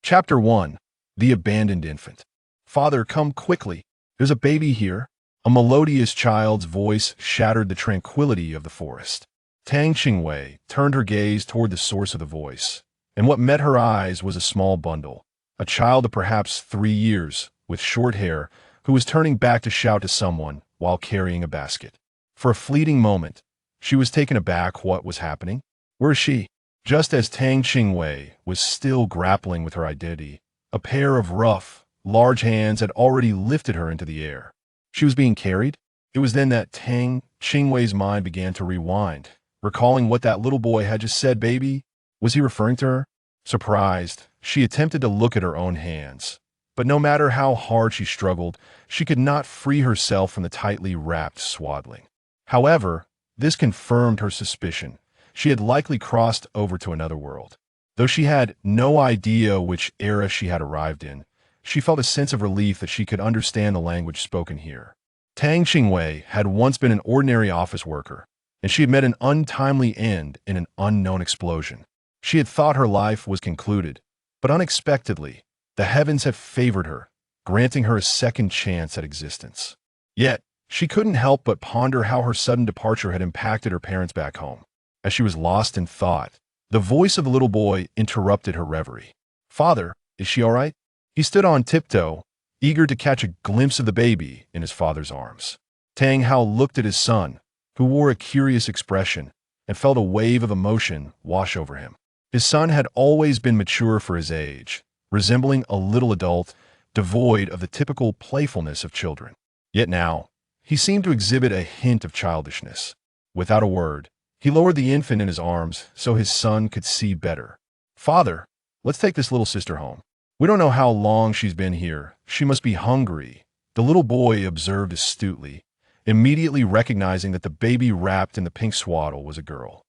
Chapter 1. The Abandoned Infant. Father, come quickly. There's a baby here. A melodious child's voice shattered the tranquility of the forest. Tang Qingwei turned her gaze toward the source of the voice, and what met her eyes was a small bundle, a child of perhaps 3 years, with short hair, who was turning back to shout to someone while carrying a basket. For a fleeting moment, she was taken aback. What was happening? Where is she? Just as Tang Qingwei was still grappling with her identity, a pair of rough, large hands had already lifted her into the air. She was being carried? It was then that Tang Qingwei's mind began to rewind, recalling what that little boy had just said. Baby? Was he referring to her? Surprised, she attempted to look at her own hands. But no matter how hard she struggled, she could not free herself from the tightly wrapped swaddling. However, this confirmed her suspicion. She had likely crossed over to another world. Though she had no idea which era she had arrived in, she felt a sense of relief that she could understand the language spoken here. Tang Qingwei had once been an ordinary office worker, and she had met an untimely end in an unknown explosion. She had thought her life was concluded, but unexpectedly, the heavens had favored her, granting her a second chance at existence. Yet, she couldn't help but ponder how her sudden departure had impacted her parents back home. As she was lost in thought, the voice of the little boy interrupted her reverie. Father, is she all right? He stood on tiptoe, eager to catch a glimpse of the baby in his father's arms. Tang Hao looked at his son, who wore a curious expression, and felt a wave of emotion wash over him. His son had always been mature for his age, resembling a little adult, devoid of the typical playfulness of children. Yet now, he seemed to exhibit a hint of childishness. Without a word, he lowered the infant in his arms so his son could see better. Father, let's take this little sister home. We don't know how long she's been here. She must be hungry, the little boy observed astutely, immediately recognizing that the baby wrapped in the pink swaddle was a girl.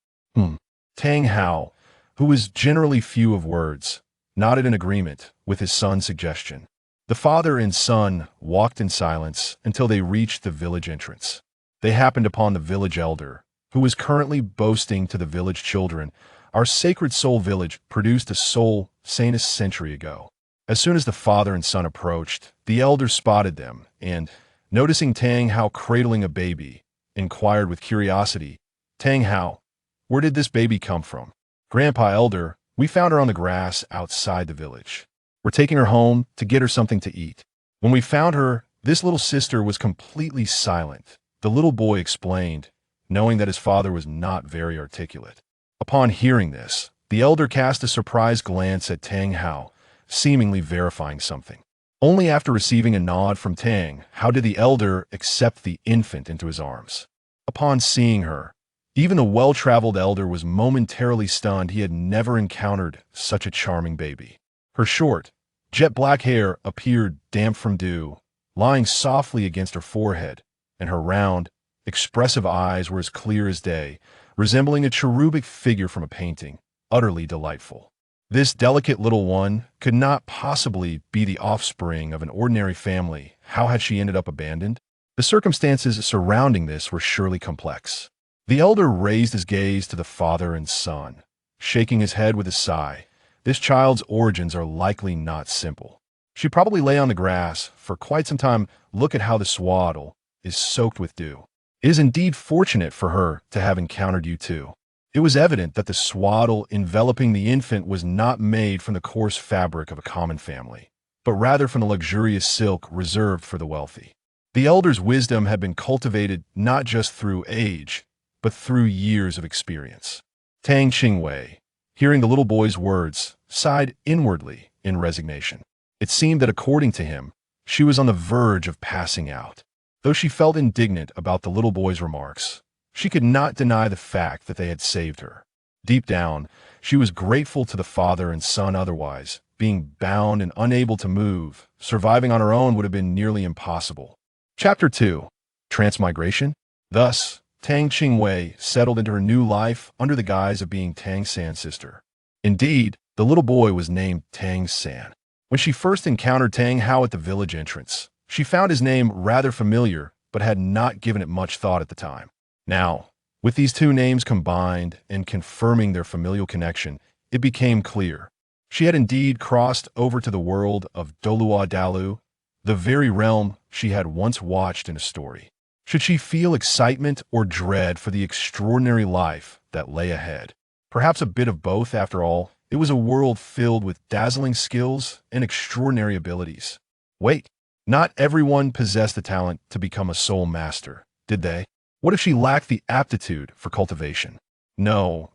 Tang Hao, who was generally few of words, nodded in agreement with his son's suggestion. The father and son walked in silence until they reached the village entrance. They happened upon the village elder, who was currently boasting to the village children, "Our sacred soul village produced a soul sane a century ago." As soon as the father and son approached, the elder spotted them and, noticing Tang Hao cradling a baby, inquired with curiosity, "Tang Hao, where did this baby come from?" "Grandpa Elder, we found her on the grass outside the village. We're taking her home to get her something to eat." When we found her, this little sister was completely silent. The little boy explained, knowing that his father was not very articulate. Upon hearing this, the elder cast a surprised glance at Tang Hao, seemingly verifying something. Only after receiving a nod from Tang Hao did the elder accept the infant into his arms. Upon seeing her, even the well-traveled elder was momentarily stunned. He had never encountered such a charming baby. Her short, jet-black hair appeared damp from dew, lying softly against her forehead, and her round, expressive eyes were as clear as day, resembling a cherubic figure from a painting, utterly delightful. This delicate little one could not possibly be the offspring of an ordinary family. How had she ended up abandoned? The circumstances surrounding this were surely complex. The elder raised his gaze to the father and son, shaking his head with a sigh. This child's origins are likely not simple. She probably lay on the grass for quite some time. Look at how the swaddle is soaked with dew. It is indeed fortunate for her to have encountered you too. It was evident that the swaddle enveloping the infant was not made from the coarse fabric of a common family, but rather from the luxurious silk reserved for the wealthy. The elder's wisdom had been cultivated not just through age, but through years of experience. Tang Qingwei, hearing the little boy's words, sighed inwardly in resignation. It seemed that according to him, she was on the verge of passing out. Though she felt indignant about the little boy's remarks, she could not deny the fact that they had saved her. Deep down, she was grateful to the father and son. Otherwise, being bound and unable to move, surviving on her own would have been nearly impossible. Chapter 2. Transmigration. Thus, Tang Qingwei settled into her new life under the guise of being Tang San's sister. Indeed, the little boy was named Tang San. When she first encountered Tang Hao at the village entrance, she found his name rather familiar, but had not given it much thought at the time. Now, with these two names combined and confirming their familial connection, it became clear. She had indeed crossed over to the world of Douluo, the very realm she had once watched in a story. Should she feel excitement or dread for the extraordinary life that lay ahead? Perhaps a bit of both, after all. It was a world filled with dazzling skills and extraordinary abilities. Wait, not everyone possessed the talent to become a soul master, did they? What if she lacked the aptitude for cultivation? No,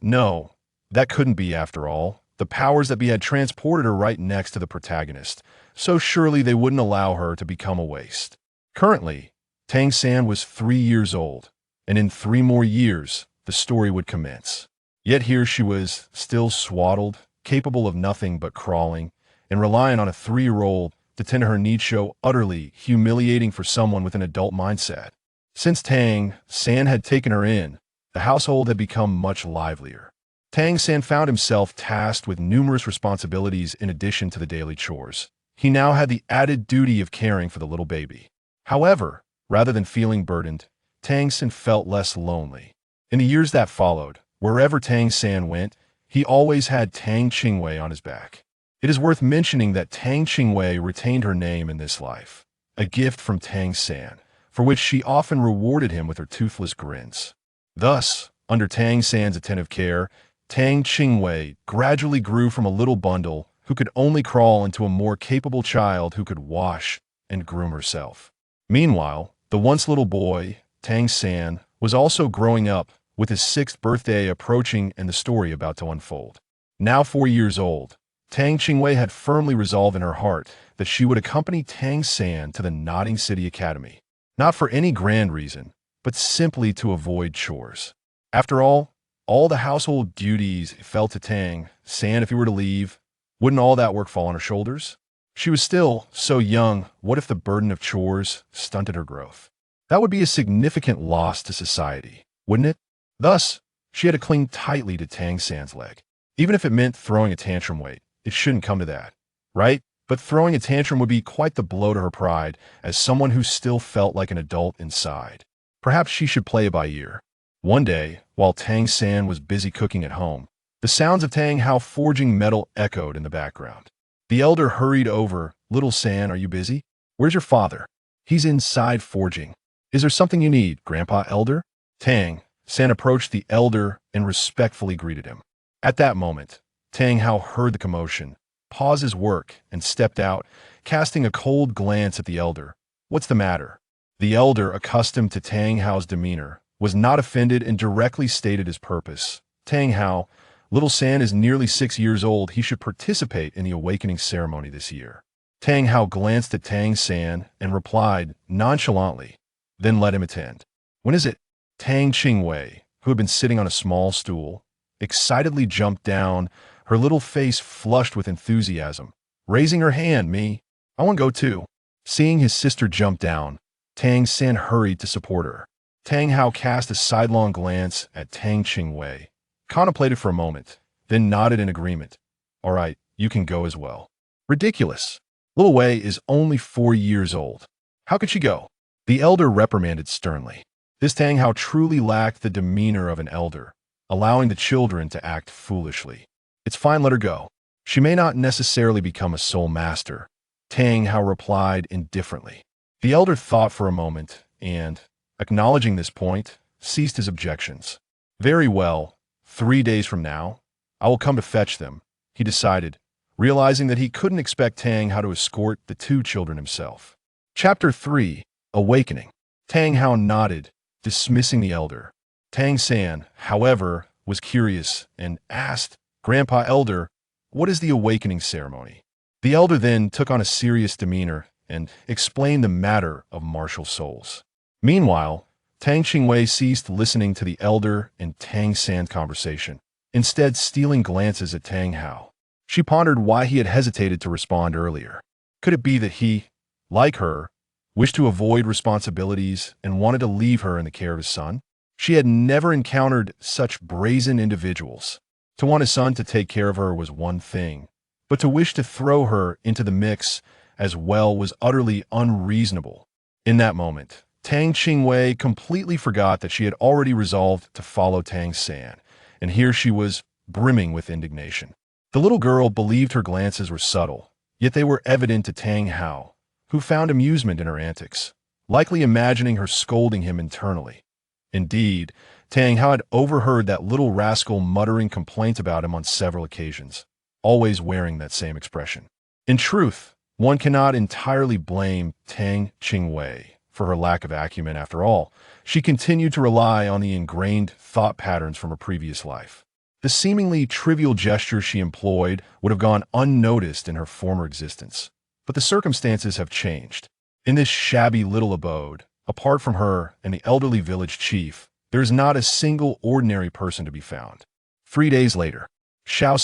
that couldn't be after all. The powers that be had transported her right next to the protagonist, so surely they wouldn't allow her to become a waste. Currently, Tang San was 3 years old, and in 3 more years, the story would commence. Yet here she was, still swaddled, capable of nothing but crawling, and relying on a 3-year-old to tend to her needs, show utterly humiliating for someone with an adult mindset. Since Tang San had taken her in, the household had become much livelier. Tang San found himself tasked with numerous responsibilities in addition to the daily chores. He now had the added duty of caring for the little baby. However, rather than feeling burdened, Tang San felt less lonely. In the years that followed, wherever Tang San went, he always had Tang Qingwei on his back. It is worth mentioning that Tang Qingwei retained her name in this life, a gift from Tang San, for which she often rewarded him with her toothless grins. Thus, under Tang San's attentive care, Tang Qingwei gradually grew from a little bundle who could only crawl into a more capable child who could wash and groom herself. Meanwhile, the once little boy, Tang San, was also growing up, with his 6th birthday approaching and the story about to unfold. Now 4 years old, Tang Qingwei had firmly resolved in her heart that she would accompany Tang San to the Nodding City Academy, not for any grand reason, but simply to avoid chores. After all the household duties fell to Tang San. If he were to leave, wouldn't all that work fall on her shoulders? She was still so young. What if the burden of chores stunted her growth? That would be a significant loss to society, wouldn't it? Thus, she had to cling tightly to Tang San's leg. Even if it meant throwing a tantrum, it shouldn't come to that, right? But throwing a tantrum would be quite the blow to her pride as someone who still felt like an adult inside. Perhaps she should play it by ear. One day, while Tang San was busy cooking at home, the sounds of Tang Hao forging metal echoed in the background. The elder hurried over. "Little San, are you busy? Where's your father?" "He's inside forging." "Is there something you need, Grandpa Elder?" Tang San approached the elder and respectfully greeted him. At that moment, Tang Hao heard the commotion, paused his work, and stepped out, casting a cold glance at the elder. "What's the matter?" The elder, accustomed to Tang Hao's demeanor, was not offended and directly stated his purpose. "Tang Hao, little San is nearly 6 years old. He should participate in the awakening ceremony this year." Tang Hao glanced at Tang San and replied nonchalantly, "Then let him attend." "When is it?" Tang Qingwei, who had been sitting on a small stool, excitedly jumped down, her little face flushed with enthusiasm. Raising her hand, "Me, I want to go too." Seeing his sister jump down, Tang San hurried to support her. Tang Hao cast a sidelong glance at Tang Qingwei, contemplated for a moment, then nodded in agreement. "All right, you can go as well." "Ridiculous. Little Wei is only 4 years old. How could she go?" The elder reprimanded sternly. This Tang Hao truly lacked the demeanor of an elder, allowing the children to act foolishly. "It's fine, let her go. She may not necessarily become a soul master," Tang Hao replied indifferently. The elder thought for a moment and, acknowledging this point, ceased his objections. "Very well, 3 days from now, I will come to fetch them," he decided, realizing that he couldn't expect Tang Hao to escort the 2 children himself. Chapter 3: Awakening. Tang Hao nodded, dismissing the elder. Tang San, however, was curious and asked, "Grandpa Elder, what is the awakening ceremony?" The elder then took on a serious demeanor and explained the matter of martial souls. Meanwhile, Tang Qingwei ceased listening to the elder and Tang San's conversation, instead stealing glances at Tang Hao. She pondered why he had hesitated to respond earlier. Could it be that he, like her, wished to avoid responsibilities and wanted to leave her in the care of his son? She had never encountered such brazen individuals. To want his son to take care of her was one thing, but to wish to throw her into the mix as well was utterly unreasonable. In that moment, Tang Qingwei completely forgot that she had already resolved to follow Tang San, and here she was brimming with indignation. The little girl believed her glances were subtle, yet they were evident to Tang Hao, who found amusement in her antics, likely imagining her scolding him internally. Indeed, Tang Hao had overheard that little rascal muttering complaints about him on several occasions, always wearing that same expression. In truth, one cannot entirely blame Tang Qingwei for her lack of acumen. After all, she continued to rely on the ingrained thought patterns from her previous life. The seemingly trivial gesture she employed would have gone unnoticed in her former existence. But the circumstances have changed. In this shabby little abode, apart from her and the elderly village chief, there is not a single ordinary person to be found. 3 days later, Shao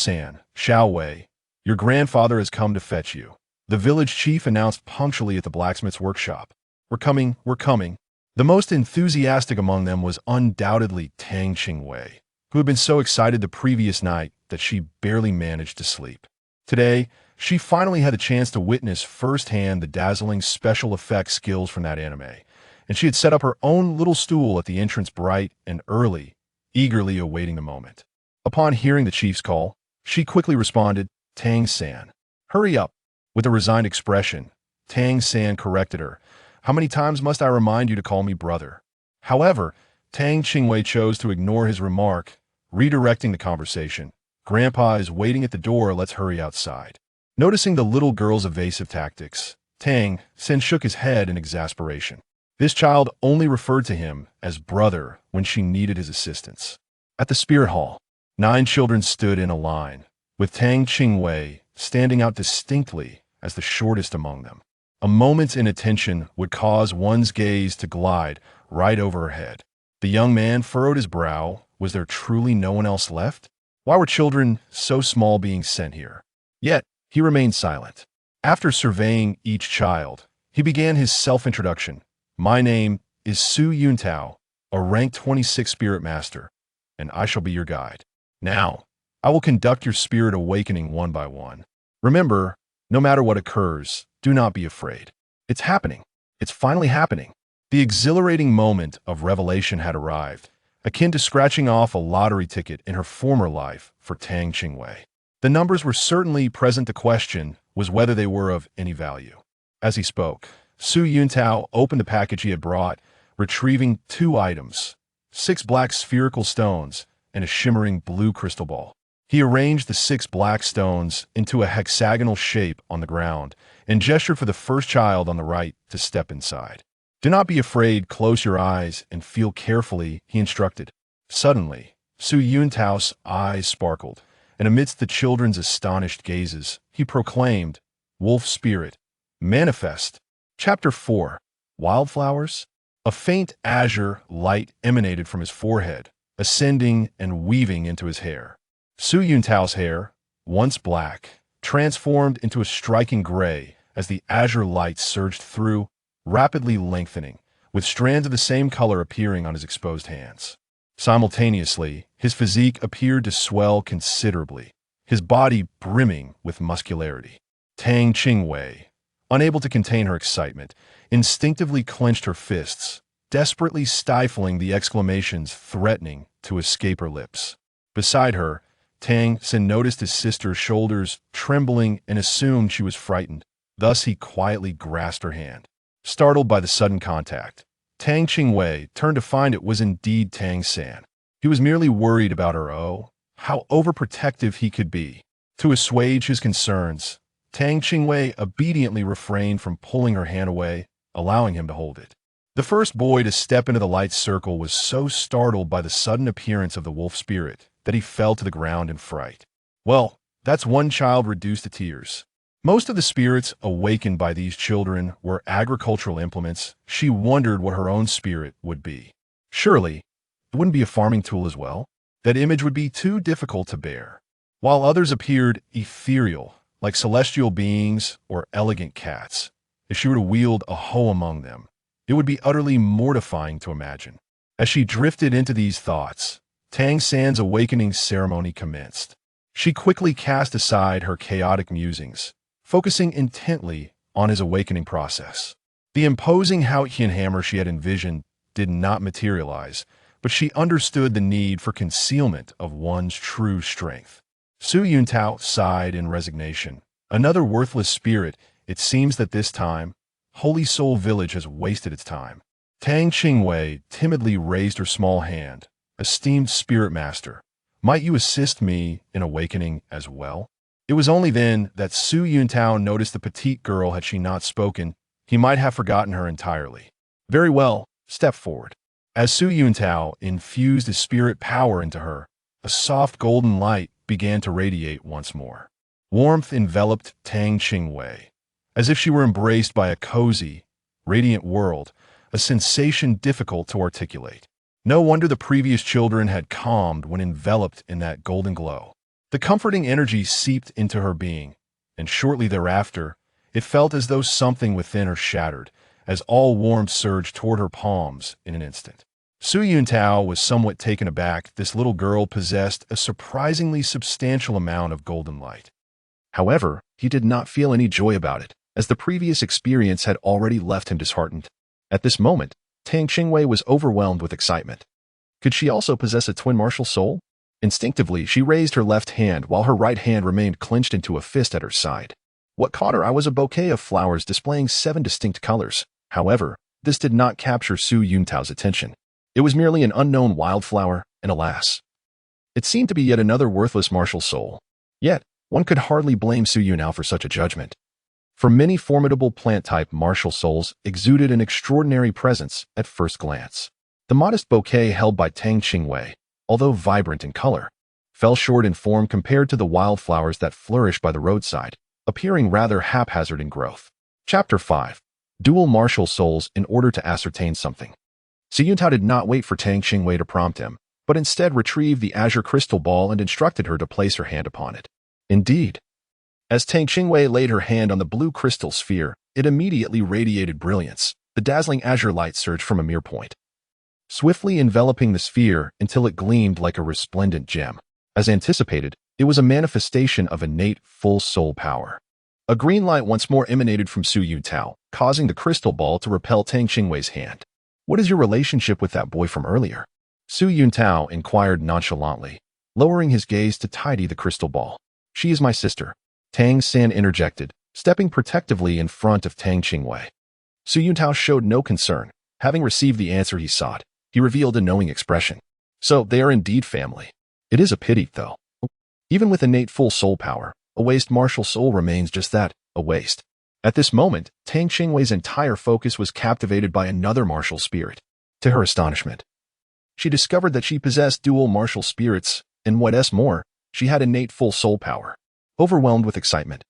Wei, your grandfather has come to fetch you. The village chief announced punctually at the blacksmith's workshop. We're coming, we're coming. The most enthusiastic among them was undoubtedly Tang Qingwei, who had been so excited the previous night that she barely managed to sleep. Today, she finally had the chance to witness firsthand the dazzling special effects skills from that anime, and she had set up her own little stool at the entrance bright and early, eagerly awaiting the moment. Upon hearing the chief's call, she quickly responded, Tang San. Hurry up. With a resigned expression, Tang San corrected her. How many times must I remind you to call me brother? However, Tang Qingwei chose to ignore his remark, redirecting the conversation. Grandpa is waiting at the door, let's hurry outside. Noticing the little girl's evasive tactics, Tang San shook his head in exasperation. This child only referred to him as brother when she needed his assistance. At the spirit hall, 9 children stood in a line, with Tang Qingwei standing out distinctly as the shortest among them. A moment's inattention would cause one's gaze to glide right over her head. The young man furrowed his brow. Was there truly no one else left? Why were children so small being sent here? Yet, he remained silent. After surveying each child, he began his self-introduction. My name is Su Yuntao, a rank 26 spirit master, and I shall be your guide. Now, I will conduct your spirit awakening one by one. Remember, no matter what occurs, do not be afraid. It's happening. It's finally happening. The exhilarating moment of revelation had arrived, akin to scratching off a lottery ticket in her former life for Tang Qingwei. The numbers were certainly present. The question was whether they were of any value. As he spoke, Su Yuntao opened the package he had brought, retrieving 2 items, 6 black spherical stones and a shimmering blue crystal ball. He arranged the 6 black stones into a hexagonal shape on the ground and gestured for the first child on the right to step inside. Do not be afraid, close your eyes and feel carefully, he instructed. Suddenly, Su Yuntao's eyes sparkled, and amidst the children's astonished gazes, he proclaimed, Wolf Spirit, manifest. Chapter 4. Wildflowers? A faint azure light emanated from his forehead, ascending and weaving into his hair. Su Yuntao's hair, once black, transformed into a striking gray as the azure light surged through, rapidly lengthening, with strands of the same color appearing on his exposed hands. Simultaneously, his physique appeared to swell considerably, his body brimming with muscularity. Tang Qingwei, unable to contain her excitement, instinctively clenched her fists, desperately stifling the exclamations threatening to escape her lips. Beside her, Tang San noticed his sister's shoulders trembling and assumed she was frightened. Thus he quietly grasped her hand. Startled by the sudden contact, Tang Qingwei turned to find it was indeed Tang San. He was merely worried about her. Oh, how overprotective he could be. To assuage his concerns, Tang Qingwei obediently refrained from pulling her hand away, allowing him to hold it. The first boy to step into the light circle was so startled by the sudden appearance of the wolf spirit that he fell to the ground in fright. Well, that's one child reduced to tears. Most of the spirits awakened by these children were agricultural implements. She wondered what her own spirit would be. Surely, it wouldn't be a farming tool as well? That image would be too difficult to bear. While others appeared ethereal, like celestial beings or elegant cats, if she were to wield a hoe among them, it would be utterly mortifying to imagine. As she drifted into these thoughts, Tang San's awakening ceremony commenced. She quickly cast aside her chaotic musings, focusing intently on his awakening process. The imposing Haotian Hammer she had envisioned did not materialize, but she understood the need for concealment of one's true strength. Su Yuntao sighed in resignation. Another worthless spirit. It seems that this time, Holy Soul Village has wasted its time. Tang Qingwei timidly raised her small hand. Esteemed Spirit Master, might you assist me in awakening as well? It was only then that Su Yuntao noticed the petite girl. Had she not spoken, he might have forgotten her entirely. Very well, step forward. As Su Yuntao infused his spirit power into her, a soft golden light began to radiate once more. Warmth enveloped Tang Qingwei, as if she were embraced by a cozy, radiant world, a sensation difficult to articulate. No wonder the previous children had calmed when enveloped in that golden glow. The comforting energy seeped into her being, and shortly thereafter, it felt as though something within her shattered, as all warmth surged toward her palms in an instant. Su Yuntao was somewhat taken aback. This little girl possessed a surprisingly substantial amount of golden light. However, he did not feel any joy about it, as the previous experience had already left him disheartened. At this moment, Tang Qingwei was overwhelmed with excitement. Could she also possess a twin martial soul? Instinctively, she raised her left hand while her right hand remained clenched into a fist at her side. What caught her eye was a bouquet of flowers displaying 7 distinct colors. However, this did not capture Su Yuntao's attention. It was merely an unknown wildflower, and alas, it seemed to be yet another worthless martial soul. Yet, one could hardly blame Su Yuntao for such a judgment. For many formidable plant-type martial souls exuded an extraordinary presence at first glance. The modest bouquet held by Tang Qingwei, although vibrant in color, fell short in form compared to the wildflowers that flourish by the roadside, appearing rather haphazard in growth. Chapter 5. Dual Martial Souls in order to ascertain something. Su Yuntao did not wait for Tang Qingwei to prompt him, but instead retrieved the azure crystal ball and instructed her to place her hand upon it. Indeed, as Tang Qingwei laid her hand on the blue crystal sphere, it immediately radiated brilliance. The dazzling azure light surged from a mere point, swiftly enveloping the sphere until it gleamed like a resplendent gem. As anticipated, it was a manifestation of innate full soul power. A green light once more emanated from Su Yuntao, causing the crystal ball to repel Tang Qingwei's hand. What is your relationship with that boy from earlier? Su Yuntao inquired nonchalantly, lowering his gaze to tidy the crystal ball. She is my sister, Tang San interjected, stepping protectively in front of Tang Qingwei. Su Yuntao showed no concern. Having received the answer he sought, he revealed a knowing expression. So they are indeed family. It is a pity, though. Even with innate full soul power, a waste martial soul remains just that, a waste. At this moment, Tang Qingwei's entire focus was captivated by another martial spirit. To her astonishment, she discovered that she possessed dual martial spirits, and what's more, she had innate full soul power. Overwhelmed with excitement,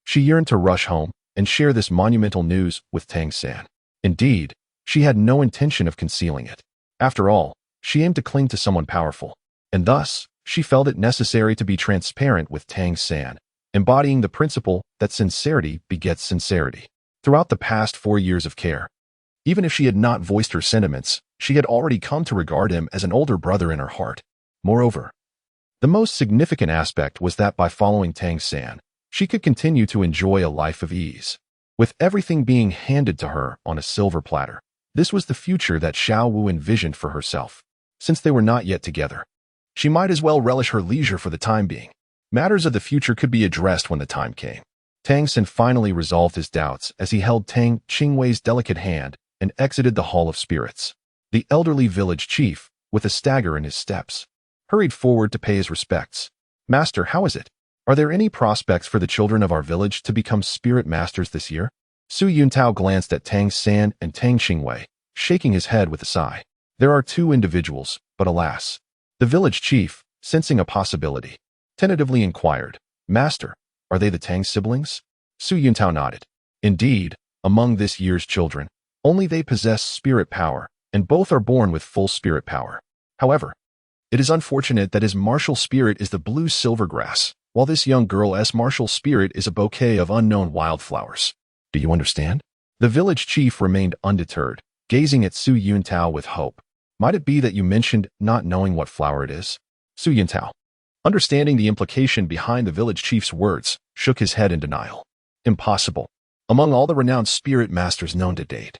she yearned to rush home and share this monumental news with Tang San. Indeed, she had no intention of concealing it. After all, she aimed to cling to someone powerful, and thus, she felt it necessary to be transparent with Tang San, embodying the principle that sincerity begets sincerity. Throughout the past 4 years of care, even if she had not voiced her sentiments, she had already come to regard him as an older brother in her heart. Moreover, the most significant aspect was that by following Tang San, she could continue to enjoy a life of ease. With everything being handed to her on a silver platter, this was the future that Xiao Wu envisioned for herself. Since they were not yet together, she might as well relish her leisure for the time being. Matters of the future could be addressed when the time came. Tang San finally resolved his doubts as he held Tang Qingwei's delicate hand and exited the Hall of Spirits. The elderly village chief, with a stagger in his steps, hurried forward to pay his respects. Master, how is it? Are there any prospects for the children of our village to become spirit masters this year? Su Yuntao glanced at Tang San and Tang Qingwei, shaking his head with a sigh. There are 2 individuals, but alas. The village chief, sensing a possibility, tentatively inquired, Master, are they the Tang siblings? Su Yuntao nodded. Indeed, among this year's children, only they possess spirit power, and both are born with full spirit power. However, it is unfortunate that his martial spirit is the blue silver grass, while this young girl's martial spirit is a bouquet of unknown wildflowers. Do you understand? The village chief remained undeterred, gazing at Su Yuntao with hope. Might it be that you mentioned not knowing what flower it is? Su Yuntao, understanding the implication behind the village chief's words, shook his head in denial. Impossible. Among all the renowned spirit masters known to date,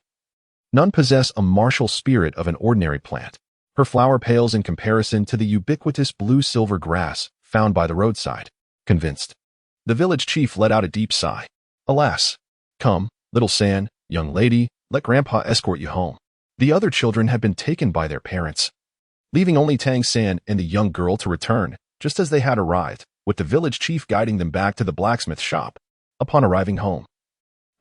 none possess a martial spirit of an ordinary plant. Her flower pales in comparison to the ubiquitous blue-silver grass found by the roadside. Convinced, the village chief let out a deep sigh. Alas! Come, little San, young lady, let Grandpa escort you home. The other children had been taken by their parents, leaving only Tang San and the young girl to return, just as they had arrived, with the village chief guiding them back to the blacksmith shop. Upon arriving home,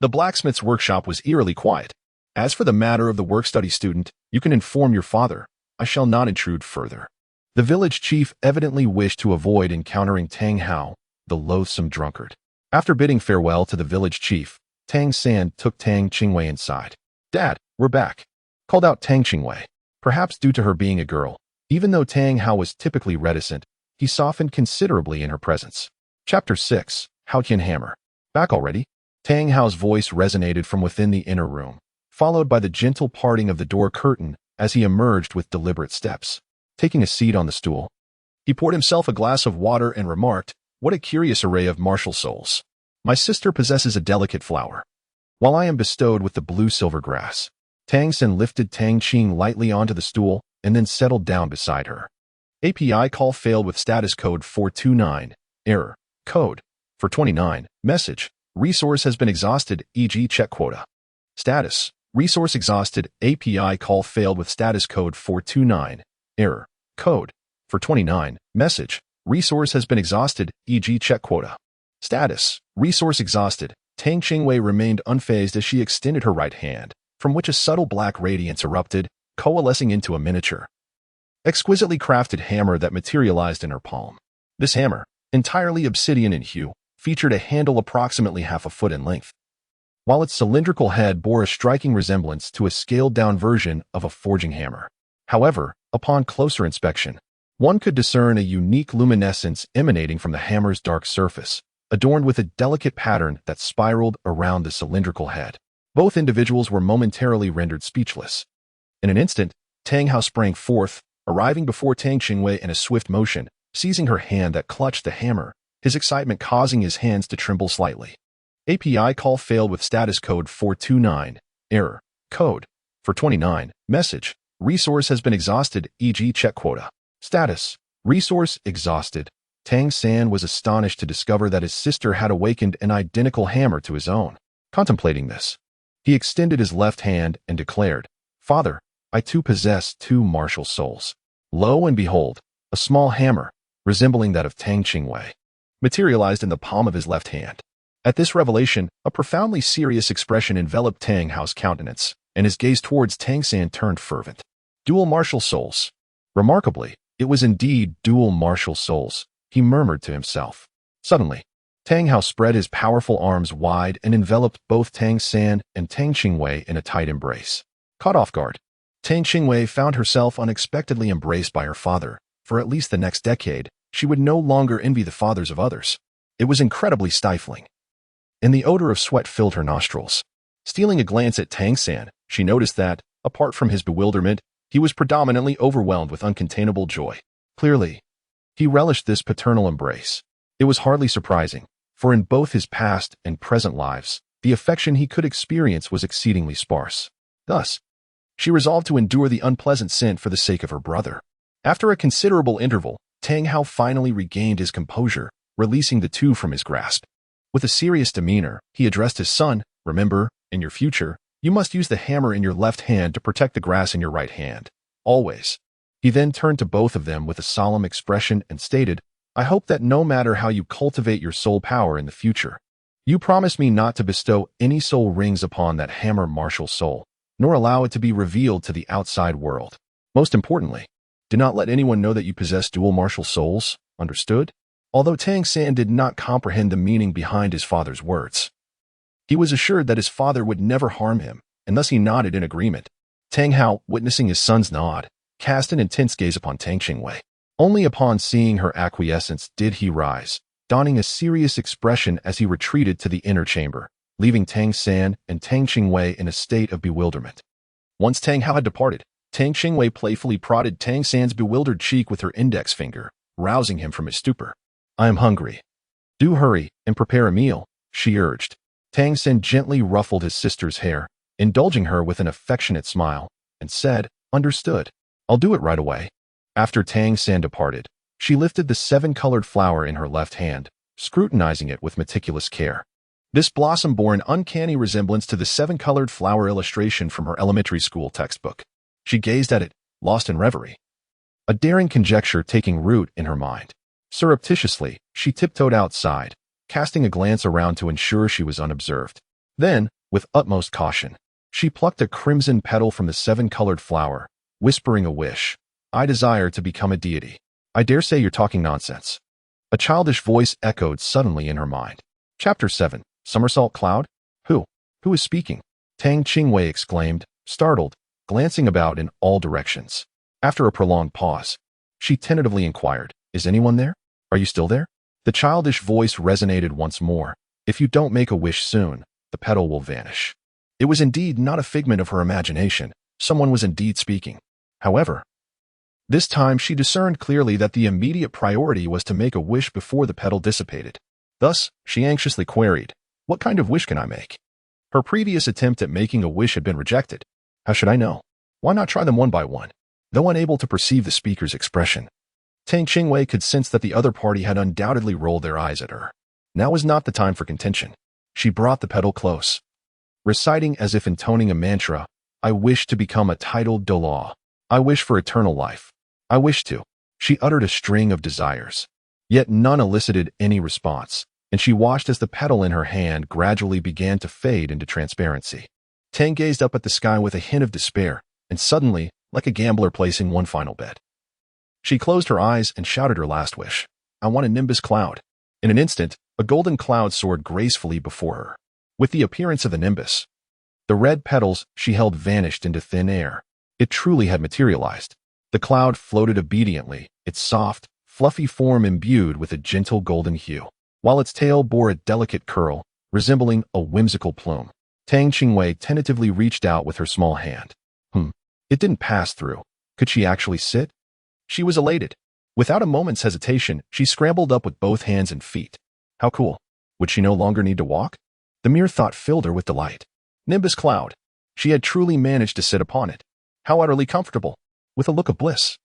the blacksmith's workshop was eerily quiet. As for the matter of the work-study student, you can inform your father. I shall not intrude further. The village chief evidently wished to avoid encountering Tang Hao, the loathsome drunkard. After bidding farewell to the village chief, Tang San took Tang Qingwei inside. Dad, we're back, called out Tang Qingwei. Perhaps due to her being a girl, even though Tang Hao was typically reticent, he softened considerably in her presence. Chapter 6, Haotian Hammer. Back already? Tang Hao's voice resonated from within the inner room, followed by the gentle parting of the door curtain as he emerged with deliberate steps. Taking a seat on the stool, he poured himself a glass of water and remarked, "What a curious array of martial souls. My sister possesses a delicate flower, while I am bestowed with the blue-silver grass." Tang San lifted Tang Qing lightly onto the stool and then settled down beside her. API call failed with status code 429. Error. Code 429. Message. Resource has been exhausted, e.g. check quota. Status. Resource exhausted. API call failed with status code 429. Error. Code 429. Message. Resource has been exhausted, e.g. check quota. Status. Resource exhausted. Tang Qingwei remained unfazed as she extended her right hand, from which a subtle black radiance erupted, coalescing into a miniature, exquisitely crafted hammer that materialized in her palm. This hammer, entirely obsidian in hue, featured a handle approximately half a foot in length, while its cylindrical head bore a striking resemblance to a scaled-down version of a forging hammer. However, upon closer inspection, one could discern a unique luminescence emanating from the hammer's dark surface, adorned with a delicate pattern that spiraled around the cylindrical head. Both individuals were momentarily rendered speechless. In an instant, Tang Hao sprang forth, arriving before Tang Qingwei in a swift motion, seizing her hand that clutched the hammer, his excitement causing his hands to tremble slightly. API call failed with status code 429. Error. Code 429. Message. Resource has been exhausted, e.g. check quota. Status. Resource exhausted. Tang San was astonished to discover that his sister had awakened an identical hammer to his own. Contemplating this, he extended his left hand and declared, "Father, I too possess two martial souls." Lo and behold, a small hammer, resembling that of Tang Qingwei, materialized in the palm of his left hand. At this revelation, a profoundly serious expression enveloped Tang Hao's countenance, and his gaze towards Tang San turned fervent. Dual martial souls. Remarkably, it was indeed dual martial souls, he murmured to himself. Suddenly, Tang Hao spread his powerful arms wide and enveloped both Tang San and Tang Qingwei in a tight embrace. Caught off guard, Tang Qingwei found herself unexpectedly embraced by her father. For at least the next decade, she would no longer envy the fathers of others. It was incredibly stifling, and the odor of sweat filled her nostrils. Stealing a glance at Tang San, she noticed that, apart from his bewilderment, he was predominantly overwhelmed with uncontainable joy. Clearly, he relished this paternal embrace. It was hardly surprising, for in both his past and present lives, the affection he could experience was exceedingly sparse. Thus, she resolved to endure the unpleasant scent for the sake of her brother. After a considerable interval, Tang Hao finally regained his composure, releasing the two from his grasp. With a serious demeanor, he addressed his son, "Remember, in your future, you must use the hammer in your left hand to protect the grass in your right hand. Always." He then turned to both of them with a solemn expression and stated, "I hope that no matter how you cultivate your soul power in the future, you promise me not to bestow any soul rings upon that hammer martial soul, nor allow it to be revealed to the outside world. Most importantly, do not let anyone know that you possess dual martial souls, understood?" Although Tang San did not comprehend the meaning behind his father's words, he was assured that his father would never harm him, and thus he nodded in agreement. Tang Hao, witnessing his son's nod, cast an intense gaze upon Tang Qingwei. Only upon seeing her acquiescence did he rise, donning a serious expression as he retreated to the inner chamber, leaving Tang San and Tang Qingwei in a state of bewilderment. Once Tang Hao had departed, Tang Qingwei playfully prodded Tang San's bewildered cheek with her index finger, rousing him from his stupor. "I am hungry. Do hurry and prepare a meal," she urged. Tang San gently ruffled his sister's hair, indulging her with an affectionate smile, and said, "Understood. I'll do it right away." After Tang San departed, She lifted the seven-colored flower in her left hand, scrutinizing it with meticulous care. This blossom bore an uncanny resemblance to the seven-colored flower illustration from her elementary school textbook. She gazed at it, lost in reverie. A daring conjecture taking root in her mind. Surreptitiously, she tiptoed outside, casting a glance around to ensure she was unobserved. Then, with utmost caution, she plucked a crimson petal from the seven-colored flower, whispering a wish. I desire to become a deity. I dare say you're talking nonsense. A childish voice echoed suddenly in her mind. Chapter 7. Somersault Cloud? Who is speaking? Tang Qingwei exclaimed, startled, glancing about in all directions. After a prolonged pause, she tentatively inquired, Is anyone there? Are you still there? The childish voice resonated once more. If you don't make a wish soon, the petal will vanish. It was indeed not a figment of her imagination. Someone was indeed speaking. However, this time she discerned clearly that the immediate priority was to make a wish before the petal dissipated. Thus, she anxiously queried, What kind of wish can I make? Her previous attempt at making a wish had been rejected. How should I know? Why not try them one by one? Though unable to perceive the speaker's expression, Tang Qingwei could sense that the other party had undoubtedly rolled their eyes at her. Now was not the time for contention. She brought the petal close, reciting as if intoning a mantra, I wish to become a titled Douluo. I wish for eternal life. I wish to. She uttered a string of desires. Yet none elicited any response, and she watched as the petal in her hand gradually began to fade into transparency. Tang gazed up at the sky with a hint of despair, and suddenly, like a gambler placing one final bet, she closed her eyes and shouted her last wish. I want a nimbus cloud. In an instant, a golden cloud soared gracefully before her. With the appearance of the nimbus, the red petals she held vanished into thin air. It truly had materialized. The cloud floated obediently, its soft, fluffy form imbued with a gentle golden hue, while its tail bore a delicate curl, resembling a whimsical plume. Tang Qingwei tentatively reached out with her small hand. It didn't pass through. Could she actually sit? She was elated. Without a moment's hesitation, she scrambled up with both hands and feet. How cool. Would she no longer need to walk? The mere thought filled her with delight. Nimbus cloud. She had truly managed to sit upon it. How utterly comfortable. With a look of bliss.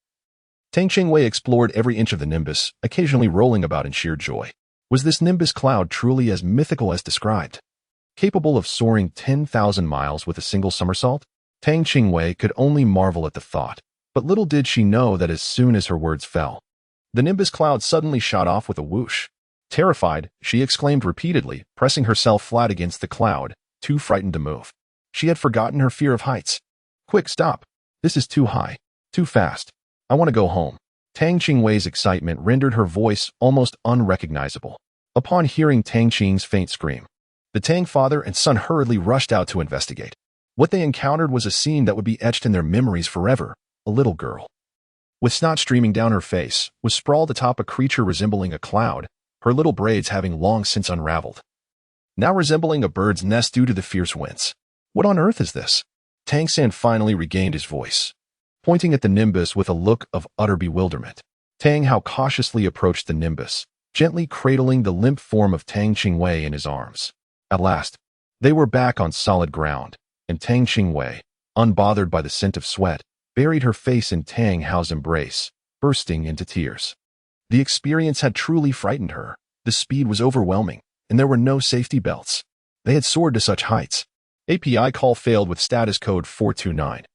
Tang Qingwei explored every inch of the nimbus, occasionally rolling about in sheer joy. Was this nimbus cloud truly as mythical as described? Capable of soaring 10,000 miles with a single somersault? Tang Qingwei could only marvel at the thought, but little did she know that as soon as her words fell, the nimbus cloud suddenly shot off with a whoosh. Terrified, she exclaimed repeatedly, pressing herself flat against the cloud, too frightened to move. She had forgotten her fear of heights. Quick, stop. This is too high. Too fast. I want to go home. Tang Qingwei's excitement rendered her voice almost unrecognizable. Upon hearing Tang Qing's faint scream, the Tang father and son hurriedly rushed out to investigate. What they encountered was a scene that would be etched in their memories forever. A little girl, with snot streaming down her face, was sprawled atop a creature resembling a cloud, her little braids having long since unraveled, now resembling a bird's nest due to the fierce winds. What on earth is this? Tang San finally regained his voice, pointing at the nimbus with a look of utter bewilderment. Tang Hao cautiously approached the nimbus, gently cradling the limp form of Tang Qingwei in his arms. At last, they were back on solid ground, and Tang Qingwei, unbothered by the scent of sweat, buried her face in Tang Hao's embrace, bursting into tears. The experience had truly frightened her. The speed was overwhelming, and there were no safety belts. They had soared to such heights. API call failed with status code 429.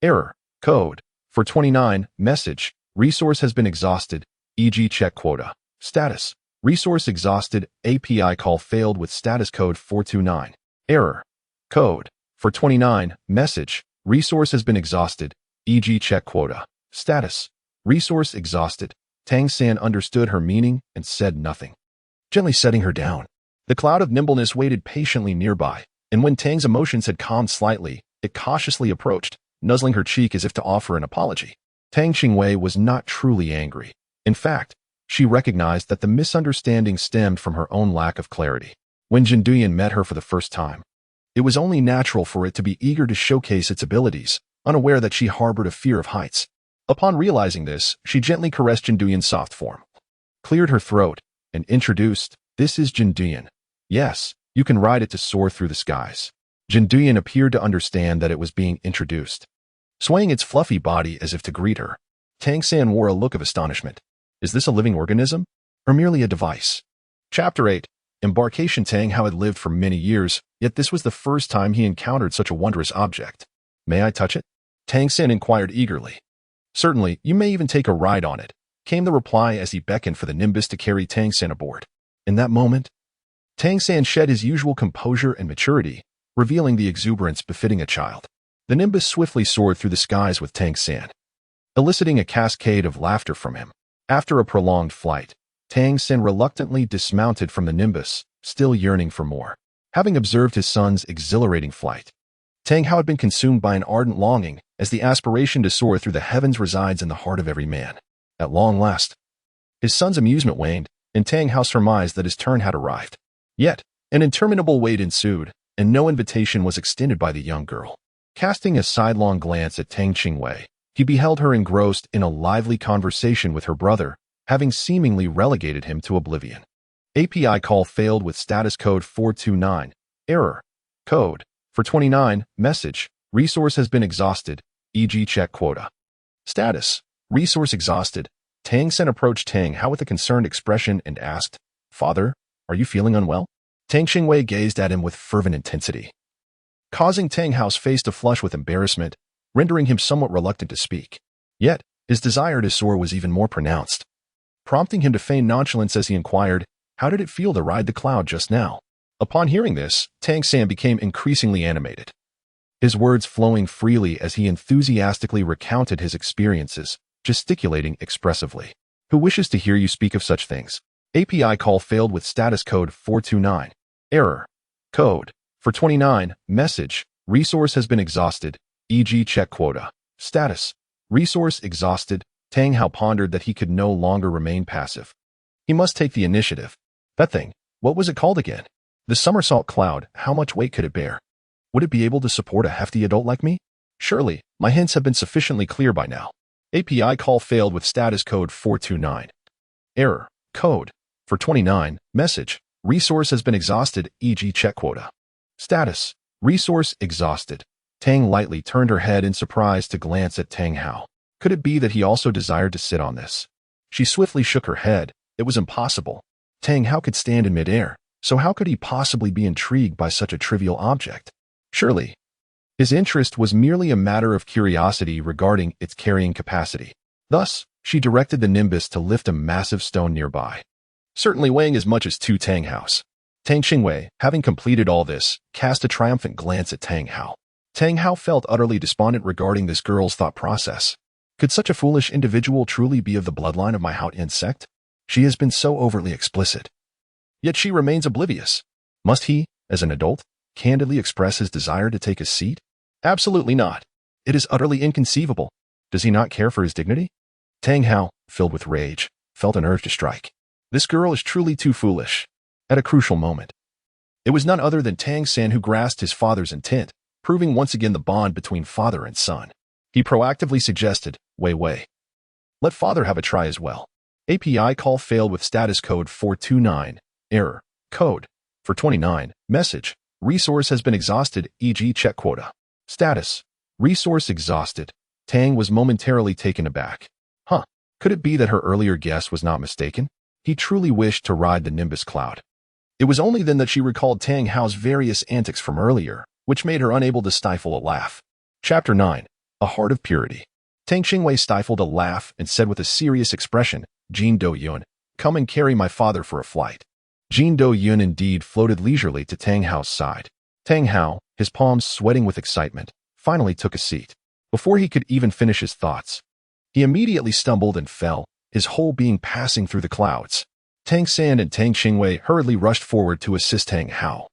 Error. Code 429. Message. Resource has been exhausted, e.g. check quota. Status. Resource exhausted. API call failed with status code 429. Error. Code 429. Message. Resource has been exhausted, e.g. check quota. Status. Resource exhausted. Tang San understood her meaning and said nothing, gently setting her down. The cloud of nimbleness waited patiently nearby, and when Tang's emotions had calmed slightly, it cautiously approached, nuzzling her cheek as if to offer an apology. Tang Qingwei was not truly angry. In fact, she recognized that the misunderstanding stemmed from her own lack of clarity. When Jinduyan met her for the first time, it was only natural for it to be eager to showcase its abilities, unaware that she harbored a fear of heights. Upon realizing this, she gently caressed Jinduyan's soft form, cleared her throat, and introduced, This is Jinduyan. Yes, you can ride it to soar through the skies. Jinduyan appeared to understand that it was being introduced, swaying its fluffy body as if to greet her. Tang San wore a look of astonishment. Is this a living organism, or merely a device? Chapter 8. Embarkation. Tang Hao had lived for many years, yet this was the first time he encountered such a wondrous object. May I touch it? Tang San inquired eagerly. Certainly, you may even take a ride on it, came the reply as he beckoned for the nimbus to carry Tang San aboard. In that moment, Tang San shed his usual composure and maturity, revealing the exuberance befitting a child. The nimbus swiftly soared through the skies with Tang San, eliciting a cascade of laughter from him. After a prolonged flight, Tang San reluctantly dismounted from the nimbus, still yearning for more. Having observed his son's exhilarating flight, Tang Hao had been consumed by an ardent longing, as the aspiration to soar through the heavens resides in the heart of every man. At long last, his son's amusement waned, and Tang Hao surmised that his turn had arrived. Yet, an interminable wait ensued, and no invitation was extended by the young girl. Casting a sidelong glance at Tang Qingwei, he beheld her engrossed in a lively conversation with her brother, having seemingly relegated him to oblivion. API call failed with status code 429. Error. Code. For 29. Message. Resource has been exhausted, e.g. check quota. Status. Resource exhausted. Tang San approached Tang Hao with a concerned expression and asked, "Father, are you feeling unwell?" Tang Qingwei gazed at him with fervent intensity, causing Tang Hao's face to flush with embarrassment, rendering him somewhat reluctant to speak. Yet, his desire to soar was even more pronounced, prompting him to feign nonchalance as he inquired, "How did it feel to ride the cloud just now?" Upon hearing this, Tang San became increasingly animated, his words flowing freely as he enthusiastically recounted his experiences, gesticulating expressively. "Who wishes to hear you speak of such things?" API call failed with status code 429. Error. Code. For 29. Message. Resource has been exhausted, e.g. check quota. Status. Resource exhausted. Tang Hao pondered that he could no longer remain passive. He must take the initiative. That thing, what was it called again? The Somersault Cloud, how much weight could it bear? Would it be able to support a hefty adult like me? Surely, my hints have been sufficiently clear by now. API call failed with status code 429. Error. Code. For 29. Message. Resource has been exhausted, e.g. check quota. Status. Resource exhausted. Tang lightly turned her head in surprise to glance at Tang Hao. Could it be that he also desired to sit on this? She swiftly shook her head. It was impossible. Tang Hao could stand in midair, so how could he possibly be intrigued by such a trivial object? Surely, his interest was merely a matter of curiosity regarding its carrying capacity. Thus, she directed the nimbus to lift a massive stone nearby, certainly weighing as much as 2 Tang Haos. Tang Qingwei, having completed all this, cast a triumphant glance at Tang Hao. Tang Hao felt utterly despondent regarding this girl's thought process. Could such a foolish individual truly be of the bloodline of my Haotian sect? She has been so overtly explicit. Yet she remains oblivious. Must he, as an adult, candidly express his desire to take a seat? Absolutely not. It is utterly inconceivable. Does he not care for his dignity? Tang Hao, filled with rage, felt an urge to strike. This girl is truly too foolish. At a crucial moment, it was none other than Tang San who grasped his father's intent, proving once again the bond between father and son. He proactively suggested, Wei. Let father have a try as well. API call failed with status code 429. Error. Code. For 29. Message. Resource has been exhausted, e.g. check quota. Status. Resource exhausted. Tang was momentarily taken aback. Could it be that her earlier guess was not mistaken? He truly wished to ride the Nimbus Cloud. It was only then that she recalled Tang Hao's various antics from earlier, which made her unable to stifle a laugh. Chapter 9. A Heart of Purity. Tang Qingwei stifled a laugh and said with a serious expression, Jin Do Yun, come and carry my father for a flight. Jin Do Yun indeed floated leisurely to Tang Hao's side. Tang Hao, his palms sweating with excitement, finally took a seat. Before he could even finish his thoughts, he immediately stumbled and fell, his whole being passing through the clouds. Tang San and Tang Qingwei hurriedly rushed forward to assist Tang Hao,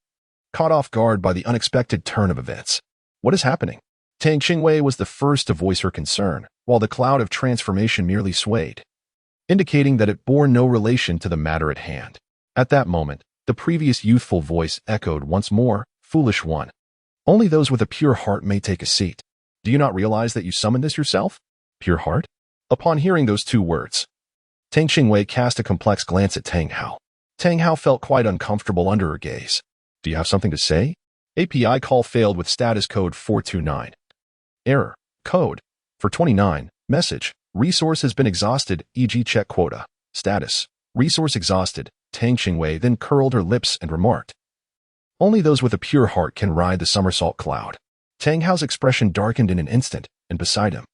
caught off guard by the unexpected turn of events. What is happening? Tang Qingwei was the first to voice her concern, while the cloud of transformation merely swayed, indicating that it bore no relation to the matter at hand. At that moment, the previous youthful voice echoed once more, foolish one. Only those with a pure heart may take a seat. Do you not realize that you summoned this yourself? Pure heart? Upon hearing those two words, Tang Qingwei cast a complex glance at Tang Hao. Tang Hao felt quite uncomfortable under her gaze. Do you have something to say? API call failed with status code 429. Error. Code. For 29. Message. Resource has been exhausted, e.g. check quota. Status: resource exhausted. Tang Qingwei then curled her lips and remarked, "Only those with a pure heart can ride the somersault cloud." Tang Hao's expression darkened in an instant, and beside him,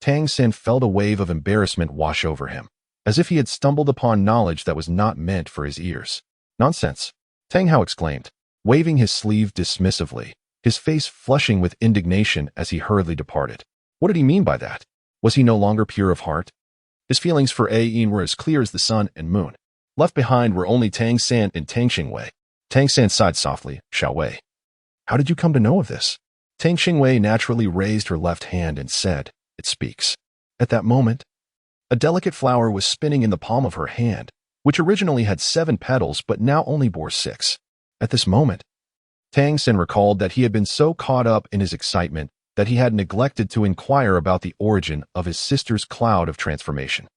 Tang San felt a wave of embarrassment wash over him, as if he had stumbled upon knowledge that was not meant for his ears. "Nonsense!" Tang Hao exclaimed, waving his sleeve dismissively, his face flushing with indignation as he hurriedly departed. What did he mean by that? Was he no longer pure of heart? His feelings for Yin were as clear as the sun and moon. Left behind were only Tang San and Tang Qingwei. Tang San sighed softly. "Xiao Wei, how did you come to know of this?" Tang Qingwei naturally raised her left hand and said, "It speaks." At that moment, a delicate flower was spinning in the palm of her hand, which originally had 7 petals but now only bore 6. At this moment, Tang San recalled that he had been so caught up in his excitement that he had neglected to inquire about the origin of his sister's cloud of transformation.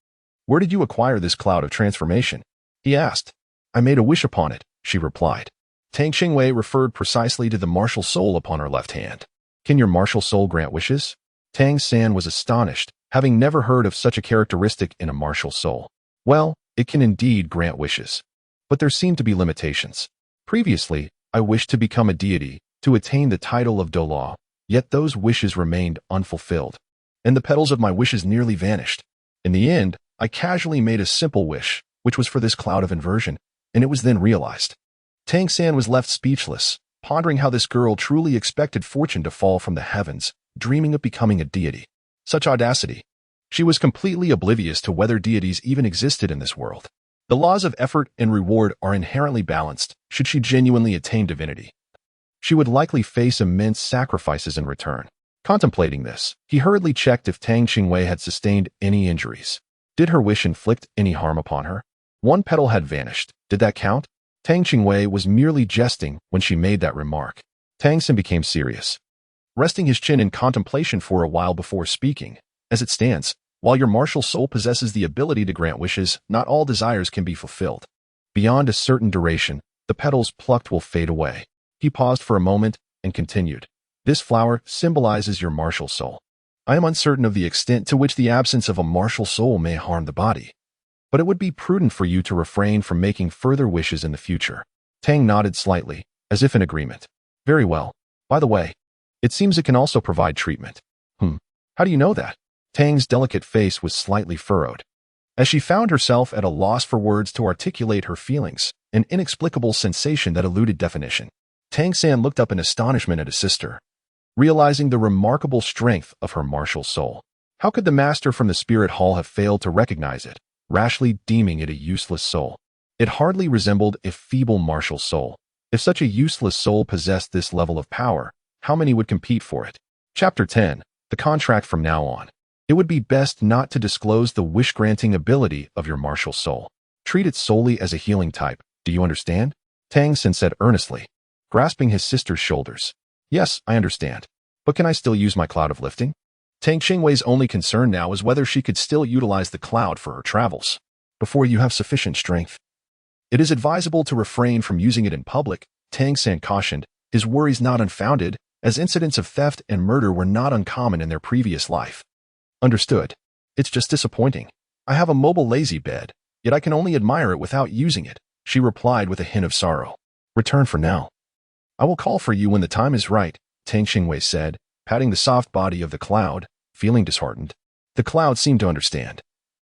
"Where did you acquire this cloud of transformation?" he asked. "I made a wish upon it," she replied. Tang Qingwei referred precisely to the martial soul upon her left hand. "Can your martial soul grant wishes?" Tang San was astonished, having never heard of such a characteristic in a martial soul. "Well, it can indeed grant wishes, but there seem to be limitations. Previously, I wished to become a deity, to attain the title of Douluo, yet those wishes remained unfulfilled, and the petals of my wishes nearly vanished. In the end, I casually made a simple wish, which was for this cloud of inversion, and it was then realized." Tang San was left speechless, pondering how this girl truly expected fortune to fall from the heavens, dreaming of becoming a deity. Such audacity! She was completely oblivious to whether deities even existed in this world. The laws of effort and reward are inherently balanced should she genuinely attain divinity. She would likely face immense sacrifices in return. Contemplating this, he hurriedly checked if Tang Qingwei had sustained any injuries. Did her wish inflict any harm upon her? 1 petal had vanished. Did that count? Tang Qingwei was merely jesting when she made that remark. Tang San became serious, resting his chin in contemplation for a while before speaking. "As it stands, while your martial soul possesses the ability to grant wishes, not all desires can be fulfilled. Beyond a certain duration, the petals plucked will fade away." He paused for a moment and continued, "This flower symbolizes your martial soul. I am uncertain of the extent to which the absence of a martial soul may harm the body, but it would be prudent for you to refrain from making further wishes in the future." Tang nodded slightly, as if in agreement. "Very well. By the way, it seems it can also provide treatment." How do you know that?" Tang's delicate face was slightly furrowed, as she found herself at a loss for words to articulate her feelings, an inexplicable sensation that eluded definition. Tang San looked up in astonishment at his sister, realizing the remarkable strength of her martial soul. How could the master from the spirit hall have failed to recognize it, rashly deeming it a useless soul? It hardly resembled a feeble martial soul. If such a useless soul possessed this level of power, how many would compete for it? Chapter 10. The contract from now on. It would be best not to disclose the wish-granting ability of your martial soul. Treat it solely as a healing type. Do you understand? Tang San said earnestly, grasping his sister's shoulders. "Yes, I understand. But can I still use my cloud of lifting?" Tang Qingwei's only concern now was whether she could still utilize the cloud for her travels. "Before you have sufficient strength, it is advisable to refrain from using it in public," Tang San cautioned, his worries not unfounded, as incidents of theft and murder were not uncommon in their previous life. "Understood. It's just disappointing. I have a mobile lazy bed, yet I can only admire it without using it," she replied with a hint of sorrow. "Return for now. I will call for you when the time is right," Tang Qingwei said, patting the soft body of the cloud, feeling disheartened. The cloud seemed to understand,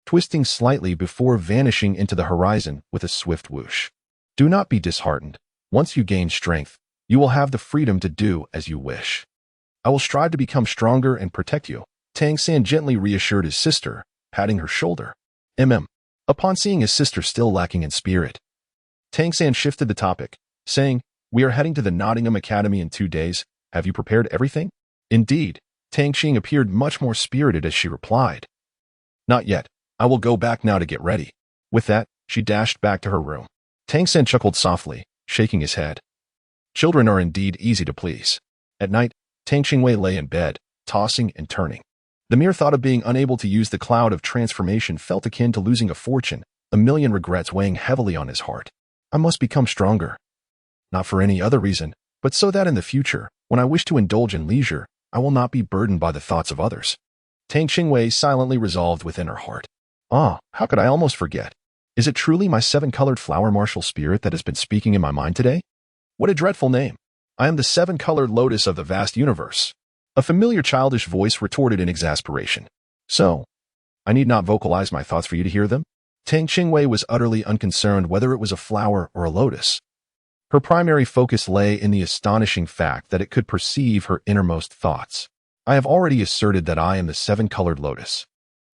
twisting slightly before vanishing into the horizon with a swift whoosh. "Do not be disheartened. Once you gain strength, you will have the freedom to do as you wish. I will strive to become stronger and protect you," Tang San gently reassured his sister, patting her shoulder. Upon seeing his sister still lacking in spirit, Tang San shifted the topic, saying, "We are heading to the Nottingham Academy in 2 days. Have you prepared everything?" "Indeed." Tang Qing appeared much more spirited as she replied, "Not yet. I will go back now to get ready." With that, she dashed back to her room. Tang San chuckled softly, shaking his head. Children are indeed easy to please. At night, Tang Qingwei lay in bed, tossing and turning. The mere thought of being unable to use the cloud of transformation felt akin to losing a fortune, a million regrets weighing heavily on his heart. "I must become stronger. Not for any other reason, but so that in the future, when I wish to indulge in leisure, I will not be burdened by the thoughts of others." Tang Qingwei silently resolved within her heart. Ah, how could I almost forget? Is it truly my seven-colored flower martial spirit that has been speaking in my mind today? What a dreadful name. I am the seven-colored lotus of the vast universe. A familiar childish voice retorted in exasperation. So, I need not vocalize my thoughts for you to hear them? Tang Qingwei was utterly unconcerned whether it was a flower or a lotus. Her primary focus lay in the astonishing fact that it could perceive her innermost thoughts. I have already asserted that I am the seven-colored lotus.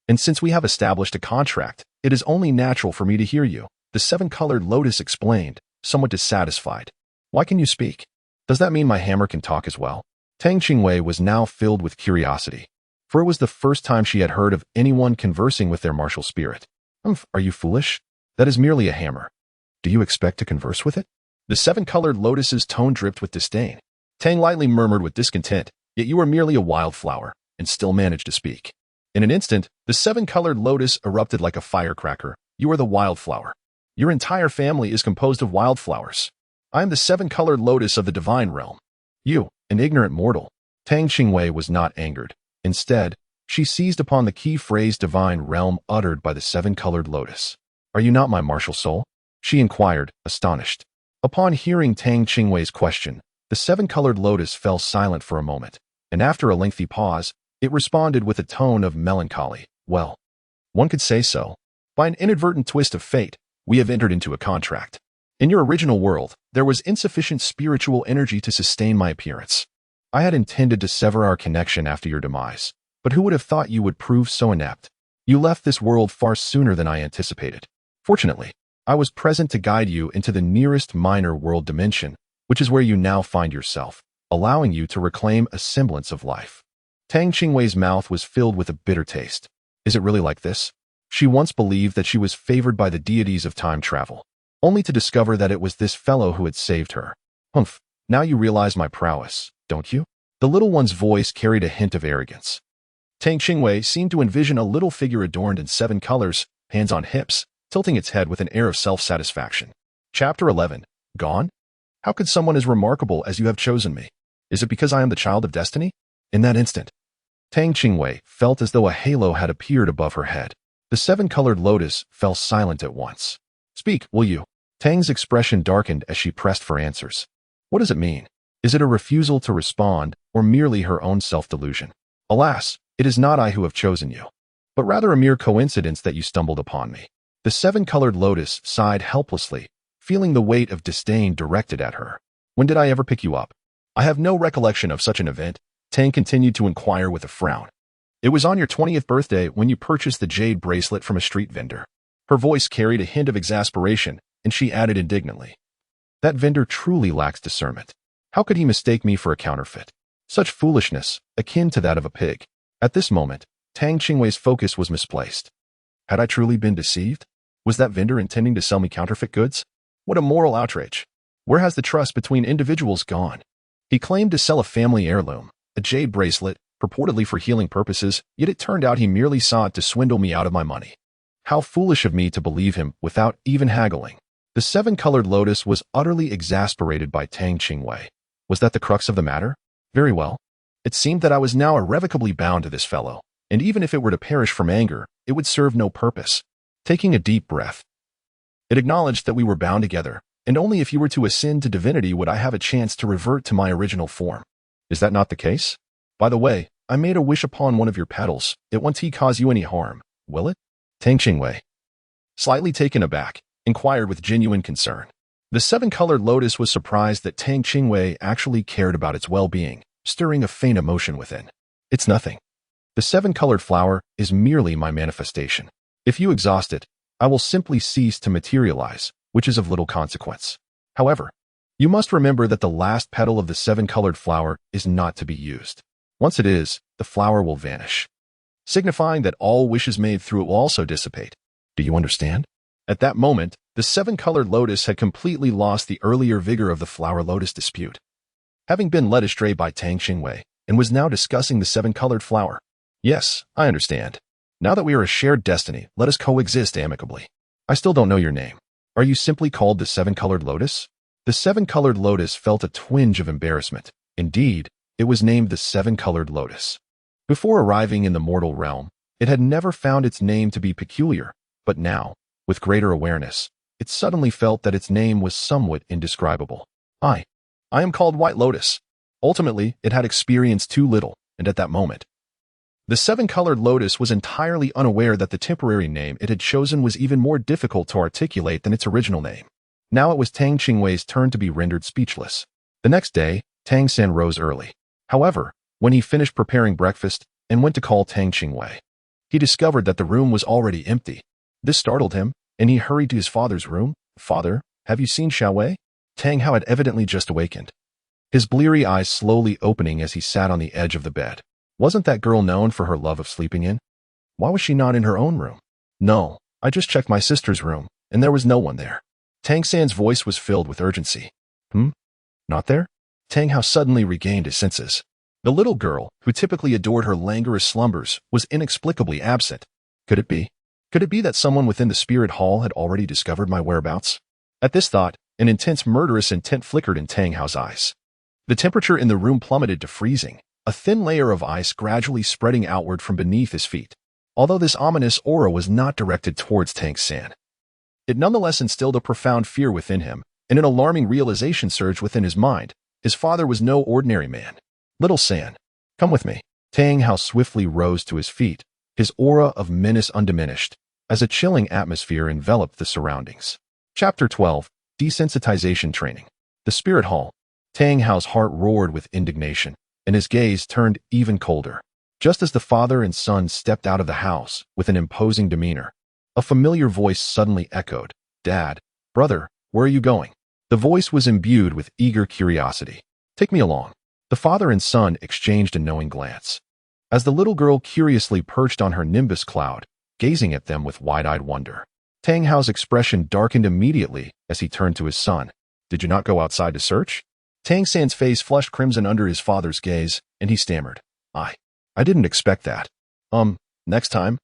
And since we have established a contract, it is only natural for me to hear you, the seven-colored lotus explained, somewhat dissatisfied. Why can you speak? Does that mean my hammer can talk as well? Tang Qingwei was now filled with curiosity, for it was the first time she had heard of anyone conversing with their martial spirit. Are you foolish? That is merely a hammer. Do you expect to converse with it? The seven-colored lotus's tone dripped with disdain. Tang lightly murmured with discontent, yet you are merely a wildflower, and still managed to speak. In an instant, the seven-colored lotus erupted like a firecracker. You are the wildflower. Your entire family is composed of wildflowers. I am the seven-colored lotus of the divine realm. You, an ignorant mortal. Tang Qingwei was not angered. Instead, she seized upon the key phrase divine realm uttered by the seven-colored lotus. Are you not my martial soul? She inquired, astonished. Upon hearing Tang Qingwei's question, the seven-colored lotus fell silent for a moment, and after a lengthy pause, it responded with a tone of melancholy. Well, one could say so. By an inadvertent twist of fate, we have entered into a contract. In your original world, there was insufficient spiritual energy to sustain my appearance. I had intended to sever our connection after your demise, but who would have thought you would prove so inept? You left this world far sooner than I anticipated. Fortunately, I was present to guide you into the nearest minor world dimension, which is where you now find yourself, allowing you to reclaim a semblance of life. Tang Qingwei's mouth was filled with a bitter taste. Is it really like this? She once believed that she was favored by the deities of time travel, only to discover that it was this fellow who had saved her. Humph, now you realize my prowess, don't you? The little one's voice carried a hint of arrogance. Tang Qingwei seemed to envision a little figure adorned in 7 colors, hands on hips, tilting its head with an air of self-satisfaction. Chapter 11. Gone? How could someone as remarkable as you have chosen me? Is it because I am the child of destiny? In that instant, Tang Qingwei felt as though a halo had appeared above her head. The seven-colored lotus fell silent at once. Speak, will you? Tang's expression darkened as she pressed for answers. What does it mean? Is it a refusal to respond, or merely her own self-delusion? Alas, it is not I who have chosen you, but rather a mere coincidence that you stumbled upon me. The seven-colored lotus sighed helplessly, feeling the weight of disdain directed at her. When did I ever pick you up? I have no recollection of such an event, Tang continued to inquire with a frown. It was on your 20th birthday when you purchased the jade bracelet from a street vendor. Her voice carried a hint of exasperation, and she added indignantly. That vendor truly lacks discernment. How could he mistake me for a counterfeit? Such foolishness, akin to that of a pig. At this moment, Tang Qingwei's focus was misplaced. Had I truly been deceived? Was that vendor intending to sell me counterfeit goods? What a moral outrage. Where has the trust between individuals gone? He claimed to sell a family heirloom, a jade bracelet, purportedly for healing purposes, yet it turned out he merely sought to swindle me out of my money. How foolish of me to believe him without even haggling. The seven-colored lotus was utterly exasperated by Tang Qingwei. Was that the crux of the matter? Very well. It seemed that I was now irrevocably bound to this fellow, and even if it were to perish from anger, it would serve no purpose. Taking a deep breath, it acknowledged that we were bound together, and only if you were to ascend to divinity would I have a chance to revert to my original form. Is that not the case? By the way, I made a wish upon one of your petals. It won't cause you any harm, will it? Tang Qingwei, slightly taken aback, inquired with genuine concern. The seven-colored lotus was surprised that Tang Qingwei actually cared about its well-being, stirring a faint emotion within. It's nothing. The seven-colored flower is merely my manifestation. If you exhaust it, I will simply cease to materialize, which is of little consequence. However, you must remember that the last petal of the seven-colored flower is not to be used. Once it is, the flower will vanish, signifying that all wishes made through it will also dissipate. Do you understand? At that moment, the seven-colored lotus had completely lost the earlier vigor of the flower-lotus dispute, having been led astray by Tang Qingwei, and was now discussing the seven-colored flower. Yes, I understand. Now that we are a shared destiny, let us coexist amicably. I still don't know your name. Are you simply called the seven-colored lotus? The seven-colored lotus felt a twinge of embarrassment. Indeed, it was named the seven-colored lotus. Before arriving in the mortal realm, It had never found its name to be peculiar, but now, with greater awareness, it suddenly felt that its name was somewhat indescribable. I am called White Lotus. Ultimately, it had experienced too little, and at that moment, the seven-colored lotus was entirely unaware that the temporary name it had chosen was even more difficult to articulate than its original name. Now it was Tang Qingwei's turn to be rendered speechless. The next day, Tang San rose early. However, when he finished preparing breakfast and went to call Tang Qingwei, he discovered that the room was already empty. This startled him, and he hurried to his father's room. "Father, have you seen Xiaowei?" Tang Hao had evidently just awakened, his bleary eyes slowly opening as he sat on the edge of the bed. Wasn't that girl known for her love of sleeping in? Why was she not in her own room? "No, I just checked my sister's room, and there was no one there." Tang San's voice was filled with urgency. Not there? Tang Hao suddenly regained his senses. The little girl, who typically adored her languorous slumbers, was inexplicably absent. Could it be? Could it be that someone within the spirit hall had already discovered my whereabouts? At this thought, an intense murderous intent flickered in Tang Hao's eyes. The temperature in the room plummeted to freezing, a thin layer of ice gradually spreading outward from beneath his feet. Although this ominous aura was not directed towards Tang San, it nonetheless instilled a profound fear within him, and an alarming realization surged within his mind. His father was no ordinary man. "Little San, come with me." Tang Hao swiftly rose to his feet, his aura of menace undiminished, as a chilling atmosphere enveloped the surroundings. Chapter 12. Desensitization Training. The Spirit Hall. Tang Hao's heart roared with indignation, and his gaze turned even colder. Just as the father and son stepped out of the house with an imposing demeanor, a familiar voice suddenly echoed, "Dad, brother, where are you going?" The voice was imbued with eager curiosity. "Take me along." The father and son exchanged a knowing glance, as the little girl curiously perched on her nimbus cloud, gazing at them with wide-eyed wonder. Tang Hao's expression darkened immediately as he turned to his son. "Did you not go outside to search?" Tang San's face flushed crimson under his father's gaze, and he stammered, I didn't expect that. Next time,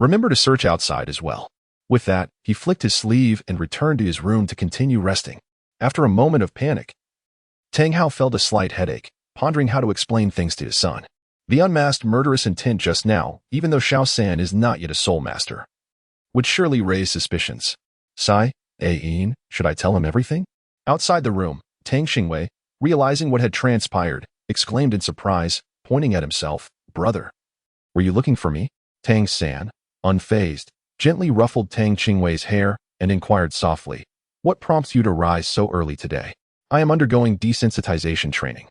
remember to search outside as well." With that, he flicked his sleeve and returned to his room to continue resting. After a moment of panic, Tang Hao felt a slight headache, pondering how to explain things to his son. The unmasked murderous intent just now, even though Hao San is not yet a soul master, would surely raise suspicions. Should I tell him everything? Outside the room, Tang Qingwei, realizing what had transpired, exclaimed in surprise, pointing at himself, "Brother, were you looking for me?" Tang San, unfazed, gently ruffled Tang Qingwei's hair and inquired softly, "What prompts you to rise so early today?" "I am undergoing desensitization training,"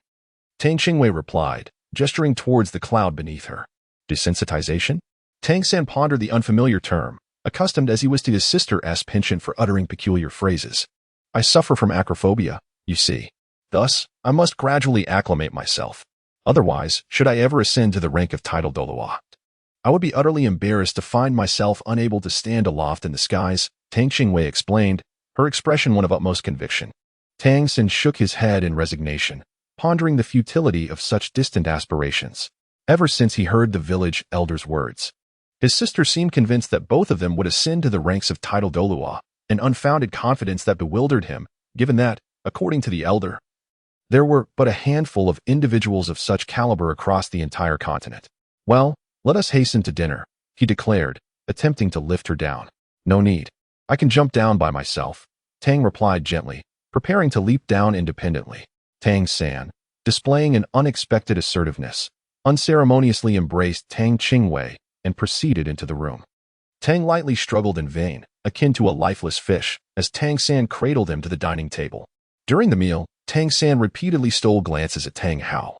Tang Qingwei replied, gesturing towards the cloud beneath her. Desensitization? Tang San pondered the unfamiliar term, accustomed as he was to his sister's penchant for uttering peculiar phrases. "I suffer from acrophobia, you see. Thus, I must gradually acclimate myself. Otherwise, should I ever ascend to the rank of titled Douluo, I would be utterly embarrassed to find myself unable to stand aloft in the skies," Tang Qingwei explained, her expression one of utmost conviction. Tang San shook his head in resignation, pondering the futility of such distant aspirations. Ever since he heard the village elder's words, his sister seemed convinced that both of them would ascend to the ranks of titled Douluo, an unfounded confidence that bewildered him, given that, according to the elder, there were but a handful of individuals of such caliber across the entire continent. "Well, let us hasten to dinner," he declared, attempting to lift her down. "No need. I can jump down by myself," Tang replied gently, preparing to leap down independently. Tang San, displaying an unexpected assertiveness, unceremoniously embraced Tang Qingwei and proceeded into the room. Tang lightly struggled in vain, akin to a lifeless fish, as Tang San cradled him to the dining table. During the meal, Tang San repeatedly stole glances at Tang Hao,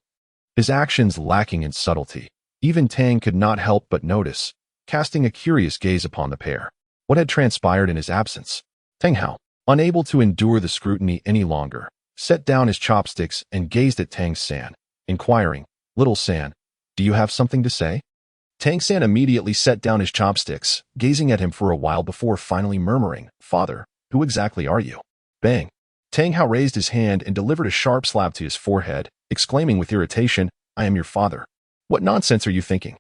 his actions lacking in subtlety. Even Tang could not help but notice, casting a curious gaze upon the pair. What had transpired in his absence? Tang Hao, unable to endure the scrutiny any longer, set down his chopsticks and gazed at Tang San, inquiring, "Little San, do you have something to say?" Tang San immediately set down his chopsticks, gazing at him for a while before finally murmuring, "Father, who exactly are you?" Bang! Tang Hao raised his hand and delivered a sharp slap to his forehead, exclaiming with irritation, "I am your father. What nonsense are you thinking?"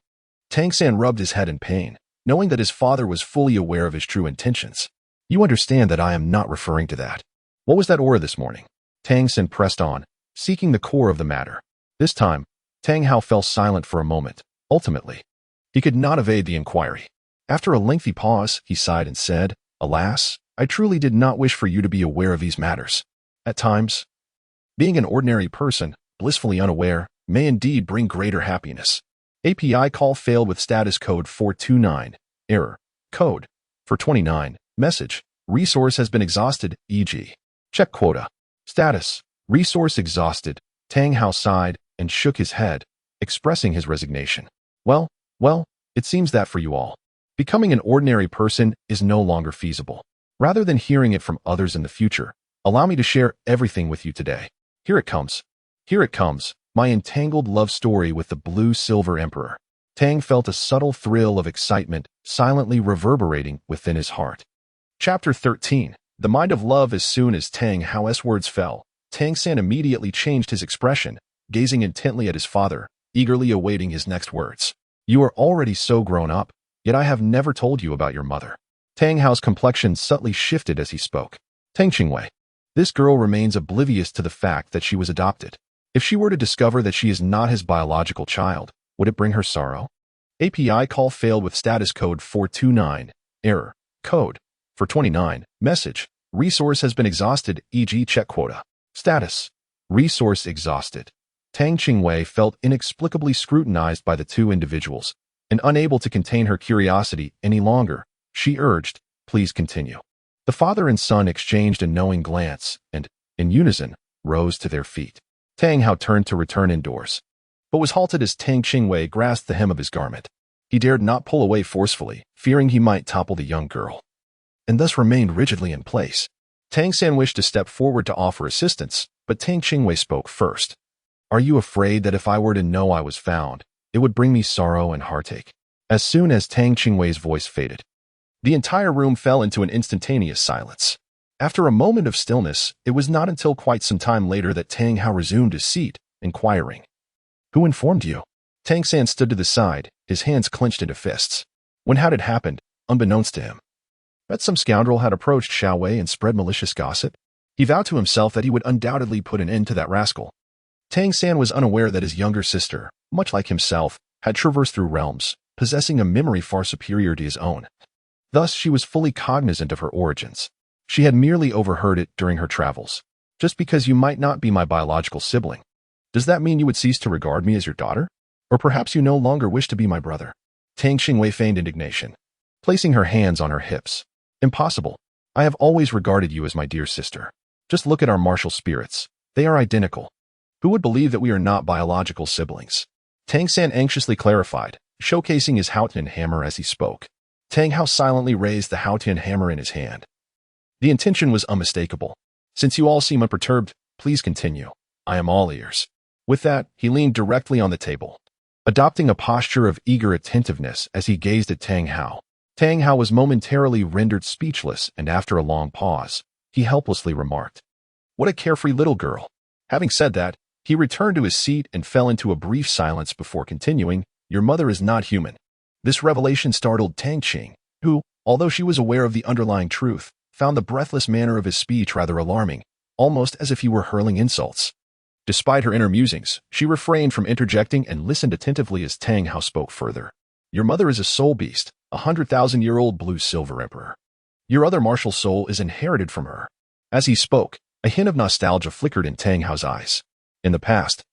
Tang San rubbed his head in pain, knowing that his father was fully aware of his true intentions. "You understand that I am not referring to that. What was that aura this morning?" Tang San pressed on, seeking the core of the matter. This time, Tang Hao fell silent for a moment. Ultimately, He could not evade the inquiry. After a lengthy pause, he sighed and said, "Alas, I truly did not wish for you to be aware of these matters. At times, being an ordinary person, blissfully unaware, may indeed bring greater happiness." API call failed with status code 429. Error. Code. For 29. Message. Resource has been exhausted, e.g. Check quota. Status. Resource exhausted. Tang Hao sighed and shook his head, expressing his resignation. Well, it seems that for you all, becoming an ordinary person is no longer feasible. Rather than hearing it from others in the future, allow me to share everything with you today. Here it comes. Here it comes, my entangled love story with the blue-silver emperor. Tang felt a subtle thrill of excitement silently reverberating within his heart. Chapter 13. The Mind of Love. As soon as Tang Hao's words fell, Tang San immediately changed his expression, gazing intently at his father, eagerly awaiting his next words. "You are already so grown up, yet I have never told you about your mother." Tang Hao's complexion subtly shifted as he spoke. "Tang Qingwei. This girl remains oblivious to the fact that she was adopted. If she were to discover that she is not his biological child, would it bring her sorrow?" API call failed with status code 429. Error. Code. For 29. Message. Resource has been exhausted, e.g. check quota. Status. Resource exhausted. Tang Qingwei felt inexplicably scrutinized by the two individuals, and unable to contain her curiosity any longer, she urged, "Please continue." The father and son exchanged a knowing glance and, in unison, rose to their feet. Tang Hao turned to return indoors, but was halted as Tang Qingwei grasped the hem of his garment. He dared not pull away forcefully, fearing he might topple the young girl, and thus remained rigidly in place. Tang San wished to step forward to offer assistance, but Tang Qingwei spoke first. "Are you afraid that if I were to know I was found, it would bring me sorrow and heartache?" As soon as Tang Qingwei's voice faded, the entire room fell into an instantaneous silence. After a moment of stillness, it was not until quite some time later that Tang Hao resumed his seat, inquiring, "Who informed you?" Tang San stood to the side, his hands clenched into fists. When had it happened, unbeknownst to him, that some scoundrel had approached Xiao Wei and spread malicious gossip? He vowed to himself that he would undoubtedly put an end to that rascal. Tang San was unaware that his younger sister, much like himself, had traversed through realms, possessing a memory far superior to his own. Thus, she was fully cognizant of her origins. She had merely overheard it during her travels. "Just because you might not be my biological sibling, does that mean you would cease to regard me as your daughter? Or perhaps you no longer wish to be my brother?" Tang Qingwei feigned indignation, placing her hands on her hips. "Impossible. I have always regarded you as my dear sister. Just look at our martial spirits. They are identical. Who would believe that we are not biological siblings?" Tang San anxiously clarified, showcasing his Haotian Hammer as he spoke. Tang Hao silently raised the Haotian Hammer in his hand. The intention was unmistakable. "Since you all seem unperturbed, please continue. I am all ears." With that, he leaned directly on the table, adopting a posture of eager attentiveness as he gazed at Tang Hao. Tang Hao was momentarily rendered speechless, and after a long pause, he helplessly remarked, "What a carefree little girl." Having said that, he returned to his seat and fell into a brief silence before continuing, "Your mother is not human." This revelation startled Tang Qing, who, although she was aware of the underlying truth, found the breathless manner of his speech rather alarming, almost as if he were hurling insults. Despite her inner musings, she refrained from interjecting and listened attentively as Tang Hao spoke further. "Your mother is a soul beast, a 100,000-year-old blue-silver emperor. Your other martial soul is inherited from her." As he spoke, a hint of nostalgia flickered in Tang Hao's eyes. In the past,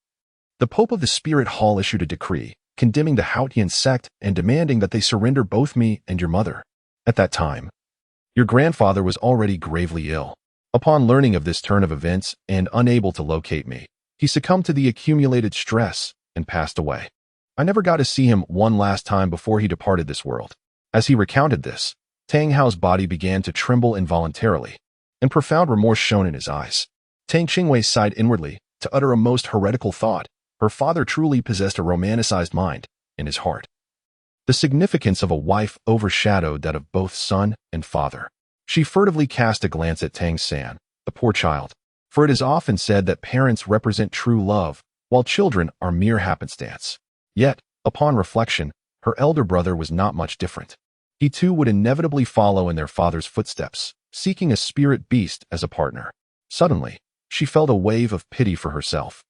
the Pope of the Spirit Hall issued a decree, condemning the Haotian sect and demanding that they surrender both me and your mother. At that time, your grandfather was already gravely ill. Upon learning of this turn of events and unable to locate me, he succumbed to the accumulated stress and passed away. I never got to see him one last time before he departed this world. As he recounted this, Tang Hao's body began to tremble involuntarily, and profound remorse shone in his eyes. Tang Qingwei sighed inwardly to utter a most heretical thought. Her father truly possessed a romanticized mind in his heart. The significance of a wife overshadowed that of both son and father. She furtively cast a glance at Tang San, the poor child, for it is often said that parents represent true love, while children are mere happenstance. Yet, upon reflection, her elder brother was not much different. He too would inevitably follow in their father's footsteps, seeking a spirit beast as a partner. Suddenly, she felt a wave of pity for herself,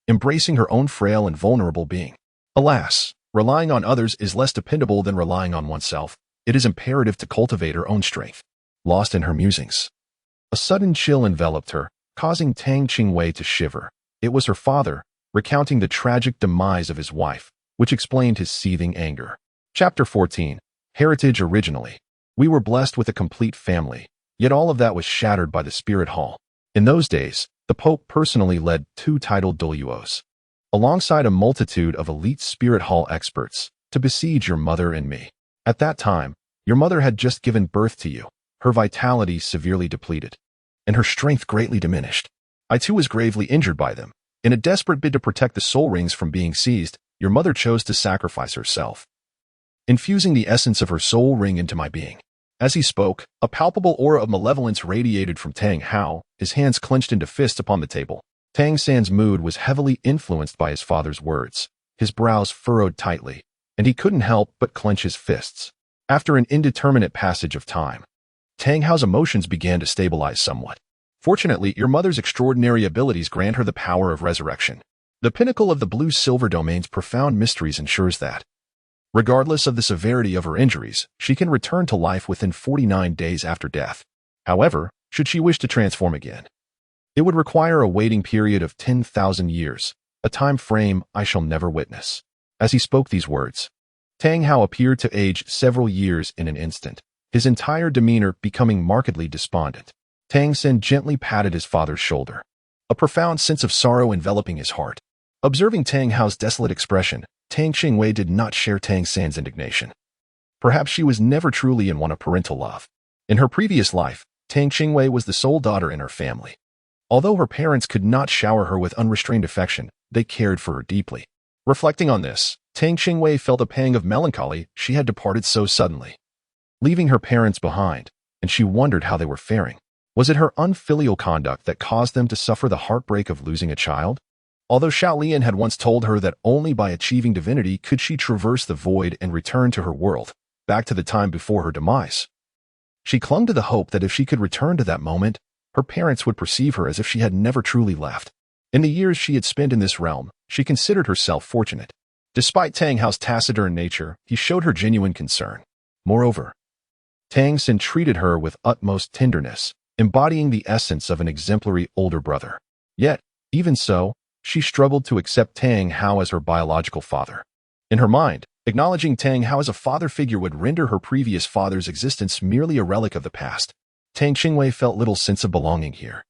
embracing her own frail and vulnerable being. Alas, Relying on others is less dependable than relying on oneself. It is imperative to cultivate her own strength. Lost in her musings. A sudden chill enveloped her, causing Tang Qingwei to shiver. It was her father, recounting the tragic demise of his wife, which explained his seething anger. Chapter 14. Heritage. Originally, we were blessed with a complete family, yet all of that was shattered by the Spirit Hall. In those days, the Pope personally led 2 titled Douluos, alongside a multitude of elite Spirit Hall experts, to besiege your mother and me. At that time, your mother had just given birth to you, her vitality severely depleted, and her strength greatly diminished. I too was gravely injured by them. In a desperate bid to protect the soul rings from being seized, your mother chose to sacrifice herself, infusing the essence of her soul ring into my being. As he spoke, a palpable aura of malevolence radiated from Tang Hao, his hands clenched into fists upon the table. Tang San's mood was heavily influenced by his father's words. His brows furrowed tightly, and he couldn't help but clench his fists. After an indeterminate passage of time, Tang Hao's emotions began to stabilize somewhat. Fortunately, your mother's extraordinary abilities grant her the power of resurrection. The pinnacle of the blue-silver domain's profound mysteries ensures that, regardless of the severity of her injuries, she can return to life within 49 days after death. However, should she wish to transform again, it would require a waiting period of 10,000 years, a time frame I shall never witness. As he spoke these words, Tang Hao appeared to age several years in an instant, his entire demeanor becoming markedly despondent. Tang San gently patted his father's shoulder, a profound sense of sorrow enveloping his heart. Observing Tang Hao's desolate expression, Tang Qingwei did not share Tang San's indignation. Perhaps she was never truly in want of parental love. In her previous life, Tang Qingwei was the sole daughter in her family. Although her parents could not shower her with unrestrained affection, they cared for her deeply. Reflecting on this, Tang Qingwei felt a pang of melancholy. She had departed so suddenly, leaving her parents behind, and she wondered how they were faring. Was it her unfilial conduct that caused them to suffer the heartbreak of losing a child? Although Shaolian had once told her that only by achieving divinity could she traverse the void and return to her world, back to the time before her demise, she clung to the hope that if she could return to that moment, her parents would perceive her as if she had never truly left. In the years she had spent in this realm, she considered herself fortunate. Despite Tang Hao's taciturn nature, he showed her genuine concern. Moreover, Tang San treated her with utmost tenderness, embodying the essence of an exemplary older brother. Yet, even so, she struggled to accept Tang Hao as her biological father. In her mind, acknowledging Tang Hao as a father figure would render her previous father's existence merely a relic of the past. Tang Qingwei felt little sense of belonging here,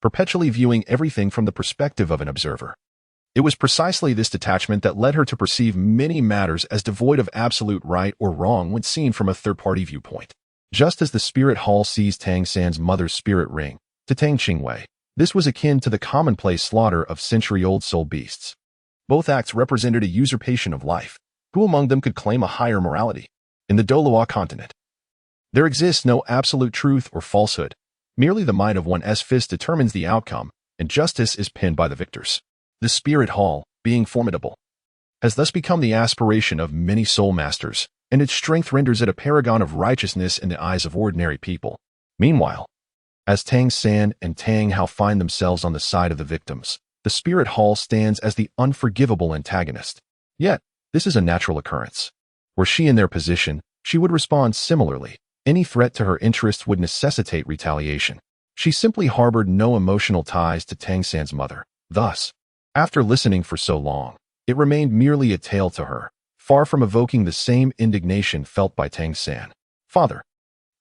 perpetually viewing everything from the perspective of an observer. It was precisely this detachment that led her to perceive many matters as devoid of absolute right or wrong when seen from a third-party viewpoint. Just as the Spirit Hall seized Tang San's mother's spirit ring, to Tang Qingwei, this was akin to the commonplace slaughter of century-old soul beasts. Both acts represented a usurpation of life. Who among them could claim a higher morality? In the Douluo continent, there exists no absolute truth or falsehood. Merely the might of one's fist determines the outcome, and justice is penned by the victors. The Spirit Hall, being formidable, has thus become the aspiration of many soul masters, and its strength renders it a paragon of righteousness in the eyes of ordinary people. Meanwhile, as Tang San and Tang Hao find themselves on the side of the victims, the Spirit Hall stands as the unforgivable antagonist. Yet, this is a natural occurrence. Were she in their position, she would respond similarly. Any threat to her interests would necessitate retaliation. She simply harbored no emotional ties to Tang San's mother. Thus, after listening for so long, it remained merely a tale to her, far from evoking the same indignation felt by Tang San. Father,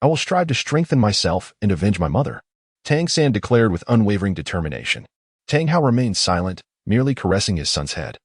I will strive to strengthen myself and avenge my mother, Tang San declared with unwavering determination. Tang Hao remained silent, merely caressing his son's head.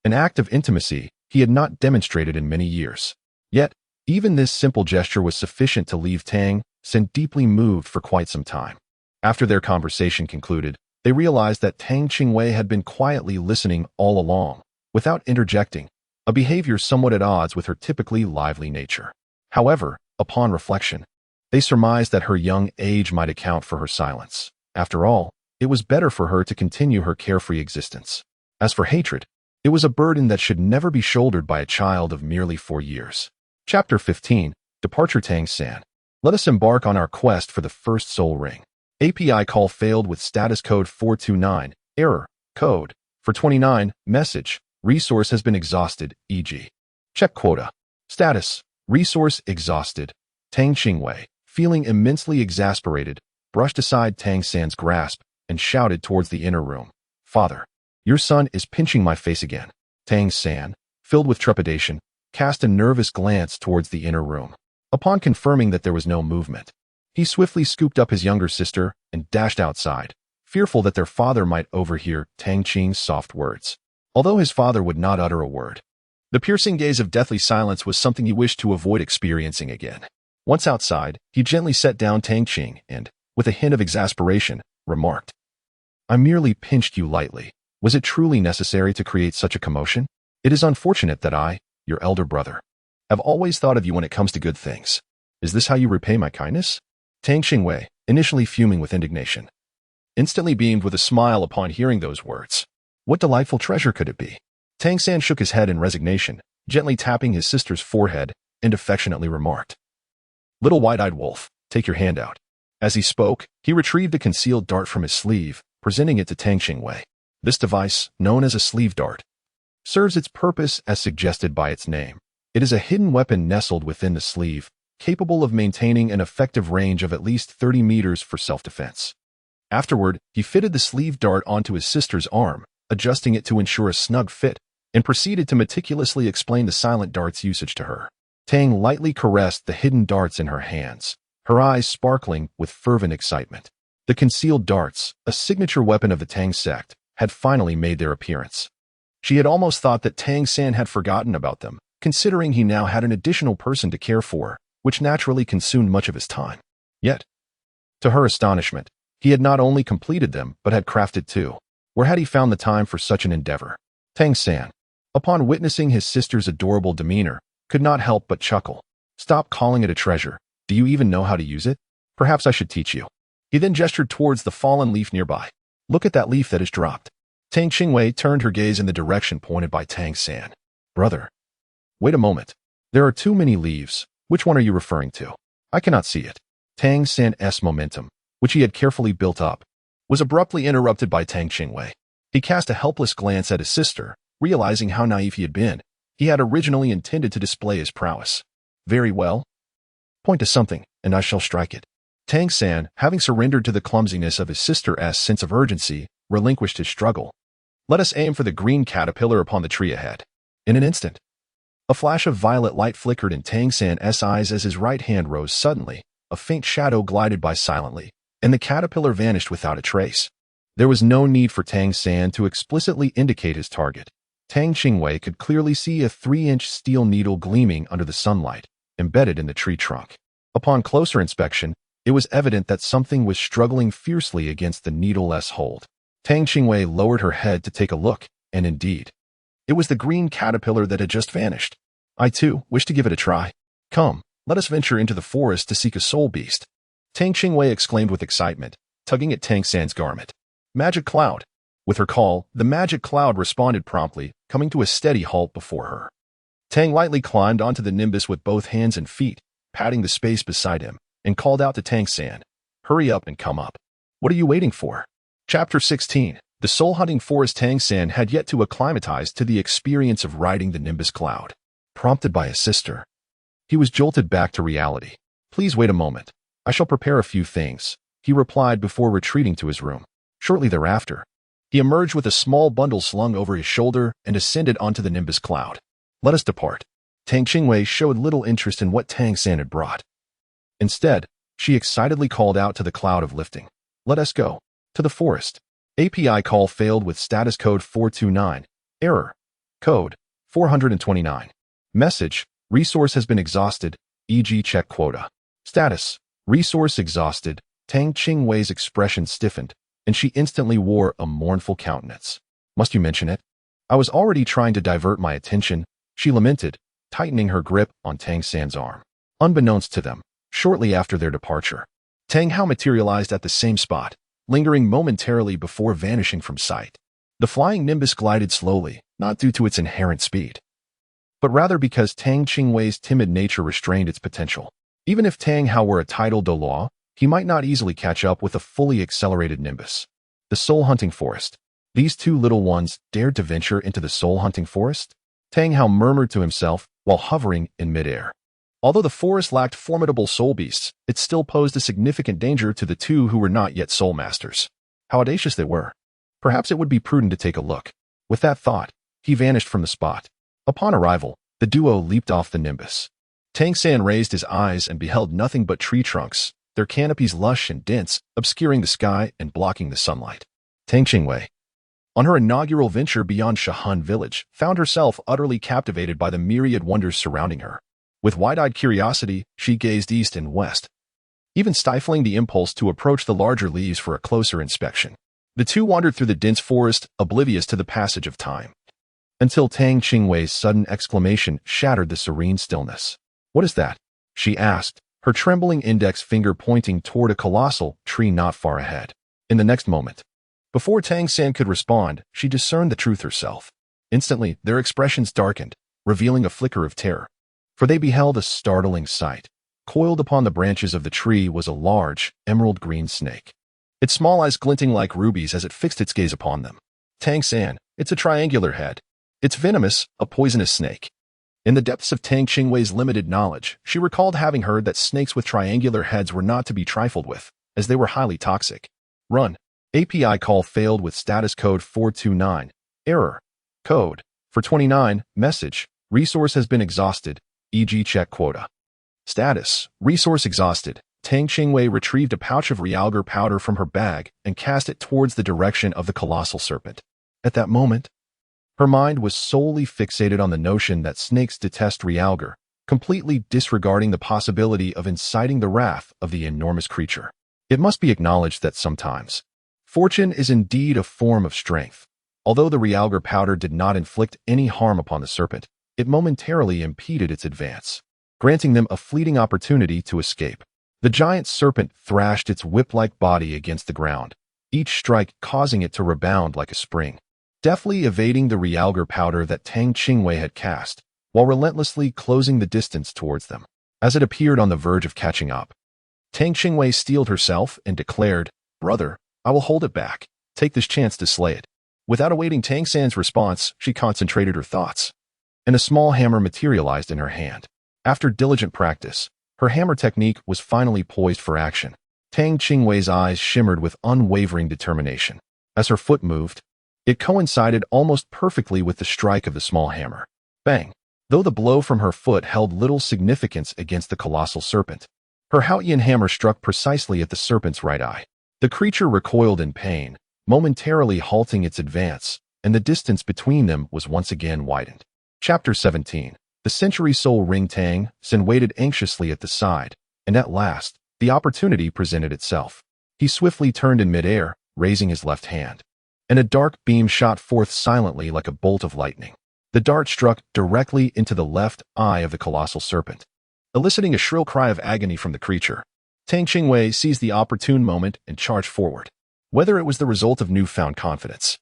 An act of intimacy he had not demonstrated in many years. Yet, even this simple gesture was sufficient to leave Tang San deeply moved for quite some time. After their conversation concluded, they realized that Tang Qingwei had been quietly listening all along, without interjecting, a behavior somewhat at odds with her typically lively nature. However, upon reflection, they surmised that her young age might account for her silence. After all, it was better for her to continue her carefree existence. As for hatred, it was a burden that should never be shouldered by a child of merely 4 years. Chapter 15. Departure. Tang San. Let us embark on our quest for the first soul ring. API call failed with status code 429, error, code, for 29, message. Resource has been exhausted, e.g. check quota. Status. Resource exhausted. Tang Qingwei, feeling immensely exasperated, brushed aside Tang San's grasp and shouted towards the inner room. Father, your son is pinching my face again. Tang San, filled with trepidation, cast a nervous glance towards the inner room. Upon confirming that there was no movement, he swiftly scooped up his younger sister and dashed outside, fearful that their father might overhear Tang Qing's soft words. Although his father would not utter a word, the piercing gaze of deathly silence was something he wished to avoid experiencing again. Once outside, he gently set down Tang Qing and, with a hint of exasperation, remarked, I merely pinched you lightly. Was it truly necessary to create such a commotion? It is unfortunate that I, your elder brother, have always thought of you when it comes to good things. Is this how you repay my kindness? Tang Qingwei, initially fuming with indignation, instantly beamed with a smile upon hearing those words. What delightful treasure could it be? Tang San shook his head in resignation, gently tapping his sister's forehead, and affectionately remarked, Little white-eyed wolf, take your hand out. As he spoke, he retrieved a concealed dart from his sleeve, presenting it to Tang Qingwei. This device, known as a sleeve dart, serves its purpose as suggested by its name. It is a hidden weapon nestled within the sleeve, capable of maintaining an effective range of at least 30 meters for self-defense. Afterward, he fitted the sleeve dart onto his sister's arm, adjusting it to ensure a snug fit, and proceeded to meticulously explain the silent dart's usage to her. Tang lightly caressed the hidden darts in her hands, her eyes sparkling with fervent excitement. The concealed darts, a signature weapon of the Tang sect, had finally made their appearance. She had almost thought that Tang San had forgotten about them, considering he now had an additional person to care for, which naturally consumed much of his time. Yet, to her astonishment, he had not only completed them but had crafted two. Where had he found the time for such an endeavor? Tang San, upon witnessing his sister's adorable demeanor, could not help but chuckle. Stop calling it a treasure. Do you even know how to use it? Perhaps I should teach you. He then gestured towards the fallen leaf nearby. Look at that leaf that is dropped. Tang Qingwei turned her gaze in the direction pointed by Tang San. Brother, wait a moment. There are too many leaves. Which one are you referring to? I cannot see it. Tang San's momentum, which he had carefully built up, was abruptly interrupted by Tang Qingwei. He cast a helpless glance at his sister, realizing how naive he had been. He had originally intended to display his prowess. Very well. Point to something, and I shall strike it. Tang San, having surrendered to the clumsiness of his sister's sense of urgency, relinquished his struggle. Let us aim for the green caterpillar upon the tree ahead. In an instant, a flash of violet light flickered in Tang San's eyes as his right hand rose suddenly. A faint shadow glided by silently, and the caterpillar vanished without a trace. There was no need for Tang San to explicitly indicate his target. Tang Qingwei could clearly see a 3-inch steel needle gleaming under the sunlight, embedded in the tree trunk. Upon closer inspection, it was evident that something was struggling fiercely against the needle's hold. Tang Qingwei lowered her head to take a look, and indeed, it was the green caterpillar that had just vanished. I too wish to give it a try. Come, let us venture into the forest to seek a soul beast. Tang Qingwei exclaimed with excitement, tugging at Tang San's garment. Magic Cloud. With her call, the magic cloud responded promptly, coming to a steady halt before her. Tang lightly climbed onto the nimbus with both hands and feet, patting the space beside him, and called out to Tang San, Hurry up and come up. What are you waiting for? Chapter 16. The soul-hunting forest. Tang San had yet to acclimatize to the experience of riding the nimbus cloud. Prompted by his sister, he was jolted back to reality. Please wait a moment. I shall prepare a few things, he replied before retreating to his room. Shortly thereafter, he emerged with a small bundle slung over his shoulder and ascended onto the nimbus cloud. Let us depart. Tang Qingwei showed little interest in what Tang San had brought. Instead, she excitedly called out to the cloud of lifting. Let us go. To the forest. API call failed with status code 429. Error. Code 429. Message. Resource has been exhausted, e.g. check quota. Status. Resource exhausted. Tang Qingwei's expression stiffened, and she instantly wore a mournful countenance. Must you mention it? I was already trying to divert my attention, she lamented, tightening her grip on Tang San's arm. Unbeknownst to them, shortly after their departure, Tang Hao materialized at the same spot, lingering momentarily before vanishing from sight. The flying nimbus glided slowly, not due to its inherent speed, but rather because Tang Qingwei's timid nature restrained its potential. Even if Tang Hao were a titled Douluo, he might not easily catch up with a fully accelerated nimbus. The soul-hunting forest. These two little ones dared to venture into the soul-hunting forest? Tang Hao murmured to himself while hovering in midair. Although the forest lacked formidable soul beasts, it still posed a significant danger to the two who were not yet soul masters. How audacious they were. Perhaps it would be prudent to take a look. With that thought, he vanished from the spot. Upon arrival, the duo leaped off the nimbus. Tang San raised his eyes and beheld nothing but tree trunks, their canopies lush and dense, obscuring the sky and blocking the sunlight. Tang Qingwei, on her inaugural venture beyond Shahan village, found herself utterly captivated by the myriad wonders surrounding her. With wide-eyed curiosity, she gazed east and west, even stifling the impulse to approach the larger leaves for a closer inspection. The two wandered through the dense forest, oblivious to the passage of time, until Tang Qingwei's sudden exclamation shattered the serene stillness. "What is that?" she asked, her trembling index finger pointing toward a colossal tree not far ahead. In the next moment, before Tang San could respond, she discerned the truth herself. Instantly, their expressions darkened, revealing a flicker of terror. For they beheld a startling sight. Coiled upon the branches of the tree was a large, emerald-green snake, its small eyes glinting like rubies as it fixed its gaze upon them. "Tang San, it's a triangular head. It's venomous, a poisonous snake." In the depths of Tang Qingwei's limited knowledge, she recalled having heard that snakes with triangular heads were not to be trifled with, as they were highly toxic. Run. API call failed with status code 429. Error. Code. For 29. Message. Resource has been exhausted. E.g. check quota. Status. Resource exhausted. Tang Qingwei retrieved a pouch of realgar powder from her bag and cast it towards the direction of the colossal serpent. At that moment, her mind was solely fixated on the notion that snakes detest realgar, completely disregarding the possibility of inciting the wrath of the enormous creature. It must be acknowledged that sometimes fortune is indeed a form of strength. Although the realgar powder did not inflict any harm upon the serpent, it momentarily impeded its advance, granting them a fleeting opportunity to escape. The giant serpent thrashed its whip-like body against the ground, each strike causing it to rebound like a spring, deftly evading the realgar powder that Tang Qingwei had cast, while relentlessly closing the distance towards them. As it appeared on the verge of catching up, Tang Qingwei steeled herself and declared, "Brother, I will hold it back. Take this chance to slay it." Without awaiting Tang San's response, she concentrated her thoughts, and a small hammer materialized in her hand. After diligent practice, her hammer technique was finally poised for action. Tang Qingwei's eyes shimmered with unwavering determination. As her foot moved, it coincided almost perfectly with the strike of the small hammer. Bang! Though the blow from her foot held little significance against the colossal serpent, her Haotian Hammer struck precisely at the serpent's right eye. The creature recoiled in pain, momentarily halting its advance, and the distance between them was once again widened. Chapter 17. The Century Soul Ring. Tang San waited anxiously at the side, and at last, the opportunity presented itself. He swiftly turned in midair, raising his left hand, and a dark beam shot forth silently like a bolt of lightning. The dart struck directly into the left eye of the colossal serpent, eliciting a shrill cry of agony from the creature. Tang Qingwei seized the opportune moment and charged forward. Whether it was the result of newfound confidence,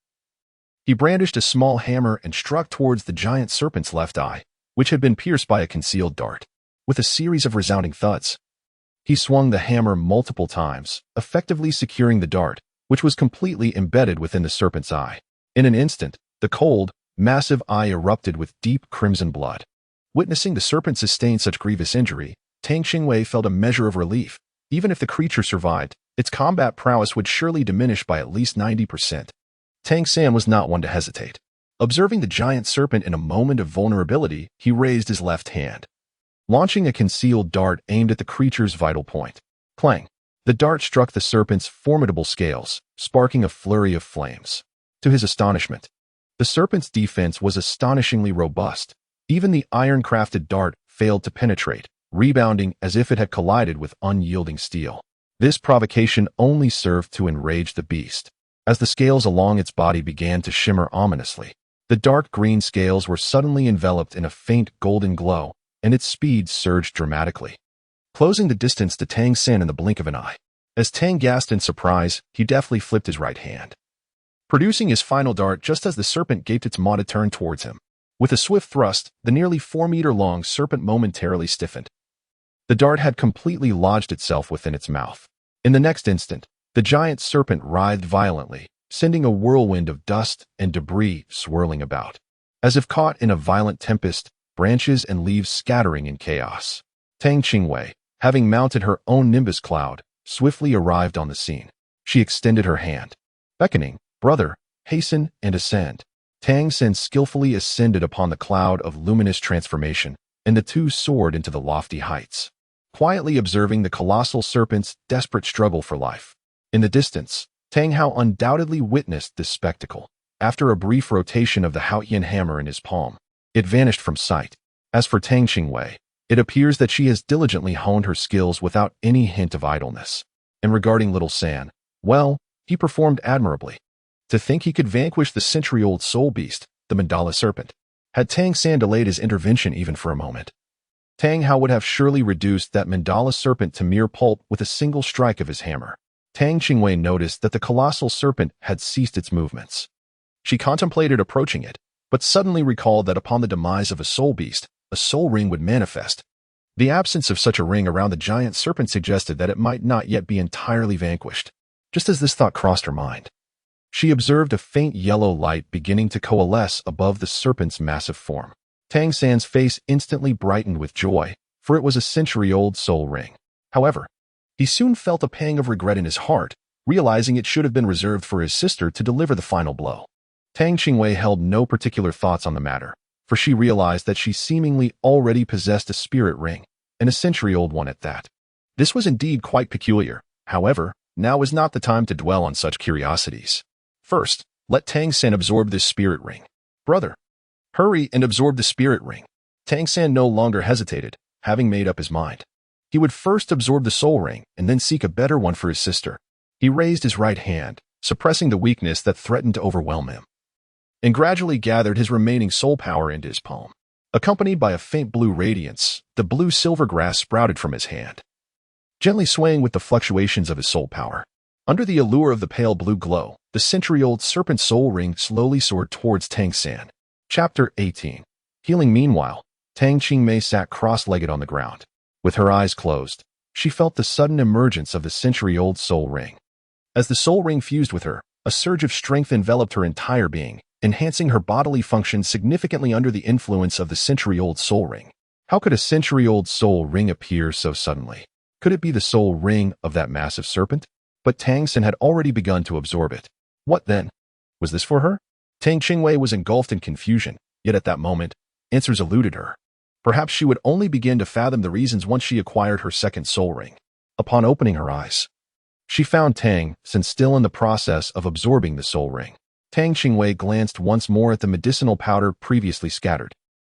he brandished a small hammer and struck towards the giant serpent's left eye, which had been pierced by a concealed dart. With a series of resounding thuds, he swung the hammer multiple times, effectively securing the dart, which was completely embedded within the serpent's eye. In an instant, the cold, massive eye erupted with deep crimson blood. Witnessing the serpent sustain such grievous injury, Tang Qingwei felt a measure of relief. Even if the creature survived, its combat prowess would surely diminish by at least 90%. Tang San was not one to hesitate. Observing the giant serpent in a moment of vulnerability, he raised his left hand, launching a concealed dart aimed at the creature's vital point. Clang! The dart struck the serpent's formidable scales, sparking a flurry of flames. To his astonishment, the serpent's defense was astonishingly robust. Even the iron-crafted dart failed to penetrate, rebounding as if it had collided with unyielding steel. This provocation only served to enrage the beast. As the scales along its body began to shimmer ominously, the dark green scales were suddenly enveloped in a faint golden glow, and its speed surged dramatically, closing the distance to Tang San in the blink of an eye. As Tang gasped in surprise, he deftly flipped his right hand, producing his final dart just as the serpent gaped its maw to turn towards him. With a swift thrust, the nearly 4-meter-long serpent momentarily stiffened. The dart had completely lodged itself within its mouth. In the next instant, the giant serpent writhed violently, sending a whirlwind of dust and debris swirling about. As if caught in a violent tempest, branches and leaves scattering in chaos. Tang Qingwei, having mounted her own nimbus cloud, swiftly arrived on the scene. She extended her hand, beckoning, "Brother, hasten and ascend." Tang San skillfully ascended upon the cloud of luminous transformation, and the two soared into the lofty heights, quietly observing the colossal serpent's desperate struggle for life. In the distance, Tang Hao undoubtedly witnessed this spectacle. After a brief rotation of the Haotian Hammer in his palm, it vanished from sight. As for Tang Qingwei, it appears that she has diligently honed her skills without any hint of idleness. And regarding little San, well, he performed admirably. To think he could vanquish the century-old soul beast, the mandala serpent. Had Tang San delayed his intervention even for a moment, Tang Hao would have surely reduced that mandala serpent to mere pulp with a single strike of his hammer. Tang Qingwei noticed that the colossal serpent had ceased its movements. She contemplated approaching it, but suddenly recalled that upon the demise of a soul beast, a soul ring would manifest. The absence of such a ring around the giant serpent suggested that it might not yet be entirely vanquished. Just as this thought crossed her mind, she observed a faint yellow light beginning to coalesce above the serpent's massive form. Tang San's face instantly brightened with joy, for it was a century-old soul ring. However, he soon felt a pang of regret in his heart, realizing it should have been reserved for his sister to deliver the final blow. Tang Qingwei held no particular thoughts on the matter, for she realized that she seemingly already possessed a spirit ring, and a century-old one at that. This was indeed quite peculiar. However, now was not the time to dwell on such curiosities. First, let Tang San absorb this spirit ring. "Brother, hurry and absorb the spirit ring." Tang San no longer hesitated, having made up his mind. He would first absorb the soul ring and then seek a better one for his sister. He raised his right hand, suppressing the weakness that threatened to overwhelm him, and gradually gathered his remaining soul power into his palm. Accompanied by a faint blue radiance, the blue-silver grass sprouted from his hand, gently swaying with the fluctuations of his soul power. Under the allure of the pale blue glow, the century-old serpent soul ring slowly soared towards Tang San. Chapter 18. Healing. Meanwhile, Tang Qingwei sat cross-legged on the ground. With her eyes closed, she felt the sudden emergence of the century-old soul ring. As the soul ring fused with her, a surge of strength enveloped her entire being, enhancing her bodily function significantly under the influence of the century-old soul ring. How could a century-old soul ring appear so suddenly? Could it be the soul ring of that massive serpent? But Tang San had already begun to absorb it. What then? Was this for her? Tang Qingwei was engulfed in confusion, yet at that moment, answers eluded her. Perhaps she would only begin to fathom the reasons once she acquired her second soul ring. Upon opening her eyes, she found Tang San still in the process of absorbing the soul ring. Tang Qingwei glanced once more at the medicinal powder previously scattered,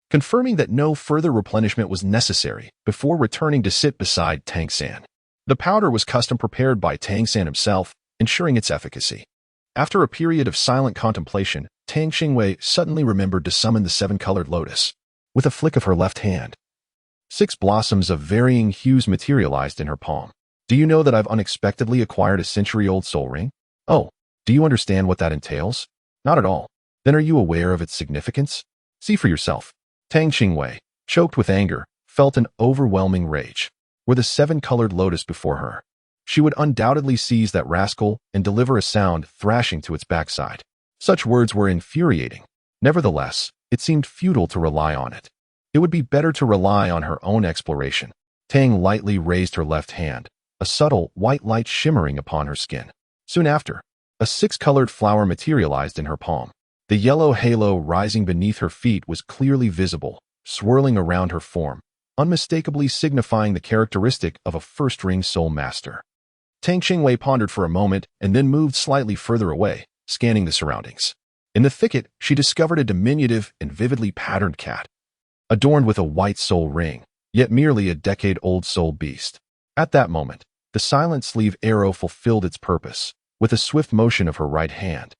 confirming that no further replenishment was necessary before returning to sit beside Tang San. The powder was custom prepared by Tang San himself, ensuring its efficacy. After a period of silent contemplation, Tang Qingwei suddenly remembered to summon the seven-colored lotus. With a flick of her left hand, 6 blossoms of varying hues materialized in her palm. "Do you know that I've unexpectedly acquired a century-old soul ring?" "Oh, do you understand what that entails?" "Not at all." "Then are you aware of its significance? See for yourself." Tang Qingwei, choked with anger, felt an overwhelming rage. Were the 7-colored lotus before her, she would undoubtedly seize that rascal and deliver a sound thrashing to its backside. Such words were infuriating. Nevertheless, it seemed futile to rely on it. It would be better to rely on her own exploration. Tang lightly raised her left hand, a subtle white light shimmering upon her skin. Soon after, a 6-colored flower materialized in her palm. The yellow halo rising beneath her feet was clearly visible, swirling around her form, unmistakably signifying the characteristic of a first-ring soul master. Tang Qingwei pondered for a moment and then moved slightly further away, scanning the surroundings. In the thicket, she discovered a diminutive and vividly patterned cat, adorned with a white soul ring, yet merely a decade-old soul beast. At that moment, the silent sleeve arrow fulfilled its purpose. With a swift motion of her right hand,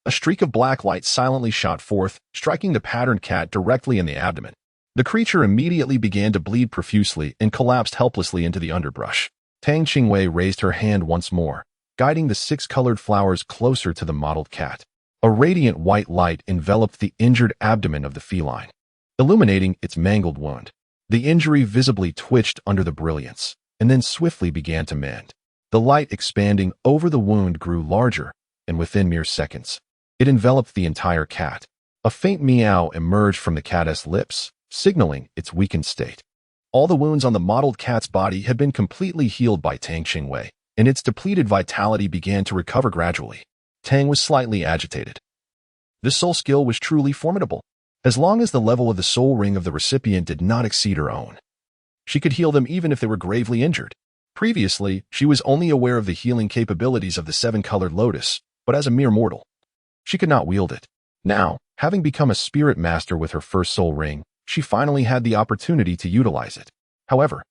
a streak of black light silently shot forth, striking the patterned cat directly in the abdomen. The creature immediately began to bleed profusely and collapsed helplessly into the underbrush. Tang Qingwei raised her hand once more, guiding the 6-colored flowers closer to the mottled cat. A radiant white light enveloped the injured abdomen of the feline, illuminating its mangled wound. The injury visibly twitched under the brilliance, and then swiftly began to mend. The light expanding over the wound grew larger, and within mere seconds, it enveloped the entire cat. A faint meow emerged from the cat's lips, signaling its weakened state. All the wounds on the mottled cat's body had been completely healed by Tang Qingwei, and its depleted vitality began to recover gradually. Tang was slightly agitated. This soul skill was truly formidable, as long as the level of the soul ring of the recipient did not exceed her own. She could heal them even if they were gravely injured. Previously, she was only aware of the healing capabilities of the seven-colored lotus, but as a mere mortal, she could not wield it. Now, having become a spirit master with her first soul ring, she finally had the opportunity to utilize it. However,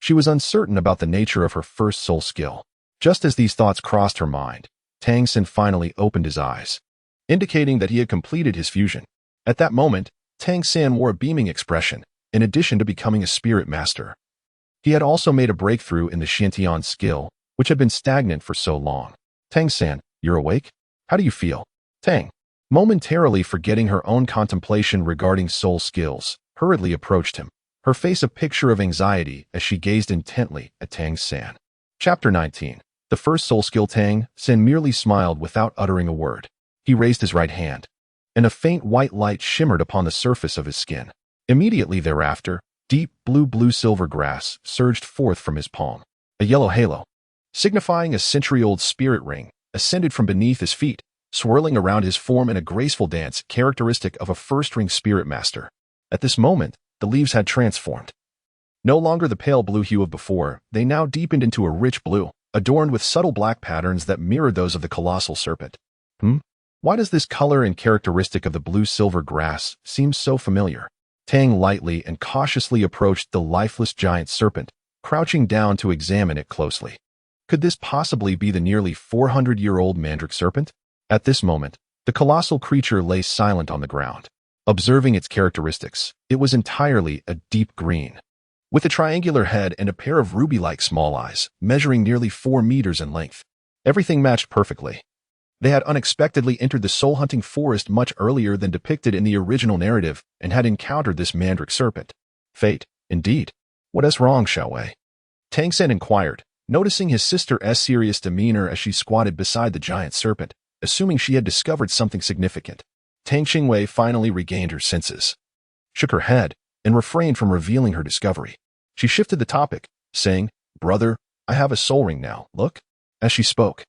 she was uncertain about the nature of her first soul skill. Just as these thoughts crossed her mind, Tang San finally opened his eyes, indicating that he had completed his fusion. At that moment, Tang San wore a beaming expression, in addition to becoming a spirit master. He had also made a breakthrough in the Shantian skill, which had been stagnant for so long. Tang San, you're awake? How do you feel? Tang, momentarily forgetting her own contemplation regarding soul skills, hurriedly approached him, her face a picture of anxiety as she gazed intently at Tang San. Chapter 19. The first soul skill. Tang San merely smiled without uttering a word. He raised his right hand, and a faint white light shimmered upon the surface of his skin. Immediately thereafter, deep blue-silver grass surged forth from his palm. A yellow halo, signifying a century-old spirit ring, ascended from beneath his feet, swirling around his form in a graceful dance characteristic of a first-ring spirit master. At this moment, the leaves had transformed. No longer the pale blue hue of before, they now deepened into a rich blue, adorned with subtle black patterns that mirrored those of the colossal serpent. Why does this color and characteristic of the blue-silver grass seem so familiar? Tang lightly and cautiously approached the lifeless giant serpent, crouching down to examine it closely. Could this possibly be the nearly 400-year-old mandrake serpent? At this moment, the colossal creature lay silent on the ground. Observing its characteristics, it was entirely a deep green, with a triangular head and a pair of ruby-like small eyes, measuring nearly 4 meters in length. Everything matched perfectly. They had unexpectedly entered the soul-hunting forest much earlier than depicted in the original narrative and had encountered this mandrake serpent. Fate, indeed. What is wrong, Xiaowei? Tang San inquired, noticing his sister's serious demeanor as she squatted beside the giant serpent, assuming she had discovered something significant. Tang Qingwei finally regained her senses, shook her head, and refrained from revealing her discovery. She shifted the topic, saying, "Brother, I have a soul ring now, look." As she spoke,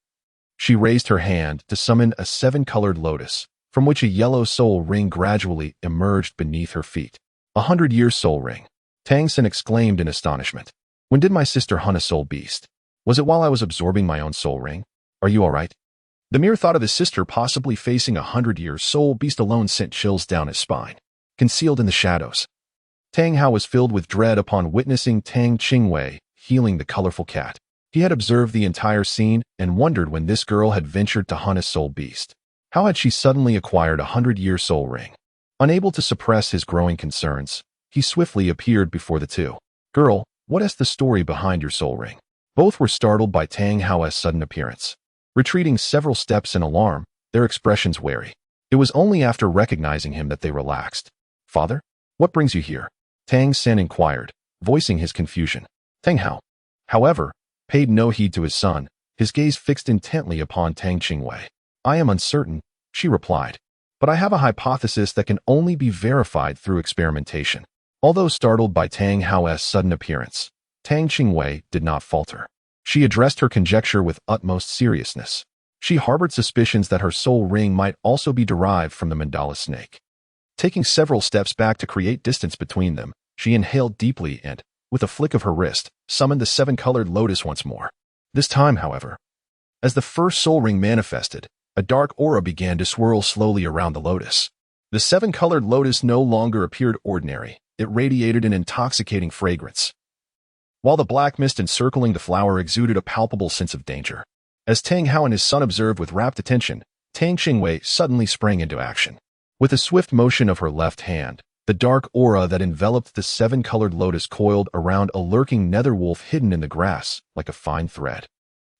she raised her hand to summon a 7-colored lotus, from which a yellow soul ring gradually emerged beneath her feet. 100-year soul ring. Tang San exclaimed in astonishment. When did my sister hunt a soul beast? Was it while I was absorbing my own soul ring? Are you all right? The mere thought of his sister possibly facing a 100-year soul beast alone sent chills down his spine. Concealed in the shadows, Tang Hao was filled with dread upon witnessing Tang Qingwei healing the colorful cat. He had observed the entire scene and wondered when this girl had ventured to hunt a soul beast. How had she suddenly acquired a 100-year soul ring? Unable to suppress his growing concerns, he swiftly appeared before the two. Girl, what is the story behind your soul ring? Both were startled by Tang Hao's sudden appearance. Retreating several steps in alarm, their expressions wary. It was only after recognizing him that they relaxed. Father, what brings you here? Tang San inquired, voicing his confusion. Tang Hao, however, paid no heed to his son, his gaze fixed intently upon Tang Qingwei. I am uncertain, she replied, but I have a hypothesis that can only be verified through experimentation. Although startled by Tang Hao's sudden appearance, Tang Qingwei did not falter. She addressed her conjecture with utmost seriousness. She harbored suspicions that her soul ring might also be derived from the mandala snake. Taking several steps back to create distance between them, she inhaled deeply and, with a flick of her wrist, summoned the 7-colored lotus once more. This time, however, as the first soul ring manifested, a dark aura began to swirl slowly around the lotus. The 7-colored lotus no longer appeared ordinary. It radiated an intoxicating fragrance, while the black mist encircling the flower exuded a palpable sense of danger. As Tang Hao and his son observed with rapt attention, Tang Qingwei suddenly sprang into action. With a swift motion of her left hand, the dark aura that enveloped the 7-colored lotus coiled around a lurking netherwolf hidden in the grass like a fine thread.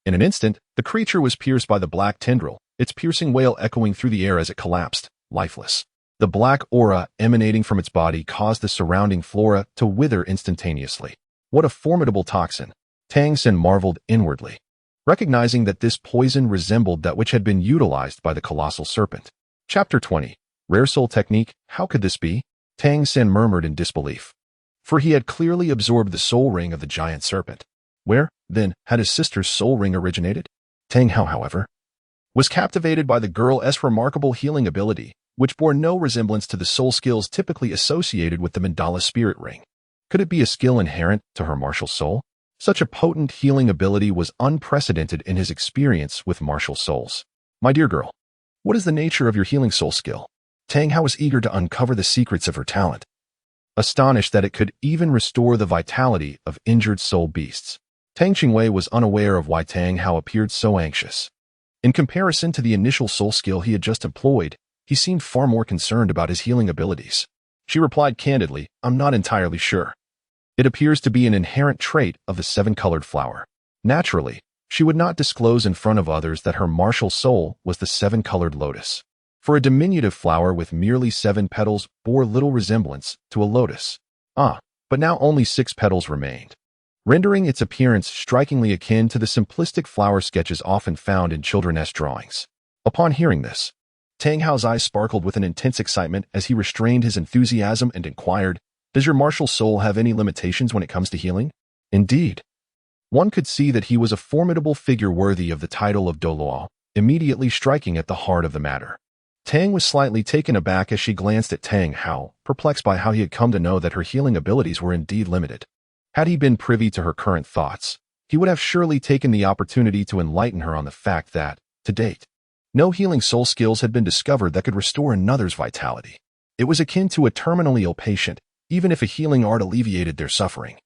In an instant, the creature was pierced by the black tendril, its piercing wail echoing through the air as it collapsed, lifeless. The black aura emanating from its body caused the surrounding flora to wither instantaneously. What a formidable toxin! Tang San marveled inwardly. recognizing that this poison resembled that which had been utilized by the colossal serpent. Chapter 20. Rare Soul Technique. How could this be? Tang San murmured in disbelief, for he had clearly absorbed the soul ring of the giant serpent. Where, then, had his sister's soul ring originated? Tang Hao, however, was captivated by the girl's remarkable healing ability, which bore no resemblance to the soul skills typically associated with the mandala spirit ring. Could it be a skill inherent to her martial soul? Such a potent healing ability was unprecedented in his experience with martial souls. My dear girl, what is the nature of your healing soul skill? Tang Hao was eager to uncover the secrets of her talent, astonished that it could even restore the vitality of injured soul beasts. Tang Qingwei was unaware of why Tang Hao appeared so anxious. In comparison to the initial soul skill he had just employed, he seemed far more concerned about his healing abilities. She replied candidly, I'm not entirely sure. It appears to be an inherent trait of the seven-colored flower. Naturally, she would not disclose in front of others that her martial soul was the seven-colored lotus. For a diminutive flower with merely 7 petals bore little resemblance to a lotus. But now only 6 petals remained, rendering its appearance strikingly akin to the simplistic flower sketches often found in children's drawings. Upon hearing this, Tang Hao's eyes sparkled with an intense excitement as he restrained his enthusiasm and inquired, Does your martial soul have any limitations when it comes to healing? Indeed. One could see that he was a formidable figure worthy of the title of Douluo, immediately striking at the heart of the matter. Tang was slightly taken aback as she glanced at Tang Hao, perplexed by how he had come to know that her healing abilities were indeed limited. Had he been privy to her current thoughts, he would have surely taken the opportunity to enlighten her on the fact that, to date, no healing soul skills had been discovered that could restore another's vitality. It was akin to a terminally ill patient, even if a healing art alleviated their suffering.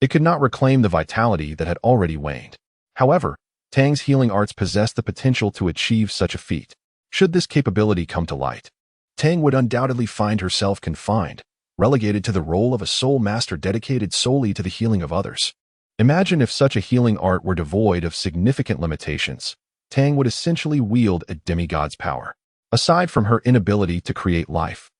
It could not reclaim the vitality that had already waned. However, Tang's healing arts possessed the potential to achieve such a feat. Should this capability come to light, Tang would undoubtedly find herself confined, relegated to the role of a soul master dedicated solely to the healing of others. Imagine if such a healing art were devoid of significant limitations. Tang would essentially wield a demigod's power. Aside from her inability to create life,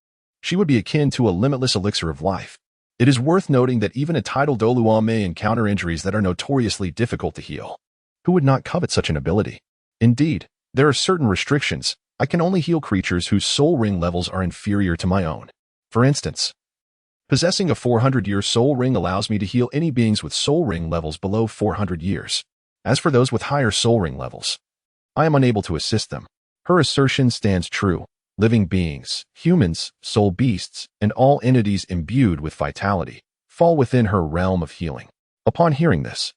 she would be akin to a limitless elixir of life. It is worth noting that even a titled Douluo may encounter injuries that are notoriously difficult to heal. Who would not covet such an ability? Indeed, there are certain restrictions. I can only heal creatures whose soul ring levels are inferior to my own. For instance, possessing a 400-year soul ring allows me to heal any beings with soul ring levels below 400 years. As for those with higher soul ring levels, I am unable to assist them. Her assertion stands true. Living beings, humans, soul beasts, and all entities imbued with vitality fall within her realm of healing. Upon hearing this,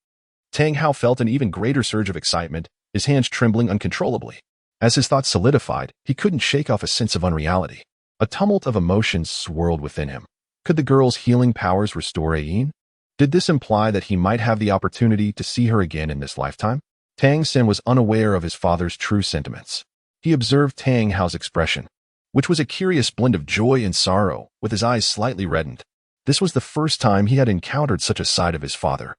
Tang Hao felt an even greater surge of excitement, his hands trembling uncontrollably. As his thoughts solidified, he couldn't shake off a sense of unreality. A tumult of emotions swirled within him. Could the girl's healing powers restore Ayin? Did this imply that he might have the opportunity to see her again in this lifetime? Tang San was unaware of his father's true sentiments. He observed Tang Hao's expression, which was a curious blend of joy and sorrow, with his eyes slightly reddened. This was the first time he had encountered such a side of his father,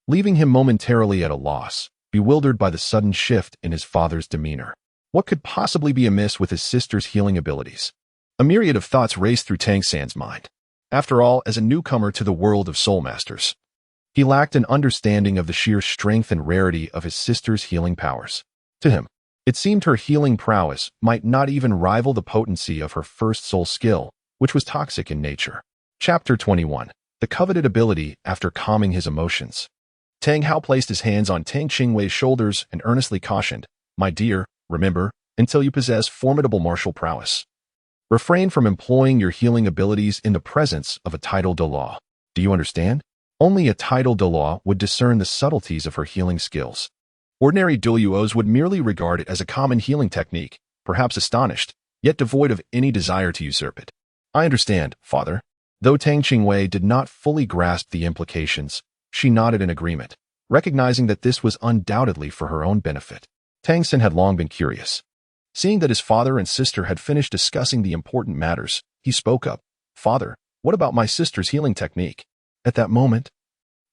leaving him momentarily at a loss, bewildered by the sudden shift in his father's demeanor. What could possibly be amiss with his sister's healing abilities? A myriad of thoughts raced through Tang San's mind. After all, as a newcomer to the world of soul masters, he lacked an understanding of the sheer strength and rarity of his sister's healing powers. To him, it seemed her healing prowess might not even rival the potency of her first soul skill, which was toxic in nature. Chapter 21. The coveted ability after calming his emotions. Tang Hao placed his hands on Tang Qingwei's shoulders and earnestly cautioned, My dear, remember, until you possess formidable martial prowess, refrain from employing your healing abilities in the presence of a titled Douluo. Do you understand? Only a titled Douluo would discern the subtleties of her healing skills. Ordinary Douluos would merely regard it as a common healing technique, perhaps astonished, yet devoid of any desire to usurp it. I understand, father. Though Tang Qingwei did not fully grasp the implications, she nodded in agreement, recognizing that this was undoubtedly for her own benefit. Tang San had long been curious. Seeing that his father and sister had finished discussing the important matters, he spoke up, Father, what about my sister's healing technique? At that moment,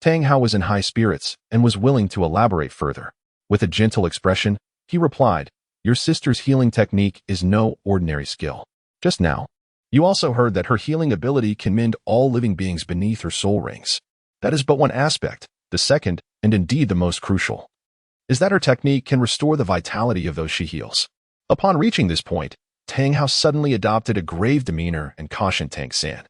Tang Hao was in high spirits and was willing to elaborate further. With a gentle expression, he replied, Your sister's healing technique is no ordinary skill. Just now, you also heard that her healing ability can mend all living beings beneath her soul rings. That is but one aspect, the second, and indeed the most crucial. is that her technique can restore the vitality of those she heals. Upon reaching this point, Tang Hao suddenly adopted a grave demeanor and cautioned Tang San.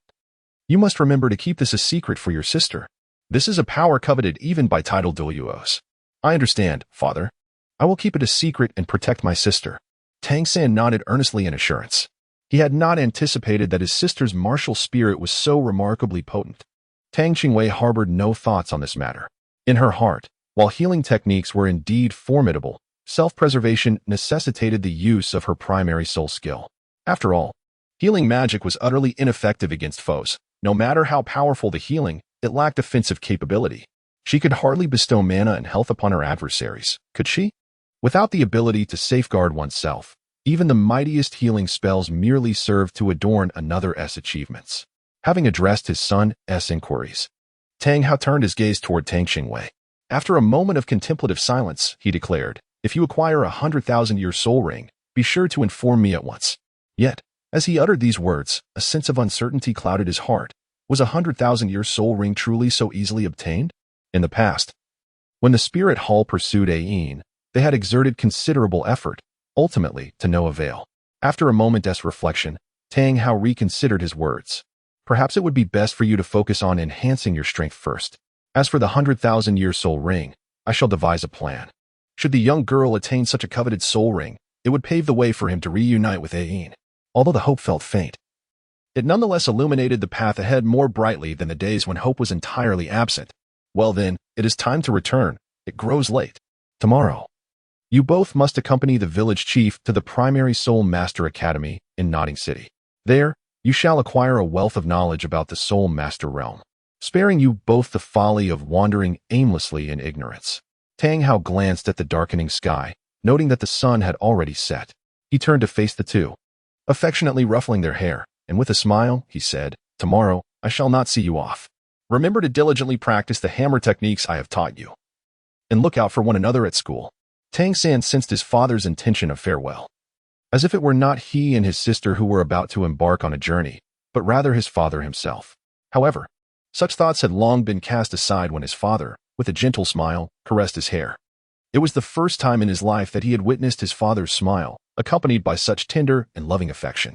You must remember to keep this a secret for your sister. This is a power coveted even by titled Douluos. I understand, father. I will keep it a secret and protect my sister. Tang San nodded earnestly in assurance. He had not anticipated that his sister's martial spirit was so remarkably potent. Tang Qingwei harbored no thoughts on this matter. In her heart, while healing techniques were indeed formidable, self-preservation necessitated the use of her primary soul skill. After all, healing magic was utterly ineffective against foes. No matter how powerful the healing, it lacked offensive capability. She could hardly bestow mana and health upon her adversaries, could she? Without the ability to safeguard oneself, even the mightiest healing spells merely served to adorn another's achievements. Having addressed his son's inquiries, Tang Hao turned his gaze toward Tang Qingwei. After a moment of contemplative silence, he declared, if you acquire 100,000-year soul ring, be sure to inform me at once. Yet, as he uttered these words, a sense of uncertainty clouded his heart. Was 100,000-year soul ring truly so easily obtained? In the past, when the spirit hall pursued Ayin, they had exerted considerable effort, ultimately to no avail. After a moment's reflection, Tang Hao reconsidered his words. Perhaps it would be best for you to focus on enhancing your strength first. As for the 100,000-year soul ring, I shall devise a plan. Should the young girl attain such a coveted soul ring, it would pave the way for him to reunite with Ayin. Although the hope felt faint, it nonetheless illuminated the path ahead more brightly than the days when hope was entirely absent. Well then, it is time to return. It grows late. Tomorrow, you both must accompany the village chief to the primary Soul Master Academy in Notting City. There, you shall acquire a wealth of knowledge about the Soul Master realm, sparing you both the folly of wandering aimlessly in ignorance. Tang Hao glanced at the darkening sky, noting that the sun had already set. He turned to face the two, affectionately ruffling their hair, and with a smile, he said, tomorrow, I shall not see you off. Remember to diligently practice the hammer techniques I have taught you, and look out for one another at school. Tang San sensed his father's intention of farewell, as if it were not he and his sister who were about to embark on a journey, but rather his father himself. However, such thoughts had long been cast aside when his father, with a gentle smile, caressed his hair. It was the first time in his life that he had witnessed his father's smile, accompanied by such tender and loving affection.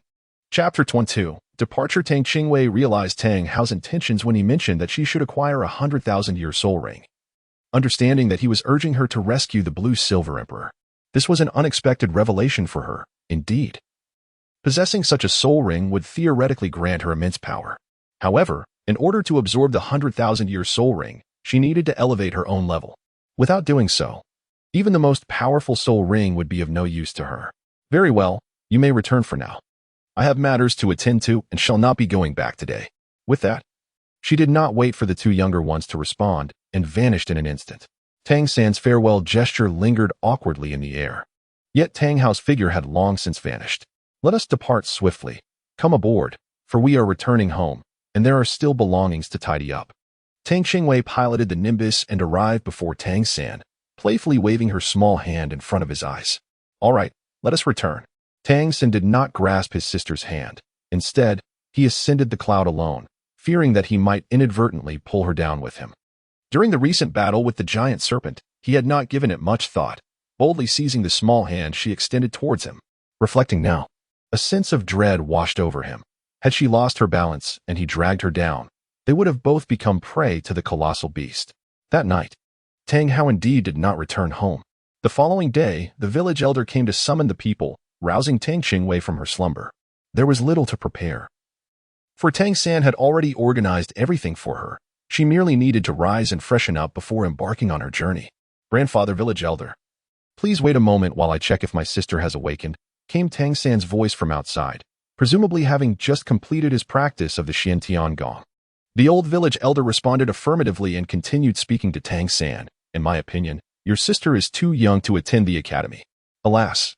Chapter 22. Departure. Tang Qingwei realized Tang Hao's intentions when he mentioned that she should acquire a 100,000-year soul ring, understanding that he was urging her to rescue the Blue-Silver Emperor. This was an unexpected revelation for her, indeed. Possessing such a soul ring would theoretically grant her immense power. However, in order to absorb the 100,000-year soul ring, she needed to elevate her own level. Without doing so, even the most powerful soul ring would be of no use to her. Very well, you may return for now. I have matters to attend to and shall not be going back today. With that, she did not wait for the two younger ones to respond and vanished in an instant. Tang San's farewell gesture lingered awkwardly in the air. Yet Tang Hao's figure had long since vanished. Let us depart swiftly. Come aboard, for we are returning home, and there are still belongings to tidy up. Tang Qingwei piloted the Nimbus and arrived before Tang San, playfully waving her small hand in front of his eyes. All right, let us return. Tang San did not grasp his sister's hand. Instead, he ascended the cloud alone, fearing that he might inadvertently pull her down with him. During the recent battle with the giant serpent, he had not given it much thought, boldly seizing the small hand she extended towards him. Reflecting now, a sense of dread washed over him. Had she lost her balance and he dragged her down, they would have both become prey to the colossal beast. That night, Tang Hao indeed did not return home. The following day, the village elder came to summon the people, rousing Tang Qingwei from her slumber. There was little to prepare, for Tang San had already organized everything for her. She merely needed to rise and freshen up before embarking on her journey. Grandfather, village elder, please wait a moment while I check if my sister has awakened, came Tang San's voice from outside, presumably having just completed his practice of the Xiantian Gong. The old village elder responded affirmatively and continued speaking to Tang San. In my opinion, your sister is too young to attend the academy. Alas,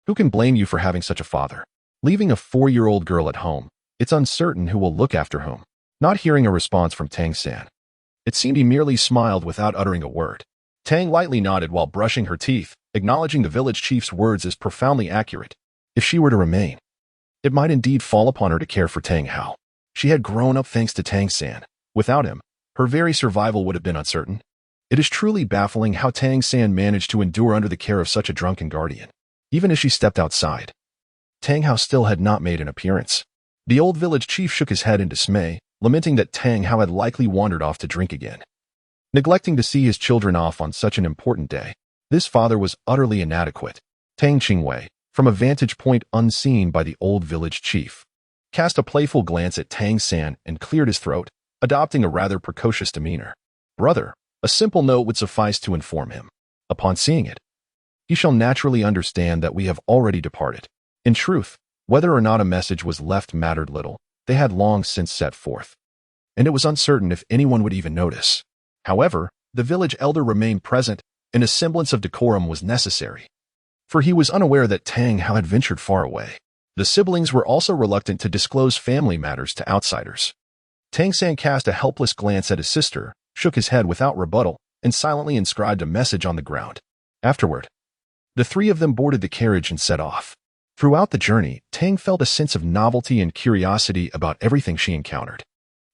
who can blame you for having such a father? Leaving a 4-year-old girl at home, it's uncertain who will look after whom. Not hearing a response from Tang San, it seemed he merely smiled without uttering a word. Tang lightly nodded while brushing her teeth, acknowledging the village chief's words as profoundly accurate. If she were to remain, it might indeed fall upon her to care for Tang Hao. She had grown up thanks to Tang San. Without him, her very survival would have been uncertain. It is truly baffling how Tang San managed to endure under the care of such a drunken guardian. Even as she stepped outside, Tang Hao still had not made an appearance. The old village chief shook his head in dismay, lamenting that Tang Hao had likely wandered off to drink again. Neglecting to see his children off on such an important day, this father was utterly inadequate. Tang Qingwei, from a vantage point unseen by the old village chief, cast a playful glance at Tang San and cleared his throat, adopting a rather precocious demeanor. Brother, a simple note would suffice to inform him. Upon seeing it, he shall naturally understand that we have already departed. In truth, whether or not a message was left mattered little. They had long since set forth, and it was uncertain if anyone would even notice. However, the village elder remained present, and a semblance of decorum was necessary, for he was unaware that Tang Hao had ventured far away. The siblings were also reluctant to disclose family matters to outsiders. Tang San cast a helpless glance at his sister, shook his head without rebuttal, and silently inscribed a message on the ground. Afterward, the three of them boarded the carriage and set off. Throughout the journey, Tang felt a sense of novelty and curiosity about everything she encountered.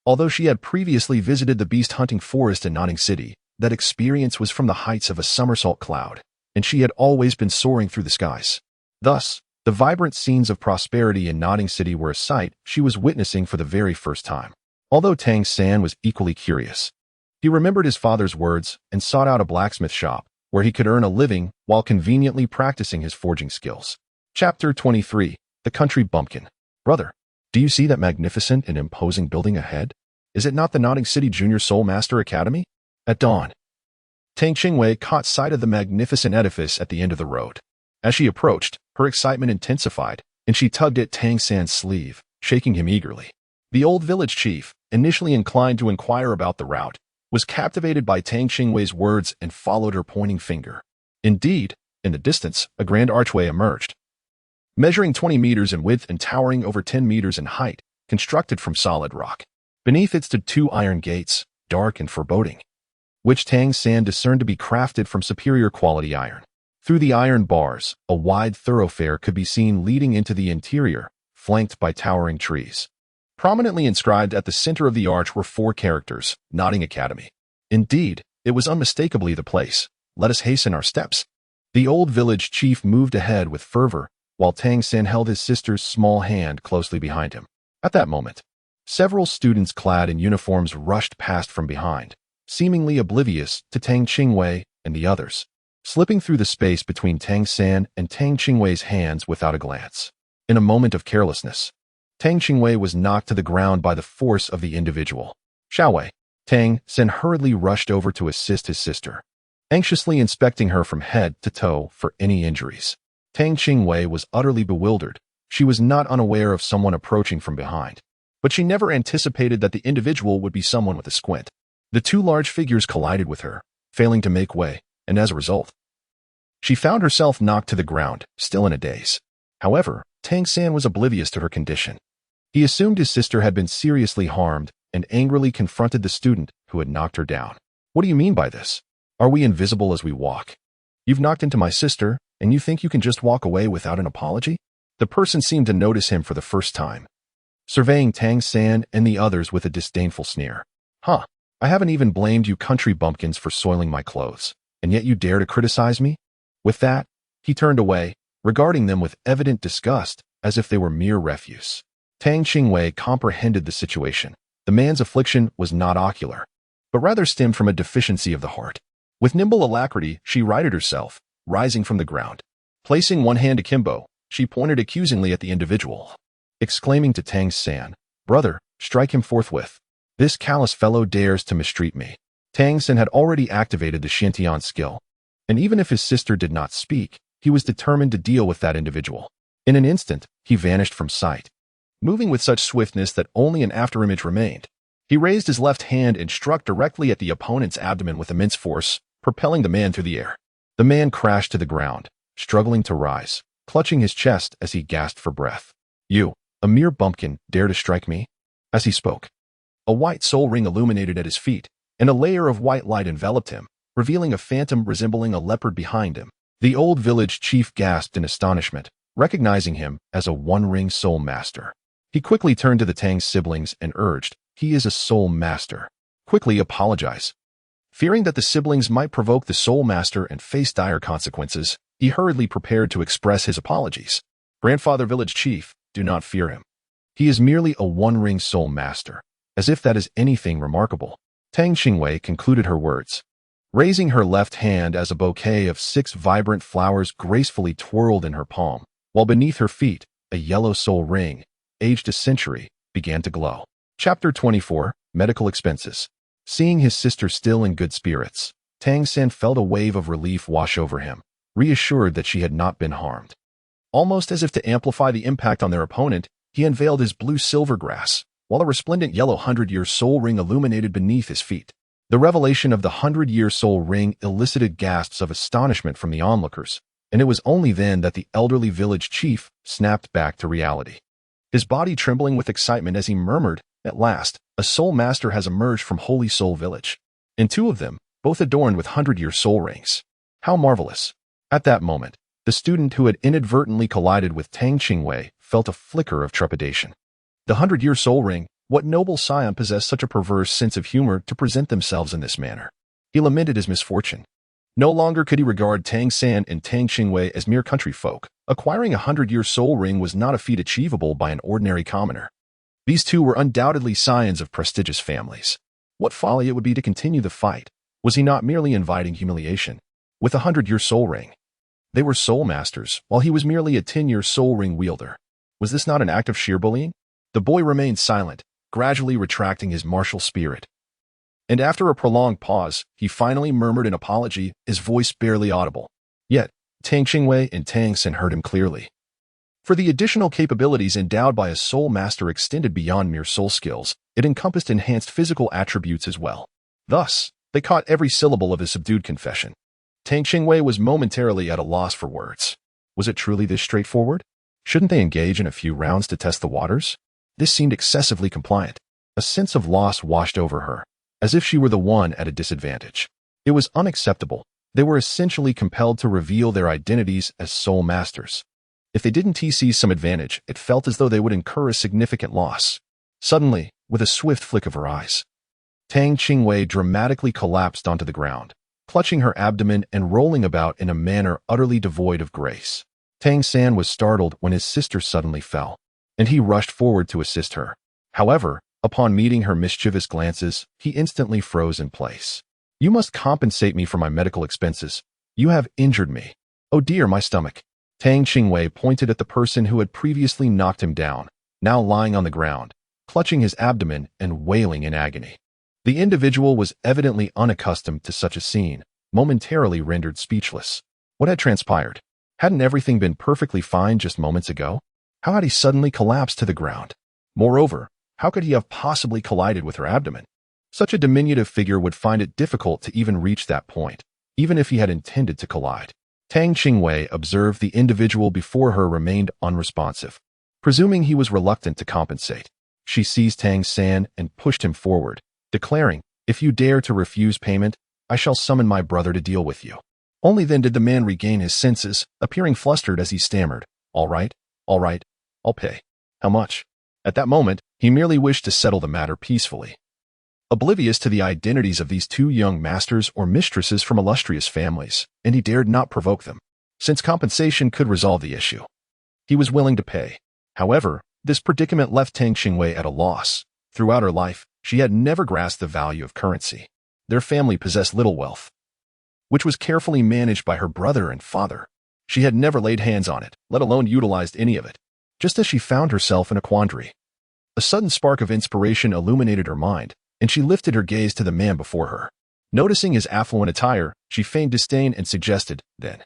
Although she had previously visited the beast-hunting forest in Nanning City, that experience was from the heights of a somersault cloud, and she had always been soaring through the skies. Thus, the vibrant scenes of prosperity in Nanning City were a sight she was witnessing for the very first time. Although Tang San was equally curious, he remembered his father's words and sought out a blacksmith shop where he could earn a living while conveniently practicing his forging skills. Chapter 23. The Country Bumpkin. Brother, do you see that magnificent and imposing building ahead? Is it not the Nanning City Junior Soul Master Academy? At dawn, Tang Qingwei caught sight of the magnificent edifice at the end of the road. As she approached, her excitement intensified, and she tugged at Tang San's sleeve, shaking him eagerly. The old village chief, initially inclined to inquire about the route, was captivated by Tang Qingwei's words and followed her pointing finger. Indeed, in the distance, a grand archway emerged, measuring 20 meters in width and towering over 10 meters in height, constructed from solid rock. Beneath it stood two iron gates, dark and foreboding, which Tang San discerned to be crafted from superior quality iron. Through the iron bars, a wide thoroughfare could be seen leading into the interior, flanked by towering trees. Prominently inscribed at the center of the arch were 4 characters, Nodding Academy. Indeed, it was unmistakably the place. Let us hasten our steps. The old village chief moved ahead with fervor, while Tang San held his sister's small hand closely behind him. At that moment, several students clad in uniforms rushed past from behind, seemingly oblivious to Tang Qingwei and the others, slipping through the space between Tang San and Tang Qingwei's hands without a glance. In a moment of carelessness, Tang Qingwei was knocked to the ground by the force of the individual. Xiaowei. Tang San hurriedly rushed over to assist his sister, anxiously inspecting her from head to toe for any injuries. Tang Qingwei was utterly bewildered. She was not unaware of someone approaching from behind, but she never anticipated that the individual would be someone with a squint. The 2 large figures collided with her, failing to make way, and as a result, she found herself knocked to the ground, still in a daze. However, Tang San was oblivious to her condition. He assumed his sister had been seriously harmed and angrily confronted the student who had knocked her down. What do you mean by this? Are we invisible as we walk? You've knocked into my sister, and you think you can just walk away without an apology? The person seemed to notice him for the first time, surveying Tang San and the others with a disdainful sneer. Huh, I haven't even blamed you country bumpkins for soiling my clothes, and yet you dare to criticize me? With that, he turned away, regarding them with evident disgust, as if they were mere refuse. Tang Qingwei comprehended the situation. The man's affliction was not ocular, but rather stemmed from a deficiency of the heart. With nimble alacrity, she righted herself, rising from the ground. Placing one hand akimbo, she pointed accusingly at the individual, exclaiming to Tang San, "Brother, strike him forthwith. This callous fellow dares to mistreat me." Tang San had already activated the Shintian skill, and even if his sister did not speak, he was determined to deal with that individual. In an instant, he vanished from sight, moving with such swiftness that only an afterimage remained. He raised his left hand and struck directly at the opponent's abdomen with immense force, propelling the man through the air. The man crashed to the ground, struggling to rise, clutching his chest as he gasped for breath. "You, a mere bumpkin, dare to strike me?" As he spoke, a white soul ring illuminated at his feet, and a layer of white light enveloped him, revealing a phantom resembling a leopard behind him. The old village chief gasped in astonishment, recognizing him as a one-ring soul master. He quickly turned to the Tang siblings and urged, "He is a soul master. Quickly apologize." Fearing that the siblings might provoke the Soul Master and face dire consequences, he hurriedly prepared to express his apologies. Grandfather Village Chief, do not fear him. He is merely a one-ring Soul Master, as if that is anything remarkable. Tang Qingwei concluded her words, raising her left hand as a bouquet of 6 vibrant flowers gracefully twirled in her palm, while beneath her feet, a yellow soul ring, aged a century, began to glow. Chapter 24, Medical Expenses. Seeing his sister still in good spirits, Tang San felt a wave of relief wash over him, reassured that she had not been harmed. Almost as if to amplify the impact on their opponent, he unveiled his blue silver grass, while a resplendent yellow 100-year soul ring illuminated beneath his feet. The revelation of the 100-year soul ring elicited gasps of astonishment from the onlookers, and it was only then that the elderly village chief snapped back to reality. His body trembling with excitement as he murmured, "At last, a soul master has emerged from Holy Soul Village, and 2 of them, both adorned with 100-year soul rings. How marvelous!" At that moment, the student who had inadvertently collided with Tang Qingwei felt a flicker of trepidation. The 100-year soul ring, what noble scion possessed such a perverse sense of humor to present themselves in this manner? He lamented his misfortune. No longer could he regard Tang San and Tang Qingwei as mere country folk. Acquiring a 100-year soul ring was not a feat achievable by an ordinary commoner. These 2 were undoubtedly scions of prestigious families. What folly it would be to continue the fight. Was he not merely inviting humiliation? With a 100-year soul ring. They were soul masters, while he was merely a 10-year soul ring wielder. Was this not an act of sheer bullying? The boy remained silent, gradually retracting his martial spirit. And after a prolonged pause, he finally murmured an apology, his voice barely audible. Yet, Tang Qingwei and Tang San heard him clearly. For the additional capabilities endowed by a soul master extended beyond mere soul skills, it encompassed enhanced physical attributes as well. Thus, they caught every syllable of his subdued confession. Tang Qingwei was momentarily at a loss for words. Was it truly this straightforward? Shouldn't they engage in a few rounds to test the waters? This seemed excessively compliant. A sense of loss washed over her, as if she were the one at a disadvantage. It was unacceptable. They were essentially compelled to reveal their identities as soul masters. If they didn't seize some advantage, it felt as though they would incur a significant loss. Suddenly, with a swift flick of her eyes, Tang Qingwei dramatically collapsed onto the ground, clutching her abdomen and rolling about in a manner utterly devoid of grace. Tang San was startled when his sister suddenly fell, and he rushed forward to assist her. However, upon meeting her mischievous glances, he instantly froze in place. "You must compensate me for my medical expenses. You have injured me. Oh dear, my stomach." Tang Qingwei pointed at the person who had previously knocked him down, now lying on the ground, clutching his abdomen and wailing in agony. The individual was evidently unaccustomed to such a scene, momentarily rendered speechless. What had transpired? Hadn't everything been perfectly fine just moments ago? How had he suddenly collapsed to the ground? Moreover, how could he have possibly collided with her abdomen? Such a diminutive figure would find it difficult to even reach that point, even if he had intended to collide. Tang Qingwei observed the individual before her remained unresponsive. Presuming he was reluctant to compensate, she seized Tang San and pushed him forward, declaring, "If you dare to refuse payment, I shall summon my brother to deal with you." Only then did the man regain his senses, appearing flustered as he stammered, all right, I'll pay. How much?" At that moment, he merely wished to settle the matter peacefully. Oblivious to the identities of these 2 young masters or mistresses from illustrious families, and he dared not provoke them, since compensation could resolve the issue. He was willing to pay. However, this predicament left Tang Qingwei at a loss. Throughout her life, she had never grasped the value of currency. Their family possessed little wealth, which was carefully managed by her brother and father. She had never laid hands on it, let alone utilized any of it, just as she found herself in a quandary. A sudden spark of inspiration illuminated her mind, and she lifted her gaze to the man before her. Noticing his affluent attire, she feigned disdain and suggested, "Then,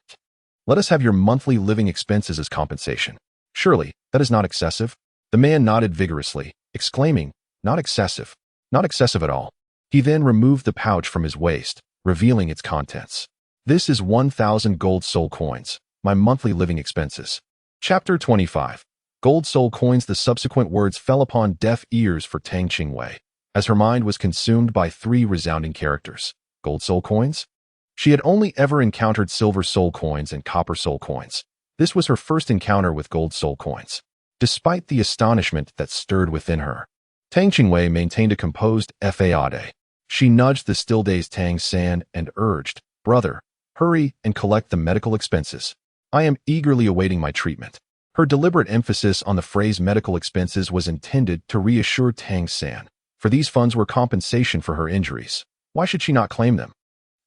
let us have your monthly living expenses as compensation. Surely, that is not excessive?" The man nodded vigorously, exclaiming, "Not excessive. Not excessive at all." He then removed the pouch from his waist, revealing its contents. "This is 1,000 gold soul coins, my monthly living expenses." Chapter 25. Gold soul coins. The subsequent words fell upon deaf ears for Tang Qingwei, as her mind was consumed by 3 resounding characters. Gold soul coins? She had only ever encountered silver soul coins and copper soul coins. This was her first encounter with gold soul coins. Despite the astonishment that stirred within her, Tang Qingwei maintained a composed facade. She nudged the still-dazed Tang San and urged, "Brother, hurry and collect the medical expenses. I am eagerly awaiting my treatment." Her deliberate emphasis on the phrase medical expenses was intended to reassure Tang San, for these funds were compensation for her injuries. Why should she not claim them?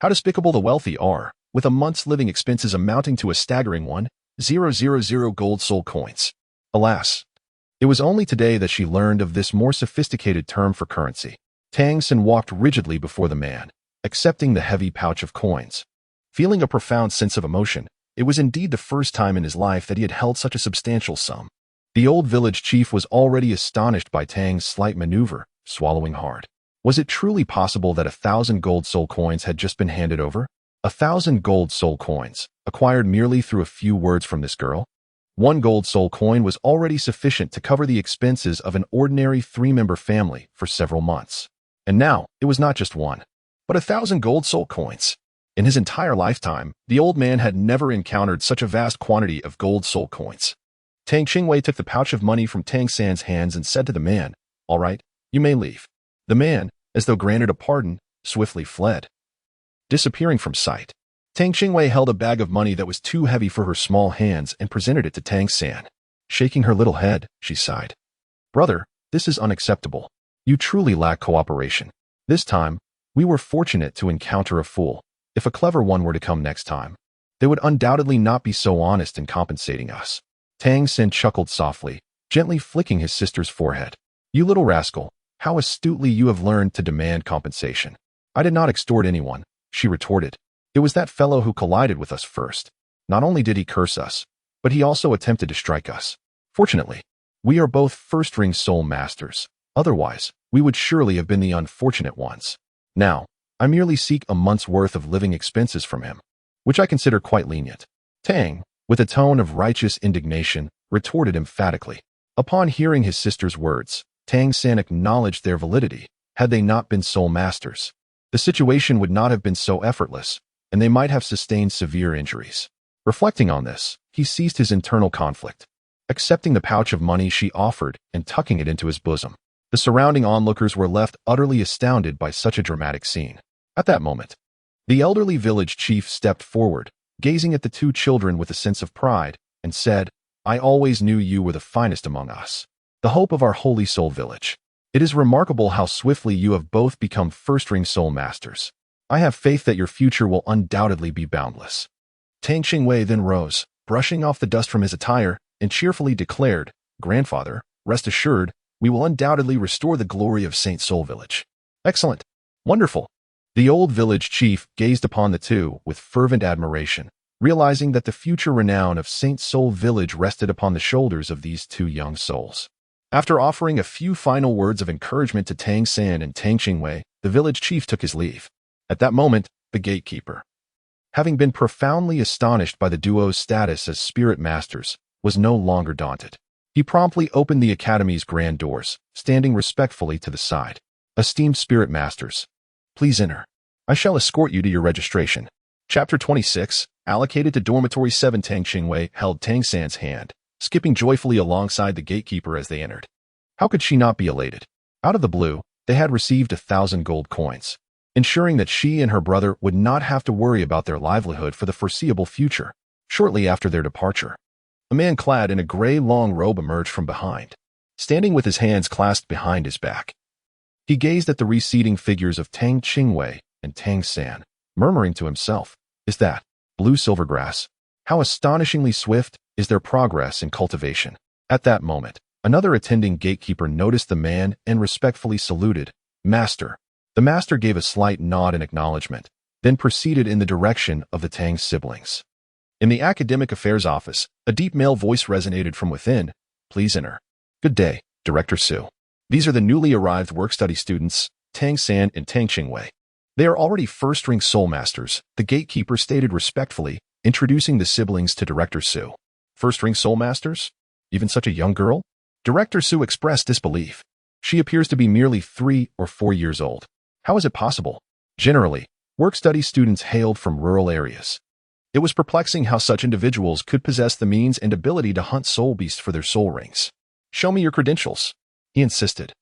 How despicable the wealthy are, with a month's living expenses amounting to a staggering 1,000 gold soul coins. Alas, it was only today that she learned of this more sophisticated term for currency. Tang San walked rigidly before the man, accepting the heavy pouch of coins. Feeling a profound sense of emotion, it was indeed the first time in his life that he had held such a substantial sum. The old village chief was already astonished by Tang's slight maneuver, swallowing hard. Was it truly possible that 1,000 gold soul coins had just been handed over? 1,000 gold soul coins, acquired merely through a few words from this girl? 1 gold soul coin was already sufficient to cover the expenses of an ordinary 3-member family for several months. And now, it was not just one, but 1,000 gold soul coins. In his entire lifetime, the old man had never encountered such a vast quantity of gold soul coins. Tang Qingwei took the pouch of money from Tang San's hands and said to the man, "All right, you may leave." The man, as though granted a pardon, swiftly fled, disappearing from sight. Tang Qingwei held a bag of money that was too heavy for her small hands and presented it to Tang San. Shaking her little head, she sighed. "Brother, this is unacceptable. You truly lack cooperation. This time, we were fortunate to encounter a fool. If a clever one were to come next time, they would undoubtedly not be so honest in compensating us." Tang San chuckled softly, gently flicking his sister's forehead. "You little rascal, how astutely you have learned to demand compensation." "I did not extort anyone," she retorted. "It was that fellow who collided with us first. Not only did he curse us, but he also attempted to strike us. Fortunately, we are both first-ring soul masters. Otherwise, we would surely have been the unfortunate ones. Now, I merely seek a month's worth of living expenses from him, which I consider quite lenient." Tang, with a tone of righteous indignation, retorted emphatically. Upon hearing his sister's words, Tang San acknowledged their validity. Had they not been soul masters, the situation would not have been so effortless, and they might have sustained severe injuries. Reflecting on this, he ceased his internal conflict, accepting the pouch of money she offered and tucking it into his bosom. The surrounding onlookers were left utterly astounded by such a dramatic scene. At that moment, the elderly village chief stepped forward, gazing at the two children with a sense of pride, and said, "I always knew you were the finest among us, the hope of our holy soul village. It is remarkable how swiftly you have both become first-ring soul masters. I have faith that your future will undoubtedly be boundless." Tang Qingwei then rose, brushing off the dust from his attire, and cheerfully declared, "Grandfather, rest assured, we will undoubtedly restore the glory of Saint Soul Village." "Excellent. Wonderful." The old village chief gazed upon the two with fervent admiration, realizing that the future renown of Saint Soul Village rested upon the shoulders of these two young souls. After offering a few final words of encouragement to Tang San and Tang Qingwei, the village chief took his leave. At that moment, the gatekeeper, having been profoundly astonished by the duo's status as spirit masters, was no longer daunted. He promptly opened the academy's grand doors, standing respectfully to the side. "Esteemed spirit masters, please enter. I shall escort you to your registration." Chapter 26, allocated to Dormitory 7. Tang Qingwei held Tang San's hand, skipping joyfully alongside the gatekeeper as they entered. How could she not be elated? Out of the blue, they had received 1,000 gold coins, ensuring that she and her brother would not have to worry about their livelihood for the foreseeable future. Shortly after their departure, a man clad in a gray long robe emerged from behind, standing with his hands clasped behind his back. He gazed at the receding figures of Tang Qingwei and Tang San, murmuring to himself, "Is that blue silvergrass? How astonishingly swift is their progress in cultivation." At that moment, another attending gatekeeper noticed the man and respectfully saluted, "Master." The master gave a slight nod in acknowledgement, then proceeded in the direction of the Tang siblings. In the academic affairs office, a deep male voice resonated from within, "Please enter." "Good day, Director Su. These are the newly arrived work-study students, Tang San and Tang Qingwei. They are already first-ring soul masters," the gatekeeper stated respectfully, introducing the siblings to Director Su. "First-ring soul masters? Even such a young girl?" Director Su expressed disbelief. "She appears to be merely 3 or 4 years old. How is it possible?" Generally, work-study students hailed from rural areas. It was perplexing how such individuals could possess the means and ability to hunt soul beasts for their soul rings. "Show me your credentials," he insisted.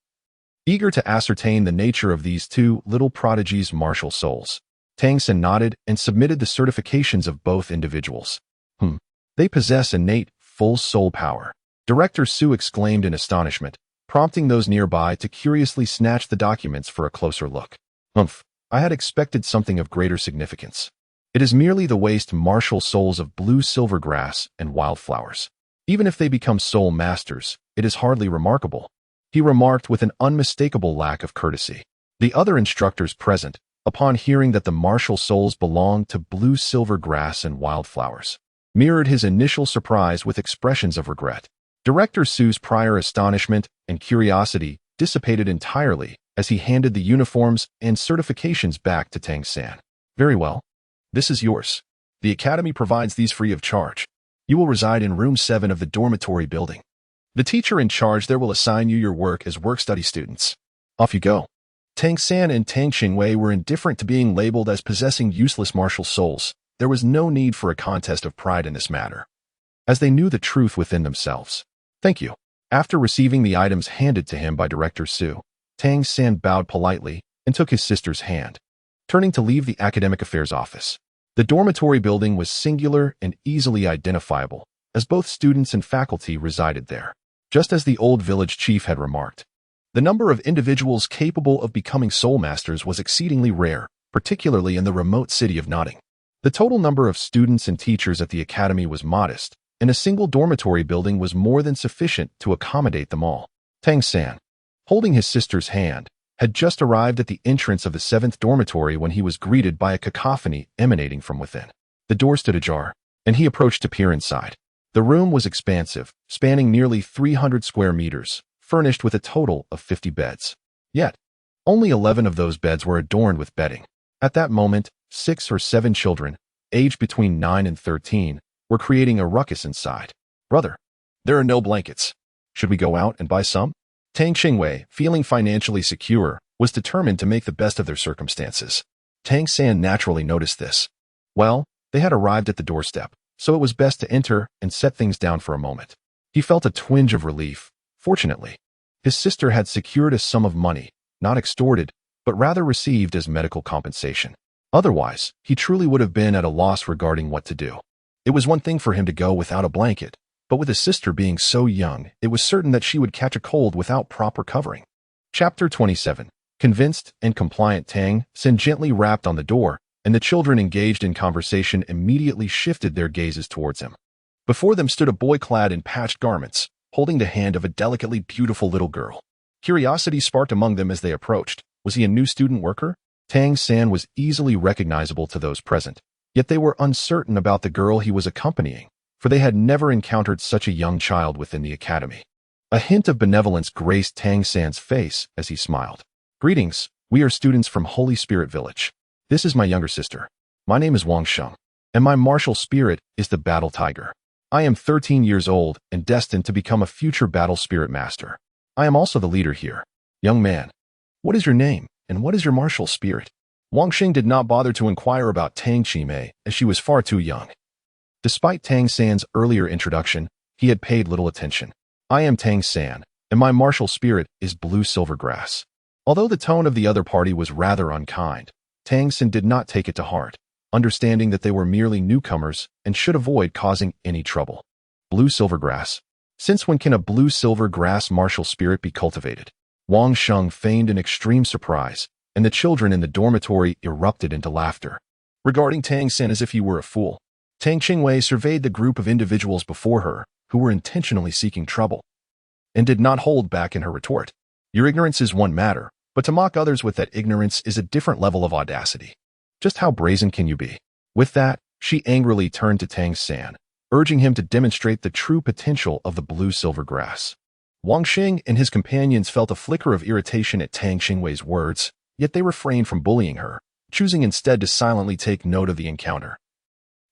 Eager to ascertain the nature of these two little prodigies' martial souls, Tang San nodded and submitted the certifications of both individuals. They possess innate, full soul power. Director Su exclaimed in astonishment, prompting those nearby to curiously snatch the documents for a closer look. I had expected something of greater significance. It is merely the waste martial souls of blue silver grass and wildflowers. Even if they become soul masters, it is hardly remarkable, he remarked with an unmistakable lack of courtesy. The other instructors present, upon hearing that the martial souls belonged to blue silver grass and wildflowers, mirrored his initial surprise with expressions of regret. Director Su's prior astonishment and curiosity dissipated entirely as he handed the uniforms and certifications back to Tang San. Very well. This is yours. The Academy provides these free of charge. You will reside in room 7 of the dormitory building. The teacher in charge there will assign you your work as work-study students. Off you go. Tang San and Tang Qingwei were indifferent to being labeled as possessing useless martial souls. There was no need for a contest of pride in this matter, as they knew the truth within themselves. Thank you. After receiving the items handed to him by Director Su, Tang San bowed politely and took his sister's hand, turning to leave the academic affairs office. The dormitory building was singular and easily identifiable, as both students and faculty resided there. Just as the old village chief had remarked, the number of individuals capable of becoming soul masters was exceedingly rare, particularly in the remote city of Notting. The total number of students and teachers at the academy was modest, and a single dormitory building was more than sufficient to accommodate them all. Tang San, holding his sister's hand, had just arrived at the entrance of the 7th dormitory when he was greeted by a cacophony emanating from within. The door stood ajar, and he approached to peer inside. The room was expansive, spanning nearly 300 square meters, furnished with a total of 50 beds. Yet, only 11 of those beds were adorned with bedding. At that moment, 6 or 7 children, aged between 9 and 13, were creating a ruckus inside. Brother, there are no blankets. Should we go out and buy some? Tang Qingwei, feeling financially secure, was determined to make the best of their circumstances. Tang San naturally noticed this. Well, they had arrived at the doorstep, so it was best to enter and set things down for a moment. He felt a twinge of relief. Fortunately, his sister had secured a sum of money, not extorted, but rather received as medical compensation. Otherwise, he truly would have been at a loss regarding what to do. It was one thing for him to go without a blanket, but with his sister being so young, it was certain that she would catch a cold without proper covering. Chapter 27. Convinced and compliant, Tang San gently rapped on the door, and the children engaged in conversation immediately shifted their gazes towards him. Before them stood a boy clad in patched garments, holding the hand of a delicately beautiful little girl. Curiosity sparked among them as they approached. Was he a new student worker? Tang San was easily recognizable to those present, yet they were uncertain about the girl he was accompanying, for they had never encountered such a young child within the academy. A hint of benevolence graced Tang San's face as he smiled. Greetings, we are students from Holy Spirit Village. This is my younger sister. My name is Wang Sheng, and my martial spirit is the Battle Tiger. I am 13 years old and destined to become a future Battle Spirit Master. I am also the leader here. Young man, what is your name, and what is your martial spirit? Wang Sheng did not bother to inquire about Tang Qingwei, as she was far too young. Despite Tang San's earlier introduction, he had paid little attention. I am Tang San, and my martial spirit is blue silver grass. Although the tone of the other party was rather unkind, Tang San did not take it to heart, understanding that they were merely newcomers and should avoid causing any trouble. Blue silver grass. Since when can a blue silver grass martial spirit be cultivated? Wang Sheng feigned an extreme surprise, and the children in the dormitory erupted into laughter, regarding Tang San as if he were a fool. Tang Qingwei surveyed the group of individuals before her who were intentionally seeking trouble, and did not hold back in her retort. Your ignorance is one matter, but to mock others with that ignorance is a different level of audacity. Just how brazen can you be? With that, she angrily turned to Tang San, urging him to demonstrate the true potential of the blue silver grass. Wang Sheng and his companions felt a flicker of irritation at Tang Qingwei's words, yet they refrained from bullying her, choosing instead to silently take note of the encounter.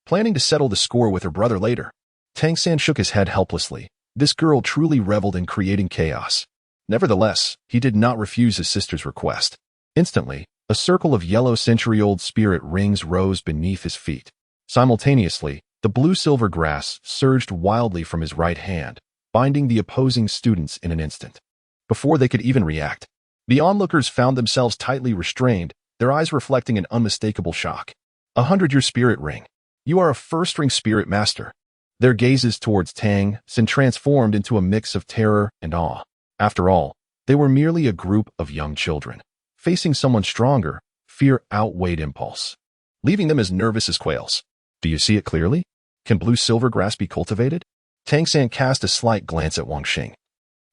Planning to settle the score with her brother later, Tang San shook his head helplessly. This girl truly reveled in creating chaos. Nevertheless, he did not refuse his sister's request. Instantly, a circle of yellow century-old spirit rings rose beneath his feet. Simultaneously, the blue-silver grass surged wildly from his right hand, binding the opposing students in an instant. Before they could even react, The onlookers found themselves tightly restrained, their eyes reflecting an unmistakable shock. 100-year spirit ring. You are a first-ring spirit master. Their gazes towards Tang San transformed into a mix of terror and awe. After all, they were merely a group of young children. Facing someone stronger, fear outweighed impulse, leaving them as nervous as quails. Do you see it clearly? Can blue silver grass be cultivated? Tang San cast a slight glance at Wang Xing,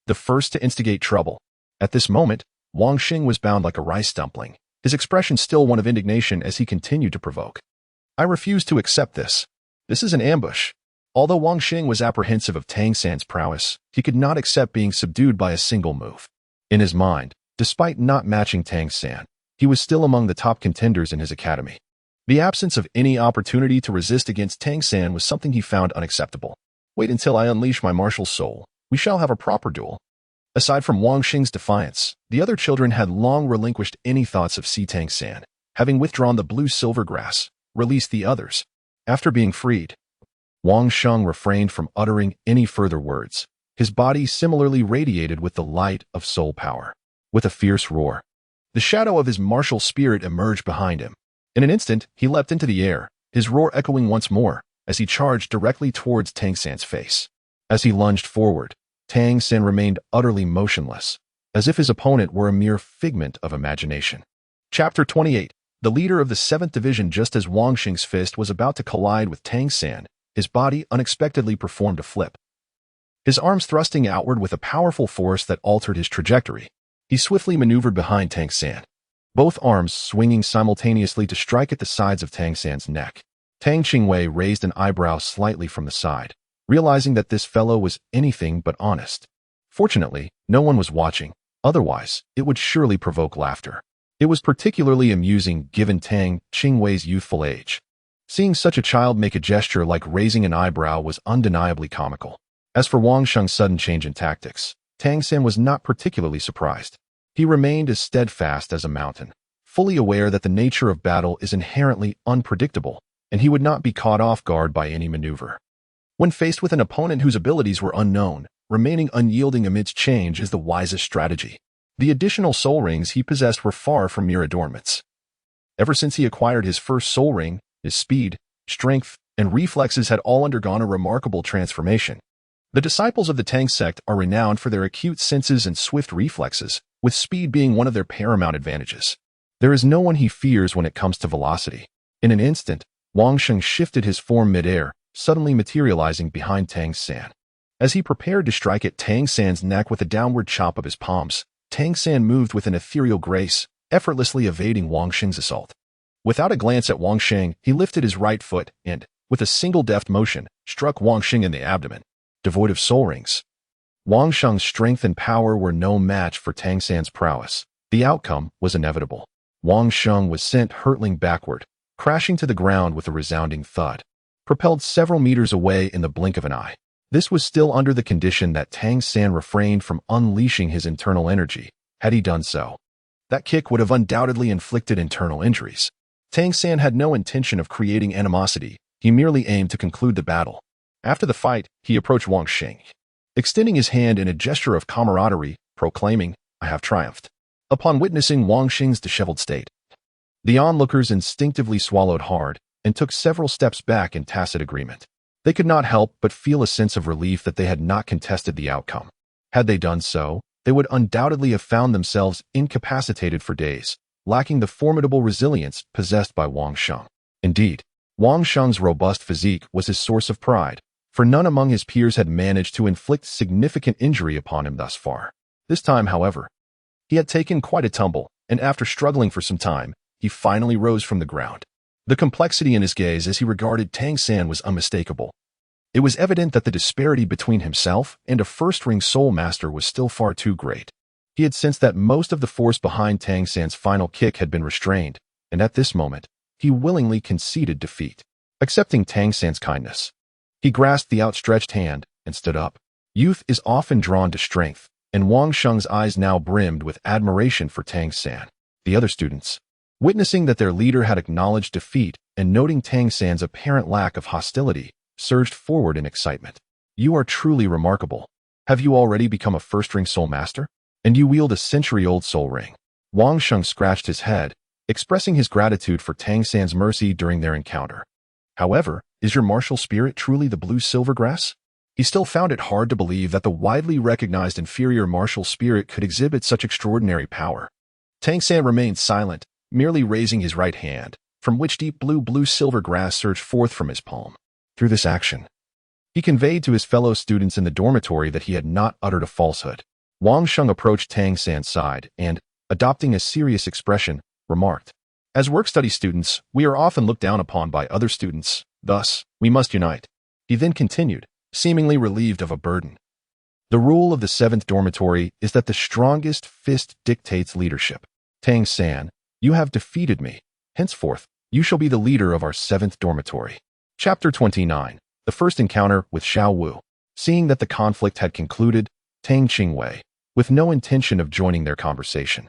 the first to instigate trouble. At this moment, Wang Xing was bound like a rice dumpling, his expression still one of indignation as he continued to provoke. I refuse to accept this. This is an ambush. Although Wang Xing was apprehensive of Tang San's prowess, he could not accept being subdued by a single move. In his mind, despite not matching Tang San, he was still among the top contenders in his academy. The absence of any opportunity to resist against Tang San was something he found unacceptable. Wait until I unleash my martial soul. We shall have a proper duel. Aside from Wang Xing's defiance, the other children had long relinquished any thoughts of Si Tang San, having withdrawn the blue-silver grass, released the others. After being freed, Wang Xing refrained from uttering any further words. His body similarly radiated with the light of soul power. With a fierce roar, the shadow of his martial spirit emerged behind him. In an instant, he leapt into the air, his roar echoing once more, as he charged directly towards Tang San's face. As he lunged forward, Tang San remained utterly motionless, as if his opponent were a mere figment of imagination. Chapter 28. The leader of the 7th Division. Just as Wang Xing's fist was about to collide with Tang San, his body unexpectedly performed a flip, his arms thrusting outward with a powerful force that altered his trajectory. He swiftly maneuvered behind Tang San, both arms swinging simultaneously to strike at the sides of Tang San's neck. Tang Qingwei raised an eyebrow slightly from the side, realizing that this fellow was anything but honest. Fortunately, no one was watching, otherwise, it would surely provoke laughter. It was particularly amusing given Tang Qingwei's youthful age. Seeing such a child make a gesture like raising an eyebrow was undeniably comical. As for Wang Xing's sudden change in tactics, Tang San was not particularly surprised. He remained as steadfast as a mountain, fully aware that the nature of battle is inherently unpredictable, and he would not be caught off guard by any maneuver. When faced with an opponent whose abilities were unknown, remaining unyielding amidst change is the wisest strategy. The additional soul rings he possessed were far from mere adornments. Ever since he acquired his first soul ring, his speed, strength, and reflexes had all undergone a remarkable transformation. The disciples of the Tang sect are renowned for their acute senses and swift reflexes, with speed being one of their paramount advantages. There is no one he fears when it comes to velocity. In an instant, Wang Xing shifted his form mid-air, suddenly materializing behind Tang San. As he prepared to strike at Tang San's neck with a downward chop of his palms, Tang San moved with an ethereal grace, effortlessly evading Wang Xing's assault. Without a glance at Wang Xing, he lifted his right foot and, with a single deft motion, struck Wang Xing in the abdomen. Devoid of soul rings, Wang Xing's strength and power were no match for Tang San's prowess. The outcome was inevitable. Wang Xing was sent hurtling backward, crashing to the ground with a resounding thud, propelled several meters away in the blink of an eye. This was still under the condition that Tang San refrained from unleashing his internal energy. Had he done so, that kick would have undoubtedly inflicted internal injuries. Tang San had no intention of creating animosity. He merely aimed to conclude the battle. After the fight, he approached Wang Xing, extending his hand in a gesture of camaraderie, proclaiming, "I have triumphed." Upon witnessing Wang Xing's disheveled state, the onlookers instinctively swallowed hard and took several steps back in tacit agreement. They could not help but feel a sense of relief that they had not contested the outcome. Had they done so, they would undoubtedly have found themselves incapacitated for days, lacking the formidable resilience possessed by Wang Xing. Indeed, Wang Xing's robust physique was his source of pride, for none among his peers had managed to inflict significant injury upon him thus far. This time, however, he had taken quite a tumble, and after struggling for some time, he finally rose from the ground. The complexity in his gaze as he regarded Tang San was unmistakable. It was evident that the disparity between himself and a first-ring soul master was still far too great. He had sensed that most of the force behind Tang San's final kick had been restrained, and at this moment, he willingly conceded defeat, accepting Tang San's kindness. He grasped the outstretched hand and stood up. Youth is often drawn to strength, and Wang Xing's eyes now brimmed with admiration for Tang San. The other students, witnessing that their leader had acknowledged defeat and noting Tang San's apparent lack of hostility, surged forward in excitement. "You are truly remarkable. Have you already become a first-ring soul master?" And you wield a century-old soul ring. Wang Sheng scratched his head, expressing his gratitude for Tang San's mercy during their encounter. However, is your martial spirit truly the blue silvergrass? He still found it hard to believe that the widely recognized inferior martial spirit could exhibit such extraordinary power. Tang San remained silent, merely raising his right hand, from which deep blue silver grass surged forth from his palm. Through this action, he conveyed to his fellow students in the dormitory that he had not uttered a falsehood. Wang Sheng approached Tang San's side and, adopting a serious expression, remarked, "As work-study students, we are often looked down upon by other students. Thus, we must unite." He then continued, seemingly relieved of a burden. "The rule of the 7th dormitory is that the strongest fist dictates leadership. Tang San, you have defeated me. Henceforth, you shall be the leader of our 7th dormitory." Chapter 29. The First Encounter with Xiao Wu. Seeing that the conflict had concluded, Tang Qingwei, with no intention of joining their conversation,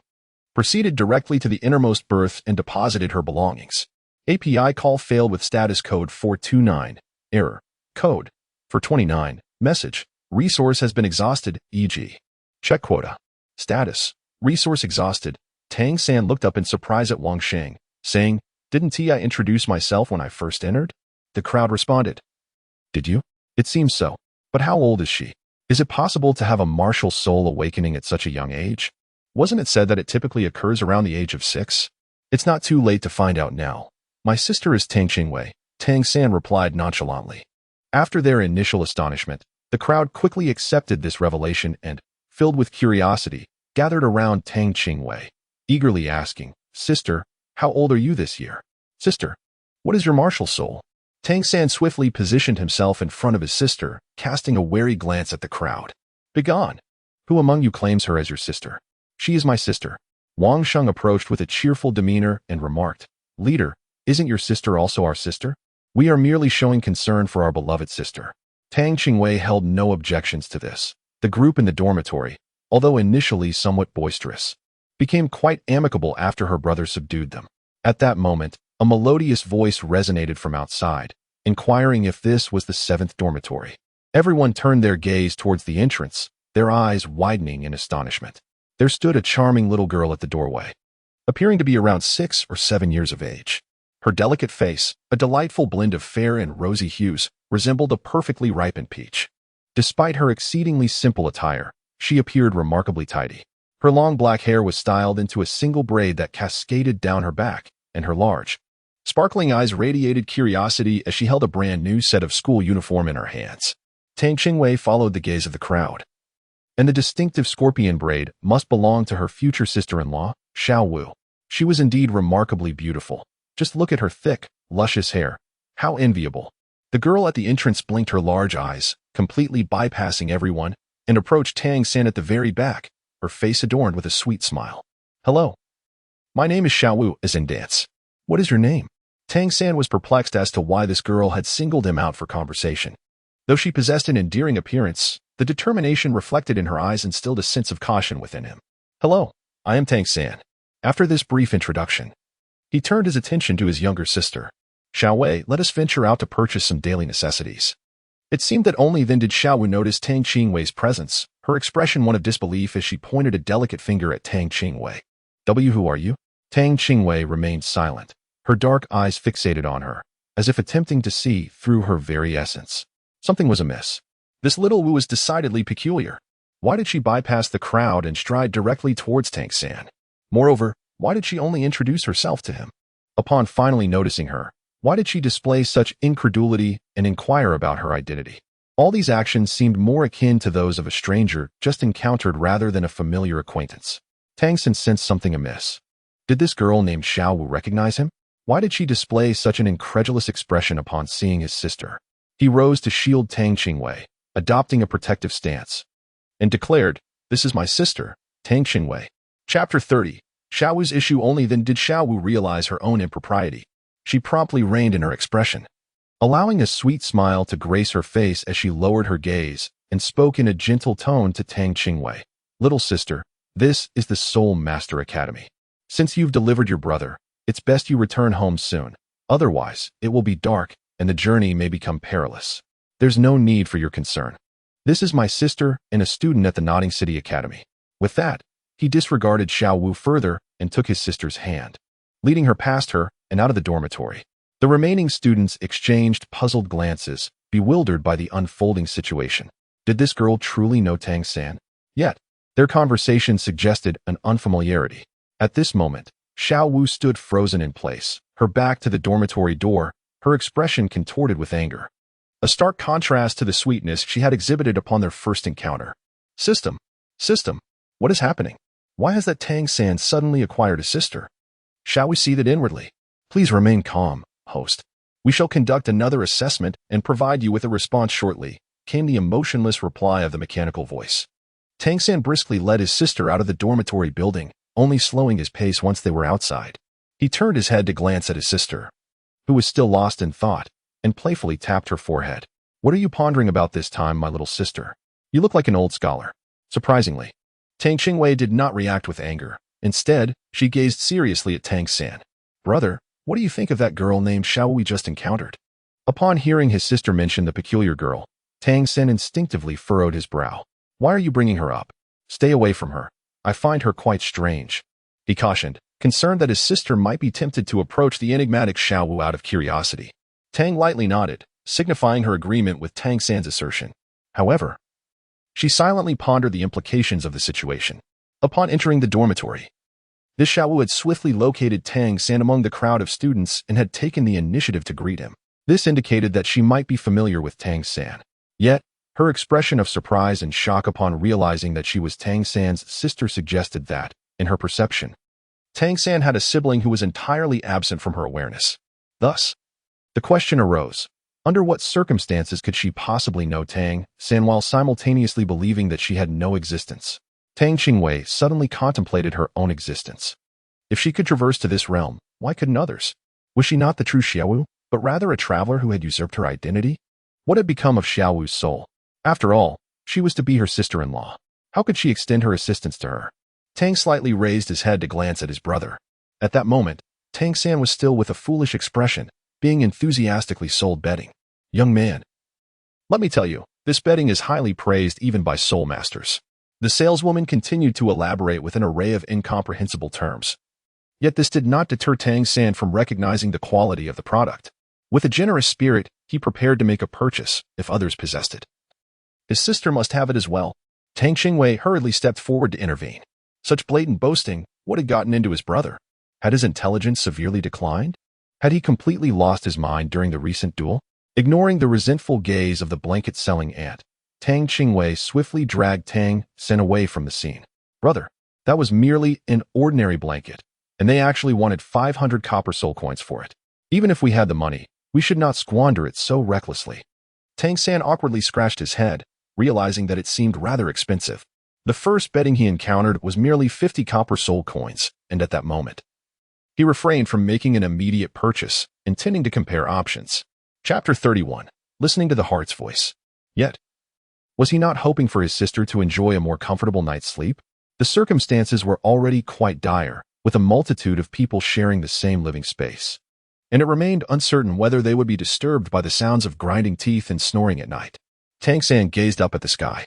proceeded directly to the innermost berth and deposited her belongings. API call failed with status code 429. Error. Code. For 29. Message. Resource has been exhausted, e.g. check quota. Status. Resource exhausted. Tang San looked up in surprise at Wang Sheng, saying, "Didn't I introduce myself when I first entered?" The crowd responded, "Did you? It seems so. But how old is she? Is it possible to have a martial soul awakening at such a young age? Wasn't it said that it typically occurs around the age of 6? It's not too late to find out now. My sister is Tang Qingwei," Tang San replied nonchalantly. After their initial astonishment, the crowd quickly accepted this revelation and, filled with curiosity, gathered around Tang Qingwei, eagerly asking, "Sister, how old are you this year? Sister, what is your martial soul?" Tang San swiftly positioned himself in front of his sister, casting a wary glance at the crowd. "Begone! Who among you claims her as your sister?" "She is my sister." Wang Sheng approached with a cheerful demeanor and remarked, "Leader, isn't your sister also our sister? We are merely showing concern for our beloved sister." Tang Qingwei held no objections to this. The group in the dormitory, although initially somewhat boisterous, became quite amicable after her brother subdued them. At that moment, a melodious voice resonated from outside, inquiring if this was the 7th dormitory. Everyone turned their gaze towards the entrance, their eyes widening in astonishment. There stood a charming little girl at the doorway, appearing to be around 6 or 7 years of age. Her delicate face, a delightful blend of fair and rosy hues, resembled a perfectly ripened peach. Despite her exceedingly simple attire, she appeared remarkably tidy. Her long black hair was styled into a single braid that cascaded down her back, and her large, sparkling eyes radiated curiosity as she held a brand new set of school uniform in her hands. Tang Qingwei followed the gaze of the crowd. And the distinctive scorpion braid must belong to her future sister-in-law, Xiao Wu. She was indeed remarkably beautiful. Just look at her thick, luscious hair. How enviable. The girl at the entrance blinked her large eyes, completely bypassing everyone, and approached Tang San at the very back, her face adorned with a sweet smile. "Hello. My name is Xiao Wu, as in dance. What is your name?" Tang San was perplexed as to why this girl had singled him out for conversation. Though she possessed an endearing appearance, the determination reflected in her eyes instilled a sense of caution within him. "Hello, I am Tang San." After this brief introduction, he turned his attention to his younger sister. "Xiao Wei, let us venture out to purchase some daily necessities." It seemed that only then did Xiao Wu notice Tang Qingwei's presence, her expression one of disbelief as she pointed a delicate finger at Tang Qingwei. "Who are you?" Tang Qingwei remained silent, her dark eyes fixated on her, as if attempting to see through her very essence. Something was amiss. This little Wu was decidedly peculiar. Why did she bypass the crowd and stride directly towards Tang San? Moreover, why did she only introduce herself to him? Upon finally noticing her, why did she display such incredulity and inquire about her identity? All these actions seemed more akin to those of a stranger just encountered rather than a familiar acquaintance. Tang San sensed something amiss. Did this girl named Xiao Wu recognize him? Why did she display such an incredulous expression upon seeing his sister? He rose to shield Tang Qingwei, adopting a protective stance, and declared, "This is my sister, Tang Qingwei." Chapter 30. Xiao Wu's issue. Only then did Xiao Wu realize her own impropriety. She promptly reined in her expression, allowing a sweet smile to grace her face as she lowered her gaze and spoke in a gentle tone to Tang Qingwei. "Little sister, this is the Soul Master Academy. Since you've delivered your brother, it's best you return home soon. Otherwise, it will be dark and the journey may become perilous. There's no need for your concern. This is my sister and a student at the Nodding City Academy. With that, he disregarded Xiao Wu further and took his sister's hand, leading her past her and out of the dormitory. The remaining students exchanged puzzled glances, bewildered by the unfolding situation. Did this girl truly know Tang San? Yet, their conversation suggested an unfamiliarity. At this moment, Xiao Wu stood frozen in place, her back to the dormitory door, her expression contorted with anger. A stark contrast to the sweetness she had exhibited upon their first encounter. System, what is happening? Why has that Tang San suddenly acquired a sister? Shall we see that inwardly? Please remain calm, host. We shall conduct another assessment and provide you with a response shortly, came the emotionless reply of the mechanical voice. Tang San briskly led his sister out of the dormitory building, only slowing his pace once they were outside. He turned his head to glance at his sister, who was still lost in thought, and playfully tapped her forehead. What are you pondering about this time, my little sister? You look like an old scholar. Surprisingly, Tang Qingwei did not react with anger. Instead, she gazed seriously at Tang San. Brother, what do you think of that girl named Xiao we just encountered? Upon hearing his sister mention the peculiar girl, Tang San instinctively furrowed his brow. Why are you bringing her up? Stay away from her. I find her quite strange, he cautioned, concerned that his sister might be tempted to approach the enigmatic Xiao Wu out of curiosity. Tang lightly nodded, signifying her agreement with Tang San's assertion. However, she silently pondered the implications of the situation. Upon entering the dormitory, this Xiao Wu had swiftly located Tang San among the crowd of students and had taken the initiative to greet him. This indicated that she might be familiar with Tang San. Yet, her expression of surprise and shock upon realizing that she was Tang San's sister suggested that, in her perception, Tang San had a sibling who was entirely absent from her awareness. Thus, the question arose, under what circumstances could she possibly know Tang San while simultaneously believing that she had no existence? Tang Qingwei suddenly contemplated her own existence. If she could traverse to this realm, why couldn't others? Was she not the true Xiao Wu, but rather a traveler who had usurped her identity? What had become of Xiao Wu's soul? After all, she was to be her sister-in-law. How could she extend her assistance to her? Tang slightly raised his head to glance at his brother. At that moment, Tang San was still with a foolish expression, being enthusiastically sold betting. Young man, let me tell you, this betting is highly praised even by soul masters. The saleswoman continued to elaborate with an array of incomprehensible terms. Yet this did not deter Tang San from recognizing the quality of the product. With a generous spirit, he prepared to make a purchase if others possessed it. His sister must have it as well. Tang Qingwei hurriedly stepped forward to intervene. Such blatant boasting, what had gotten into his brother? Had his intelligence severely declined? Had he completely lost his mind during the recent duel? Ignoring the resentful gaze of the blanket-selling aunt, Tang Qingwei swiftly dragged Tang San away from the scene. Brother, that was merely an ordinary blanket, and they actually wanted 500 copper soul coins for it. Even if we had the money, we should not squander it so recklessly. Tang San awkwardly scratched his head, realizing that it seemed rather expensive. The first betting he encountered was merely 50 copper soul coins, and at that moment, he refrained from making an immediate purchase, intending to compare options. Chapter 31. Listening to the heart's voice. Yet, was he not hoping for his sister to enjoy a more comfortable night's sleep? The circumstances were already quite dire, with a multitude of people sharing the same living space, and it remained uncertain whether they would be disturbed by the sounds of grinding teeth and snoring at night. Tang San gazed up at the sky.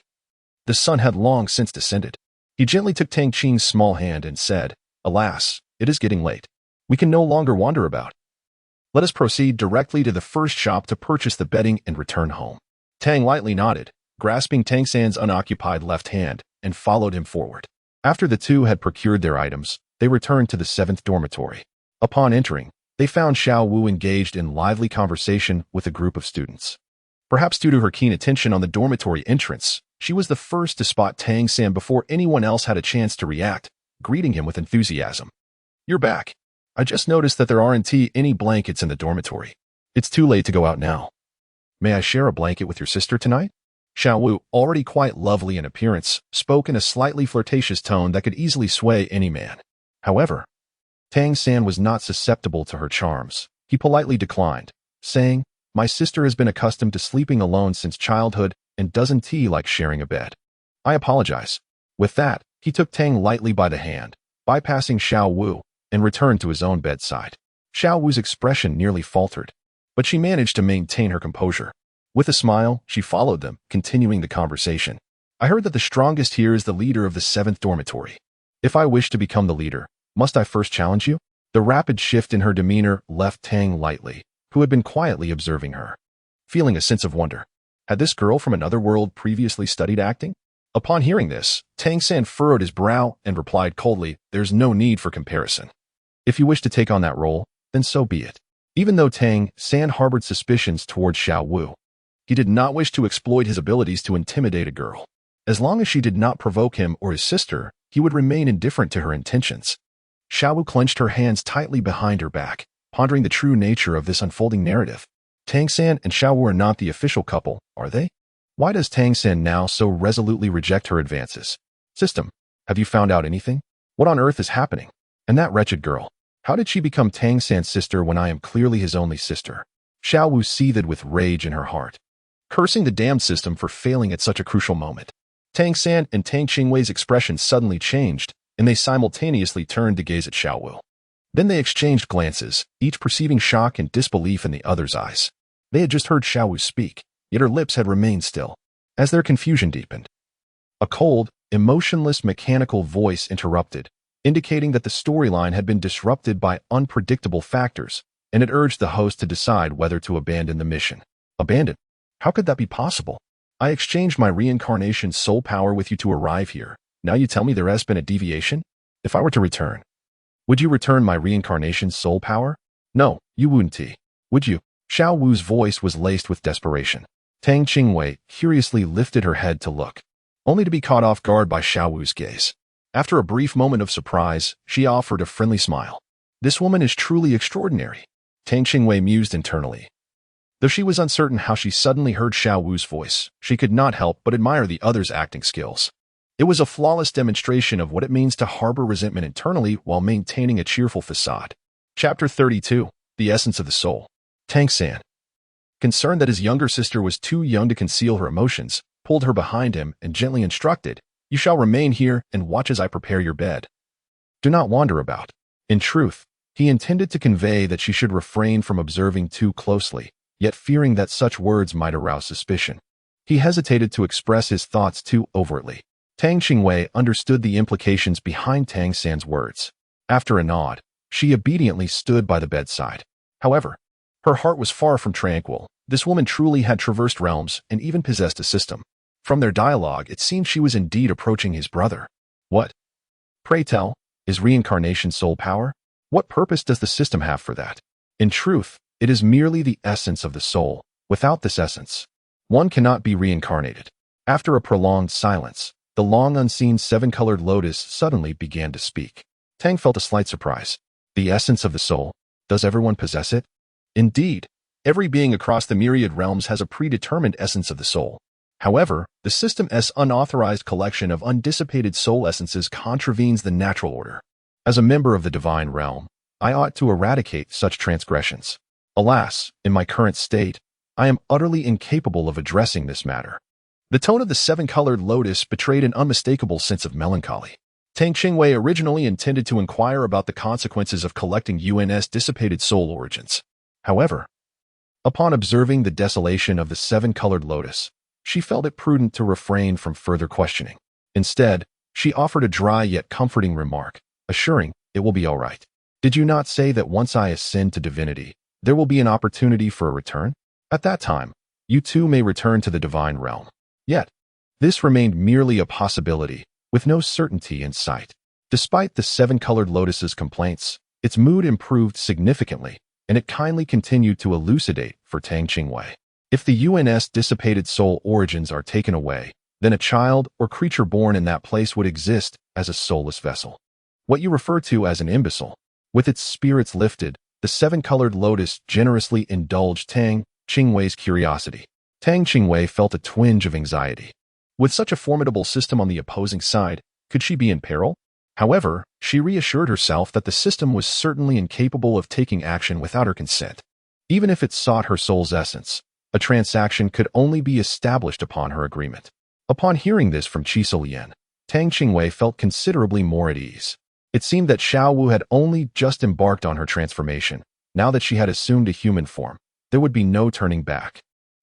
The sun had long since descended. He gently took Tang Qing's small hand and said, Alas, it is getting late. We can no longer wander about. Let us proceed directly to the first shop to purchase the bedding and return home. Tang lightly nodded, grasping Tang San's unoccupied left hand, and followed him forward. After the two had procured their items, they returned to the 7th dormitory. Upon entering, they found Xiao Wu engaged in lively conversation with a group of students. Perhaps due to her keen attention on the dormitory entrance, she was the first to spot Tang San before anyone else had a chance to react, greeting him with enthusiasm. You're back. I just noticed that there aren't any blankets in the dormitory. It's too late to go out now. May I share a blanket with your sister tonight? Xiao Wu, already quite lovely in appearance, spoke in a slightly flirtatious tone that could easily sway any man. However, Tang San was not susceptible to her charms. He politely declined, saying, My sister has been accustomed to sleeping alone since childhood and doesn't like sharing a bed. I apologize. With that, he took Tang lightly by the hand, bypassing Xiao Wu, and returned to his own bedside. Xiao Wu's expression nearly faltered, but she managed to maintain her composure. With a smile, she followed them, continuing the conversation. I heard that the strongest here is the leader of the 7th dormitory. If I wish to become the leader, must I first challenge you? The rapid shift in her demeanor left Tang lightly, who had been quietly observing her, feeling a sense of wonder. Had this girl from another world previously studied acting? Upon hearing this, Tang San furrowed his brow and replied coldly, "There's no need for comparison. If you wish to take on that role, then so be it." Even though Tang San harbored suspicions towards Xiao Wu, he did not wish to exploit his abilities to intimidate a girl. As long as she did not provoke him or his sister, he would remain indifferent to her intentions. Xiao Wu clenched her hands tightly behind her back, pondering the true nature of this unfolding narrative. Tang San and Xiao Wu are not the official couple, are they? Why does Tang San now so resolutely reject her advances? System, have you found out anything? What on earth is happening? And that wretched girl, how did she become Tang San's sister when I am clearly his only sister? Xiao Wu seethed with rage in her heart, cursing the damned system for failing at such a crucial moment. Tang San and Tang Qingwei's expressions suddenly changed, and they simultaneously turned to gaze at Xiao Wu. Then they exchanged glances, each perceiving shock and disbelief in the other's eyes. They had just heard Xiao Wu speak, yet her lips had remained still. As their confusion deepened, a cold, emotionless mechanical voice interrupted, indicating that the storyline had been disrupted by unpredictable factors, and it urged the host to decide whether to abandon the mission. Abandon? How could that be possible? I exchanged my reincarnation soul power with you to arrive here. Now you tell me there has been a deviation? If I were to return, would you return my reincarnation soul power? No, you wouldn't. Would you? Xiao Wu's voice was laced with desperation. Tang Qingwei curiously lifted her head to look, only to be caught off guard by Xiao Wu's gaze. After a brief moment of surprise, she offered a friendly smile. This woman is truly extraordinary, Tang Qingwei mused internally. Though she was uncertain how she suddenly heard Xiao Wu's voice, she could not help but admire the other's acting skills. It was a flawless demonstration of what it means to harbor resentment internally while maintaining a cheerful facade. Chapter 32, The Essence of the Soul. Tang San, concerned that his younger sister was too young to conceal her emotions, pulled her behind him and gently instructed, "You shall remain here and watch as I prepare your bed. Do not wander about." In truth, he intended to convey that she should refrain from observing too closely, yet fearing that such words might arouse suspicion. He hesitated to express his thoughts too overtly. Tang Qingwei understood the implications behind Tang San's words. After a nod, she obediently stood by the bedside. However, her heart was far from tranquil. This woman truly had traversed realms and even possessed a system. From their dialogue, it seemed she was indeed approaching his brother. What, pray tell, is reincarnation soul power? What purpose does the system have for that? In truth, it is merely the essence of the soul. Without this essence, one cannot be reincarnated. After a prolonged silence, the long unseen 7-colored lotus suddenly began to speak. Tang felt a slight surprise. The essence of the soul? Does everyone possess it? Indeed, every being across the myriad realms has a predetermined essence of the soul. However, the system's unauthorized collection of undissipated soul essences contravenes the natural order. As a member of the divine realm, I ought to eradicate such transgressions. Alas, in my current state, I am utterly incapable of addressing this matter. The tone of the 7-colored lotus betrayed an unmistakable sense of melancholy. Tang Qingwei originally intended to inquire about the consequences of collecting UN's dissipated soul origins. However, upon observing the desolation of the 7-colored lotus, she felt it prudent to refrain from further questioning. Instead, she offered a dry yet comforting remark, assuring, "It will be all right. Did you not say that once I ascend to divinity, there will be an opportunity for a return? At that time, you too may return to the divine realm." Yet, this remained merely a possibility, with no certainty in sight. Despite the 7-colored lotus's complaints, its mood improved significantly, and it kindly continued to elucidate for Tang Qingwei. If the UN's dissipated soul origins are taken away, then a child or creature born in that place would exist as a soulless vessel. What you refer to as an imbecile. With its spirits lifted, the 7-colored lotus generously indulged Tang Qingwei's curiosity. Tang Qingwei felt a twinge of anxiety. With such a formidable system on the opposing side, could she be in peril? However, she reassured herself that the system was certainly incapable of taking action without her consent. Even if it sought her soul's essence, a transaction could only be established upon her agreement. Upon hearing this from Qi Lian, Tang Qingwei felt considerably more at ease. It seemed that Xiao Wu had only just embarked on her transformation. Now that she had assumed a human form, there would be no turning back.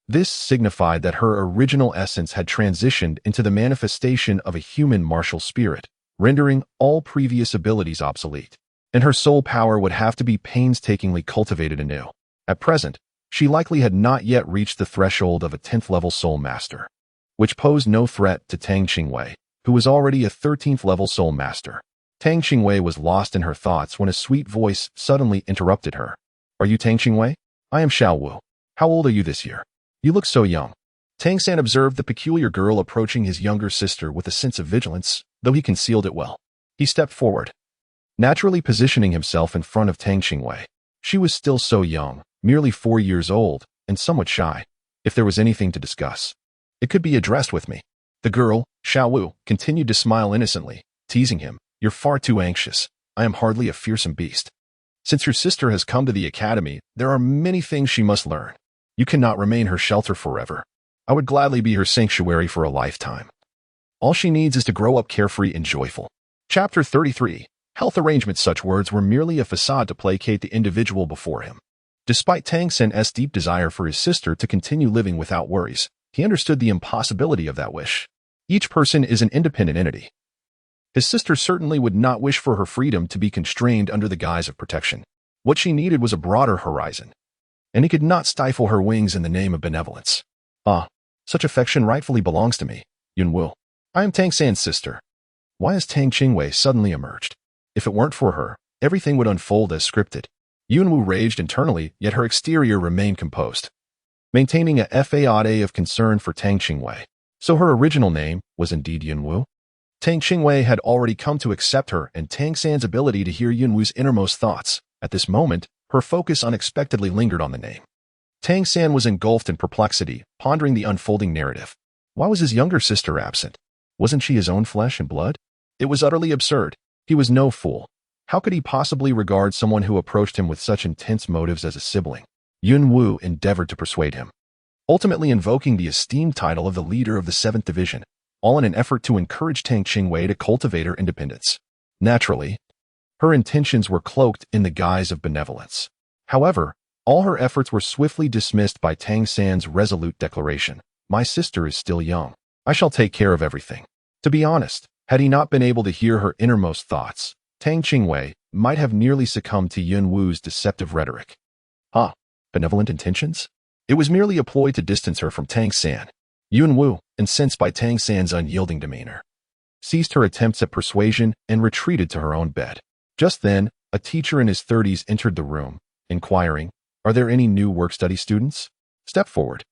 This signified that her original essence had transitioned into the manifestation of a human martial spirit, rendering all previous abilities obsolete, and her soul power would have to be painstakingly cultivated anew. At present, she likely had not yet reached the threshold of a 10th-level Soul Master, which posed no threat to Tang Qingwei, who was already a 13th-level Soul Master. Tang Qingwei was lost in her thoughts when a sweet voice suddenly interrupted her. "Are you Tang Qingwei? I am Xiao Wu. How old are you this year? You look so young." Tang San observed the peculiar girl approaching his younger sister with a sense of vigilance, though he concealed it well. He stepped forward, naturally positioning himself in front of Tang Qingwei. She was still so young, merely 4 years old, and somewhat shy. If there was anything to discuss, it could be addressed with me. The girl, Xiao Wu, continued to smile innocently, teasing him. "You're far too anxious. I am hardly a fearsome beast. Since your sister has come to the academy, there are many things she must learn. You cannot remain her shelter forever. I would gladly be her sanctuary for a lifetime. All she needs is to grow up carefree and joyful." Chapter 33. Health Arrangement. Such words were merely a facade to placate the individual before him. Despite Tang San's deep desire for his sister to continue living without worries, he understood the impossibility of that wish. Each person is an independent entity. His sister certainly would not wish for her freedom to be constrained under the guise of protection. What she needed was a broader horizon, and he could not stifle her wings in the name of benevolence. "Ah, such affection rightfully belongs to me, Yunwu. I am Tang San's sister." Why has Tang Qingwei suddenly emerged? If it weren't for her, everything would unfold as scripted. Yunwu raged internally, yet her exterior remained composed, maintaining a facade of concern for Tang Qingwei. So her original name was indeed Yunwu? Tang Qingwei had already come to accept her and Tang San's ability to hear Yunwu's innermost thoughts. At this moment, her focus unexpectedly lingered on the name. Tang San was engulfed in perplexity, pondering the unfolding narrative. Why was his younger sister absent? Wasn't she his own flesh and blood? It was utterly absurd. He was no fool. How could he possibly regard someone who approached him with such intense motives as a sibling? Yunwu endeavored to persuade him, ultimately invoking the esteemed title of the leader of the 7th Division, all in an effort to encourage Tang Qingwei to cultivate her independence. Naturally, her intentions were cloaked in the guise of benevolence. However, all her efforts were swiftly dismissed by Tang San's resolute declaration. "My sister is still young. I shall take care of everything." To be honest, had he not been able to hear her innermost thoughts, Tang Qingwei might have nearly succumbed to Yunwu's deceptive rhetoric. Benevolent intentions? It was merely a ploy to distance her from Tang San. Yunwu, incensed by Tang San's unyielding demeanor, ceased her attempts at persuasion and retreated to her own bed. Just then, a teacher in his 30s entered the room, inquiring, "Are there any new work-study students? Step forward,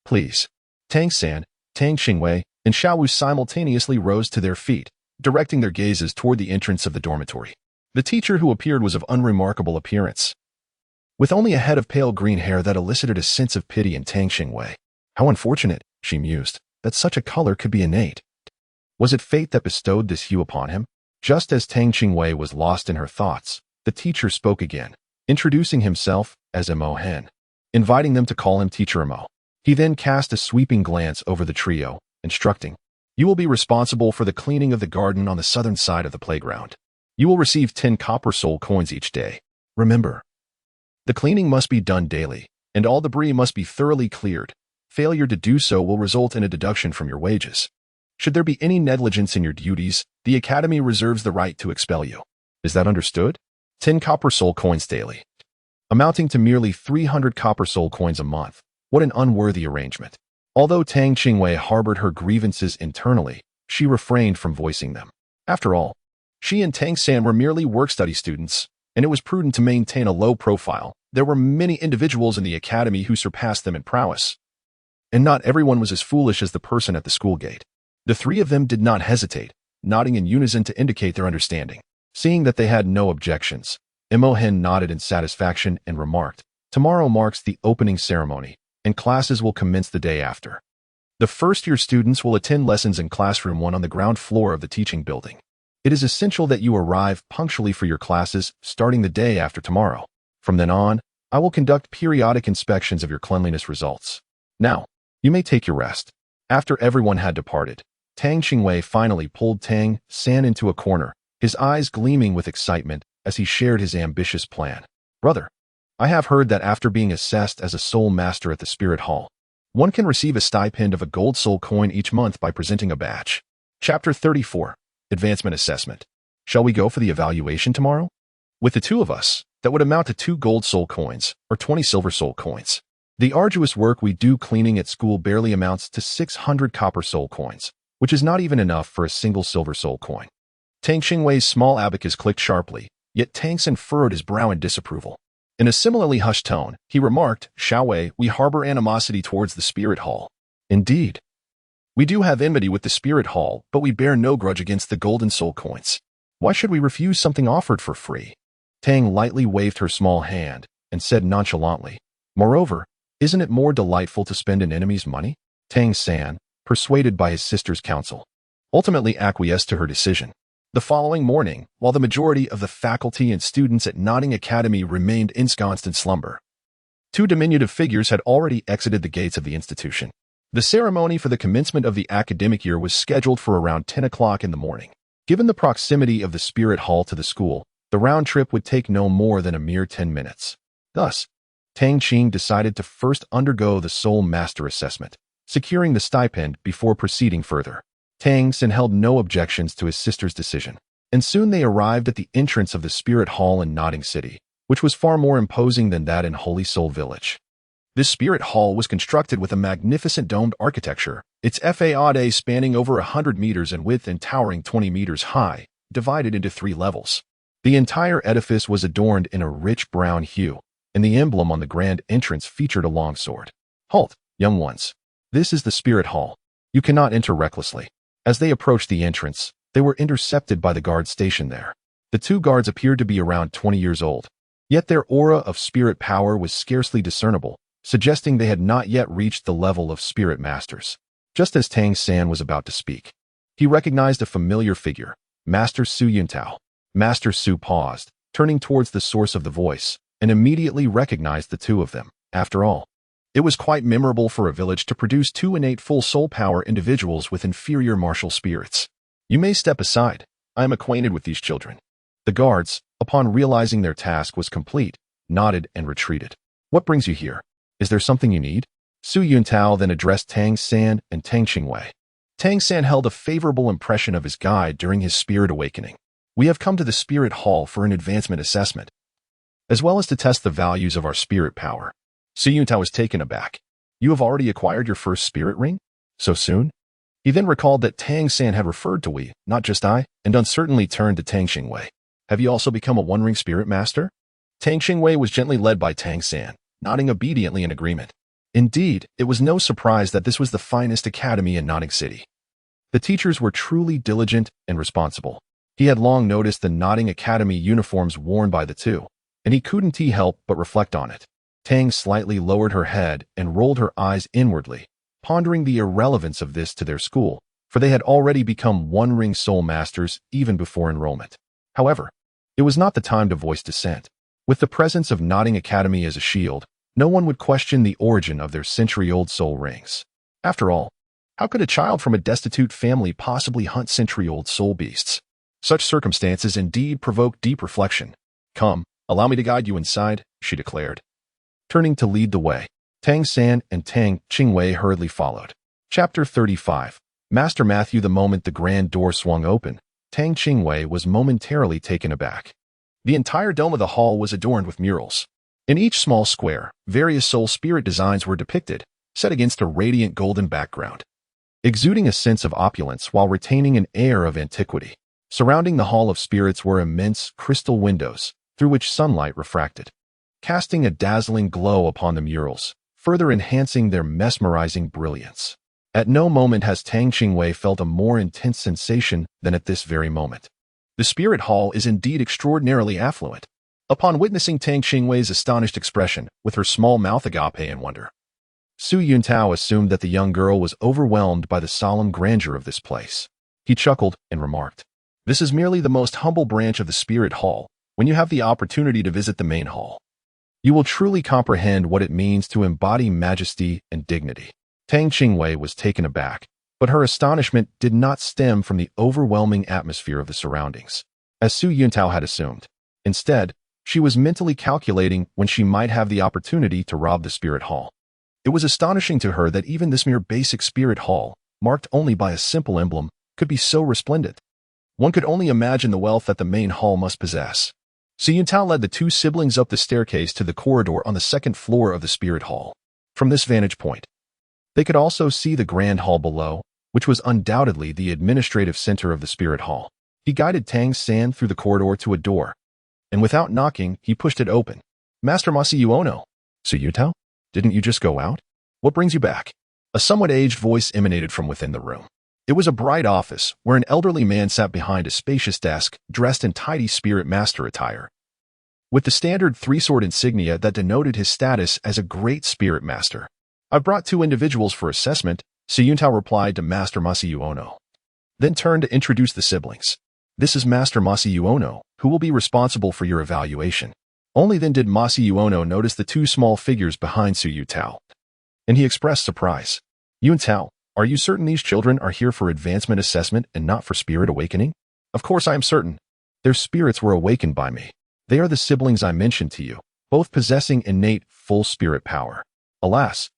please." Tang San, Tang Qingwei, and Xiao Wu simultaneously rose to their feet, directing their gazes toward the entrance of the dormitory. The teacher who appeared was of unremarkable appearance, with only a head of pale green hair that elicited a sense of pity in Tang Qingwei. How unfortunate, she mused, that such a color could be innate. Was it fate that bestowed this hue upon him? Just as Tang Qingwei was lost in her thoughts, the teacher spoke again, introducing himself as Mo Hen, inviting them to call him Teacher Mo. He then cast a sweeping glance over the trio, instructing, "You will be responsible for the cleaning of the garden on the southern side of the playground. You will receive 10 copper soul coins each day. Remember, the cleaning must be done daily, and all debris must be thoroughly cleared. Failure to do so will result in a deduction from your wages. Should there be any negligence in your duties, the Academy reserves the right to expel you. Is that understood? 10 copper soul coins daily, amounting to merely 300 copper soul coins a month. What an unworthy arrangement." Although Tang Qingwei harbored her grievances internally, she refrained from voicing them. After all, she and Tang San were merely work-study students, and it was prudent to maintain a low profile. There were many individuals in the academy who surpassed them in prowess, and not everyone was as foolish as the person at the school gate. The three of them did not hesitate, nodding in unison to indicate their understanding. Seeing that they had no objections, Mo Hen nodded in satisfaction and remarked, "Tomorrow marks the opening ceremony, and classes will commence the day after. The first-year students will attend lessons in Classroom 1 on the ground floor of the teaching building. It is essential that you arrive punctually for your classes starting the day after tomorrow. From then on, I will conduct periodic inspections of your cleanliness results. Now, you may take your rest." After everyone had departed, Tang Qingwei finally pulled Tang San into a corner, his eyes gleaming with excitement as he shared his ambitious plan. "Brother, I have heard that after being assessed as a Soul Master at the Spirit Hall, One can receive a stipend of a gold soul coin each month by presenting a badge. Chapter 34. Advancement Assessment. Shall we go for the evaluation tomorrow? With the two of us, that would amount to 2 gold soul coins, or 20 silver soul coins. The arduous work we do cleaning at school barely amounts to 600 copper soul coins, which is not even enough for a single silver soul coin. Tang Qingwei's small abacus clicked sharply, yet Tang San furrowed his brow in disapproval. In a similarly hushed tone, he remarked, "Xiaowei, we harbor animosity towards the Spirit Hall." Indeed. We do have enmity with the Spirit Hall, but we bear no grudge against the golden soul coins. Why should we refuse something offered for free? Tang lightly waved her small hand and said nonchalantly, "Moreover, isn't it more delightful to spend an enemy's money?" Tang San, persuaded by his sister's counsel, ultimately acquiesced to her decision. The following morning, while the majority of the faculty and students at Notting Academy remained ensconced in slumber, 2 diminutive figures had already exited the gates of the institution. The ceremony for the commencement of the academic year was scheduled for around 10 o'clock in the morning. Given the proximity of the Spirit Hall to the school, the round trip would take no more than a mere 10 minutes. Thus, Tang Qing decided to first undergo the Soul Master assessment, securing the stipend before proceeding further. Tang San held no objections to his sister's decision, and soon they arrived at the entrance of the Spirit Hall in Notting City, which was far more imposing than that in Holy Soul Village. This Spirit Hall was constructed with a magnificent domed architecture, its faade spanning over 100 meters in width and towering 20 meters high, divided into 3 levels. The entire edifice was adorned in a rich brown hue, and the emblem on the grand entrance featured a long sword. "Halt, young ones. This is the Spirit Hall. You cannot enter recklessly." As they approached the entrance, they were intercepted by the guards stationed there. The 2 guards appeared to be around 20 years old, yet their aura of spirit power was scarcely discernible, suggesting they had not yet reached the level of spirit masters. Just as Tang San was about to speak, he recognized a familiar figure, Master Su Yuntao. Master Su paused, turning towards the source of the voice, and immediately recognized the 2 of them. After all, it was quite memorable for a village to produce 2 innate full soul power individuals with inferior martial spirits. "You may step aside. I am acquainted with these children." The guards, upon realizing their task was complete, nodded and retreated. "What brings you here? Is there something you need?" Su Yuntao then addressed Tang San and Tang Qingwei. Tang San held a favorable impression of his guide during his spirit awakening. "We have come to the Spirit Hall for an advancement assessment, as well as to test the values of our spirit power." Su Yuntao was taken aback. "You have already acquired your first spirit ring? So soon?" He then recalled that Tang San had referred to we, not just I, and uncertainly turned to Tang Qingwei. "Have you also become a one-ring spirit master?" Tang Qingwei was gently led by Tang San, nodding obediently in agreement. Indeed, it was no surprise that this was the finest academy in Notting City. The teachers were truly diligent and responsible. He had long noticed the Notting Academy uniforms worn by the 2, and he couldn't help but reflect on it. Tang slightly lowered her head and rolled her eyes inwardly, pondering the irrelevance of this to their school, for they had already become one-ring soul masters even before enrollment. However, it was not the time to voice dissent. With the presence of Notting Academy as a shield, no one would question the origin of their century-old soul rings. After all, how could a child from a destitute family possibly hunt century-old soul beasts? Such circumstances indeed provoke deep reflection. "Come, allow me to guide you inside," she declared. Turning to lead the way, Tang San and Tang Qingwei hurriedly followed. Chapter 35. Master Matthew. The moment the grand door swung open, Tang Qingwei was momentarily taken aback. The entire dome of the hall was adorned with murals. In each small square, various soul spirit designs were depicted, set against a radiant golden background, exuding a sense of opulence while retaining an air of antiquity. Surrounding the Hall of Spirits were immense crystal windows, through which sunlight refracted, casting a dazzling glow upon the murals, further enhancing their mesmerizing brilliance. At no moment has Tang Qingwei felt a more intense sensation than at this very moment. The Spirit Hall is indeed extraordinarily affluent. Upon witnessing Tang Qingwei's astonished expression, with her small mouth agape in wonder, Su Yuntao assumed that the young girl was overwhelmed by the solemn grandeur of this place. He chuckled and remarked, "This is merely the most humble branch of the Spirit Hall. When you have the opportunity to visit the main hall, you will truly comprehend what it means to embody majesty and dignity." Tang Qingwei was taken aback, but her astonishment did not stem from the overwhelming atmosphere of the surroundings, as Su Yuntao had assumed. Instead, she was mentally calculating when she might have the opportunity to rob the Spirit Hall. It was astonishing to her that even this mere basic spirit hall, marked only by a simple emblem, could be so resplendent. One could only imagine the wealth that the main hall must possess. Su Yuntao led the two siblings up the staircase to the corridor on the second floor of the spirit hall. From this vantage point, they could also see the grand hall below, which was undoubtedly the administrative center of the spirit hall. He guided Tang San through the corridor to a door, and without knocking, he pushed it open. Master Masayuono, Su Yuntao, didn't you just go out? What brings you back? A somewhat aged voice emanated from within the room. It was a bright office where an elderly man sat behind a spacious desk, dressed in tidy spirit master attire, with the standard three-sword insignia that denoted his status as a great spirit master. I've brought two individuals for assessment, Su Yuntao replied to Master Masayuono, then turned to introduce the siblings. This is Master Masayuono, who will be responsible for your evaluation. Only then did Masayuono notice the two small figures behind Su Yuntao, and he expressed surprise. Yuntao, are you certain these children are here for advancement assessment and not for spirit awakening? Of course I am certain. Their spirits were awakened by me. They are the siblings I mentioned to you, both possessing innate, full spirit power. Alas,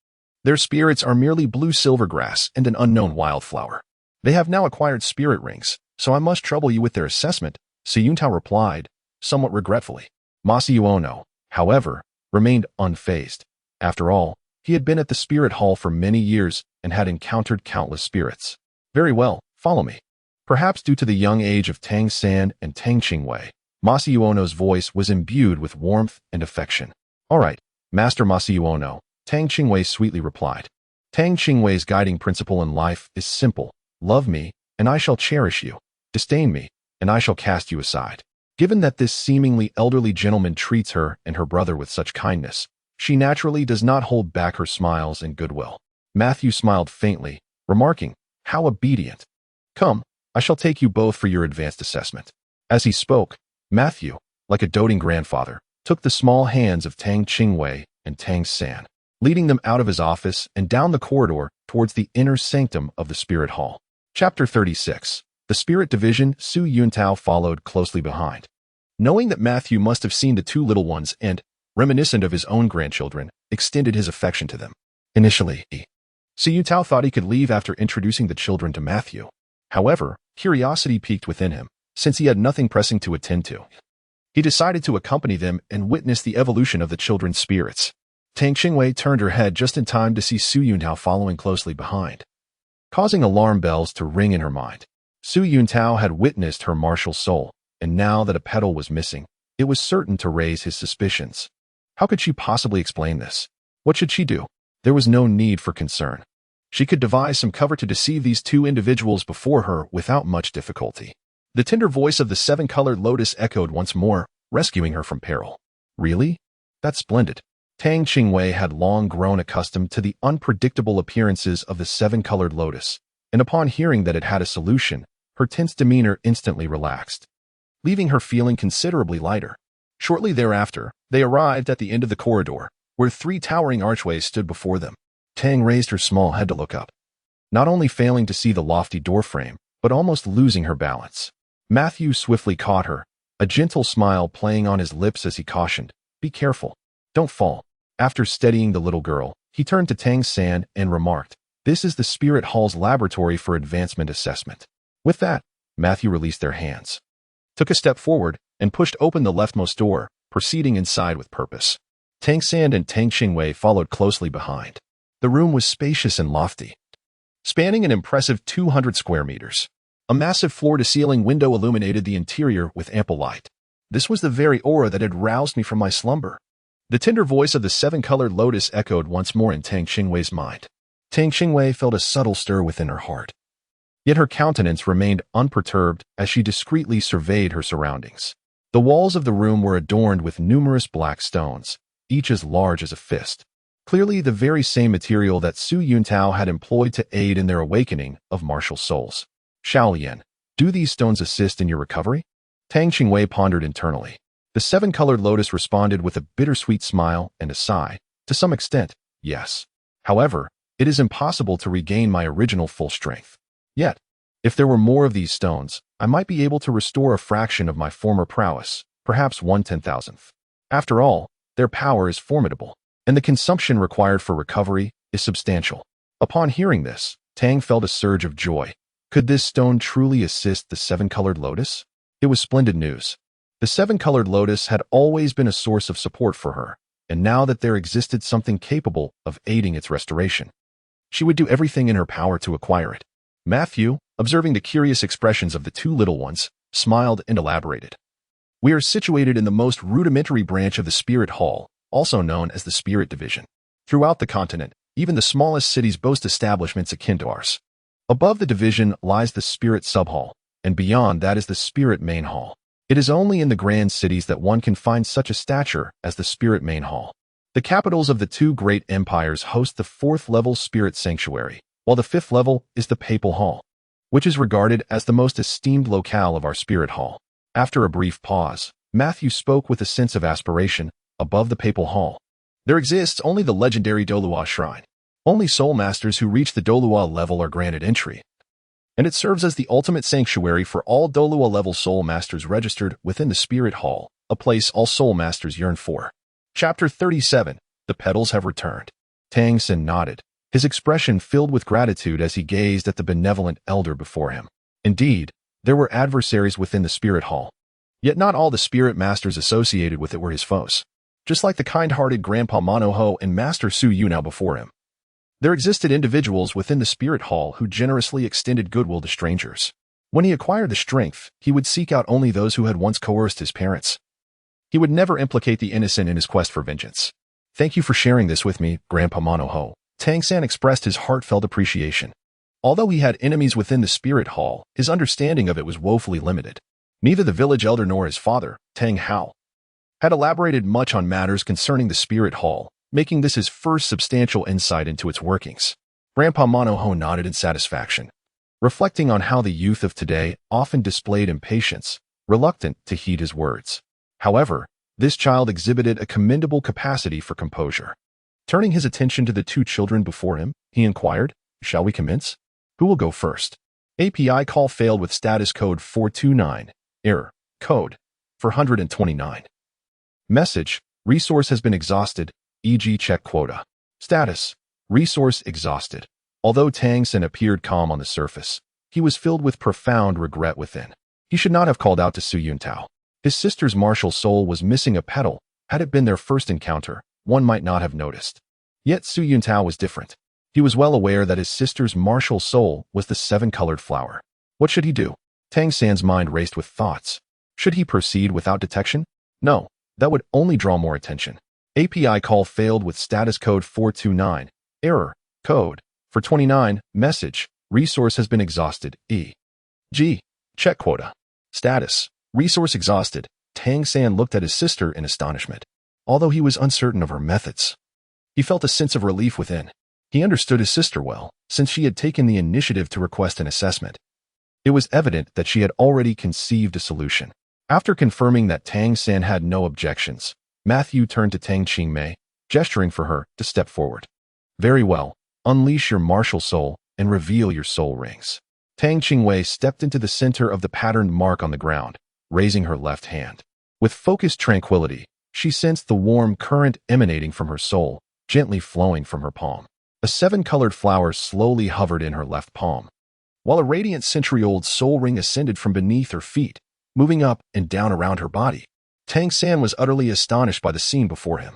their spirits are merely blue silvergrass and an unknown wildflower. They have now acquired spirit rings, so I must trouble you with their assessment, Su Yuntao replied, somewhat regretfully. Masayuono, however, remained unfazed. After all, he had been at the spirit hall for many years and had encountered countless spirits. Very well, follow me. Perhaps due to the young age of Tang San and Tang Qingwei, Masayuono's voice was imbued with warmth and affection. All right, Master Masayuono, Tang Qingwei sweetly replied. Tang Qingwei's guiding principle in life is simple. Love me, and I shall cherish you. Disdain me, and I shall cast you aside. Given that this seemingly elderly gentleman treats her and her brother with such kindness, she naturally does not hold back her smiles and goodwill. Matthew smiled faintly, remarking, how obedient. Come, I shall take you both for your advanced assessment. As he spoke, Matthew, like a doting grandfather, took the small hands of Tang Qingwei and Tang San, leading them out of his office and down the corridor towards the inner sanctum of the spirit hall. Chapter 36. The Spirit Division. Su Yuntao followed closely behind. Knowing that Matthew must have seen the two little ones and, reminiscent of his own grandchildren, extended his affection to them. Initially, Su Yuntao thought he could leave after introducing the children to Matthew. However, curiosity piqued within him, since he had nothing pressing to attend to. He decided to accompany them and witness the evolution of the children's spirits. Tang Qingwei turned her head just in time to see Su Yuntao following closely behind, causing alarm bells to ring in her mind. Su Yuntao had witnessed her martial soul, and now that a petal was missing, it was certain to raise his suspicions. How could she possibly explain this? What should she do? There was no need for concern. She could devise some cover to deceive these two individuals before her without much difficulty. The tender voice of the seven-colored lotus echoed once more, rescuing her from peril. Really? That's splendid. Tang Qingwei had long grown accustomed to the unpredictable appearances of the seven-colored lotus, and upon hearing that it had a solution, her tense demeanor instantly relaxed, leaving her feeling considerably lighter. Shortly thereafter, they arrived at the end of the corridor, where three towering archways stood before them. Tang raised her small head to look up, not only failing to see the lofty doorframe, but almost losing her balance. Matthew swiftly caught her, a gentle smile playing on his lips as he cautioned, "Be careful. Don't fall." After steadying the little girl, he turned to Tang San and remarked, "This is the Spirit Hall's laboratory for advancement assessment." With that, Matthew released their hands, took a step forward, and pushed open the leftmost door, proceeding inside with purpose. Tang San and Tang Qingwei followed closely behind. The room was spacious and lofty, spanning an impressive 200 square meters. A massive floor-to-ceiling window illuminated the interior with ample light. This was the very aura that had roused me from my slumber. The tender voice of the seven-colored lotus echoed once more in Tang Qingwei's mind. Tang Qingwei felt a subtle stir within her heart. Yet her countenance remained unperturbed as she discreetly surveyed her surroundings. The walls of the room were adorned with numerous black stones, each as large as a fist. Clearly the very same material that Su Yuntao had employed to aid in their awakening of martial souls. Shaolian, do these stones assist in your recovery? Tang Qingwei pondered internally. The seven-colored lotus responded with a bittersweet smile and a sigh. To some extent, yes. However, it is impossible to regain my original full strength. Yet, if there were more of these stones, I might be able to restore a fraction of my former prowess, perhaps 1/10,000th. After all, their power is formidable, and the consumption required for recovery is substantial. Upon hearing this, Tang felt a surge of joy. Could this stone truly assist the seven-colored lotus? It was splendid news. The seven-colored lotus had always been a source of support for her, and now that there existed something capable of aiding its restoration, she would do everything in her power to acquire it. Matthew, observing the curious expressions of the two little ones, smiled and elaborated. We are situated in the most rudimentary branch of the Spirit Hall, also known as the Spirit Division. Throughout the continent, even the smallest cities boast establishments akin to ours. Above the division lies the Spirit Subhall, and beyond that is the Spirit Main Hall. It is only in the grand cities that one can find such a stature as the Spirit Main Hall. The capitals of the two great empires host the fourth-level Spirit Sanctuary, while the fifth level is the Papal Hall, which is regarded as the most esteemed locale of our Spirit Hall. After a brief pause, Matthew spoke with a sense of aspiration. Above the Papal Hall, there exists only the legendary Douluo Shrine. Only Soul Masters who reach the Douluo level are granted entry, and it serves as the ultimate sanctuary for all Douluo-level Soul Masters registered within the Spirit Hall, a place all Soul Masters yearn for. Chapter 37. The Petals Have Returned. Tang San nodded, his expression filled with gratitude as he gazed at the benevolent elder before him. Indeed, there were adversaries within the Spirit Hall, yet not all the Spirit Masters associated with it were his foes. Just like the kind-hearted Grandpa Monoho and Master Su Yu now before him, there existed individuals within the Spirit Hall who generously extended goodwill to strangers. When he acquired the strength, he would seek out only those who had once coerced his parents. He would never implicate the innocent in his quest for vengeance. Thank you for sharing this with me, Grandpa Monoho. Tang San expressed his heartfelt appreciation. Although he had enemies within the Spirit Hall, his understanding of it was woefully limited. Neither the village elder nor his father, Tang Hao, had elaborated much on matters concerning the Spirit Hall, making this his first substantial insight into its workings. Grandpa Monoho nodded in satisfaction, reflecting on how the youth of today often displayed impatience, reluctant to heed his words. However, this child exhibited a commendable capacity for composure. Turning his attention to the two children before him, he inquired, "Shall we commence? Who will go first?" API call failed with status code 429, error, code 429. Message, resource has been exhausted, e.g. check quota. Status, resource exhausted. Although Tang San appeared calm on the surface, he was filled with profound regret within. He should not have called out to Su Yuntao. His sister's martial soul was missing a petal. Had it been their first encounter, one might not have noticed. Yet Su Yuntao was different. He was well aware that his sister's martial soul was the seven-colored flower. What should he do? Tang San's mind raced with thoughts. Should he proceed without detection? No, that would only draw more attention. API call failed with status code 429, error, code 429, message, resource has been exhausted, e.g. check quota. Status, resource exhausted. Tang San looked at his sister in astonishment. Although he was uncertain of her methods, he felt a sense of relief within. He understood his sister well, since she had taken the initiative to request an assessment. It was evident that she had already conceived a solution. After confirming that Tang San had no objections, Matthew turned to Tang Qingwei, gesturing for her to step forward. Very well, unleash your martial soul and reveal your soul rings. Tang Qingwei stepped into the center of the patterned mark on the ground, raising her left hand. With focused tranquility, she sensed the warm current emanating from her soul, gently flowing from her palm. A seven-colored flower slowly hovered in her left palm, while a radiant century-old soul ring ascended from beneath her feet, moving up and down around her body. Tang San was utterly astonished by the scene before him.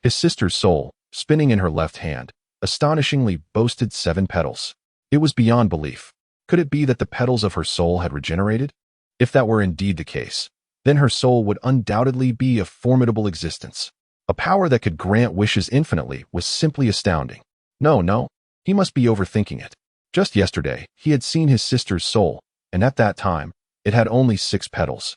His sister's soul, spinning in her left hand, astonishingly boasted 7 petals. It was beyond belief. Could it be that the petals of her soul had regenerated? If that were indeed the case, then her soul would undoubtedly be a formidable existence. A power that could grant wishes infinitely was simply astounding. No, he must be overthinking it. Just yesterday, he had seen his sister's soul, and at that time, it had only 6 petals.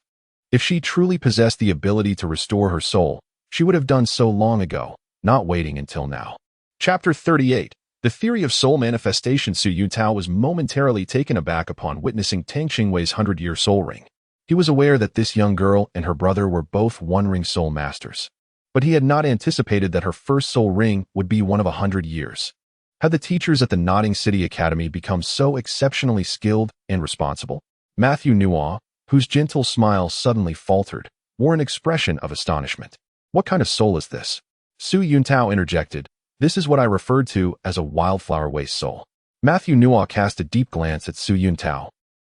If she truly possessed the ability to restore her soul, she would have done so long ago, not waiting until now. Chapter 38. The Theory of Soul Manifestation. Su Yuntao was momentarily taken aback upon witnessing Tang Qingwei's 100-year soul ring. He was aware that this young girl and her brother were both one-ring soul masters, but he had not anticipated that her first soul ring would be one of 100 years. Had the teachers at the Nodding City Academy become so exceptionally skilled and responsible? Matthew Nuaw, whose gentle smile suddenly faltered, wore an expression of astonishment. What kind of soul is this? Su Yuntao interjected. This is what I referred to as a wildflower waste soul. Matthew Nuo cast a deep glance at Su Yuntao,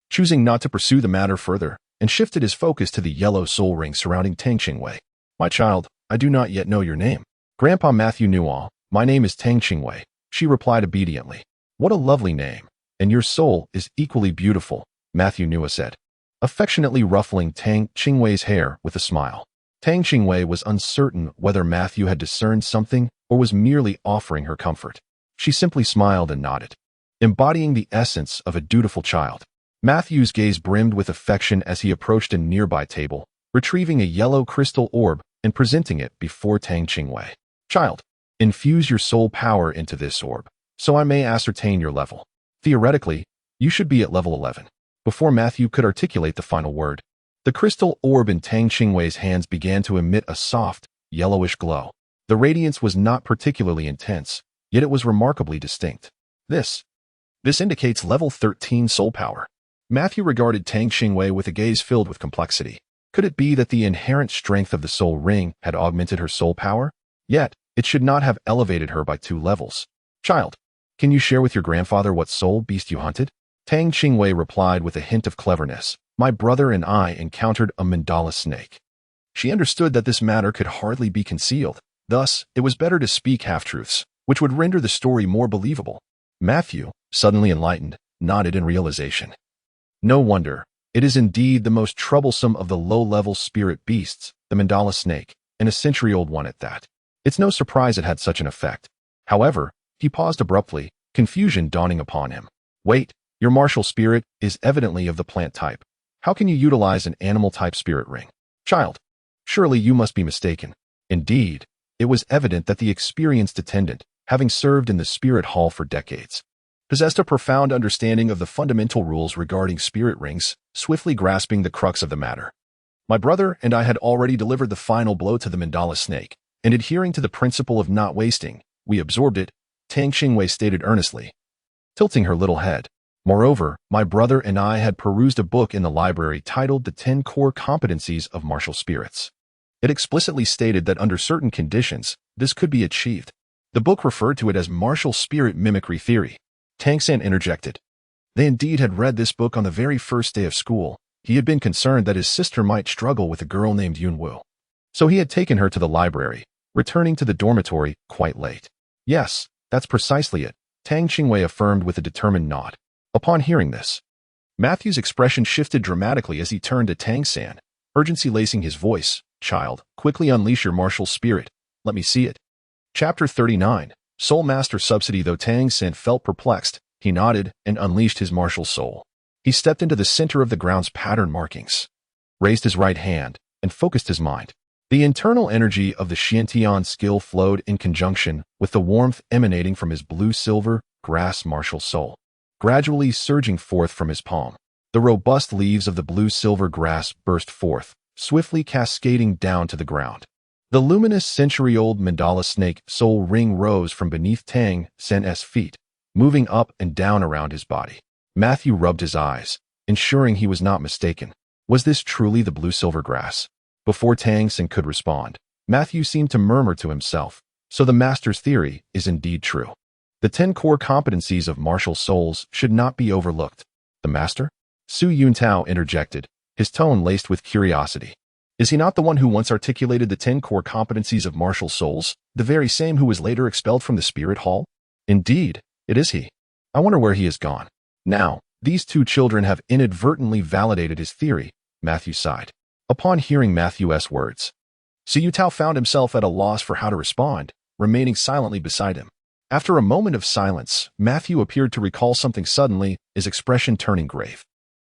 choosing not to pursue the matter further, and shifted his focus to the yellow soul ring surrounding Tang Qingwei. My child, I do not yet know your name. Grandpa Matthew Nuo, my name is Tang Qingwei, she replied obediently. What a lovely name, and your soul is equally beautiful, Matthew Nuo said, affectionately ruffling Tang Qingwei's hair with a smile. Tang Qingwei was uncertain whether Matthew had discerned something or was merely offering her comfort. She simply smiled and nodded, embodying the essence of a dutiful child. Matthew's gaze brimmed with affection as he approached a nearby table, retrieving a yellow crystal orb and presenting it before Tang Qingwei. Child, infuse your soul power into this orb, so I may ascertain your level. Theoretically, you should be at level 11. Before Matthew could articulate the final word, the crystal orb in Tang Qingwei's hands began to emit a soft, yellowish glow. The radiance was not particularly intense, yet it was remarkably distinct. This indicates level 13 soul power. Matthew regarded Tang Qingwei with a gaze filled with complexity. Could it be that the inherent strength of the soul ring had augmented her soul power? Yet, it should not have elevated her by 2 levels. Child, can you share with your grandfather what soul beast you hunted? Tang Qingwei replied with a hint of cleverness. My brother and I encountered a mandala snake. She understood that this matter could hardly be concealed. Thus, it was better to speak half-truths, which would render the story more believable. Matthew, suddenly enlightened, nodded in realization. No wonder. It is indeed the most troublesome of the low-level spirit beasts, the mandala snake, and a century-old one at that. It's no surprise it had such an effect. However, he paused abruptly, confusion dawning upon him. Wait, your martial spirit is evidently of the plant type. How can you utilize an animal-type spirit ring? Child, surely you must be mistaken. Indeed, it was evident that the experienced attendant, having served in the spirit hall for decades, possessed a profound understanding of the fundamental rules regarding spirit rings, swiftly grasping the crux of the matter. My brother and I had already delivered the final blow to the mandala snake, and adhering to the principle of not wasting, we absorbed it, Tang Qingwei stated earnestly, tilting her little head. Moreover, my brother and I had perused a book in the library titled The 10 Core Competencies of Martial Spirits. It explicitly stated that under certain conditions, this could be achieved. The book referred to it as martial spirit mimicry theory. Tang San interjected. They indeed had read this book on the very first day of school. He had been concerned that his sister might struggle with a girl named Yunwu. So he had taken her to the library, returning to the dormitory quite late. Yes, that's precisely it, Tang Qingwei affirmed with a determined nod. Upon hearing this, Matthew's expression shifted dramatically as he turned to Tang San, urgency lacing his voice. Child, quickly unleash your martial spirit. Let me see it. Chapter 39. Soul Master Subsidy. Though Tang San felt perplexed, he nodded and unleashed his martial soul. He stepped into the center of the ground's pattern markings, raised his right hand, and focused his mind. The internal energy of the Xiantian skill flowed in conjunction with the warmth emanating from his blue-silver grass martial soul, gradually surging forth from his palm. The robust leaves of the blue-silver grass burst forth, swiftly cascading down to the ground. The luminous century-old mandala snake soul ring rose from beneath Tang San's feet, moving up and down around his body. Matthew rubbed his eyes, ensuring he was not mistaken. Was this truly the blue-silver grass? Before Tang San could respond, Matthew seemed to murmur to himself, so the master's theory is indeed true. The 10 core competencies of martial souls should not be overlooked. The master? Su Yuntao interjected, his tone laced with curiosity. Is he not the one who once articulated the 10 core competencies of martial souls, the very same who was later expelled from the spirit hall? Indeed, it is he. I wonder where he has gone. Now, these 2 children have inadvertently validated his theory, Matthew sighed. Upon hearing Matthew's words, Su Yuntao found himself at a loss for how to respond, remaining silently beside him. After a moment of silence, Matthew appeared to recall something suddenly, his expression turning grave.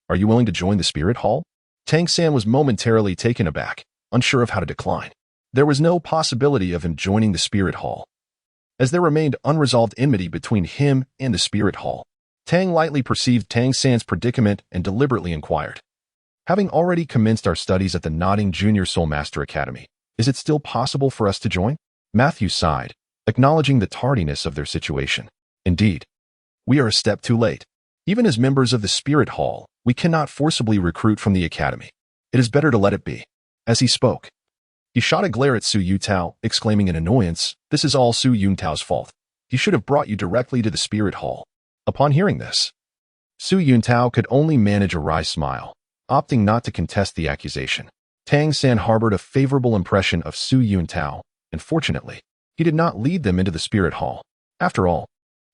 Are you willing to join the spirit hall? Tang San was momentarily taken aback, unsure of how to decline. There was no possibility of him joining the spirit hall, as there remained unresolved enmity between him and the spirit hall. Tang lightly perceived Tang San's predicament and deliberately inquired. Having already commenced our studies at the Nodding Junior Soul Master Academy, is it still possible for us to join? Matthew sighed, acknowledging the tardiness of their situation. Indeed, we are a step too late. Even as members of the spirit hall, we cannot forcibly recruit from the academy. It is better to let it be. As he spoke, He shot a glare at Su Yutao, exclaiming in annoyance, "This is all Su Yuntao's fault. He should have brought you directly to the spirit hall." Upon hearing this, Su Yuntao could only manage a wry smile, opting not to contest the accusation. Tang San harbored a favorable impression of Su Yuntao, and fortunately, he did not lead them into the spirit hall. After all,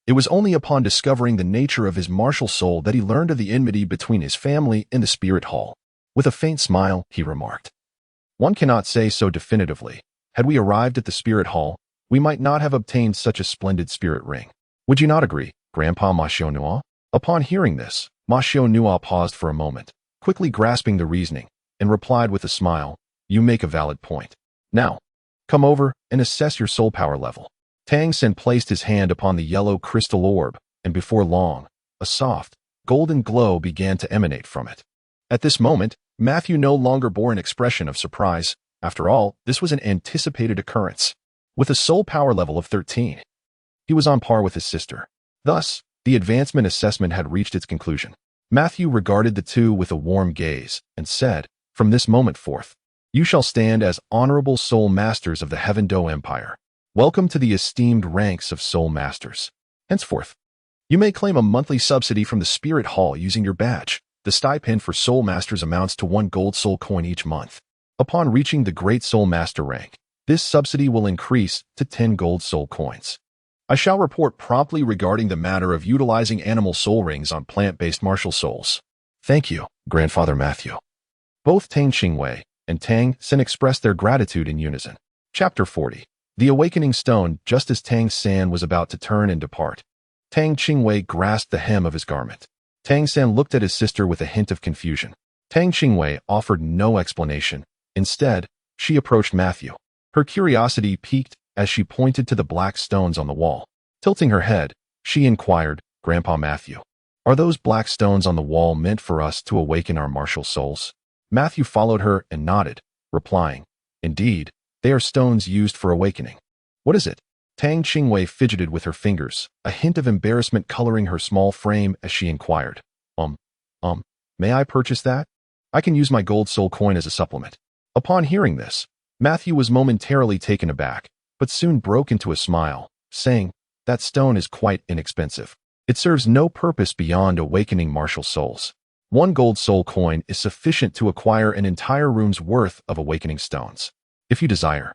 it was only upon discovering the nature of his martial soul that he learned of the enmity between his family and the spirit hall. With a faint smile, he remarked, "One cannot say so definitively. Had we arrived at the spirit hall, we might not have obtained such a splendid spirit ring. Would you not agree, Grandpa Mashio Nua?" Upon hearing this, Mashio Nua paused for a moment, quickly grasping the reasoning, and replied with a smile, "You make a valid point. Now, come over and assess your soul power level." Tang San placed his hand upon the yellow crystal orb, and before long, a soft, golden glow began to emanate from it. At this moment, Matthew no longer bore an expression of surprise. After all, this was an anticipated occurrence. With a soul power level of 13, he was on par with his sister. Thus, the advancement assessment had reached its conclusion. Matthew regarded the two with a warm gaze and said, "From this moment forth, you shall stand as honorable soul masters of the Heaven Do Empire. Welcome to the esteemed ranks of soul masters. Henceforth, you may claim a monthly subsidy from the Spirit Hall using your badge. The stipend for soul masters amounts to 1 gold soul coin each month. Upon reaching the Great Soul Master rank, this subsidy will increase to 10 gold soul coins. I shall report promptly regarding the matter of utilizing animal soul rings on plant-based martial souls." "Thank you, Grandfather Matthew." Both Tang Qingwei and Tang San expressed their gratitude in unison. Chapter 40. The Awakening Stone. Just as Tang San was about to turn and depart, Tang Qingwei grasped the hem of his garment. Tang San looked at his sister with a hint of confusion. Tang Qingwei offered no explanation. Instead, she approached Matthew. Her curiosity piqued as she pointed to the black stones on the wall. Tilting her head, she inquired, "Grandpa Matthew, are those black stones on the wall meant for us to awaken our martial souls?" Matthew followed her and nodded, replying, "Indeed, they are stones used for awakening." "What is it?" Tang Qingwei fidgeted with her fingers, a hint of embarrassment coloring her small frame as she inquired, May I purchase that? I can use my gold soul coin as a supplement." Upon hearing this, Matthew was momentarily taken aback, but soon broke into a smile, saying, "That stone is quite inexpensive. It serves no purpose beyond awakening martial souls. 1 gold soul coin is sufficient to acquire an entire room's worth of awakening stones. If you desire,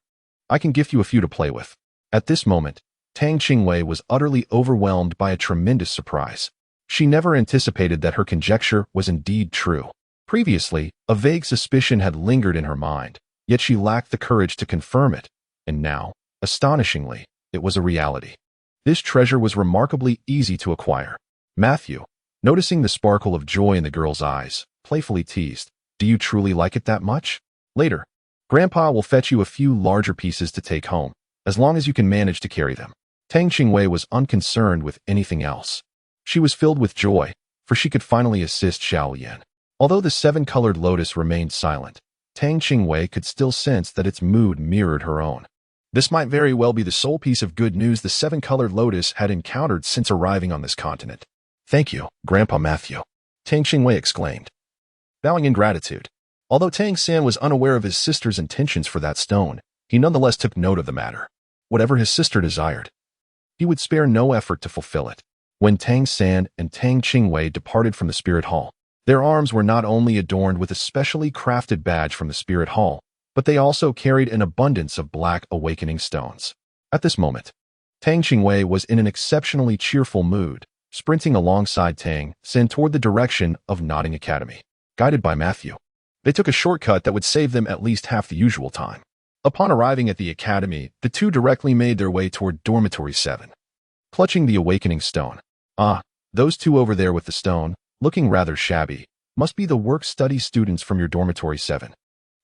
I can gift you a few to play with." At this moment, Tang Qingwei was utterly overwhelmed by a tremendous surprise. She never anticipated that her conjecture was indeed true. Previously, a vague suspicion had lingered in her mind, yet she lacked the courage to confirm it, and now, astonishingly, it was a reality. This treasure was remarkably easy to acquire. Matthew, noticing the sparkle of joy in the girl's eyes, playfully teased, "Do you truly like it that much? Later, Grandpa will fetch you a few larger pieces to take home, as long as you can manage to carry them." Tang Qingwei was unconcerned with anything else. She was filled with joy, for she could finally assist Xiao Yan. Although the 7-colored lotus remained silent, Tang Qingwei could still sense that its mood mirrored her own. This might very well be the sole piece of good news the 7-colored lotus had encountered since arriving on this continent. "Thank you, Grandpa Matthew," Tang Qingwei exclaimed, bowing in gratitude. Although Tang San was unaware of his sister's intentions for that stone, he nonetheless took note of the matter. Whatever his sister desired, he would spare no effort to fulfill it. When Tang San and Tang Qingwei departed from the Spirit Hall, their arms were not only adorned with a specially crafted badge from the Spirit Hall, but they also carried an abundance of black awakening stones. At this moment, Tang Qingwei was in an exceptionally cheerful mood, sprinting alongside Tang San toward the direction of Nodding Academy. Guided by Matthew, they took a shortcut that would save them at least half the usual time. Upon arriving at the academy, the two directly made their way toward Dormitory 7. Clutching the awakening stone. "Ah, those two over there with the stone, looking rather shabby, must be the work-study students from your Dormitory 7.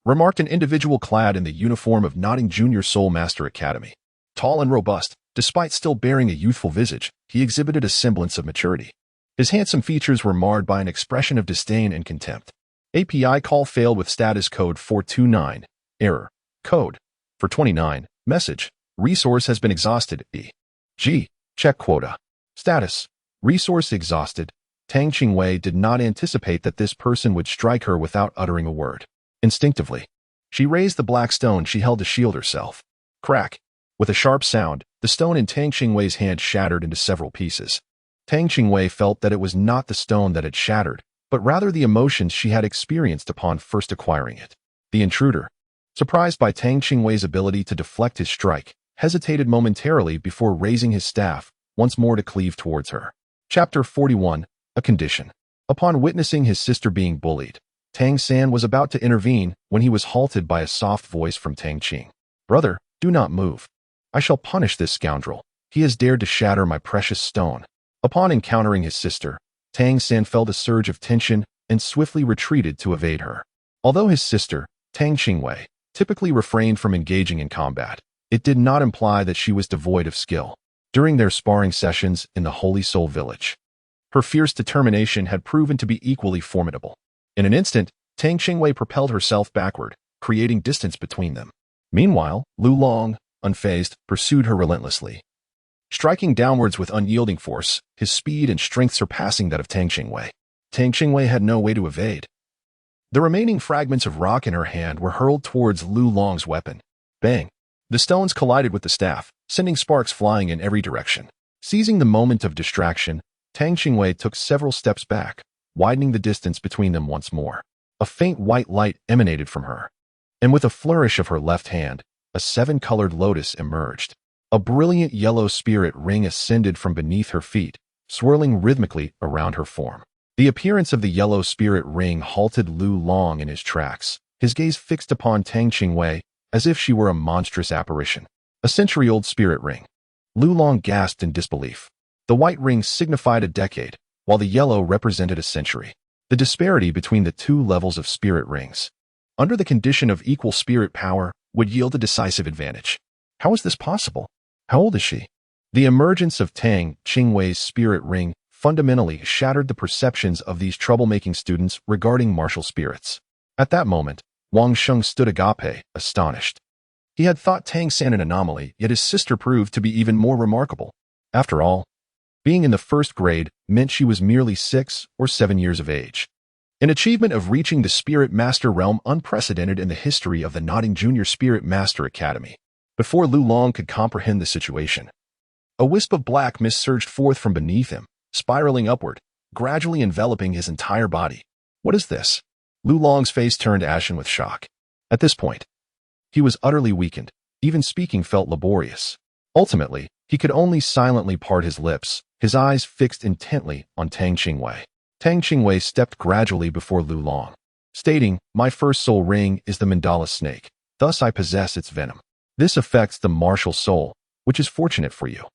Remarked an individual clad in the uniform of Nodding Junior Soul Master Academy. Tall and robust, despite still bearing a youthful visage, he exhibited a semblance of maturity. His handsome features were marred by an expression of disdain and contempt. API call failed with status code 429. Error. Code. For 29. Message. Resource has been exhausted. E.g. Check quota. Status. Resource exhausted. Tang Qingwei did not anticipate that this person would strike her without uttering a word. Instinctively, She raised the black stone she held to shield herself. Crack! With a sharp sound, the stone in Tang Qingwei's hand shattered into several pieces. Tang Qingwei felt that it was not the stone that had shattered, but rather the emotions she had experienced upon first acquiring it. The intruder, surprised by Tang Qingwei's ability to deflect his strike, hesitated momentarily before raising his staff once more to cleave towards her. Chapter 41. A Condition. Upon witnessing his sister being bullied, Tang San was about to intervene when he was halted by a soft voice from Tang Qing. "Brother, do not move. I shall punish this scoundrel. He has dared to shatter my precious stone." Upon encountering his sister, Tang San felt a surge of tension and swiftly retreated to evade her. Although his sister, Tang Qingwei, typically refrained from engaging in combat, it did not imply that she was devoid of skill. During their sparring sessions in the Holy Soul Village, her fierce determination had proven to be equally formidable. In an instant, Tang Qingwei propelled herself backward, creating distance between them. Meanwhile, Lu Long, unfazed, pursued her relentlessly, striking downwards with unyielding force, his speed and strength surpassing that of Tang Qingwei. Tang Qingwei had no way to evade. The remaining fragments of rock in her hand were hurled towards Lu Long's weapon. Bang! The stones collided with the staff, sending sparks flying in every direction. Seizing the moment of distraction, Tang Qingwei took several steps back, widening the distance between them once more. A faint white light emanated from her, and with a flourish of her left hand, a seven-colored lotus emerged. A brilliant yellow spirit ring ascended from beneath her feet, swirling rhythmically around her form. The appearance of the yellow spirit ring halted Lu Long in his tracks, his gaze fixed upon Tang Qingwei as if she were a monstrous apparition. A century-old spirit ring. Lu Long gasped in disbelief. The white ring signified a decade, while the yellow represented a century. The disparity between the two levels of spirit rings, under the condition of equal spirit power, would yield a decisive advantage. How is this possible? How old is she? The emergence of Tang Qingwei's spirit ring fundamentally shattered the perceptions of these troublemaking students regarding martial spirits. At that moment, Wang Sheng stood agape, astonished. He had thought Tang San an anomaly, yet his sister proved to be even more remarkable. After all, being in the first grade meant she was merely 6 or 7 years of age. An achievement of reaching the Spirit Master realm unprecedented in the history of the Notting Junior Spirit Master Academy. Before Lu Long could comprehend the situation, a wisp of black mist surged forth from beneath him, spiraling upward, gradually enveloping his entire body. What is this? Lu Long's face turned ashen with shock. At this point, he was utterly weakened. Even speaking felt laborious. Ultimately, he could only silently part his lips, his eyes fixed intently on Tang Qingwei. Tang Qingwei stepped gradually before Lu Long, stating, "My first soul ring is the mandala snake. Thus I possess its venom. This affects the martial soul, which is fortunate for you,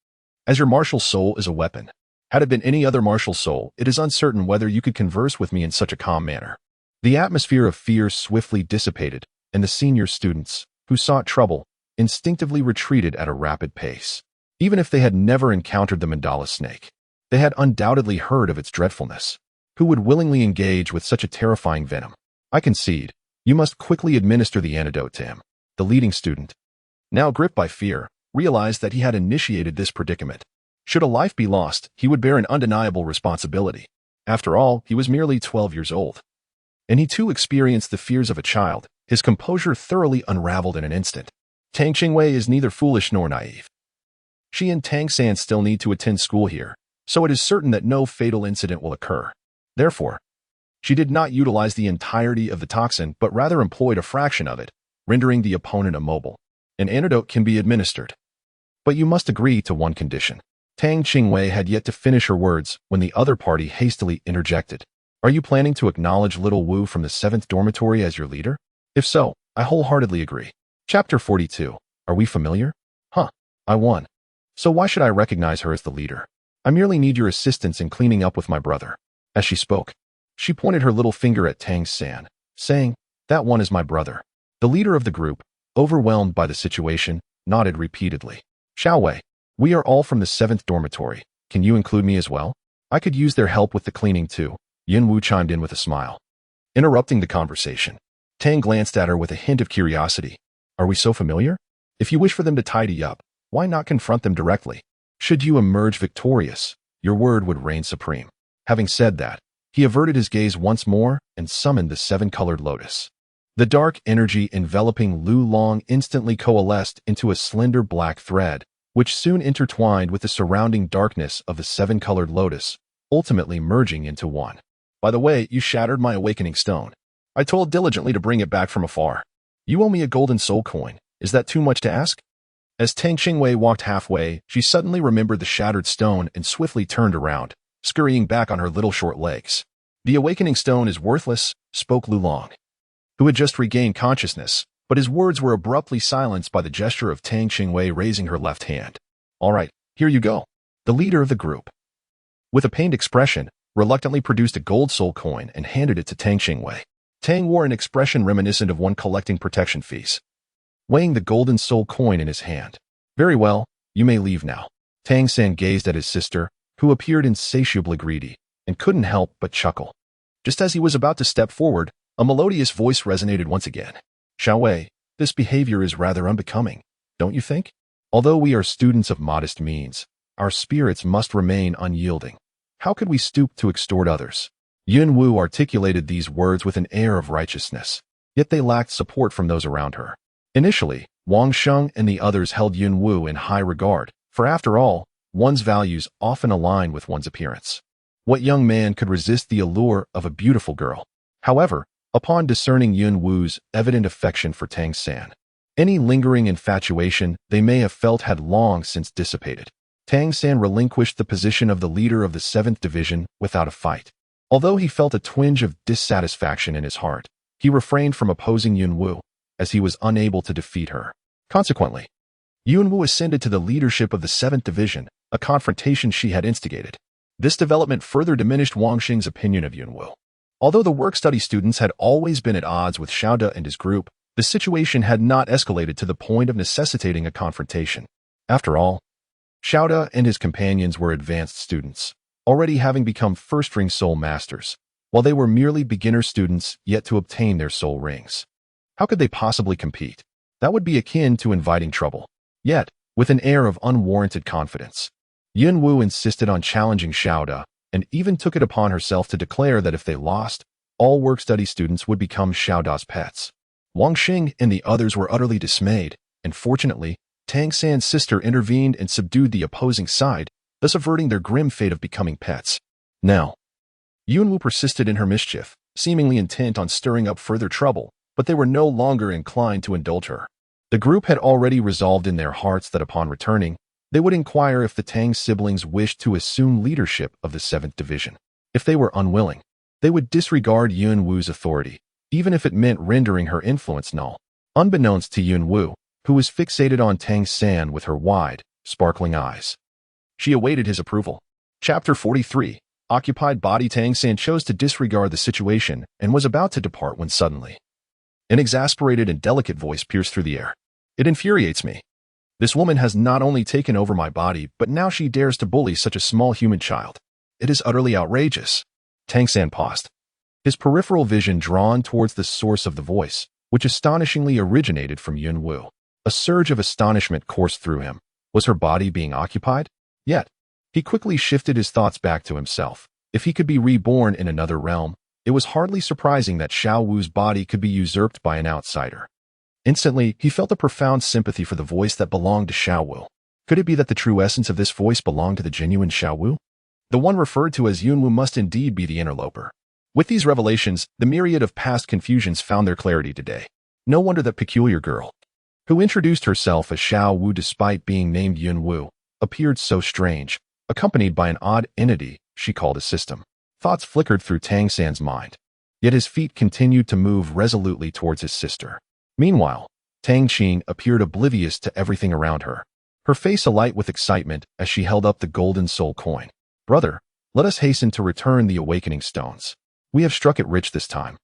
as your martial soul is a weapon. Had it been any other martial soul, it is uncertain whether you could converse with me in such a calm manner." The atmosphere of fear swiftly dissipated, and the senior students, who sought trouble, instinctively retreated at a rapid pace. Even if they had never encountered the mandala snake, they had undoubtedly heard of its dreadfulness. Who would willingly engage with such a terrifying venom? I concede, you must quickly administer the antidote to him. The leading student, now gripped by fear, realized that he had initiated this predicament. Should a life be lost, he would bear an undeniable responsibility. After all, he was merely 12 years old. And he too experienced the fears of a child. His composure thoroughly unraveled in an instant. Tang Qingwei is neither foolish nor naive. She and Tang San still need to attend school here, so it is certain that no fatal incident will occur. Therefore, she did not utilize the entirety of the toxin but rather employed a fraction of it, rendering the opponent immobile. An antidote can be administered, but you must agree to one condition. Tang Qingwei had yet to finish her words when the other party hastily interjected. Are you planning to acknowledge little Wu from the 7th dormitory as your leader? If so, I wholeheartedly agree. Chapter 42. Are we familiar? I won. So why should I recognize her as the leader? I merely need your assistance in cleaning up with my brother. As she spoke, she pointed her little finger at Tang San, saying, "That one is my brother." The leader of the group, overwhelmed by the situation, nodded repeatedly. "Xiaowei, we are all from the 7th dormitory. Can you include me as well? I could use their help with the cleaning too." Yin Wu chimed in with a smile. Interrupting the conversation, Tang glanced at her with a hint of curiosity. "Are we so familiar? If you wish for them to tidy up, why not confront them directly? Should you emerge victorious, your word would reign supreme." Having said that, he averted his gaze once more and summoned the 7-colored lotus. The dark energy enveloping Lu Long instantly coalesced into a slender black thread, which soon intertwined with the surrounding darkness of the seven-colored lotus, ultimately merging into one. By the way, you shattered my awakening stone. I told diligently to bring it back from afar. You owe me a golden soul coin. Is that too much to ask? As Tang Qingwei walked halfway, she suddenly remembered the shattered stone and swiftly turned around, scurrying back on her little short legs. The awakening stone is worthless, spoke Lu Long, who had just regained consciousness, but his words were abruptly silenced by the gesture of Tang Qingwei raising her left hand. All right, here you go. The leader of the group, with a pained expression, reluctantly produced a gold soul coin and handed it to Tang Qingwei. Tang wore an expression reminiscent of one collecting protection fees, weighing the golden soul coin in his hand. Very well, you may leave now. Tang San gazed at his sister, who appeared insatiably greedy, and couldn't help but chuckle. Just as he was about to step forward, a melodious voice resonated once again. Xiaowei, this behavior is rather unbecoming, don't you think? Although we are students of modest means, our spirits must remain unyielding. How could we stoop to extort others? Yun Wu articulated these words with an air of righteousness, yet they lacked support from those around her. Initially, Wang Sheng and the others held Yun Wu in high regard, for after all, one's values often align with one's appearance. What young man could resist the allure of a beautiful girl? However, upon discerning Yun Wu's evident affection for Tang San, any lingering infatuation they may have felt had long since dissipated. Tang San relinquished the position of the leader of the 7th Division without a fight. Although he felt a twinge of dissatisfaction in his heart, he refrained from opposing Yun Wu, as he was unable to defeat her. Consequently, Yun Wu ascended to the leadership of the 7th Division, a confrontation she had instigated. This development further diminished Wang Xing's opinion of Yun Wu. Although the work-study students had always been at odds with Xiao De and his group, the situation had not escalated to the point of necessitating a confrontation. After all, Xiao De and his companions were advanced students, already having become first-ring soul masters, while they were merely beginner students yet to obtain their soul rings. How could they possibly compete? That would be akin to inviting trouble. Yet, with an air of unwarranted confidence, Yun Wu insisted on challenging Xiao De, and even took it upon herself to declare that if they lost, all work-study students would become Xiao De's pets. Wang Xing and the others were utterly dismayed, and fortunately, Tang San's sister intervened and subdued the opposing side, thus averting their grim fate of becoming pets. Now, Yun Wu persisted in her mischief, seemingly intent on stirring up further trouble, but they were no longer inclined to indulge her. The group had already resolved in their hearts that upon returning, they would inquire if the Tang siblings wished to assume leadership of the 7th Division. If they were unwilling, they would disregard Yun Wu's authority, even if it meant rendering her influence null. Unbeknownst to Yun Wu, who was fixated on Tang San with her wide, sparkling eyes, she awaited his approval. Chapter 43. Occupied body. Tang San chose to disregard the situation and was about to depart when suddenly an exasperated and delicate voice pierced through the air. It infuriates me. This woman has not only taken over my body, but now she dares to bully such a small human child. It is utterly outrageous. Tang San paused, his peripheral vision drawn towards the source of the voice, which astonishingly originated from Yun Wu. A surge of astonishment coursed through him. Was her body being occupied? Yet, he quickly shifted his thoughts back to himself. If he could be reborn in another realm, it was hardly surprising that Xiao Wu's body could be usurped by an outsider. Instantly, he felt a profound sympathy for the voice that belonged to Xiao Wu. Could it be that the true essence of this voice belonged to the genuine Xiao Wu? The one referred to as Yun Wu must indeed be the interloper. With these revelations, the myriad of past confusions found their clarity today. No wonder that peculiar girl, who introduced herself as Xiao Wu despite being named Yun Wu, appeared so strange, accompanied by an odd entity she called a system. Thoughts flickered through Tang San's mind, yet his feet continued to move resolutely towards his sister. Meanwhile, Tang Qing appeared oblivious to everything around her, her face alight with excitement as she held up the golden soul coin. Brother, let us hasten to return the awakening stones. We have struck it rich this time,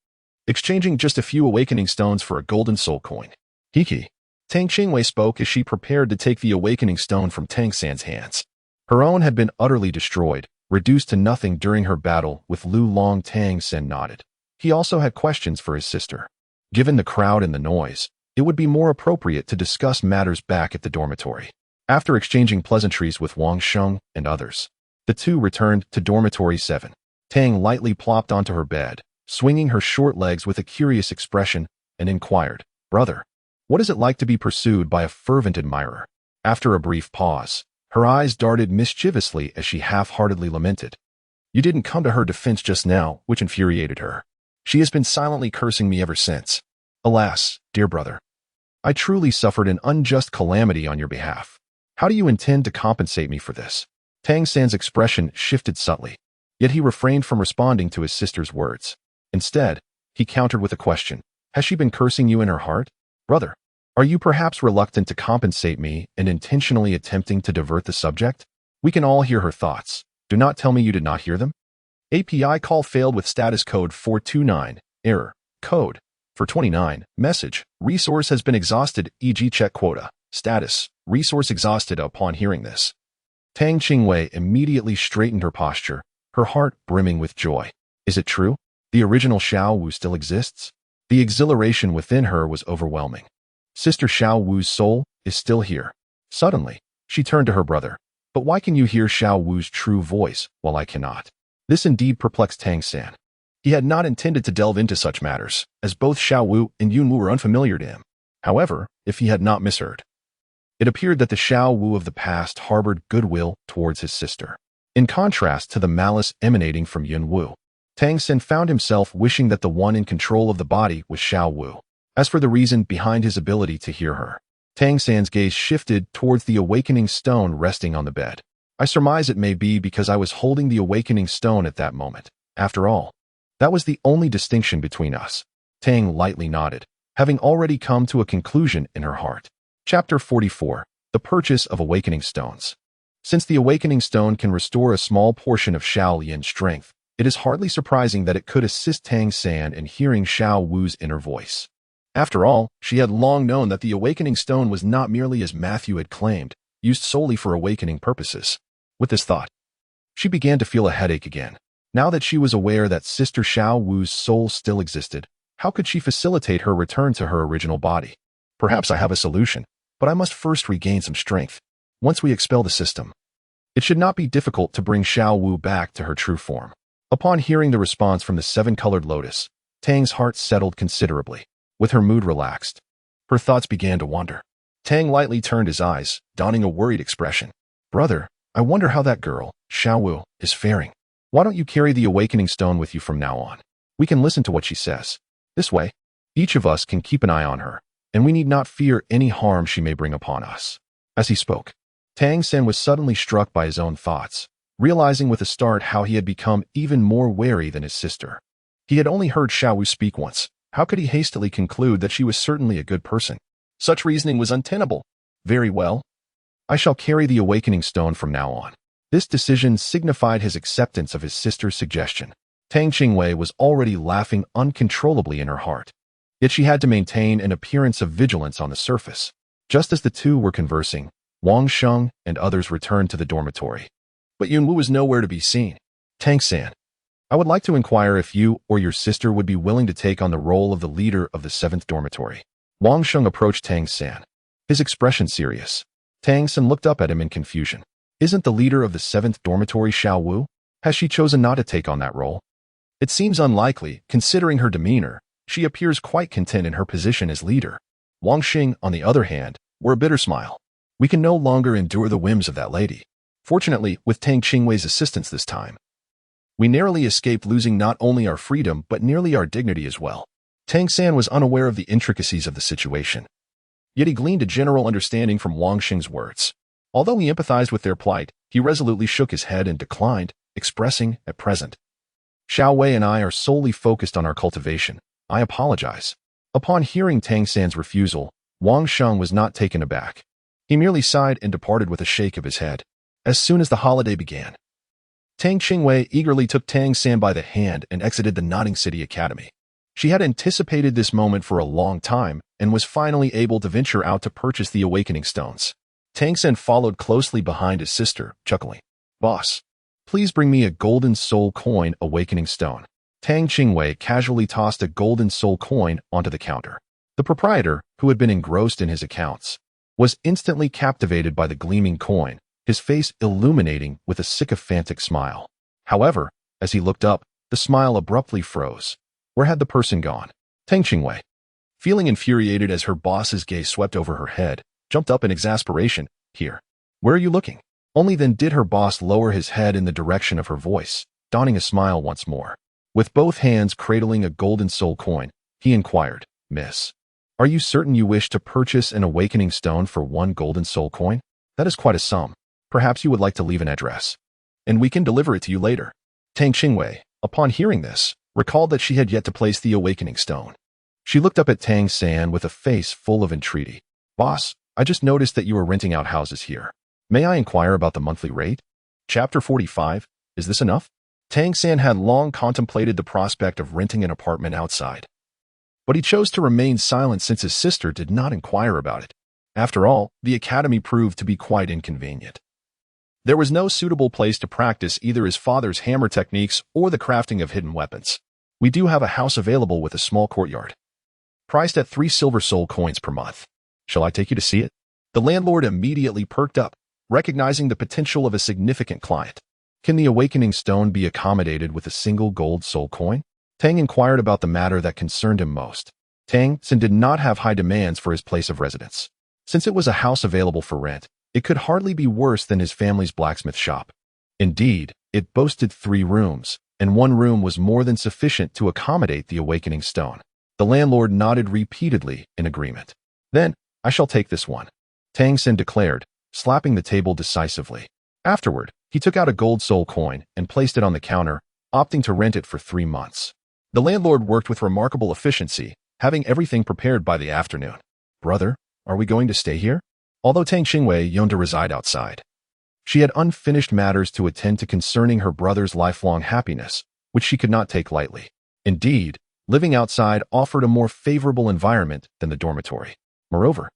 exchanging just a few awakening stones for a golden soul coin. Hiki. Tang Qingwei spoke as she prepared to take the awakening stone from Tang San's hands. Her own had been utterly destroyed, reduced to nothing during her battle with Lu Long. Tang San nodded. He also had questions for his sister. Given the crowd and the noise, it would be more appropriate to discuss matters back at the dormitory. After exchanging pleasantries with Wang Sheng and others, the two returned to dormitory 7. Tang lightly plopped onto her bed, swinging her short legs with a curious expression, and inquired, "Brother, what is it like to be pursued by a fervent admirer?" After a brief pause, her eyes darted mischievously as she half-heartedly lamented, "You didn't come to her defense just now," which infuriated her. "She has been silently cursing me ever since. Alas, dear brother, I truly suffered an unjust calamity on your behalf. How do you intend to compensate me for this?" Tang San's expression shifted subtly, yet he refrained from responding to his sister's words. Instead, he countered with a question. "Has she been cursing you in her heart? Brother, are you perhaps reluctant to compensate me and intentionally attempting to divert the subject? We can all hear her thoughts. Do not tell me you did not hear them." API call failed with status code 429, error, code 429, message, resource has been exhausted, e.g. check quota, status, resource exhausted. Upon hearing this, Tang Qingwei immediately straightened her posture, her heart brimming with joy. Is it true? The original Xiao Wu still exists? The exhilaration within her was overwhelming. Sister Xiao Wu's soul is still here. Suddenly, she turned to her brother. "But why can you hear Xiao Wu's true voice, while I cannot?" This indeed perplexed Tang San. He had not intended to delve into such matters, as both Xiao Wu and Yun Wu were unfamiliar to him. However, if he had not misheard, it appeared that the Xiao Wu of the past harbored goodwill towards his sister. In contrast to the malice emanating from Yun Wu, Tang San found himself wishing that the one in control of the body was Xiao Wu. As for the reason behind his ability to hear her, Tang San's gaze shifted towards the awakening stone resting on the bed. "I surmise it may be because I was holding the awakening stone at that moment. After all, that was the only distinction between us." Tang lightly nodded, having already come to a conclusion in her heart. Chapter 44. The Purchase of Awakening Stones. Since the awakening stone can restore a small portion of Xiao Lian's strength, it is hardly surprising that it could assist Tang San in hearing Xiao Wu's inner voice. After all, she had long known that the awakening stone was not merely, as Matthew had claimed, used solely for awakening purposes. With this thought, she began to feel a headache again. Now that she was aware that Sister Xiao Wu's soul still existed, how could she facilitate her return to her original body? "Perhaps I have a solution, but I must first regain some strength. Once we expel the system, it should not be difficult to bring Xiao Wu back to her true form." Upon hearing the response from the seven-colored lotus, Tang's heart settled considerably. With her mood relaxed, her thoughts began to wander. Tang lightly turned his eyes, donning a worried expression. "Brother, I wonder how that girl, Xiao Wu, is faring. Why don't you carry the awakening stone with you from now on? We can listen to what she says. This way, each of us can keep an eye on her, and we need not fear any harm she may bring upon us." As he spoke, Tang San was suddenly struck by his own thoughts, realizing with a start how he had become even more wary than his sister. He had only heard Xiao Wu speak once. How could he hastily conclude that she was certainly a good person? Such reasoning was untenable. Very well. I shall carry the awakening stone from now on. This decision signified his acceptance of his sister's suggestion. Tang Qingwei was already laughing uncontrollably in her heart. Yet she had to maintain an appearance of vigilance on the surface. Just as the two were conversing, Wang Sheng and others returned to the dormitory. But Yun Wu was nowhere to be seen. "Tang San, I would like to inquire if you or your sister would be willing to take on the role of the leader of the 7th dormitory." Wang Sheng approached Tang San, his expression serious. Tang San looked up at him in confusion. Isn't the leader of the 7th dormitory Xiao Wu? Has she chosen not to take on that role? It seems unlikely, considering her demeanor. She appears quite content in her position as leader. Wang Xing, on the other hand, wore a bitter smile. "We can no longer endure the whims of that lady. Fortunately, with Tang Qingwei's assistance this time, we narrowly escaped losing not only our freedom but nearly our dignity as well." Tang San was unaware of the intricacies of the situation. Yet he gleaned a general understanding from Wang Xing's words. Although he empathized with their plight, he resolutely shook his head and declined, expressing, "At present, Xiao Wei and I are solely focused on our cultivation. I apologize." Upon hearing Tang San's refusal, Wang Sheng was not taken aback. He merely sighed and departed with a shake of his head. As soon as the holiday began, Tang Qingwei eagerly took Tang San by the hand and exited the Nodding City Academy. She had anticipated this moment for a long time and was finally able to venture out to purchase the awakening stones. Tang San followed closely behind his sister, chuckling. "Boss, please bring me a golden soul coin awakening stone." Tang Qingwei casually tossed a golden soul coin onto the counter. The proprietor, who had been engrossed in his accounts, was instantly captivated by the gleaming coin, his face illuminating with a sycophantic smile. However, as he looked up, the smile abruptly froze. Where had the person gone? Tang Qingwei. feeling infuriated as her boss's gaze swept over her head, jumped up in exasperation. Here. Where are you looking? Only then did her boss lower his head in the direction of her voice, donning a smile once more. With both hands cradling a golden soul coin, he inquired, Miss, are you certain you wish to purchase an awakening stone for 1 golden soul coin? That is quite a sum. Perhaps you would like to leave an address, and we can deliver it to you later. Tang Qingwei, upon hearing this, recalled that she had yet to place the awakening stone. She looked up at Tang San with a face full of entreaty. Boss, I just noticed that you are renting out houses here. May I inquire about the monthly rate? Chapter 45. Is this enough? Tang San had long contemplated the prospect of renting an apartment outside, but he chose to remain silent since his sister did not inquire about it. After all, the academy proved to be quite inconvenient. There was no suitable place to practice either his father's hammer techniques or the crafting of hidden weapons. We do have a house available with a small courtyard, priced at 3 silver soul coins per month. Shall I take you to see it? The landlord immediately perked up, recognizing the potential of a significant client. Can the awakening stone be accommodated with a single gold soul coin? Tang inquired about the matter that concerned him most. Tang San did not have high demands for his place of residence. Since it was a house available for rent, it could hardly be worse than his family's blacksmith shop. Indeed, it boasted 3 rooms, and 1 room was more than sufficient to accommodate the awakening stone. The landlord nodded repeatedly in agreement. Then, I shall take this one, Tang San declared, slapping the table decisively. Afterward, he took out a gold soul coin and placed it on the counter, opting to rent it for 3 months. The landlord worked with remarkable efficiency, having everything prepared by the afternoon. Brother, are we going to stay here? Although Tang Qingwei yearned to reside outside, she had unfinished matters to attend to concerning her brother's lifelong happiness, which she could not take lightly. Indeed, living outside offered a more favorable environment than the dormitory. Moreover,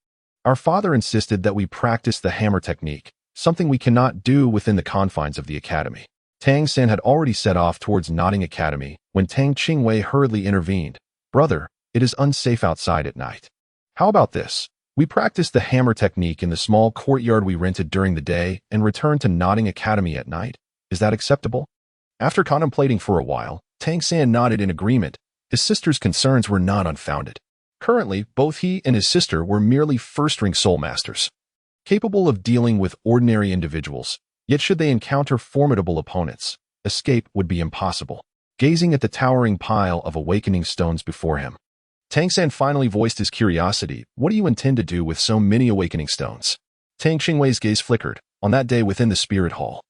our father insisted that we practice the hammer technique, something we cannot do within the confines of the academy. Tang San had already set off towards Nodding Academy when Tang Qingwei hurriedly intervened. Brother, it is unsafe outside at night. How about this? We practice the hammer technique in the small courtyard we rented during the day and return to Nodding Academy at night. Is that acceptable? After contemplating for a while, Tang San nodded in agreement. His sister's concerns were not unfounded. Currently, both he and his sister were merely first-ring soul masters, capable of dealing with ordinary individuals. Yet should they encounter formidable opponents, escape would be impossible. Gazing at the towering pile of awakening stones before him, Tang San finally voiced his curiosity. What do you intend to do with so many awakening stones? Tang Qingwei's gaze flickered. On that day within the spirit hall,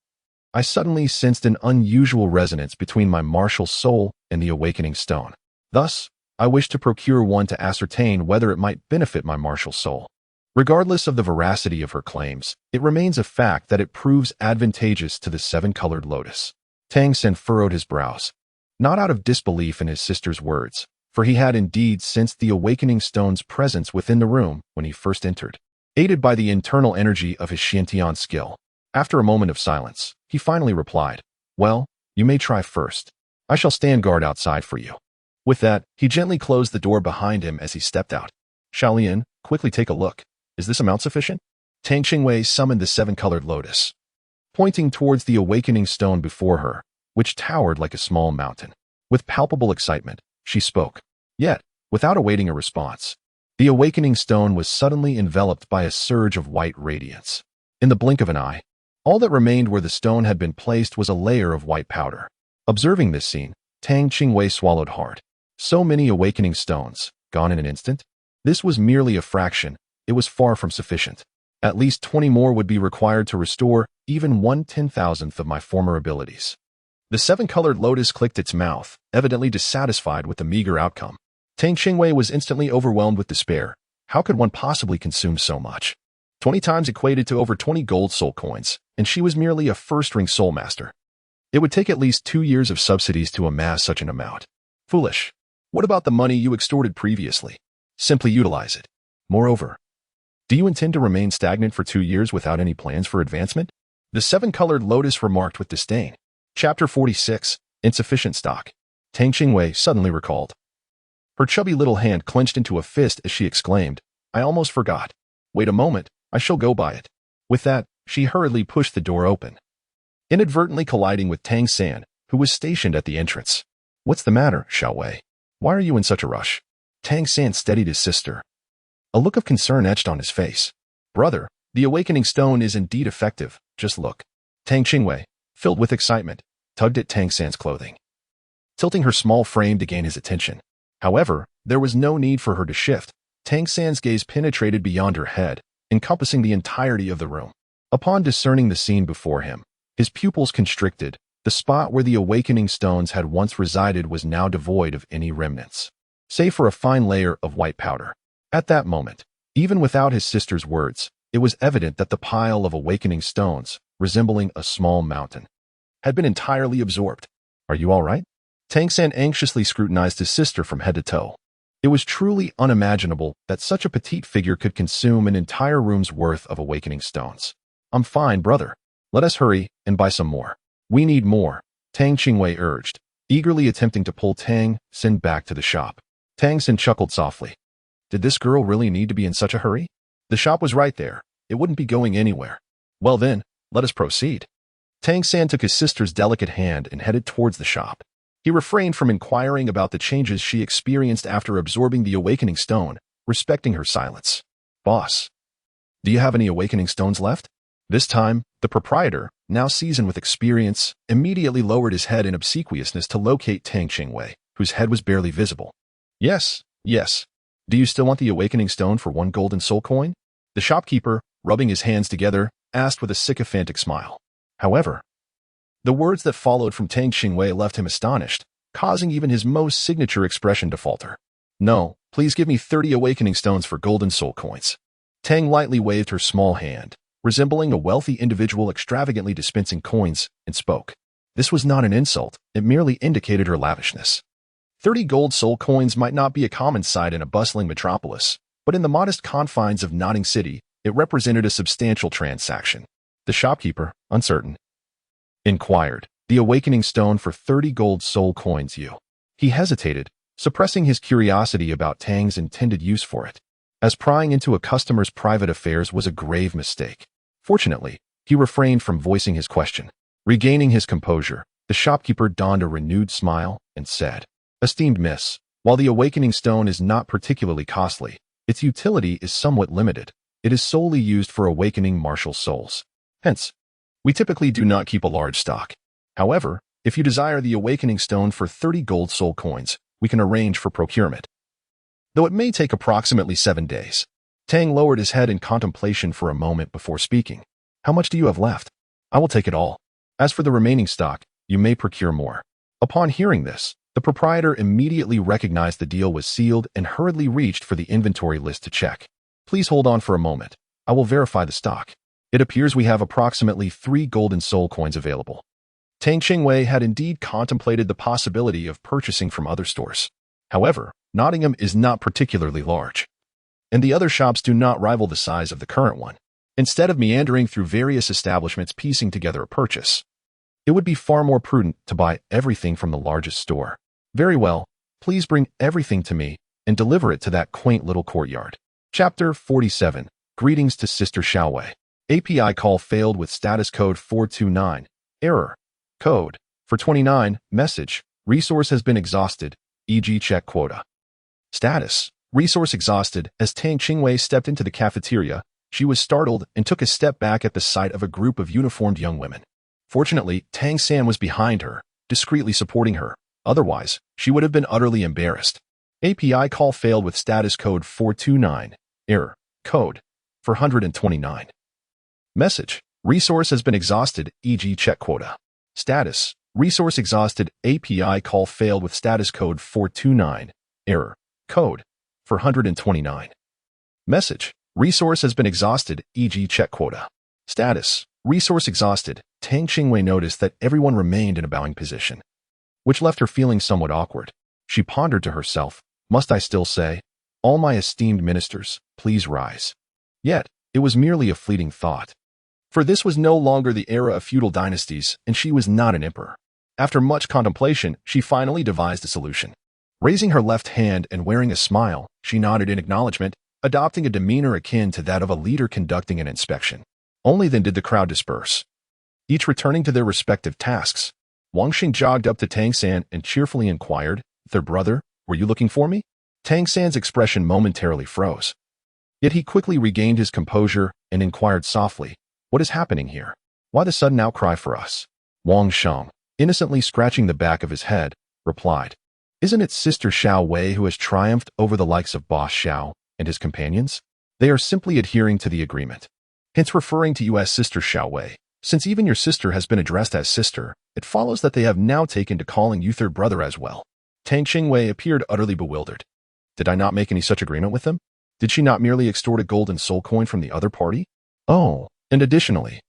I suddenly sensed an unusual resonance between my martial soul and the awakening stone. Thus, I wished to procure one to ascertain whether it might benefit my martial soul. Regardless of the veracity of her claims, it remains a fact that it proves advantageous to the 7-colored lotus. Tang San furrowed his brows, not out of disbelief in his sister's words, for he had indeed sensed the awakening stone's presence within the room when he first entered. Aided by the internal energy of his Xiantian skill, after a moment of silence, he finally replied, Well, you may try first. I shall stand guard outside for you. With that, he gently closed the door behind him as he stepped out. Shaolin, quickly take a look. Is this amount sufficient? Tang Qingwei summoned the 7-colored lotus, pointing towards the awakening stone before her, which towered like a small mountain. With palpable excitement, she spoke. Yet, without awaiting a response, the awakening stone was suddenly enveloped by a surge of white radiance. In the blink of an eye, all that remained where the stone had been placed was a layer of white powder. Observing this scene, Tang Qingwei swallowed hard. So many awakening stones, gone in an instant? This was merely a fraction. It was far from sufficient. At least 20 more would be required to restore even 1/10,000th of my former abilities. The 7-colored lotus clicked its mouth, evidently dissatisfied with the meager outcome. Tang Qingwei was instantly overwhelmed with despair. How could one possibly consume so much? 20 times equated to over 20 gold soul coins, and she was merely a first-ring soul master. It would take at least 2 years of subsidies to amass such an amount. Foolish. What about the money you extorted previously? Simply utilize it. Moreover, do you intend to remain stagnant for 2 years without any plans for advancement? The 7-colored lotus remarked with disdain. Chapter 46. Insufficient stock. Tang Qingwei suddenly recalled. Her chubby little hand clenched into a fist as she exclaimed, I almost forgot. Wait a moment, I shall go by it. With that, she hurriedly pushed the door open, inadvertently colliding with Tang San, who was stationed at the entrance. What's the matter, Xiaowei? Why are you in such a rush? Tang San steadied his sister. A look of concern etched on his face. Brother, the awakening stone is indeed effective. Just look. Tang Qingwei, filled with excitement, tugged at Tang San's clothing, tilting her small frame to gain his attention. However, there was no need for her to shift. Tang San's gaze penetrated beyond her head, encompassing the entirety of the room. Upon discerning the scene before him, his pupils constricted. The spot where the awakening stones had once resided was now devoid of any remnants, save for a fine layer of white powder. At that moment, even without his sister's words, it was evident that the pile of awakening stones, resembling a small mountain, had been entirely absorbed. Are you all right? Tang San anxiously scrutinized his sister from head to toe. It was truly unimaginable that such a petite figure could consume an entire room's worth of awakening stones. I'm fine, brother. Let us hurry and buy some more. We need more, Tang Qingwei urged, eagerly attempting to pull Tang San back to the shop. Tang San chuckled softly. Did this girl really need to be in such a hurry? The shop was right there. It wouldn't be going anywhere. Well then, let us proceed. Tang San took his sister's delicate hand and headed towards the shop. He refrained from inquiring about the changes she experienced after absorbing the awakening stone, respecting her silence. Boss, do you have any awakening stones left? This time, the proprietor, now seasoned with experience, immediately lowered his head in obsequiousness to locate Tang Qingwei, whose head was barely visible. Yes. Do you still want the awakening stone for 1 golden soul coin? The shopkeeper, rubbing his hands together, asked with a sycophantic smile. However, the words that followed from Tang Qingwei left him astonished, causing even his most signature expression to falter. No, please give me 30 awakening stones for golden soul coins. Tang lightly waved her small hand, resembling a wealthy individual extravagantly dispensing coins, and spoke. This was not an insult, it merely indicated her lavishness. 30 gold soul coins might not be a common sight in a bustling metropolis, but in the modest confines of Notting City, it represented a substantial transaction. The shopkeeper, uncertain, inquired, the awakening stone for 30 gold soul coins you. He hesitated, suppressing his curiosity about Tang's intended use for it, as prying into a customer's private affairs was a grave mistake. Fortunately, he refrained from voicing his question. Regaining his composure, the shopkeeper donned a renewed smile and said, Esteemed Miss, while the awakening stone is not particularly costly, its utility is somewhat limited. It is solely used for awakening martial souls. Hence, we typically do not keep a large stock. However, if you desire the awakening stone for 30 gold soul coins, we can arrange for procurement, though it may take approximately 7 days. Tang lowered his head in contemplation for a moment before speaking. How much do you have left? I will take it all. As for the remaining stock, you may procure more. Upon hearing this, the proprietor immediately recognized the deal was sealed and hurriedly reached for the inventory list to check. Please hold on for a moment. I will verify the stock. It appears we have approximately 3 golden soul coins available. Tang Qingwei had indeed contemplated the possibility of purchasing from other stores. However, Nottingham is not particularly large, and the other shops do not rival the size of the current one. Instead of meandering through various establishments piecing together a purchase, it would be far more prudent to buy everything from the largest store. Very well, please bring everything to me and deliver it to that quaint little courtyard. Chapter 47. Greetings to Sister Xiaowei. API call failed with status code 429. Error. Code. For 29. Message. Resource has been exhausted, e.g. check quota. Status. Resource exhausted. As Tang Qingwei stepped into the cafeteria, she was startled and took a step back at the sight of a group of uniformed young women. Fortunately, Tang San was behind her, discreetly supporting her. Otherwise, she would have been utterly embarrassed. API call failed with status code 429. Error. Code. For 129. Message. Resource has been exhausted, e.g. check quota. Status. Resource exhausted. API call failed with status code 429. Error. Code. For 129. Message. Resource has been exhausted, e.g. check quota. Status. Resource exhausted. Tang Qingwei noticed that everyone remained in a bowing position, which left her feeling somewhat awkward. She pondered to herself, must I still say, all my esteemed ministers, please rise? Yet, it was merely a fleeting thought. For this was no longer the era of feudal dynasties, and she was not an emperor. After much contemplation, she finally devised a solution. Raising her left hand and wearing a smile, she nodded in acknowledgement, adopting a demeanor akin to that of a leader conducting an inspection. Only then did the crowd disperse, each returning to their respective tasks. Wang Xing jogged up to Tang San and cheerfully inquired, "Their brother, were you looking for me?" Tang San's expression momentarily froze. Yet he quickly regained his composure and inquired softly, "What is happening here? Why the sudden outcry for us?" Wang Sheng, innocently scratching the back of his head, replied, "Isn't it Sister Xiao Wei who has triumphed over the likes of Boss Xiao and his companions? They are simply adhering to the agreement." Hence referring to you as Sister Xiao Wei. Since even your sister has been addressed as sister, it follows that they have now taken to calling you third brother as well. Tang Qingwei appeared utterly bewildered. Did I not make any such agreement with them? Did she not merely extort a golden soul coin from the other party? Oh, and additionally,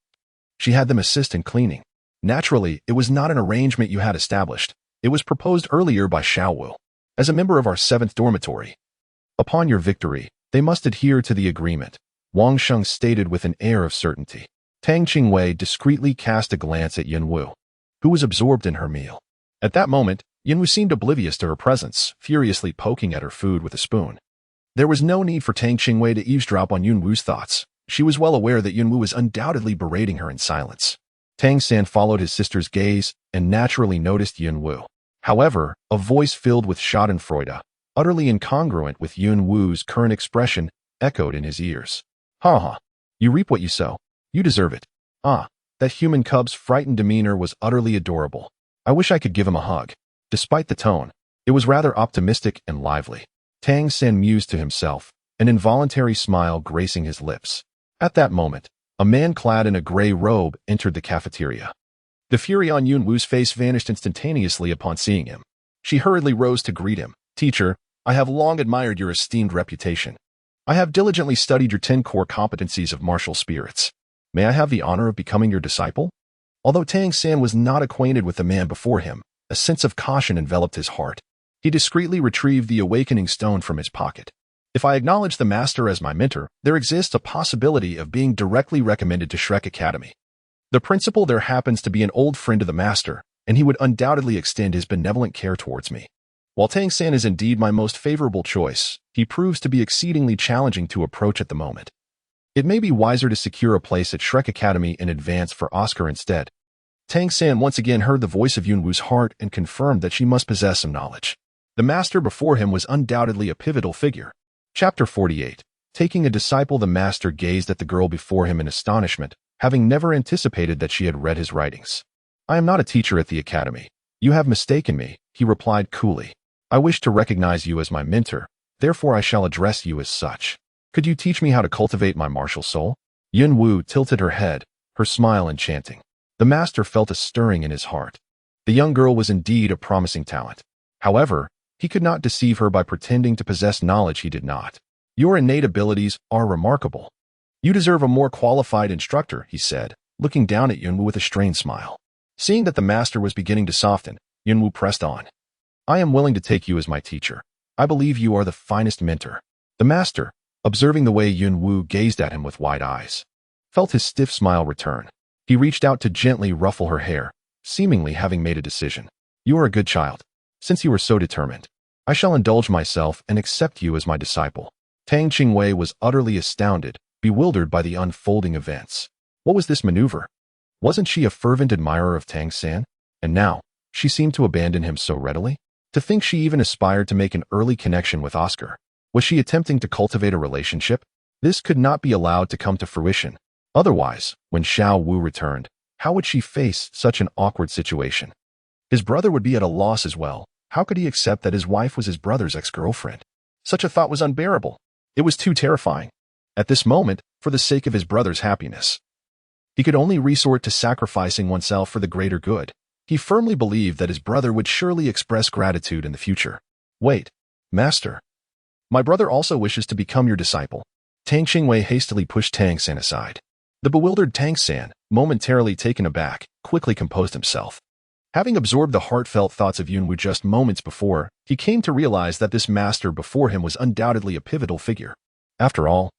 she had them assist in cleaning. Naturally, it was not an arrangement you had established. It was proposed earlier by Xiao Wu, as a member of our 7th dormitory. Upon your victory, they must adhere to the agreement, Wang Sheng stated with an air of certainty. Tang Qingwei discreetly cast a glance at Yin Wu, who was absorbed in her meal. At that moment, Yin Wu seemed oblivious to her presence, furiously poking at her food with a spoon. There was no need for Tang Qingwei to eavesdrop on Yin Wu's thoughts. She was well aware that Yin Wu was undoubtedly berating her in silence. Tang San followed his sister's gaze and naturally noticed Yin Wu. However, a voice filled with schadenfreude, utterly incongruent with Yin Wu's current expression, echoed in his ears. "Ha ha. You reap what you sow. You deserve it." Ah, that human cub's frightened demeanor was utterly adorable. I wish I could give him a hug. Despite the tone, it was rather optimistic and lively. Tang San mused to himself, an involuntary smile gracing his lips. At that moment, a man clad in a gray robe entered the cafeteria. The fury on Yin Wu's face vanished instantaneously upon seeing him. She hurriedly rose to greet him. "Teacher, I have long admired your esteemed reputation. I have diligently studied your 10 core competencies of martial spirits. May I have the honor of becoming your disciple?" Although Tang San was not acquainted with the man before him, a sense of caution enveloped his heart. He discreetly retrieved the awakening stone from his pocket. "If I acknowledge the master as my mentor, there exists a possibility of being directly recommended to Shrek Academy. The principal there happens to be an old friend of the master, and he would undoubtedly extend his benevolent care towards me. While Tang San is indeed my most favorable choice, he proves to be exceedingly challenging to approach at the moment. It may be wiser to secure a place at Shrek Academy in advance for Oscar instead." Tang San once again heard the voice of Yin Wu's heart and confirmed that she must possess some knowledge. The master before him was undoubtedly a pivotal figure. Chapter 48. Taking a disciple, the master gazed at the girl before him in astonishment, having never anticipated that she had read his writings. "I am not a teacher at the academy. You have mistaken me," he replied coolly. "I wish to recognize you as my mentor, therefore I shall address you as such. Could you teach me how to cultivate my martial soul?" Yin Wu tilted her head, her smile enchanting. The master felt a stirring in his heart. The young girl was indeed a promising talent. However, he could not deceive her by pretending to possess knowledge he did not. "Your innate abilities are remarkable. You deserve a more qualified instructor," he said, looking down at Yin Wu with a strained smile. Seeing that the master was beginning to soften, Yin Wu pressed on. "I am willing to take you as my teacher. I believe you are the finest mentor." The master, observing the way Yin Wu gazed at him with wide eyes, felt his stiff smile return. He reached out to gently ruffle her hair, seemingly having made a decision. "You are a good child. Since you are so determined, I shall indulge myself and accept you as my disciple." Tang Qingwei was utterly astounded, bewildered by the unfolding events. What was this maneuver? Wasn't she a fervent admirer of Tang San? And now, she seemed to abandon him so readily? To think she even aspired to make an early connection with Oscar. Was she attempting to cultivate a relationship? This could not be allowed to come to fruition. Otherwise, when Xiao Wu returned, how would she face such an awkward situation? His brother would be at a loss as well. How could he accept that his wife was his brother's ex-girlfriend? Such a thought was unbearable. It was too terrifying. At this moment, for the sake of his brother's happiness, he could only resort to sacrificing oneself for the greater good. He firmly believed that his brother would surely express gratitude in the future. "Wait, master. My brother also wishes to become your disciple." Tang Qingwei hastily pushed Tang San aside. The bewildered Tang San, momentarily taken aback, quickly composed himself. Having absorbed the heartfelt thoughts of Yin Wu just moments before, he came to realize that this master before him was undoubtedly a pivotal figure. After all,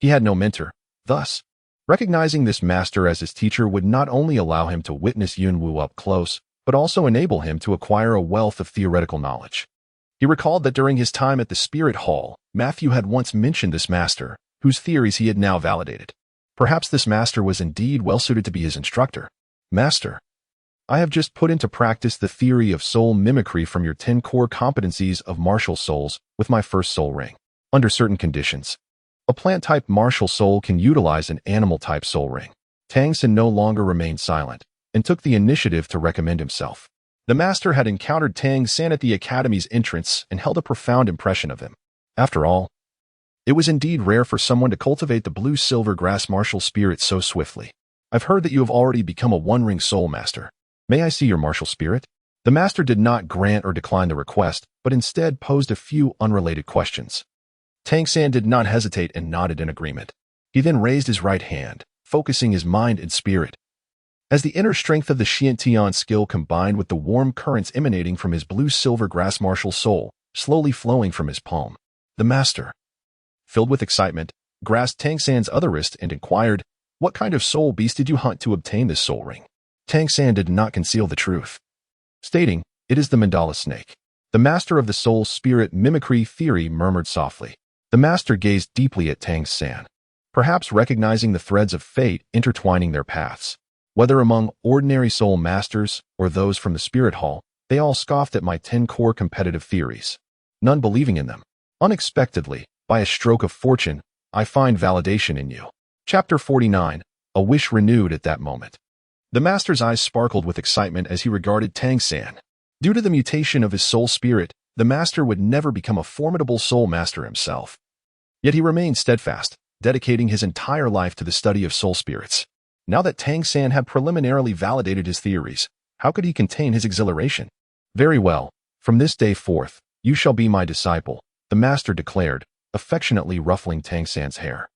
he had no mentor. Thus, recognizing this master as his teacher would not only allow him to witness Yin Wu up close, but also enable him to acquire a wealth of theoretical knowledge. He recalled that during his time at the Spirit Hall, Matthew had once mentioned this master, whose theories he had now validated. Perhaps this master was indeed well suited to be his instructor. "Master, I have just put into practice the theory of soul mimicry from your 10 core competencies of martial souls with my first soul ring. Under certain conditions, a plant-type martial soul can utilize an animal-type soul ring. Tang San no longer remained silent and took the initiative to recommend himself. The master had encountered Tang San at the academy's entrance and held a profound impression of him. After all, it was indeed rare for someone to cultivate the blue-silver grass martial spirit so swiftly. I've heard that you have already become a one-ring soul master. May I see your martial spirit? The master did not grant or decline the request, but instead posed a few unrelated questions. Tang San did not hesitate and nodded in agreement. He then raised his right hand, focusing his mind and spirit. As the inner strength of the Xiantian skill combined with the warm currents emanating from his blue-silver grass martial soul, slowly flowing from his palm, the master, filled with excitement, grasped Tang San's other wrist and inquired, "What kind of soul beast did you hunt to obtain this soul ring?" Tang San did not conceal the truth, stating, "It is the mandala snake." The master of the soul spirit mimicry theory murmured softly. The master gazed deeply at Tang San, perhaps recognizing the threads of fate intertwining their paths. Whether among ordinary soul masters or those from the spirit hall, they all scoffed at my 10 core competitive theories, none believing in them. Unexpectedly, by a stroke of fortune, I find validation in you. Chapter 49, A Wish Renewed at that moment. The master's eyes sparkled with excitement as he regarded Tang San. Due to the mutation of his soul spirit, the master would never become a formidable soul master himself. Yet he remained steadfast, dedicating his entire life to the study of soul spirits. Now that Tang San had preliminarily validated his theories, how could he contain his exhilaration? "Very well, from this day forth, you shall be my disciple," the master declared, affectionately ruffling Tang San's hair.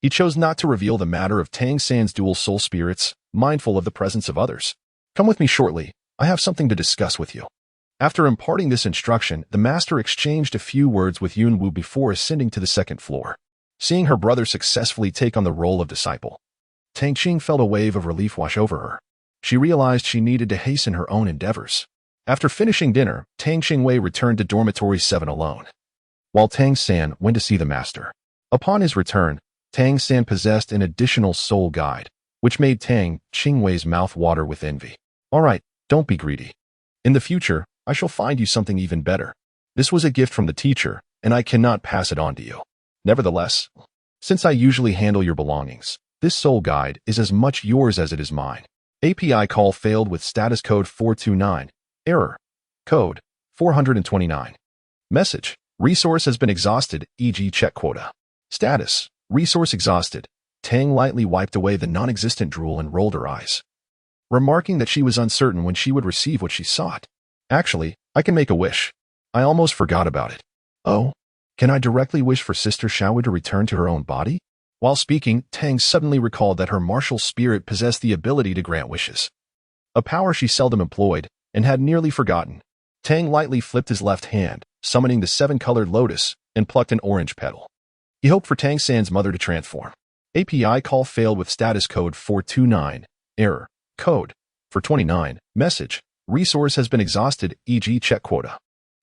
He chose not to reveal the matter of Tang San's dual soul spirits, mindful of the presence of others. "Come with me shortly, I have something to discuss with you." After imparting this instruction, the master exchanged a few words with Yunwu before ascending to the second floor. Seeing her brother successfully take on the role of disciple, Tang Qing felt a wave of relief wash over her. She realized she needed to hasten her own endeavors. After finishing dinner, Tang Qingwei returned to dormitory 7 alone, while Tang San went to see the master. Upon his return, Tang San possessed an additional soul guide, which made Tang Qingwei's mouth water with envy. "All right, don't be greedy. In the future, I shall find you something even better. This was a gift from the teacher, and I cannot pass it on to you. Nevertheless, since I usually handle your belongings, this soul guide is as much yours as it is mine." API call failed with status code 429. Error. Code 429. Message. Resource has been exhausted, e.g. check quota. Status. Resource exhausted. Tang lightly wiped away the non-existent drool and rolled her eyes, remarking that she was uncertain when she would receive what she sought. "Actually, I can make a wish. I almost forgot about it." "Oh? Can I directly wish for Sister Xiaowu to return to her own body?" While speaking, Tang suddenly recalled that her martial spirit possessed the ability to grant wishes, a power she seldom employed and had nearly forgotten. Tang lightly flipped his left hand, summoning the 7-colored lotus, and plucked an orange petal. He hoped for Tang San's mother to transform. API call failed with status code 429. Error. Code 429. Message. Resource has been exhausted, e.g. check quota.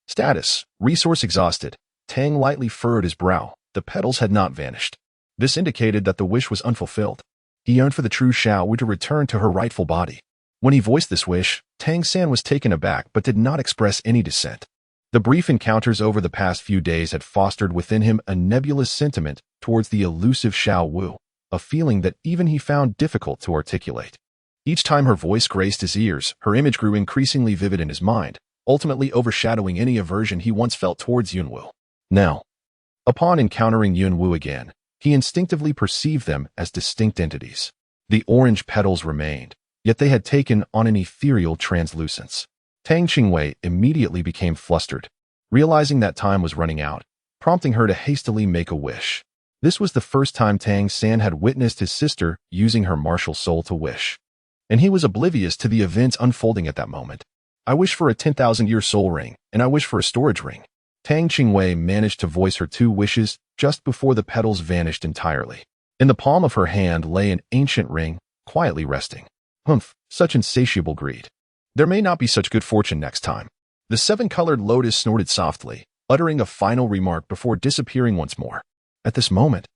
Status. Resource exhausted. Tang lightly furrowed his brow. The petals had not vanished. This indicated that the wish was unfulfilled. He yearned for the true Xiaowu to return to her rightful body. When he voiced this wish, Tang San was taken aback but did not express any dissent. The brief encounters over the past few days had fostered within him a nebulous sentiment towards the elusive Xiaowu, a feeling that even he found difficult to articulate. Each time her voice graced his ears, her image grew increasingly vivid in his mind, ultimately overshadowing any aversion he once felt towards Yunwu. Now, upon encountering Yunwu again, he instinctively perceived them as distinct entities. The orange petals remained, yet they had taken on an ethereal translucence. Tang Qingwei immediately became flustered, realizing that time was running out, prompting her to hastily make a wish. This was the first time Tang San had witnessed his sister using her martial soul to wish, and he was oblivious to the events unfolding at that moment. "I wish for a 10,000-year soul ring, and I wish for a storage ring." Tang Qingwei managed to voice her 2 wishes just before the petals vanished entirely. In the palm of her hand lay an ancient ring, quietly resting. Humph, such insatiable greed. There may not be such good fortune next time. The 7-colored lotus snorted softly, uttering a final remark before disappearing once more. At this moment,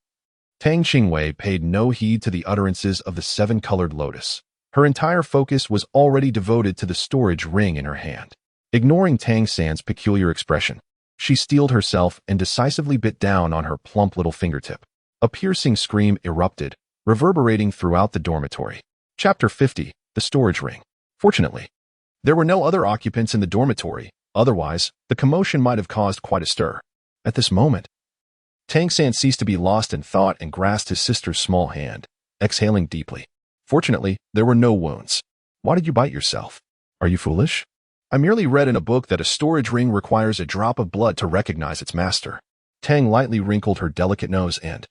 Tang Qingwei paid no heed to the utterances of the 7-colored lotus. Her entire focus was already devoted to the storage ring in her hand. Ignoring Tang San's peculiar expression, she steeled herself and decisively bit down on her plump little fingertip. A piercing scream erupted, reverberating throughout the dormitory. Chapter 50. The Storage Ring. Fortunately, there were no other occupants in the dormitory, otherwise, the commotion might have caused quite a stir. At this moment, Tang San ceased to be lost in thought and grasped his sister's small hand, exhaling deeply. Fortunately, there were no wounds. Why did you bite yourself? Are you foolish? I merely read in a book that a storage ring requires a drop of blood to recognize its master. Tang lightly wrinkled her delicate nose and,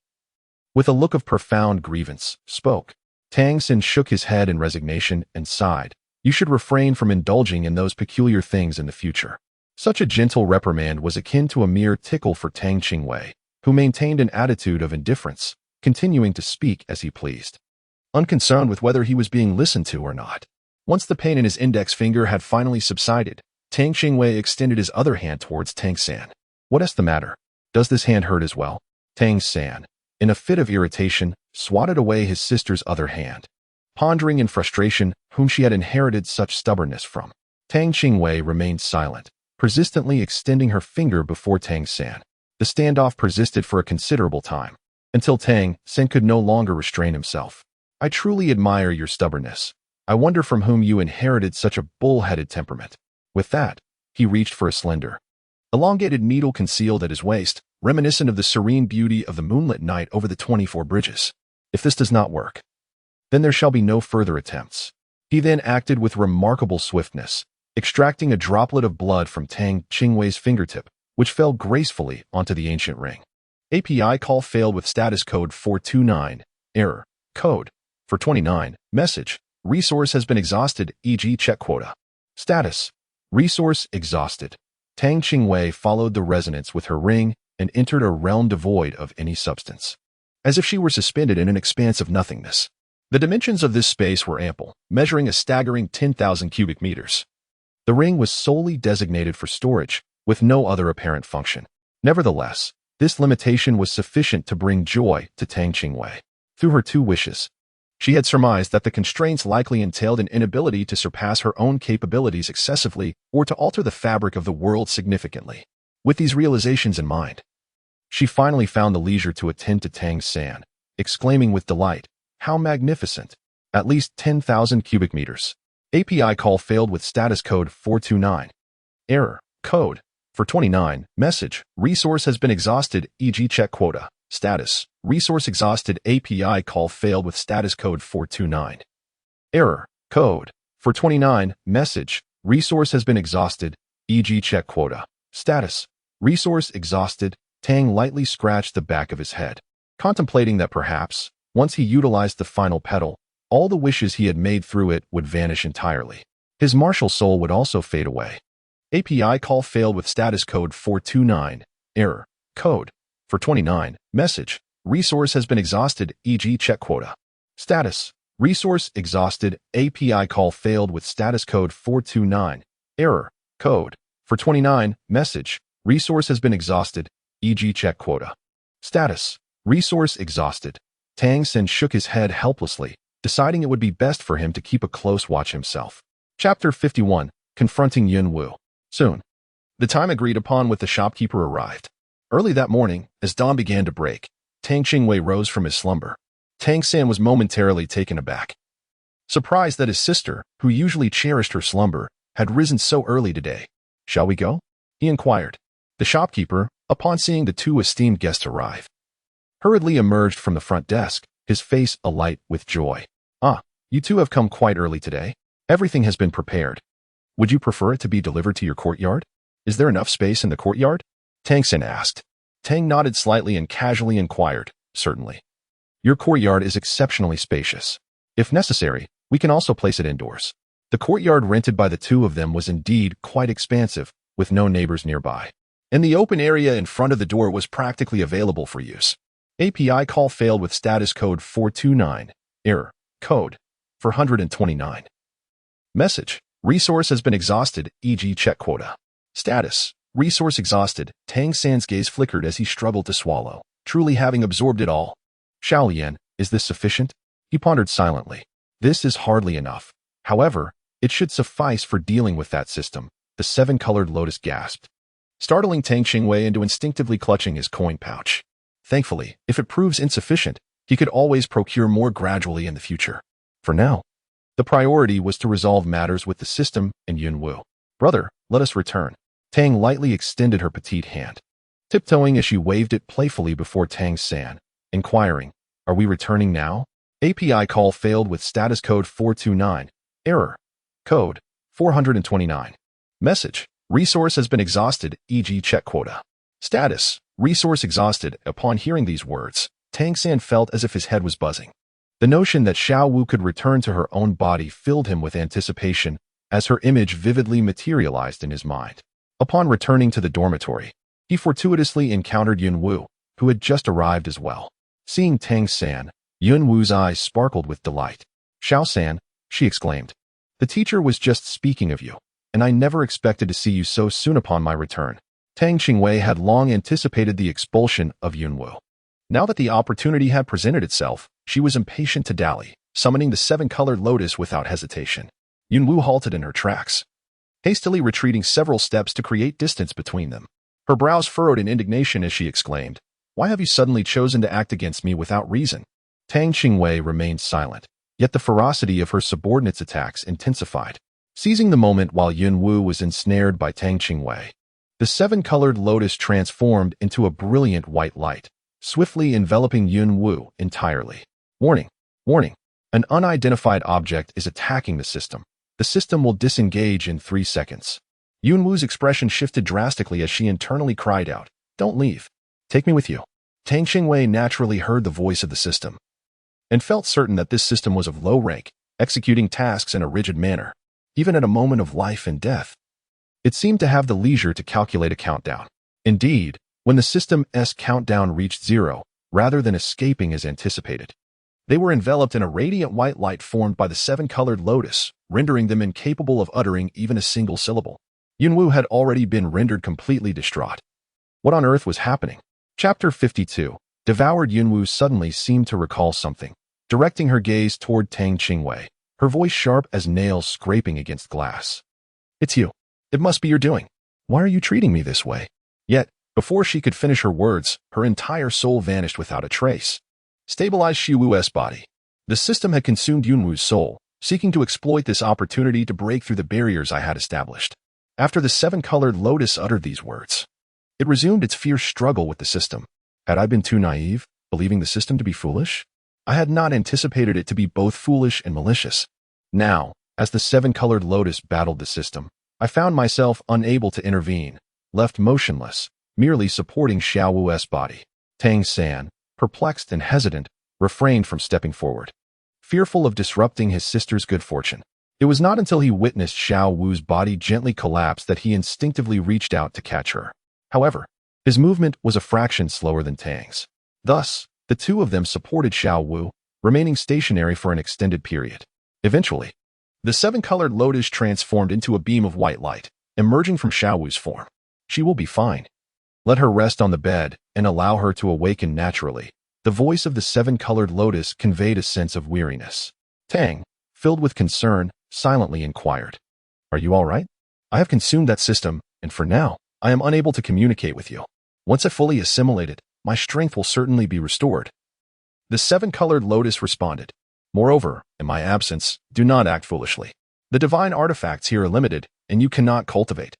with a look of profound grievance, spoke. Tang San shook his head in resignation and sighed. You should refrain from indulging in those peculiar things in the future. Such a gentle reprimand was akin to a mere tickle for Tang Qingwei, who maintained an attitude of indifference, continuing to speak as he pleased, unconcerned with whether he was being listened to or not. Once the pain in his index finger had finally subsided, Tang Qingwei extended his other hand towards Tang San. What is the matter? Does this hand hurt as well? Tang San, in a fit of irritation, swatted away his sister's other hand, pondering in frustration whom she had inherited such stubbornness from. Tang Qingwei remained silent, persistently extending her finger before Tang San. The standoff persisted for a considerable time, until Tang San could no longer restrain himself. I truly admire your stubbornness. I wonder from whom you inherited such a bull-headed temperament. With that, he reached for a slender, elongated needle concealed at his waist, reminiscent of the serene beauty of the moonlit night over the 24 bridges. If this does not work, then there shall be no further attempts. He then acted with remarkable swiftness, extracting a droplet of blood from Tang Qingwei's fingertip, which fell gracefully onto the ancient ring. API call failed with status code 429, error, code, for 29, message, resource has been exhausted, e.g. check quota. Status, resource exhausted. Tang Qingwei followed the resonance with her ring and entered a realm devoid of any substance, as if she were suspended in an expanse of nothingness. The dimensions of this space were ample, measuring a staggering 10,000 cubic meters. The ring was solely designated for storage, with no other apparent function. Nevertheless, this limitation was sufficient to bring joy to Tang Qingwei. Through her two wishes, she had surmised that the constraints likely entailed an inability to surpass her own capabilities excessively or to alter the fabric of the world significantly. With these realizations in mind, she finally found the leisure to attend to Tang San, exclaiming with delight, "How magnificent! At least 10,000 cubic meters." API call failed with status code 429. Error, code, for 29, message, resource has been exhausted, e.g. check quota. Status, resource exhausted. API call failed with status code 429. Error, code, for 29, message, resource has been exhausted, e.g. check quota. Status, resource exhausted. Tang lightly scratched the back of his head, contemplating that perhaps, once he utilized the final petal, all the wishes he had made through it would vanish entirely. His martial soul would also fade away. API call failed with status code 429, error, code, for 29, message, resource has been exhausted, e.g. check quota. Status, resource exhausted. API call failed with status code 429, error, code, for 29, message, resource has been exhausted, e.g. check quota. Status, resource exhausted. Tang San shook his head helplessly, deciding it would be best for him to keep a close watch himself. Chapter 51, Confronting Yun Wu. Soon, the time agreed upon with the shopkeeper arrived. Early that morning, as dawn began to break, Tang Qingwei rose from his slumber. Tang San was momentarily taken aback, surprised that his sister, who usually cherished her slumber, had risen so early today. "Shall we go?" he inquired. The shopkeeper, upon seeing the two esteemed guests arrive, hurriedly emerged from the front desk, his face alight with joy. "Ah, you two have come quite early today. Everything has been prepared. Would you prefer it to be delivered to your courtyard? Is there enough space in the courtyard?" Tang San asked. Tang nodded slightly and casually inquired, "Certainly. Your courtyard is exceptionally spacious. If necessary, we can also place it indoors." The courtyard rented by the two of them was indeed quite expansive, with no neighbors nearby, and the open area in front of the door was practically available for use. API call failed with status code 429, error, code, for 129. Message, resource has been exhausted, e.g. check quota. Status, resource exhausted. Tang San's gaze flickered as he struggled to swallow, truly having absorbed it all. "Xiaolian, is this sufficient?" He pondered silently. This is hardly enough. However, it should suffice for dealing with that system, the seven-colored lotus gasped, startling Tang Qingwei into instinctively clutching his coin pouch. Thankfully, if it proves insufficient, he could always procure more gradually in the future. For now, the priority was to resolve matters with the system and Yunwu. Brother, let us return. Tang lightly extended her petite hand, tiptoeing as she waved it playfully before Tang San, inquiring, are we returning now? API call failed with status code 429. Error. Code 429. Message. Resource has been exhausted, e.g. check quota. Status. Resource exhausted. Upon hearing these words, Tang San felt as if his head was buzzing. The notion that Xiao Wu could return to her own body filled him with anticipation as her image vividly materialized in his mind. Upon returning to the dormitory, he fortuitously encountered Yunwu, who had just arrived as well. Seeing Tang San, Yunwu's eyes sparkled with delight. Xiao San, she exclaimed. The teacher was just speaking of you, and I never expected to see you so soon upon my return. Tang Qingwei had long anticipated the expulsion of Yunwu. Now that the opportunity had presented itself, she was impatient to dally, summoning the seven-colored lotus without hesitation. Yunwu halted in her tracks, hastily retreating several steps to create distance between them. Her brows furrowed in indignation as she exclaimed, why have you suddenly chosen to act against me without reason? Tang Qingwei remained silent, yet the ferocity of her subordinates' attacks intensified. Seizing the moment while Yunwu was ensnared by Tang Qingwei, the seven-colored lotus transformed into a brilliant white light, swiftly enveloping Yunwu entirely. Warning! Warning! An unidentified object is attacking the system. The system will disengage in 3 seconds. Yunwu's expression shifted drastically as she internally cried out, don't leave. Take me with you. Tang Qingwei naturally heard the voice of the system and felt certain that this system was of low rank, executing tasks in a rigid manner, even at a moment of life and death. It seemed to have the leisure to calculate a countdown. Indeed, when the system's countdown reached 0, rather than escaping as anticipated, they were enveloped in a radiant white light formed by the seven-colored lotus, rendering them incapable of uttering even a single syllable. Yunwu had already been rendered completely distraught. What on earth was happening? Chapter 52. Devoured. Yunwu suddenly seemed to recall something, directing her gaze toward Tang Qingwei, her voice sharp as nails scraping against glass. It's you. It must be your doing. Why are you treating me this way? Yet, before she could finish her words, her entire soul vanished without a trace. Stabilized Xiwu's body. The system had consumed Yunwu's soul, seeking to exploit this opportunity to break through the barriers I had established. After the seven-colored lotus uttered these words, it resumed its fierce struggle with the system. Had I been too naive, believing the system to be foolish? I had not anticipated it to be both foolish and malicious. Now, as the seven-colored lotus battled the system, I found myself unable to intervene, left motionless, merely supporting Xiaowu's body. Tang San, perplexed and hesitant, refrained from stepping forward, fearful of disrupting his sister's good fortune. It was not until he witnessed Xiao Wu's body gently collapse that he instinctively reached out to catch her. However, his movement was a fraction slower than Tang's. Thus, the two of them supported Xiao Wu, remaining stationary for an extended period. Eventually, the seven-colored lotus transformed into a beam of white light, emerging from Xiao Wu's form. She will be fine. Let her rest on the bed and allow her to awaken naturally. The voice of the seven-colored lotus conveyed a sense of weariness. Tang, filled with concern, silently inquired, are you all right? I have consumed that system, and for now, I am unable to communicate with you. Once I fully assimilated, my strength will certainly be restored. The seven-colored lotus responded. Moreover, in my absence, do not act foolishly. The divine artifacts here are limited, and you cannot cultivate.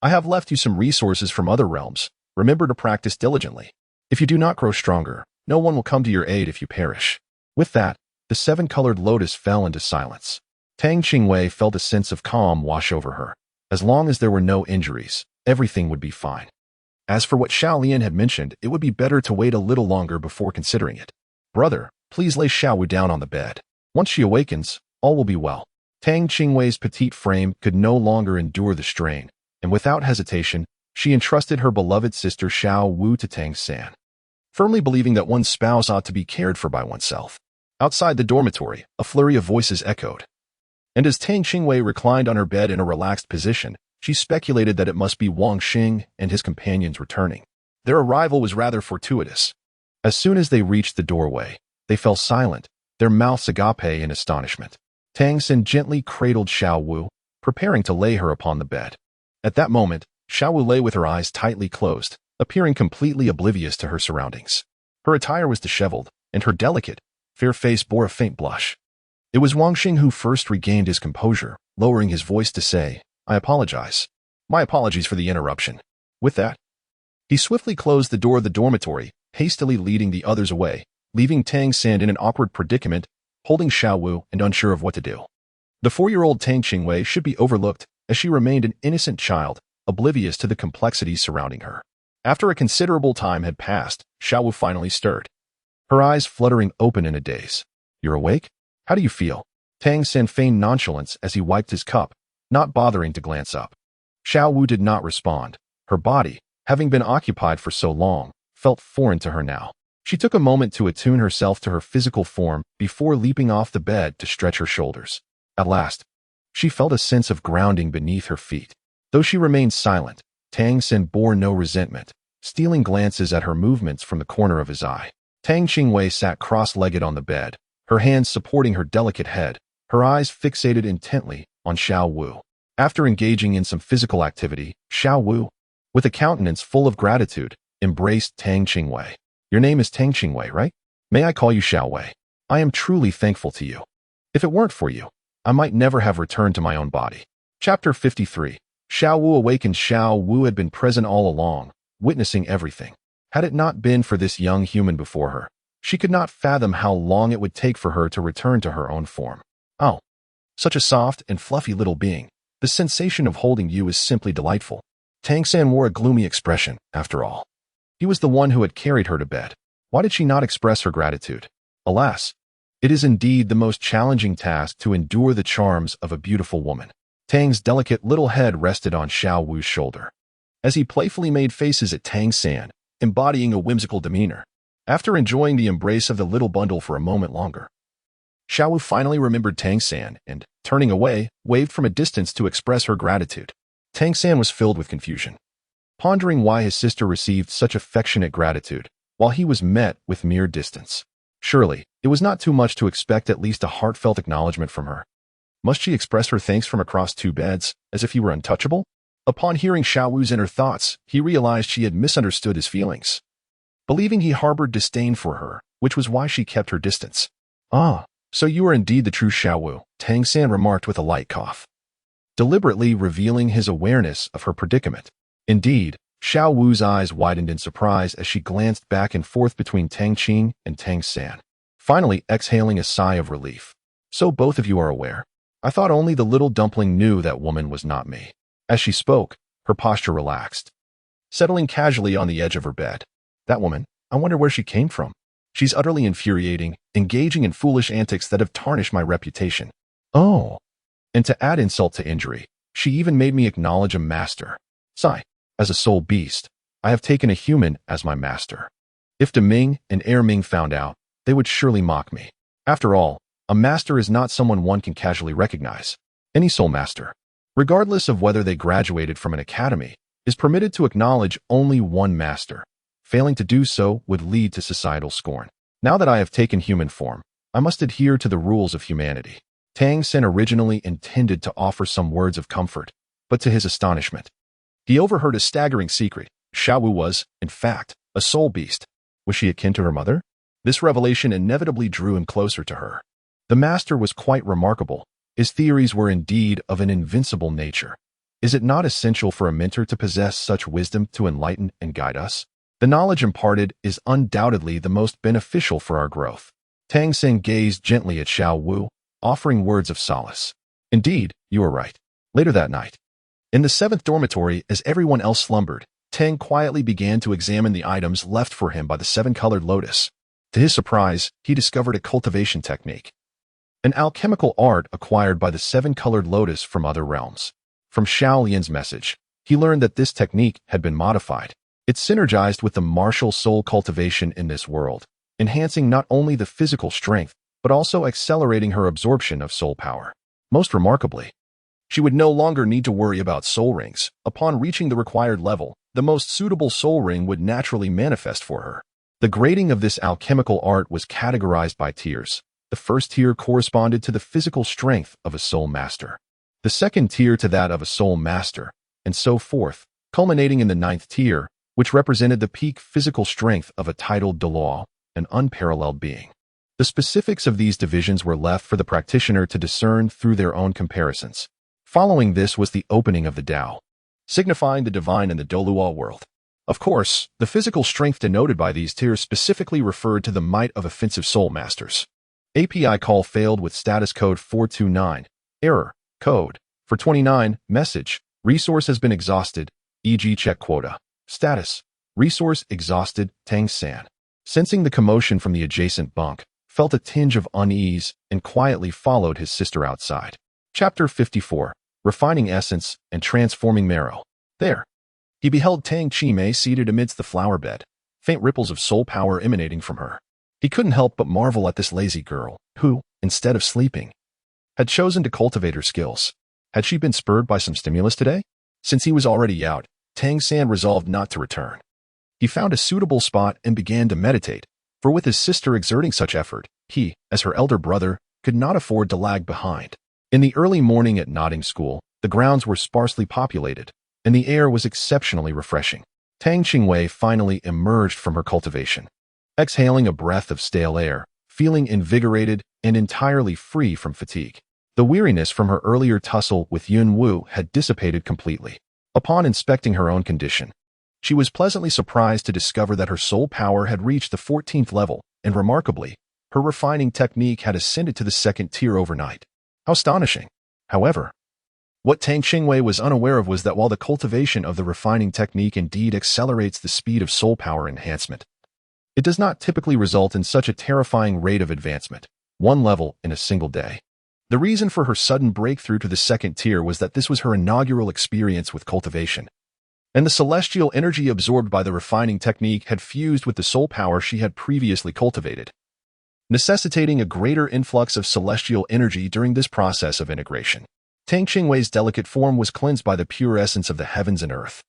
I have left you some resources from other realms. Remember to practice diligently. If you do not grow stronger, no one will come to your aid if you perish. With that, the seven-colored lotus fell into silence. Tang Qingwei felt a sense of calm wash over her. As long as there were no injuries, everything would be fine. As for what Xiao Lian had mentioned, it would be better to wait a little longer before considering it. Brother, please lay Xiao Wu down on the bed. Once she awakens, all will be well. Tang Qingwei's petite frame could no longer endure the strain, and without hesitation, she entrusted her beloved sister Xiao Wu to Tang San, firmly believing that one's spouse ought to be cared for by oneself. Outside the dormitory, a flurry of voices echoed, and as Tang Qingwei reclined on her bed in a relaxed position, she speculated that it must be Wang Xing and his companions returning. Their arrival was rather fortuitous. As soon as they reached the doorway, they fell silent, their mouths agape in astonishment. Tang San gently cradled Xiao Wu, preparing to lay her upon the bed. At that moment, Xiao Wu lay with her eyes tightly closed, appearing completely oblivious to her surroundings. Her attire was disheveled, and her delicate, fair face bore a faint blush. It was Wang Xing who first regained his composure, lowering his voice to say, "I apologize. My apologies for the interruption." With that, he swiftly closed the door of the dormitory, hastily leading the others away, leaving Tang San in an awkward predicament, holding Xiao Wu and unsure of what to do. The 4-year-old Tang Qingwei should be overlooked, as she remained an innocent child, oblivious to the complexities surrounding her. After a considerable time had passed, Xiao Wu finally stirred, her eyes fluttering open in a daze. "You're awake? How do you feel?" Tang San feigned nonchalance as he wiped his cup, not bothering to glance up. Xiao Wu did not respond. Her body, having been occupied for so long, felt foreign to her now. She took a moment to attune herself to her physical form before leaping off the bed to stretch her shoulders. At last, she felt a sense of grounding beneath her feet. Though she remained silent, Tang San bore no resentment, stealing glances at her movements from the corner of his eye. Tang Qingwei sat cross-legged on the bed, her hands supporting her delicate head, her eyes fixated intently on Xiao Wu. After engaging in some physical activity, Xiao Wu, with a countenance full of gratitude, embraced Tang Qingwei. "Your name is Tang Qingwei, right? May I call you Xiao Wei? I am truly thankful to you. If it weren't for you, I might never have returned to my own body." Chapter 53. Xiao Wu awakened. Xiao Wu had been present all along, witnessing everything. Had it not been for this young human before her, she could not fathom how long it would take for her to return to her own form. "Oh, such a soft and fluffy little being. The sensation of holding you is simply delightful." Tang San wore a gloomy expression, after all. He was the one who had carried her to bed. Why did she not express her gratitude? Alas, it is indeed the most challenging task to endure the charms of a beautiful woman. Tang's delicate little head rested on Xiao Wu's shoulder, as he playfully made faces at Tang San, embodying a whimsical demeanor. After enjoying the embrace of the little bundle for a moment longer, Xiao Wu finally remembered Tang San and, turning away, waved from a distance to express her gratitude. Tang San was filled with confusion, pondering why his sister received such affectionate gratitude, while he was met with mere distance. Surely, it was not too much to expect at least a heartfelt acknowledgement from her. Must she express her thanks from across 2 beds, as if he were untouchable? Upon hearing Xiao Wu's inner thoughts, he realized she had misunderstood his feelings, believing he harbored disdain for her, which was why she kept her distance. "Ah, so you are indeed the true Xiao Wu," Tang San remarked with a light cough, deliberately revealing his awareness of her predicament. Indeed, Xiao Wu's eyes widened in surprise as she glanced back and forth between Tang Qing and Tang San, finally exhaling a sigh of relief. "So both of you are aware. I thought only the little dumpling knew that woman was not me." As she spoke, her posture relaxed, settling casually on the edge of her bed. "That woman, I wonder where she came from. She's utterly infuriating, engaging in foolish antics that have tarnished my reputation. Oh, and to add insult to injury, she even made me acknowledge a master. Sigh. As a soul beast, I have taken a human as my master. If De Ming and Air Ming found out, they would surely mock me. After all, a master is not someone one can casually recognize. Any soul master, regardless of whether they graduated from an academy, is permitted to acknowledge only one master. Failing to do so would lead to societal scorn. Now that I have taken human form, I must adhere to the rules of humanity." Tang San originally intended to offer some words of comfort, but to his astonishment, he overheard a staggering secret. Xiao Wu was, in fact, a soul beast. Was she akin to her mother? This revelation inevitably drew him closer to her. The master was quite remarkable. His theories were indeed of an invincible nature. Is it not essential for a mentor to possess such wisdom to enlighten and guide us? The knowledge imparted is undoubtedly the most beneficial for our growth. Tang San gazed gently at Xiao Wu, offering words of solace. "Indeed, you are right." Later that night, in the 7th dormitory, as everyone else slumbered, Tang quietly began to examine the items left for him by the 7-colored lotus. To his surprise, he discovered a cultivation technique, an alchemical art acquired by the 7-colored lotus from other realms. From Xiao Lian's message, he learned that this technique had been modified. It synergized with the martial soul cultivation in this world, enhancing not only the physical strength, but also accelerating her absorption of soul power. Most remarkably, she would no longer need to worry about soul rings. Upon reaching the required level, the most suitable soul ring would naturally manifest for her. The grading of this alchemical art was categorized by tiers. The first tier corresponded to the physical strength of a soul master, the second tier to that of a soul master, and so forth, culminating in the ninth tier, which represented the peak physical strength of a titled Douluo, an unparalleled being. The specifics of these divisions were left for the practitioner to discern through their own comparisons. Following this was the opening of the Tao, signifying the divine in the Douluo world. Of course, the physical strength denoted by these tiers specifically referred to the might of offensive soul masters. API call failed with status code 429. Error. Code. For 29. Message. Resource has been exhausted, e.g. check quota. Status. Resource exhausted, Tang San. Sensing the commotion from the adjacent bunk, felt a tinge of unease and quietly followed his sister outside. Chapter 54. Refining Essence and Transforming Marrow. There. He beheld Tang Qingwei seated amidst the flower bed, faint ripples of soul power emanating from her. He couldn't help but marvel at this lazy girl, who, instead of sleeping, had chosen to cultivate her skills. Had she been spurred by some stimulus today? Since he was already out, Tang San resolved not to return. He found a suitable spot and began to meditate, for with his sister exerting such effort, he, as her elder brother, could not afford to lag behind. In the early morning at Nodding School, the grounds were sparsely populated, and the air was exceptionally refreshing. Tang Qingwei finally emerged from her cultivation, exhaling a breath of stale air, feeling invigorated and entirely free from fatigue. The weariness from her earlier tussle with Yun Wu had dissipated completely. Upon inspecting her own condition, she was pleasantly surprised to discover that her soul power had reached the 14th level, and remarkably, her refining technique had ascended to the second tier overnight. How astonishing! However, what Tang Qingwei was unaware of was that while the cultivation of the refining technique indeed accelerates the speed of soul power enhancement, it does not typically result in such a terrifying rate of advancement, one level in a single day. The reason for her sudden breakthrough to the second tier was that this was her inaugural experience with cultivation, and the celestial energy absorbed by the refining technique had fused with the soul power she had previously cultivated, necessitating a greater influx of celestial energy during this process of integration. Tang Qingwei's delicate form was cleansed by the pure essence of the heavens and earth,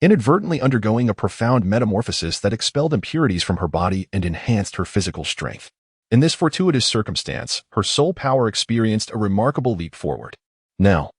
inadvertently undergoing a profound metamorphosis that expelled impurities from her body and enhanced her physical strength. In this fortuitous circumstance, her soul power experienced a remarkable leap forward. Now,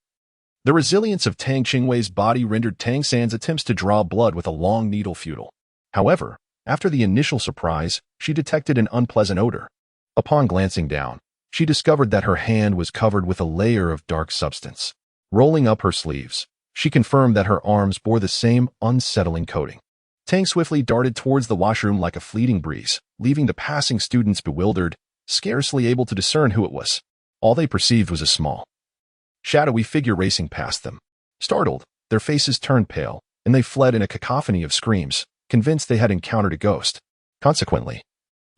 the resilience of Tang Qingwei's body rendered Tang San's attempts to draw blood with a long needle futile. However, after the initial surprise, she detected an unpleasant odor. Upon glancing down, she discovered that her hand was covered with a layer of dark substance. Rolling up her sleeves, she confirmed that her arms bore the same unsettling coating. Tang swiftly darted towards the washroom like a fleeting breeze, leaving the passing students bewildered, scarcely able to discern who it was. All they perceived was a small, shadowy figure racing past them. Startled, their faces turned pale, and they fled in a cacophony of screams, convinced they had encountered a ghost. Consequently,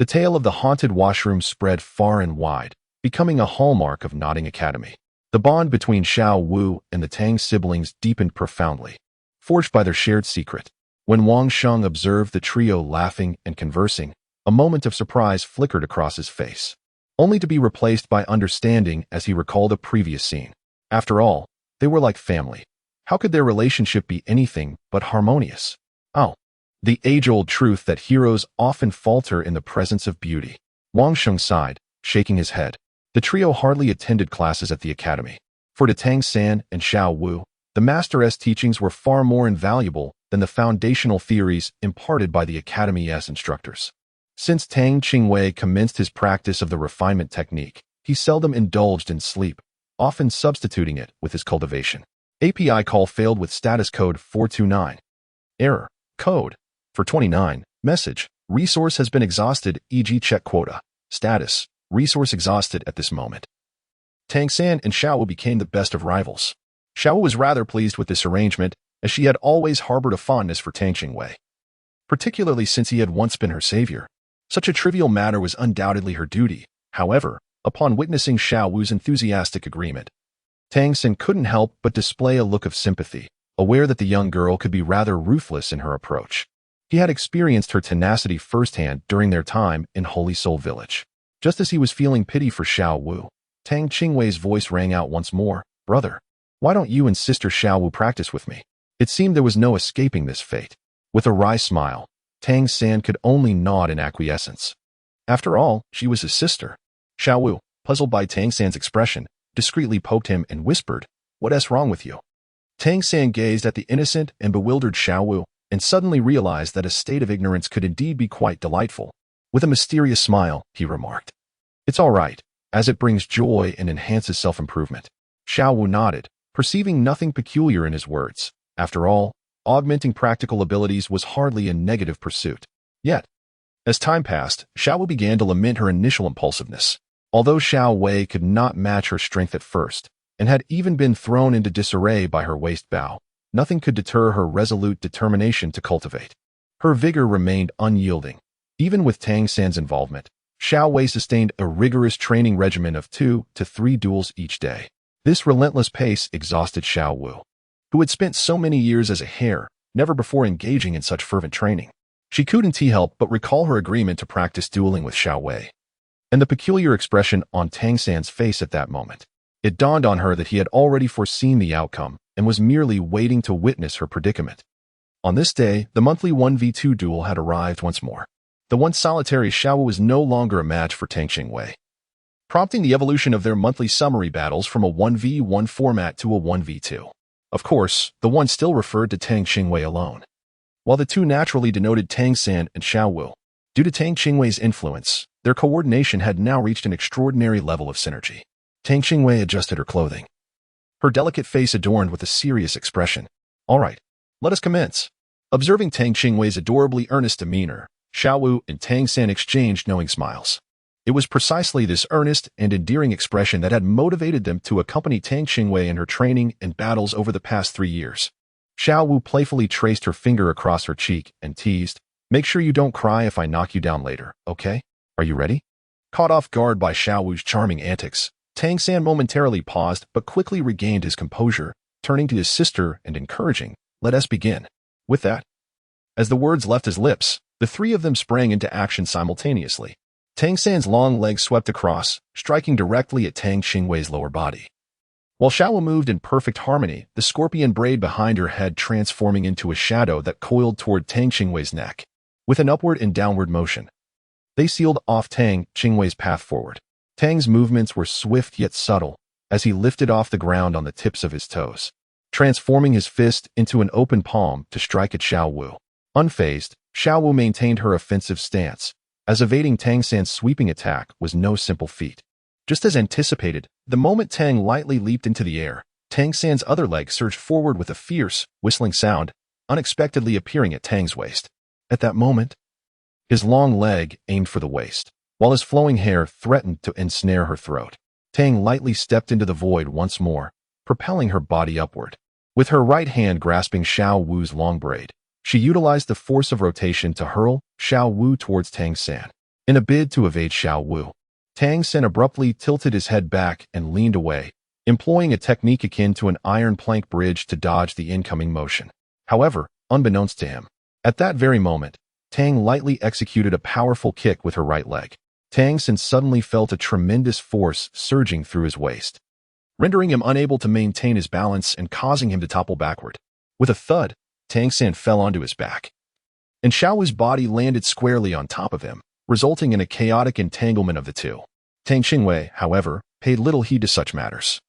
the tale of the haunted washroom spread far and wide, becoming a hallmark of Nodding Academy. The bond between Xiao Wu and the Tang siblings deepened profoundly, forged by their shared secret. When Wang Sheng observed the trio laughing and conversing, a moment of surprise flickered across his face, only to be replaced by understanding as he recalled a previous scene. After all, they were like family. How could their relationship be anything but harmonious? Oh, the age-old truth that heroes often falter in the presence of beauty. Wang Sheng sighed, shaking his head. The trio hardly attended classes at the academy. For to Tang San and Xiao Wu, the Master's teachings were far more invaluable than the foundational theories imparted by the Academy's instructors. Since Tang Qingwei commenced his practice of the refinement technique, he seldom indulged in sleep, often substituting it with his cultivation. API call failed with status code 429. Error. Code. For 29. Message. Resource has been exhausted, e.g. check quota. Status. Resource exhausted at this moment. Tang San and Xiao became the best of rivals. Xiao was rather pleased with this arrangement, as she had always harbored a fondness for Tang Qingwei, particularly since he had once been her savior. Such a trivial matter was undoubtedly her duty. However, upon witnessing Xiao Wu's enthusiastic agreement, Tang San couldn't help but display a look of sympathy, aware that the young girl could be rather ruthless in her approach. He had experienced her tenacity firsthand during their time in Holy Soul Village. Just as he was feeling pity for Xiao Wu, Tang Qingwei's voice rang out once more. Brother, why don't you and Sister Xiao Wu practice with me? It seemed there was no escaping this fate. With a wry smile, Tang San could only nod in acquiescence. After all, she was his sister. Xiao Wu, puzzled by Tang San's expression, discreetly poked him and whispered, "What's wrong with you?" Tang San gazed at the innocent and bewildered Xiao Wu and suddenly realized that a state of ignorance could indeed be quite delightful. With a mysterious smile, he remarked, "It's all right, as it brings joy and enhances self-improvement." Xiao Wu nodded, perceiving nothing peculiar in his words. After all, augmenting practical abilities was hardly a negative pursuit. Yet, as time passed, Xiao Wu began to lament her initial impulsiveness. Although Xiao Wei could not match her strength at first, and had even been thrown into disarray by her waist bow, nothing could deter her resolute determination to cultivate. Her vigor remained unyielding. Even with Tang San's involvement, Xiao Wei sustained a rigorous training regimen of 2 to 3 duels each day. This relentless pace exhausted Xiao Wu, who had spent so many years as a hare, never before engaging in such fervent training. She couldn't help but recall her agreement to practice dueling with Xiao Wei, and the peculiar expression on Tang San's face at that moment. It dawned on her that he had already foreseen the outcome and was merely waiting to witness her predicament. On this day, the monthly 1v2 duel had arrived once more. The once solitary Xiao Wu was no longer a match for Tang Qingwei, prompting the evolution of their monthly summary battles from a 1v1 format to a 1v2. Of course, the one still referred to Tang Qingwei alone, while the two naturally denoted Tang San and Xiao Wu. Due to Tang Qingwei's influence, their coordination had now reached an extraordinary level of synergy. Tang Qingwei adjusted her clothing, her delicate face adorned with a serious expression. "All right, let us commence." Observing Tang Qingwei's adorably earnest demeanor, Xiao Wu and Tang San exchanged knowing smiles. It was precisely this earnest and endearing expression that had motivated them to accompany Tang Qingwei in her training and battles over the past 3 years. Xiao Wu playfully traced her finger across her cheek and teased, "Make sure you don't cry if I knock you down later, okay? Are you ready?" Caught off guard by Xiao Wu's charming antics, Tang San momentarily paused but quickly regained his composure, turning to his sister and encouraging, "Let us begin." With that, as the words left his lips, the three of them sprang into action simultaneously. Tang San's long legs swept across, striking directly at Tang Qingwei's lower body, while Xiao Wu moved in perfect harmony, the scorpion braid behind her head transforming into a shadow that coiled toward Tang Qingwei's neck. With an upward and downward motion, they sealed off Tang Qingwei's path forward. Tang's movements were swift yet subtle, as he lifted off the ground on the tips of his toes, transforming his fist into an open palm to strike at Xiao Wu. Unfazed, Xiao Wu maintained her offensive stance, as evading Tang San's sweeping attack was no simple feat. Just as anticipated, the moment Tang lightly leaped into the air, Tang San's other leg surged forward with a fierce, whistling sound, unexpectedly appearing at Tang's waist. At that moment, his long leg aimed for the waist, while his flowing hair threatened to ensnare her throat. Tang lightly stepped into the void once more, propelling her body upward. With her right hand grasping Xiao Wu's long braid, she utilized the force of rotation to hurl Xiao Wu towards Tang San. In a bid to evade Xiao Wu, Tang San abruptly tilted his head back and leaned away, employing a technique akin to an iron plank bridge to dodge the incoming motion. However, unbeknownst to him, at that very moment, Tang lightly executed a powerful kick with her right leg. Tang San suddenly felt a tremendous force surging through his waist, rendering him unable to maintain his balance and causing him to topple backward. With a thud, Tang San fell onto his back, and Xiao Wu's body landed squarely on top of him, resulting in a chaotic entanglement of the two. Tang Qingwei, however, paid little heed to such matters,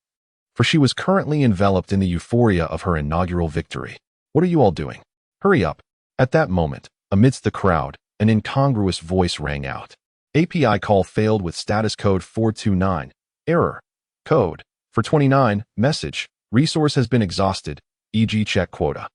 for she was currently enveloped in the euphoria of her inaugural victory. "What are you all doing? Hurry up." At that moment, amidst the crowd, an incongruous voice rang out. API call failed with status code 429. Error. Code. For 29. Message. Resource has been exhausted, e.g. check quota.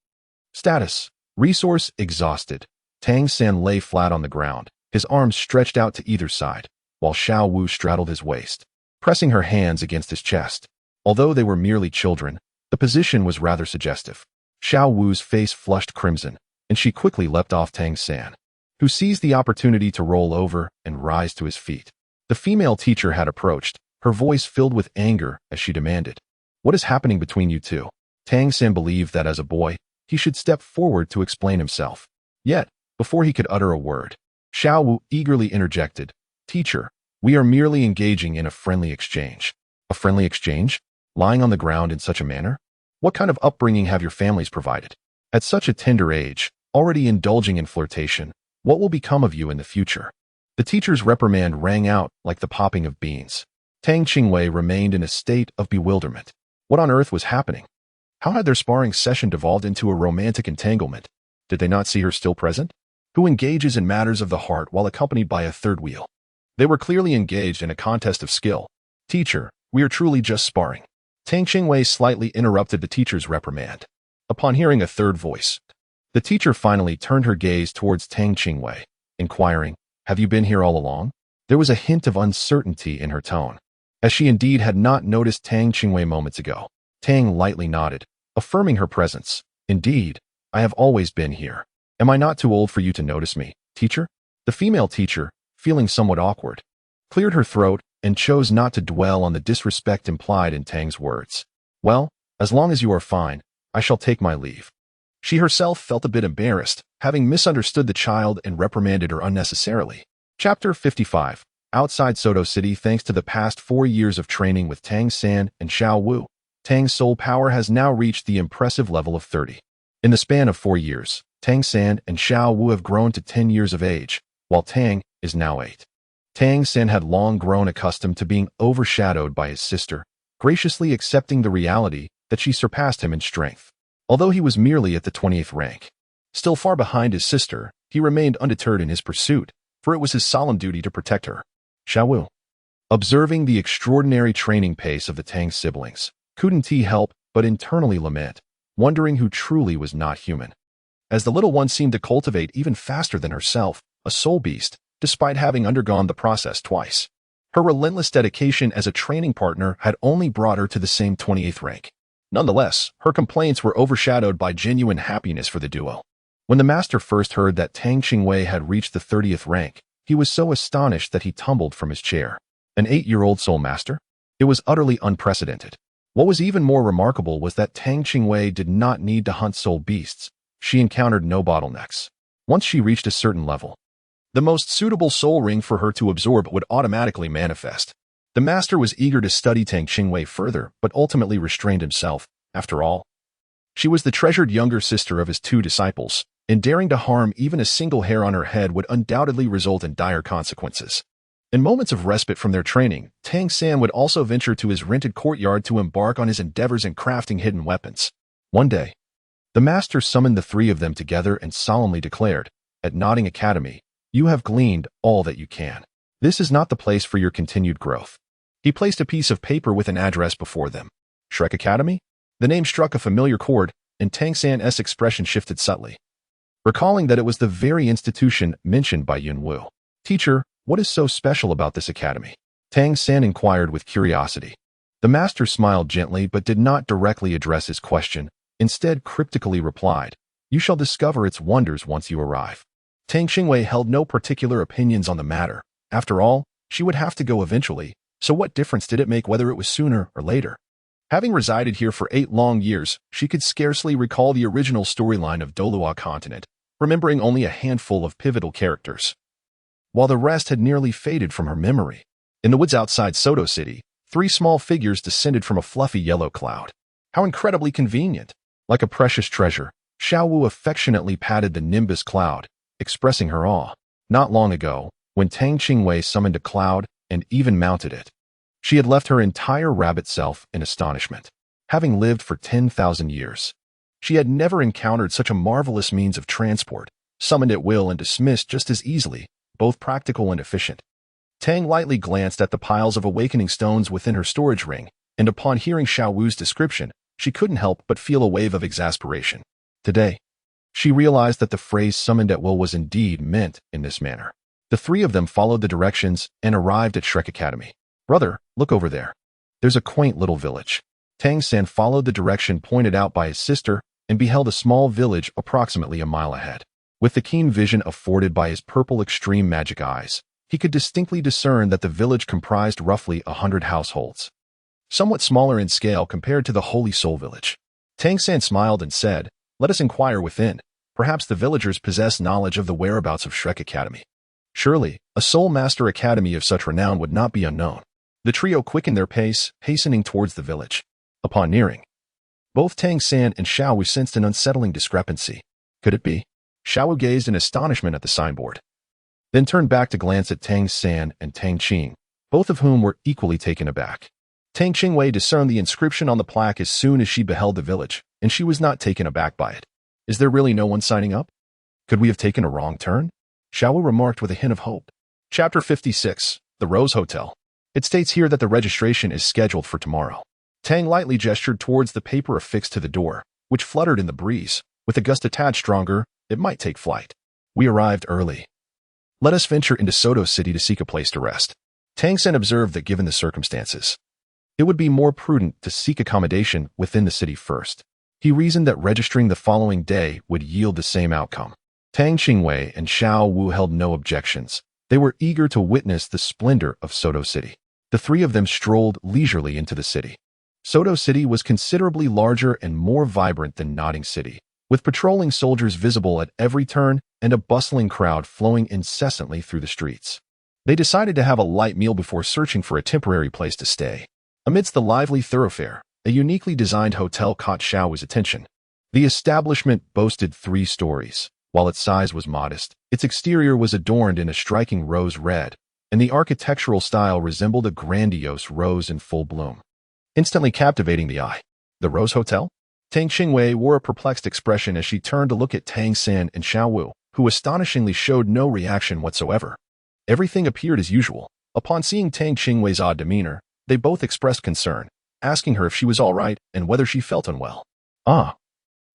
Status. Resource exhausted. Tang San lay flat on the ground, his arms stretched out to either side, while Xiao Wu straddled his waist, pressing her hands against his chest. Although they were merely children, the position was rather suggestive. Xiao Wu's face flushed crimson, and she quickly leapt off Tang San, who seized the opportunity to roll over and rise to his feet. The female teacher had approached, her voice filled with anger as she demanded, "What is happening between you two?" Tang San believed that as a boy, he should step forward to explain himself. Yet, before he could utter a word, Xiao Wu eagerly interjected, "Teacher, we are merely engaging in a friendly exchange." "A friendly exchange? Lying on the ground in such a manner? What kind of upbringing have your families provided? At such a tender age, already indulging in flirtation, what will become of you in the future?" The teacher's reprimand rang out like the popping of beans. Tang Qingwei remained in a state of bewilderment. What on earth was happening? How had their sparring session devolved into a romantic entanglement? Did they not see her still present? Who engages in matters of the heart while accompanied by a third wheel? They were clearly engaged in a contest of skill. Teacher, we are truly just sparring. Tang Qingwei slightly interrupted the teacher's reprimand. Upon hearing a third voice, the teacher finally turned her gaze towards Tang Qingwei, inquiring, have you been here all along? There was a hint of uncertainty in her tone, as she indeed had not noticed Tang Qingwei moments ago. Tang lightly nodded, affirming her presence. Indeed, I have always been here. Am I not too old for you to notice me, teacher? The female teacher, feeling somewhat awkward, cleared her throat and chose not to dwell on the disrespect implied in Tang's words. Well, as long as you are fine, I shall take my leave. She herself felt a bit embarrassed, having misunderstood the child and reprimanded her unnecessarily. Chapter 55. Outside Soto City. Thanks to the past 4 years of training with Tang San and Xiao Wu, Tang's soul power has now reached the impressive level of 30. In the span of 4 years, Tang San and Xiao Wu have grown to 10 years of age, while Tang is now 8. Tang San had long grown accustomed to being overshadowed by his sister, graciously accepting the reality that she surpassed him in strength. Although he was merely at the 20th rank, still far behind his sister, he remained undeterred in his pursuit, for it was his solemn duty to protect her. Xiao Wu, observing the extraordinary training pace of the Tang siblings, couldn't he help but internally lament, wondering who truly was not human. As the little one seemed to cultivate even faster than herself, a soul beast, despite having undergone the process twice. Her relentless dedication as a training partner had only brought her to the same 28th rank. Nonetheless, her complaints were overshadowed by genuine happiness for the duo. When the master first heard that Tang Qingwei had reached the 30th rank, he was so astonished that he tumbled from his chair. An 8-year-old soul master? It was utterly unprecedented. What was even more remarkable was that Tang Qingwei did not need to hunt soul beasts. She encountered no bottlenecks. Once she reached a certain level, the most suitable soul ring for her to absorb would automatically manifest. The master was eager to study Tang Qingwei further, but ultimately restrained himself. After all, she was the treasured younger sister of his 2 disciples, and daring to harm even a single hair on her head would undoubtedly result in dire consequences. In moments of respite from their training, Tang San would also venture to his rented courtyard to embark on his endeavors in crafting hidden weapons. One day, the master summoned the 3 of them together and solemnly declared, "At Nodding Academy, you have gleaned all that you can. This is not the place for your continued growth." He placed a piece of paper with an address before them. Shrek Academy? The name struck a familiar chord, and Tang San's expression shifted subtly, recalling that it was the very institution mentioned by Yun Wu. Teacher, what is so special about this academy? Tang San inquired with curiosity. The master smiled gently but did not directly address his question, instead cryptically replied, "You shall discover its wonders once you arrive." Tang Qingwei held no particular opinions on the matter. After all, she would have to go eventually, so what difference did it make whether it was sooner or later? Having resided here for 8 long years, she could scarcely recall the original storyline of Douluo continent, remembering only a handful of pivotal characters, while the rest had nearly faded from her memory. In the woods outside Soto City, 3 small figures descended from a fluffy yellow cloud. How incredibly convenient! Like a precious treasure, Xiao Wu affectionately patted the nimbus cloud, expressing her awe. Not long ago, when Tang Qingwei summoned a cloud and even mounted it, she had left her entire rabbit self in astonishment. Having lived for 10,000 years, she had never encountered such a marvelous means of transport, summoned at will and dismissed just as easily, both practical and efficient. Tang lightly glanced at the piles of awakening stones within her storage ring, and upon hearing Xiao Wu's description, she couldn't help but feel a wave of exasperation. Today, she realized that the phrase summoned at will was indeed meant in this manner. The 3 of them followed the directions and arrived at Shrek Academy. "Brother, look over there. There's a quaint little village." Tang San followed the direction pointed out by his sister and beheld a small village approximately a mile ahead. With the keen vision afforded by his purple extreme magic eyes, he could distinctly discern that the village comprised roughly 100 households, somewhat smaller in scale compared to the Holy Soul Village. Tang San smiled and said, "Let us inquire within. Perhaps the villagers possess knowledge of the whereabouts of Shrek Academy." Surely, a Soul Master Academy of such renown would not be unknown. The trio quickened their pace, hastening towards the village. Upon nearing, both Tang San and Xiao Wu sensed an unsettling discrepancy. Could it be? Xiao Wu gazed in astonishment at the signboard. then turned back to glance at Tang San and Tang Qing, both of whom were equally taken aback. Tang Qingwei discerned the inscription on the plaque as soon as she beheld the village, and she was not taken aback by it. Is there really no one signing up? Could we have taken a wrong turn? Xiao Wu remarked with a hint of hope. Chapter 56, The Rose Hotel. It states here that the registration is scheduled for tomorrow. Tang lightly gestured towards the paper affixed to the door, which fluttered in the breeze. With a gust a tad stronger, it might take flight. We arrived early. Let us venture into Soto City to seek a place to rest. Tang San observed that given the circumstances, it would be more prudent to seek accommodation within the city first. He reasoned that registering the following day would yield the same outcome. Tang Qingwei and Xiao Wu held no objections. They were eager to witness the splendor of Soto City. The three of them strolled leisurely into the city. Soto City was considerably larger and more vibrant than Nodding City, with patrolling soldiers visible at every turn and a bustling crowd flowing incessantly through the streets. They decided to have a light meal before searching for a temporary place to stay. Amidst the lively thoroughfare, a uniquely designed hotel caught Xiao's attention. The establishment boasted 3 stories. While its size was modest, its exterior was adorned in a striking rose red, and the architectural style resembled a grandiose rose in full bloom, instantly captivating the eye. The Rose Hotel? Tang Qingwei wore a perplexed expression as she turned to look at Tang San and Xiao Wu, who astonishingly showed no reaction whatsoever. Everything appeared as usual. Upon seeing Tang Qingwei's odd demeanor, they both expressed concern, asking her if she was all right and whether she felt unwell.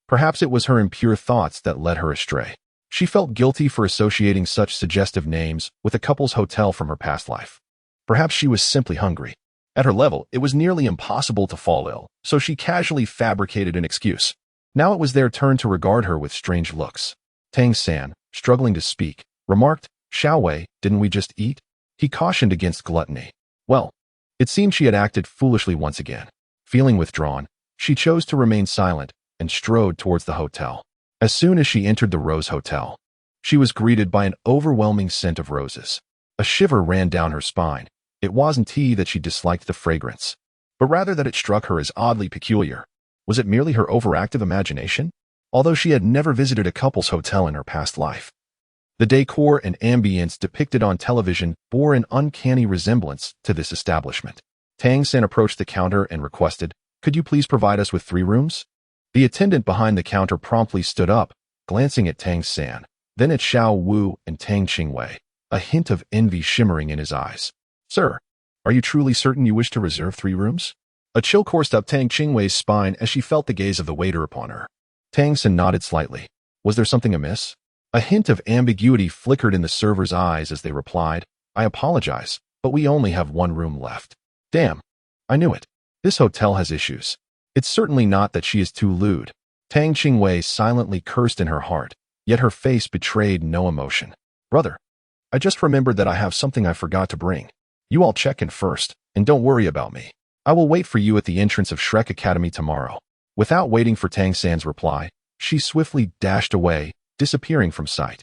Perhaps it was her impure thoughts that led her astray. She felt guilty for associating such suggestive names with a couple's hotel from her past life. Perhaps she was simply hungry. At her level, it was nearly impossible to fall ill, so she casually fabricated an excuse. Now it was their turn to regard her with strange looks. Tang San, struggling to speak, remarked, "Xiao Wei, didn't we just eat?" He cautioned against gluttony. Well, it seemed she had acted foolishly once again. Feeling withdrawn, she chose to remain silent and strode towards the hotel. As soon as she entered the Rose Hotel, she was greeted by an overwhelming scent of roses. A shiver ran down her spine. It wasn't he that she disliked the fragrance, but rather that it struck her as oddly peculiar. Was it merely her overactive imagination? Although she had never visited a couple's hotel in her past life, the decor and ambience depicted on television bore an uncanny resemblance to this establishment. Tang San approached the counter and requested, "Could you please provide us with 3 rooms?" The attendant behind the counter promptly stood up, glancing at Tang San, then at Xiao Wu and Tang Qingwei, a hint of envy shimmering in his eyes. "Sir, are you truly certain you wish to reserve 3 rooms?" A chill coursed up Tang Qingwei's spine as she felt the gaze of the waiter upon her. Tang San nodded slightly. Was there something amiss? A hint of ambiguity flickered in the server's eyes as they replied, "I apologize, but we only have 1 room left." Damn, I knew it. This hotel has issues. It's certainly not that she is too lewd. Tang Qingwei silently cursed in her heart, yet her face betrayed no emotion. "Brother, I just remembered that I have something I forgot to bring. You all check in first, and don't worry about me. I will wait for you at the entrance of Shrek Academy tomorrow." Without waiting for Tang San's reply, she swiftly dashed away, disappearing from sight.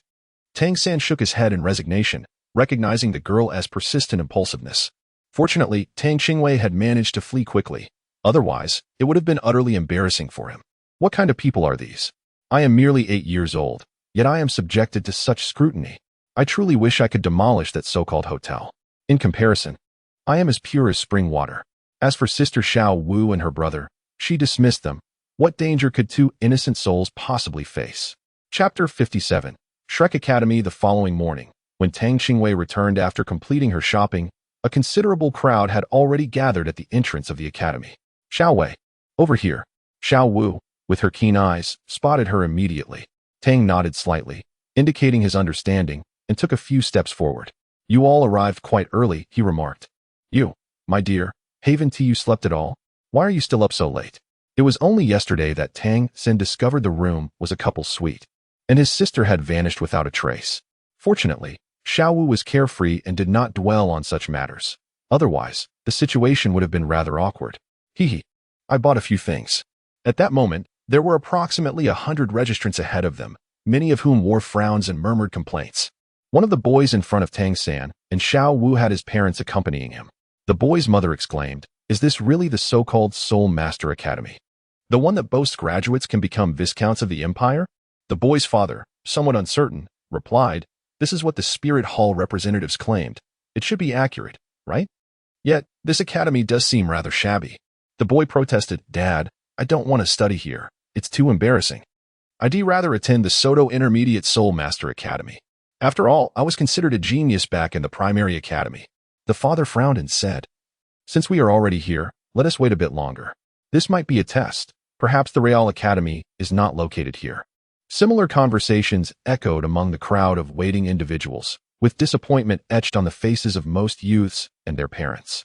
Tang San shook his head in resignation, recognizing the girl as persistent impulsiveness. Fortunately, Tang Qingwei had managed to flee quickly. Otherwise, it would have been utterly embarrassing for him. What kind of people are these? I am merely 8 years old, yet I am subjected to such scrutiny. I truly wish I could demolish that so-called hotel. In comparison, I am as pure as spring water. As for Sister Xiao Wu and her brother, she dismissed them. What danger could 2 innocent souls possibly face? Chapter 57. Shrek Academy. The following morning, when Tang Qingwei returned after completing her shopping, a considerable crowd had already gathered at the entrance of the academy. "Xiao Wei, over here." Xiao Wu, with her keen eyes, spotted her immediately. Tang nodded slightly, indicating his understanding, and took a few steps forward. "You all arrived quite early," he remarked. "You, my dear, haven't you slept at all? Why are you still up so late?" It was only yesterday that Tang San discovered the room was a couple's suite, and his sister had vanished without a trace. Fortunately, Xiao Wu was carefree and did not dwell on such matters. Otherwise, the situation would have been rather awkward. "Hee, I bought a few things." At that moment, there were approximately 100 registrants ahead of them, many of whom wore frowns and murmured complaints. One of the boys in front of Tang San, and Xiao Wu had his parents accompanying him. The boy's mother exclaimed, "Is this really the so-called Soul Master Academy? The one that boasts graduates can become viscounts of the empire?" The boy's father, somewhat uncertain, replied, This is what the Spirit Hall representatives claimed. It should be accurate, right? Yet, this academy does seem rather shabby. The boy protested, "Dad, I don't want to study here. It's too embarrassing. I'd rather attend the Soto Intermediate Soul Master Academy. After all, I was considered a genius back in the primary academy." The father frowned and said, "Since we are already here, let us wait a bit longer. This might be a test. Perhaps the Real Academy is not located here." Similar conversations echoed among the crowd of waiting individuals, with disappointment etched on the faces of most youths and their parents.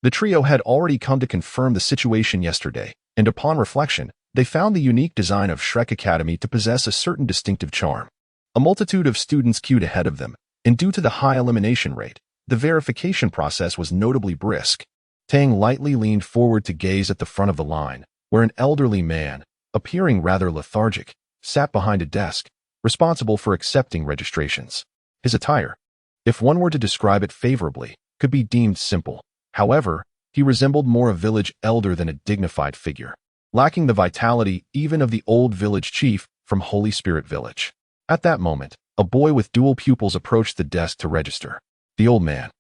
The trio had already come to confirm the situation yesterday, and upon reflection, they found the unique design of Shrek Academy to possess a certain distinctive charm. A multitude of students queued ahead of them, and due to the high elimination rate, the verification process was notably brisk. Tang lightly leaned forward to gaze at the front of the line, where an elderly man, appearing rather lethargic, sat behind a desk, responsible for accepting registrations. His attire, if one were to describe it favorably, could be deemed simple. However, he resembled more a village elder than a dignified figure, lacking the vitality even of the old village chief from Holy Spirit Village. At that moment, a boy with dual pupils approached the desk to register. The old man,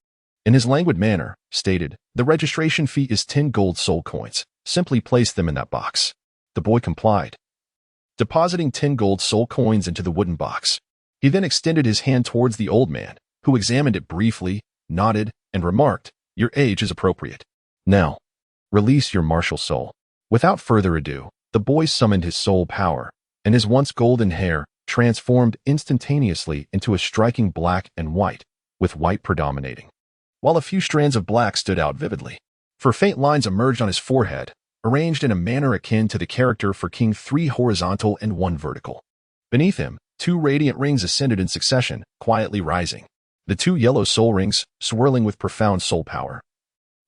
in his languid manner, stated, "The registration fee is 10 gold soul coins. Simply place them in that box." The boy complied, depositing 10 gold soul coins into the wooden box. He then extended his hand towards the old man, who examined it briefly, nodded, and remarked, "Your age is appropriate. Now, release your martial soul." Without further ado, the boy summoned his soul power, and his once golden hair transformed instantaneously into a striking black and white, with white predominating, while a few strands of black stood out vividly. For faint lines emerged on his forehead, arranged in a manner akin to the character for King, 3 horizontal and 1 vertical. Beneath him, 2 radiant rings ascended in succession, quietly rising. The 2 yellow soul rings, swirling with profound soul power,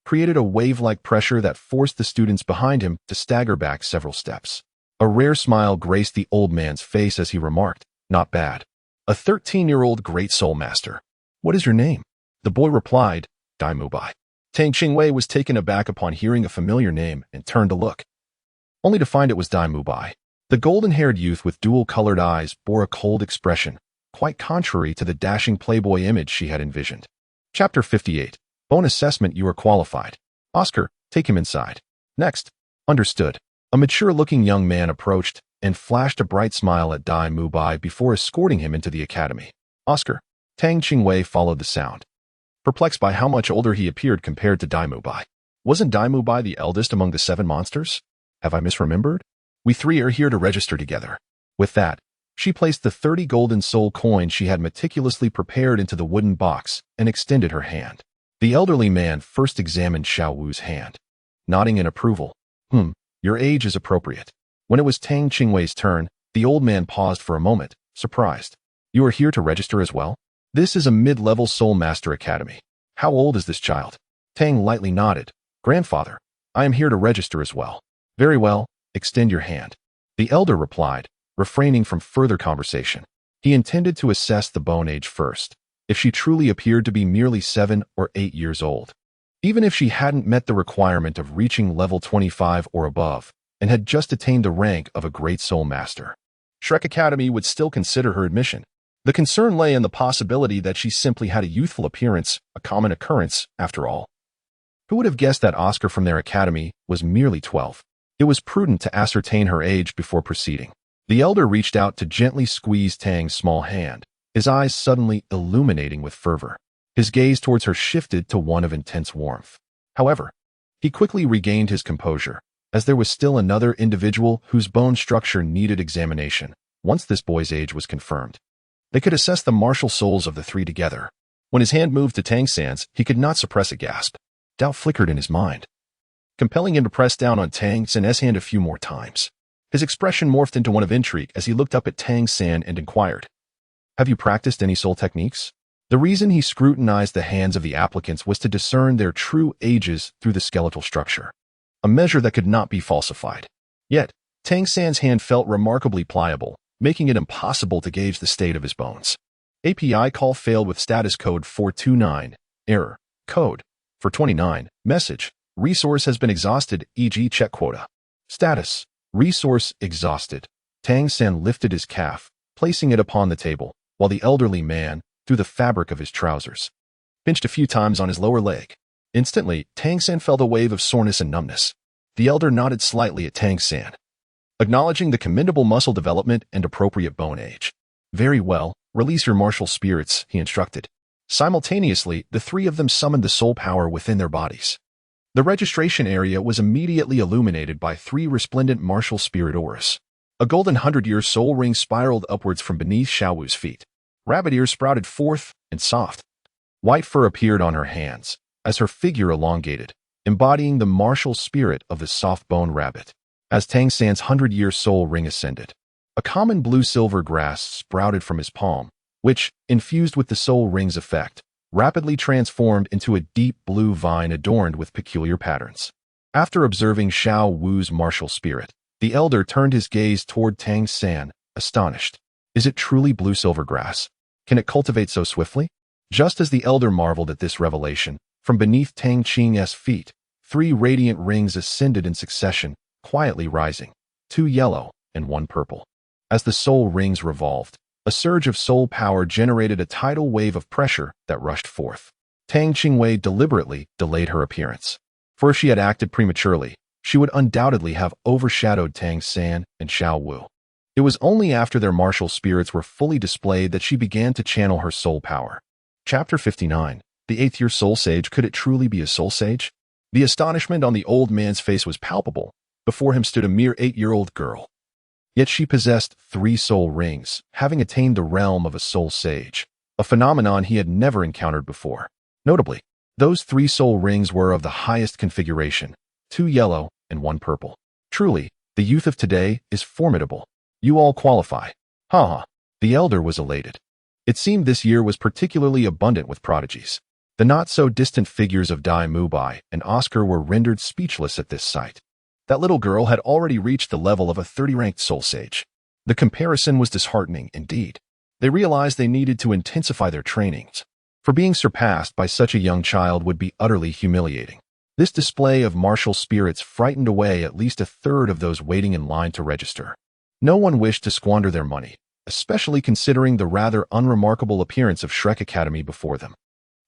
created a wave-like pressure that forced the students behind him to stagger back several steps. A rare smile graced the old man's face as he remarked, "Not bad. A 13-year-old great soul master. What is your name?" The boy replied, "Dai Mubai." Tang Qingwei was taken aback upon hearing a familiar name and turned to look, only to find it was Dai Mubai. The golden-haired youth with dual-colored eyes bore a cold expression, quite contrary to the dashing playboy image she had envisioned. Chapter 58. Bone Assessment. You are qualified. Oscar, take him inside. Next. Understood. A mature-looking young man approached and flashed a bright smile at Dai Mubai before escorting him into the academy. Oscar. Tang Qingwei followed the sound, perplexed by how much older he appeared compared to Dai Mubai. Wasn't Dai Mubai the eldest among the 7 monsters? Have I misremembered? We 3 are here to register together. With that, she placed the 30 golden soul coins she had meticulously prepared into the wooden box and extended her hand. The elderly man first examined Xiao Wu's hand, nodding in approval. Your age is appropriate." When it was Tang Qingwei's turn, the old man paused for a moment, surprised. "You are here to register as well? This is a mid-level Soul Master Academy. How old is this child?" Tang lightly nodded. "Grandfather, I am here to register as well." "Very well, extend your hand." The elder replied, refraining from further conversation. He intended to assess the bone age first, if she truly appeared to be merely 7 or 8 years old. Even if she hadn't met the requirement of reaching level 25 or above, and had just attained the rank of a great soul master, Shrek Academy would still consider her admission. The concern lay in the possibility that she simply had a youthful appearance, a common occurrence, after all. Who would have guessed that Oscar from their academy was merely 12? It was prudent to ascertain her age before proceeding. The elder reached out to gently squeeze Tang's small hand, his eyes suddenly illuminating with fervor. His gaze towards her shifted to one of intense warmth. However, he quickly regained his composure, as there was still another individual whose bone structure needed examination. Once this boy's age was confirmed, they could assess the martial souls of the 3 together. When his hand moved to Tang San's, he could not suppress a gasp. Doubt flickered in his mind, compelling him to press down on Tang San's hand a few more times. His expression morphed into one of intrigue as he looked up at Tang San and inquired, "Have you practiced any soul techniques?" The reason he scrutinized the hands of the applicants was to discern their true ages through the skeletal structure, a measure that could not be falsified. Yet, Tang San's hand felt remarkably pliable, making it impossible to gauge the state of his bones. API call failed with status code 429. Error. Code 429. Message. Resource has been exhausted, e.g. check quota. Status. Resource exhausted. Tang San lifted his calf, placing it upon the table, while the elderly man, through the fabric of his trousers. Pinched a few times on his lower leg. Instantly, Tang San felt a wave of soreness and numbness. The elder nodded slightly at Tang San, acknowledging the commendable muscle development and appropriate bone age. Very well, release your martial spirits, he instructed. Simultaneously, the three of them summoned the soul power within their bodies. The registration area was immediately illuminated by three resplendent martial spirit auras. A golden 100-year soul ring spiraled upwards from beneath Xiaowu's feet. Rabbit ears sprouted forth, and soft, white fur appeared on her hands, as her figure elongated, embodying the martial spirit of the soft-boned rabbit. As Tang San's 100-year soul ring ascended, a common blue-silver grass sprouted from his palm, which, infused with the soul ring's effect, rapidly transformed into a deep blue vine adorned with peculiar patterns. After observing Xiao Wu's martial spirit, the elder turned his gaze toward Tang San, astonished. Is it truly blue-silver grass? Can it cultivate so swiftly? Just as the elder marveled at this revelation, from beneath Tang Qingwei's feet, three radiant rings ascended in succession, quietly rising, 2 yellow and 1 purple. As the soul rings revolved, a surge of soul power generated a tidal wave of pressure that rushed forth. Tang Qingwei deliberately delayed her appearance, for if she had acted prematurely, she would undoubtedly have overshadowed Tang San and Xiao Wu. It was only after their martial spirits were fully displayed that she began to channel her soul power. Chapter 59. The 8th-year soul sage. Could it truly be a soul sage? The astonishment on the old man's face was palpable. Before him stood a mere 8-year-old girl. Yet she possessed 3 soul rings, having attained the realm of a soul sage, a phenomenon he had never encountered before. Notably, those 3 soul rings were of the highest configuration, 2 yellow and 1 purple. Truly, the youth of today is formidable. You all qualify. Ha! The elder was elated. It seemed this year was particularly abundant with prodigies. The not-so-distant figures of Dai Mubai and Oscar were rendered speechless at this sight. That little girl had already reached the level of a 30-ranked soul sage. The comparison was disheartening indeed. They realized they needed to intensify their trainings, for being surpassed by such a young child would be utterly humiliating. This display of martial spirits frightened away at least a third of those waiting in line to register. No one wished to squander their money, especially considering the rather unremarkable appearance of Shrek Academy before them.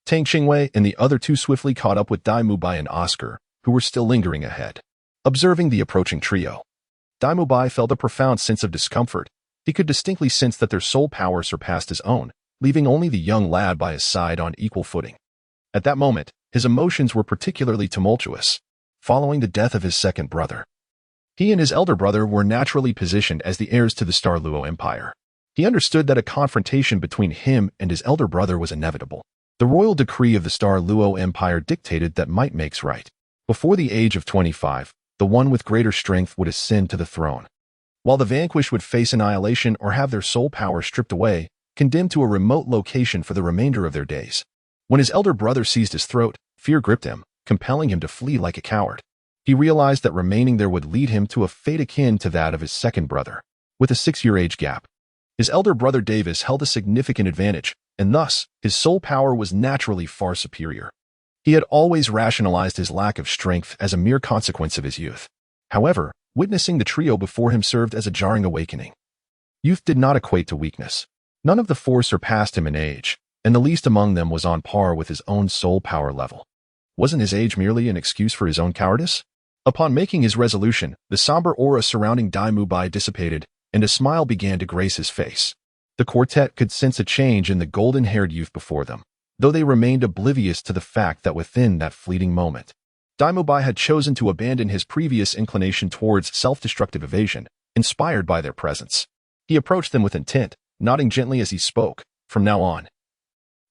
Tang Qingwei and the other 2 swiftly caught up with Dai Mubai and Oscar, who were still lingering ahead. Observing the approaching trio, Dai Mubai felt a profound sense of discomfort. He could distinctly sense that their soul power surpassed his own, leaving only the young lad by his side on equal footing. At that moment, his emotions were particularly tumultuous, following the death of his second brother. He and his elder brother were naturally positioned as the heirs to the Douluo Empire. He understood that a confrontation between him and his elder brother was inevitable. The royal decree of the Douluo Empire dictated that might makes right. Before the age of 25, the one with greater strength would ascend to the throne, while the vanquished would face annihilation or have their soul power stripped away, condemned to a remote location for the remainder of their days. When his elder brother seized his throat, fear gripped him, compelling him to flee like a coward. He realized that remaining there would lead him to a fate akin to that of his second brother, with a 6-year age gap. His elder brother Davis held a significant advantage, and thus, his soul power was naturally far superior. He had always rationalized his lack of strength as a mere consequence of his youth. However, witnessing the trio before him served as a jarring awakening. Youth did not equate to weakness. None of the 4 surpassed him in age, and the least among them was on par with his own soul power level. Wasn't his age merely an excuse for his own cowardice? Upon making his resolution, the somber aura surrounding Dai Mubai dissipated, and a smile began to grace his face. The quartet could sense a change in the golden-haired youth before them, though they remained oblivious to the fact that within that fleeting moment, Dai Mubai had chosen to abandon his previous inclination towards self-destructive evasion, inspired by their presence. He approached them with intent, nodding gently as he spoke. From now on,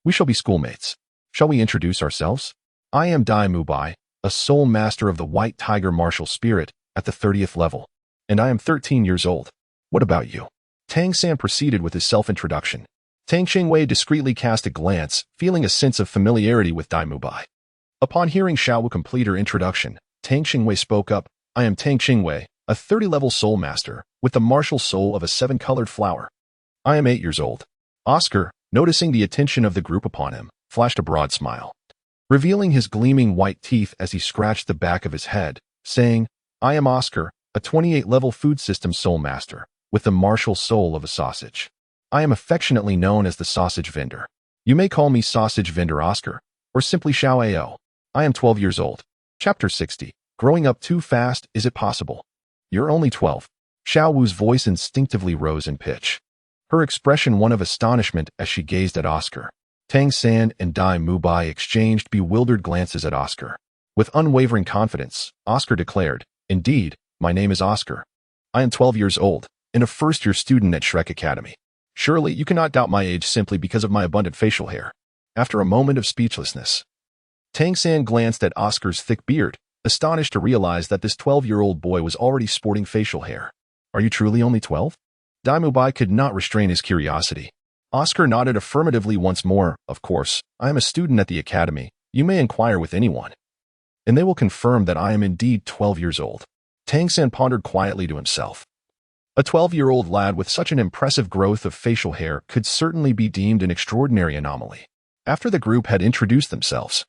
we shall be schoolmates. Shall we introduce ourselves? I am Dai Mubai, a soul master of the White Tiger martial spirit at the 30th level, and I am 13 years old. What about you? Tang San proceeded with his self-introduction. Tang Qingwei discreetly cast a glance, feeling a sense of familiarity with Dai Mubai. Upon hearing Xiao Wu complete her introduction, Tang Qingwei spoke up. I am Tang Qingwei, a 30-level soul master, with the martial soul of a 7-colored flower. I am 8 years old. Oscar, noticing the attention of the group upon him, flashed a broad smile, revealing his gleaming white teeth as he scratched the back of his head, saying, I am Oscar, a 28-level food system soul master, with the martial soul of a sausage. I am affectionately known as the sausage vendor. You may call me Sausage Vendor Oscar, or simply Xiao Ao. I am 12 years old. Chapter 60. Growing up too fast, is it possible? You're only 12. Xiao Wu's voice instinctively rose in pitch, her expression one of astonishment as she gazed at Oscar. Tang San and Dai Mubai exchanged bewildered glances at Oscar. With unwavering confidence, Oscar declared, "Indeed, my name is Oscar. I am 12 years old, and a first-year student at Shrek Academy. Surely you cannot doubt my age simply because of my abundant facial hair." After a moment of speechlessness, Tang San glanced at Oscar's thick beard, astonished to realize that this 12-year-old boy was already sporting facial hair. "Are you truly only 12? Dai Mubai could not restrain his curiosity. Oscar nodded affirmatively once more. "Of course, I am a student at the academy. You may inquire with anyone, and they will confirm that I am indeed 12 years old." Tang San pondered quietly to himself. A 12-year-old lad with such an impressive growth of facial hair could certainly be deemed an extraordinary anomaly. After the group had introduced themselves,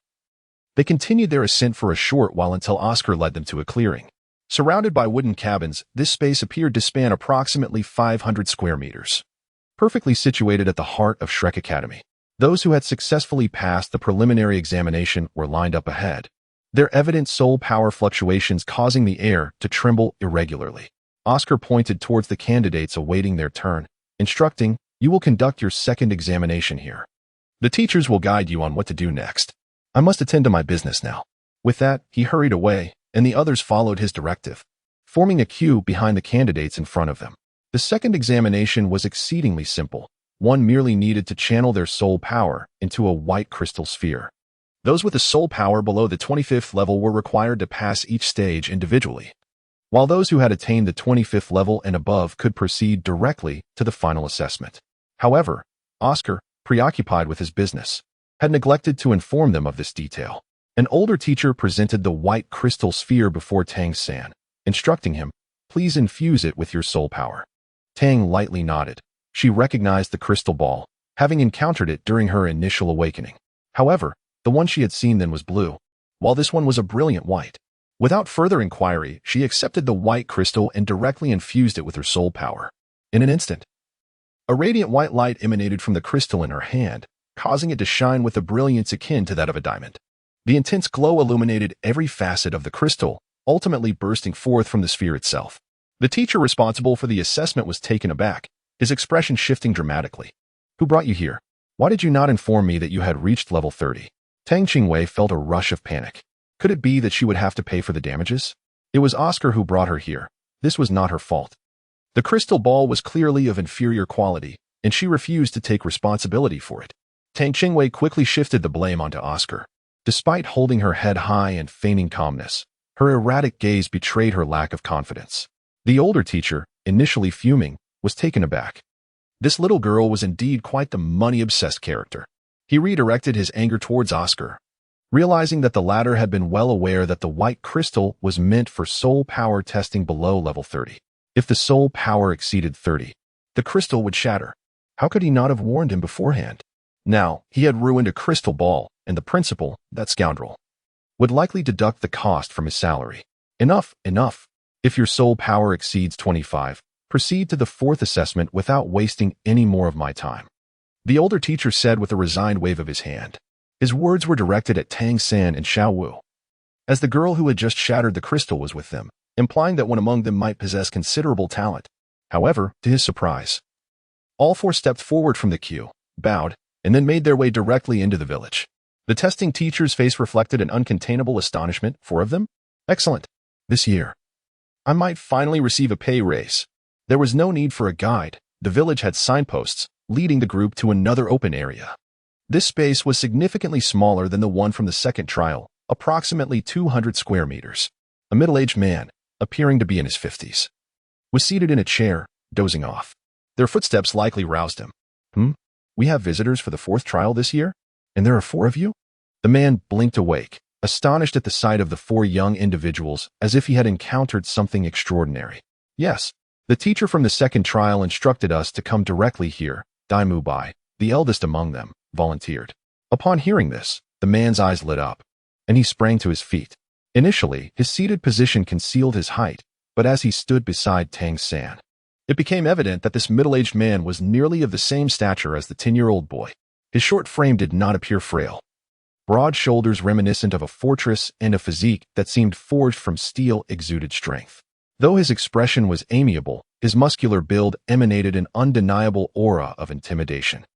they continued their ascent for a short while until Oscar led them to a clearing. Surrounded by wooden cabins, this space appeared to span approximately 500 square meters. Perfectly situated at the heart of Shrek Academy, those who had successfully passed the preliminary examination were lined up ahead, their evident soul power fluctuations causing the air to tremble irregularly. Oscar pointed towards the candidates awaiting their turn, instructing, "You will conduct your second examination here. The teachers will guide you on what to do next. I must attend to my business now." With that, he hurried away, and the others followed his directive, forming a queue behind the candidates in front of them. The second examination was exceedingly simple. One merely needed to channel their soul power into a white crystal sphere. Those with a soul power below the 25th level were required to pass each stage individually, while those who had attained the 25th level and above could proceed directly to the final assessment. However, Oscar, preoccupied with his business, had neglected to inform them of this detail. An older teacher presented the white crystal sphere before Tang San, instructing him, "Please infuse it with your soul power." Tang lightly nodded. She recognized the crystal ball, having encountered it during her initial awakening. However, the one she had seen then was blue, while this one was a brilliant white. Without further inquiry, she accepted the white crystal and directly infused it with her soul power. In an instant, a radiant white light emanated from the crystal in her hand, causing it to shine with a brilliance akin to that of a diamond. The intense glow illuminated every facet of the crystal, ultimately bursting forth from the sphere itself. The teacher responsible for the assessment was taken aback, his expression shifting dramatically. "Who brought you here? Why did you not inform me that you had reached level 30? Tang Qingwei felt a rush of panic. Could it be that she would have to pay for the damages? It was Oscar who brought her here. This was not her fault. The crystal ball was clearly of inferior quality, and she refused to take responsibility for it. Tang Qingwei quickly shifted the blame onto Oscar. Despite holding her head high and feigning calmness, her erratic gaze betrayed her lack of confidence. The older teacher, initially fuming, was taken aback. This little girl was indeed quite the money-obsessed character. He redirected his anger towards Oscar, realizing that the latter had been well aware that the white crystal was meant for soul power testing below level 30. If the soul power exceeded 30, the crystal would shatter. How could he not have warned him beforehand? Now, he had ruined a crystal ball, and the principal, that scoundrel, would likely deduct the cost from his salary. Enough, enough. If your soul power exceeds 25, proceed to the fourth assessment without wasting any more of my time," the older teacher said with a resigned wave of his hand. His words were directed at Tang San and Xiao Wu, as the girl who had just shattered the crystal was with them, implying that one among them might possess considerable talent. However, to his surprise, all four stepped forward from the queue, bowed, and then made their way directly into the village. The testing teacher's face reflected an uncontainable astonishment. "Four of them? Excellent. This year, I might finally receive a pay raise." There was no need for a guide. The village had signposts, leading the group to another open area. This space was significantly smaller than the one from the second trial, approximately 200 square meters. A middle-aged man, appearing to be in his 50s, was seated in a chair, dozing off. Their footsteps likely roused him. We have visitors for the fourth trial this year? And there are 4 of you?" The man blinked awake, astonished at the sight of the 4 young individuals, as if he had encountered something extraordinary. "Yes, the teacher from the second trial instructed us to come directly here," Dai Mubai, the eldest among them, volunteered. Upon hearing this, the man's eyes lit up, and he sprang to his feet. Initially, his seated position concealed his height, but as he stood beside Tang San, it became evident that this middle-aged man was nearly of the same stature as the 10-year-old boy. His short frame did not appear frail. Broad shoulders reminiscent of a fortress and a physique that seemed forged from steel exuded strength. Though his expression was amiable, his muscular build emanated an undeniable aura of intimidation.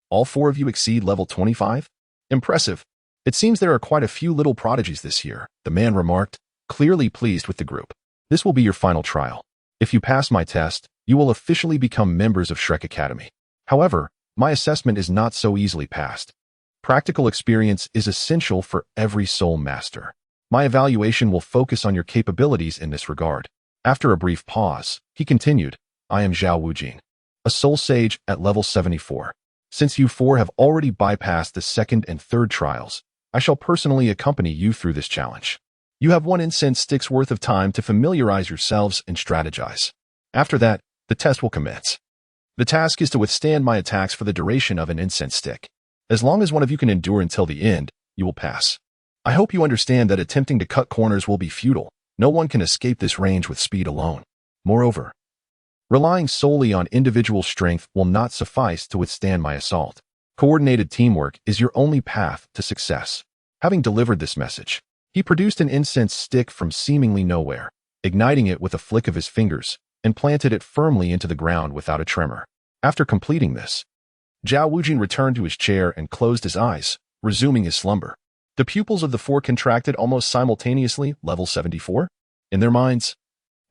All four of you exceed level 25? Impressive. It seems there are quite a few little prodigies this year, the man remarked, clearly pleased with the group. This will be your final trial. If you pass my test, you will officially become members of Shrek Academy. However, my assessment is not so easily passed. Practical experience is essential for every soul master. My evaluation will focus on your capabilities in this regard. After a brief pause, he continued, I am Zhao Wujin, a soul sage at level 74. Since you four have already bypassed the second and third trials, I shall personally accompany you through this challenge. You have 1 incense stick's worth of time to familiarize yourselves and strategize. After that, the test will commence. The task is to withstand my attacks for the duration of an incense stick. As long as one of you can endure until the end, you will pass. I hope you understand that attempting to cut corners will be futile. No one can escape this range with speed alone. Moreover, relying solely on individual strength will not suffice to withstand my assault. Coordinated teamwork is your only path to success. Having delivered this message, he produced an incense stick from seemingly nowhere, igniting it with a flick of his fingers, and planted it firmly into the ground without a tremor. After completing this, Zhao Wujin returned to his chair and closed his eyes, resuming his slumber. The pupils of the four contracted almost simultaneously, level 74. In their minds,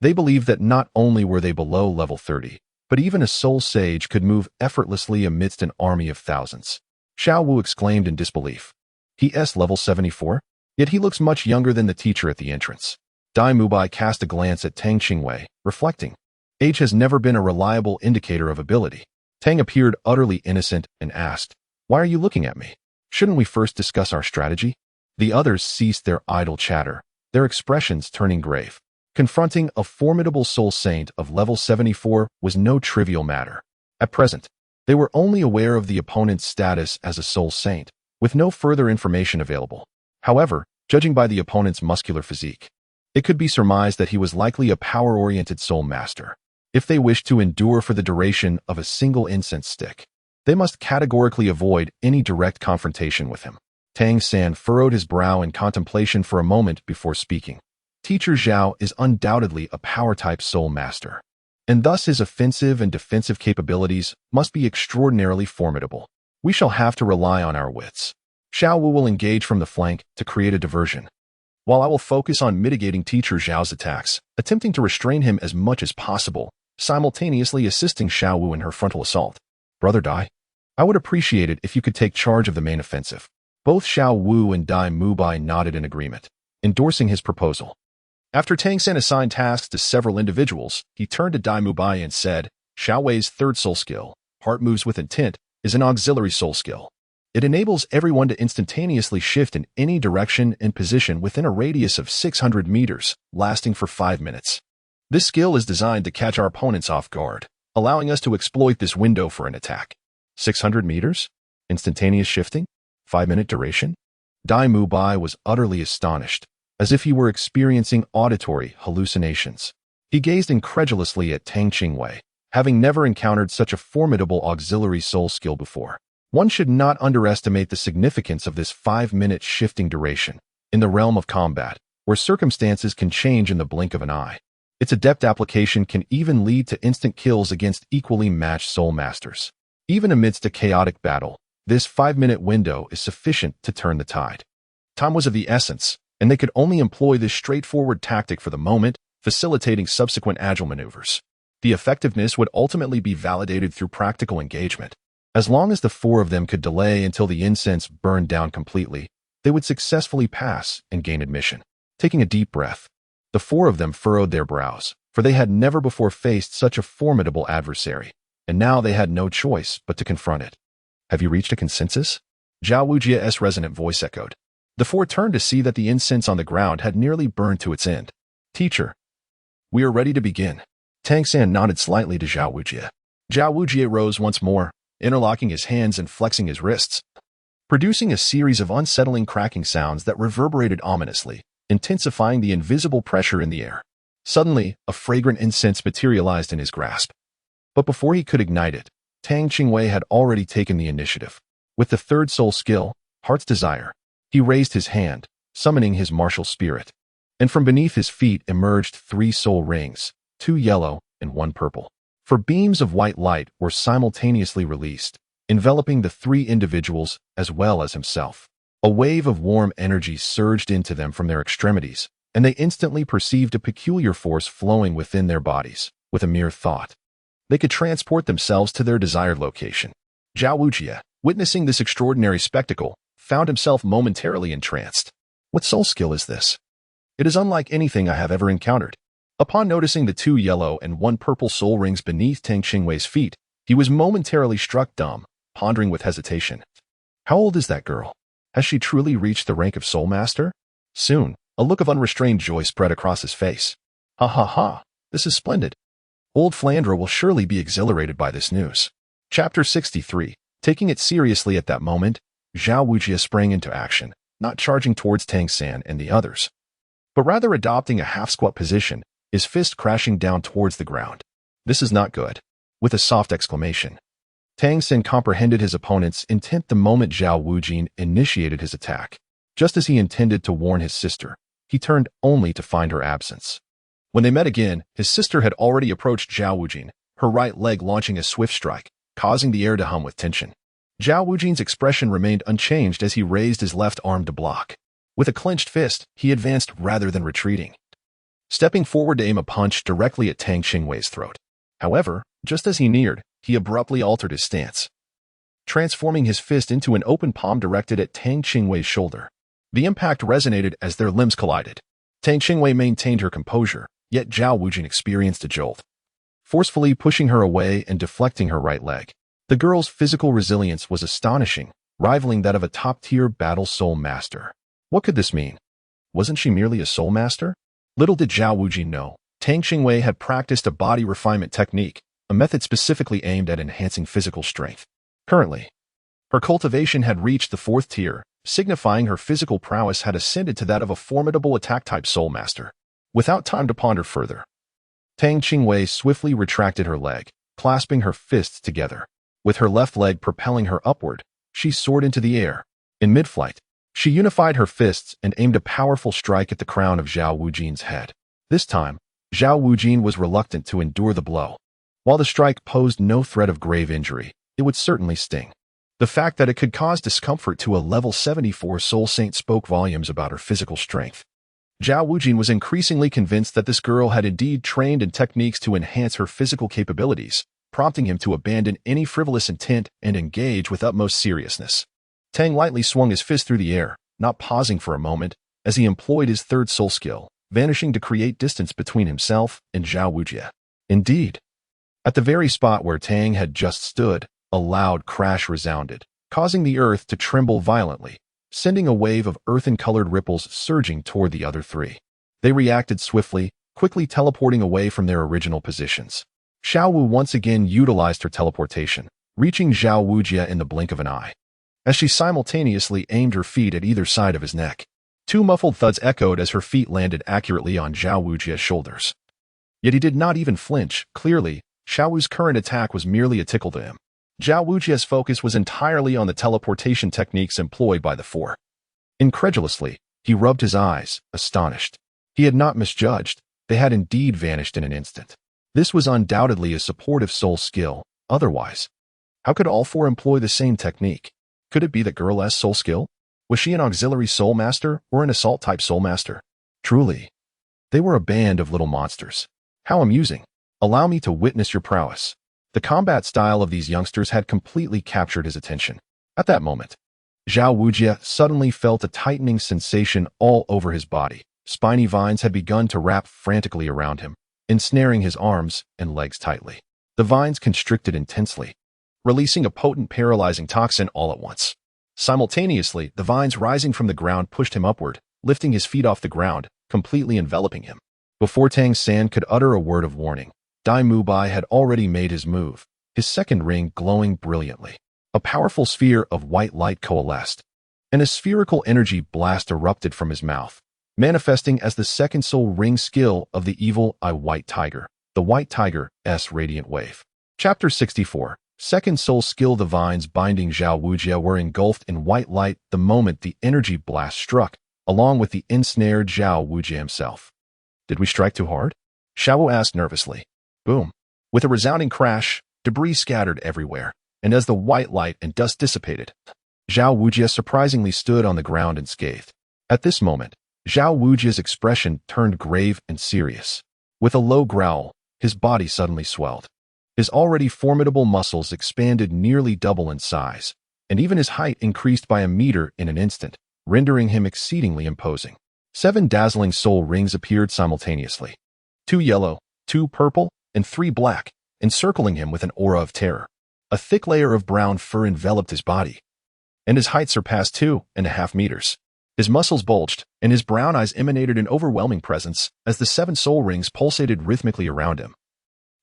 they believed that not only were they below level 30, but even a soul sage could move effortlessly amidst an army of thousands. Xiao Wu exclaimed in disbelief. He*s level 74? Yet he looks much younger than the teacher at the entrance. Dai Mubai cast a glance at Tang Qingwei, reflecting. Age has never been a reliable indicator of ability. Tang appeared utterly innocent and asked, Why are you looking at me? Shouldn't we first discuss our strategy? The others ceased their idle chatter, their expressions turning grave. Confronting a formidable soul saint of level 74 was no trivial matter. At present, they were only aware of the opponent's status as a soul saint, with no further information available. However, judging by the opponent's muscular physique, it could be surmised that he was likely a power-oriented soul master. If they wished to endure for the duration of a single incense stick, they must categorically avoid any direct confrontation with him. Tang San furrowed his brow in contemplation for a moment before speaking. Teacher Zhao is undoubtedly a power-type soul master, and thus his offensive and defensive capabilities must be extraordinarily formidable. We shall have to rely on our wits. Xiao Wu will engage from the flank to create a diversion, while I will focus on mitigating Teacher Zhao's attacks, attempting to restrain him as much as possible, simultaneously assisting Xiao Wu in her frontal assault. Brother Dai, I would appreciate it if you could take charge of the main offensive. Both Xiao Wu and Dai Mubai nodded in agreement, endorsing his proposal. After Tang San assigned tasks to several individuals, he turned to Dai Mubai and said, Xiao Wei's third soul skill, Heart Moves with Intent, is an auxiliary soul skill. It enables everyone to instantaneously shift in any direction and position within a radius of 600 meters, lasting for 5 minutes. This skill is designed to catch our opponents off guard, allowing us to exploit this window for an attack. 600 meters? Instantaneous shifting? 5-minute duration? Dai Mubai was utterly astonished, as if he were experiencing auditory hallucinations. He gazed incredulously at Tang Qingwei, having never encountered such a formidable auxiliary soul skill before. One should not underestimate the significance of this 5-minute shifting duration in the realm of combat, where circumstances can change in the blink of an eye. Its adept application can even lead to instant kills against equally matched soul masters. Even amidst a chaotic battle, this 5-minute window is sufficient to turn the tide. Time was of the essence, and they could only employ this straightforward tactic for the moment, facilitating subsequent agile maneuvers. The effectiveness would ultimately be validated through practical engagement. As long as the four of them could delay until the incense burned down completely, they would successfully pass and gain admission. Taking a deep breath, the four of them furrowed their brows, for they had never before faced such a formidable adversary, and now they had no choice but to confront it. Have you reached a consensus? Zhao Wujia's resonant voice echoed. The four turned to see that the incense on the ground had nearly burned to its end. Teacher, we are ready to begin. Tang San nodded slightly to Zhao Wujia. Zhao Wujia rose once more, interlocking his hands and flexing his wrists, producing a series of unsettling cracking sounds that reverberated ominously, intensifying the invisible pressure in the air. Suddenly, a fragrant incense materialized in his grasp. But before he could ignite it, Tang Qingwei had already taken the initiative. With the third soul skill, Heart's Desire, he raised his hand, summoning his martial spirit. And from beneath his feet emerged 3 soul rings, 2 yellow and 1 purple. For beams of white light were simultaneously released, enveloping the 3 individuals as well as himself. A wave of warm energy surged into them from their extremities, and they instantly perceived a peculiar force flowing within their bodies. With a mere thought, they could transport themselves to their desired location. Zhao Wujie, witnessing this extraordinary spectacle, found himself momentarily entranced. What soul skill is this? It is unlike anything I have ever encountered. Upon noticing the 2 yellow and 1 purple soul rings beneath Tang Qingwei's feet, he was momentarily struck dumb, pondering with hesitation. How old is that girl? Has she truly reached the rank of Soul Master? Soon, a look of unrestrained joy spread across his face. Ha ha ha, this is splendid. Old Flandra will surely be exhilarated by this news. Chapter 63. Taking it seriously at that moment, Zhao Wujie sprang into action, not charging towards Tang San and the others, but rather adopting a half-squat position, his fist crashing down towards the ground. This is not good. With a soft exclamation, Tang San comprehended his opponent's intent the moment Zhao Wujie initiated his attack. Just as he intended to warn his sister, he turned only to find her absence. When they met again, his sister had already approached Zhao Wujie, her right leg launching a swift strike, causing the air to hum with tension. Zhao Wujie's expression remained unchanged as he raised his left arm to block. With a clenched fist, he advanced rather than retreating, stepping forward to aim a punch directly at Tang Qingwei's throat. However, just as he neared, he abruptly altered his stance, transforming his fist into an open palm directed at Tang Qingwei's shoulder. The impact resonated as their limbs collided. Tang Qingwei maintained her composure, yet Zhao Wujie experienced a jolt, forcefully pushing her away and deflecting her right leg. The girl's physical resilience was astonishing, rivaling that of a top-tier battle soul master. What could this mean? Wasn't she merely a soul master? Little did Zhao Wujie know, Tang Qingwei had practiced a body refinement technique, a method specifically aimed at enhancing physical strength. Currently, her cultivation had reached the 4th tier, signifying her physical prowess had ascended to that of a formidable attack-type soul master. Without time to ponder further, Tang Qingwei swiftly retracted her leg, clasping her fists together. With her left leg propelling her upward, she soared into the air. In mid-flight, she unified her fists and aimed a powerful strike at the crown of Zhao Wujie's head. This time, Zhao Wujie was reluctant to endure the blow. While the strike posed no threat of grave injury, it would certainly sting. The fact that it could cause discomfort to a level 74 soul saint spoke volumes about her physical strength. Zhao Wujie was increasingly convinced that this girl had indeed trained in techniques to enhance her physical capabilities, prompting him to abandon any frivolous intent and engage with utmost seriousness. Tang lightly swung his fist through the air, not pausing for a moment, as he employed his 3rd soul skill, vanishing to create distance between himself and Zhao Wujie. Indeed, at the very spot where Tang had just stood, a loud crash resounded, causing the earth to tremble violently, sending a wave of earthen-colored ripples surging toward the other 3. They reacted swiftly, quickly teleporting away from their original positions. Xiao Wu once again utilized her teleportation, reaching Zhao Wujie in the blink of an eye, as she simultaneously aimed her feet at either side of his neck. 2 muffled thuds echoed as her feet landed accurately on Zhao Wujie's shoulders. Yet he did not even flinch. Clearly, Xiao Wu's current attack was merely a tickle to him. Zhao Wujie's focus was entirely on the teleportation techniques employed by the 4. Incredulously, he rubbed his eyes, astonished. He had not misjudged. They had indeed vanished in an instant. This was undoubtedly a supportive soul skill. Otherwise, how could all 4 employ the same technique? Could it be the girl's soul skill? Was she an auxiliary soul master or an assault-type soul master? Truly, they were a band of little monsters. How amusing. Allow me to witness your prowess. The combat style of these youngsters had completely captured his attention. At that moment, Zhao Wujie suddenly felt a tightening sensation all over his body. Spiny vines had begun to wrap frantically around him, ensnaring his arms and legs tightly. The vines constricted intensely, releasing a potent paralyzing toxin all at once. Simultaneously, the vines rising from the ground pushed him upward, lifting his feet off the ground, completely enveloping him. Before Tang San could utter a word of warning, Dai Mubai had already made his move, his 2nd ring glowing brilliantly. A powerful sphere of white light coalesced, and a spherical energy blast erupted from his mouth, manifesting as the 2nd soul ring skill of the evil eye White Tiger, the White Tiger's radiant wave. Chapter 64. Second soul skill. The vines binding Zhao Wujie were engulfed in white light the moment the energy blast struck, along with the ensnared Zhao Wujie himself. Did we strike too hard? Xiao Wu asked nervously. Boom. With a resounding crash, debris scattered everywhere, and as the white light and dust dissipated, Zhao Wujie surprisingly stood on the ground unscathed. At this moment, Zhao Wujie's expression turned grave and serious. With a low growl, his body suddenly swelled. His already formidable muscles expanded nearly double in size, and even his height increased by a meter in an instant, rendering him exceedingly imposing. 7 dazzling soul rings appeared simultaneously. 2 yellow, 2 purple, and 3 black, encircling him with an aura of terror. A thick layer of brown fur enveloped his body, and his height surpassed 2.5 meters. His muscles bulged, and his brown eyes emanated an overwhelming presence as the 7 soul rings pulsated rhythmically around him,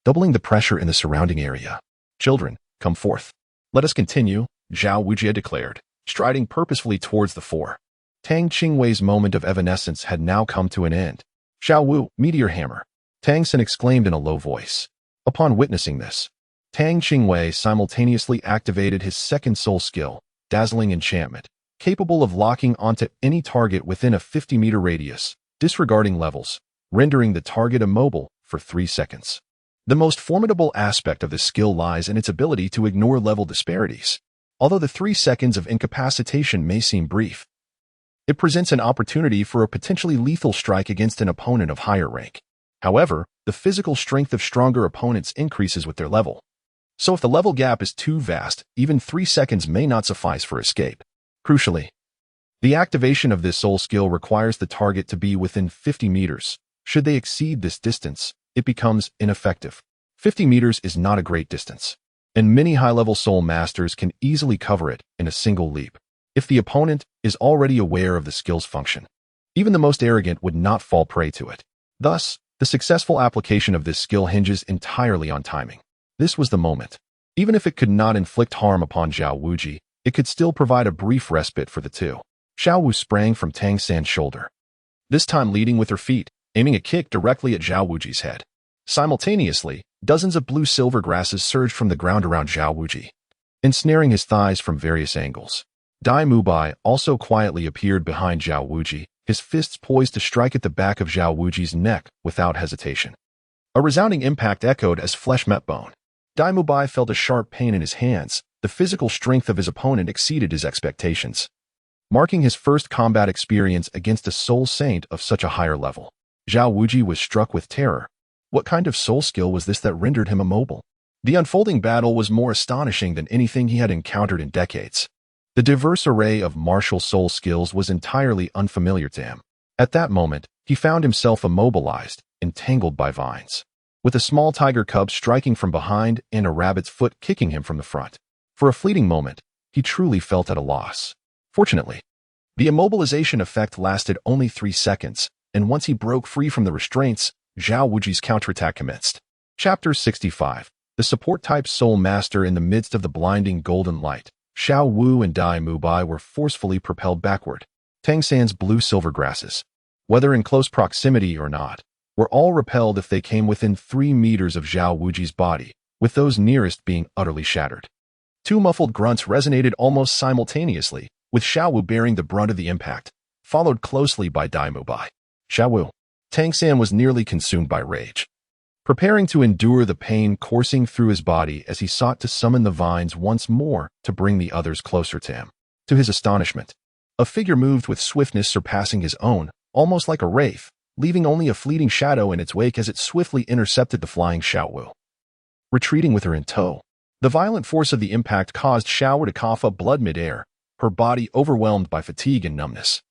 doubling the pressure in the surrounding area. Children, come forth. Let us continue, Zhao Wujie declared, striding purposefully towards the 4. Tang Qingwei's moment of evanescence had now come to an end. Xiao Wu, Meteor Hammer, Tang San exclaimed in a low voice. Upon witnessing this, Tang Qingwei simultaneously activated his second soul skill, Dazzling Enchantment, capable of locking onto any target within a 50-meter radius, disregarding levels, rendering the target immobile for 3 seconds. The most formidable aspect of this skill lies in its ability to ignore level disparities. Although the 3 seconds of incapacitation may seem brief, it presents an opportunity for a potentially lethal strike against an opponent of higher rank. However, the physical strength of stronger opponents increases with their level. So if the level gap is too vast, even 3 seconds may not suffice for escape. Crucially, the activation of this soul skill requires the target to be within 50 meters. Should they exceed this distance, it becomes ineffective. 50 meters is not a great distance, and many high-level soul masters can easily cover it in a single leap. If the opponent is already aware of the skill's function, even the most arrogant would not fall prey to it. Thus, the successful application of this skill hinges entirely on timing. This was the moment. Even if it could not inflict harm upon Zhao Wujie, it could still provide a brief respite for the 2. Xiao Wu sprang from Tang San's shoulder, this time leading with her feet, aiming a kick directly at Zhao Wujie's head. Simultaneously, dozens of blue-silver grasses surged from the ground around Zhao Wujie, ensnaring his thighs from various angles. Dai Mubai also quietly appeared behind Zhao Wujie, his fists poised to strike at the back of Zhao Wujie's neck without hesitation. A resounding impact echoed as flesh met bone. Dai Mubai felt a sharp pain in his hands. The physical strength of his opponent exceeded his expectations, marking his first combat experience against a soul saint of such a higher level. Zhao Wujie was struck with terror. What kind of soul skill was this that rendered him immobile? The unfolding battle was more astonishing than anything he had encountered in decades. The diverse array of martial soul skills was entirely unfamiliar to him. At that moment, he found himself immobilized, entangled by vines, with a small tiger cub striking from behind and a rabbit's foot kicking him from the front. For a fleeting moment, he truly felt at a loss. Fortunately, the immobilization effect lasted only 3 seconds, and once he broke free from the restraints, Zhao Wujie's counterattack commenced. Chapter 65. The support-type Soul Master. In the midst of the blinding golden light, Xiao Wu and Dai Mubai were forcefully propelled backward. Tang San's blue-silver grasses, whether in close proximity or not, were all repelled if they came within 3 meters of Zhao Wujie's body, with those nearest being utterly shattered. 2 muffled grunts resonated almost simultaneously, with Xiao Wu bearing the brunt of the impact, followed closely by Dai Mubai. Xiao Wu. Tang San was nearly consumed by rage, preparing to endure the pain coursing through his body as he sought to summon the vines once more to bring the others closer to him. To his astonishment, a figure moved with swiftness surpassing his own, almost like a wraith, leaving only a fleeting shadow in its wake as it swiftly intercepted the flying Xiao Wu. Retreating with her in tow, the violent force of the impact caused Xiao Wu to cough up blood mid-air, her body overwhelmed by fatigue and numbness.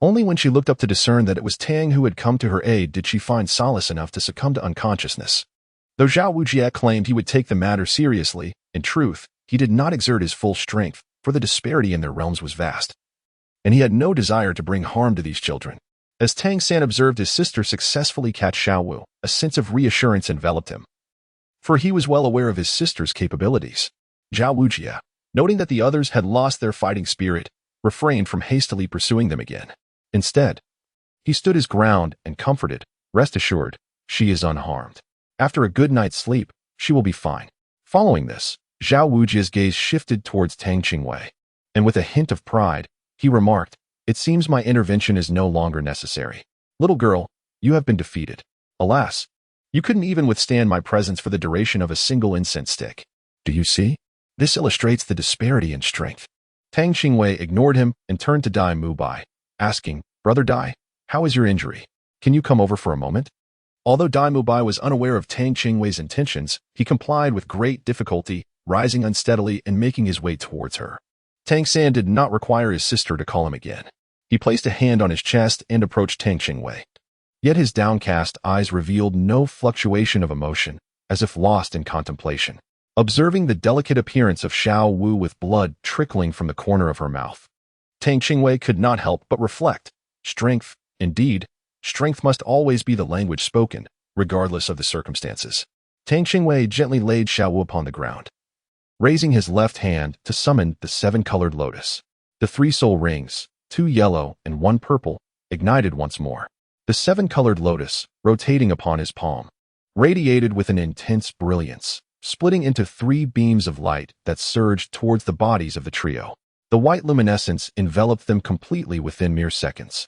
Only when she looked up to discern that it was Tang who had come to her aid did she find solace enough to succumb to unconsciousness. Though Zhao Wujie claimed he would take the matter seriously, in truth, he did not exert his full strength, for the disparity in their realms was vast, and he had no desire to bring harm to these children. As Tang San observed his sister successfully catch Xiao Wu, a sense of reassurance enveloped him, for he was well aware of his sister's capabilities. Zhao Wujie, noting that the others had lost their fighting spirit, refrained from hastily pursuing them again. Instead, he stood his ground and comforted, "Rest assured, she is unharmed. After a good night's sleep, she will be fine." Following this, Zhao Wujia's gaze shifted towards Tang Qingwei, and with a hint of pride, he remarked, "It seems my intervention is no longer necessary. Little girl, you have been defeated. Alas, you couldn't even withstand my presence for the duration of a single incense stick. Do you see? This illustrates the disparity in strength." Tang Qingwei ignored him and turned to Dai Mubai, asking, "Brother Dai, how is your injury? Can you come over for a moment?" Although Dai Mubai was unaware of Tang Qingwei's intentions, he complied with great difficulty, rising unsteadily and making his way towards her. Tang San did not require his sister to call him again. He placed a hand on his chest and approached Tang Qingwei. Yet his downcast eyes revealed no fluctuation of emotion, as if lost in contemplation. Observing the delicate appearance of Xiao Wu with blood trickling from the corner of her mouth, Tang Qingwei could not help but reflect. Strength, indeed, strength must always be the language spoken, regardless of the circumstances. Tang Qingwei gently laid Xiao Wu upon the ground, raising his left hand to summon the 7-colored lotus. The 3 soul rings, 2 yellow and 1 purple, ignited once more. The 7-colored lotus, rotating upon his palm, radiated with an intense brilliance, splitting into 3 beams of light that surged towards the bodies of the trio. The white luminescence enveloped them completely within mere seconds.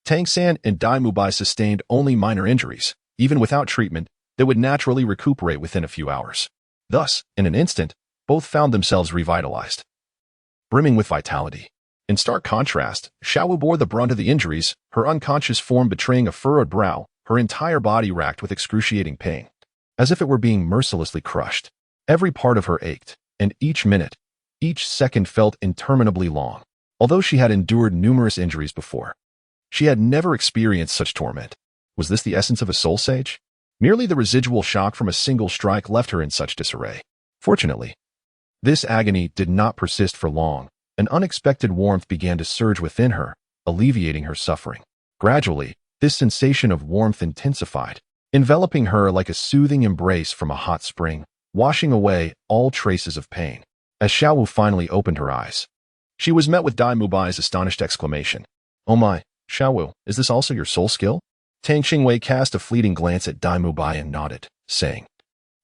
Tang San and Dai Mubai sustained only minor injuries. Even without treatment, they would naturally recuperate within a few hours. Thus, in an instant, both found themselves revitalized, brimming with vitality. In stark contrast, Xiao Wu bore the brunt of the injuries, her unconscious form betraying a furrowed brow, her entire body racked with excruciating pain, as if it were being mercilessly crushed. Every part of her ached, and each minute, each second felt interminably long. Although she had endured numerous injuries before, she had never experienced such torment. Was this the essence of a soul sage? Merely the residual shock from a single strike left her in such disarray. Fortunately, this agony did not persist for long. An unexpected warmth began to surge within her, alleviating her suffering. Gradually, this sensation of warmth intensified, enveloping her like a soothing embrace from a hot spring, washing away all traces of pain. As Xiao Wu finally opened her eyes, she was met with Dai Mubai's astonished exclamation. "Oh my, Xiao Wu, is this also your soul skill?" Tang Qingwei cast a fleeting glance at Dai Mubai and nodded, saying,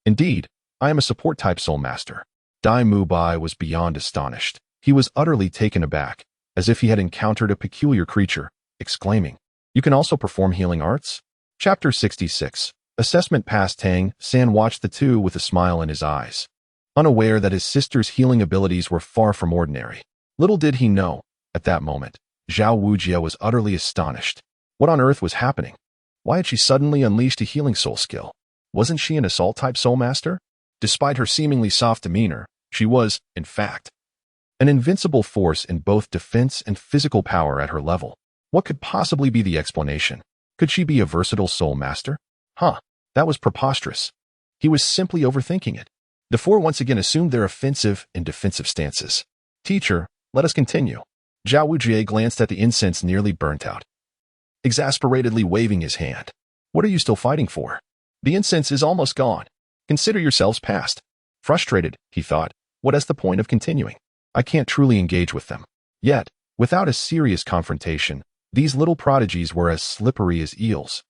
"Indeed, I am a support-type soul master." Dai Mubai was beyond astonished. He was utterly taken aback, as if he had encountered a peculiar creature, exclaiming, "You can also perform healing arts?" Chapter 66. Assessment passed. Tang San watched the two with a smile in his eyes, unaware that his sister's healing abilities were far from ordinary. Little did he know, at that moment, Zhao Wujia was utterly astonished. What on earth was happening? Why had she suddenly unleashed a healing soul skill? Wasn't she an assault-type soul master? Despite her seemingly soft demeanor, she was, in fact, an invincible force in both defense and physical power at her level. What could possibly be the explanation? Could she be a versatile soul master? That was preposterous. He was simply overthinking it. The four once again assumed their offensive and defensive stances. "Teacher, let us continue." Zhao Wujie glanced at the incense nearly burnt out, exasperatedly waving his hand. "What are you still fighting for? The incense is almost gone. Consider yourselves past." Frustrated, he thought, what is the point of continuing? I can't truly engage with them. Yet, without a serious confrontation, these little prodigies were as slippery as eels,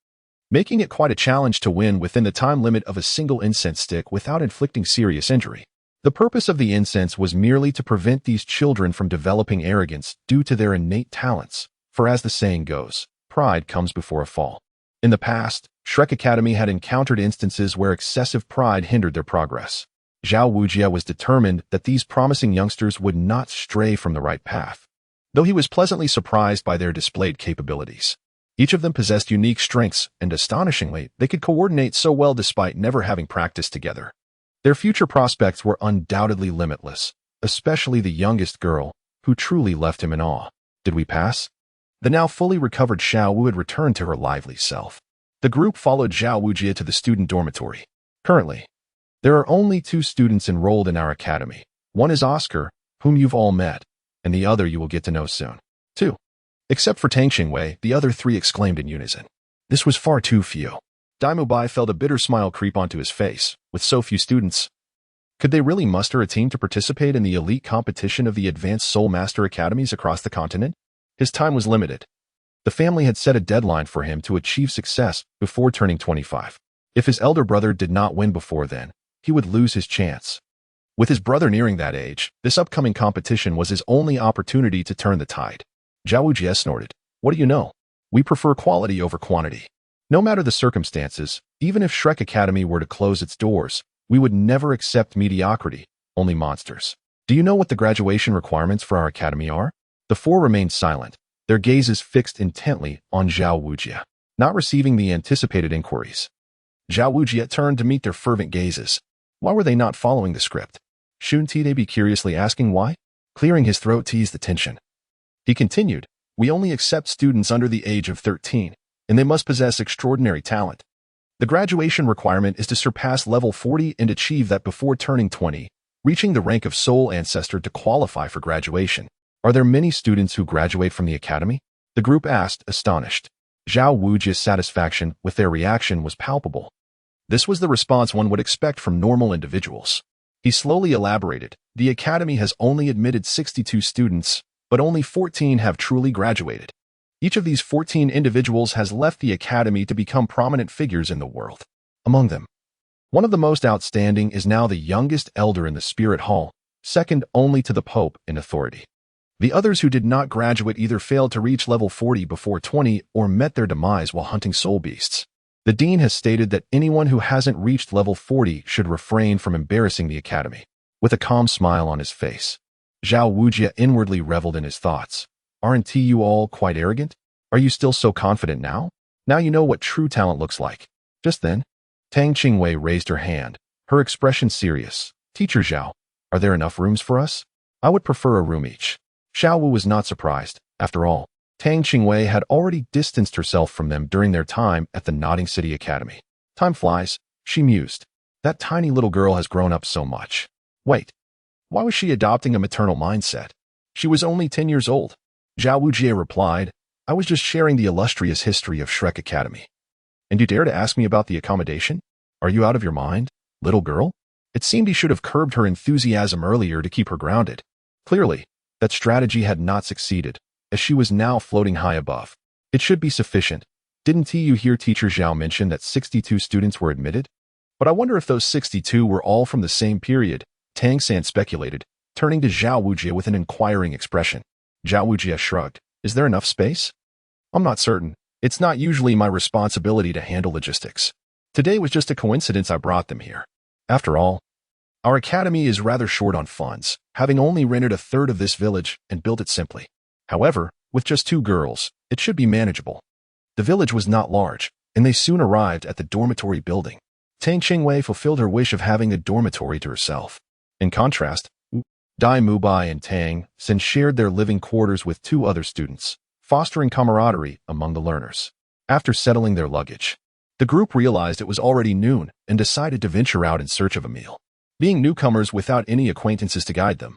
making it quite a challenge to win within the time limit of a single incense stick without inflicting serious injury. The purpose of the incense was merely to prevent these children from developing arrogance due to their innate talents, for as the saying goes, pride comes before a fall. In the past, Shrek Academy had encountered instances where excessive pride hindered their progress. Zhao Wujia was determined that these promising youngsters would not stray from the right path, though he was pleasantly surprised by their displayed capabilities. Each of them possessed unique strengths, and astonishingly, they could coordinate so well despite never having practiced together. Their future prospects were undoubtedly limitless, especially the youngest girl, who truly left him in awe. Did we pass? The now fully recovered Xiao Wu had returned to her lively self. The group followed Zhao Wujia to the student dormitory. Currently, there are only 2 students enrolled in our academy. One is Oscar, whom you've all met, and the other you will get to know soon. 2. Except for Tang Qingwei, the other 3 exclaimed in unison. This was far too few. Dai Mubai felt a bitter smile creep onto his face. With so few students, could they really muster a team to participate in the elite competition of the advanced soul master academies across the continent? His time was limited. The family had set a deadline for him to achieve success before turning 25. If his elder brother did not win before then, he would lose his chance. With his brother nearing that age, this upcoming competition was his only opportunity to turn the tide. Zhao Wujie snorted. What do you know? We prefer quality over quantity. No matter the circumstances, even if Shrek Academy were to close its doors, we would never accept mediocrity, only monsters. Do you know what the graduation requirements for our academy are? The four remained silent, their gazes fixed intently on Zhao Wujie, not receiving the anticipated inquiries. Zhao Wujie turned to meet their fervent gazes. Why were they not following the script? Shouldn't they be curiously asking why? Clearing his throat teased the tension. He continued, we only accept students under the age of 13, and they must possess extraordinary talent. The graduation requirement is to surpass level 40 and achieve that before turning 20, reaching the rank of Soul Ancestor to qualify for graduation. Are there many students who graduate from the academy? The group asked, astonished. Zhao Wujie's satisfaction with their reaction was palpable. This was the response one would expect from normal individuals. He slowly elaborated, the academy has only admitted 62 students, but only 14 have truly graduated. Each of these 14 individuals has left the academy to become prominent figures in the world. Among them, one of the most outstanding is now the youngest elder in the Spirit Hall, second only to the Pope in authority. The others who did not graduate either failed to reach level 40 before 20 or met their demise while hunting soul beasts. The dean has stated that anyone who hasn't reached level 40 should refrain from embarrassing the academy. With a calm smile on his face, Zhao Wujie inwardly reveled in his thoughts. Aren't you all quite arrogant? Are you still so confident now? Now you know what true talent looks like. Just then, Tang Qingwei raised her hand, her expression serious. Teacher Zhao, are there enough rooms for us? I would prefer a room each. Xiao Wu was not surprised. After all, Tang Qingwei had already distanced herself from them during their time at the Nodding City Academy. Time flies, she mused. That tiny little girl has grown up so much. Wait, why was she adopting a maternal mindset? She was only 10 years old. Zhao Wujie replied, I was just sharing the illustrious history of Shrek Academy. And you dare to ask me about the accommodation? Are you out of your mind, little girl? It seemed he should have curbed her enthusiasm earlier to keep her grounded. Clearly, that strategy had not succeeded, as she was now floating high above. It should be sufficient. Didn't you hear Teacher Zhao mention that 62 students were admitted? But I wonder if those 62 were all from the same period, Tang San speculated, turning to Zhao Wujie with an inquiring expression. Zhao Wujie shrugged. Is there enough space? I'm not certain. It's not usually my responsibility to handle logistics. Today was just a coincidence I brought them here. After all, our academy is rather short on funds, having only rented a third of this village and built it simply. However, with just 2 girls, it should be manageable. The village was not large, and they soon arrived at the dormitory building. Tang Qingwei fulfilled her wish of having a dormitory to herself. In contrast, Dai Mubai and Tang San shared their living quarters with 2 other students, fostering camaraderie among the learners. After settling their luggage, the group realized it was already noon and decided to venture out in search of a meal. Being newcomers without any acquaintances to guide them,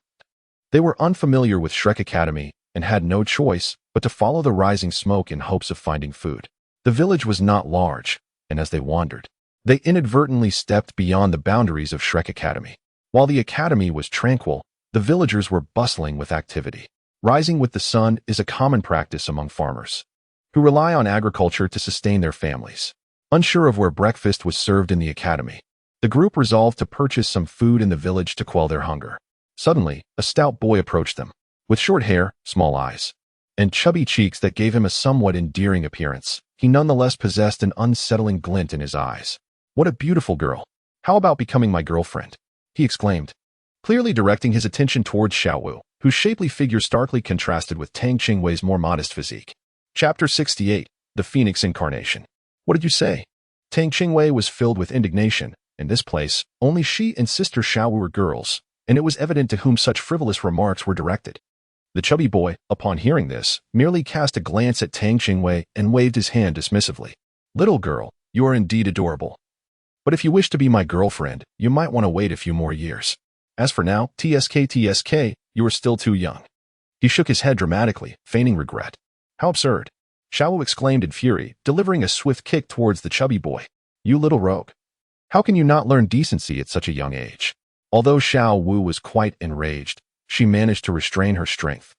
they were unfamiliar with Shrek Academy and had no choice but to follow the rising smoke in hopes of finding food. The village was not large, and as they wandered, they inadvertently stepped beyond the boundaries of Shrek Academy. While the academy was tranquil, the villagers were bustling with activity. Rising with the sun is a common practice among farmers, who rely on agriculture to sustain their families. Unsure of where breakfast was served in the academy, the group resolved to purchase some food in the village to quell their hunger. Suddenly, a stout boy approached them, with short hair, small eyes, and chubby cheeks that gave him a somewhat endearing appearance. He nonetheless possessed an unsettling glint in his eyes. What a beautiful girl! How about becoming my girlfriend? He exclaimed, clearly directing his attention towards Xiao Wu, whose shapely figure starkly contrasted with Tang Qingwei's more modest physique. Chapter 68, The Phoenix Incarnation. What did you say? Tang Qingwei was filled with indignation. In this place, only she and sister Xiao Wu were girls, and it was evident to whom such frivolous remarks were directed. The chubby boy, upon hearing this, merely cast a glance at Tang Qingwei and waved his hand dismissively. Little girl, you are indeed adorable. But if you wish to be my girlfriend, you might want to wait a few more years. As for now, TSK, you are still too young. He shook his head dramatically, feigning regret. How absurd! Xiao Wu exclaimed in fury, delivering a swift kick towards the chubby boy. You little rogue! How can you not learn decency at such a young age? Although Xiao Wu was quite enraged, she managed to restrain her strength,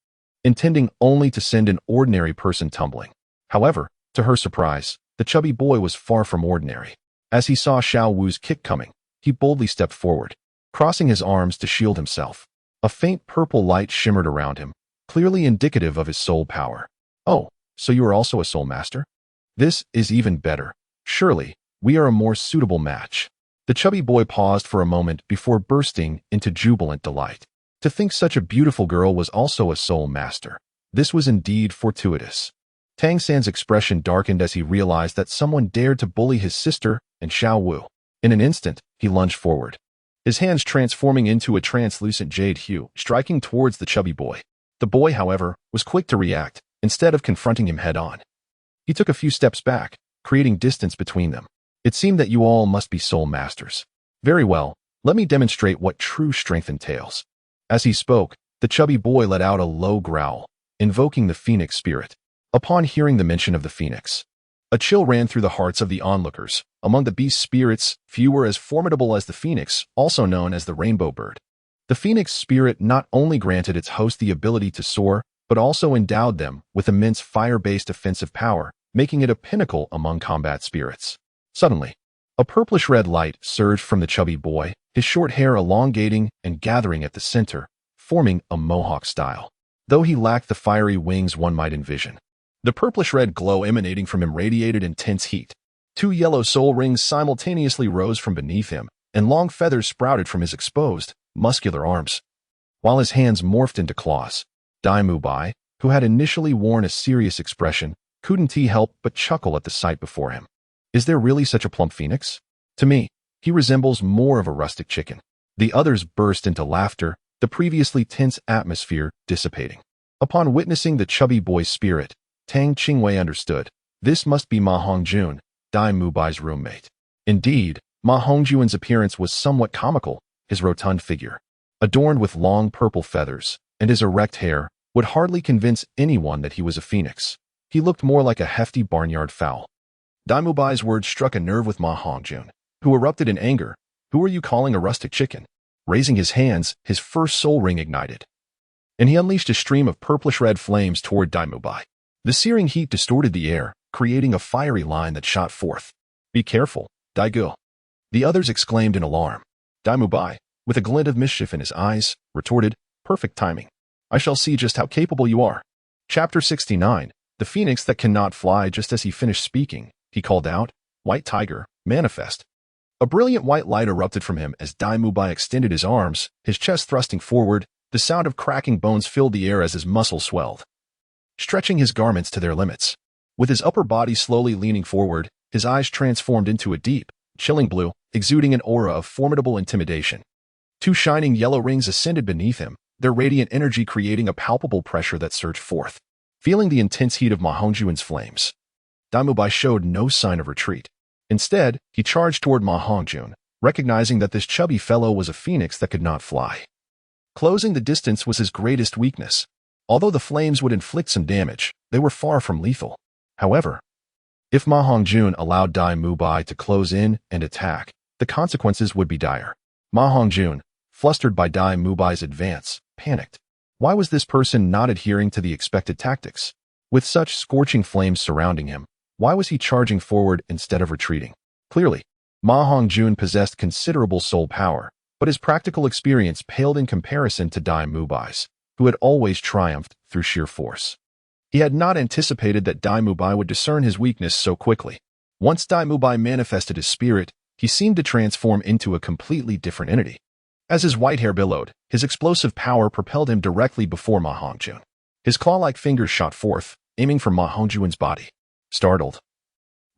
intending only to send an ordinary person tumbling. However, to her surprise, the chubby boy was far from ordinary. As he saw Xiao Wu's kick coming, he boldly stepped forward, crossing his arms to shield himself. A faint purple light shimmered around him, clearly indicative of his soul power. Oh, so you are also a soul master? This is even better. Surely, we are a more suitable match. The chubby boy paused for a moment before bursting into jubilant delight. To think such a beautiful girl was also a soul master. This was indeed fortuitous. Tang San's expression darkened as he realized that someone dared to bully his sister and Xiao Wu. In an instant, he lunged forward, his hands transforming into a translucent jade hue, striking towards the chubby boy. The boy, however, was quick to react. Instead of confronting him head-on, he took a few steps back, creating distance between them. It seemed that you all must be soul masters. Very well, let me demonstrate what true strength entails. As he spoke, the chubby boy let out a low growl, invoking the phoenix spirit. Upon hearing the mention of the phoenix, a chill ran through the hearts of the onlookers. Among the beast spirits, few were as formidable as the phoenix, also known as the rainbow bird. The phoenix spirit not only granted its host the ability to soar, but also endowed them with immense fire-based offensive power, making it a pinnacle among combat spirits. Suddenly, a purplish-red light surged from the chubby boy, his short hair elongating and gathering at the center, forming a mohawk style. Though he lacked the fiery wings one might envision, the purplish-red glow emanating from him radiated intense heat. 2 yellow soul rings simultaneously rose from beneath him, and long feathers sprouted from his exposed, muscular arms. While his hands morphed into claws, Dai Mubai, who had initially worn a serious expression, couldn't help but chuckle at the sight before him. Is there really such a plump phoenix? To me, he resembles more of a rustic chicken. The others burst into laughter, the previously tense atmosphere dissipating. Upon witnessing the chubby boy's spirit, Tang Qingwei understood. This must be Ma Hongjun, Dai Mubai's roommate. Indeed, Ma Hongjun's appearance was somewhat comical. His rotund figure, adorned with long purple feathers, and his erect hair, would hardly convince anyone that he was a phoenix. He looked more like a hefty barnyard fowl. Dai Mubai's words struck a nerve with Ma Hongjun, who erupted in anger. Who are you calling a rustic chicken? Raising his hands, his first soul ring ignited, and he unleashed a stream of purplish-red flames toward Dai Mubai. The searing heat distorted the air, creating a fiery line that shot forth. Be careful, Dai Gu. The others exclaimed in alarm. Dai Mubai, with a glint of mischief in his eyes, retorted, perfect timing. I shall see just how capable you are. Chapter 69, The Phoenix That Cannot Fly. Just as he finished speaking, he called out, White Tiger, manifest. A brilliant white light erupted from him as Dai Mubai extended his arms, his chest thrusting forward. The sound of cracking bones filled the air as his muscles swelled, stretching his garments to their limits. With his upper body slowly leaning forward, his eyes transformed into a deep, chilling blue, exuding an aura of formidable intimidation. 2 shining yellow rings ascended beneath him, their radiant energy creating a palpable pressure that surged forth. Feeling the intense heat of Ma Hongjun's flames, Dai Mubai showed no sign of retreat. Instead, he charged toward Ma Hongjun, recognizing that this chubby fellow was a phoenix that could not fly. Closing the distance was his greatest weakness. Although the flames would inflict some damage, they were far from lethal. However, if Ma Hongjun allowed Dai Mubai to close in and attack, the consequences would be dire. Ma Hongjun, flustered by Dai Mubai's advance, panicked. Why was this person not adhering to the expected tactics? With such scorching flames surrounding him, why was he charging forward instead of retreating? Clearly, Ma Hongjun possessed considerable soul power, but his practical experience paled in comparison to Dai Mubai's, who had always triumphed through sheer force. He had not anticipated that Dai Mubai would discern his weakness so quickly. Once Dai Mubai manifested his spirit, he seemed to transform into a completely different entity. As his white hair billowed, his explosive power propelled him directly before Ma Hongjun. His claw-like fingers shot forth, aiming for Ma Hongjun's body. Startled,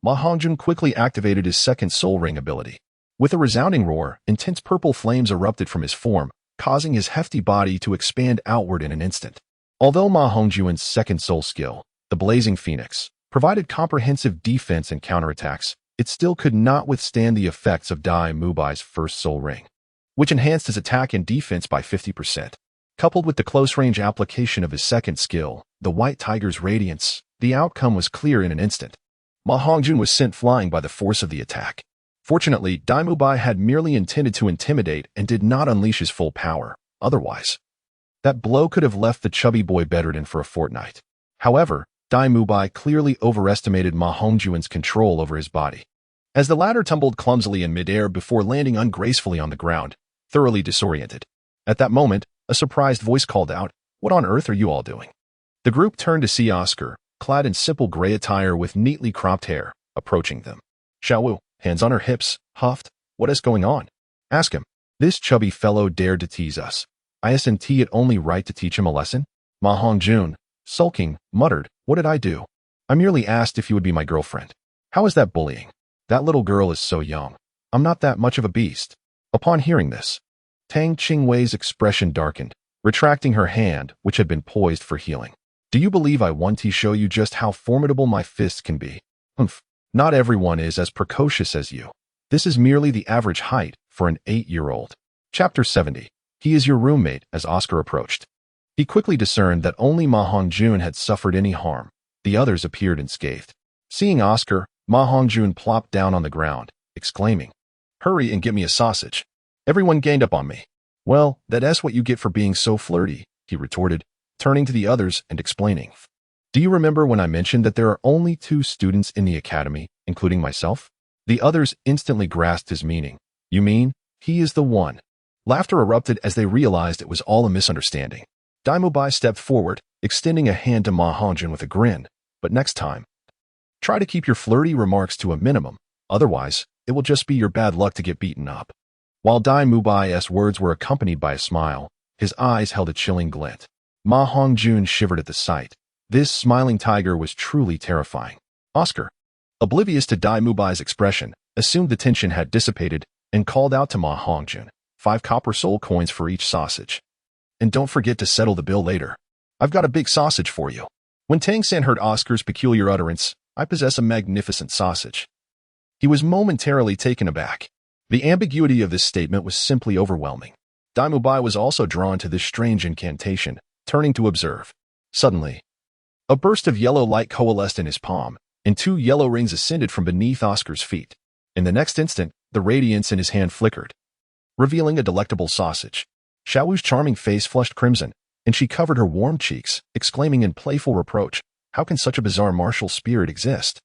Ma Hongjun quickly activated his second soul ring ability. With a resounding roar, intense purple flames erupted from his form, causing his hefty body to expand outward in an instant. Although Ma Hongjun's second soul skill, the Blazing Phoenix, provided comprehensive defense and counterattacks, it still could not withstand the effects of Dai Mubai's first soul ring, which enhanced his attack and defense by 50%. Coupled with the close-range application of his second skill, the White Tiger's radiance, the outcome was clear in an instant. Ma Hongjun was sent flying by the force of the attack. Fortunately, Dai Mubai had merely intended to intimidate and did not unleash his full power. Otherwise, that blow could have left the chubby boy bedridden for a fortnight. However, Dai Mubai clearly overestimated Ma Hongjun's control over his body. As the latter tumbled clumsily in midair before landing ungracefully on the ground, thoroughly disoriented. At that moment, a surprised voice called out, "What on earth are you all doing?" The group turned to see Oscar, clad in simple gray attire with neatly cropped hair, approaching them. Xiaowu, hands on her hips, huffed, "What is going on? Ask him." This chubby fellow dared to tease us. Isn't it only right to teach him a lesson? Ma Hongjun, sulking, muttered, "What did I do? I merely asked if you would be my girlfriend. How is that bullying? That little girl is so young. I'm not that much of a beast." Upon hearing this, Tang Qingwei's expression darkened, retracting her hand, which had been poised for healing. "Do you believe I want to show you just how formidable my fists can be? Humph. Not everyone is as precocious as you. This is merely the average height for an 8-year-old. Chapter 70. He is your roommate. As Oscar approached, he quickly discerned that only Ma Hongjun had suffered any harm. The others appeared unscathed. Seeing Oscar, Ma Hongjun plopped down on the ground, exclaiming, "Hurry and get me a sausage." Everyone gained up on me. "Well, that's what you get for being so flirty," he retorted, turning to the others and explaining. "Do you remember when I mentioned that there are only 2 students in the academy, including myself?" The others instantly grasped his meaning. "You mean, he is the one?" Laughter erupted as they realized it was all a misunderstanding. Daimubai stepped forward, extending a hand to Ma Hongjun with a grin. "But next time, try to keep your flirty remarks to a minimum, otherwise, it will just be your bad luck to get beaten up." While Daimubai's words were accompanied by a smile, his eyes held a chilling glint. Ma Hongjun shivered at the sight. This smiling tiger was truly terrifying. Oscar, oblivious to Daimubai's expression, assumed the tension had dissipated and called out to Ma Hongjun, 5 copper soul coins for each sausage. "And don't forget to settle the bill later. I've got a big sausage for you." When Tang San heard Oscar's peculiar utterance, "I possess a magnificent sausage," he was momentarily taken aback. The ambiguity of this statement was simply overwhelming. Daimubai was also drawn to this strange incantation, turning to observe. Suddenly, a burst of yellow light coalesced in his palm, and 2 yellow rings ascended from beneath Oscar's feet. In the next instant, the radiance in his hand flickered, revealing a delectable sausage. Xiaowu's charming face flushed crimson, and she covered her warm cheeks, exclaiming in playful reproach, "How can such a bizarre martial spirit exist?"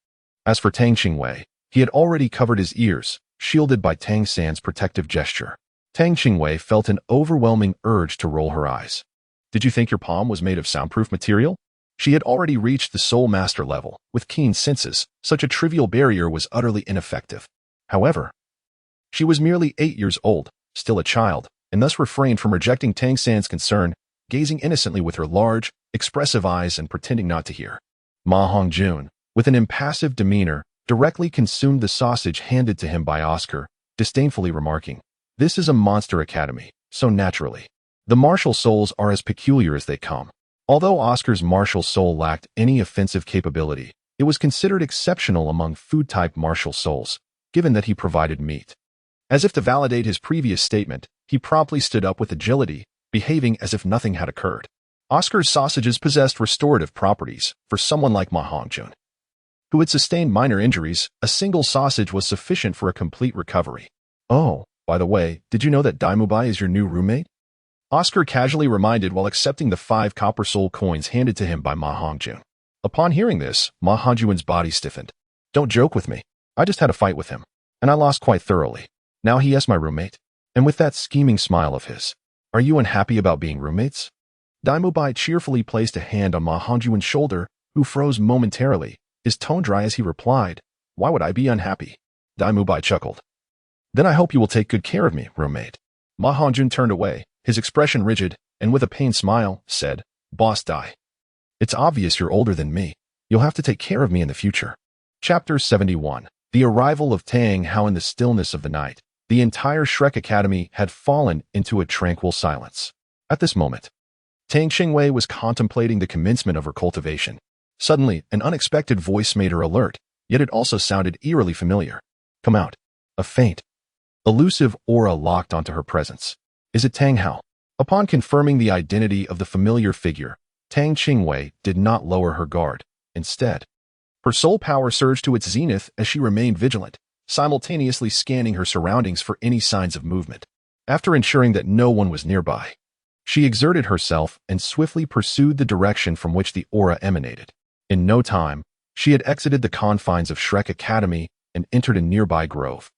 As for Tang Qingwei, he had already covered his ears, shielded by Tang San's protective gesture. Tang Qingwei felt an overwhelming urge to roll her eyes. "Did you think your palm was made of soundproof material?" She had already reached the Soul Master level. With keen senses, such a trivial barrier was utterly ineffective. However, she was merely 8 years old, still a child, and thus refrained from rejecting Tang San's concern, gazing innocently with her large, expressive eyes and pretending not to hear. Ma Hongjun, with an impassive demeanor, directly consumed the sausage handed to him by Oscar, disdainfully remarking, "This is a monster academy, so naturally, the martial souls are as peculiar as they come." Although Oscar's martial soul lacked any offensive capability, it was considered exceptional among food-type martial souls, given that he provided meat. As if to validate his previous statement, he promptly stood up with agility, behaving as if nothing had occurred. Oscar's sausages possessed restorative properties. For someone like Ma Hongjun, who had sustained minor injuries, a single sausage was sufficient for a complete recovery. "Oh, by the way, did you know that Daimubai is your new roommate?" Oscar casually reminded while accepting the 5 copper soul coins handed to him by Ma Hongjun. Upon hearing this, Ma Hongjun's body stiffened. "Don't joke with me. I just had a fight with him, and I lost quite thoroughly. Now he is my roommate." And with that scheming smile of his, "Are you unhappy about being roommates?" Daimubai cheerfully placed a hand on Ma Hongjun's shoulder, who froze momentarily, his tone dry as he replied, "Why would I be unhappy?" Daimubai chuckled. "Then I hope you will take good care of me, roommate." Ma Hongjun turned away, his expression rigid, and with a pained smile, said, "Boss Dai, it's obvious you're older than me. You'll have to take care of me in the future." Chapter 71. The arrival of Tang Hao. In the stillness of the night, the entire Shrek Academy had fallen into a tranquil silence. At this moment, Tang Qingwei was contemplating the commencement of her cultivation. Suddenly, an unexpected voice made her alert, yet it also sounded eerily familiar. "Come out." A faint, elusive aura locked onto her presence. "Is it Tang Hao?" Upon confirming the identity of the familiar figure, Tang Qingwei did not lower her guard. Instead, her soul power surged to its zenith as she remained vigilant, simultaneously scanning her surroundings for any signs of movement. After ensuring that no one was nearby, she exerted herself and swiftly pursued the direction from which the aura emanated. In no time, she had exited the confines of Shrek Academy and entered a nearby grove,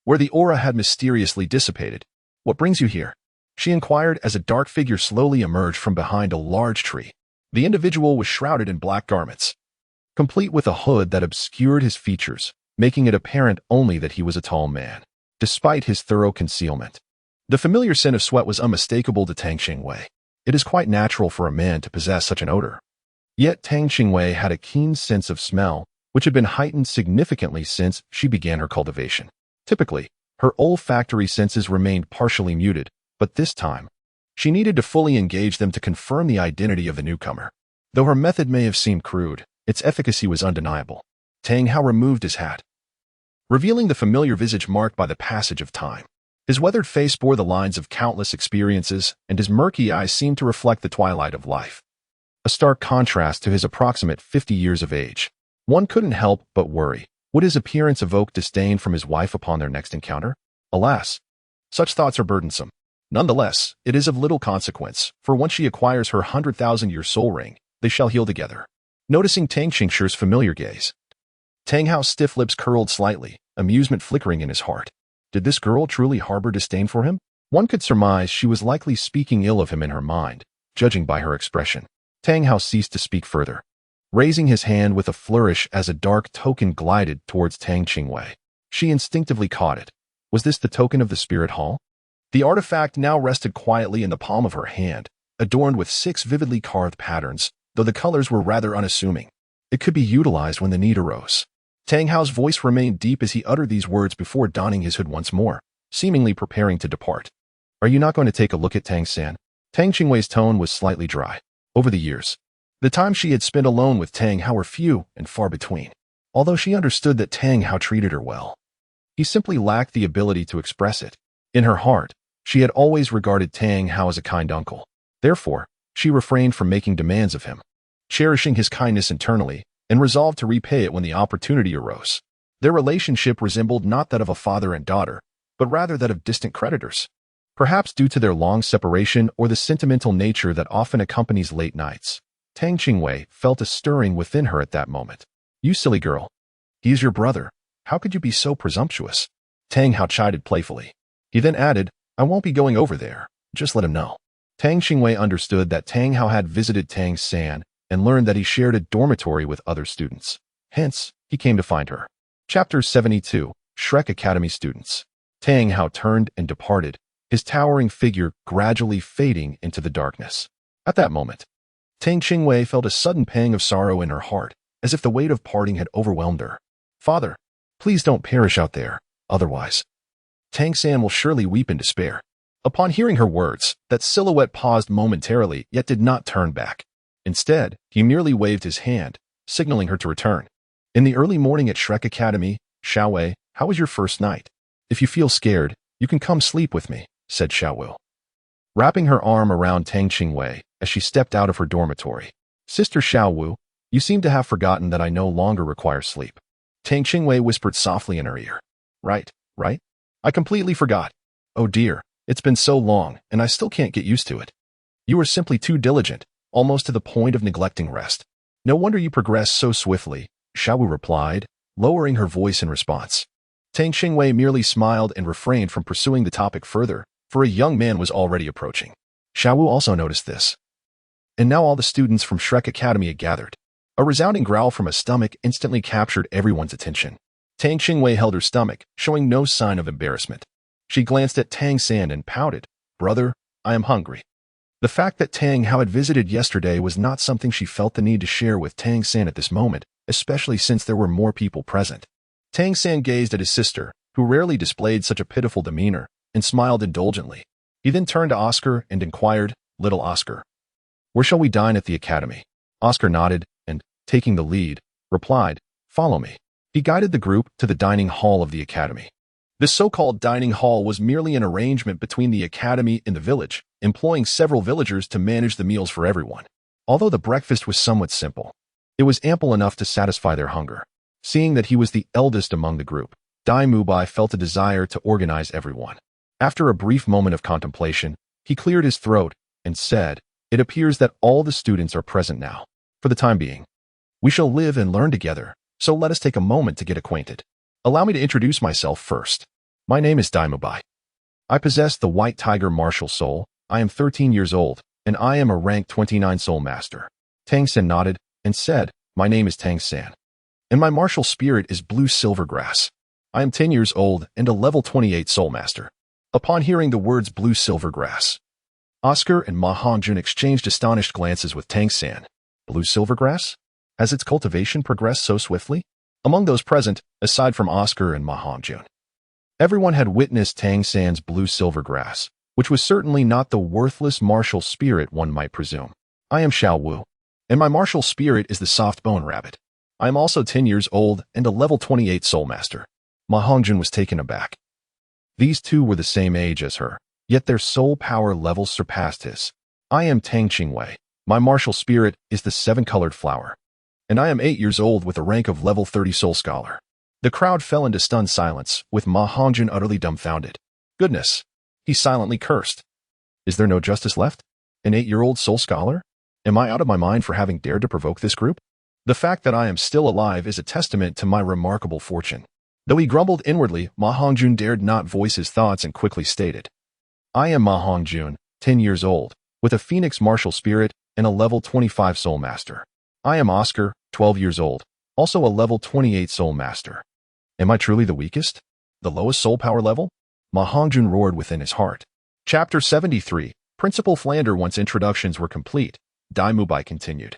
where the aura had mysteriously dissipated. What brings you here? She inquired as a dark figure slowly emerged from behind a large tree. The individual was shrouded in black garments, complete with a hood that obscured his features, making it apparent only that he was a tall man, despite his thorough concealment. The familiar scent of sweat was unmistakable to Tang Qingwei. It is quite natural for a man to possess such an odor. Yet Tang Qingwei had a keen sense of smell, which had been heightened significantly since she began her cultivation. Typically, her olfactory senses remained partially muted, but this time, she needed to fully engage them to confirm the identity of the newcomer. Though her method may have seemed crude, its efficacy was undeniable. Tang Hao removed his hat, revealing the familiar visage marked by the passage of time. His weathered face bore the lines of countless experiences, and his murky eyes seemed to reflect the twilight of life. A stark contrast to his approximate 50 years of age. One couldn't help but worry. Would his appearance evoke disdain from his wife upon their next encounter? Alas, such thoughts are burdensome. Nonetheless, it is of little consequence, for once she acquires her 100,000-year soul ring, they shall heal together. Noticing Tang Qingshu's familiar gaze, Tang Hao's stiff lips curled slightly, amusement flickering in his heart. Did this girl truly harbor disdain for him? One could surmise she was likely speaking ill of him in her mind, judging by her expression. Tang Hao ceased to speak further, raising his hand with a flourish as a dark token glided towards Tang Qingwei. She instinctively caught it. Was this the token of the spirit hall? The artifact now rested quietly in the palm of her hand, adorned with 6 vividly carved patterns, though the colors were rather unassuming. It could be utilized when the need arose. Tang Hao's voice remained deep as he uttered these words before donning his hood once more, seemingly preparing to depart. Are you not going to take a look at Tang San? Tang Qingwei's tone was slightly dry. Over the years, the times she had spent alone with Tang Hao were few and far between. Although she understood that Tang Hao treated her well, he simply lacked the ability to express it. In her heart, she had always regarded Tang Hao as a kind uncle. Therefore, she refrained from making demands of him, cherishing his kindness internally, and resolved to repay it when the opportunity arose. Their relationship resembled not that of a father and daughter, but rather that of distant creditors. Perhaps due to their long separation or the sentimental nature that often accompanies late nights, Tang Qingwei felt a stirring within her at that moment. You silly girl. He is your brother. How could you be so presumptuous? Tang Hao chided playfully. He then added, I won't be going over there. Just let him know. Tang Qingwei understood that Tang Hao had visited Tang San and learned that he shared a dormitory with other students. Hence, he came to find her. Chapter 72, Shrek Academy Students. Tang Hao turned and departed, his towering figure gradually fading into the darkness. At that moment, Tang Qingwei felt a sudden pang of sorrow in her heart, as if the weight of parting had overwhelmed her. Father, please don't perish out there, otherwise Tang San will surely weep in despair. Upon hearing her words, that silhouette paused momentarily, yet did not turn back. Instead, he merely waved his hand, signaling her to return. In the early morning at Shrek Academy, Xiaowei, how was your first night? If you feel scared, you can come sleep with me, said Xiaowu, wrapping her arm around Tang Qingwei as she stepped out of her dormitory. Sister Xiaowu, you seem to have forgotten that I no longer require sleep. Tang Qingwei whispered softly in her ear. Right? I completely forgot. Oh dear, it's been so long, and I still can't get used to it. You are simply too diligent, almost to the point of neglecting rest. No wonder you progress so swiftly, Xiaowu replied, lowering her voice in response. Tang Qingwei merely smiled and refrained from pursuing the topic further, for a young man was already approaching. Xiaowu also noticed this. And now all the students from Shrek Academy had gathered. A resounding growl from a stomach instantly captured everyone's attention. Tang Qingwei held her stomach, showing no sign of embarrassment. She glanced at Tang San and pouted. Brother, I am hungry. The fact that Tang Hao had visited yesterday was not something she felt the need to share with Tang San at this moment, especially since there were more people present. Tang San gazed at his sister, who rarely displayed such a pitiful demeanor, and smiled indulgently. He then turned to Oscar and inquired, Little Oscar, where shall we dine at the academy? Oscar nodded and, taking the lead, replied, Follow me. He guided the group to the dining hall of the academy. This so-called dining hall was merely an arrangement between the academy and the village, employing several villagers to manage the meals for everyone. Although the breakfast was somewhat simple, it was ample enough to satisfy their hunger. Seeing that he was the eldest among the group, Dai Mubai felt a desire to organize everyone. After a brief moment of contemplation, he cleared his throat and said, It appears that all the students are present now. For the time being, we shall live and learn together, so let us take a moment to get acquainted. Allow me to introduce myself first. My name is Dai Mubai. I possess the White Tiger martial soul. I am 13 years old, and I am a rank 29 soul master. Tang San nodded and said, my name is Tang San, and my martial spirit is blue silvergrass. I am 10 years old and a level 28 soul master. Upon hearing the words blue silvergrass, Oscar and Ma Hongjun exchanged astonished glances with Tang San. Blue silvergrass? Has its cultivation progressed so swiftly? Among those present, aside from Oscar and Ma Hongjun, everyone had witnessed Tang San's blue silvergrass, which was certainly not the worthless martial spirit one might presume. I am Xiao Wu, and my martial spirit is the soft bone rabbit. I am also 10 years old and a level 28 soul master. Ma Hongjun was taken aback. These two were the same age as her, yet their soul power levels surpassed his. I am Tang Qingwei. My martial spirit is the seven-colored flower, and I am 8 years old with a rank of level 30 soul scholar. The crowd fell into stunned silence, with Ma Hongjun utterly dumbfounded. Goodness! He silently cursed. Is there no justice left? An 8-year-old soul scholar? Am I out of my mind for having dared to provoke this group? The fact that I am still alive is a testament to my remarkable fortune. Though he grumbled inwardly, Ma Hongjun dared not voice his thoughts and quickly stated, I am Ma Hongjun, 10 years old, with a phoenix martial spirit and a level 25 soul master. I am Oscar, 12 years old, also a level 28 soul master. Am I truly the weakest? The lowest soul power level? Ma Hongjun roared within his heart. Chapter 73, Principal Flander. Once introductions were complete, Dai Mubai continued.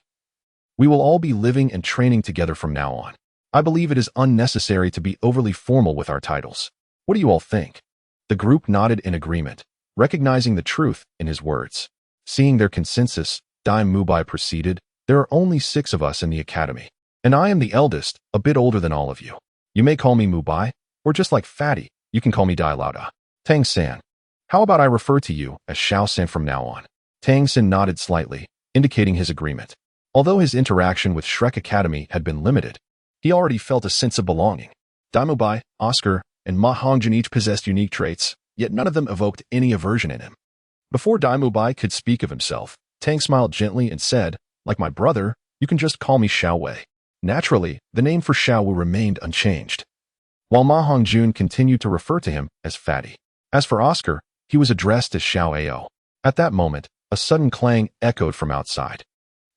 We will all be living and training together from now on. I believe it is unnecessary to be overly formal with our titles. What do you all think? The group nodded in agreement, recognizing the truth in his words. Seeing their consensus, Dai Mubai proceeded, there are only 6 of us in the academy, and I am the eldest, a bit older than all of you. You may call me Mubai, or just like Fatty, you can call me Dai Lauda. Tang San. How about I refer to you as Xiao San from now on? Tang San nodded slightly, indicating his agreement. Although his interaction with Shrek Academy had been limited, he already felt a sense of belonging. Dai Mubai, Oscar, and Ma Hongjun each possessed unique traits, yet none of them evoked any aversion in him. Before Dai Mubai could speak of himself, Tang smiled gently and said, like my brother, you can just call me Xiao Wei. Naturally, the name for Xiao Wu remained unchanged, while Ma Hongjun continued to refer to him as Fatty. As for Oscar, he was addressed as Xiao Ao. At that moment, a sudden clang echoed from outside.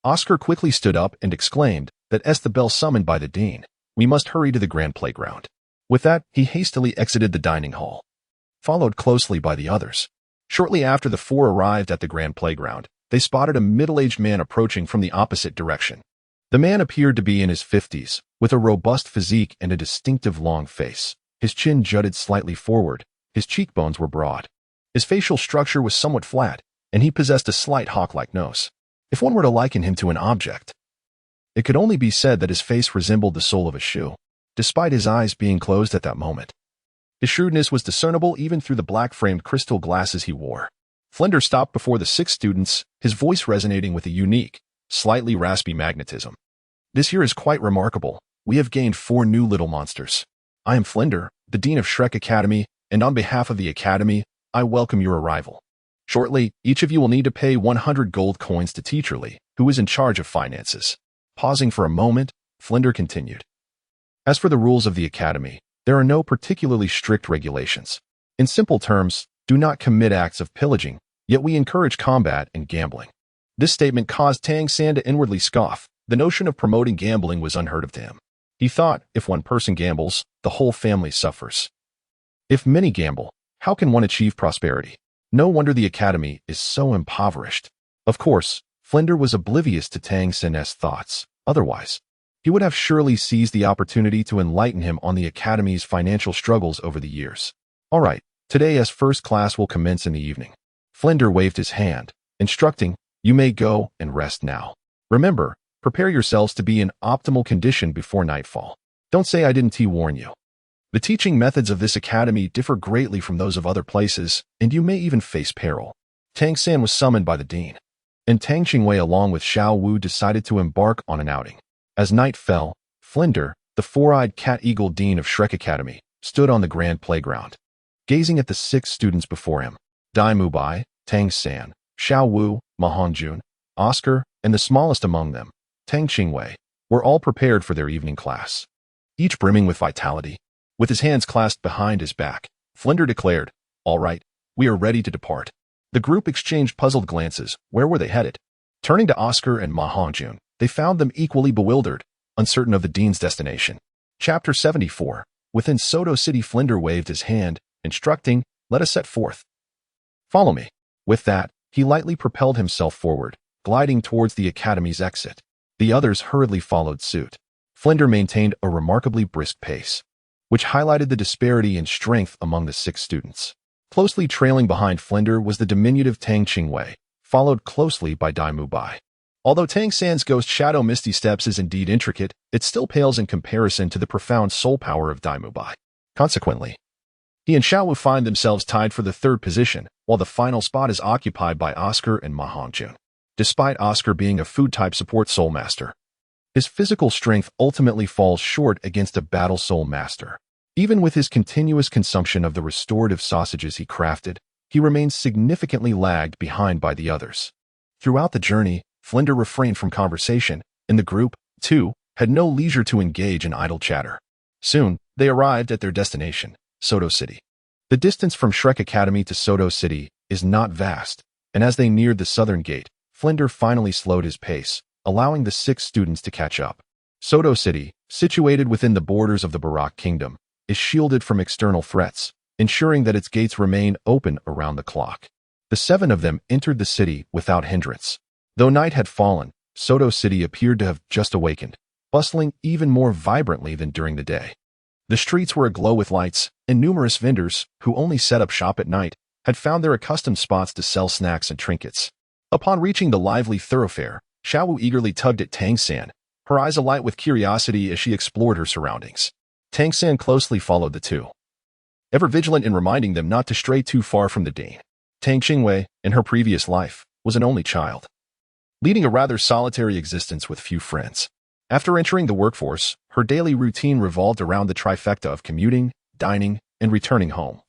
Oscar quickly stood up and exclaimed that as the bell summoned by the dean, we must hurry to the grand playground. With that, he hastily exited the dining hall, followed closely by the others. Shortly after the 4 arrived at the grand playground, they spotted a middle-aged man approaching from the opposite direction. The man appeared to be in his 50s, with a robust physique and a distinctive long face. His chin jutted slightly forward, his cheekbones were broad. His facial structure was somewhat flat, and he possessed a slight hawk-like nose. If one were to liken him to an object, it could only be said that his face resembled the sole of a shoe, despite his eyes being closed at that moment. His shrewdness was discernible even through the black-framed crystal glasses he wore. Flinder stopped before the 6 students, his voice resonating with a unique, slightly raspy magnetism. This year is quite remarkable. We have gained 4 new little monsters. I am Flinder, the Dean of Shrek Academy, and on behalf of the Academy, I welcome your arrival. Shortly, each of you will need to pay 100 gold coins to Teacher Lee, who is in charge of finances. Pausing for a moment, Flinder continued. As for the rules of the Academy, there are no particularly strict regulations. In simple terms, do not commit acts of pillaging, yet we encourage combat and gambling. This statement caused Tang San to inwardly scoff. The notion of promoting gambling was unheard of to him. He thought, if one person gambles, the whole family suffers. If many gamble, how can one achieve prosperity? No wonder the Academy is so impoverished. Of course, Flinder was oblivious to Tang San's thoughts. Otherwise, he would have surely seized the opportunity to enlighten him on the Academy's financial struggles over the years. All right, today as first class will commence in the evening. Flinder waved his hand, instructing, you may go and rest now. Remember, prepare yourselves to be in optimal condition before nightfall. Don't say I didn't warn you. The teaching methods of this academy differ greatly from those of other places, and you may even face peril. Tang San was summoned by the dean, and Tang Qingwei along with Xiao Wu decided to embark on an outing. As night fell, Flinder, the 4-eyed cat-eagle dean of Shrek Academy, stood on the grand playground, gazing at the 6 students before him. Dai Mubai, Tang San, Xiao Wu, Ma Hongjun, Oscar, and the smallest among them, Tang Qingwei, were all prepared for their evening class, each brimming with vitality. With his hands clasped behind his back, Flinder declared, all right, We are ready to depart. The group exchanged puzzled glances. Where were they headed? Turning to Oscar and Ma Hongjun, they found them equally bewildered, uncertain of the dean's destination. Chapter 74. Within Soto City, Flinder waved his hand, instructing, "Let us set forth. Follow me." With that, he lightly propelled himself forward, gliding towards the academy's exit. The others hurriedly followed suit. Flinder maintained a remarkably brisk pace, which highlighted the disparity in strength among the 6 students. Closely trailing behind Flinder was the diminutive Tang Qingwei, followed closely by Dai Mubai. Although Tang San's ghost shadow misty steps is indeed intricate, it still pales in comparison to the profound soul power of Dai Mubai. Consequently, he and Xiao Wu find themselves tied for the 3rd position, while the final spot is occupied by Oscar and Ma Hongjun. Despite Oscar being a food-type support soul master, his physical strength ultimately falls short against a battle soul master. Even with his continuous consumption of the restorative sausages he crafted, he remains significantly lagged behind by the others. Throughout the journey, Flinder refrained from conversation, and the group, too, had no leisure to engage in idle chatter. Soon, they arrived at their destination, Soto City. The distance from Shrek Academy to Soto City is not vast, and as they neared the southern gate, Flinder finally slowed his pace, allowing the 6 students to catch up. Soto City, situated within the borders of the Barak Kingdom, is shielded from external threats, ensuring that its gates remain open around the clock. The 7 of them entered the city without hindrance. Though night had fallen, Soto City appeared to have just awakened, bustling even more vibrantly than during the day. The streets were aglow with lights, and numerous vendors, who only set up shop at night, had found their accustomed spots to sell snacks and trinkets. Upon reaching the lively thoroughfare, Xiao Wu eagerly tugged at Tang San, her eyes alight with curiosity as she explored her surroundings. Tang San closely followed the two, ever vigilant in reminding them not to stray too far from the Dean. Tang Qingwei, in her previous life, was an only child, leading a rather solitary existence with few friends. After entering the workforce, her daily routine revolved around the trifecta of commuting, dining, and returning home,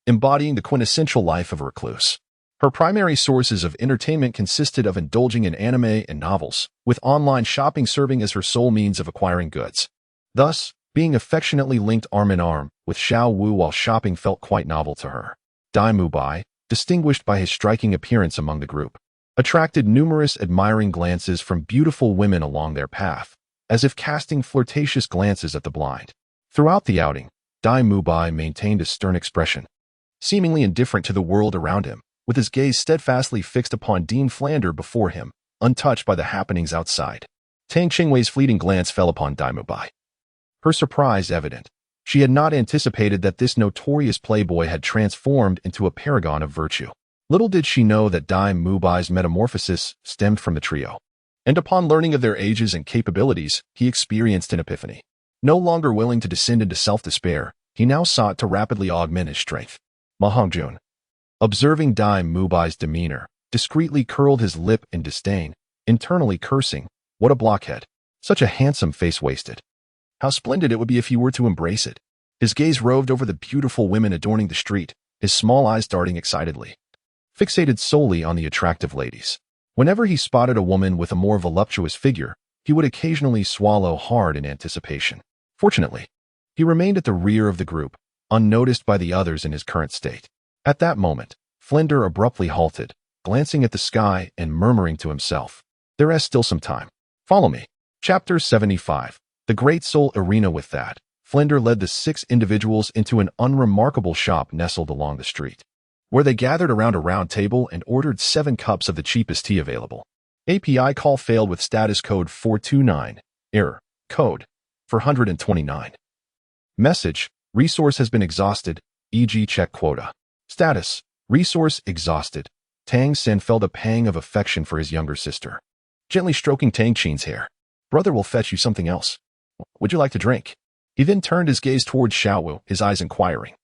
embodying the quintessential life of a recluse. Her primary sources of entertainment consisted of indulging in anime and novels, with online shopping serving as her sole means of acquiring goods. Thus, being affectionately linked arm in arm with Xiao Wu while shopping felt quite novel to her. Dai Mubai, distinguished by his striking appearance among the group, attracted numerous admiring glances from beautiful women along their path, as if casting flirtatious glances at the blind. Throughout the outing, Dai Mubai maintained a stern expression, seemingly indifferent to the world around him, with his gaze steadfastly fixed upon Dean Flander before him, untouched by the happenings outside. Tang Qingwei's fleeting glance fell upon Dai Mubai, her surprise evident. She had not anticipated that this notorious playboy had transformed into a paragon of virtue. Little did she know that Dai Mubai's metamorphosis stemmed from the trio. And upon learning of their ages and capabilities, he experienced an epiphany. No longer willing to descend into self-despair, he now sought to rapidly augment his strength. Ma Hongjun, observing Dai Mubai's demeanor, discreetly curled his lip in disdain, internally cursing, "What a blockhead. Such a handsome face wasted. How splendid it would be if he were to embrace it." His gaze roved over the beautiful women adorning the street, his small eyes darting excitedly, fixated solely on the attractive ladies. Whenever he spotted a woman with a more voluptuous figure, he would occasionally swallow hard in anticipation. Fortunately, he remained at the rear of the group, unnoticed by the others in his current state. At that moment, Flinder abruptly halted, glancing at the sky and murmuring to himself, "There is still some time. Follow me." Chapter 75. The Great Soul Arena. With that, Flinder led the 6 individuals into an unremarkable shop nestled along the street, where they gathered around a round table and ordered 7 cups of the cheapest tea available. API call failed with status code 429. Error. Code 429. Message. Resource has been exhausted, e.g. check quota. Status. Resource exhausted. Tang San felt a pang of affection for his younger sister, gently stroking Tang Qing's hair. "Brother will fetch you something else. Would you like to drink?" He then turned his gaze towards Xiao Wu, his eyes inquiring.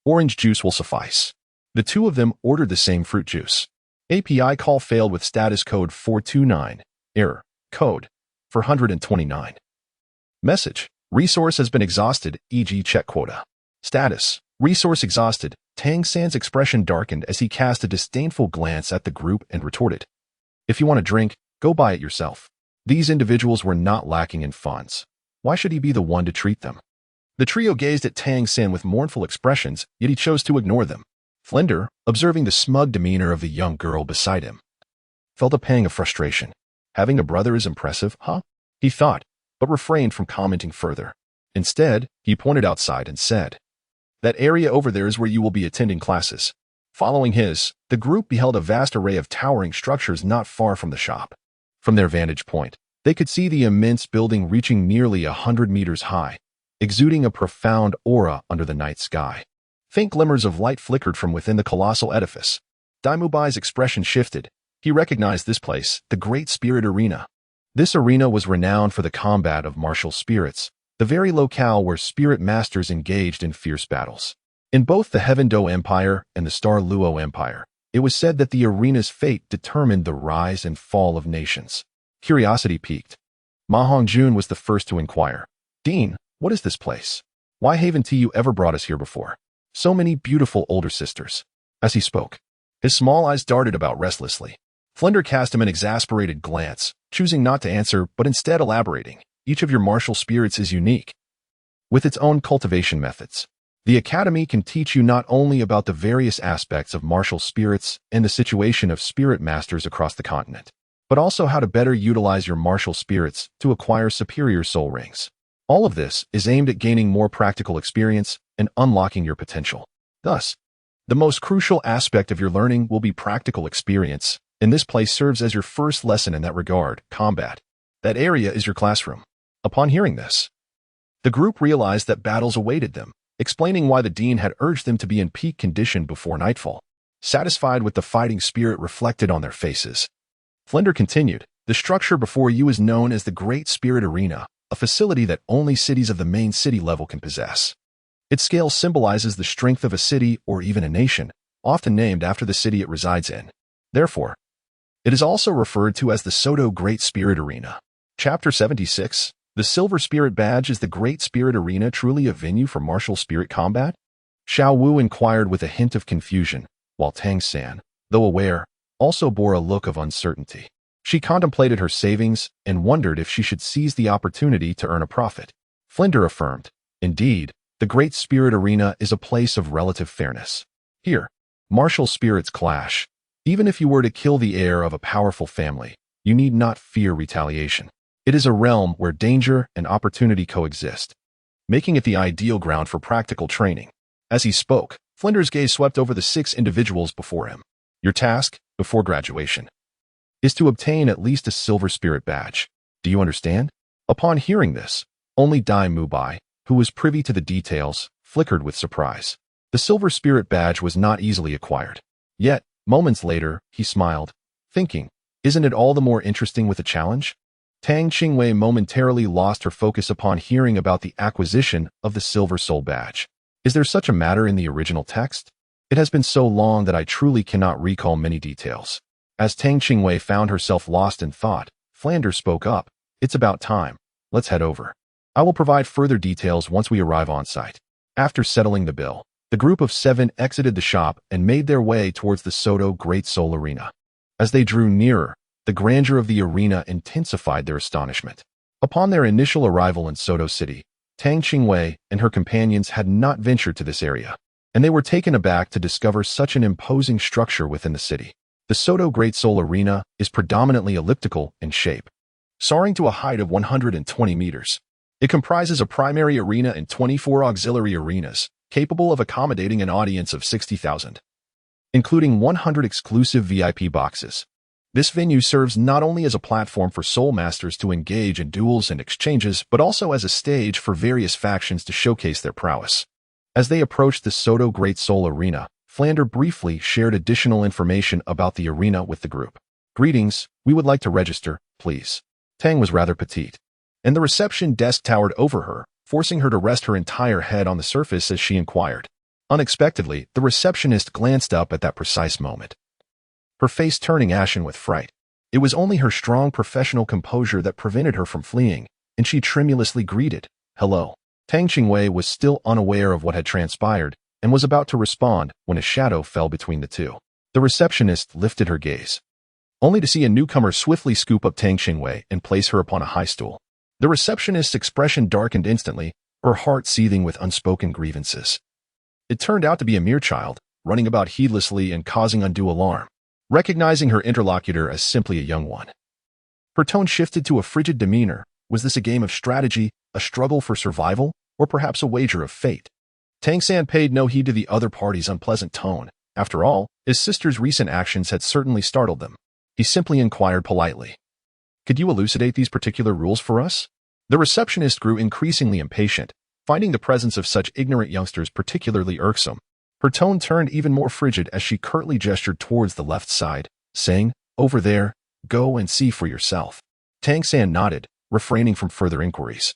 "Orange juice will suffice." The two of them ordered the same fruit juice. API call failed with status code 429. Error. Code 429. Message. Resource has been exhausted, e.g. check quota. Status. Resource exhausted. Tang San's expression darkened as he cast a disdainful glance at the group and retorted, "If you want a drink, go buy it yourself." These individuals were not lacking in funds. Why should he be the one to treat them? The trio gazed at Tang San with mournful expressions, yet he chose to ignore them. Flender, observing the smug demeanor of the young girl beside him, felt a pang of frustration. Having a brother is impressive, huh? He thought, but refrained from commenting further. Instead, he pointed outside and said, "That area over there is where you will be attending classes." Following the group beheld a vast array of towering structures not far from the shop. From their vantage point, they could see the immense building reaching nearly 100 meters high, exuding a profound aura under the night sky. Faint glimmers of light flickered from within the colossal edifice. Dai Mubai's expression shifted. He recognized this place, the Great Spirit Arena. This arena was renowned for the combat of martial spirits, the very locale where spirit masters engaged in fierce battles. In both the Heaven Do Empire and the Star Luo Empire, it was said that the arena's fate determined the rise and fall of nations. Curiosity piqued. Ma Hongjun was the first to inquire. "Dean, what is this place? Why haven't you ever brought us here before? So many beautiful older sisters." As he spoke, his small eyes darted about restlessly. Flender cast him an exasperated glance, choosing not to answer but instead elaborating. "Each of your martial spirits is unique, with its own cultivation methods. The Academy can teach you not only about the various aspects of martial spirits and the situation of spirit masters across the continent, but also how to better utilize your martial spirits to acquire superior soul rings. All of this is aimed at gaining more practical experience and unlocking your potential. Thus, the most crucial aspect of your learning will be practical experience, and this place serves as your first lesson in that regard, combat. That area is your classroom." Upon hearing this, the group realized that battles awaited them, explaining why the dean had urged them to be in peak condition before nightfall. Satisfied with the fighting spirit reflected on their faces, Flender continued, "The structure before you is known as the Great Spirit Arena, a facility that only cities of the main city level can possess. Its scale symbolizes the strength of a city or even a nation, often named after the city it resides in. Therefore, it is also referred to as the Soto Great Spirit Arena." Chapter 76. The Silver Spirit Badge. Is the Great Spirit Arena truly a venue for martial spirit combat? Xiao Wu inquired with a hint of confusion, while Tang San, though aware, also bore a look of uncertainty. She contemplated her savings and wondered if she should seize the opportunity to earn a profit. Flender affirmed, "Indeed, the Great Spirit Arena is a place of relative fairness. Here, martial spirits clash. Even if you were to kill the heir of a powerful family, you need not fear retaliation. It is a realm where danger and opportunity coexist, making it the ideal ground for practical training." As he spoke, Flender's gaze swept over the 6 individuals before him. "Your task, before graduation, is to obtain at least a Silver Spirit Badge. Do you understand?" Upon hearing this, only Dai Mubai, who was privy to the details, flickered with surprise. The Silver Spirit Badge was not easily acquired. Yet, moments later, he smiled, thinking, "Isn't it all the more interesting with a challenge?" Tang Qingwei momentarily lost her focus upon hearing about the acquisition of the Silver Soul Badge. "Is there such a matter in the original text? It has been so long that I truly cannot recall many details." As Tang Qingwei found herself lost in thought, Flender spoke up, "It's about time. Let's head over. I will provide further details once we arrive on site." After settling the bill, the group of 7 exited the shop and made their way towards the Soto Great Soul Arena. As they drew nearer, the grandeur of the arena intensified their astonishment. Upon their initial arrival in Soto City, Tang Qingwei and her companions had not ventured to this area, and they were taken aback to discover such an imposing structure within the city. The Soto Great Soul Arena is predominantly elliptical in shape, soaring to a height of 120 meters. It comprises a primary arena and 24 auxiliary arenas, capable of accommodating an audience of 60,000, including 100 exclusive VIP boxes. This venue serves not only as a platform for soul masters to engage in duels and exchanges, but also as a stage for various factions to showcase their prowess. As they approached the Soto Great Soul Arena, Flender briefly shared additional information about the arena with the group. "Greetings, we would like to register, please." Tang was rather petite, and the reception desk towered over her, forcing her to rest her entire head on the surface as she inquired. Unexpectedly, the receptionist glanced up at that precise moment, her face turning ashen with fright. It was only her strong professional composure that prevented her from fleeing, and she tremulously greeted, "Hello." Tang Qingwei was still unaware of what had transpired and was about to respond when a shadow fell between the two. The receptionist lifted her gaze, only to see a newcomer swiftly scoop up Tang Qingwei and place her upon a high stool. The receptionist's expression darkened instantly, her heart seething with unspoken grievances. It turned out to be a mere child, running about heedlessly and causing undue alarm. Recognizing her interlocutor as simply a young one, her tone shifted to a frigid demeanor. Was this a game of strategy, a struggle for survival, or perhaps a wager of fate? Tang San paid no heed to the other party's unpleasant tone. After all, his sister's recent actions had certainly startled them. He simply inquired politely, "Could you elucidate these particular rules for us?" The receptionist grew increasingly impatient, finding the presence of such ignorant youngsters particularly irksome. Her tone turned even more frigid as she curtly gestured towards the left side, saying, "Over there, go and see for yourself." Tang San nodded, refraining from further inquiries,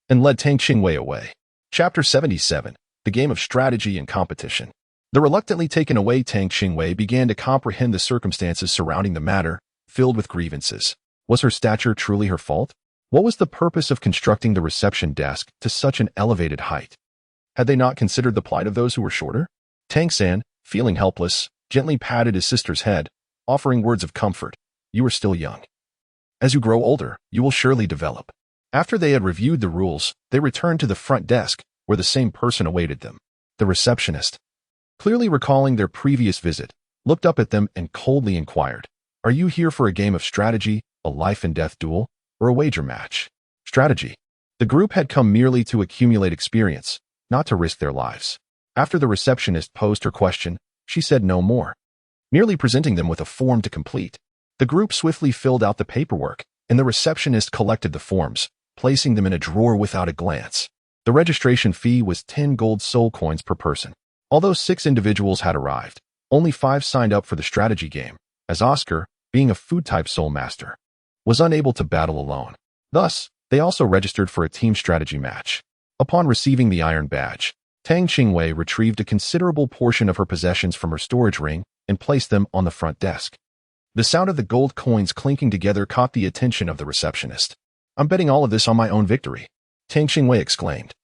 and led Tang Qingwei away. Chapter 77, The Game of Strategy and Competition. The reluctantly taken away Tang Qingwei began to comprehend the circumstances surrounding the matter, filled with grievances. Was her stature truly her fault? What was the purpose of constructing the reception desk to such an elevated height? Had they not considered the plight of those who were shorter? Tang San, feeling helpless, gently patted his sister's head, offering words of comfort. "You are still young. As you grow older, you will surely develop." After they had reviewed the rules, they returned to the front desk, where the same person awaited them. The receptionist, clearly recalling their previous visit, looked up at them and coldly inquired, "Are you here for a game of strategy, a life-and-death duel, or a wager match?" Strategy. The group had come merely to accumulate experience, not to risk their lives. After the receptionist posed her question, she said no more, merely presenting them with a form to complete. The group swiftly filled out the paperwork, and the receptionist collected the forms, placing them in a drawer without a glance. The registration fee was 10 gold soul coins per person. Although 6 individuals had arrived, only 5 signed up for the strategy game, as Oscar, being a food-type soul master, was unable to battle alone. Thus, they also registered for a team strategy match. Upon receiving the iron badge, Tang Qingwei retrieved a considerable portion of her possessions from her storage ring and placed them on the front desk. The sound of the gold coins clinking together caught the attention of the receptionist. "I'm betting all of this on my own victory," Tang Qingwei exclaimed,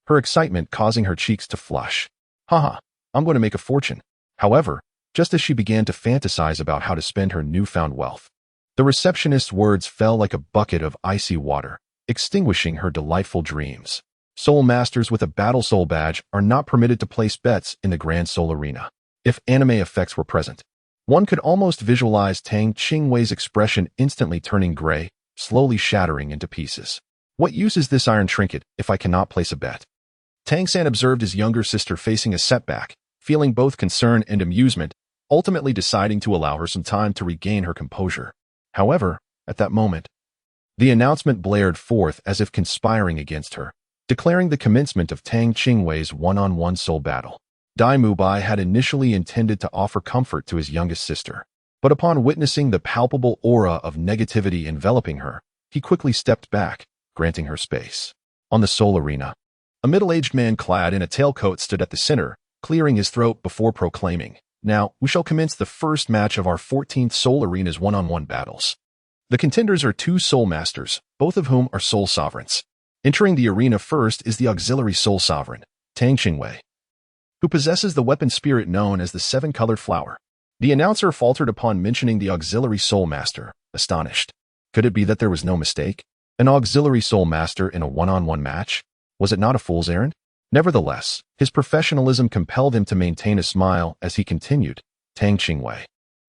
her excitement causing her cheeks to flush. "Haha, I'm going to make a fortune." However, just as she began to fantasize about how to spend her newfound wealth, the receptionist's words fell like a bucket of icy water, extinguishing her delightful dreams. Soul Masters with a Battle Soul badge are not permitted to place bets in the Grand Soul Arena. If anime effects were present, one could almost visualize Tang Qingwei's expression instantly turning gray, slowly shattering into pieces. "What use is this iron trinket if I cannot place a bet?" Tang San observed his younger sister facing a setback, feeling both concern and amusement, ultimately deciding to allow her some time to regain her composure. However, at that moment, the announcement blared forth as if conspiring against her, declaring the commencement of Tang Qingwei's one-on-one soul battle. Dai Mubai had initially intended to offer comfort to his youngest sister, but upon witnessing the palpable aura of negativity enveloping her, he quickly stepped back, granting her space. On the soul arena, a middle-aged man clad in a tailcoat stood at the center, clearing his throat before proclaiming, "Now, we shall commence the first match of our 14th Soul Arena's one-on-one battles. The contenders are 2 soul masters, both of whom are soul sovereigns. Entering the arena first is the auxiliary soul sovereign, Tang Qingwei, who possesses the weapon spirit known as the 7-colored flower." The announcer faltered upon mentioning the auxiliary soul master, astonished. Could it be that there was no mistake? An auxiliary soul master in a one-on-one match? Was it not a fool's errand? Nevertheless, his professionalism compelled him to maintain a smile as he continued, "Tang Qingwei,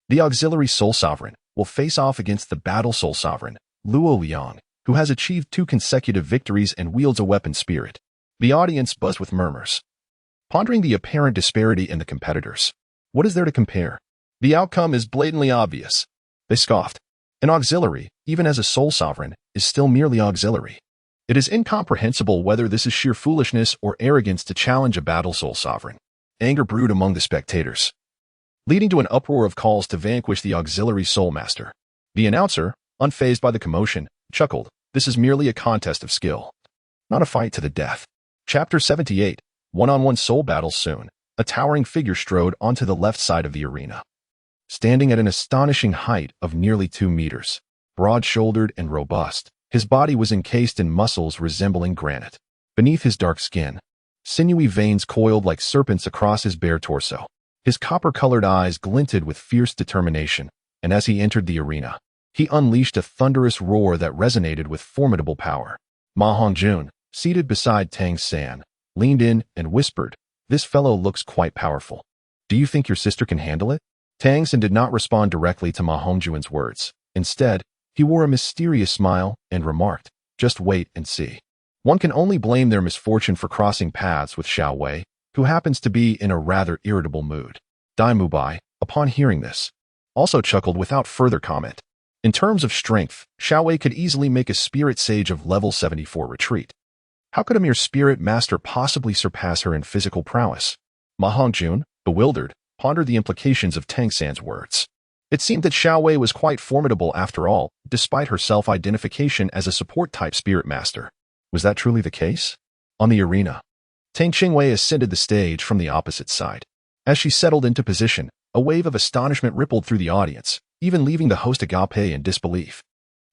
the auxiliary soul sovereign, will face off against the battle soul sovereign, Luo Liang, who has achieved 2 consecutive victories and wields a weapon spirit." The audience buzzed with murmurs, pondering the apparent disparity in the competitors. What is there to compare? The outcome is blatantly obvious. They scoffed. An auxiliary, even as a soul sovereign, is still merely auxiliary. It is incomprehensible whether this is sheer foolishness or arrogance to challenge a battle soul sovereign. Anger brewed among the spectators, leading to an uproar of calls to vanquish the auxiliary soul master. The announcer, unfazed by the commotion, chuckled, "This is merely a contest of skill, not a fight to the death." Chapter 78, One-on-one soul battles soon. A towering figure strode onto the left side of the arena, standing at an astonishing height of nearly 2 meters. Broad-shouldered and robust, his body was encased in muscles resembling granite. Beneath his dark skin, sinewy veins coiled like serpents across his bare torso. His copper-colored eyes glinted with fierce determination, and as he entered the arena, he unleashed a thunderous roar that resonated with formidable power. Ma Hongjun, seated beside Tang San, leaned in and whispered, "This fellow looks quite powerful. Do you think your sister can handle it? Tang San did not respond directly to Ma Hongjuan's words. Instead, he wore a mysterious smile and remarked, just wait and see. One can only blame their misfortune for crossing paths with Xiao Wei, who happens to be in a rather irritable mood. Dai Mubai, upon hearing this, also chuckled without further comment. In terms of strength, Xiao Wei could easily make a spirit sage of level 74 retreat. How could a mere spirit master possibly surpass her in physical prowess? Ma Hongjun, bewildered, pondered the implications of Tang San's words. It seemed that Xiao Wei was quite formidable after all, despite her self-identification as a support-type spirit master. Was that truly the case? On the arena, Tang Qingwei ascended the stage from the opposite side. As she settled into position, a wave of astonishment rippled through the audience, even leaving the host agape in disbelief.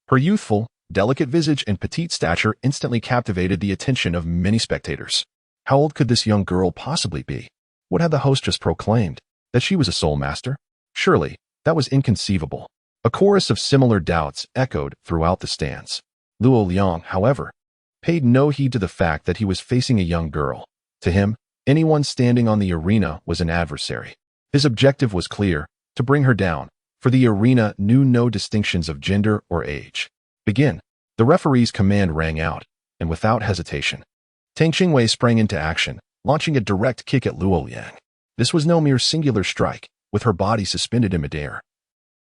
Her youthful, delicate visage and petite stature instantly captivated the attention of many spectators. How old could this young girl possibly be? What had the host just proclaimed? That she was a soul master? Surely, that was inconceivable. A chorus of similar doubts echoed throughout the stands. Luo Liang, however, paid no heed to the fact that he was facing a young girl. To him, anyone standing on the arena was an adversary. His objective was clear, to bring her down, for the arena knew no distinctions of gender or age. Begin. The referee's command rang out, and without hesitation, Tang Qingwei sprang into action, launching a direct kick at Luo Liang. This was no mere singular strike, with her body suspended in midair.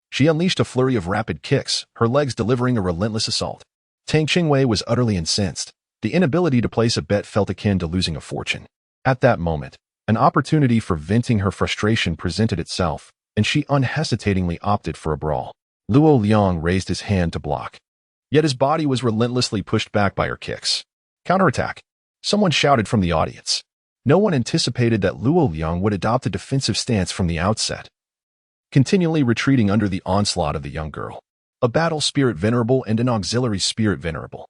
She unleashed a flurry of rapid kicks, her legs delivering a relentless assault. Tang Qingwei was utterly incensed. The inability to place a bet felt akin to losing a fortune. At that moment, an opportunity for venting her frustration presented itself, and she unhesitatingly opted for a brawl. Luo Liang raised his hand to block. Yet his body was relentlessly pushed back by her kicks. Counterattack! Someone shouted from the audience. No one anticipated that Luo Liang would adopt a defensive stance from the outset, continually retreating under the onslaught of the young girl. A battle spirit venerable and an auxiliary spirit venerable.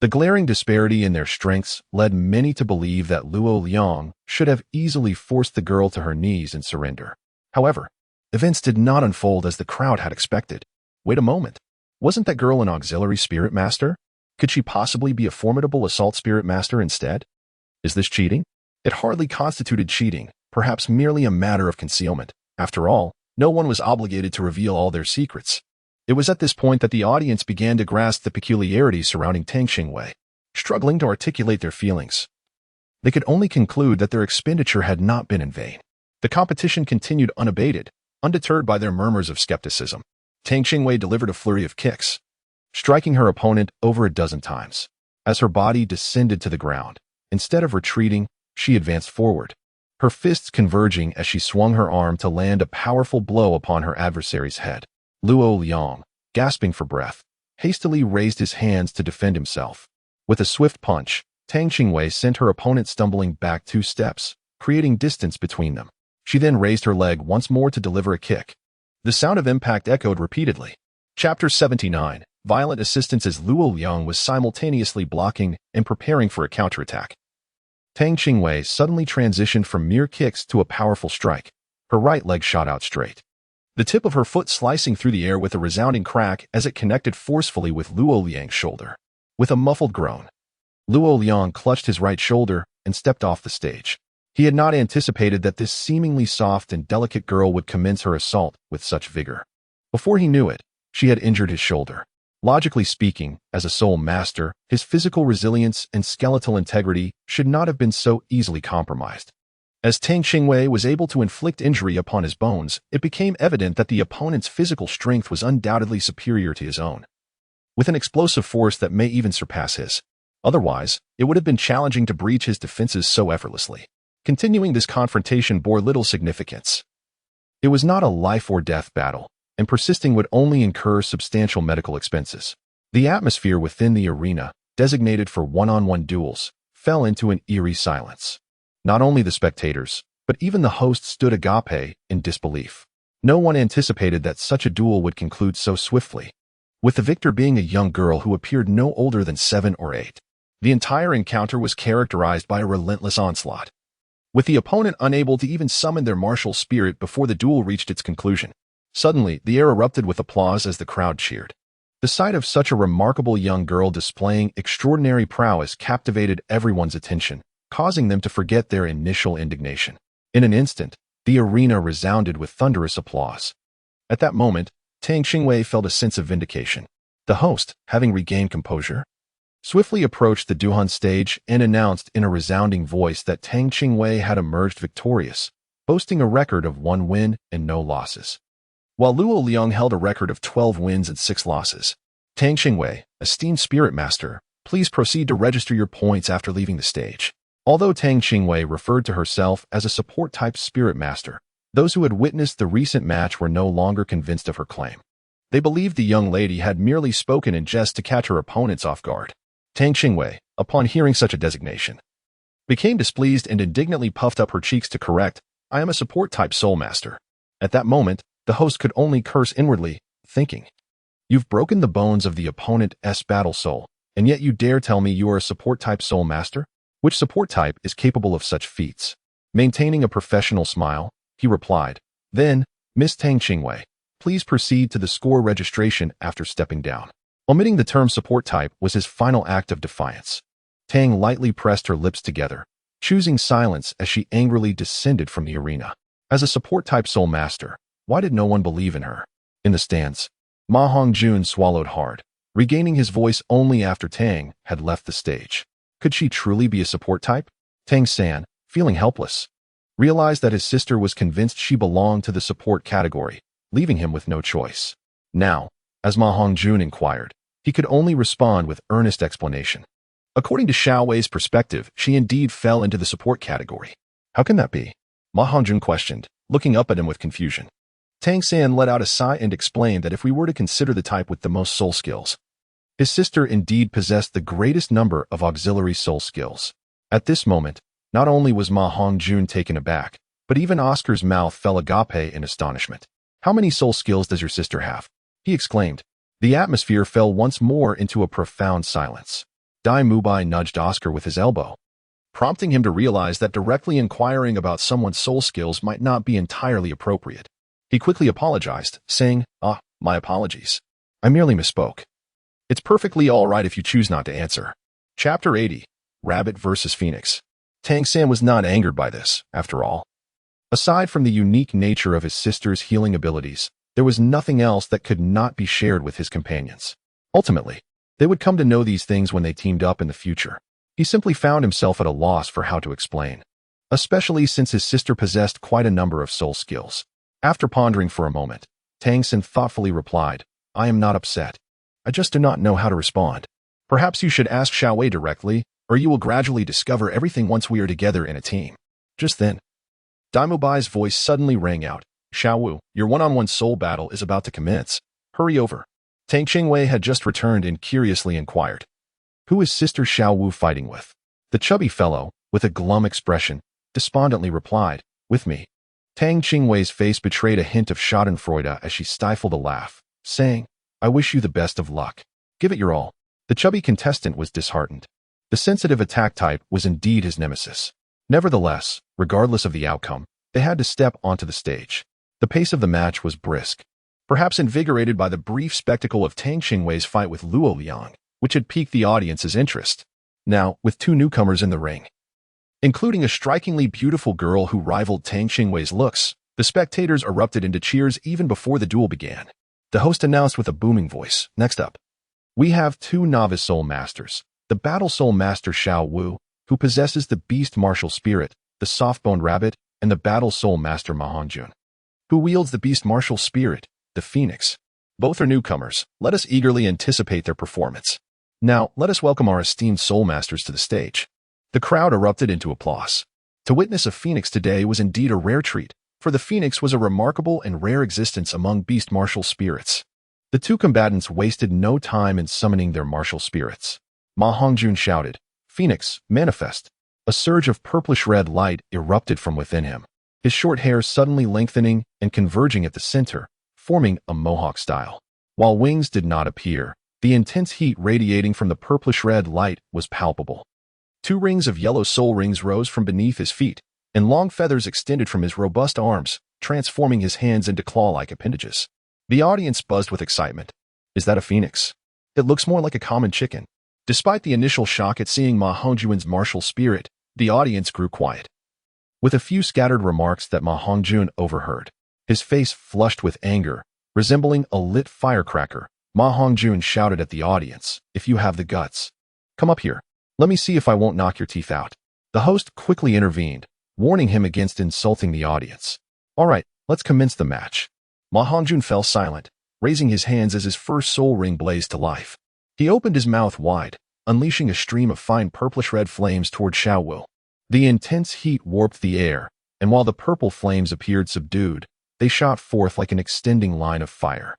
The glaring disparity in their strengths led many to believe that Luo Liang should have easily forced the girl to her knees and surrender. However, events did not unfold as the crowd had expected. Wait a moment. Wasn't that girl an auxiliary spirit master? Could she possibly be a formidable assault spirit master instead? Is this cheating? It hardly constituted cheating, perhaps merely a matter of concealment. After all, no one was obligated to reveal all their secrets. It was at this point that the audience began to grasp the peculiarities surrounding Tang Qingwei, struggling to articulate their feelings. They could only conclude that their expenditure had not been in vain. The competition continued unabated, undeterred by their murmurs of skepticism. Tang Qingwei delivered a flurry of kicks, striking her opponent over a dozen times. As her body descended to the ground, instead of retreating, she advanced forward, her fists converging as she swung her arm to land a powerful blow upon her adversary's head. Luo Liang, gasping for breath, hastily raised his hands to defend himself. With a swift punch, Tang Qingwei sent her opponent stumbling back 2 steps, creating distance between them. She then raised her leg once more to deliver a kick. The sound of impact echoed repeatedly. Chapter 79. Violent assistance as Luo Liang was simultaneously blocking and preparing for a counterattack. Tang Qingwei suddenly transitioned from mere kicks to a powerful strike. Her right leg shot out straight, the tip of her foot slicing through the air with a resounding crack as it connected forcefully with Luo Liang's shoulder. With a muffled groan, Luo Liang clutched his right shoulder and stepped off the stage. He had not anticipated that this seemingly soft and delicate girl would commence her assault with such vigor. Before he knew it, she had injured his shoulder. Logically speaking, as a soul master, his physical resilience and skeletal integrity should not have been so easily compromised. As Tang Qingwei was able to inflict injury upon his bones, it became evident that the opponent's physical strength was undoubtedly superior to his own, with an explosive force that may even surpass his. Otherwise, it would have been challenging to breach his defenses so effortlessly. Continuing this confrontation bore little significance. It was not a life-or-death battle, and persisting would only incur substantial medical expenses. The atmosphere within the arena, designated for one-on-one duels, fell into an eerie silence. Not only the spectators, but even the host stood agape in disbelief. No one anticipated that such a duel would conclude so swiftly, with the victor being a young girl who appeared no older than 7 or 8. The entire encounter was characterized by a relentless onslaught, with the opponent unable to even summon their martial spirit before the duel reached its conclusion. Suddenly, the air erupted with applause as the crowd cheered. The sight of such a remarkable young girl displaying extraordinary prowess captivated everyone's attention, causing them to forget their initial indignation. In an instant, The arena resounded with thunderous applause. At that moment, Tang Qingwei felt a sense of vindication. The host, having regained composure, swiftly approached the Duhan stage and announced in a resounding voice that Tang Qingwei had emerged victorious, boasting a record of 1 win and no losses, while Luo Liang held a record of 12 wins and 6 losses. Tang Qingwei, esteemed Spirit Master, please proceed to register your points after leaving the stage. Although Tang Qingwei referred to herself as a support-type Spirit Master, those who had witnessed the recent match were no longer convinced of her claim. They believed the young lady had merely spoken in jest to catch her opponents off guard. Tang Qingwei, upon hearing such a designation, became displeased and indignantly puffed up her cheeks to correct, "I am a support-type Soul Master." At that moment, the host could only curse inwardly, thinking, "You've broken the bones of the opponent's battle soul, and yet you dare tell me you are a support-type Soul Master? Which support type is capable of such feats?" Maintaining a professional smile, he replied, "Then, Miss Tang Qingwei, please proceed to the score registration after stepping down." Omitting the term support type was his final act of defiance. Tang lightly pressed her lips together, choosing silence as she angrily descended from the arena. As a support-type Soul Master, why did no one believe in her? In the stands, Ma Hongjun swallowed hard, regaining his voice only after Tang had left the stage. Could she truly be a support type? Tang San, feeling helpless, realized that his sister was convinced she belonged to the support category, leaving him with no choice. Now, as Ma Hongjun inquired, he could only respond with earnest explanation. According to Xiaowei's perspective, she indeed fell into the support category. How can that be? Ma Hongjun questioned, looking up at him with confusion. Tang San let out a sigh and explained that if we were to consider the type with the most soul skills, his sister indeed possessed the greatest number of auxiliary soul skills. At this moment, not only was Ma Hongjun taken aback, but even Oscar's mouth fell agape in astonishment. "How many soul skills does your sister have?" he exclaimed. The atmosphere fell once more into a profound silence. Dai Mubai nudged Oscar with his elbow, prompting him to realize that directly inquiring about someone's soul skills might not be entirely appropriate. He quickly apologized, saying, "My apologies. I merely misspoke. It's perfectly all right if you choose not to answer." Chapter 80, Rabbit vs. Phoenix. Tang San was not angered by this, after all. Aside from the unique nature of his sister's healing abilities, there was nothing else that could not be shared with his companions. Ultimately, they would come to know these things when they teamed up in the future. He simply found himself at a loss for how to explain, especially since his sister possessed quite a number of soul skills. After pondering for a moment, Tang San thoughtfully replied, "I am not upset. I just do not know how to respond. Perhaps you should ask Xiaowei directly, or you will gradually discover everything once we are together in a team." Just then, Daimubai's voice suddenly rang out, "Xiaowu, your one-on-one soul battle is about to commence. Hurry over." Tang Qingwei had just returned and curiously inquired, "Who is Sister Xiaowu fighting with?" The chubby fellow, with a glum expression, despondently replied, "With me." Tang Qingwei's face betrayed a hint of schadenfreude as she stifled a laugh, saying, "I wish you the best of luck. Give it your all." The chubby contestant was disheartened. The sensitive attack type was indeed his nemesis. Nevertheless, regardless of the outcome, they had to step onto the stage. The pace of the match was brisk, perhaps invigorated by the brief spectacle of Tang Qingwei's fight with Luo Liang, which had piqued the audience's interest. Now, with 2 newcomers in the ring, including a strikingly beautiful girl who rivaled Tang Qingwei's looks, the spectators erupted into cheers even before the duel began. The host announced with a booming voice, "Next up, we have 2 novice soul masters, the Battle Soul Master Xiao Wu, who possesses the Beast Martial Spirit, the Soft-Boned Rabbit, and the Battle Soul Master Ma Hongjun, who wields the Beast Martial Spirit, the Phoenix. Both are newcomers. Let us eagerly anticipate their performance. Now, let us welcome our esteemed Soul Masters to the stage." The crowd erupted into applause. To witness a Phoenix today was indeed a rare treat, for the Phoenix was a remarkable and rare existence among Beast Martial Spirits. The 2 combatants wasted no time in summoning their martial spirits. Ma Hongjun shouted, "Phoenix, manifest." A surge of purplish-red light erupted from within him, his short hair suddenly lengthening and converging at the center, forming a mohawk style. While wings did not appear, the intense heat radiating from the purplish-red light was palpable. 2 rings of yellow soul rings rose from beneath his feet, and long feathers extended from his robust arms, transforming his hands into claw-like appendages. The audience buzzed with excitement. "Is that a phoenix? It looks more like a common chicken." Despite the initial shock at seeing Ma Hongjun's martial spirit, the audience grew quiet. With a few scattered remarks that Ma Hongjun overheard, his face flushed with anger, resembling a lit firecracker, Ma Hongjun shouted at the audience, "If you have the guts, come up here. Let me see if I won't knock your teeth out." The host quickly intervened, warning him against insulting the audience. "All right, let's commence the match." Ma Hongjun fell silent, raising his hands as his first soul ring blazed to life. He opened his mouth wide, unleashing a stream of fine purplish-red flames toward Xiaowu. The intense heat warped the air, and while the purple flames appeared subdued, they shot forth like an extending line of fire.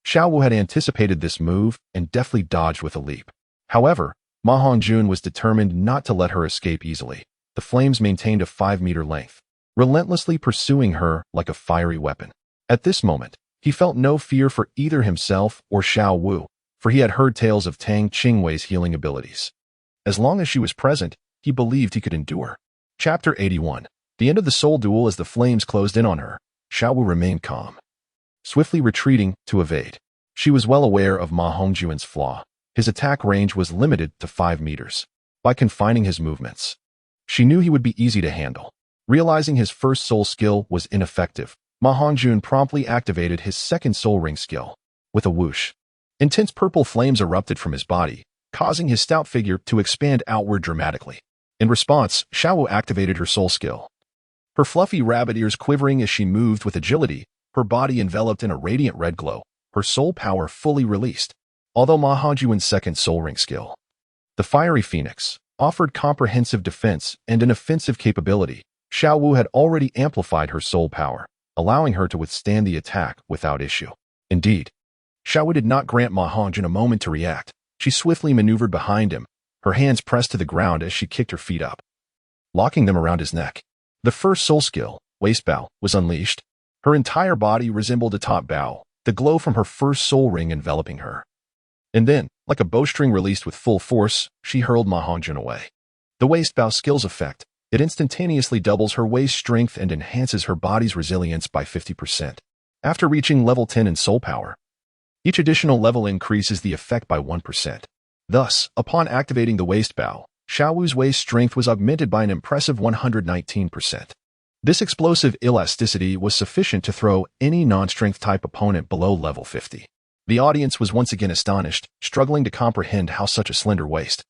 Xiaowu had anticipated this move and deftly dodged with a leap. However, Ma Hongjun was determined not to let her escape easily. The flames maintained a 5-meter length, relentlessly pursuing her like a fiery weapon. At this moment, he felt no fear for either himself or Xiaowu, for he had heard tales of Tang Qingwei's healing abilities. As long as she was present, he believed he could endure. Chapter 81. The end of the soul duel. As the flames closed in on her, Xiaowu remained calm, swiftly retreating to evade. She was well aware of Ma Hongjun's flaw. His attack range was limited to 5 meters. By confining his movements, she knew he would be easy to handle. Realizing his first soul skill was ineffective, Ma Hongjun promptly activated his second soul ring skill. With a whoosh, intense purple flames erupted from his body, causing his stout figure to expand outward dramatically. In response, Xiaowu activated her soul skill. Her fluffy rabbit ears quivering as she moved with agility, her body enveloped in a radiant red glow, her soul power fully released. Although Ma Hongjun's second soul ring skill, the Fiery Phoenix, offered comprehensive defense and an offensive capability, Xiaowu had already amplified her soul power, allowing her to withstand the attack without issue. Indeed, Xiaowu did not grant Ma Hongjun a moment to react. She swiftly maneuvered behind him, her hands pressed to the ground as she kicked her feet up, locking them around his neck. The first soul skill, Waist Bow, was unleashed. Her entire body resembled a top bow, the glow from her first soul ring enveloping her. And then, like a bowstring released with full force, she hurled Ma Hongjun away. The Waist Bow skill's effect, it instantaneously doubles her waist strength and enhances her body's resilience by 50%. After reaching level 10 in soul power, each additional level increases the effect by 1%. Thus, upon activating the Waist Bow, Xiaowu's waist strength was augmented by an impressive 119%. This explosive elasticity was sufficient to throw any non-strength type opponent below level 50. The audience was once again astonished, struggling to comprehend how such a slender waist,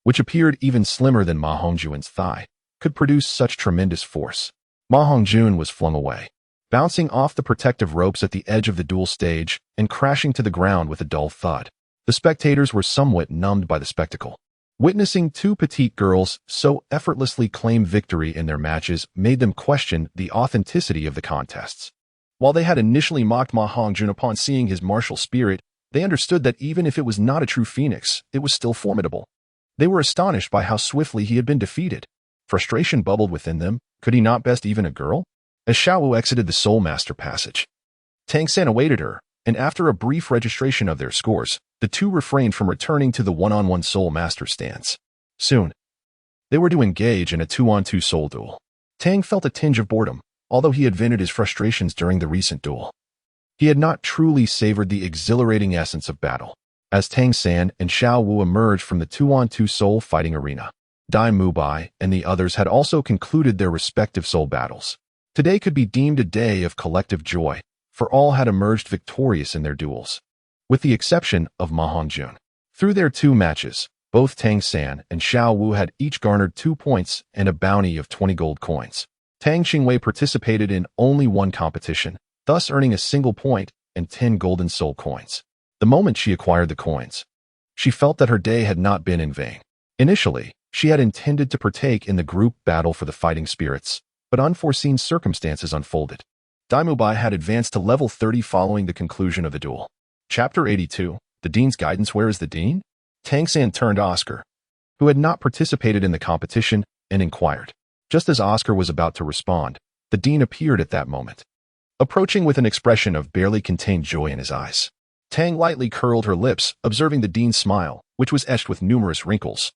which appeared even slimmer than Ma Hongjun's thigh, could produce such tremendous force. Ma Hongjun was flung away, bouncing off the protective ropes at the edge of the duel stage and crashing to the ground with a dull thud. The spectators were somewhat numbed by the spectacle. Witnessing two petite girls so effortlessly claim victory in their matches made them question the authenticity of the contests. While they had initially mocked Ma Hongjun upon seeing his martial spirit, they understood that even if it was not a true phoenix, it was still formidable. They were astonished by how swiftly he had been defeated. Frustration bubbled within them. Could he not best even a girl? As Xiaowu exited the Soul Master passage, Tang San awaited her, and after a brief registration of their scores, the two refrained from returning to the one-on-one Soul Master stance. Soon, they were to engage in a 2-on-2 soul duel. Tang felt a tinge of boredom, although he had vented his frustrations during the recent duel. He had not truly savored the exhilarating essence of battle. As Tang San and Xiaowu emerged from the 2-on-2 soul fighting arena, Dai Mubai and the others had also concluded their respective soul battles. Today could be deemed a day of collective joy, for all had emerged victorious in their duels, with the exception of Ma Hongjun. Through their 2 matches, both Tang San and Xiaowu had each garnered 2 points and a bounty of 20 gold coins. Tang Qingwei participated in only one competition, thus earning a single point and 10 golden soul coins. The moment she acquired the coins, she felt that her day had not been in vain. Initially, she had intended to partake in the group battle for the fighting spirits, but unforeseen circumstances unfolded. Daimubai had advanced to level 30 following the conclusion of the duel. Chapter 82. The Dean's Guidance. Where is the Dean? Tang San turned to Oscar, who had not participated in the competition, and inquired. Just as Oscar was about to respond, the Dean appeared at that moment, approaching with an expression of barely contained joy in his eyes. Tang lightly curled her lips, observing the Dean's smile, which was etched with numerous wrinkles,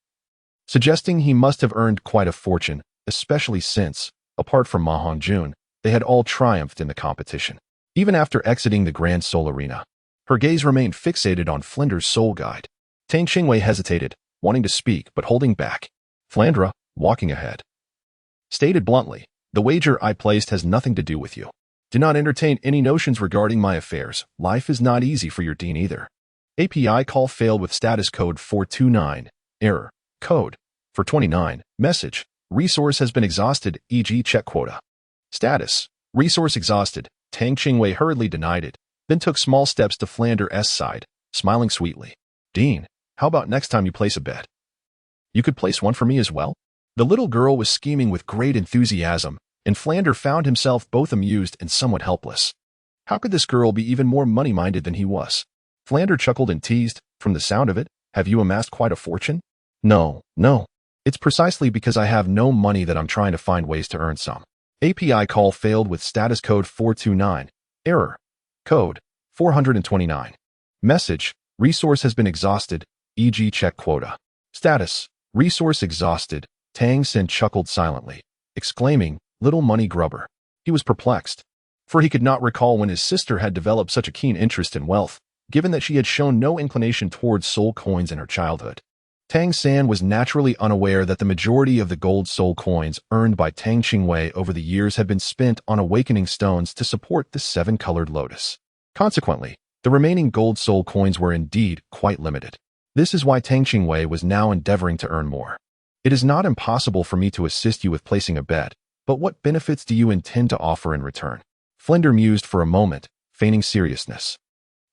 suggesting he must have earned quite a fortune, especially since, apart from Ma Hongjun, they had all triumphed in the competition. Even after exiting the Grand Soul Arena, her gaze remained fixated on Flinder's soul guide. Tang Qingwei hesitated, wanting to speak but holding back. Flandra, walking ahead, stated bluntly, The wager I placed has nothing to do with you. Do not entertain any notions regarding my affairs. Life is not easy for your dean either. API call failed with status code 429. Error. Code. 429. Message. Resource has been exhausted, e.g. check quota. Status. Resource exhausted. Tang Qingwei hurriedly denied it, then took small steps to Flander's side, smiling sweetly. Dean, how about next time you place a bet? You could place one for me as well? The little girl was scheming with great enthusiasm, and Flander found himself both amused and somewhat helpless. How could this girl be even more money-minded than he was? Flander chuckled and teased, from the sound of it, have you amassed quite a fortune? No. It's precisely because I have no money that I'm trying to find ways to earn some. API call failed with status code 429. Error. Code. 429. Message. Resource has been exhausted, e.g. check quota. Status. Resource exhausted. Tang San chuckled silently, exclaiming, little money grubber. He was perplexed, for he could not recall when his sister had developed such a keen interest in wealth, given that she had shown no inclination towards soul coins in her childhood. Tang San was naturally unaware that the majority of the gold soul coins earned by Tang Qingwei over the years had been spent on awakening stones to support the seven-colored lotus. Consequently, the remaining gold soul coins were indeed quite limited. This is why Tang Qingwei was now endeavoring to earn more. It is not impossible for me to assist you with placing a bet, but what benefits do you intend to offer in return? Flander mused for a moment, feigning seriousness.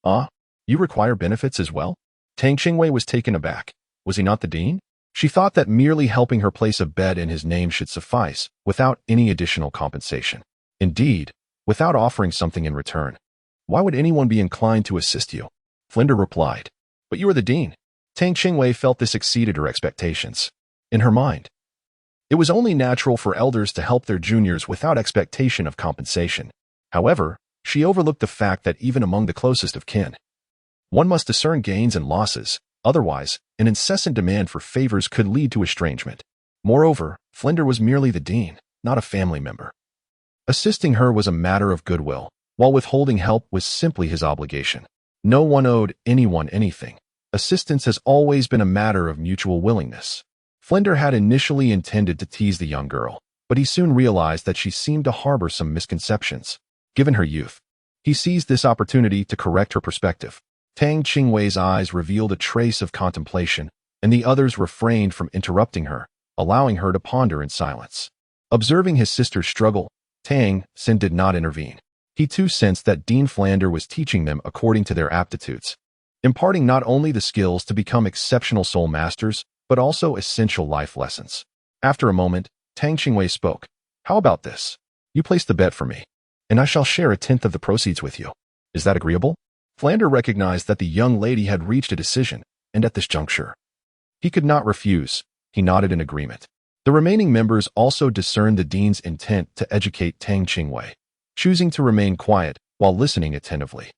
You require benefits as well? Tang Qingwei was taken aback. Was he not the dean? She thought that merely helping her place a bet in his name should suffice, without any additional compensation. Indeed, without offering something in return. Why would anyone be inclined to assist you? Flander replied. But you are the dean. Tang Qingwei felt this exceeded her expectations. In her mind, it was only natural for elders to help their juniors without expectation of compensation. However, she overlooked the fact that even among the closest of kin, one must discern gains and losses, otherwise, an incessant demand for favors could lead to estrangement. Moreover, Flander was merely the dean, not a family member. Assisting her was a matter of goodwill, while withholding help was simply his obligation. No one owed anyone anything. Assistance has always been a matter of mutual willingness. Flander had initially intended to tease the young girl, but he soon realized that she seemed to harbor some misconceptions. Given her youth, he seized this opportunity to correct her perspective. Tang Qingwei's eyes revealed a trace of contemplation, and the others refrained from interrupting her, allowing her to ponder in silence. Observing his sister's struggle, Tang San did not intervene. He too sensed that Dean Flander was teaching them according to their aptitudes, imparting not only the skills to become exceptional soul masters, but also essential life lessons. After a moment, Tang Qingwei spoke. How about this? You place the bet for me, and I shall share 1/10 of the proceeds with you. Is that agreeable? Flander recognized that the young lady had reached a decision, and at this juncture, he could not refuse. He nodded in agreement. The remaining members also discerned the dean's intent to educate Tang Qingwei, choosing to remain quiet while listening attentively.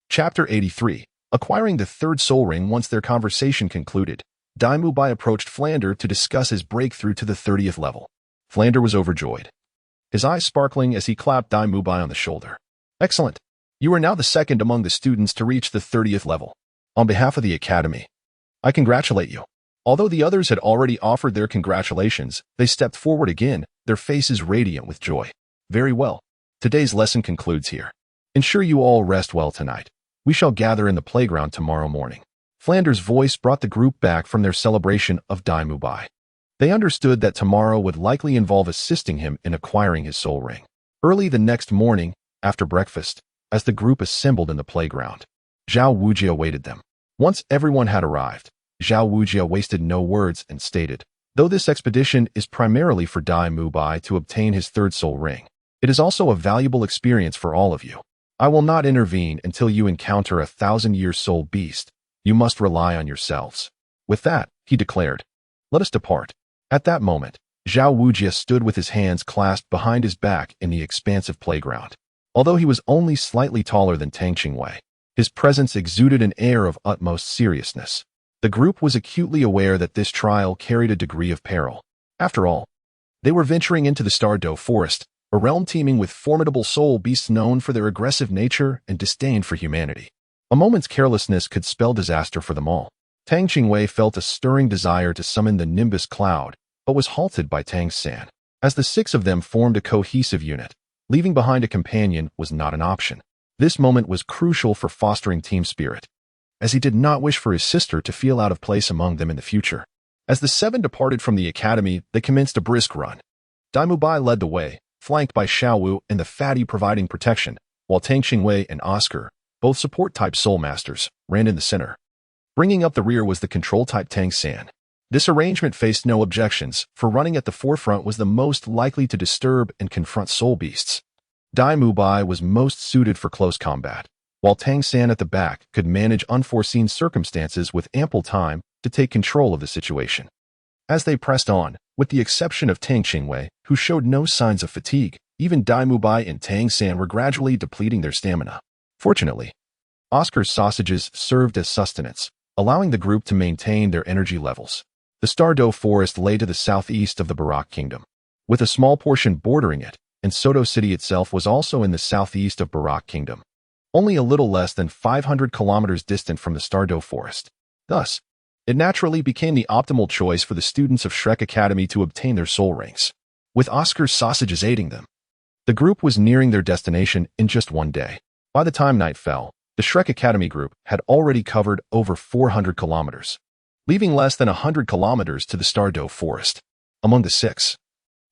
Chapter 83. Acquiring the third soul ring. Once their conversation concluded, Daimu Bai approached Flander to discuss his breakthrough to the 30th level. Flander was overjoyed, his eyes sparkling as he clapped Daimu Bai on the shoulder. Excellent. You are now the second among the students to reach the 30th level. On behalf of the Academy, I congratulate you. Although the others had already offered their congratulations, they stepped forward again, their faces radiant with joy. Very well. Today's lesson concludes here. Ensure you all rest well tonight. We shall gather in the playground tomorrow morning. Flander's voice brought the group back from their celebration of Daimu Bai. They understood that tomorrow would likely involve assisting him in acquiring his soul ring. Early the next morning, after breakfast, as the group assembled in the playground, Zhao Wujia awaited them. Once everyone had arrived, Zhao Wujia wasted no words and stated, though this expedition is primarily for Daimu Bai to obtain his third soul ring, it is also a valuable experience for all of you. I will not intervene until you encounter a 1,000-year soul beast. You must rely on yourselves. With that, he declared, let us depart. At that moment, Zhao Wujia stood with his hands clasped behind his back in the expansive playground. Although he was only slightly taller than Tang Qingwei, his presence exuded an air of utmost seriousness. The group was acutely aware that this trial carried a degree of peril. After all, they were venturing into the Stardow Forest, a realm teeming with formidable soul beasts known for their aggressive nature and disdain for humanity. A moment's carelessness could spell disaster for them all. Tang Qingwei felt a stirring desire to summon the Nimbus Cloud, but was halted by Tang San. As the 6 of them formed a cohesive unit, leaving behind a companion was not an option. This moment was crucial for fostering team spirit, as he did not wish for his sister to feel out of place among them in the future. As the 7 departed from the academy, they commenced a brisk run. Daimubai led the way, flanked by Xiaowu and the fatty providing protection, while Tang Qingwei and Oscar, both support-type soul masters, ran in the center. Bringing up the rear was the control-type Tang San. This arrangement faced no objections, for running at the forefront was the most likely to disturb and confront soul beasts. Daimubai was most suited for close combat, while Tang San at the back could manage unforeseen circumstances with ample time to take control of the situation. As they pressed on, with the exception of Tang Qingwei, who showed no signs of fatigue, even Daimubai and Tang San were gradually depleting their stamina. Fortunately, Oscar's sausages served as sustenance, allowing the group to maintain their energy levels. The Stardo Forest lay to the southeast of the Barak Kingdom, with a small portion bordering it, and Soto City itself was also in the southeast of Barak Kingdom, only a little less than 500 kilometers distant from the Stardo Forest. Thus, it naturally became the optimal choice for the students of Shrek Academy to obtain their soul ranks, with Oscar's sausages aiding them. The group was nearing their destination in just one day. By the time night fell, the Shrek Academy group had already covered over 400 kilometers, leaving less than 100 kilometers to the Stardo Forest. Among the 6,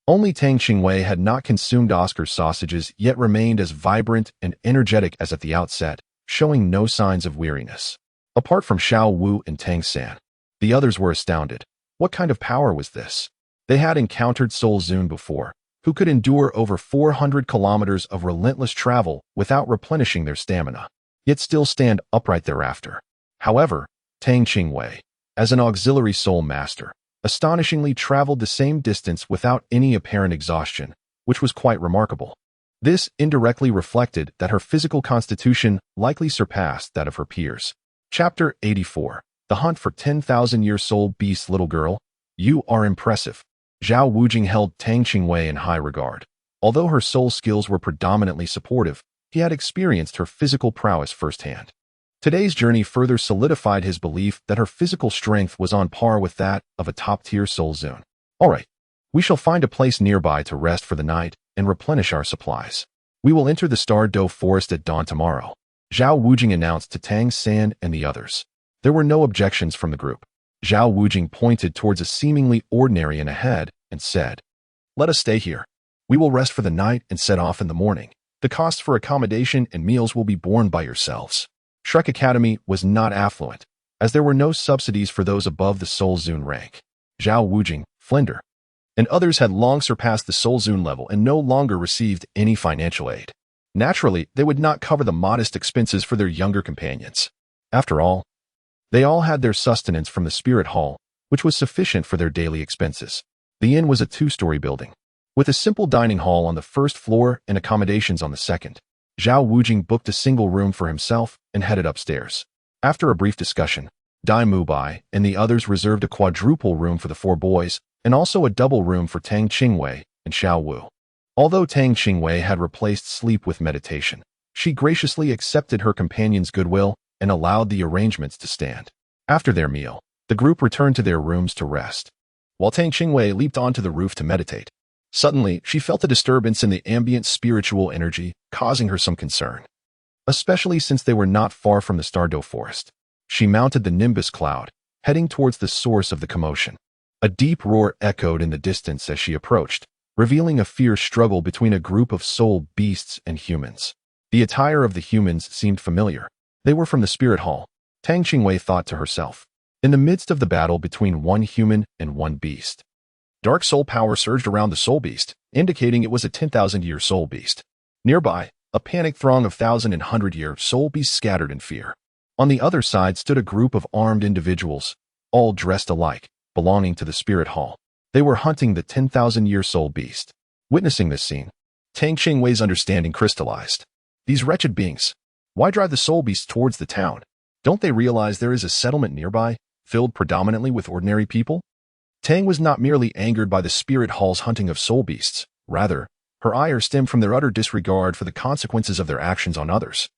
only Tang Qingwei had not consumed Oscar's sausages yet remained as vibrant and energetic as at the outset, showing no signs of weariness. Apart from Xiaowu and Tang San, the others were astounded. What kind of power was this? They had encountered Soul Zun before, who could endure over 400 kilometers of relentless travel without replenishing their stamina, yet still stand upright thereafter. However, Tang Qingwei, as an auxiliary soul master, astonishingly traveled the same distance without any apparent exhaustion, which was quite remarkable. This indirectly reflected that her physical constitution likely surpassed that of her peers. Chapter 84. The Hunt for 10,000-Year Soul Beast. Little girl, you are impressive. Zhao Wujing held Tang Qingwei in high regard. Although her soul skills were predominantly supportive, he had experienced her physical prowess firsthand. Today's journey further solidified his belief that her physical strength was on par with that of a top-tier Soul Zun. All right, we shall find a place nearby to rest for the night and replenish our supplies. We will enter the Stardo Forest at dawn tomorrow, Zhao Wujing announced to Tang San and the others. There were no objections from the group. Zhao Wujing pointed towards a seemingly ordinary inn ahead and said, "Let us stay here. We will rest for the night and set off in the morning. The costs for accommodation and meals will be borne by yourselves." Shrek Academy was not affluent, as there were no subsidies for those above the Soul Zun rank. Zhao Wujing, Flinder, and others had long surpassed the Soul Zun level and no longer received any financial aid. Naturally, they would not cover the modest expenses for their younger companions. After all, they all had their sustenance from the Spirit Hall, which was sufficient for their daily expenses. The inn was a 2-story building, with a simple dining hall on the first floor and accommodations on the second. Zhao Wujing booked a single room for himself and headed upstairs. After a brief discussion, Daimubai and the others reserved a quadruple room for the 4 boys and also a double room for Tang Qingwei and Xiaowu. Although Tang Qingwei had replaced sleep with meditation, she graciously accepted her companion's goodwill and allowed the arrangements to stand. After their meal, the group returned to their rooms to rest, while Tang Qingwei leaped onto the roof to meditate. Suddenly, she felt a disturbance in the ambient spiritual energy, causing her some concern, especially since they were not far from the Stardo Forest. She mounted the Nimbus Cloud, heading towards the source of the commotion. A deep roar echoed in the distance as she approached, revealing a fierce struggle between a group of soul beasts and humans. The attire of the humans seemed familiar. They were from the Spirit Hall, Tang Qingwei thought to herself. In the midst of the battle between one human and one beast, dark soul power surged around the soul beast, indicating it was a 10,000-year soul beast. Nearby, a panic throng of 1,000 and 100-year soul beasts scattered in fear. On the other side stood a group of armed individuals, all dressed alike, belonging to the Spirit Hall. They were hunting the 10,000-year soul beast. Witnessing this scene, Tang Qingwei's understanding crystallized. These wretched beings, why drive the soul beasts towards the town? Don't they realize there is a settlement nearby, filled predominantly with ordinary people? Tang was not merely angered by the Spirit Hall's hunting of soul beasts. Rather, her ire stemmed from their utter disregard for the consequences of their actions on others,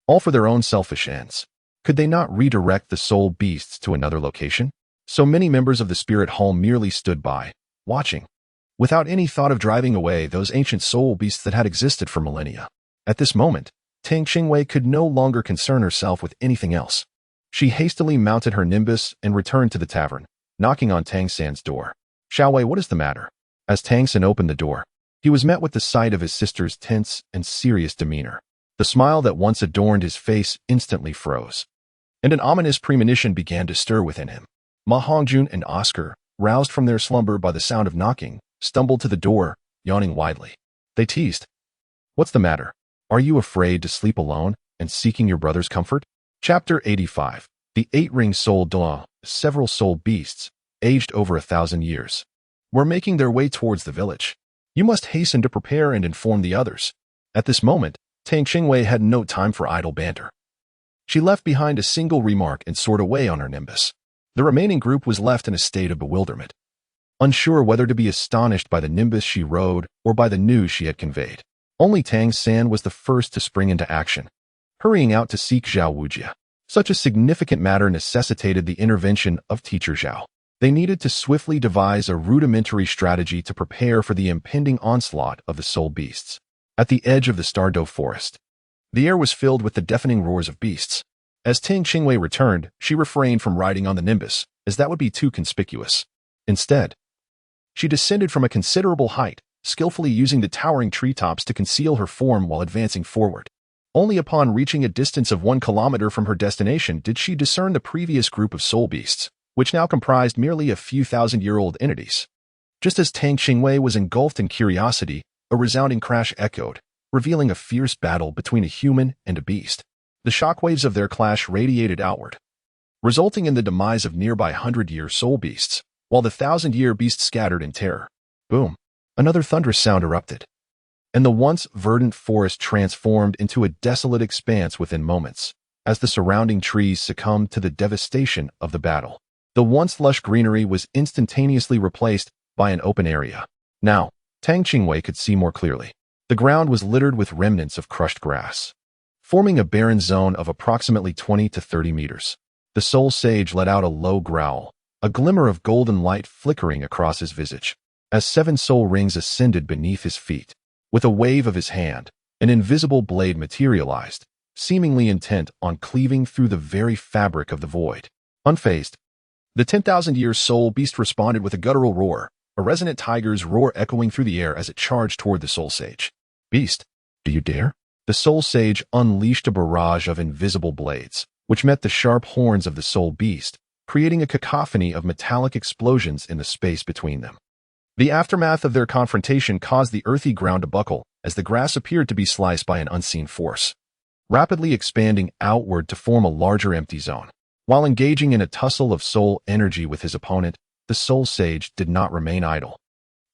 all for their own selfish ends. Could they not redirect the soul beasts to another location? So many members of the Spirit Hall merely stood by, watching. without any thought of driving away those ancient soul beasts that had existed for millennia. At this moment, Tang Qingwei could no longer concern herself with anything else. She hastily mounted her nimbus and returned to the tavern, knocking on Tang San's door. "Xiaowei, what is the matter?" As Tang San opened the door, he was met with the sight of his sister's tense and serious demeanor. The smile that once adorned his face instantly froze, and an ominous premonition began to stir within him. Ma Hongjun and Oscar, roused from their slumber by the sound of knocking, stumbled to the door, yawning widely. They teased, "What's the matter? Are you afraid to sleep alone and seeking your brother's comfort?" Chapter 85. The 8-ring soul Douluo, several soul beasts, aged over 1,000 years, were making their way towards the village. You must hasten to prepare and inform the others. At this moment, Tang Qingwei had no time for idle banter. She left behind a single remark and soared away on her nimbus. The remaining group was left in a state of bewilderment, unsure whether to be astonished by the nimbus she rode or by the news she had conveyed. Only Tang San was the first to spring into action, hurrying out to seek Zhao Wujia. Such a significant matter necessitated the intervention of Teacher Zhao. They needed to swiftly devise a rudimentary strategy to prepare for the impending onslaught of the soul beasts. At the edge of the Stardow forest, the air was filled with the deafening roars of beasts. As Tang Qingwei returned, she refrained from riding on the nimbus, as that would be too conspicuous. Instead, she descended from a considerable height, skillfully using the towering treetops to conceal her form while advancing forward. Only upon reaching a distance of 1 kilometer from her destination did she discern the previous group of soul beasts, which now comprised merely a few thousand-year-old entities. Just as Tang Qingwei was engulfed in curiosity, a resounding crash echoed, revealing a fierce battle between a human and a beast. The shockwaves of their clash radiated outward, resulting in the demise of nearby 100-year soul beasts, while the 1,000-year beasts scattered in terror. Boom! Another thunderous sound erupted, and the once verdant forest transformed into a desolate expanse within moments, as the surrounding trees succumbed to the devastation of the battle. The once lush greenery was instantaneously replaced by an open area. Now, Tang Qingwei could see more clearly. The ground was littered with remnants of crushed grass, forming a barren zone of approximately 20 to 30 meters. The soul sage let out a low growl, a glimmer of golden light flickering across his visage, as 7 soul rings ascended beneath his feet. With a wave of his hand, an invisible blade materialized, seemingly intent on cleaving through the very fabric of the void. Unfazed, the 10,000-year soul beast responded with a guttural roar, a resonant tiger's roar echoing through the air as it charged toward the soul sage. "Beast, do you dare?" The soul sage unleashed a barrage of invisible blades, which met the sharp horns of the soul beast, creating a cacophony of metallic explosions in the space between them. The aftermath of their confrontation caused the earthy ground to buckle, as the grass appeared to be sliced by an unseen force, rapidly expanding outward to form a larger empty zone. While engaging in a tussle of soul energy with his opponent, the soul sage did not remain idle.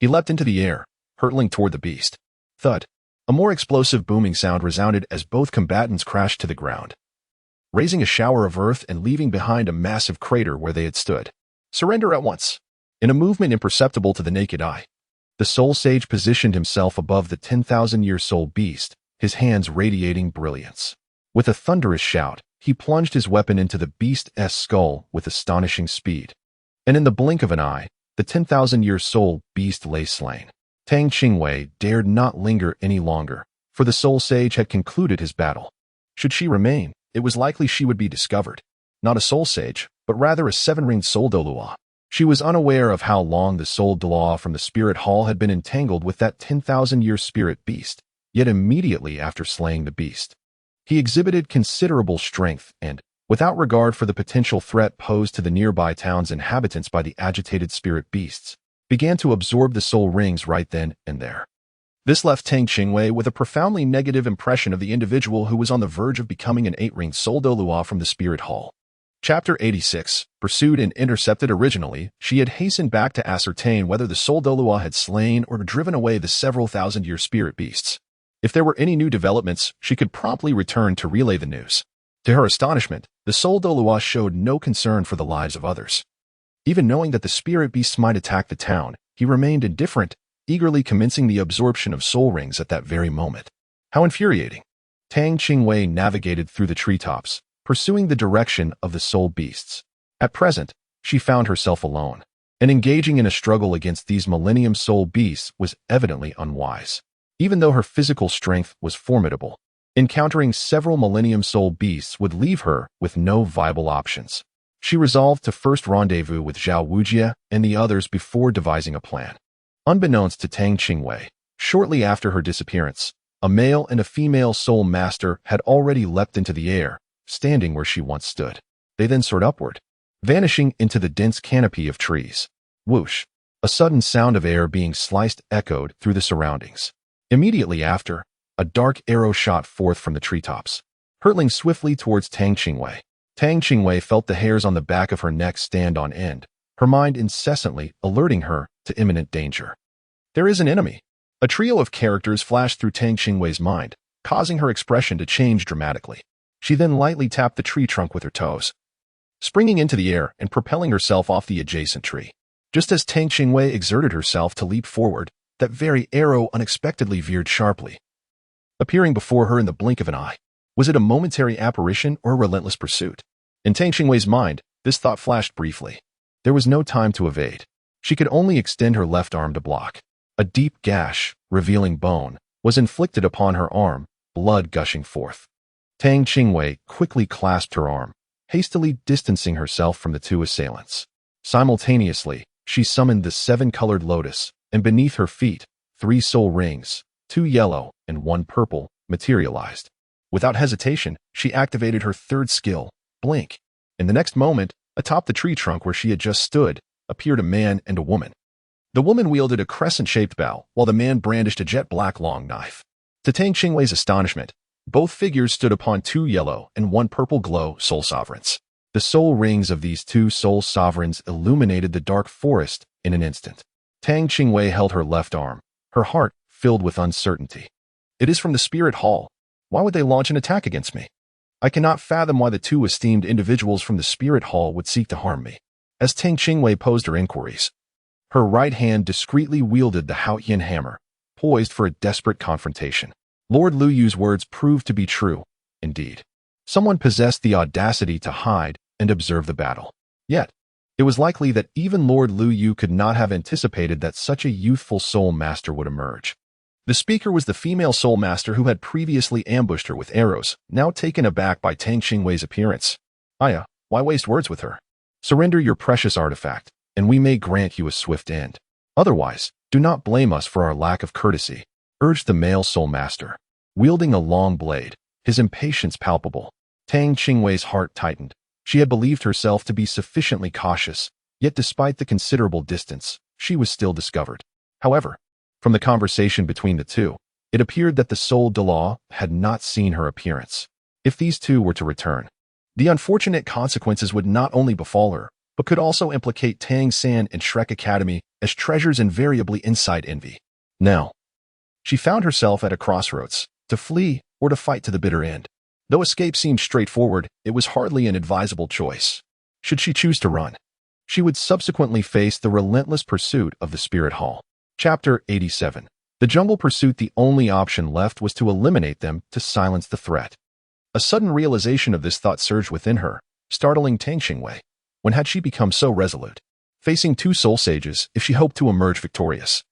He leapt into the air, hurtling toward the beast. Thud! A more explosive booming sound resounded as both combatants crashed to the ground, raising a shower of earth and leaving behind a massive crater where they had stood. "Surrender at once!" In a movement imperceptible to the naked eye, the soul sage positioned himself above the 10,000-year soul beast, his hands radiating brilliance. With a thunderous shout, he plunged his weapon into the beast's skull with astonishing speed. And in the blink of an eye, the 10,000-year soul beast lay slain. Tang Qingwei dared not linger any longer, for the soul sage had concluded his battle. Should she remain, it was likely she would be discovered. Not a soul sage, but rather a 7-ringed soul Douluo. She was unaware of how long the soul Douluo from the spirit hall had been entangled with that 10,000-year spirit beast, yet immediately after slaying the beast, he exhibited considerable strength and, without regard for the potential threat posed to the nearby town's inhabitants by the agitated spirit beasts, began to absorb the soul rings right then and there. This left Tang Qingwei with a profoundly negative impression of the individual who was on the verge of becoming an 8-ringed soul Douluo from the spirit hall. Chapter 86. Pursued and intercepted. Originally, she had hastened back to ascertain whether the soul Douluo had slain or driven away the several thousand-year spirit beasts. If there were any new developments, she could promptly return to relay the news. To her astonishment, the soul Douluo showed no concern for the lives of others. Even knowing that the spirit beasts might attack the town, he remained indifferent, eagerly commencing the absorption of soul rings at that very moment. How infuriating! Tang Qingwei navigated through the treetops, pursuing the direction of the soul beasts. At present, she found herself alone. and engaging in a struggle against these Millennium Soul beasts was evidently unwise. Even though her physical strength was formidable, encountering several Millennium Soul beasts would leave her with no viable options. She resolved to first rendezvous with Zhao Wujie and the others before devising a plan. Unbeknownst to Tang Qingwei, shortly after her disappearance, a male and a female soul master had already leapt into the air, standing where she once stood. They then soared upward, vanishing into the dense canopy of trees. Whoosh! A sudden sound of air being sliced echoed through the surroundings. Immediately after, a dark arrow shot forth from the treetops, hurtling swiftly towards Tang Qingwei. Tang Qingwei felt the hairs on the back of her neck stand on end, her mind incessantly alerting her to imminent danger. There is an enemy. A trio of characters flashed through Tang Qingwei's mind, causing her expression to change dramatically. She then lightly tapped the tree trunk with her toes, springing into the air and propelling herself off the adjacent tree. Just as Tang Qingwei exerted herself to leap forward, that very arrow unexpectedly veered sharply, appearing before her in the blink of an eye. Was it a momentary apparition or a relentless pursuit? In Tang Qingwei's mind, this thought flashed briefly. There was no time to evade. She could only extend her left arm to block. A deep gash, revealing bone, was inflicted upon her arm, blood gushing forth. Tang Qingwei quickly clasped her arm, hastily distancing herself from the two assailants. Simultaneously, she summoned the seven-colored lotus, and beneath her feet, 3 soul rings, 2 yellow and 1 purple, materialized. Without hesitation, she activated her third skill, Blink. In the next moment, atop the tree trunk where she had just stood, appeared a man and a woman. The woman wielded a crescent-shaped bow, while the man brandished a jet-black long knife. To Tang Qingwei's astonishment, both figures stood upon 2 yellow and 1 purple glow soul sovereigns. The soul rings of these 2 soul sovereigns illuminated the dark forest in an instant. Tang Qingwei held her left arm, her heart filled with uncertainty. It is from the Spirit Hall. Why would they launch an attack against me? I cannot fathom why the 2 esteemed individuals from the Spirit Hall would seek to harm me. As Tang Qingwei posed her inquiries, her right hand discreetly wielded the Haotian Hammer, poised for a desperate confrontation. Lord Lu Yu's words proved to be true, indeed. Someone possessed the audacity to hide and observe the battle. Yet, it was likely that even Lord Lu Yu could not have anticipated that such a youthful soul master would emerge. The speaker was the female soul master who had previously ambushed her with arrows, now taken aback by Tang Qingwei's appearance. Aya, why waste words with her? Surrender your precious artifact, and we may grant you a swift end. Otherwise, do not blame us for our lack of courtesy, urged the male soul master. Wielding a long blade, his impatience palpable, Tang Qingwei's heart tightened. She had believed herself to be sufficiently cautious, yet despite the considerable distance, she was still discovered. However, from the conversation between the two, it appeared that the soul Douluo had not seen her appearance. If these 2 were to return, the unfortunate consequences would not only befall her, but could also implicate Tang San and Shrek Academy as treasures invariably incite envy. Now, she found herself at a crossroads, to flee or to fight to the bitter end. Though escape seemed straightforward, it was hardly an advisable choice. Should she choose to run, she would subsequently face the relentless pursuit of the Spirit Hall. Chapter 87. The jungle pursuit. The only option left was to eliminate them to silence the threat. A sudden realization of this thought surged within her, startling Tang Qingwei. When had she become so resolute? Facing 2 soul sages, if she hoped to emerge victorious,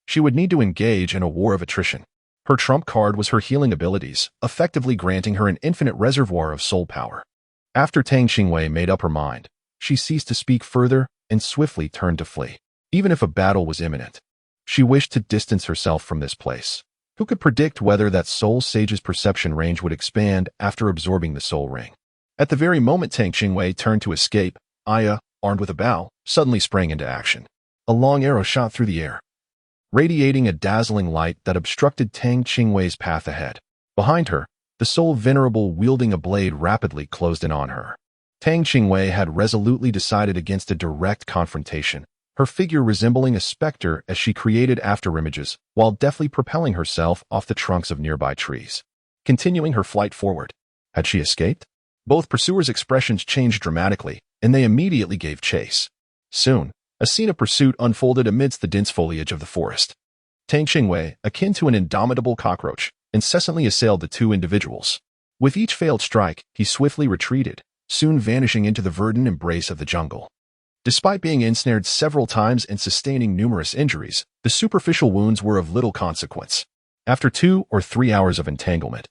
she would need to engage in a war of attrition. Her trump card was her healing abilities, effectively granting her an infinite reservoir of soul power. After Tang Qingwei made up her mind, she ceased to speak further and swiftly turned to flee. Even if a battle was imminent, she wished to distance herself from this place. Who could predict whether that soul sage's perception range would expand after absorbing the soul ring? At the very moment Tang Qingwei turned to escape, Aya, armed with a bow, suddenly sprang into action. A long arrow shot through the air, radiating a dazzling light that obstructed Tang Qingwei's path ahead. Behind her, the soul venerable wielding a blade rapidly closed in on her. Tang Qingwei had resolutely decided against a direct confrontation, her figure resembling a specter as she created afterimages while deftly propelling herself off the trunks of nearby trees. Continuing her flight forward. Had she escaped? Both pursuers' expressions changed dramatically, and they immediately gave chase. Soon, a scene of pursuit unfolded amidst the dense foliage of the forest. Tang Qingwei, akin to an indomitable cockroach, incessantly assailed the 2 individuals. With each failed strike, he swiftly retreated, soon vanishing into the verdant embrace of the jungle. Despite being ensnared several times and sustaining numerous injuries, the superficial wounds were of little consequence. After 2 or 3 hours of entanglement,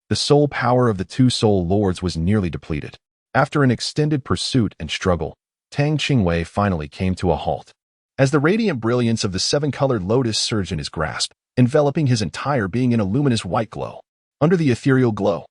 the soul power of the two soul lords was nearly depleted. After an extended pursuit and struggle, Tang Qingwei finally came to a halt. As the radiant brilliance of the seven-colored lotus surged in his grasp, enveloping his entire being in a luminous white glow. Under the ethereal glow,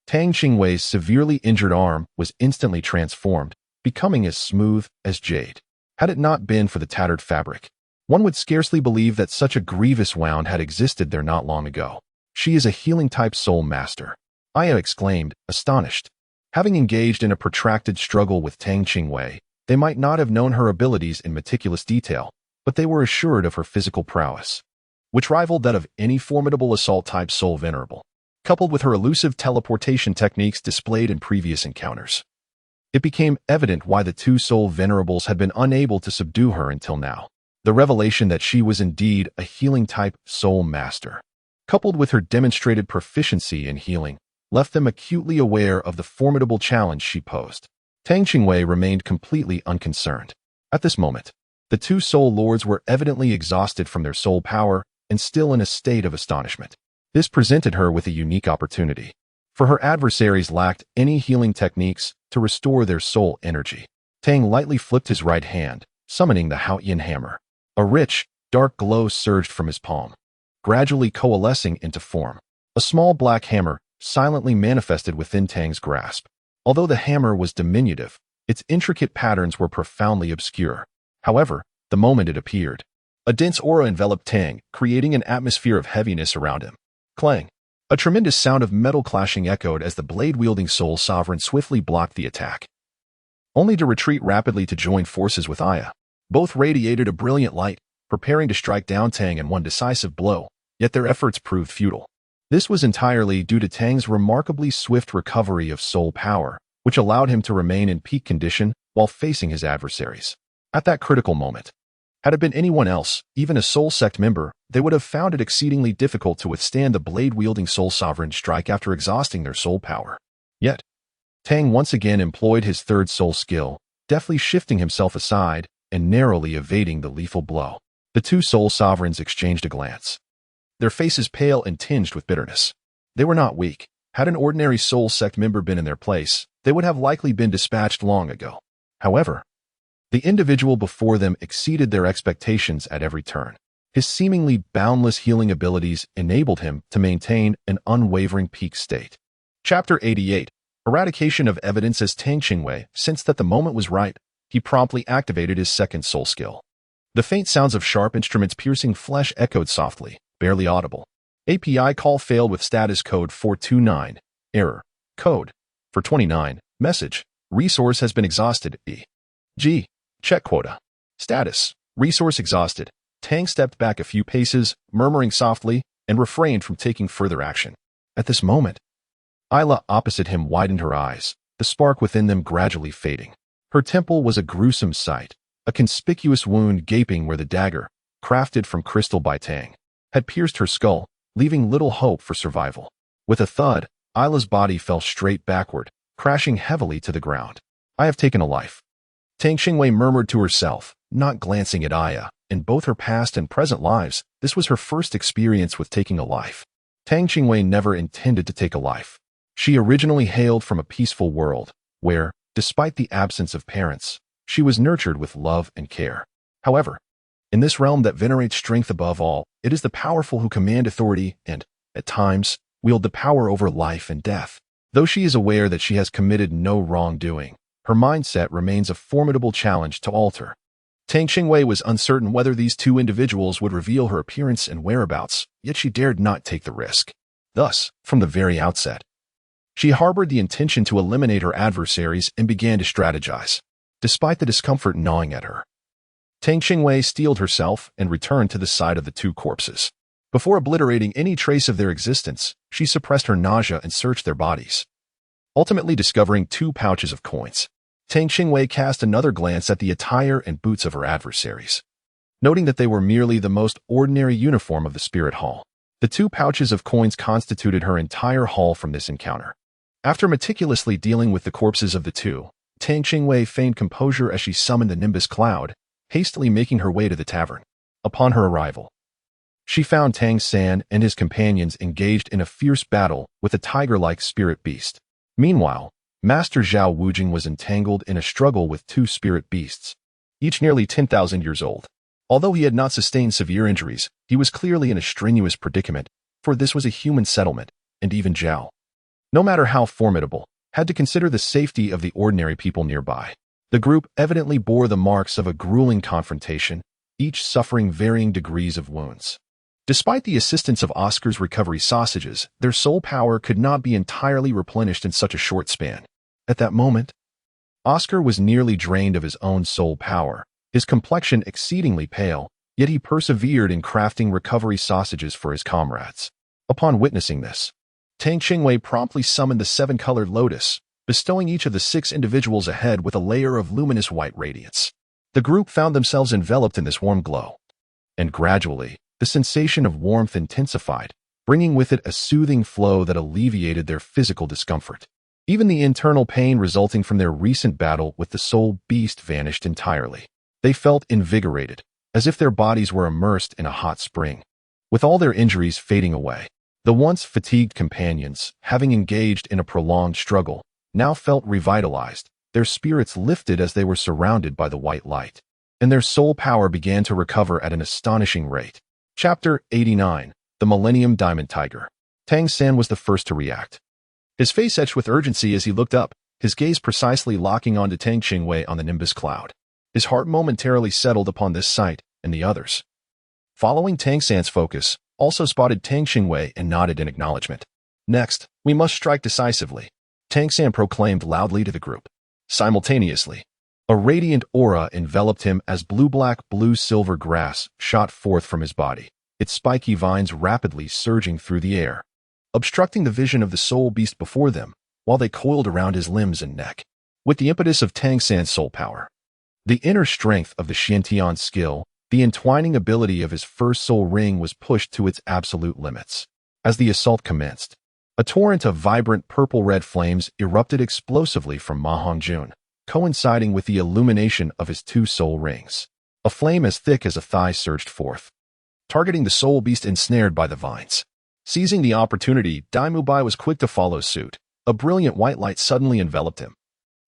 Tang Qingwei's severely injured arm was instantly transformed, becoming as smooth as jade. Had it not been for the tattered fabric, one would scarcely believe that such a grievous wound had existed there not long ago. She is a healing-type soul master, Aya exclaimed, astonished. Having engaged in a protracted struggle with Tang Qingwei, they might not have known her abilities in meticulous detail, but they were assured of her physical prowess, which rivaled that of any formidable assault-type soul venerable, coupled with her elusive teleportation techniques displayed in previous encounters. It became evident why the two soul venerables had been unable to subdue her until now. The revelation that she was indeed a healing-type soul master, coupled with her demonstrated proficiency in healing, left them acutely aware of the formidable challenge she posed. Tang Qingwei remained completely unconcerned. At this moment, the two soul lords were evidently exhausted from their soul power and still in a state of astonishment. This presented her with a unique opportunity, for her adversaries lacked any healing techniques to restore their soul energy. Tang lightly flipped his right hand, summoning the Haotian Hammer. A rich, dark glow surged from his palm, gradually coalescing into form. A small black hammer silently manifested within Tang's grasp. Although the hammer was diminutive, its intricate patterns were profoundly obscure. However, the moment it appeared, a dense aura enveloped Tang, creating an atmosphere of heaviness around him. Clang! A tremendous sound of metal clashing echoed as the blade-wielding soul sovereign swiftly blocked the attack, only to retreat rapidly to join forces with Aya. Both radiated a brilliant light, preparing to strike down Tang in one decisive blow, yet their efforts proved futile. This was entirely due to Tang's remarkably swift recovery of soul power, which allowed him to remain in peak condition while facing his adversaries. At that critical moment, had it been anyone else, even a soul sect member, they would have found it exceedingly difficult to withstand the blade-wielding soul sovereign's strike after exhausting their soul power. Yet, Tang once again employed his third soul skill, deftly shifting himself aside and narrowly evading the lethal blow. The two soul sovereigns exchanged a glance, their faces pale and tinged with bitterness. They were not weak. Had an ordinary soul sect member been in their place, they would have likely been dispatched long ago. However, the individual before them exceeded their expectations at every turn. His seemingly boundless healing abilities enabled him to maintain an unwavering peak state. Chapter 88. Eradication of evidence. As Tang Qingwei sensed that the moment was right, he promptly activated his second soul skill. The faint sounds of sharp instruments piercing flesh echoed softly, barely audible. API call failed with status code 429. Error. Code 429. Message. Resource has been exhausted. E.g. Check quota. Status. Resource exhausted. Tang stepped back a few paces, murmuring softly, and refrained from taking further action. At this moment, Isla opposite him widened her eyes, the spark within them gradually fading. Her temple was a gruesome sight, a conspicuous wound gaping where the dagger, crafted from crystal by Tang, had pierced her skull, leaving little hope for survival. With a thud, Isla's body fell straight backward, crashing heavily to the ground. I have taken a life. Tang Qingwei murmured to herself, not glancing at Aya. In both her past and present lives, this was her first experience with taking a life. Tang Qingwei never intended to take a life. She originally hailed from a peaceful world, where, despite the absence of parents, she was nurtured with love and care. However, in this realm that venerates strength above all, it is the powerful who command authority and, at times, wield the power over life and death. Though she is aware that she has committed no wrongdoing, her mindset remains a formidable challenge to alter. Tang Qingwei was uncertain whether these two individuals would reveal her appearance and whereabouts, yet she dared not take the risk. Thus, from the very outset, she harbored the intention to eliminate her adversaries and began to strategize. Despite the discomfort gnawing at her, Tang Qingwei steeled herself and returned to the side of the two corpses. Before obliterating any trace of their existence, she suppressed her nausea and searched their bodies, ultimately discovering 2 pouches of coins. Tang Qingwei cast another glance at the attire and boots of her adversaries, noting that they were merely the most ordinary uniform of the spirit hall. The 2 pouches of coins constituted her entire haul from this encounter. After meticulously dealing with the corpses of the two, Tang Qingwei feigned composure as she summoned the nimbus cloud, hastily making her way to the tavern. Upon her arrival, she found Tang San and his companions engaged in a fierce battle with a tiger-like spirit beast. Meanwhile, Master Zhao Wujing was entangled in a struggle with two spirit beasts, each nearly 10,000 years old. Although he had not sustained severe injuries, he was clearly in a strenuous predicament, for this was a human settlement, and even Zhao, no matter how formidable, had to consider the safety of the ordinary people nearby. The group evidently bore the marks of a grueling confrontation, each suffering varying degrees of wounds. Despite the assistance of Oscar's recovery sausages, their soul power could not be entirely replenished in such a short span. At that moment, Oscar was nearly drained of his own soul power, his complexion exceedingly pale, yet he persevered in crafting recovery sausages for his comrades. Upon witnessing this, Tang Qingwei promptly summoned the seven-colored lotus, bestowing each of the 6 individuals ahead with a layer of luminous white radiance. The group found themselves enveloped in this warm glow, and gradually, the sensation of warmth intensified, bringing with it a soothing flow that alleviated their physical discomfort. Even the internal pain resulting from their recent battle with the soul beast vanished entirely. They felt invigorated, as if their bodies were immersed in a hot spring. With all their injuries fading away, the once fatigued companions, having engaged in a prolonged struggle, now felt revitalized, their spirits lifted as they were surrounded by the white light, and their soul power began to recover at an astonishing rate. Chapter 89, The Millennium Diamond Tiger. Tang San was the first to react. His face etched with urgency as he looked up, his gaze precisely locking onto Tang Qingwei on the nimbus cloud. His heart momentarily settled upon this sight and the others. Following Tang San's focus, also spotted Tang Qingwei and nodded in acknowledgement. Next, we must strike decisively, Tang San proclaimed loudly to the group. Simultaneously, a radiant aura enveloped him as blue-black blue-silver grass shot forth from his body, its spiky vines rapidly surging through the air, obstructing the vision of the soul beast before them, while they coiled around his limbs and neck. With the impetus of Tang San's soul power, the inner strength of the Xiantian skill, the entwining ability of his first soul ring was pushed to its absolute limits. As the assault commenced, a torrent of vibrant purple-red flames erupted explosively from Ma Hongjun, coinciding with the illumination of his 2 soul rings. A flame as thick as a thigh surged forth, targeting the soul beast ensnared by the vines. Seizing the opportunity, Dai Mubai was quick to follow suit. A brilliant white light suddenly enveloped him,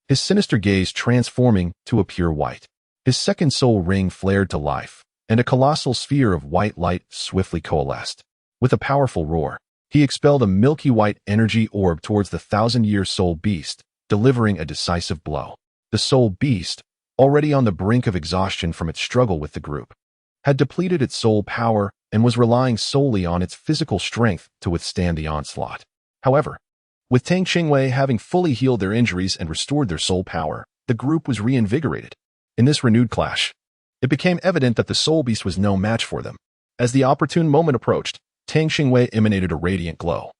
his sinister gaze transforming to a pure white. His second soul ring flared to life, and a colossal sphere of white light swiftly coalesced. With a powerful roar, he expelled a milky white energy orb towards the 1,000-year soul beast, delivering a decisive blow. The soul beast, already on the brink of exhaustion from its struggle with the group, had depleted its soul power and was relying solely on its physical strength to withstand the onslaught. However, with Tang Qingwei having fully healed their injuries and restored their soul power, the group was reinvigorated. In this renewed clash, it became evident that the soul beast was no match for them. As the opportune moment approached, Tang Qingwei emanated a radiant glow,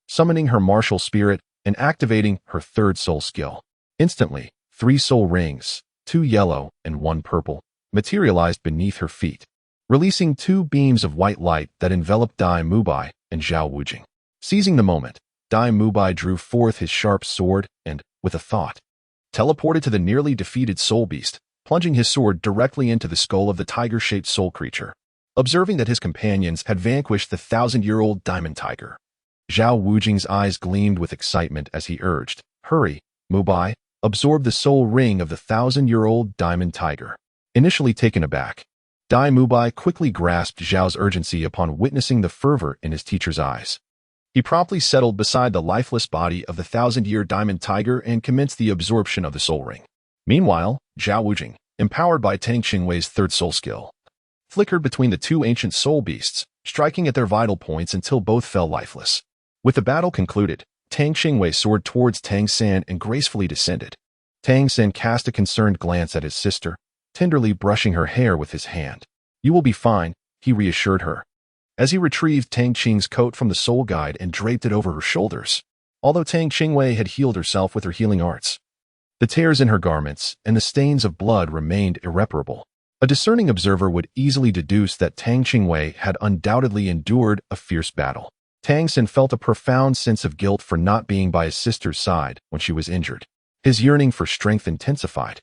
summoning her martial spirit and activating her 3rd soul skill. Instantly, 3 soul rings, 2 yellow and 1 purple, materialized beneath her feet, releasing 2 beams of white light that enveloped Dai Mubai and Zhao Wujing. Seizing the moment, Dai Mubai drew forth his sharp sword and, with a thought, teleported to the nearly defeated soul beast, plunging his sword directly into the skull of the tiger-shaped soul creature. Observing that his companions had vanquished the 1,000-year-old diamond tiger, Zhao Wujing's eyes gleamed with excitement as he urged, "Hurry, Mubai, absorb the soul ring of the 1,000-year-old diamond tiger." Initially taken aback, Dai Mubai quickly grasped Zhao's urgency upon witnessing the fervor in his teacher's eyes. He promptly settled beside the lifeless body of the 1,000-year diamond tiger and commenced the absorption of the soul ring. Meanwhile, Zhao Wujing, empowered by Tang Qingwei's 3rd soul skill, flickered between the 2 ancient soul beasts, striking at their vital points until both fell lifeless. With the battle concluded, Tang Qingwei soared towards Tang San and gracefully descended. Tang San cast a concerned glance at his sister, tenderly brushing her hair with his hand. "You will be fine," he reassured her, as he retrieved Tang Qing's coat from the soul guide and draped it over her shoulders. Although Tang Qingwei had healed herself with her healing arts, the tears in her garments and the stains of blood remained irreparable. A discerning observer would easily deduce that Tang Qingwei had undoubtedly endured a fierce battle. Tang San felt a profound sense of guilt for not being by his sister's side when she was injured. His yearning for strength intensified,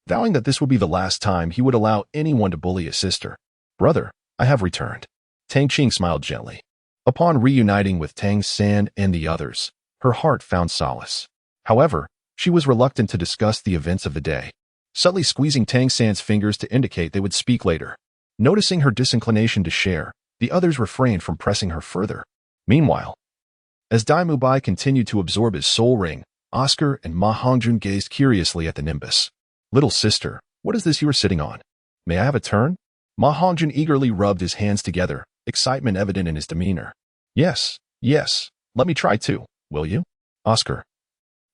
vowing that this would be the last time he would allow anyone to bully his sister. "Brother, I have returned." Tang Qing smiled gently. Upon reuniting with Tang San and the others, her heart found solace. However, she was reluctant to discuss the events of the day, subtly squeezing Tang San's fingers to indicate they would speak later. Noticing her disinclination to share, the others refrained from pressing her further. Meanwhile, as Dai Mubai continued to absorb his soul ring, Oscar and Ma Hongjun gazed curiously at the nimbus. "Little sister, what is this you are sitting on? May I have a turn?" Ma Hongjun eagerly rubbed his hands together, excitement evident in his demeanor. Yes, let me try too, will you?" Oscar,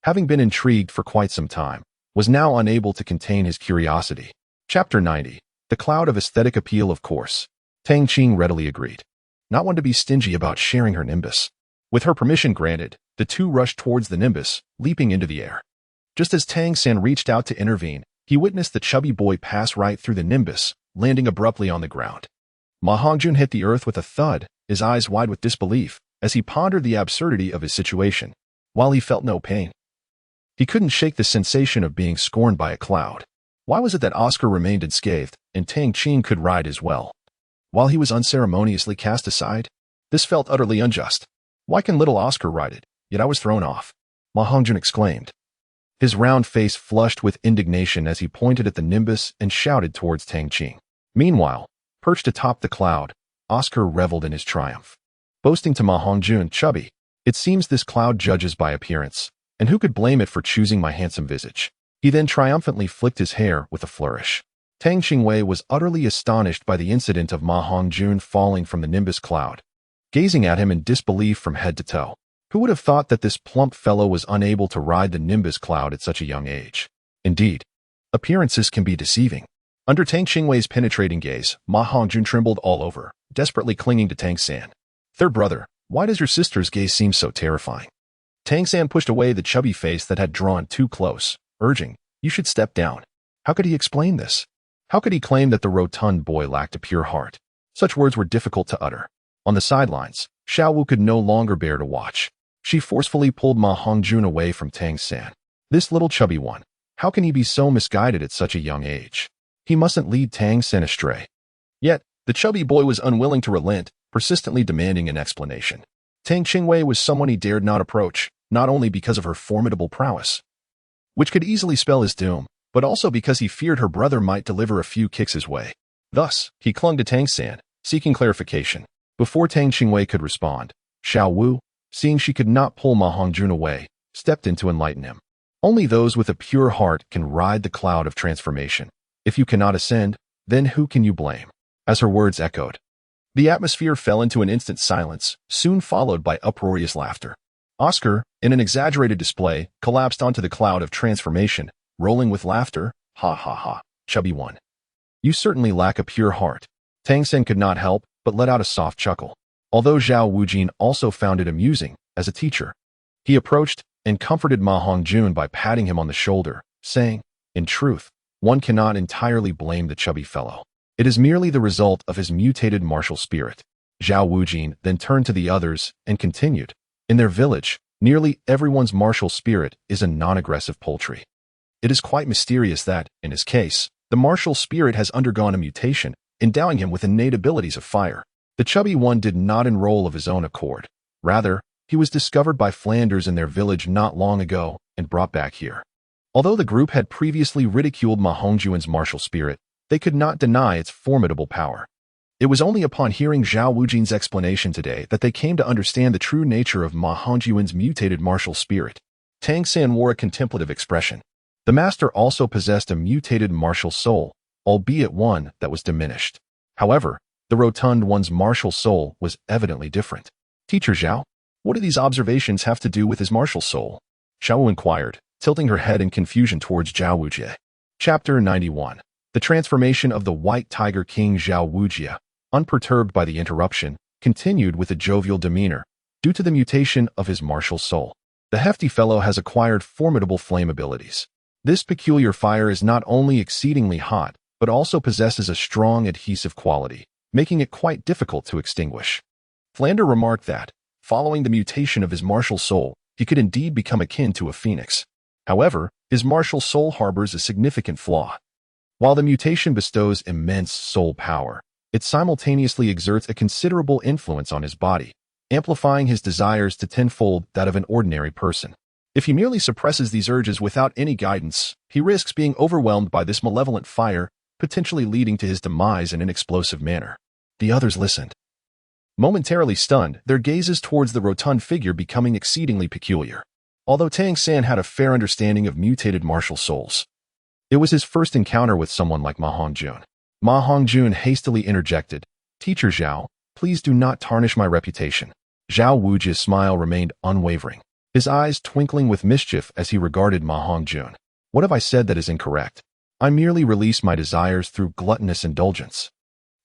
having been intrigued for quite some time, was now unable to contain his curiosity. Chapter 90. The Cloud of Aesthetic Appeal. Of course, Tang Qing readily agreed, not one to be stingy about sharing her nimbus. With her permission granted, the two rushed towards the nimbus, leaping into the air. Just as Tang San reached out to intervene, he witnessed the chubby boy pass right through the nimbus, landing abruptly on the ground. Ma Hongjun hit the earth with a thud, his eyes wide with disbelief, as he pondered the absurdity of his situation. While he felt no pain, he couldn't shake the sensation of being scorned by a cloud. Why was it that Oscar remained unscathed, and Tang Qing could ride as well, while he was unceremoniously cast aside? This felt utterly unjust. Why can little Oscar ride it, yet I was thrown off? Ma Hongjun exclaimed. His round face flushed with indignation as he pointed at the nimbus and shouted towards Tang Qing. Meanwhile, perched atop the cloud, Oscar reveled in his triumph, boasting to Ma Hongjun, "Chubby, it seems this cloud judges by appearance, and who could blame it for choosing my handsome visage?" He then triumphantly flicked his hair with a flourish. Tang Qingwei was utterly astonished by the incident of Ma Hongjun falling from the nimbus cloud, gazing at him in disbelief from head to toe. Who would have thought that this plump fellow was unable to ride the nimbus cloud at such a young age? Indeed, appearances can be deceiving. Under Tang Qingwei's penetrating gaze, Ma Hongjun trembled all over, desperately clinging to Tang San. "Third brother, why does your sister's gaze seem so terrifying?" Tang San pushed away the chubby face that had drawn too close, urging, "You should step down." How could he explain this? How could he claim that the rotund boy lacked a pure heart? Such words were difficult to utter. On the sidelines, Xiao Wu could no longer bear to watch. She forcefully pulled Ma Hongjun away from Tang San. This little chubby one, how can he be so misguided at such a young age? He mustn't lead Tang San astray. Yet, the chubby boy was unwilling to relent, persistently demanding an explanation. Tang Qingwei was someone he dared not approach, not only because of her formidable prowess, which could easily spell his doom, but also because he feared her brother might deliver a few kicks his way. Thus, he clung to Tang San, seeking clarification. Before Tang Qingwei could respond, Xiao Wu, seeing she could not pull Ma Hongjun away, stepped in to enlighten him. Only those with a pure heart can ride the cloud of transformation. If you cannot ascend, then who can you blame? As her words echoed, the atmosphere fell into an instant silence, soon followed by uproarious laughter. Oscar, in an exaggerated display, collapsed onto the cloud of transformation, rolling with laughter. "Ha ha ha, chubby one. You certainly lack a pure heart." Tang San could not help but let out a soft chuckle. Although Zhao Wujin also found it amusing, as a teacher, he approached and comforted Ma Hongjun by patting him on the shoulder, saying, "In truth, one cannot entirely blame the chubby fellow. It is merely the result of his mutated martial spirit." Zhao Wujin then turned to the others and continued, "In their village, nearly everyone's martial spirit is a non-aggressive poultry. It is quite mysterious that, in his case, the martial spirit has undergone a mutation, endowing him with innate abilities of fire. The chubby one did not enroll of his own accord. Rather, he was discovered by Flanders in their village not long ago and brought back here." Although the group had previously ridiculed Ma Hongjun's martial spirit, they could not deny its formidable power. It was only upon hearing Zhao Wujin's explanation today that they came to understand the true nature of Ma Hongjun's mutated martial spirit. Tang San wore a contemplative expression. The master also possessed a mutated martial soul, albeit one that was diminished. However, the rotund one's martial soul was evidently different. "Teacher Zhao, what do these observations have to do with his martial soul?" Xiao Wu inquired, tilting her head in confusion towards Zhao Wujie. Chapter 91. The transformation of the White Tiger King. Zhao Wujie, unperturbed by the interruption, continued with a jovial demeanor, due to the mutation of his martial soul. The hefty fellow has acquired formidable flame abilities. This peculiar fire is not only exceedingly hot, but also possesses a strong adhesive quality, making it quite difficult to extinguish. Flander remarked that, following the mutation of his martial soul, he could indeed become akin to a phoenix. However, His martial soul harbors a significant flaw. While the mutation bestows immense soul power, it simultaneously exerts a considerable influence on his body, amplifying his desires to tenfold that of an ordinary person. If he merely suppresses these urges without any guidance, he risks being overwhelmed by this malevolent fire, potentially leading to his demise in an explosive manner. The others listened. Momentarily stunned, their gazes towards the rotund figure becoming exceedingly peculiar. Although Tang San had a fair understanding of mutated martial souls, it was his first encounter with someone like Ma Hongjun. Ma Hongjun hastily interjected, "Teacher Zhao, please do not tarnish my reputation." Zhao Wujia's smile remained unwavering, his eyes twinkling with mischief as he regarded Ma Hongjun. "What have I said that is incorrect? I merely release my desires through gluttonous indulgence.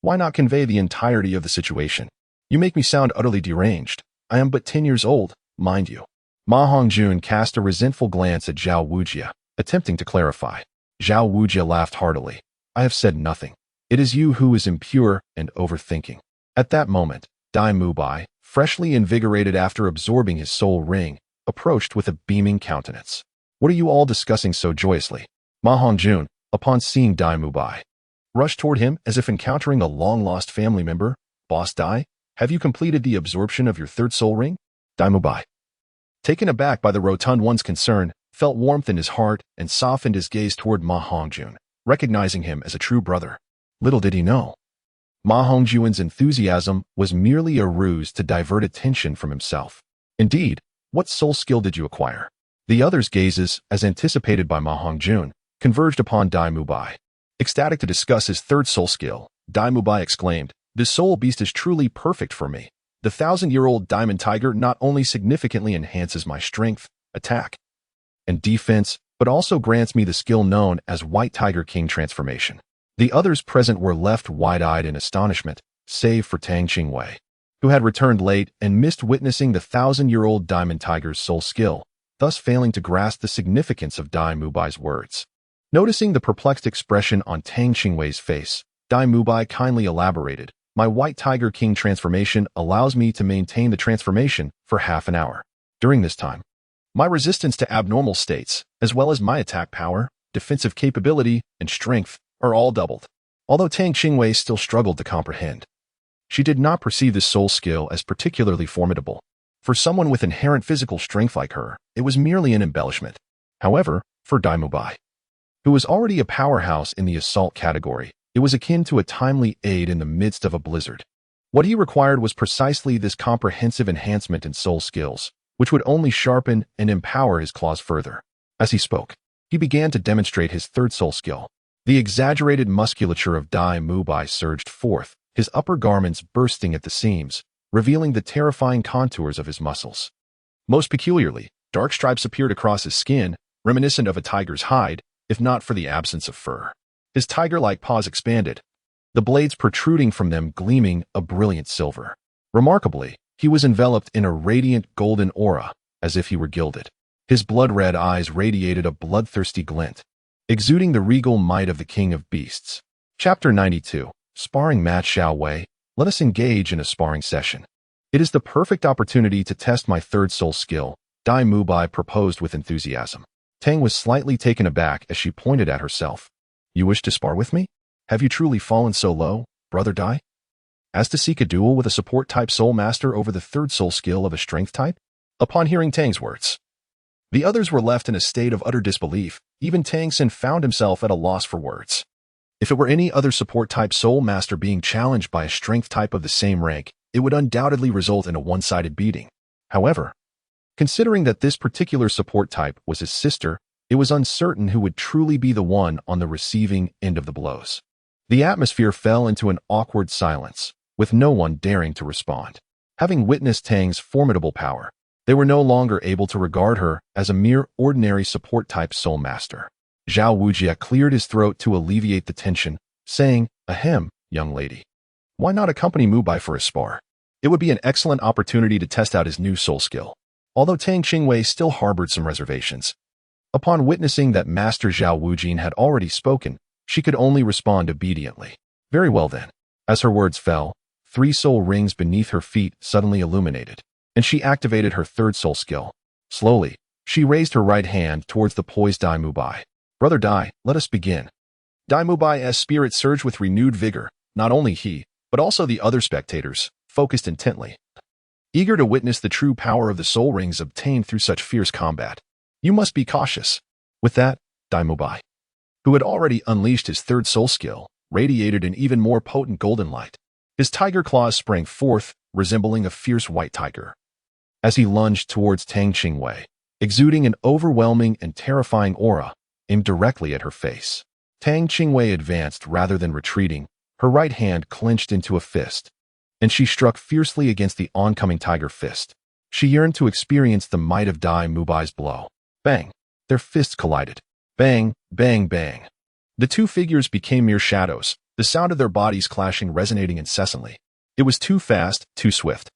Why not convey the entirety of the situation? You make me sound utterly deranged. I am but 10 years old, mind you." Ma Hongjun cast a resentful glance at Zhao Wujia, attempting to clarify. Zhao Wujia laughed heartily. "I have said nothing. It is you who is impure and overthinking." At that moment, Dai Mubai, freshly invigorated after absorbing his soul ring, approached with a beaming countenance. "What are you all discussing so joyously?" Ma Hongjun, upon seeing Dai Mubai, rushed toward him as if encountering a long-lost family member. "Boss Dai, have you completed the absorption of your third soul ring?" Dai Mubai, taken aback by the rotund one's concern, felt warmth in his heart and softened his gaze toward Ma Hongjun, recognizing him as a true brother. Little did he know, Ma Hongjun's enthusiasm was merely a ruse to divert attention from himself. "Indeed, what soul skill did you acquire?" The others' gazes, as anticipated by Ma Hongjun, converged upon Dai Mubai. Ecstatic to discuss his third soul skill, Dai Mubai exclaimed, "This soul beast is truly perfect for me. The 1,000-year-old diamond tiger not only significantly enhances my strength, attack, and defense, but also grants me the skill known as White Tiger King transformation." The others present were left wide-eyed in astonishment, save for Tang Qingwei, who had returned late and missed witnessing the 1,000-year-old diamond tiger's soul skill, thus failing to grasp the significance of Dai Mubai's words. Noticing the perplexed expression on Tang Qingwei's face, Dai Mubai kindly elaborated, "My White Tiger King transformation allows me to maintain the transformation for half an hour. During this time, my resistance to abnormal states, as well as my attack power, defensive capability, and strength, are all doubled." Although Tang Qingwei still struggled to comprehend, she did not perceive this soul skill as particularly formidable. For someone with inherent physical strength like her, it was merely an embellishment. However, for Dai Mubai, who was already a powerhouse in the assault category, it was akin to a timely aid in the midst of a blizzard. What he required was precisely this comprehensive enhancement in soul skills, which would only sharpen and empower his claws further. As he spoke, he began to demonstrate his third soul skill. The exaggerated musculature of Dai Mubai surged forth, his upper garments bursting at the seams, revealing the terrifying contours of his muscles. Most peculiarly, dark stripes appeared across his skin, reminiscent of a tiger's hide, if not for the absence of fur. His tiger-like paws expanded, the blades protruding from them gleaming a brilliant silver. Remarkably, he was enveloped in a radiant golden aura, as if he were gilded. His blood-red eyes radiated a bloodthirsty glint, exuding the regal might of the king of beasts. Chapter 92, Sparring Match Xiao Wei. Let us engage in a sparring session. It is the perfect opportunity to test my third soul skill, Dai Mubai proposed with enthusiasm. Tang was slightly taken aback as she pointed at herself. "You wish to spar with me? Have you truly fallen so low, brother Dai, as to seek a duel with a support-type soul master over the third soul skill of a strength type?" Upon hearing Tang's words, the others were left in a state of utter disbelief. Even Tang San found himself at a loss for words. If it were any other support-type soul master being challenged by a strength type of the same rank, it would undoubtedly result in a one-sided beating. However, considering that this particular support type was his sister, it was uncertain who would truly be the one on the receiving end of the blows. The atmosphere fell into an awkward silence, with no one daring to respond. Having witnessed Tang's formidable power, they were no longer able to regard her as a mere ordinary support-type soul master. Zhao Wujia cleared his throat to alleviate the tension, saying, "Ahem, young lady. Why not accompany Mubai for a spar? It would be an excellent opportunity to test out his new soul skill." Although Tang Qingwei still harbored some reservations, upon witnessing that Master Zhao Wujin had already spoken, she could only respond obediently. "Very well then." As her words fell, 3 soul rings beneath her feet suddenly illuminated, and she activated her third soul skill. Slowly, She raised her right hand towards the poised Dai Mubai. Brother Dai, let us begin. Dai Mubai's spirit surged with renewed vigor. Not only he, but also the other spectators, focused intently, eager to witness the true power of the soul rings obtained through such fierce combat. You must be cautious. With that, Dai Mubai, who had already unleashed his third soul skill, radiated an even more potent golden light. His tiger claws sprang forth, resembling a fierce white tiger, as he lunged towards Tang Qingwei, exuding an overwhelming and terrifying aura, aimed directly at her face. Tang Qingwei advanced rather than retreating, her right hand clenched into a fist, and she struck fiercely against the oncoming tiger fist. She yearned to experience the might of Dai Mubai's blow. Bang! Their fists collided. Bang, bang, bang. The two figures became mere shadows, the sound of their bodies clashing resonating incessantly. It was too fast, too swift.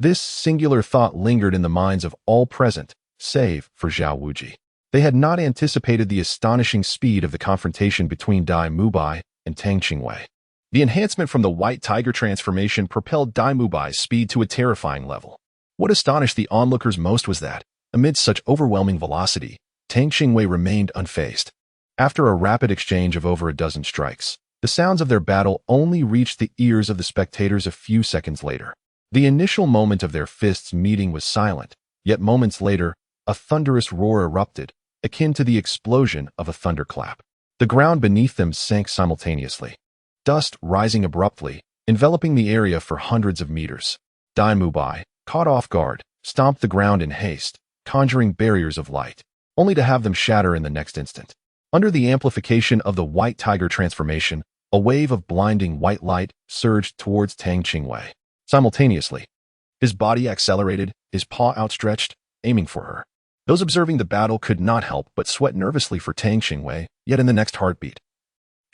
This singular thought lingered in the minds of all present, save for Zhao Wuji. They had not anticipated the astonishing speed of the confrontation between Dai Mubai and Tang Qingwei. The enhancement from the white tiger transformation propelled Dai Mubai's speed to a terrifying level. What astonished the onlookers most was that, amidst such overwhelming velocity, Tang Qingwei remained unfazed. After a rapid exchange of over a dozen strikes, the sounds of their battle only reached the ears of the spectators a few seconds later. The initial moment of their fists meeting was silent, yet moments later, a thunderous roar erupted, akin to the explosion of a thunderclap. The ground beneath them sank simultaneously, dust rising abruptly, enveloping the area for hundreds of meters. Dai Mubai, caught off guard, stomped the ground in haste, conjuring barriers of light, only to have them shatter in the next instant. Under the amplification of the white tiger transformation, a wave of blinding white light surged towards Tang Qingwei. Simultaneously, his body accelerated, his paw outstretched, aiming for her. Those observing the battle could not help but sweat nervously for Tang Qingwei, yet in the next heartbeat,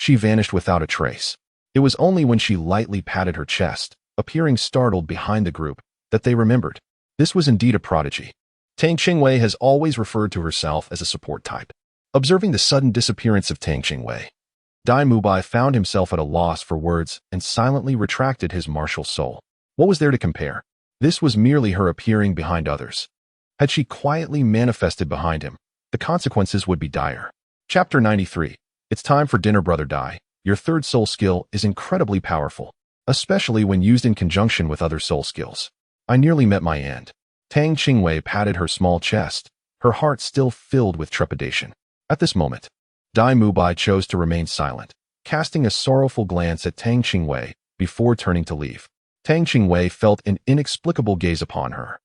she vanished without a trace. It was only when she lightly patted her chest, appearing startled behind the group, that they remembered. This was indeed a prodigy. Tang Qingwei has always referred to herself as a support type. Observing the sudden disappearance of Tang Qingwei, Dai Mubai found himself at a loss for words and silently retracted his martial soul. What was there to compare? This was merely her appearing behind others. Had she quietly manifested behind him, the consequences would be dire. Chapter 93. It's time for dinner, Brother Dai. Your third soul skill is incredibly powerful, especially when used in conjunction with other soul skills. I nearly met my end. Tang Qingwei patted her small chest, her heart still filled with trepidation. At this moment, Dai Mubai chose to remain silent, casting a sorrowful glance at Tang Qingwei before turning to leave. Tang Qingwei felt an inexplicable gaze upon her.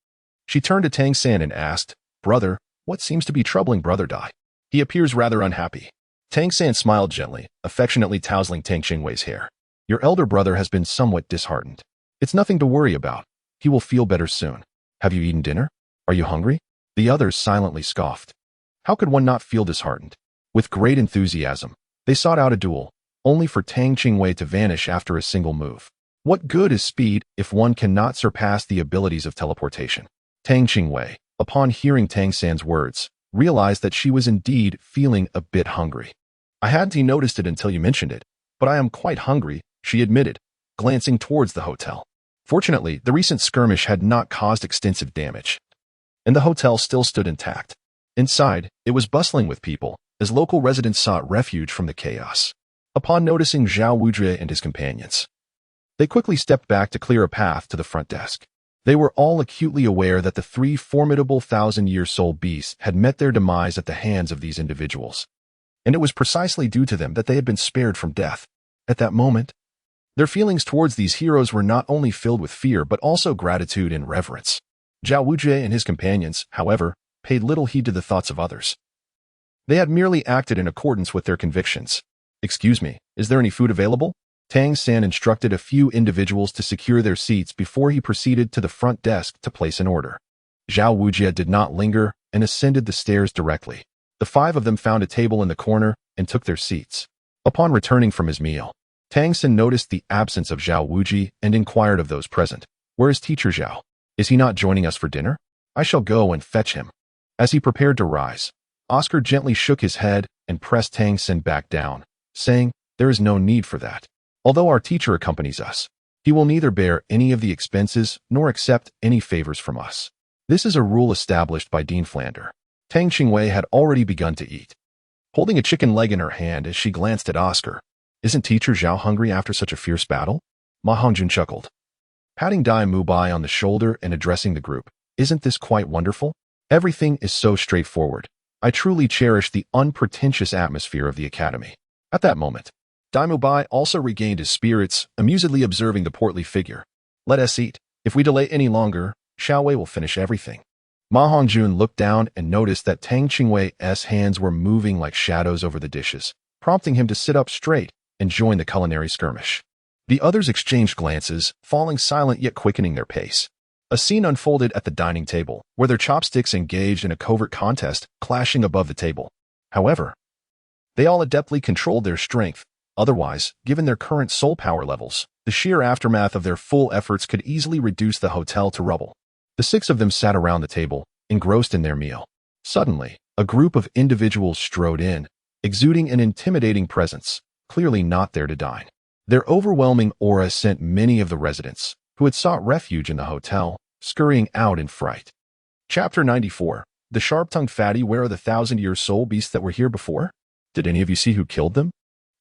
She turned to Tang San and asked, Brother, what seems to be troubling Brother Dai? He appears rather unhappy. Tang San smiled gently, affectionately tousling Tang Qingwei's hair. Your elder brother has been somewhat disheartened. It's nothing to worry about. He will feel better soon. Have you eaten dinner? Are you hungry? The others silently scoffed. How could one not feel disheartened? With great enthusiasm, they sought out a duel, only for Tang Qingwei to vanish after a single move. What good is speed if one cannot surpass the abilities of teleportation? Tang Qingwei, upon hearing Tang San's words, realized that she was indeed feeling a bit hungry. I hadn't noticed it until you mentioned it, but I am quite hungry, she admitted, glancing towards the hotel. Fortunately, the recent skirmish had not caused extensive damage, and the hotel still stood intact. Inside, it was bustling with people, as local residents sought refuge from the chaos. Upon noticing Zhao Wuji and his companions, they quickly stepped back to clear a path to the front desk. They were all acutely aware that the three formidable thousand-year soul beasts had met their demise at the hands of these individuals, and it was precisely due to them that they had been spared from death. At that moment, their feelings towards these heroes were not only filled with fear but also gratitude and reverence. Zhao Wuji and his companions, however, paid little heed to the thoughts of others. They had merely acted in accordance with their convictions. Excuse me, is there any food available? Tang San instructed a few individuals to secure their seats before he proceeded to the front desk to place an order. Zhao Wuji did not linger and ascended the stairs directly. The five of them found a table in the corner and took their seats. Upon returning from his meal, Tang San noticed the absence of Zhao Wuji and inquired of those present, Where is Teacher Zhao? Is he not joining us for dinner? I shall go and fetch him. As he prepared to rise, Oscar gently shook his head and pressed Tang San back down, saying, There is no need for that. Although our teacher accompanies us, he will neither bear any of the expenses nor accept any favors from us. This is a rule established by Dean Flander. Tang Qingwei had already begun to eat, holding a chicken leg in her hand as she glanced at Oscar. Isn't Teacher Zhao hungry after such a fierce battle? Ma Hongjun chuckled, patting Dai Mubai on the shoulder and addressing the group. Isn't this quite wonderful? Everything is so straightforward. I truly cherish the unpretentious atmosphere of the academy. At that moment, Dai Mubai also regained his spirits, amusedly observing the portly figure. Let us eat. If we delay any longer, Xiaowei will finish everything. Ma Hongjun looked down and noticed that Tang Qingwei's hands were moving like shadows over the dishes, prompting him to sit up straight and join the culinary skirmish. The others exchanged glances, falling silent yet quickening their pace. A scene unfolded at the dining table, where their chopsticks engaged in a covert contest, clashing above the table. However, they all adeptly controlled their strength. Otherwise, given their current soul power levels, the sheer aftermath of their full efforts could easily reduce the hotel to rubble. The six of them sat around the table, engrossed in their meal. Suddenly, a group of individuals strode in, exuding an intimidating presence, clearly not there to dine. Their overwhelming aura sent many of the residents, who had sought refuge in the hotel, scurrying out in fright. Chapter 94. The sharp-tongued fatty, where are the 1,000-year soul beasts that were here before? Did any of you see who killed them?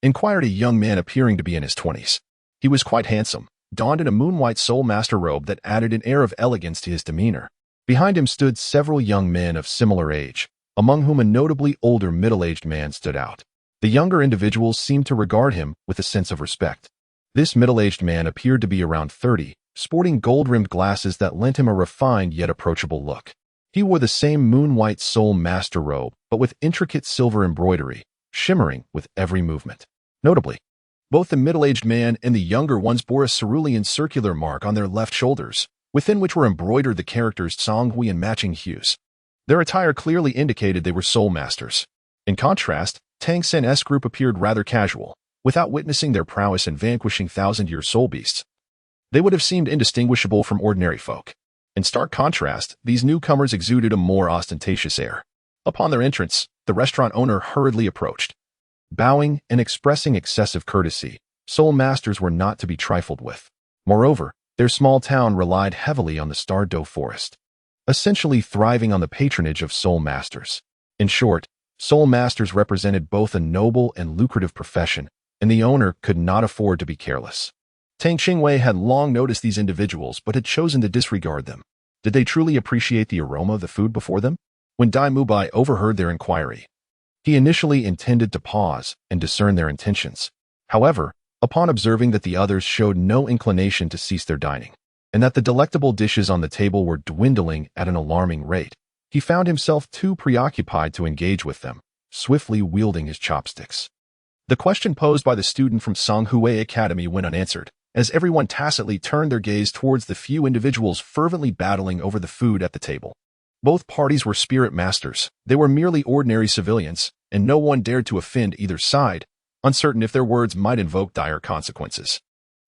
Inquired a young man appearing to be in his 20s. He was quite handsome, donned in a moon-white soul master robe that added an air of elegance to his demeanor. Behind him stood several young men of similar age, among whom a notably older middle-aged man stood out. The younger individuals seemed to regard him with a sense of respect. This middle-aged man appeared to be around 30, sporting gold-rimmed glasses that lent him a refined yet approachable look. He wore the same moon-white soul master robe, but with intricate silver embroidery, shimmering with every movement. Notably, both the middle-aged man and the younger ones bore a cerulean circular mark on their left shoulders, within which were embroidered the characters Zhonghui and matching hues. Their attire clearly indicated they were soul masters. In contrast, Tang San's group appeared rather casual. Without witnessing their prowess in vanquishing 1,000-year soul beasts, they would have seemed indistinguishable from ordinary folk. In stark contrast, these newcomers exuded a more ostentatious air. Upon their entrance, the restaurant owner hurriedly approached. Bowing and expressing excessive courtesy, soul masters were not to be trifled with. Moreover, their small town relied heavily on the Star-Dough forest, essentially thriving on the patronage of soul masters. In short, soul masters represented both a noble and lucrative profession, and the owner could not afford to be careless. Tang Qingwei had long noticed these individuals but had chosen to disregard them. Did they truly appreciate the aroma of the food before them? When Dai Mubai overheard their inquiry, he initially intended to pause and discern their intentions. However, upon observing that the others showed no inclination to cease their dining, and that the delectable dishes on the table were dwindling at an alarming rate, he found himself too preoccupied to engage with them, swiftly wielding his chopsticks. The question posed by the student from Songhue Academy went unanswered, as everyone tacitly turned their gaze towards the few individuals fervently battling over the food at the table. Both parties were spirit masters. They were merely ordinary civilians, and no one dared to offend either side, uncertain if their words might invoke dire consequences.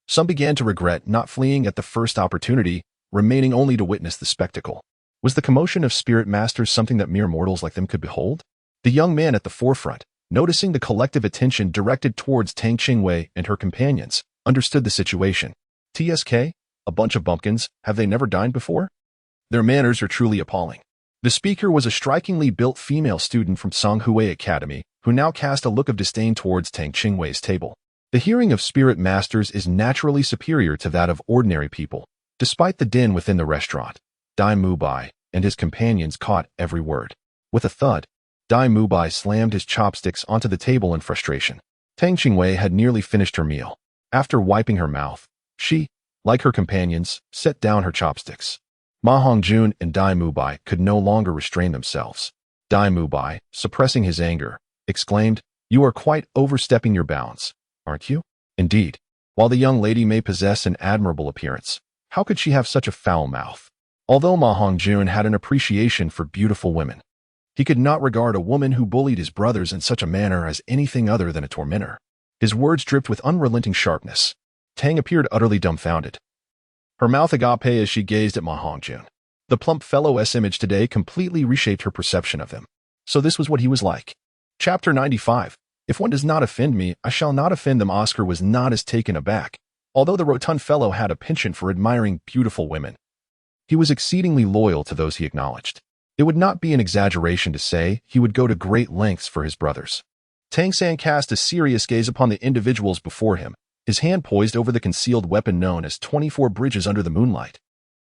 Some began to regret not fleeing at the first opportunity, remaining only to witness the spectacle. Was the commotion of spirit masters something that mere mortals like them could behold? The young man at the forefront, noticing the collective attention directed towards Tang Qingwei and her companions, understood the situation. TSK? A bunch of bumpkins, have they never dined before? Their manners are truly appalling. The speaker was a strikingly built female student from Songhue Academy, who now cast a look of disdain towards Tang Qingwei's table. The hearing of spirit masters is naturally superior to that of ordinary people. Despite the din within the restaurant, Dai Mubai and his companions caught every word. With a thud, Dai Mubai slammed his chopsticks onto the table in frustration. Tang Qingwei had nearly finished her meal. After wiping her mouth, she, like her companions, set down her chopsticks. Ma Hongjun and Dai Mubai could no longer restrain themselves. Dai Mubai, suppressing his anger, exclaimed, "You are quite overstepping your bounds, aren't you?" Indeed, while the young lady may possess an admirable appearance, how could she have such a foul mouth? Although Ma Hongjun had an appreciation for beautiful women, he could not regard a woman who bullied his brothers in such a manner as anything other than a tormentor. His words dripped with unrelenting sharpness. Tang appeared utterly dumbfounded, her mouth agape as she gazed at Ma Hongjun. The plump fellow's image today completely reshaped her perception of him. So this was what he was like. Chapter 95. If one does not offend me, I shall not offend them. Oscar was not as taken aback. Although the rotund fellow had a penchant for admiring beautiful women, he was exceedingly loyal to those he acknowledged. It would not be an exaggeration to say he would go to great lengths for his brothers. Tang San cast a serious gaze upon the individuals before him, his hand poised over the concealed weapon known as 24 Bridges under the moonlight.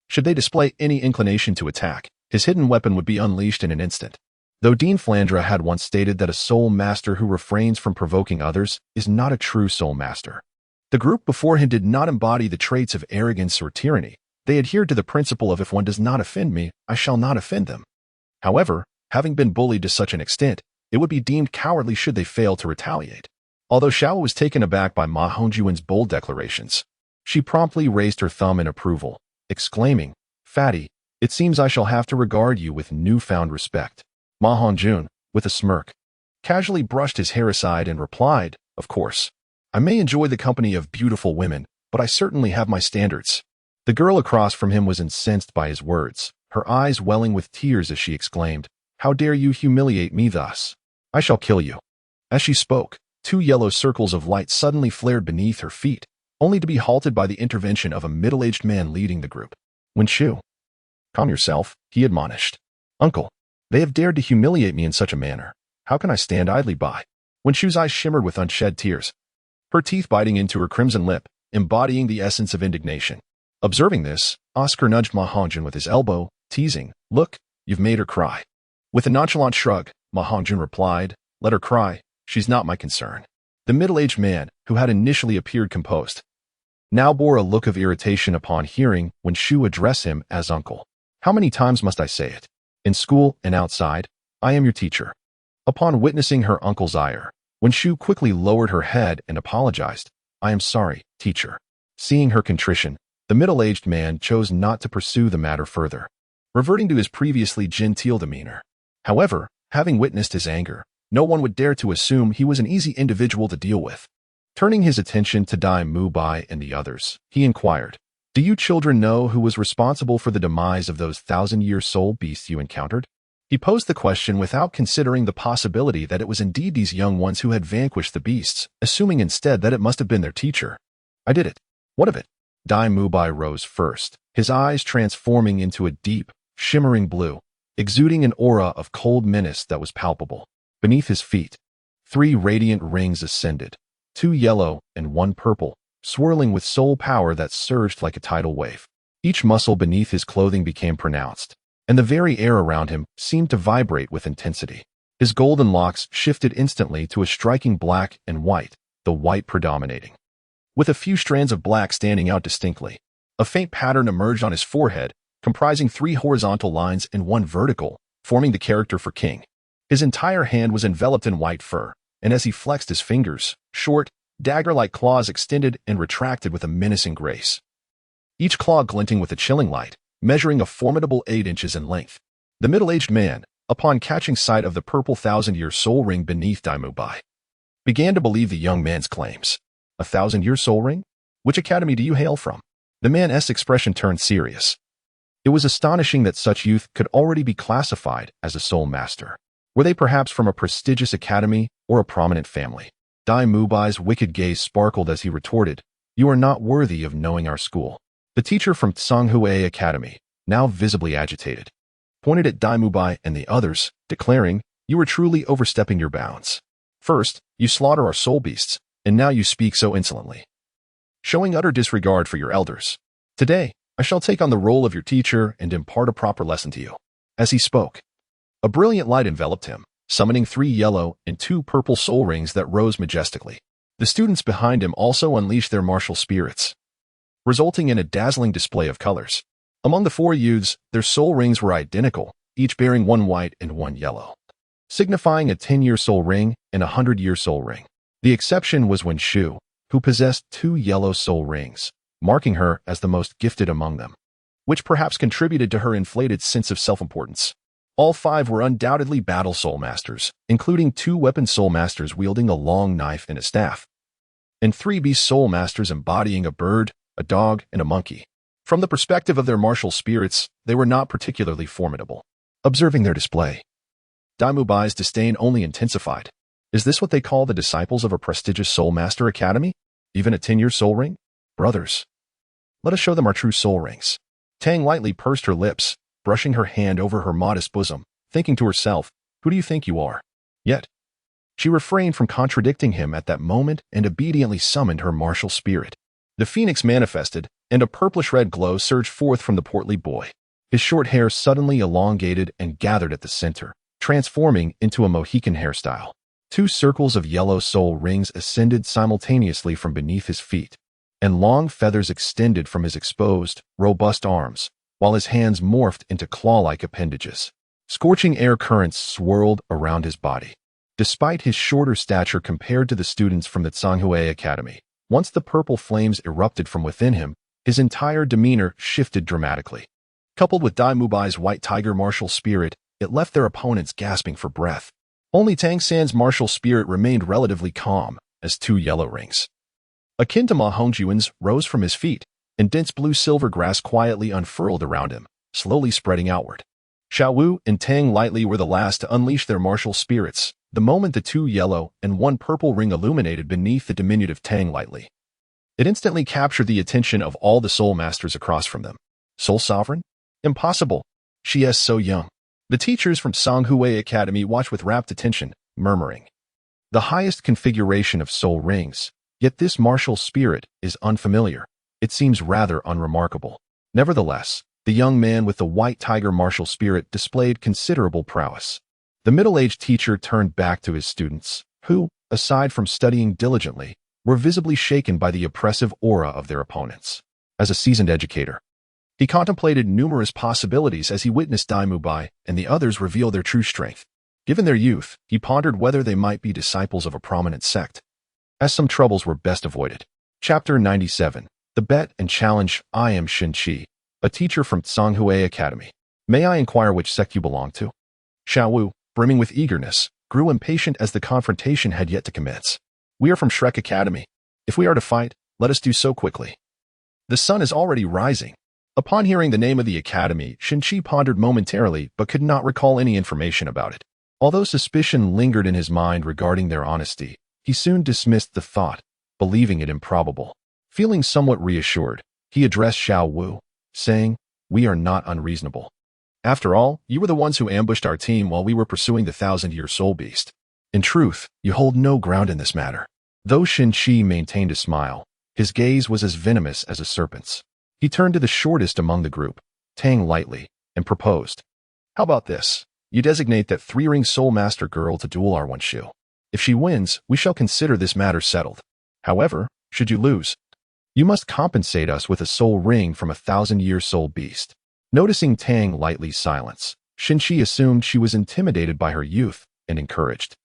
Should they display any inclination to attack, his hidden weapon would be unleashed in an instant. Though Dean Flandra had once stated that a soul master who refrains from provoking others is not a true soul master. The group before him did not embody the traits of arrogance or tyranny. They adhered to the principle of if one does not offend me, I shall not offend them. However, having been bullied to such an extent, it would be deemed cowardly should they fail to retaliate. Although Xiao was taken aback by Ma Hongjuan's bold declarations, she promptly raised her thumb in approval, exclaiming, "Fatty, it seems I shall have to regard you with newfound respect." Ma Hongjun, with a smirk, casually brushed his hair aside and replied, "Of course. I may enjoy the company of beautiful women, but I certainly have my standards." The girl across from him was incensed by his words, her eyes welling with tears as she exclaimed, "How dare you humiliate me thus? I shall kill you." As she spoke, 2 yellow circles of light suddenly flared beneath her feet, only to be halted by the intervention of a middle-aged man leading the group. "Wen Shu, calm yourself," he admonished. "Uncle, they have dared to humiliate me in such a manner. How can I stand idly by?" Wen Shu's eyes shimmered with unshed tears, her teeth biting into her crimson lip, embodying the essence of indignation. Observing this, Oscar nudged Ma Hongjun with his elbow, teasing, "Look, you've made her cry." With a nonchalant shrug, Ma Hongjun replied, "Let her cry, she's not my concern." The middle-aged man, who had initially appeared composed, now bore a look of irritation upon hearing Wen Shu address him as uncle. "How many times must I say it? In school and outside, I am your teacher." Upon witnessing her uncle's ire, Wen Shu quickly lowered her head and apologized. "I am sorry, teacher." Seeing her contrition, the middle-aged man chose not to pursue the matter further, reverting to his previously genteel demeanor. However, having witnessed his anger, no one would dare to assume he was an easy individual to deal with. Turning his attention to Dai Mubai and the others, he inquired, "Do you children know who was responsible for the demise of those 1,000-year soul beasts you encountered?" He posed the question without considering the possibility that it was indeed these young ones who had vanquished the beasts, assuming instead that it must have been their teacher. "I did it." "What of it?" Dai Mubai rose first, his eyes transforming into a deep, shimmering blue, exuding an aura of cold menace that was palpable. Beneath his feet, 3 radiant rings ascended, 2 yellow and 1 purple, swirling with soul power that surged like a tidal wave. Each muscle beneath his clothing became pronounced, and the very air around him seemed to vibrate with intensity. His golden locks shifted instantly to a striking black and white, the white predominating, with a few strands of black standing out distinctly. A faint pattern emerged on his forehead, comprising 3 horizontal lines and 1 vertical, forming the character for king. His entire hand was enveloped in white fur, and as he flexed his fingers, short, dagger-like claws extended and retracted with a menacing grace. Each claw glinting with a chilling light, measuring a formidable 8 inches in length. The middle-aged man, upon catching sight of the purple 1,000-year soul ring beneath Dai Mubai, began to believe the young man's claims. "A 1,000-year soul ring? Which academy do you hail from?" The man's expression turned serious. It was astonishing that such youth could already be classified as a soul master. Were they perhaps from a prestigious academy or a prominent family? Dai Mubai's wicked gaze sparkled as he retorted, "You are not worthy of knowing our school." The teacher from Tsanghui Academy, now visibly agitated, pointed at Dai Mubai and the others, declaring, "You are truly overstepping your bounds. First, you slaughter our soul beasts, and now you speak so insolently, showing utter disregard for your elders. Today, I shall take on the role of your teacher and impart a proper lesson to you." As he spoke, a brilliant light enveloped him, summoning 3 yellow and 2 purple soul rings that rose majestically. The students behind him also unleashed their martial spirits, resulting in a dazzling display of colors. Among the 4 youths, their soul rings were identical, each bearing 1 white and 1 yellow, signifying a 10-year soul ring and a 100-year soul ring. The exception was Wen Shu, who possessed 2 yellow soul rings, marking her as the most gifted among them, which perhaps contributed to her inflated sense of self-importance. All 5 were undoubtedly battle soul masters, including 2 weapon soul masters wielding a long knife and a staff, and 3 beast soul masters embodying a bird, a dog, and a monkey. From the perspective of their martial spirits, they were not particularly formidable. Observing their display, Dai Mubai's disdain only intensified. Is this what they call the disciples of a prestigious soul master academy? Even a 10-year soul ring? Brothers, let us show them our true soul rings. Tang lightly pursed her lips, brushing her hand over her modest bosom, thinking to herself, "Who do you think you are?" Yet, she refrained from contradicting him at that moment and obediently summoned her martial spirit. The phoenix manifested, and a purplish-red glow surged forth from the portly boy. His short hair suddenly elongated and gathered at the center, transforming into a Mohican hairstyle. 2 circles of yellow soul rings ascended simultaneously from beneath his feet, and long feathers extended from his exposed, robust arms, while his hands morphed into claw-like appendages. Scorching air currents swirled around his body. Despite his shorter stature compared to the students from the Qingwei Academy, once the purple flames erupted from within him, his entire demeanor shifted dramatically. Coupled with Dai Mubai's white tiger martial spirit, it left their opponents gasping for breath. Only Tang San's martial spirit remained relatively calm, as 2 yellow rings, akin to Ma Hongjuan's, rose from his feet, and dense blue-silver grass quietly unfurled around him, slowly spreading outward. Xiao Wu and Tang Lightly were the last to unleash their martial spirits, the moment the 2 yellow and 1 purple ring illuminated beneath the diminutive Tang Lightly. It instantly captured the attention of all the soul masters across from them. Soul Sovereign? Impossible. She is so young. The teachers from Qingwei Academy watched with rapt attention, murmuring. The highest configuration of soul rings, yet this martial spirit is unfamiliar. It seems rather unremarkable. Nevertheless, the young man with the white tiger martial spirit displayed considerable prowess. The middle-aged teacher turned back to his students, who, aside from studying diligently, were visibly shaken by the oppressive aura of their opponents. As a seasoned educator, he contemplated numerous possibilities as he witnessed Dai Mubai and the others reveal their true strength. Given their youth, he pondered whether they might be disciples of a prominent sect, as some troubles were best avoided. Chapter 97. The Bet and Challenge. I am Shin Qi, a teacher from Qingwei Academy. May I inquire which sect you belong to? Xiao Wu, brimming with eagerness, grew impatient as the confrontation had yet to commence. We are from Shrek Academy. If we are to fight, let us do so quickly. The sun is already rising. Upon hearing the name of the academy, Shin Qi pondered momentarily but could not recall any information about it. Although suspicion lingered in his mind regarding their honesty, he soon dismissed the thought, believing it improbable. Feeling somewhat reassured, he addressed Xiao Wu, saying, "We are not unreasonable. After all, you were the ones who ambushed our team while we were pursuing the 1,000-year soul beast. In truth, you hold no ground in this matter." Though Shin Qi maintained a smile, his gaze was as venomous as a serpent's. He turned to the shortest among the group, Tang Lightly, and proposed, "How about this? You designate that 3-ring soul master girl to duel our Wenshu. If she wins, we shall consider this matter settled. However, should you lose, you must compensate us with a soul ring from a 1,000-year soul beast." Noticing Tang Lightly's silence, Shin Qi assumed she was intimidated by her youth and encouraged.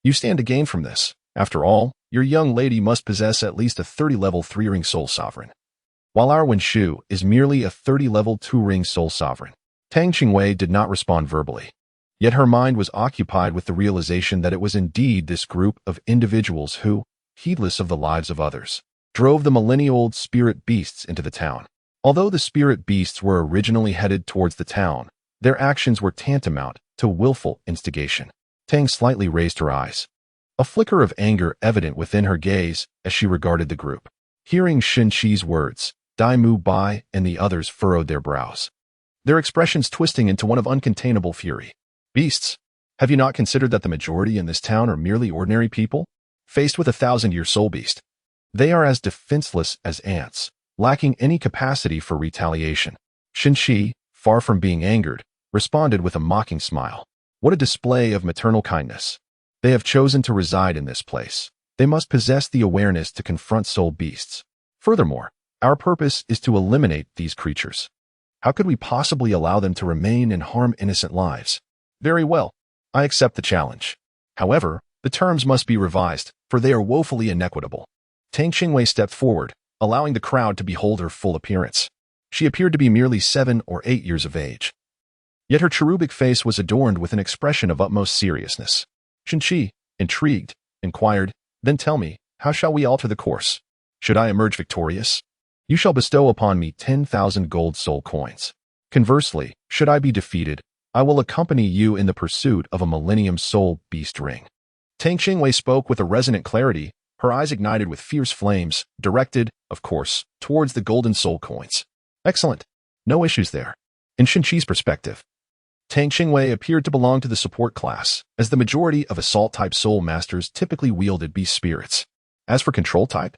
"You stand to gain from this. After all, your young lady must possess at least a 30-level 3-ring soul sovereign, while our Wenshu is merely a 30-level 2-ring soul sovereign." Tang Qingwei did not respond verbally, yet her mind was occupied with the realization that it was indeed this group of individuals who, heedless of the lives of others, drove the millennia-old spirit beasts into the town. Although the spirit beasts were originally headed towards the town, their actions were tantamount to willful instigation. Tang slightly raised her eyes, a flicker of anger evident within her gaze as she regarded the group. Hearing Shin Qi's words, Dai Mu Bai and the others furrowed their brows, their expressions twisting into one of uncontainable fury. "Beasts, have you not considered that the majority in this town are merely ordinary people, faced with a 1,000-year soul beast? They are as defenseless as ants, lacking any capacity for retaliation." Shin Qi, far from being angered, responded with a mocking smile. "What a display of maternal kindness. They have chosen to reside in this place. They must possess the awareness to confront soul beasts. Furthermore, our purpose is to eliminate these creatures. How could we possibly allow them to remain and harm innocent lives? Very well, I accept the challenge. However, the terms must be revised, for they are woefully inequitable." Tang Qingwei stepped forward, allowing the crowd to behold her full appearance. She appeared to be merely 7 or 8 years of age. Yet her cherubic face was adorned with an expression of utmost seriousness. Shin Qi, intrigued, inquired, "Then tell me, how shall we alter the course? Should I emerge victorious, you shall bestow upon me 10,000 gold soul coins. Conversely, should I be defeated, I will accompany you in the pursuit of a millennium soul beast ring." Tang Qingwei spoke with a resonant clarity, her eyes ignited with fierce flames, directed, of course, towards the golden soul coins. "Excellent. No issues there. In Shinchi's perspective, Tang Qingwei appeared to belong to the support class, as the majority of assault-type soul masters typically wielded beast spirits. As for control-type,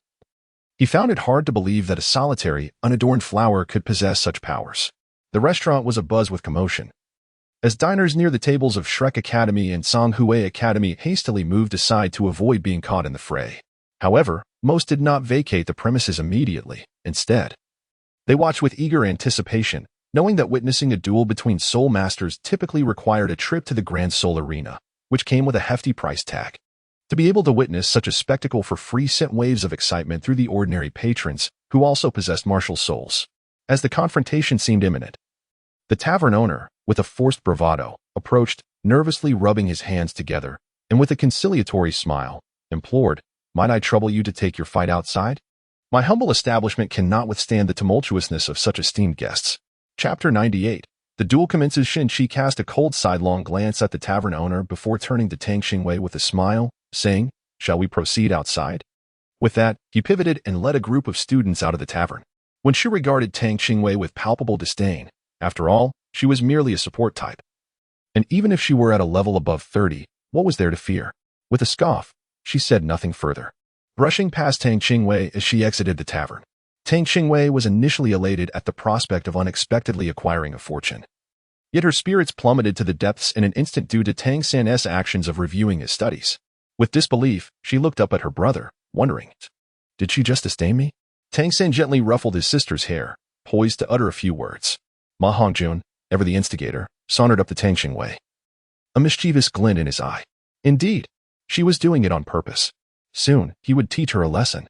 he found it hard to believe that a solitary, unadorned flower could possess such powers. The restaurant was abuzz with commotion, as diners near the tables of Shrek Academy and Songhui Academy hastily moved aside to avoid being caught in the fray. However, most did not vacate the premises immediately. Instead, they watched with eager anticipation, knowing that witnessing a duel between soul masters typically required a trip to the Grand Soul Arena, which came with a hefty price tag. To be able to witness such a spectacle for free sent waves of excitement through the ordinary patrons, who also possessed martial souls. As the confrontation seemed imminent, the tavern owner, with a forced bravado, approached, nervously rubbing his hands together, and with a conciliatory smile, implored, "Might I trouble you to take your fight outside? My humble establishment cannot withstand the tumultuousness of such esteemed guests." Chapter 98. The duel commences. Shinchi cast a cold sidelong glance at the tavern owner before turning to Tang Qingwei with a smile, saying, "Shall we proceed outside?" With that, he pivoted and led a group of students out of the tavern. When she regarded Tang Qingwei with palpable disdain, after all, she was merely a support type. And even if she were at a level above 30, what was there to fear? With a scoff, she said nothing further, brushing past Tang Qingwei as she exited the tavern. Tang Qingwei was initially elated at the prospect of unexpectedly acquiring a fortune. Yet her spirits plummeted to the depths in an instant due to Tang San's actions of reviewing his studies. With disbelief, she looked up at her brother, wondering, did she just disdain me? Tang San gently ruffled his sister's hair, poised to utter a few words. Ma Hongjun, ever the instigator, sauntered up to Tang Qingwei, a mischievous glint in his eye. Indeed, she was doing it on purpose. Soon, he would teach her a lesson,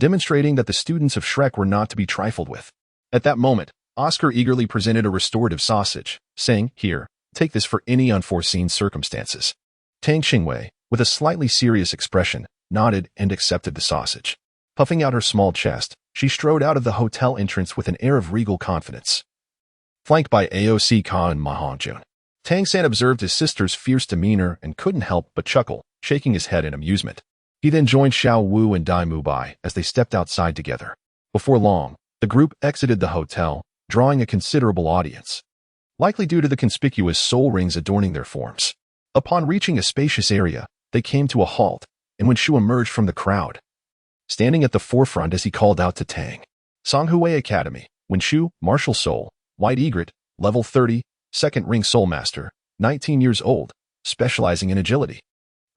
demonstrating that the students of Shrek were not to be trifled with. At that moment, Oscar eagerly presented a restorative sausage, saying, "Here, take this for any unforeseen circumstances." Tang Qingwei, with a slightly serious expression, nodded and accepted the sausage. Puffing out her small chest, she strode out of the hotel entrance with an air of regal confidence. Flanked by AOC Ka and Ma Hongjun, Tang San observed his sister's fierce demeanor and couldn't help but chuckle, shaking his head in amusement. He then joined Xiao Wu and Dai Mubai as they stepped outside together. Before long, the group exited the hotel, drawing a considerable audience, likely due to the conspicuous soul rings adorning their forms. Upon reaching a spacious area, they came to a halt, and when Shu emerged from the crowd, standing at the forefront as he called out to Tang. Songhui Academy, Wen Shu, Martial Soul, White Egret, Level 30, Second Ring Soul Master, 19 years old, specializing in agility.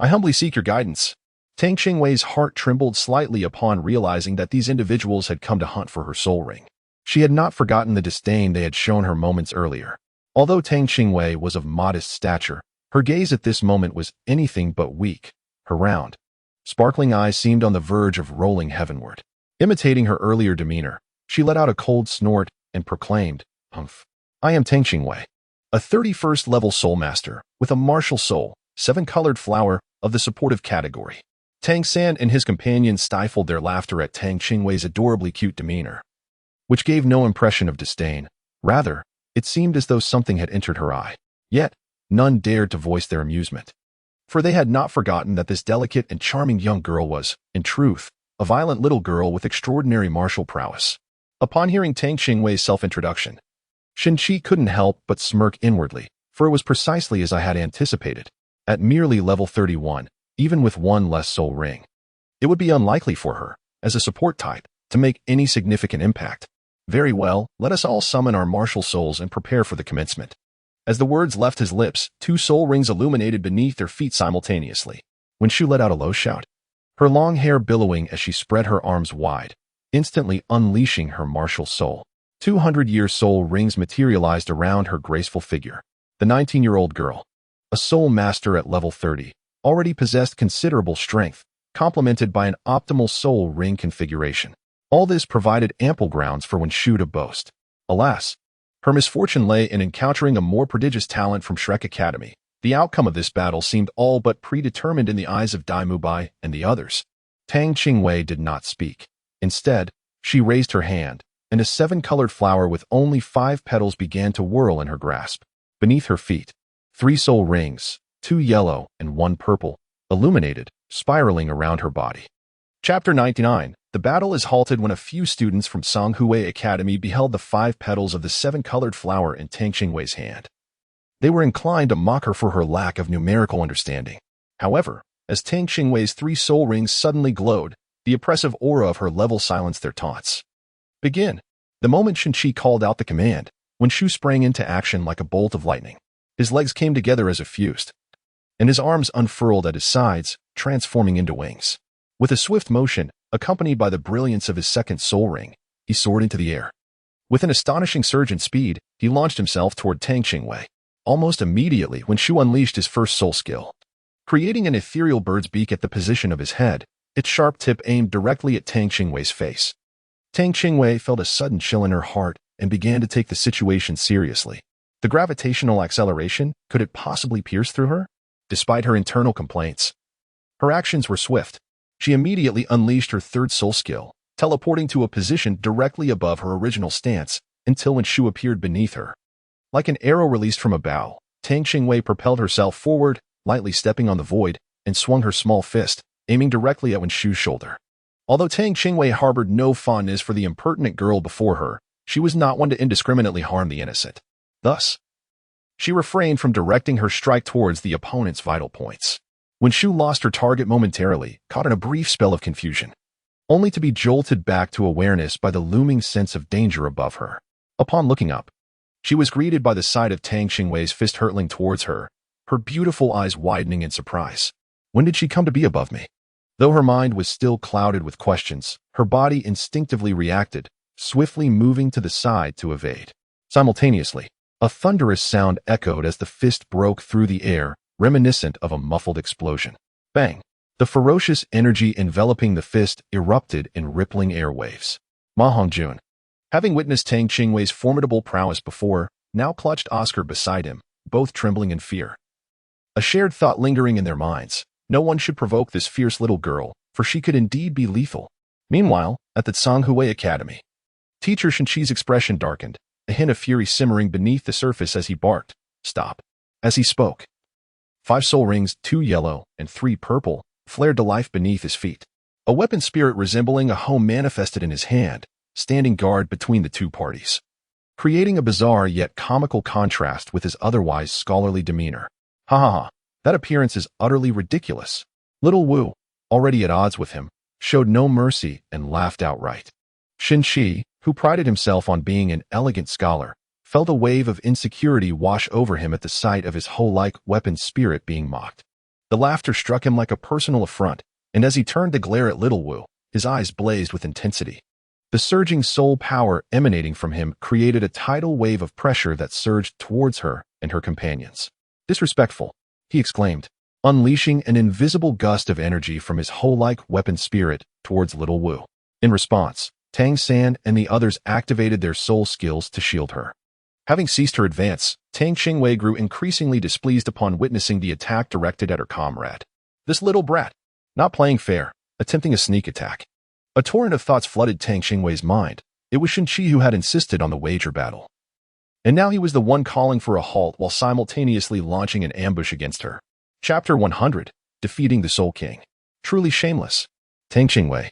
I humbly seek your guidance. Tang Qingwei's heart trembled slightly upon realizing that these individuals had come to hunt for her soul ring. She had not forgotten the disdain they had shown her moments earlier. Although Tang Qingwei was of modest stature, her gaze at this moment was anything but weak. Her round, sparkling eyes seemed on the verge of rolling heavenward. Imitating her earlier demeanor, she let out a cold snort and proclaimed, "Humph. I am Tang Qingwei, a 31st level soul master with a martial soul, 7-colored flower of the supportive category." Tang San and his companions stifled their laughter at Tang Qingwei's adorably cute demeanor, which gave no impression of disdain. Rather, it seemed as though something had entered her eye. Yet, none dared to voice their amusement, for they had not forgotten that this delicate and charming young girl was, in truth, a violent little girl with extraordinary martial prowess. Upon hearing Tang Qingwei's self-introduction, Shinchi couldn't help but smirk inwardly, for it was precisely as I had anticipated. At merely level 31, even with one less soul ring, it would be unlikely for her, as a support type, to make any significant impact. Very well, let us all summon our martial souls and prepare for the commencement. As the words left his lips, 2 soul rings illuminated beneath their feet simultaneously. When Shu let out a low shout, her long hair billowing as she spread her arms wide, instantly unleashing her martial soul. 200-year soul rings materialized around her graceful figure. The 19-year-old girl, a soul master at level 30, already possessed considerable strength, complemented by an optimal soul ring configuration. All this provided ample grounds for Wen Shu to boast. Alas, her misfortune lay in encountering a more prodigious talent from Shrek Academy. The outcome of this battle seemed all but predetermined in the eyes of Dai Mubai and the others. Tang Qingwei did not speak. Instead, she raised her hand, and a 7-colored flower with only 5 petals began to whirl in her grasp. Beneath her feet, 3 soul rings, 2 yellow and 1 purple, illuminated, spiraling around her body. Chapter 99. The battle is halted when a few students from Tang Qingwei Academy beheld the 5 petals of the 7-colored flower in Tang Qingwei's hand. They were inclined to mock her for her lack of numerical understanding. However, as Tang Qingwei's 3 soul rings suddenly glowed, the oppressive aura of her level silenced their taunts. Begin. The moment Shenqi called out the command, when Shu sprang into action like a bolt of lightning. His legs came together as if fused, and his arms unfurled at his sides, transforming into wings. With a swift motion, accompanied by the brilliance of his 2nd soul ring, he soared into the air. With an astonishing surge in speed, he launched himself toward Tang Qingwei. Almost immediately when Shu unleashed his first soul skill, creating an ethereal bird's beak at the position of his head, its sharp tip aimed directly at Tang Qingwei's face. Tang Qingwei felt a sudden chill in her heart and began to take the situation seriously. The gravitational acceleration, could it possibly pierce through her? Despite her internal complaints, her actions were swift. She immediately unleashed her 3rd soul skill, teleporting to a position directly above her original stance until when Shu appeared beneath her. Like an arrow released from a bow, Tang Qingwei propelled herself forward, lightly stepping on the void, and swung her small fist, aiming directly at Shu's shoulder. Although Tang Qingwei harbored no fondness for the impertinent girl before her, she was not one to indiscriminately harm the innocent. Thus, she refrained from directing her strike towards the opponent's vital points. When Shu lost her target momentarily, caught in a brief spell of confusion, only to be jolted back to awareness by the looming sense of danger above her. Upon looking up, she was greeted by the sight of Tang Qingwei's fist hurtling towards her, her beautiful eyes widening in surprise. When did she come to be above me? Though her mind was still clouded with questions, her body instinctively reacted, swiftly moving to the side to evade. Simultaneously, a thunderous sound echoed as the fist broke through the air, reminiscent of a muffled explosion. Bang! The ferocious energy enveloping the fist erupted in rippling airwaves. Ma Hongjun, having witnessed Tang Qingwei's formidable prowess before, now clutched Oscar beside him, both trembling in fear. A shared thought lingering in their minds: no one should provoke this fierce little girl, for she could indeed be lethal. Meanwhile, at the Tang Qingwei Academy, Teacher Shenqi's expression darkened, a hint of fury simmering beneath the surface as he barked, "Stop." As he spoke, 5 soul rings, 2 yellow and 3 purple, flared to life beneath his feet. A weapon spirit resembling a hoe manifested in his hand, standing guard between the 2 parties, creating a bizarre yet comical contrast with his otherwise scholarly demeanor. Ha ha ha, that appearance is utterly ridiculous. Little Wu, already at odds with him, showed no mercy and laughed outright. Shenqi, who prided himself on being an elegant scholar, felt a wave of insecurity wash over him at the sight of his hoe-like weapon spirit being mocked. The laughter struck him like a personal affront, and as he turned to glare at Little Wu, his eyes blazed with intensity. The surging soul power emanating from him created a tidal wave of pressure that surged towards her and her companions. "Disrespectful," he exclaimed, unleashing an invisible gust of energy from his hoe-like weapon spirit towards Little Wu. In response, Tang San and the others activated their soul skills to shield her. Having ceased her advance, Tang Qingwei grew increasingly displeased upon witnessing the attack directed at her comrade. This little brat, not playing fair, attempting a sneak attack. A torrent of thoughts flooded Tang Qingwei's mind. It was Shenqi who had insisted on the wager battle, and now he was the one calling for a halt while simultaneously launching an ambush against her. Chapter 100. Defeating the Soul King. Truly shameless. Tang Qingwei,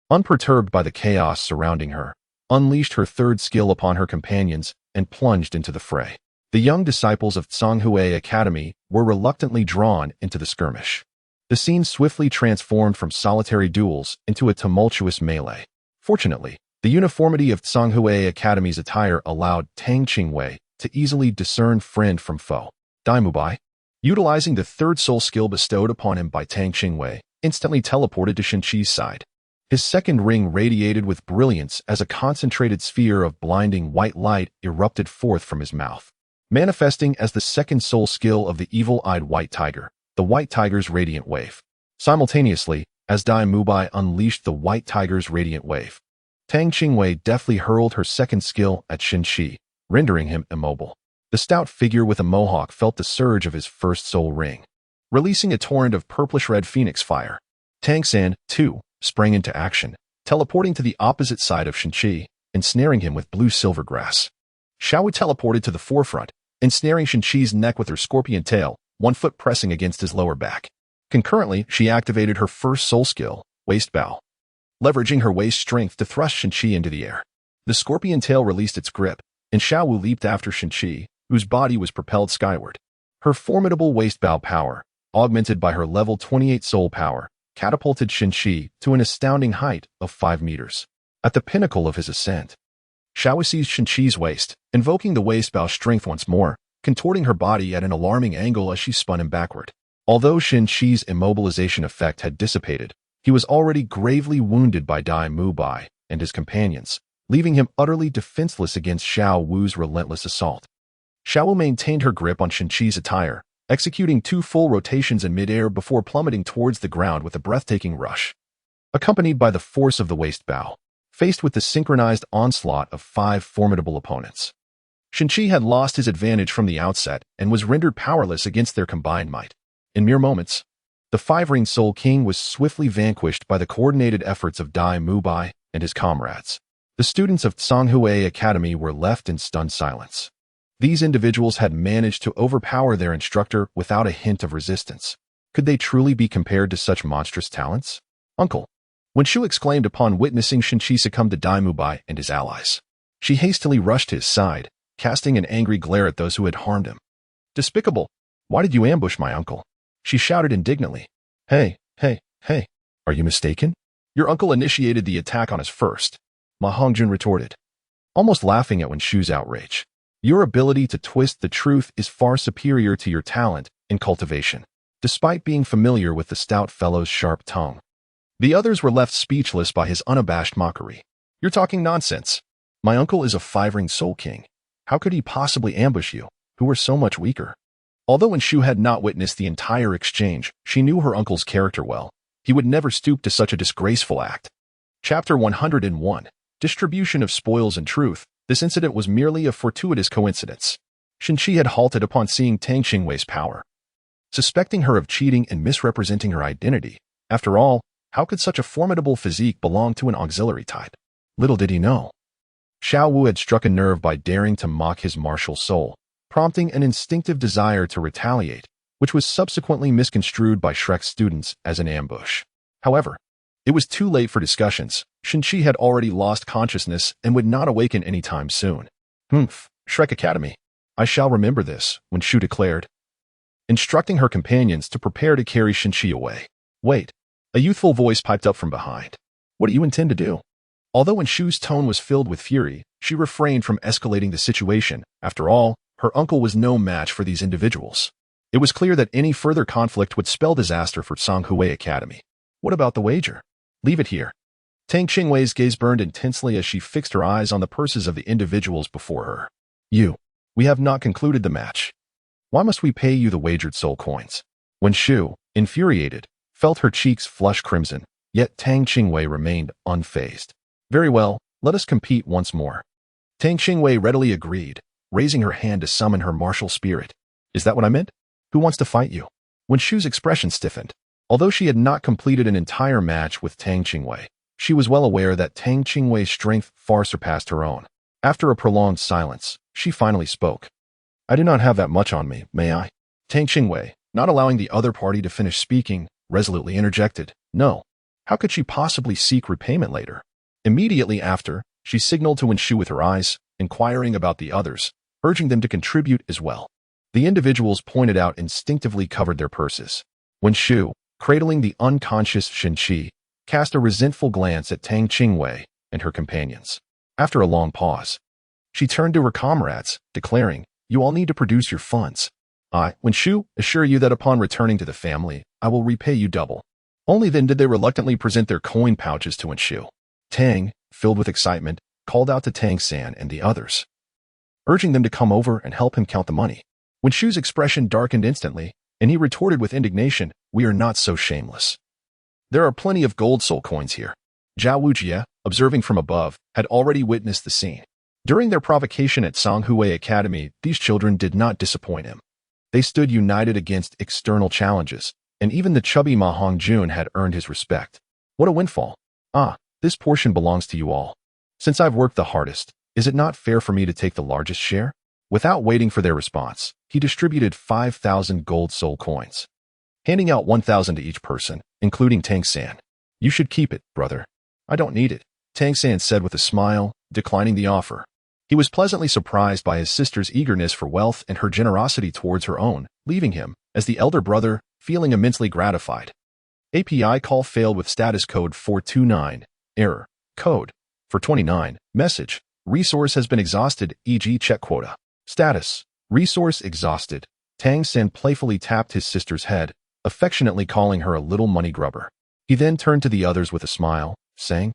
unperturbed by the chaos surrounding her, unleashed her 3rd skill upon her companions and plunged into the fray. The young disciples of Tang Qingwei Academy were reluctantly drawn into the skirmish. The scene swiftly transformed from solitary duels into a tumultuous melee. Fortunately, the uniformity of Tang Qingwei Academy's attire allowed Tang Qingwei to easily discern friend from foe. Daimubai, utilizing the 3rd soul skill bestowed upon him by Tang Qingwei, instantly teleported to Shenqi's side. His 2nd ring radiated with brilliance as a concentrated sphere of blinding white light erupted forth from his mouth. Manifesting as the 2nd soul skill of the evil-eyed white tiger, the white tiger's radiant wave. Simultaneously, as Dai Mubai unleashed the white tiger's radiant wave, Tang Qingwei deftly hurled her 2nd skill at Shenqi, rendering him immobile. The stout figure with a mohawk felt the surge of his 1st soul ring, releasing a torrent of purplish-red phoenix fire. Tang San, too, sprang into action, teleporting to the opposite side of Shenqi, ensnaring him with blue-silver grass. Xiaowu teleported to the forefront, ensnaring Shenqi's neck with her scorpion tail, one foot pressing against his lower back. Concurrently, she activated her 1st soul skill, Waist Bow, leveraging her waist strength to thrust Shenqi into the air. The scorpion tail released its grip, and Xiaowu leaped after Shenqi, whose body was propelled skyward. Her formidable waist bow power, augmented by her level 28 soul power, catapulted Shenqi to an astounding height of 5 meters. At the pinnacle of his ascent, Xiaowu seized Shenqi's waist, invoking the waist bow strength once more, contorting her body at an alarming angle as she spun him backward. Although Shenqi's immobilization effect had dissipated, he was already gravely wounded by Dai Mubai and his companions, leaving him utterly defenseless against Xiao Wu's relentless assault. Xiao maintained her grip on Shenqi's attire, executing 2 full rotations in midair before plummeting towards the ground with a breathtaking rush. Accompanied by the force of the waist bow, faced with the synchronized onslaught of 5 formidable opponents, Shenqi had lost his advantage from the outset and was rendered powerless against their combined might. In mere moments, the 5-ring Soul King was swiftly vanquished by the coordinated efforts of Dai Mubai and his comrades. The students of Qingwei Academy were left in stunned silence. These individuals had managed to overpower their instructor without a hint of resistance. Could they truly be compared to such monstrous talents? Uncle, when Shu exclaimed upon witnessing Shenqi succumb to Dai Mubai and his allies, she hastily rushed to his side, casting an angry glare at those who had harmed him. Despicable! Why did you ambush my uncle? She shouted indignantly. Hey, are you mistaken? Your uncle initiated the attack on us first, Ma Hongjun retorted, almost laughing at Shu's outrage. Your ability to twist the truth is far superior to your talent in cultivation, despite being familiar with the stout fellow's sharp tongue. The others were left speechless by his unabashed mockery. You're talking nonsense. My uncle is a 5-ring Soul King. How could he possibly ambush you, who were so much weaker? Although Shu had not witnessed the entire exchange, she knew her uncle's character well. He would never stoop to such a disgraceful act. Chapter 101. Distribution of Spoils and Truth. This incident was merely a fortuitous coincidence. Shenqi had halted upon seeing Tang Qingwei's power, suspecting her of cheating and misrepresenting her identity. After all, how could such a formidable physique belong to an auxiliary type? Little did he know. Xiao Wu had struck a nerve by daring to mock his martial soul, prompting an instinctive desire to retaliate, which was subsequently misconstrued by Shrek's students as an ambush. However, it was too late for discussions. Shenqi had already lost consciousness and would not awaken any time soon. Shrek Academy. I shall remember this, Shu declared, instructing her companions to prepare to carry Shenqi away. Wait, a youthful voice piped up from behind. What do you intend to do? Although Shu's tone was filled with fury, she refrained from escalating the situation. After all, her uncle was no match for these individuals. It was clear that any further conflict would spell disaster for Qingwei Academy. What about the wager? Leave it here. Tang Qingwei's gaze burned intensely as she fixed her eyes on the purses of the individuals before her. We have not concluded the match. Why must we pay you the wagered soul coins? When Shu, infuriated, felt her cheeks flush crimson, yet Tang Qingwei remained unfazed. Very well, let us compete once more. Tang Qingwei readily agreed, raising her hand to summon her martial spirit. Is that what I meant? Who wants to fight you? When Shu's expression stiffened, although she had not completed an entire match with Tang Qingwei, she was well aware that Tang Qingwei's strength far surpassed her own. After a prolonged silence, she finally spoke. I do not have that much on me, may I? Tang Qingwei, not allowing the other party to finish speaking, resolutely interjected. No. How could she possibly seek repayment later? Immediately after, she signaled to Shu with her eyes, inquiring about the others, urging them to contribute as well. The individuals pointed out instinctively covered their purses. Shu, cradling the unconscious Shenqi, cast a resentful glance at Tang Qingwei and her companions. After a long pause, she turned to her comrades, declaring, You all need to produce your funds. Shu, assure you that upon returning to the family, I will repay you double. Only then did they reluctantly present their coin pouches to Shu. Tang, filled with excitement, called out to Tang San and the others, urging them to come over and help him count the money. Shu's expression darkened instantly, and he retorted with indignation, We are not so shameless. There are plenty of gold soul coins here. Zhao Wujie, observing from above, had already witnessed the scene. During their provocation at Qingwei Academy, these children did not disappoint him. They stood united against external challenges, and even the chubby Ma Hongjun had earned his respect. What a windfall. This portion belongs to you all. Since I've worked the hardest, is it not fair for me to take the largest share? Without waiting for their response, he distributed 5,000 gold soul coins, handing out 1,000 to each person, including Tang San. You should keep it, brother. I don't need it, Tang San said with a smile, declining the offer. He was pleasantly surprised by his sister's eagerness for wealth and her generosity towards her own, leaving him, as the elder brother, feeling immensely gratified. API call failed with status code 429, error, code, 429, message, resource has been exhausted, e.g. check quota. Status, resource exhausted. Tang San playfully tapped his sister's head, affectionately calling her a little money grubber. He then turned to the others with a smile, saying,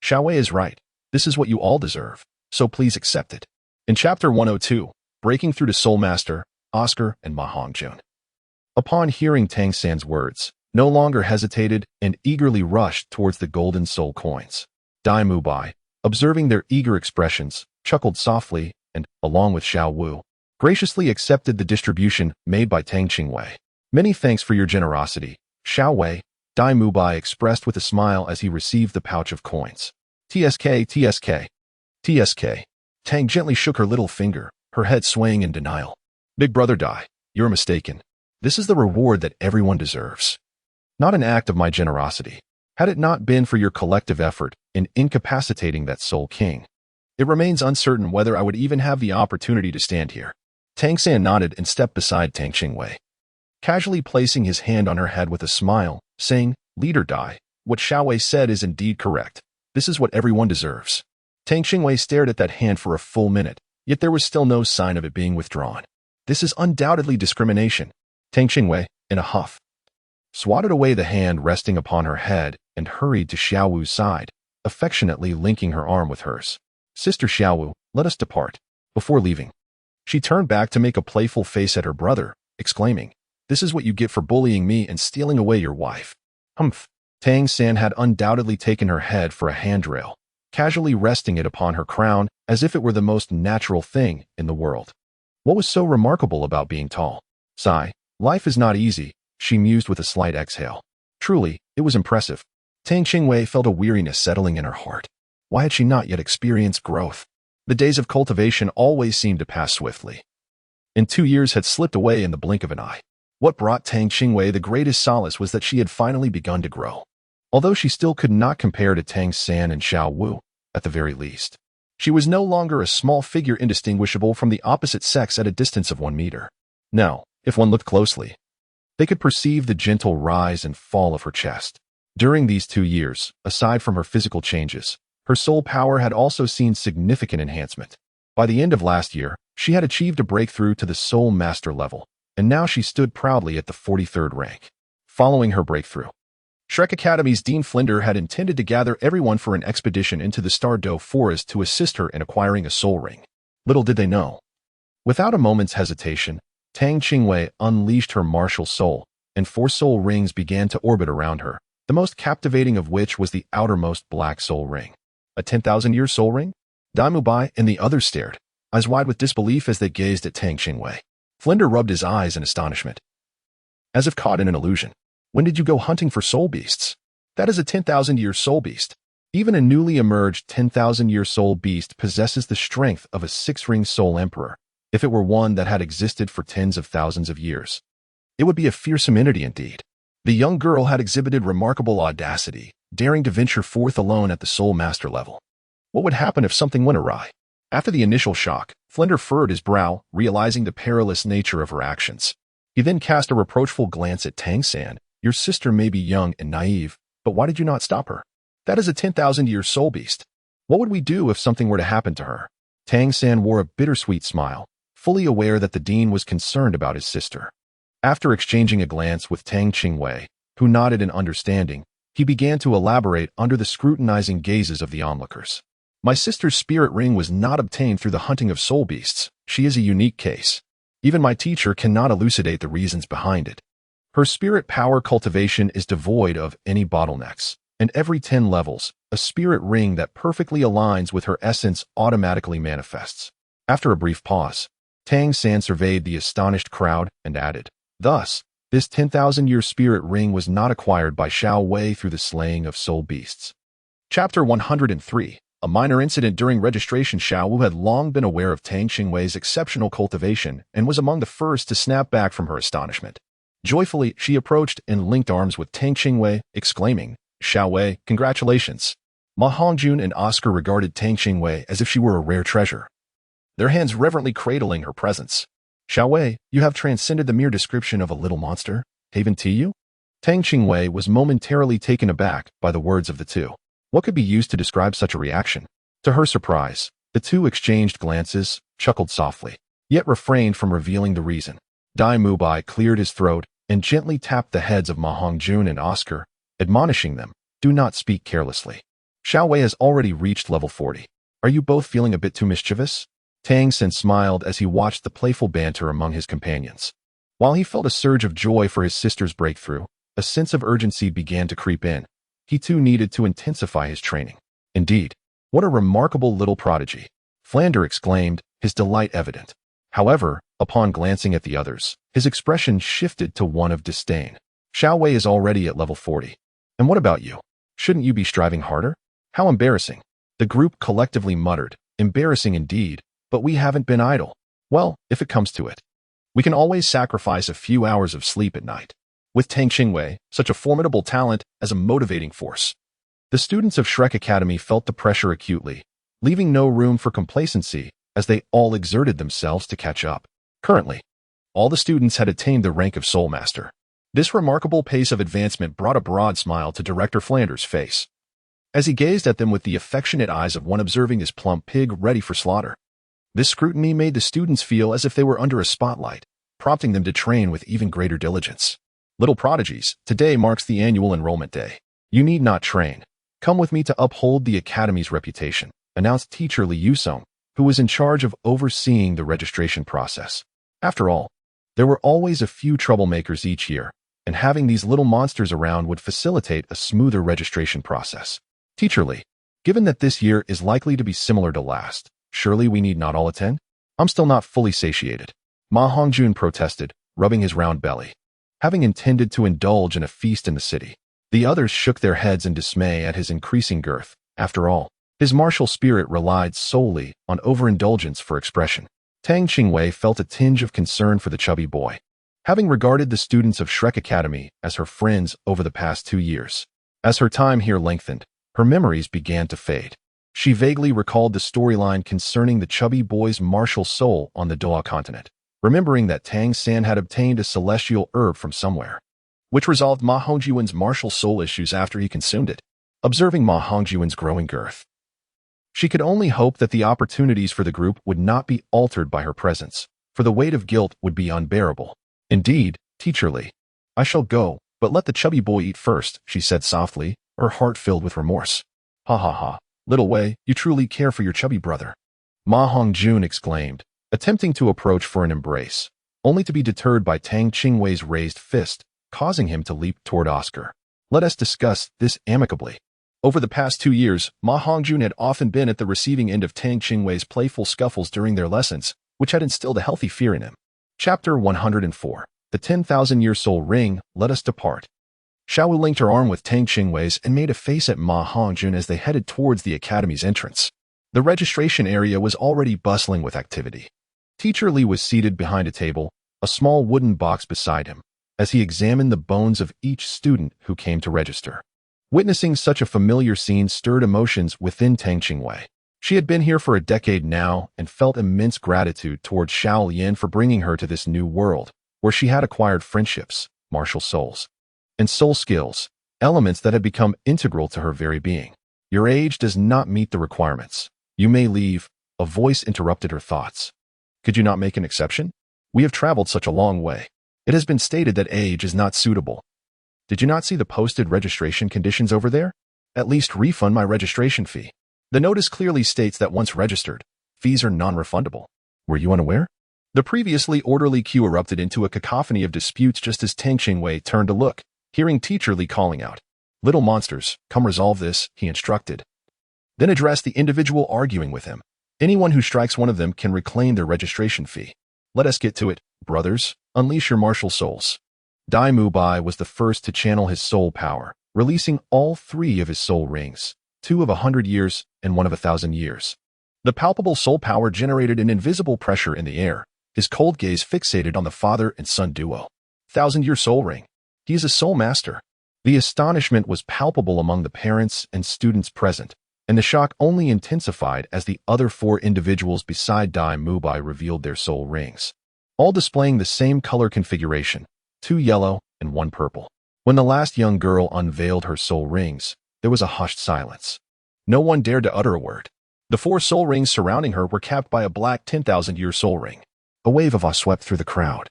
Xiaowei is right. This is what you all deserve, so please accept it. In Chapter 102, Breaking Through to Soul Master, Oscar and Ma Hongjun. Upon hearing Tang San's words, no longer hesitated and eagerly rushed towards the golden soul coins. Dai Mubai, observing their eager expressions, chuckled softly and, along with Xiao Wu, graciously accepted the distribution made by Tang Qingwei. Many thanks for your generosity, Xiao Wei, Dai Mubai expressed with a smile as he received the pouch of coins. TSK, TSK, TSK. Tang gently shook her little finger, her head swaying in denial. Big brother Dai, you're mistaken. This is the reward that everyone deserves. Not an act of my generosity. Had it not been for your collective effort in incapacitating that soul king, it remains uncertain whether I would even have the opportunity to stand here. Tang San nodded and stepped beside Tang Qingwei, casually placing his hand on her head with a smile, saying, Leader Dai, what Xiaowei said is indeed correct. This is what everyone deserves. Tang Qingwei stared at that hand for a full minute, yet there was still no sign of it being withdrawn. This is undoubtedly discrimination. Tang Qingwei, in a huff, swatted away the hand resting upon her head and hurried to Xiao Wu's side, affectionately linking her arm with hers. Sister Xiao Wu, let us depart. Before leaving, she turned back to make a playful face at her brother, exclaiming, This is what you get for bullying me and stealing away your wife. Humph. Tang San had undoubtedly taken her head for a handrail, casually resting it upon her crown as if it were the most natural thing in the world. What was so remarkable about being tall? Sigh, life is not easy, she mused with a slight exhale. Truly, it was impressive. Tang Qingwei felt a weariness settling in her heart. Why had she not yet experienced growth? The days of cultivation always seemed to pass swiftly, and 2 years had slipped away in the blink of an eye. What brought Tang Qingwei the greatest solace was that she had finally begun to grow. Although she still could not compare to Tang San and Xiao Wu, at the very least, she was no longer a small figure indistinguishable from the opposite sex at a distance of 1 meter. Now, if one looked closely, they could perceive the gentle rise and fall of her chest. During these 2 years, aside from her physical changes, her soul power had also seen significant enhancement. By the end of last year, she had achieved a breakthrough to the Soul Master level, and now she stood proudly at the 43rd rank. Following her breakthrough, Shrek Academy's Dean Flinder had intended to gather everyone for an expedition into the Stardow Forest to assist her in acquiring a soul ring. Little did they know. Without a moment's hesitation, Tang Qingwei unleashed her martial soul, and 4 soul rings began to orbit around her, the most captivating of which was the outermost black soul ring. A 10,000-year soul ring? Dai Mubai and the others stared, eyes wide with disbelief as they gazed at Tang Qingwei. Flinder rubbed his eyes in astonishment, as if caught in an illusion. When did you go hunting for soul beasts? That is a 10,000-year soul beast. Even a newly emerged 10,000-year soul beast possesses the strength of a 6-ring soul emperor, if it were one that had existed for tens of thousands of years. It would be a fearsome entity indeed. The young girl had exhibited remarkable audacity, daring to venture forth alone at the Soul Master level. What would happen if something went awry? After the initial shock, Flinder furrowed his brow, realizing the perilous nature of her actions. He then cast a reproachful glance at Tang San. Your sister may be young and naive, but why did you not stop her? That is a 10,000-year soul beast. What would we do if something were to happen to her? Tang San wore a bittersweet smile, fully aware that the dean was concerned about his sister. After exchanging a glance with Tang Qingwei, who nodded in understanding, he began to elaborate under the scrutinizing gazes of the onlookers. My sister's spirit ring was not obtained through the hunting of soul beasts. She is a unique case. Even my teacher cannot elucidate the reasons behind it. Her spirit power cultivation is devoid of any bottlenecks, and every 10 levels, a spirit ring that perfectly aligns with her essence automatically manifests. After a brief pause, Tang San surveyed the astonished crowd and added, Thus, this 10,000-year spirit ring was not acquired by Xiao Wei through the slaying of soul beasts. Chapter 103. A minor incident during registration. Xiao Wu had long been aware of Tang Qingwei's exceptional cultivation and was among the first to snap back from her astonishment. Joyfully, she approached and linked arms with Tang Qingwei, exclaiming, Xiao Wei, congratulations. Ma Hongjun and Oscar regarded Tang Qingwei as if she were a rare treasure, their hands reverently cradling her presence. Xiaowei, you have transcended the mere description of a little monster. Haven to you? Tang Qingwei was momentarily taken aback by the words of the two. What could be used to describe such a reaction? To her surprise, the two exchanged glances, chuckled softly, yet refrained from revealing the reason. Dai Mubai cleared his throat and gently tapped the heads of Ma Hongjun and Oscar, admonishing them, do not speak carelessly. Xiaowei has already reached level 40. Are you both feeling a bit too mischievous? Tang San smiled as he watched the playful banter among his companions. While he felt a surge of joy for his sister's breakthrough, a sense of urgency began to creep in. He too needed to intensify his training. Indeed, what a remarkable little prodigy! Flander exclaimed, his delight evident. However, upon glancing at the others, his expression shifted to one of disdain. Xiaowei is already at level 40. And what about you? Shouldn't you be striving harder? How embarrassing! The group collectively muttered, embarrassing indeed, but we haven't been idle. Well, if it comes to it, we can always sacrifice a few hours of sleep at night. With Tang Qingwei, such a formidable talent, as a motivating force. The students of Shrek Academy felt the pressure acutely, leaving no room for complacency as they all exerted themselves to catch up. Currently, all the students had attained the rank of Soul Master. This remarkable pace of advancement brought a broad smile to Director Flanders' face, as he gazed at them with the affectionate eyes of one observing his plump pig ready for slaughter. This scrutiny made the students feel as if they were under a spotlight, prompting them to train with even greater diligence. Little prodigies, today marks the annual enrollment day. You need not train. Come with me to uphold the Academy's reputation, announced teacher Li Yusong, who was in charge of overseeing the registration process. After all, there were always a few troublemakers each year, and having these little monsters around would facilitate a smoother registration process. Teacher Li, given that this year is likely to be similar to last, surely we need not all attend? I'm still not fully satiated. Ma Hongjun protested, rubbing his round belly. Having intended to indulge in a feast in the city, the others shook their heads in dismay at his increasing girth. After all, his martial spirit relied solely on overindulgence for expression. Tang Qingwei felt a tinge of concern for the chubby boy. Having regarded the students of Shrek Academy as her friends over the past 2 years, as her time here lengthened, her memories began to fade. She vaguely recalled the storyline concerning the chubby boy's martial soul on the Douluo continent, remembering that Tang San had obtained a celestial herb from somewhere, which resolved Ma Hongjun's martial soul issues after he consumed it. Observing Ma Hongjun's growing girth, she could only hope that the opportunities for the group would not be altered by her presence, for the weight of guilt would be unbearable. Indeed, Teacher Li, I shall go, but let the chubby boy eat first, she said softly, her heart filled with remorse. Ha ha ha, little Wei, you truly care for your chubby brother. Ma Hongjun exclaimed, attempting to approach for an embrace, only to be deterred by Tang Qingwei's raised fist, causing him to leap toward Oscar. Let us discuss this amicably. Over the past 2 years, Ma Hongjun had often been at the receiving end of Tang Qingwei's playful scuffles during their lessons, which had instilled a healthy fear in him. Chapter 104. The 10,000-Year Soul Ring, Let Us Depart. Xiaowu linked her arm with Tang Qingwei's and made a face at Ma Hongjun as they headed towards the academy's entrance. The registration area was already bustling with activity. Teacher Li was seated behind a table, a small wooden box beside him, as he examined the bones of each student who came to register. Witnessing such a familiar scene stirred emotions within Tang Qingwei. She had been here for a decade now and felt immense gratitude towards Xiao Lian for bringing her to this new world, where she had acquired friendships, martial souls, and soul skills, elements that had become integral to her very being. Your age does not meet the requirements. You may leave, a voice interrupted her thoughts. Could you not make an exception? We have traveled such a long way. It has been stated that age is not suitable. Did you not see the posted registration conditions over there? At least refund my registration fee. The notice clearly states that once registered, fees are non-refundable. Were you unaware? The previously orderly queue erupted into a cacophony of disputes just as Tang Qingwei turned to look, hearing Teacher Li calling out. Little monsters, come resolve this, he instructed. Then addressed the individual arguing with him. Anyone who strikes one of them can reclaim their registration fee. Let us get to it, brothers. Unleash your martial souls. Dai Mubai was the first to channel his soul power, releasing all 3 of his soul rings, 2 of 100 years and 1 of 1,000 years. The palpable soul power generated an invisible pressure in the air, his cold gaze fixated on the father and son duo. 1,000-year soul ring. He is a soul master. The astonishment was palpable among the parents and students present, and the shock only intensified as the other 4 individuals beside Dai Mubai revealed their soul rings, all displaying the same color configuration, 2 yellow and 1 purple. When the last young girl unveiled her soul rings, there was a hushed silence. No one dared to utter a word. The 4 soul rings surrounding her were capped by a black 10,000-year soul ring. A wave of awe swept through the crowd.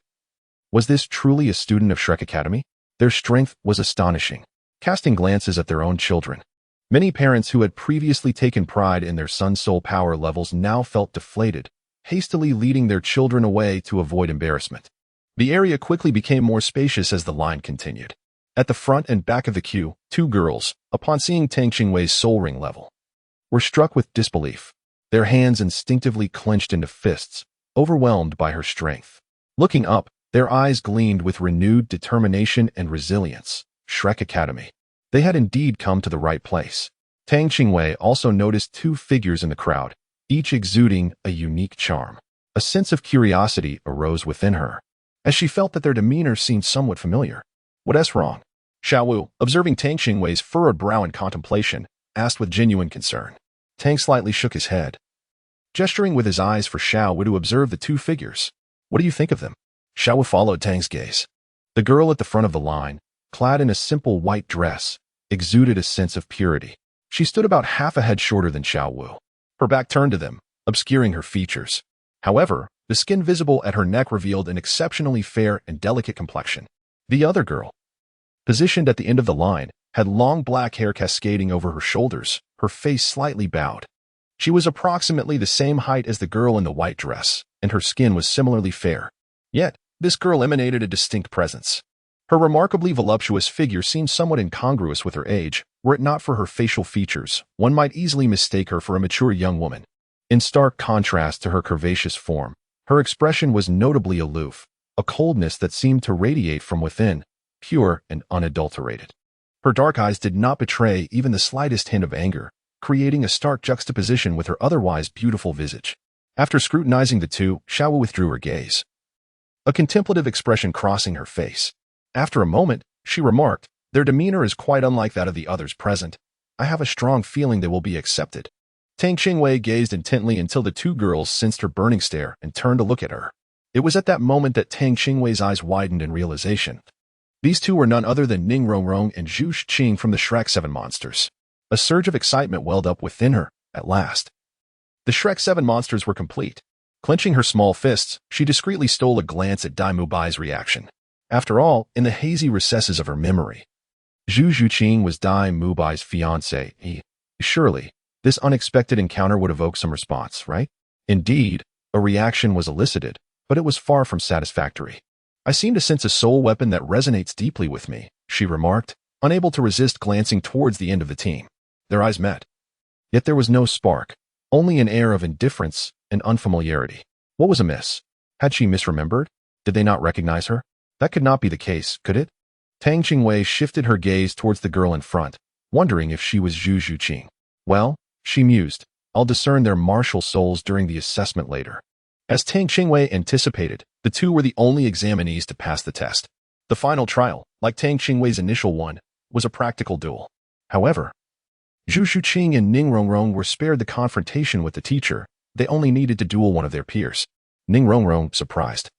Was this truly a student of Shrek Academy? Their strength was astonishing. Casting glances at their own children, many parents who had previously taken pride in their son's soul power levels now felt deflated, hastily leading their children away to avoid embarrassment. The area quickly became more spacious as the line continued. At the front and back of the queue, 2 girls, upon seeing Tang Qingwei's soul ring level, were struck with disbelief. Their hands instinctively clenched into fists, overwhelmed by her strength. Looking up, their eyes gleamed with renewed determination and resilience. Shrek Academy. They had indeed come to the right place. Tang Qingwei also noticed 2 figures in the crowd, each exuding a unique charm. A sense of curiosity arose within her, as she felt that their demeanor seemed somewhat familiar. What's wrong? Xiao Wu, observing Tang Qingwei's furrowed brow in contemplation, asked with genuine concern. Tang slightly shook his head, gesturing with his eyes for Xiao Wu to observe the 2 figures. What do you think of them? Xiao Wu followed Tang's gaze. The girl at the front of the line, clad in a simple white dress, exuded a sense of purity. She stood about half a head shorter than Xiao Wu, her back turned to them, obscuring her features. However, the skin visible at her neck revealed an exceptionally fair and delicate complexion. The other girl, positioned at the end of the line, had long black hair cascading over her shoulders, her face slightly bowed. She was approximately the same height as the girl in the white dress, and her skin was similarly fair. Yet, this girl emanated a distinct presence. Her remarkably voluptuous figure seemed somewhat incongruous with her age. Were it not for her facial features, one might easily mistake her for a mature young woman. In stark contrast to her curvaceous form, her expression was notably aloof, a coldness that seemed to radiate from within, pure and unadulterated. Her dark eyes did not betray even the slightest hint of anger, creating a stark juxtaposition with her otherwise beautiful visage. After scrutinizing the 2, Xiao Wu withdrew her gaze, a contemplative expression crossing her face. After a moment, she remarked, "Their demeanor is quite unlike that of the others present. I have a strong feeling they will be accepted." Tang Qingwei gazed intently until the 2 girls sensed her burning stare and turned to look at her. It was at that moment that Tang Qingwei's eyes widened in realization. These 2 were none other than Ning Rongrong and Zhu Shiqing from the Shrek 7 monsters. A surge of excitement welled up within her, at last. The Shrek 7 monsters were complete. Clenching her small fists, she discreetly stole a glance at Dai Mubai's reaction. After all, in the hazy recesses of her memory, Zhu Shiqing was Dai Mubai's fiancé. Surely, this unexpected encounter would evoke some response, right? Indeed, a reaction was elicited, but it was far from satisfactory. "I seem to sense a soul weapon that resonates deeply with me," she remarked, unable to resist glancing towards the end of the team. Their eyes met. Yet there was no spark, only an air of indifference and unfamiliarity. What was amiss? Had she misremembered? Did they not recognize her? That could not be the case, could it? Tang Qingwei shifted her gaze towards the girl in front, wondering if she was Zhu Shiqing. Well, she mused, I'll discern their martial souls during the assessment later. As Tang Qingwei anticipated, the 2 were the only examinees to pass the test. The final trial, like Tang Qingwei's initial one, was a practical duel. However, Zhu Shiqing and Ning Rongrong were spared the confrontation with the teacher. They only needed to duel one of their peers. Ning Rongrong, surprised,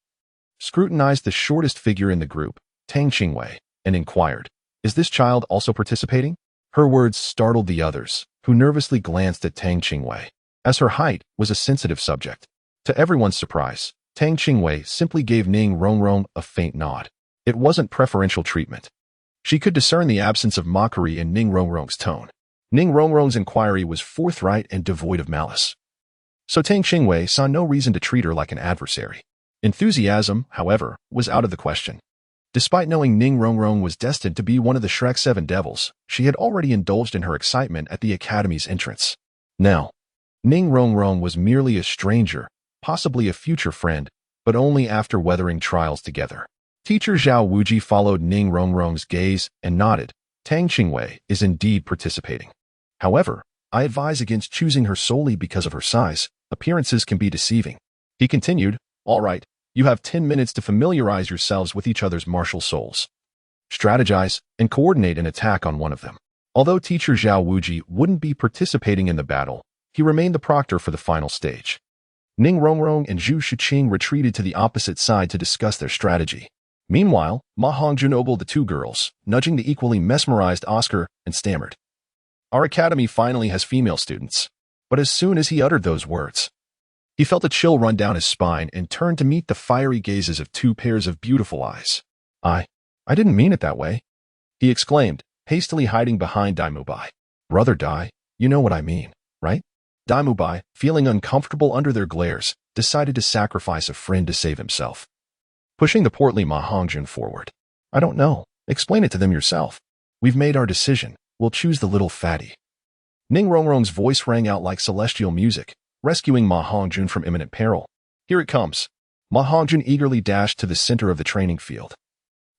scrutinized the shortest figure in the group, Tang Qingwei, and inquired, "Is this child also participating?" Her words startled the others, who nervously glanced at Tang Qingwei, as her height was a sensitive subject. To everyone's surprise, Tang Qingwei simply gave Ning Rongrong a faint nod. It wasn't preferential treatment. She could discern the absence of mockery in Ning Rongrong's tone. Ning Rongrong's inquiry was forthright and devoid of malice. So Tang Qingwei saw no reason to treat her like an adversary. Enthusiasm, however, was out of the question. Despite knowing Ning Rongrong was destined to be one of the Shrek 7 devils, she had already indulged in her excitement at the Academy's entrance. Now, Ning Rongrong was merely a stranger, possibly a future friend, but only after weathering trials together. Teacher Zhao Wuji followed Ning Rongrong's gaze and nodded. Tang Qingwei is indeed participating. However, I advise against choosing her solely because of her size. Appearances can be deceiving. He continued, all right, you have 10 minutes to familiarize yourselves with each other's martial souls. Strategize and coordinate an attack on one of them. Although teacher Zhao Wuji wouldn't be participating in the battle, he remained the proctor for the final stage. Ning Rongrong and Zhu Shiqing retreated to the opposite side to discuss their strategy. Meanwhile, Ma Hongjun ogled the two girls, nudging the equally mesmerized Oscar, and stammered. Our academy finally has female students. But as soon as he uttered those words, he felt a chill run down his spine and turned to meet the fiery gazes of two pairs of beautiful eyes. I didn't mean it that way, he exclaimed, hastily hiding behind Dai Mubai. Brother Dai, you know what I mean, right? Dai Mubai, feeling uncomfortable under their glares, decided to sacrifice a friend to save himself. Pushing the portly Ma Hongjun forward. I don't know. Explain it to them yourself. We've made our decision. We'll choose the little fatty. Ning Rongrong's voice rang out like celestial music, rescuing Ma Hongjun from imminent peril. Here it comes. Ma Hongjun eagerly dashed to the center of the training field,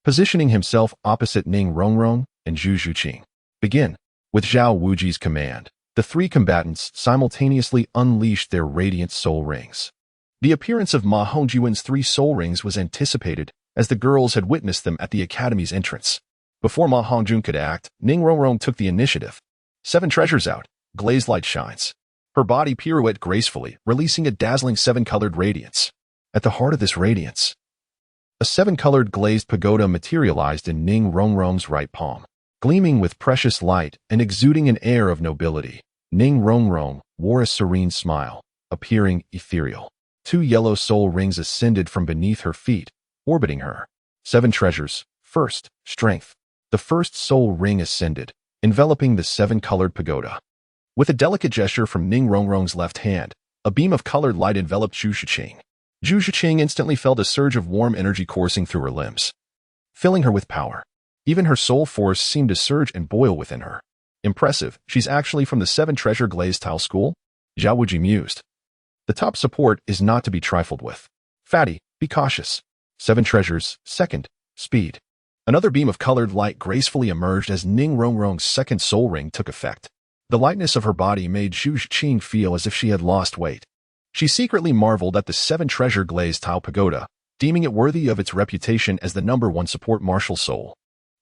positioning himself opposite Ning Rongrong and Zhu Shiqing. Begin. With Zhao Wuji's command, the three combatants simultaneously unleashed their radiant soul rings. The appearance of Ma Hongjun's three soul rings was anticipated, as the girls had witnessed them at the academy's entrance. Before Ma Hongjun could act, Ning Rongrong took the initiative. 7 treasures out, glazed light shines. Her body pirouetted gracefully, releasing a dazzling 7-colored radiance. At the heart of this radiance, a 7-colored glazed pagoda materialized in Ning Rongrong's right palm. Gleaming with precious light and exuding an air of nobility, Ning Rongrong wore a serene smile, appearing ethereal. 2 yellow soul rings ascended from beneath her feet, orbiting her. 7 treasures. First, strength. The first soul ring ascended, enveloping the 7-colored pagoda. With a delicate gesture from Ning Rongrong's left hand, a beam of colored light enveloped Zhu Shiqing. Zhu Shiqing instantly felt a surge of warm energy coursing through her limbs, filling her with power. Even her soul force seemed to surge and boil within her. Impressive, she's actually from the 7-treasure glazed tile school? Zhao Wuji mused. The top support is not to be trifled with. Fatty, be cautious. 7 treasures. Second, speed. Another beam of colored light gracefully emerged as Ning Rongrong's second soul ring took effect. The lightness of her body made Zhu Shiqing feel as if she had lost weight. She secretly marveled at the 7-treasure glazed tile pagoda, deeming it worthy of its reputation as the #1 support martial soul.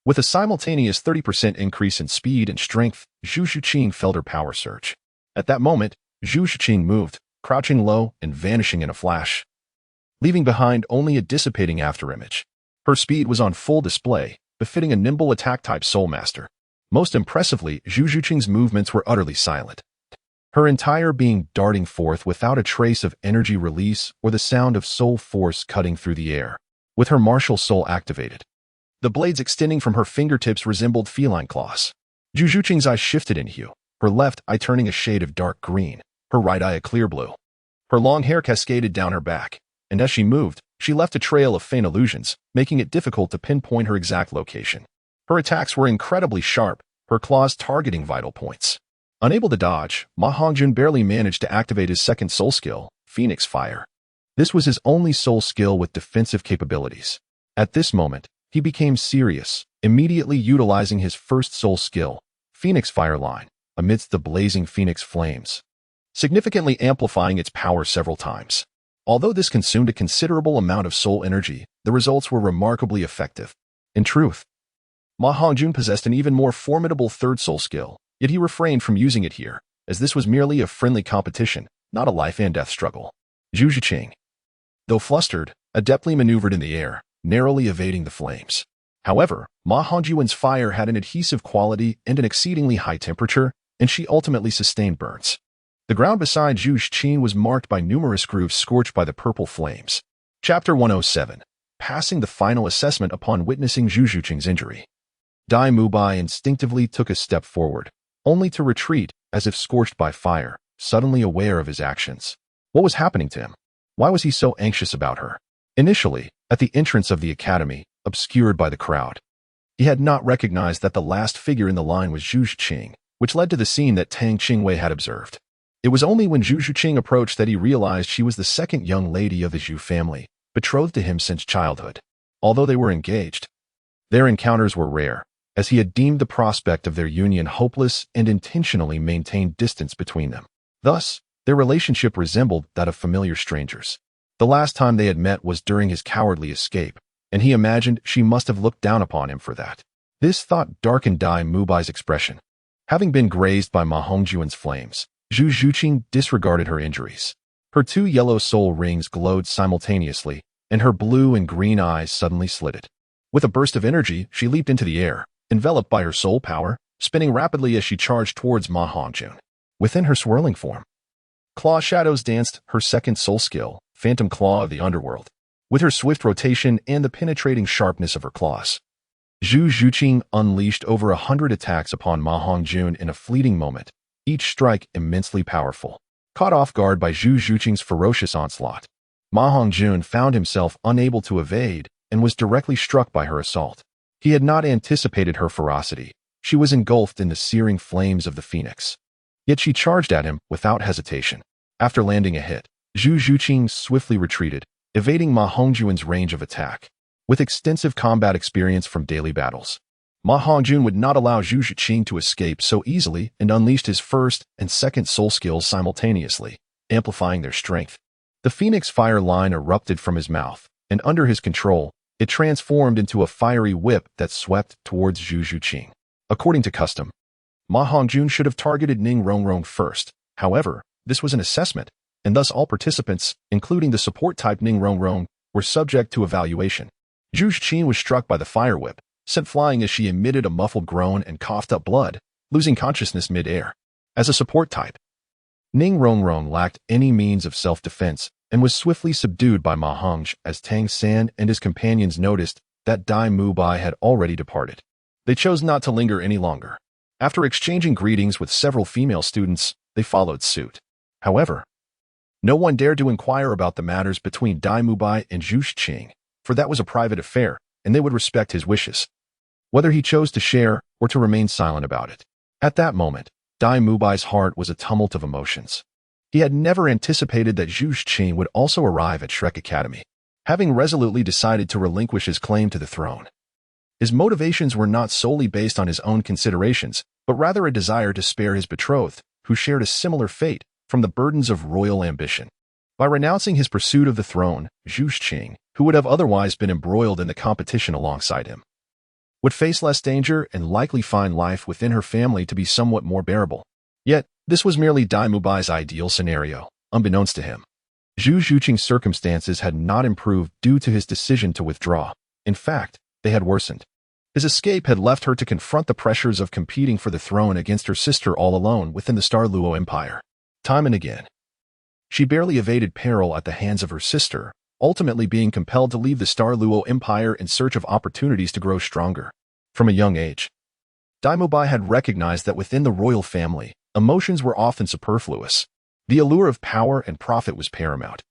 With a simultaneous 30% increase in speed and strength, Zhu Shiqing felt her power surge. At that moment, Zhu Shiqing moved, crouching low and vanishing in a flash, leaving behind only a dissipating afterimage. Her speed was on full display, befitting a nimble attack-type soul master. Most impressively, Zhu Shiqing's movements were utterly silent, her entire being darting forth without a trace of energy release or the sound of soul force cutting through the air. With her martial soul activated, the blades extending from her fingertips resembled feline claws. Zhu Shiqing's eyes shifted in hue, her left eye turning a shade of dark green, her right eye a clear blue. Her long hair cascaded down her back, and as she moved, she left a trail of faint illusions, making it difficult to pinpoint her exact location. Her attacks were incredibly sharp, her claws targeting vital points. Unable to dodge, Ma Hongjun barely managed to activate his second soul skill, Phoenix Fire. This was his only soul skill with defensive capabilities. At this moment, he became serious, immediately utilizing his first soul skill, Phoenix Fire line, amidst the blazing phoenix flames, significantly amplifying its power several times. Although this consumed a considerable amount of soul energy, the results were remarkably effective. In truth, Ma Hongjun possessed an even more formidable third soul skill, yet he refrained from using it here, as this was merely a friendly competition, not a life-and-death struggle. Zhu Shiqing, though flustered, adeptly maneuvered in the air, narrowly evading the flames. However, Ma Hongjun's fire had an adhesive quality and an exceedingly high temperature, and she ultimately sustained burns. The ground beside Zhu Shiqing was marked by numerous grooves scorched by the purple flames. Chapter 107. Passing the final assessment upon witnessing Zhu Shiqing's injury. Dai Mubai instinctively took a step forward, only to retreat as if scorched by fire, suddenly aware of his actions. What was happening to him? Why was he so anxious about her? Initially, at the entrance of the academy, obscured by the crowd, he had not recognized that the last figure in the line was Zhu Shiqing, which led to the scene that Tang Qingwei had observed. It was only when Zhu Shiqing approached that he realized she was the second young lady of the Zhu family, betrothed to him since childhood. Although they were engaged, their encounters were rare, as he had deemed the prospect of their union hopeless and intentionally maintained distance between them. Thus, their relationship resembled that of familiar strangers. The last time they had met was during his cowardly escape, and he imagined she must have looked down upon him for that. This thought darkened Dai Mubai's expression. Having been grazed by Ma Hongjuan's flames, Zhu Zhuqing disregarded her injuries. Her 2 yellow soul rings glowed simultaneously, and her blue and green eyes suddenly slitted. With a burst of energy, she leaped into the air, enveloped by her soul power, spinning rapidly as she charged towards Ma Hongjuan. Within her swirling form, claw shadows danced, her second soul skill, Phantom Claw of the Underworld. With her swift rotation and the penetrating sharpness of her claws, Zhu Zhuqing unleashed over 100 attacks upon Ma Hongjuan in a fleeting moment, each strike immensely powerful. Caught off guard by Zhu Zhuqing's ferocious onslaught, Ma Hongjuan found himself unable to evade and was directly struck by her assault. He had not anticipated her ferocity. She was engulfed in the searing flames of the phoenix. Yet she charged at him without hesitation. After landing a hit, Zhu Zhuqing swiftly retreated, evading Ma Hongjuan's range of attack. With extensive combat experience from daily battles, Ma Hongjuan would not allow Zhu Zhuqing to escape so easily and unleashed his first and second soul skills simultaneously, amplifying their strength. The phoenix fire line erupted from his mouth, and under his control, it transformed into a fiery whip that swept towards Zhu Zhuqing. According to custom, Ma Hongjuan should have targeted Ning Rongrong first. However, this was an assessment, and thus all participants, including the support-type Ning Rongrong, were subject to evaluation. Zhu Zhuqing was struck by the fire whip, sent flying as she emitted a muffled groan and coughed up blood, losing consciousness mid-air. As a support type, Ning Rongrong lacked any means of self-defense and was swiftly subdued by Ma Hongj as Tang San and his companions noticed that Dai Mubai had already departed. They chose not to linger any longer. After exchanging greetings with several female students, they followed suit. However, no one dared to inquire about the matters between Dai Mubai and Zhu Zhuqing, for that was a private affair, and they would respect his wishes, whether he chose to share or to remain silent about it. At that moment, Dai Mubai's heart was a tumult of emotions. He had never anticipated that Zhu Zhuqing would also arrive at Shrek Academy, having resolutely decided to relinquish his claim to the throne. His motivations were not solely based on his own considerations, but rather a desire to spare his betrothed, who shared a similar fate, from the burdens of royal ambition. By renouncing his pursuit of the throne, Zhu Zhuqing, who would have otherwise been embroiled in the competition alongside him, would face less danger and likely find life within her family to be somewhat more bearable. Yet, this was merely Dai Mubai's ideal scenario, unbeknownst to him. Zhu Zhuqing's circumstances had not improved due to his decision to withdraw. In fact, they had worsened. His escape had left her to confront the pressures of competing for the throne against her sister all alone within the Douluo Empire. Time and again, she barely evaded peril at the hands of her sister, ultimately being compelled to leave the Douluo Empire in search of opportunities to grow stronger. From a young age, Dai Mubai had recognized that within the royal family, emotions were often superfluous. The allure of power and profit was paramount,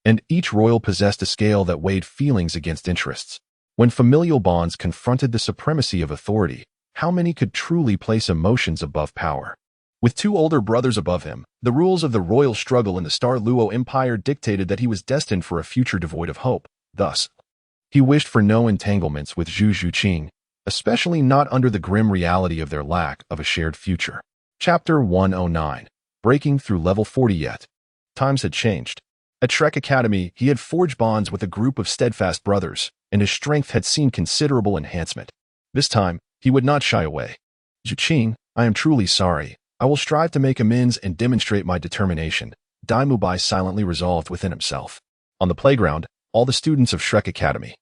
and each royal possessed a scale that weighed feelings against interests. When familial bonds confronted the supremacy of authority, how many could truly place emotions above power? With 2 older brothers above him, the rules of the royal struggle in the Douluo Empire dictated that he was destined for a future devoid of hope. Thus, he wished for no entanglements with Zhu Zhuqing, especially not under the grim reality of their lack of a shared future. Chapter 109. Breaking through level 40 yet. Times had changed. At Shrek Academy, he had forged bonds with a group of steadfast brothers, and his strength had seen considerable enhancement. This time, he would not shy away. Zhuqing, I am truly sorry. I will strive to make amends and demonstrate my determination, Dai Mubai silently resolved within himself. On the playground, all the students of Shrek Academy,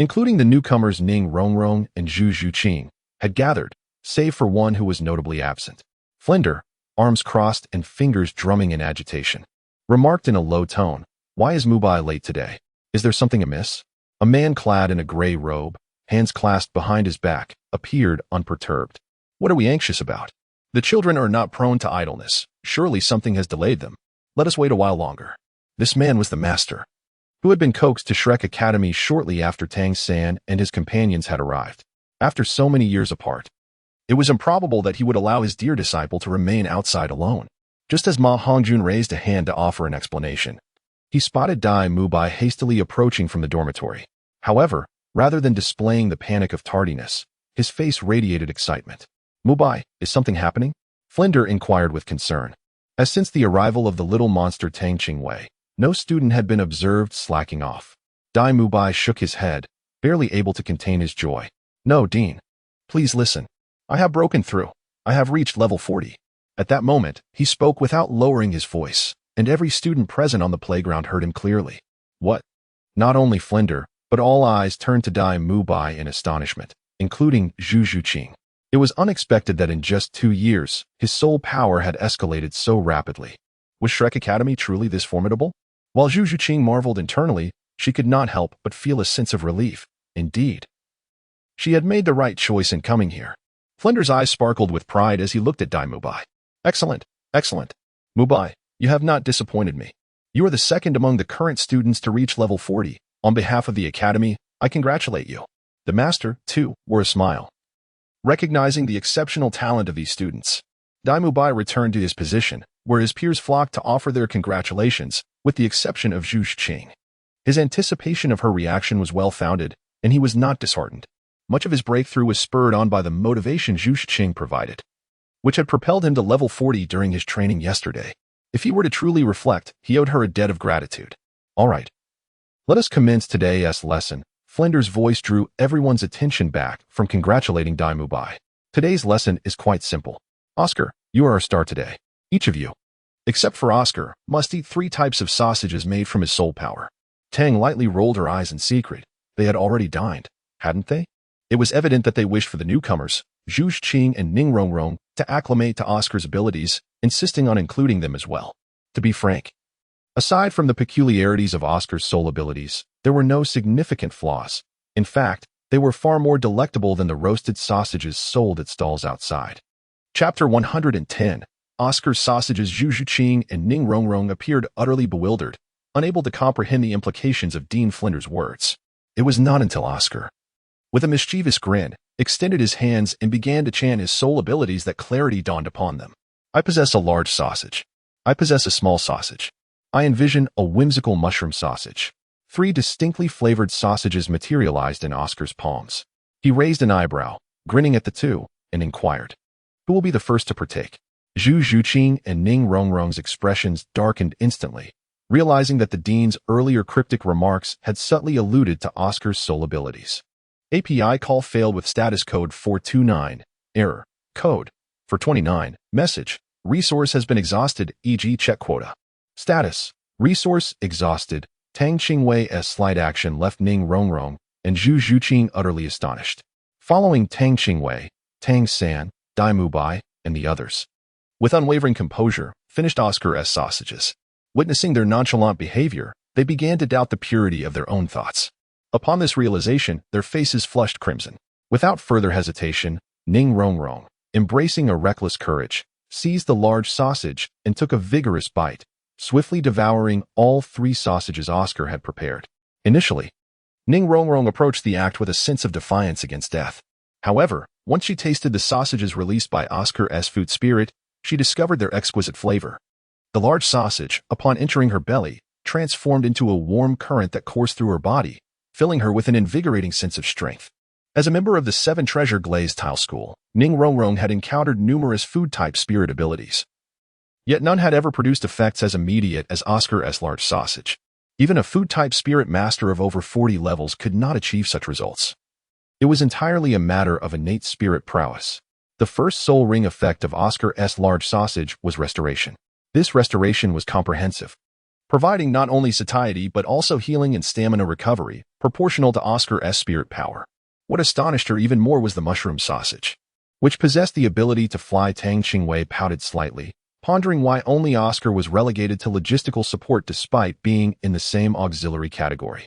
including the newcomers Ning Rongrong and Zhu Zhuqing, had gathered, save for one who was notably absent. Flinder, arms crossed and fingers drumming in agitation, remarked in a low tone, "Why is Mubai late today? Is there something amiss?" A man clad in a gray robe, hands clasped behind his back, appeared unperturbed. "What are we anxious about? The children are not prone to idleness. Surely something has delayed them. Let us wait a while longer." This man was the master, who had been coaxed to Shrek Academy shortly after Tang San and his companions had arrived. After so many years apart, it was improbable that he would allow his dear disciple to remain outside alone. Just as Ma Hongjuan raised a hand to offer an explanation, he spotted Dai Mubai hastily approaching from the dormitory. However, rather than displaying the panic of tardiness, his face radiated excitement. "Mubai, is something happening?" Flinder inquired with concern, as since the arrival of the little monster Tang Qingwei, no student had been observed slacking off. Dai Mubai shook his head, barely able to contain his joy. "No, Dean. Please listen. I have broken through. I have reached level 40. At that moment, he spoke without lowering his voice, and every student present on the playground heard him clearly. What? Not only Flinder, but all eyes turned to Dai Mubai in astonishment, including Zhu Zhuqing. It was unexpected that in just 2 years, his soul power had escalated so rapidly. Was Shrek Academy truly this formidable? While Zhu Zhuqing marveled internally, she could not help but feel a sense of relief. Indeed, she had made the right choice in coming here. Flinder's eyes sparkled with pride as he looked at Dai Mubai. Excellent, excellent. Mubai, you have not disappointed me. You are the second among the current students to reach level 40. On behalf of the Academy, I congratulate you. The Master, too, wore a smile. Recognizing the exceptional talent of these students, Dai Mubai returned to his position, where his peers flocked to offer their congratulations, with the exception of Zhu Zhuqing. His anticipation of her reaction was well-founded, and he was not disheartened. Much of his breakthrough was spurred on by the motivation Zhu Zhuqing provided, which had propelled him to level 40 during his training yesterday. If he were to truly reflect, he owed her a debt of gratitude. All right. Let us commence today's lesson. Flinder's voice drew everyone's attention back from congratulating Dai Mubai. Today's lesson is quite simple. Oscar, you are our star today. Each of you, except for Oscar, must eat 3 types of sausages made from his soul power. Tang lightly rolled her eyes in secret. They had already dined, hadn't they? It was evident that they wished for the newcomers, Zhu Zhuqing and Ning Rongrong, to acclimate to Oscar's abilities, insisting on including them as well. To be frank, aside from the peculiarities of Oscar's soul abilities, there were no significant flaws. In fact, they were far more delectable than the roasted sausages sold at stalls outside. Chapter 110. Oscar's sausages. Zhu Zhuqing and Ning Rongrong appeared utterly bewildered, unable to comprehend the implications of Dean Flinder's words. It was not until Oscar, with a mischievous grin, extended his hands and began to chant his soul abilities that clarity dawned upon them. I possess a large sausage. I possess a small sausage. I envision a whimsical mushroom sausage. 3 distinctly flavored sausages materialized in Oscar's palms. He raised an eyebrow, grinning at the 2, and inquired, who will be the first to partake? Zhu Zhuqing and Ning Rongrong's expressions darkened instantly, realizing that the dean's earlier cryptic remarks had subtly alluded to Oscar's soul abilities. API call failed with status code 429. Error. Code. 429. Message. Resource has been exhausted, e.g. check quota. Status. Resource exhausted. Tang Qingwei's slight action left Ning Rongrong and Zhu Zhuqing utterly astonished. Following Tang Qingwei, Tang San, Dai Mubai, and the others, with unwavering composure, finished Oscar's sausages. Witnessing their nonchalant behavior, they began to doubt the purity of their own thoughts. Upon this realization, their faces flushed crimson. Without further hesitation, Ning Rongrong, embracing a reckless courage, seized the large sausage and took a vigorous bite, swiftly devouring all 3 sausages Oscar had prepared. Initially, Ning Rongrong approached the act with a sense of defiance against death. However, once she tasted the sausages released by Oscar's food spirit, she discovered their exquisite flavor. The large sausage, upon entering her belly, transformed into a warm current that coursed through her body, filling her with an invigorating sense of strength. As a member of the 7 Treasure Glazed Tile School, Ning Rongrong had encountered numerous food-type spirit abilities. Yet none had ever produced effects as immediate as Oscar's large sausage. Even a food-type spirit master of over 40 levels could not achieve such results. It was entirely a matter of innate spirit prowess. The first soul ring effect of Oscar's large sausage was restoration. This restoration was comprehensive, providing not only satiety but also healing and stamina recovery, proportional to Oscar's spirit power. What astonished her even more was the mushroom sausage, which possessed the ability to fly. Tang Qingwei pouted slightly, pondering why only Oscar was relegated to logistical support despite being in the same auxiliary category.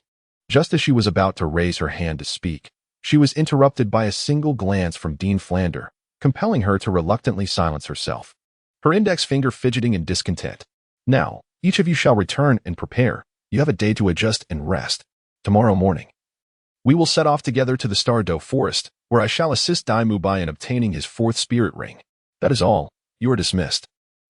Just as she was about to raise her hand to speak, she was interrupted by a single glance from Dean Flander, compelling her to reluctantly silence herself, her index finger fidgeting in discontent. Now, each of you shall return and prepare. You have a day to adjust and rest. Tomorrow morning, we will set off together to the Stardow Forest, where I shall assist Dai Mubai in obtaining his 4th spirit ring. That is all. You are dismissed.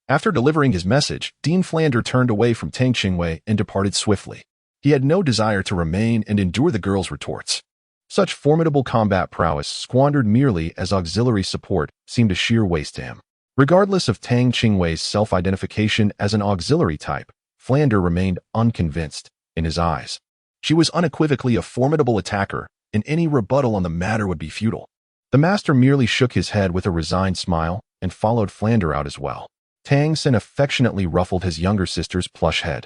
After delivering his message, Dean Flander turned away from Tang Qingwei and departed swiftly. He had no desire to remain and endure the girl's retorts. Such formidable combat prowess squandered merely as auxiliary support seemed a sheer waste to him. Regardless of Tang Qingwei's self-identification as an auxiliary type, Flander remained unconvinced. In his eyes, she was unequivocally a formidable attacker, and any rebuttal on the matter would be futile. The master merely shook his head with a resigned smile, and followed Flander out as well. Tang San affectionately ruffled his younger sister's plush head,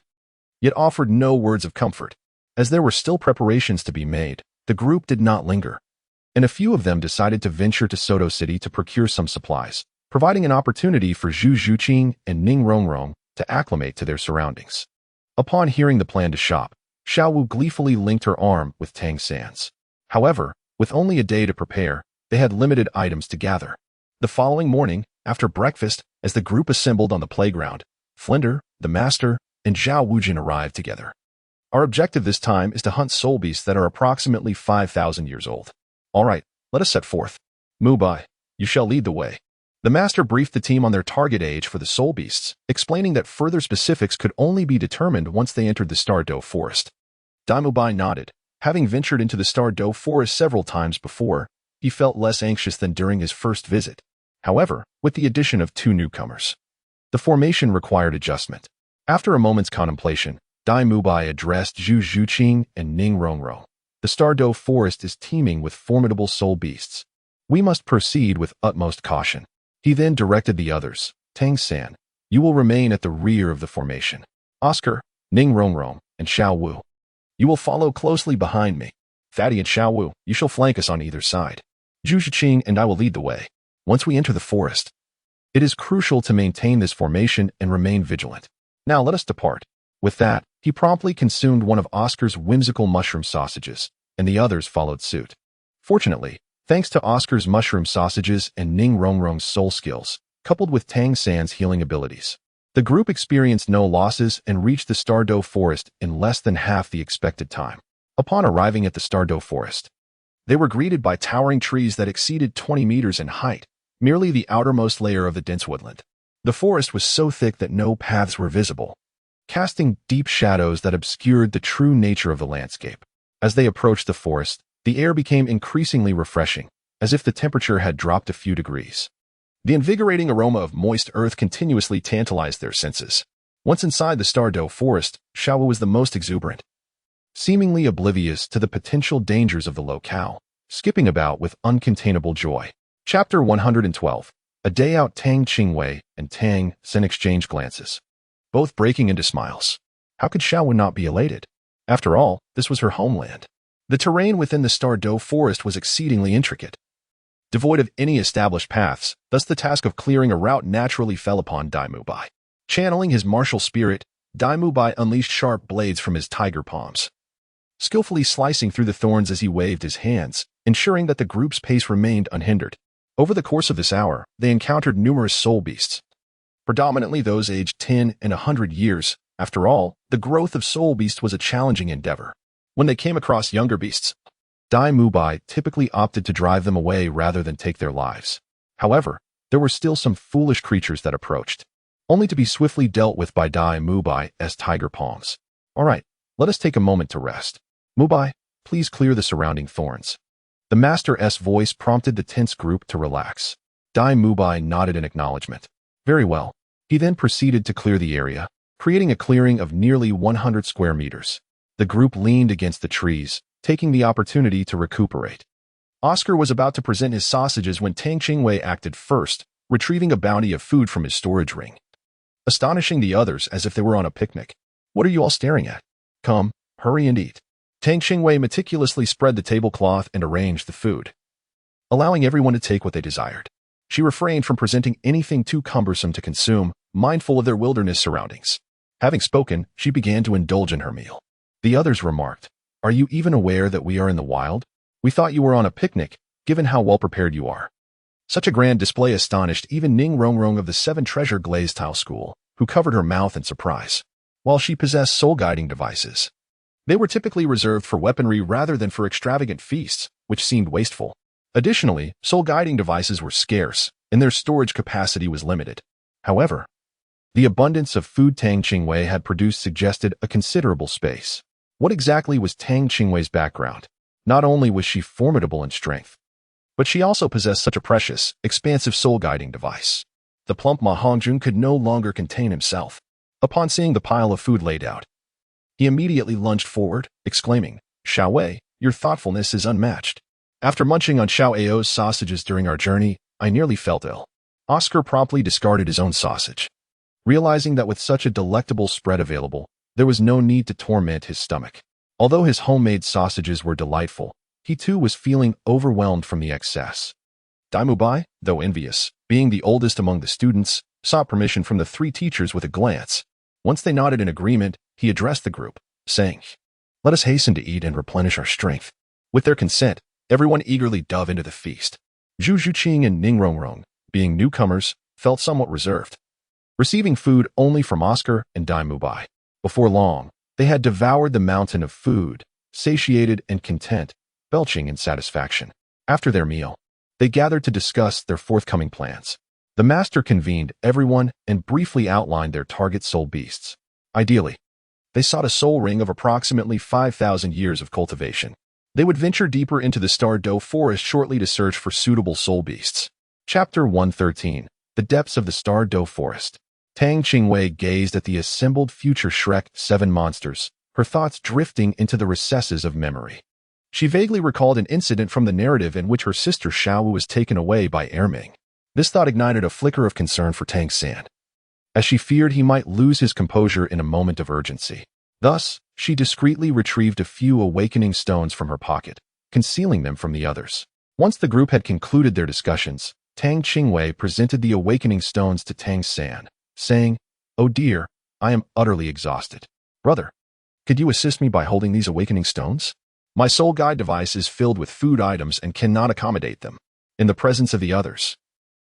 yet offered no words of comfort. As there were still preparations to be made, the group did not linger, and a few of them decided to venture to Soto City to procure some supplies, providing an opportunity for Zhu Zhuqing and Ning Rongrong to acclimate to their surroundings. Upon hearing the plan to shop, Xiaowu gleefully linked her arm with Tang San's. However, with only a day to prepare, they had limited items to gather. The following morning, after breakfast, as the group assembled on the playground, Flinder, the master, and Zhao Wujin arrived together. Our objective this time is to hunt soul beasts that are approximately 5,000 years old. All right, let us set forth. Mubai, you shall lead the way. The master briefed the team on their target age for the soul beasts, explaining that further specifics could only be determined once they entered the Star Dough Forest. Mubai nodded. Having ventured into the Star Dough Forest several times before, he felt less anxious than during his first visit. However, with the addition of 2 newcomers, the formation required adjustment. After a moment's contemplation, Mubai addressed Zhu Zhuqing and Ning Rongrong. The Star Dough Forest is teeming with formidable soul beasts. We must proceed with utmost caution. He then directed the others. Tang San, you will remain at the rear of the formation. Oscar, Ning Rongrong, and Xiao Wu, you will follow closely behind me. Fatty and Xiao Wu, you shall flank us on either side. Zhu Zhuqing and I will lead the way. Once we enter the forest, it is crucial to maintain this formation and remain vigilant. Now let us depart. With that, he promptly consumed one of Oscar's whimsical mushroom sausages, and the others followed suit. Fortunately, thanks to Oscar's mushroom sausages and Ning Rongrong's soul skills, coupled with Tang San's healing abilities, the group experienced no losses and reached the Star Dough Forest in less than half the expected time. Upon arriving at the Star Dough Forest, they were greeted by towering trees that exceeded 20 meters in height, merely the outermost layer of the dense woodland. The forest was so thick that no paths were visible, casting deep shadows that obscured the true nature of the landscape. As they approached the forest, the air became increasingly refreshing, as if the temperature had dropped a few degrees. The invigorating aroma of moist earth continuously tantalized their senses. Once inside the Star Dough Forest, Xiaowu was the most exuberant, seemingly oblivious to the potential dangers of the locale, skipping about with uncontainable joy. Chapter 112. A day out. Tang Qingwei and Tang San exchanged glances, both breaking into smiles. How could Xiaowu not be elated? After all, this was her homeland. The terrain within the Star Dough Forest was exceedingly intricate, devoid of any established paths, thus the task of clearing a route naturally fell upon Mubai. Channeling his martial spirit, Mubai unleashed sharp blades from his tiger palms, skillfully slicing through the thorns as he waved his hands, ensuring that the group's pace remained unhindered. Over the course of this hour, they encountered numerous soul beasts, predominantly those aged 10 and 100 years. After all, the growth of soul beasts was a challenging endeavor. When they came across younger beasts, Mubai typically opted to drive them away rather than take their lives. However, there were still some foolish creatures that approached, only to be swiftly dealt with by Mubai's tiger palms. All right, let us take a moment to rest. Mubai, please clear the surrounding thorns. The master's voice prompted the tense group to relax. Mubai nodded in acknowledgement. Very well. He then proceeded to clear the area, creating a clearing of nearly 100 square meters. The group leaned against the trees, taking the opportunity to recuperate. Oscar was about to present his sausages when Tang Qingwei acted first, retrieving a bounty of food from his storage ring, astonishing the others as if they were on a picnic. What are you all staring at? Come, hurry and eat. Tang Qingwei meticulously spread the tablecloth and arranged the food, allowing everyone to take what they desired. She refrained from presenting anything too cumbersome to consume, mindful of their wilderness surroundings. Having spoken, she began to indulge in her meal. The others remarked, "Are you even aware that we are in the wild? We thought you were on a picnic, given how well prepared you are." Such a grand display astonished even Ning Rongrong of the 7 Treasure Glazed Tile School, who covered her mouth in surprise. While she possessed soul-guiding devices, they were typically reserved for weaponry rather than for extravagant feasts, which seemed wasteful. Additionally, soul-guiding devices were scarce, and their storage capacity was limited. However, the abundance of food Tang Qingwei had produced suggested a considerable space. What exactly was Tang Qingwei's background? Not only was she formidable in strength, but she also possessed such a precious, expansive soul-guiding device. The plump Ma Hongjun could no longer contain himself. Upon seeing the pile of food laid out, he immediately lunged forward, exclaiming, "Xiao Wei, your thoughtfulness is unmatched. After munching on Xiao Ao's sausages during our journey, I nearly felt ill." Oscar promptly discarded his own sausage. Realizing that with such a delectable spread available, there was no need to torment his stomach. Although his homemade sausages were delightful, he too was feeling overwhelmed from the excess. Daimubai, though envious, being the oldest among the students, sought permission from the 3 teachers with a glance. Once they nodded in agreement, he addressed the group, saying, "Let us hasten to eat and replenish our strength." With their consent, everyone eagerly dove into the feast. Zhu Zhuqing and Ning Rongrong, being newcomers, felt somewhat reserved, receiving food only from Oscar and Daimubai. Before long, they had devoured the mountain of food, satiated and content, belching in satisfaction. After their meal, they gathered to discuss their forthcoming plans. The master convened everyone and briefly outlined their target soul beasts. Ideally, they sought a soul ring of approximately 5,000 years of cultivation. They would venture deeper into the Douluo forest shortly to search for suitable soul beasts. Chapter 113. The Depths of the Douluo Forest. Tang Qingwei gazed at the assembled future Shrek 7 monsters, her thoughts drifting into the recesses of memory. She vaguely recalled an incident from the narrative in which her sister Xiaowu was taken away by Erming. This thought ignited a flicker of concern for Tang San, as she feared he might lose his composure in a moment of urgency. Thus, she discreetly retrieved a few awakening stones from her pocket, concealing them from the others. Once the group had concluded their discussions, Tang Qingwei presented the awakening stones to Tang San, saying, "Oh dear, I am utterly exhausted. Brother, could you assist me by holding these awakening stones? My soul guide device is filled with food items and cannot accommodate them in the presence of the others."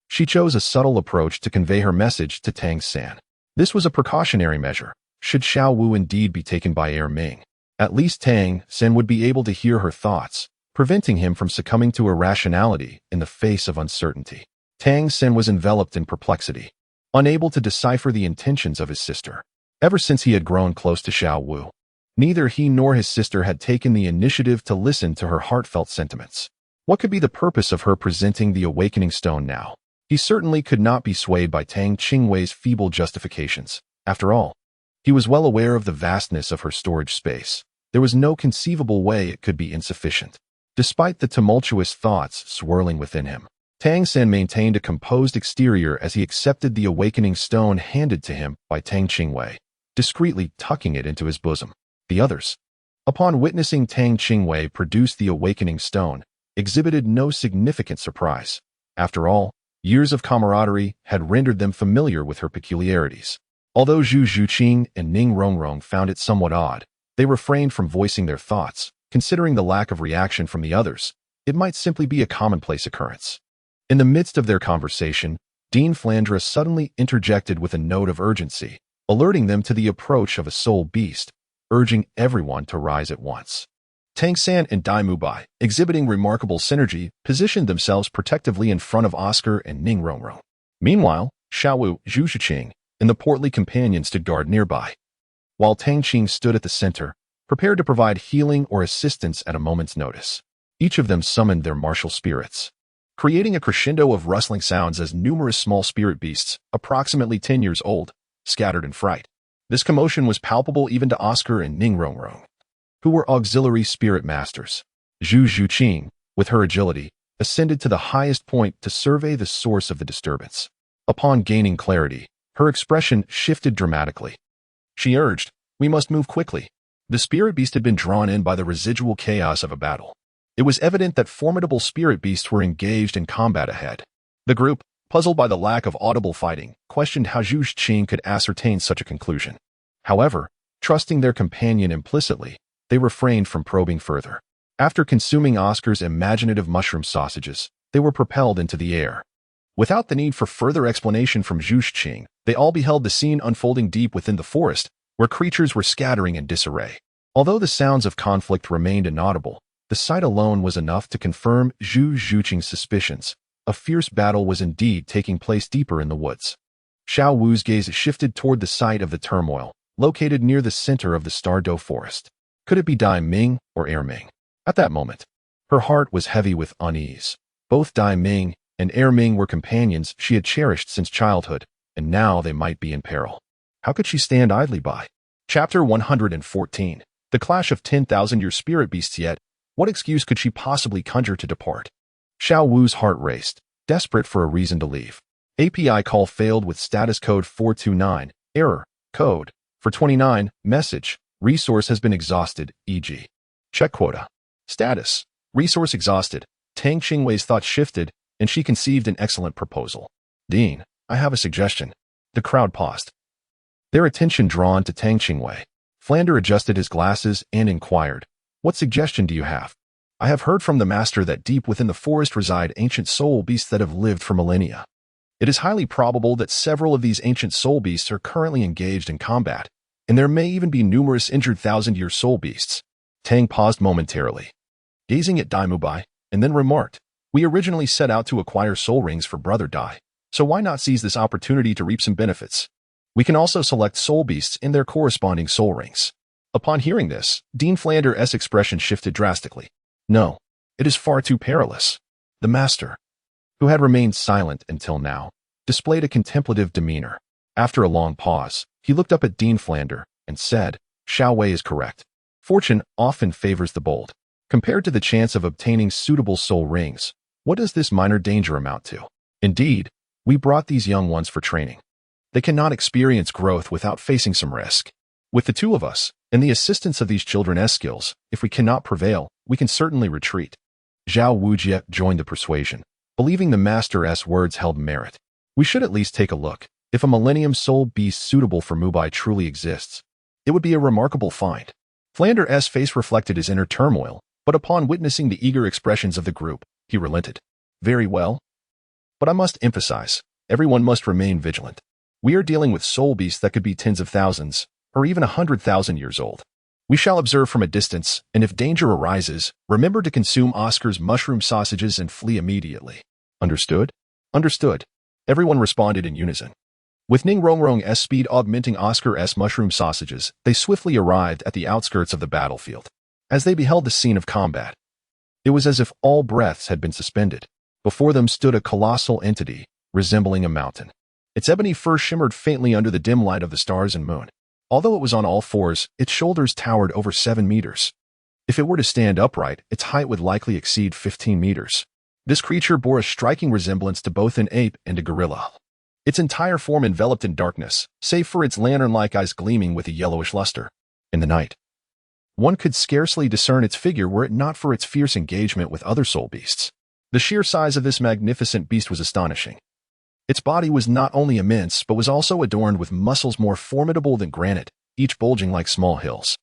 She chose a subtle approach to convey her message to Tang San. This was a precautionary measure, should Xiaowu indeed be taken by Erming. At least Tang San would be able to hear her thoughts, preventing him from succumbing to irrationality in the face of uncertainty. Tang San was enveloped in perplexity, unable to decipher the intentions of his sister. Ever since he had grown close to Xiaowu, neither he nor his sister had taken the initiative to listen to her heartfelt sentiments. What could be the purpose of her presenting the awakening stone now? He certainly could not be swayed by Tang Qingwei's feeble justifications. After all, he was well aware of the vastness of her storage space. There was no conceivable way it could be insufficient. Despite the tumultuous thoughts swirling within him, Tang San maintained a composed exterior as he accepted the awakening stone handed to him by Tang Qingwei, discreetly tucking it into his bosom. The others, upon witnessing Tang Qingwei produce the awakening stone, exhibited no significant surprise. After all, years of camaraderie had rendered them familiar with her peculiarities. Although Zhu Zhuqing and Ning Rongrong found it somewhat odd, they refrained from voicing their thoughts, considering the lack of reaction from the others. It might simply be a commonplace occurrence. In the midst of their conversation, Dean Flandra suddenly interjected with a note of urgency, alerting them to the approach of a soul beast, urging everyone to rise at once. Tang San and Daimubai, exhibiting remarkable synergy, positioned themselves protectively in front of Oscar and Ning Rongrong. Meanwhile, Xiaowu, Zhu Zhuqing, and the portly companion stood guard nearby, while Tang Qing stood at the center, prepared to provide healing or assistance at a moment's notice. Each of them summoned their martial spirits, creating a crescendo of rustling sounds as numerous small spirit beasts, approximately 10 years old, scattered in fright. This commotion was palpable even to Oscar and Ning Rongrong, who were auxiliary spirit masters. Zhu Zhuqing, with her agility, ascended to the highest point to survey the source of the disturbance. Upon gaining clarity, her expression shifted dramatically. She urged, "We must move quickly." The spirit beast had been drawn in by the residual chaos of a battle. It was evident that formidable spirit beasts were engaged in combat ahead. The group, puzzled by the lack of audible fighting, questioned how Zhu Zhuqing could ascertain such a conclusion. However, trusting their companion implicitly, they refrained from probing further. After consuming Oscar's imaginative mushroom sausages, they were propelled into the air. Without the need for further explanation from Zhu Zhuqing, they all beheld the scene unfolding deep within the forest, where creatures were scattering in disarray. Although the sounds of conflict remained inaudible, the sight alone was enough to confirm Zhu Zhuqing's suspicions. A fierce battle was indeed taking place deeper in the woods. Xiao Wu's gaze shifted toward the site of the turmoil, located near the center of the Douluo forest. Could it be Dai Ming or Erming? At that moment, her heart was heavy with unease. Both Dai Ming and Erming were companions she had cherished since childhood, and now they might be in peril. How could she stand idly by? Chapter 114. The Clash of 10,000-Year Spirit Beasts. Yet, what excuse could she possibly conjure to depart? Xiao Wu's heart raced, desperate for a reason to leave. API call failed with status code 429, error, code, for 29, message, resource has been exhausted, e.g. check quota. Status, resource exhausted. Tang Qingwei's thoughts shifted, and she conceived an excellent proposal. Dean, I have a suggestion. The crowd paused, their attention drawn to Tang Qingwei. Flander adjusted his glasses and inquired, what suggestion do you have? I have heard from the master that deep within the forest reside ancient soul beasts that have lived for millennia. It is highly probable that several of these ancient soul beasts are currently engaged in combat, and there may even be numerous injured thousand-year soul beasts. Tang paused momentarily, gazing at Dai Mubai, and then remarked, we originally set out to acquire soul rings for Brother Dai, so why not seize this opportunity to reap some benefits? We can also select soul beasts in their corresponding soul rings. Upon hearing this, Dean Flander's expression shifted drastically. No, it is far too perilous. The master, who had remained silent until now, displayed a contemplative demeanor. After a long pause, he looked up at Dean Flander and said, Xiao Wei is correct. Fortune often favors the bold. Compared to the chance of obtaining suitable soul rings, what does this minor danger amount to? Indeed, we brought these young ones for training. They cannot experience growth without facing some risk. With the two of us, and the assistance of these children's skills, if we cannot prevail, we can certainly retreat. Zhao Wujie joined the persuasion, believing the master's words held merit. We should at least take a look. If a millennium soul beast suitable for Mubai truly exists, it would be a remarkable find. Flander's face reflected his inner turmoil, but upon witnessing the eager expressions of the group, he relented. Very well. But I must emphasize, everyone must remain vigilant. We are dealing with soul beasts that could be tens of thousands, or even 100,000 years old. We shall observe from a distance, and if danger arises, remember to consume Oscar's mushroom sausages and flee immediately. Understood? Understood. Everyone responded in unison. With Ning Rongrong's speed augmenting Oscar's mushroom sausages, they swiftly arrived at the outskirts of the battlefield. As they beheld the scene of combat, it was as if all breaths had been suspended. Before them stood a colossal entity, resembling a mountain. Its ebony fur shimmered faintly under the dim light of the stars and moon. Although it was on all fours, its shoulders towered over 7 meters. If it were to stand upright, its height would likely exceed 15 meters. This creature bore a striking resemblance to both an ape and a gorilla. Its entire form enveloped in darkness, save for its lantern-like eyes gleaming with a yellowish luster. In the night, one could scarcely discern its figure were it not for its fierce engagement with other soul beasts. The sheer size of this magnificent beast was astonishing. Its body was not only immense but was also adorned with muscles more formidable than granite, each bulging like small hills.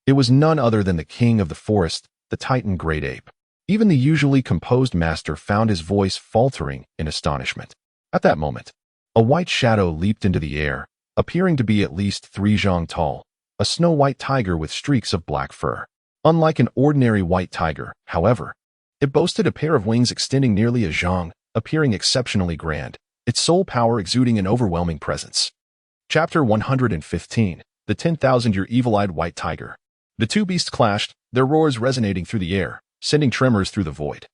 It was none other than the king of the forest, the Titan Great Ape. Even the usually composed master found his voice faltering in astonishment. At that moment, a white shadow leaped into the air, appearing to be at least 3 zhang tall, a snow-white tiger with streaks of black fur. Unlike an ordinary white tiger, however, it boasted a pair of wings extending nearly a zhang, appearing exceptionally grand, its soul power exuding an overwhelming presence. Chapter 115, The 10,000-Year Evil-Eyed White Tiger. The two beasts clashed, their roars resonating through the air, sending tremors through the void.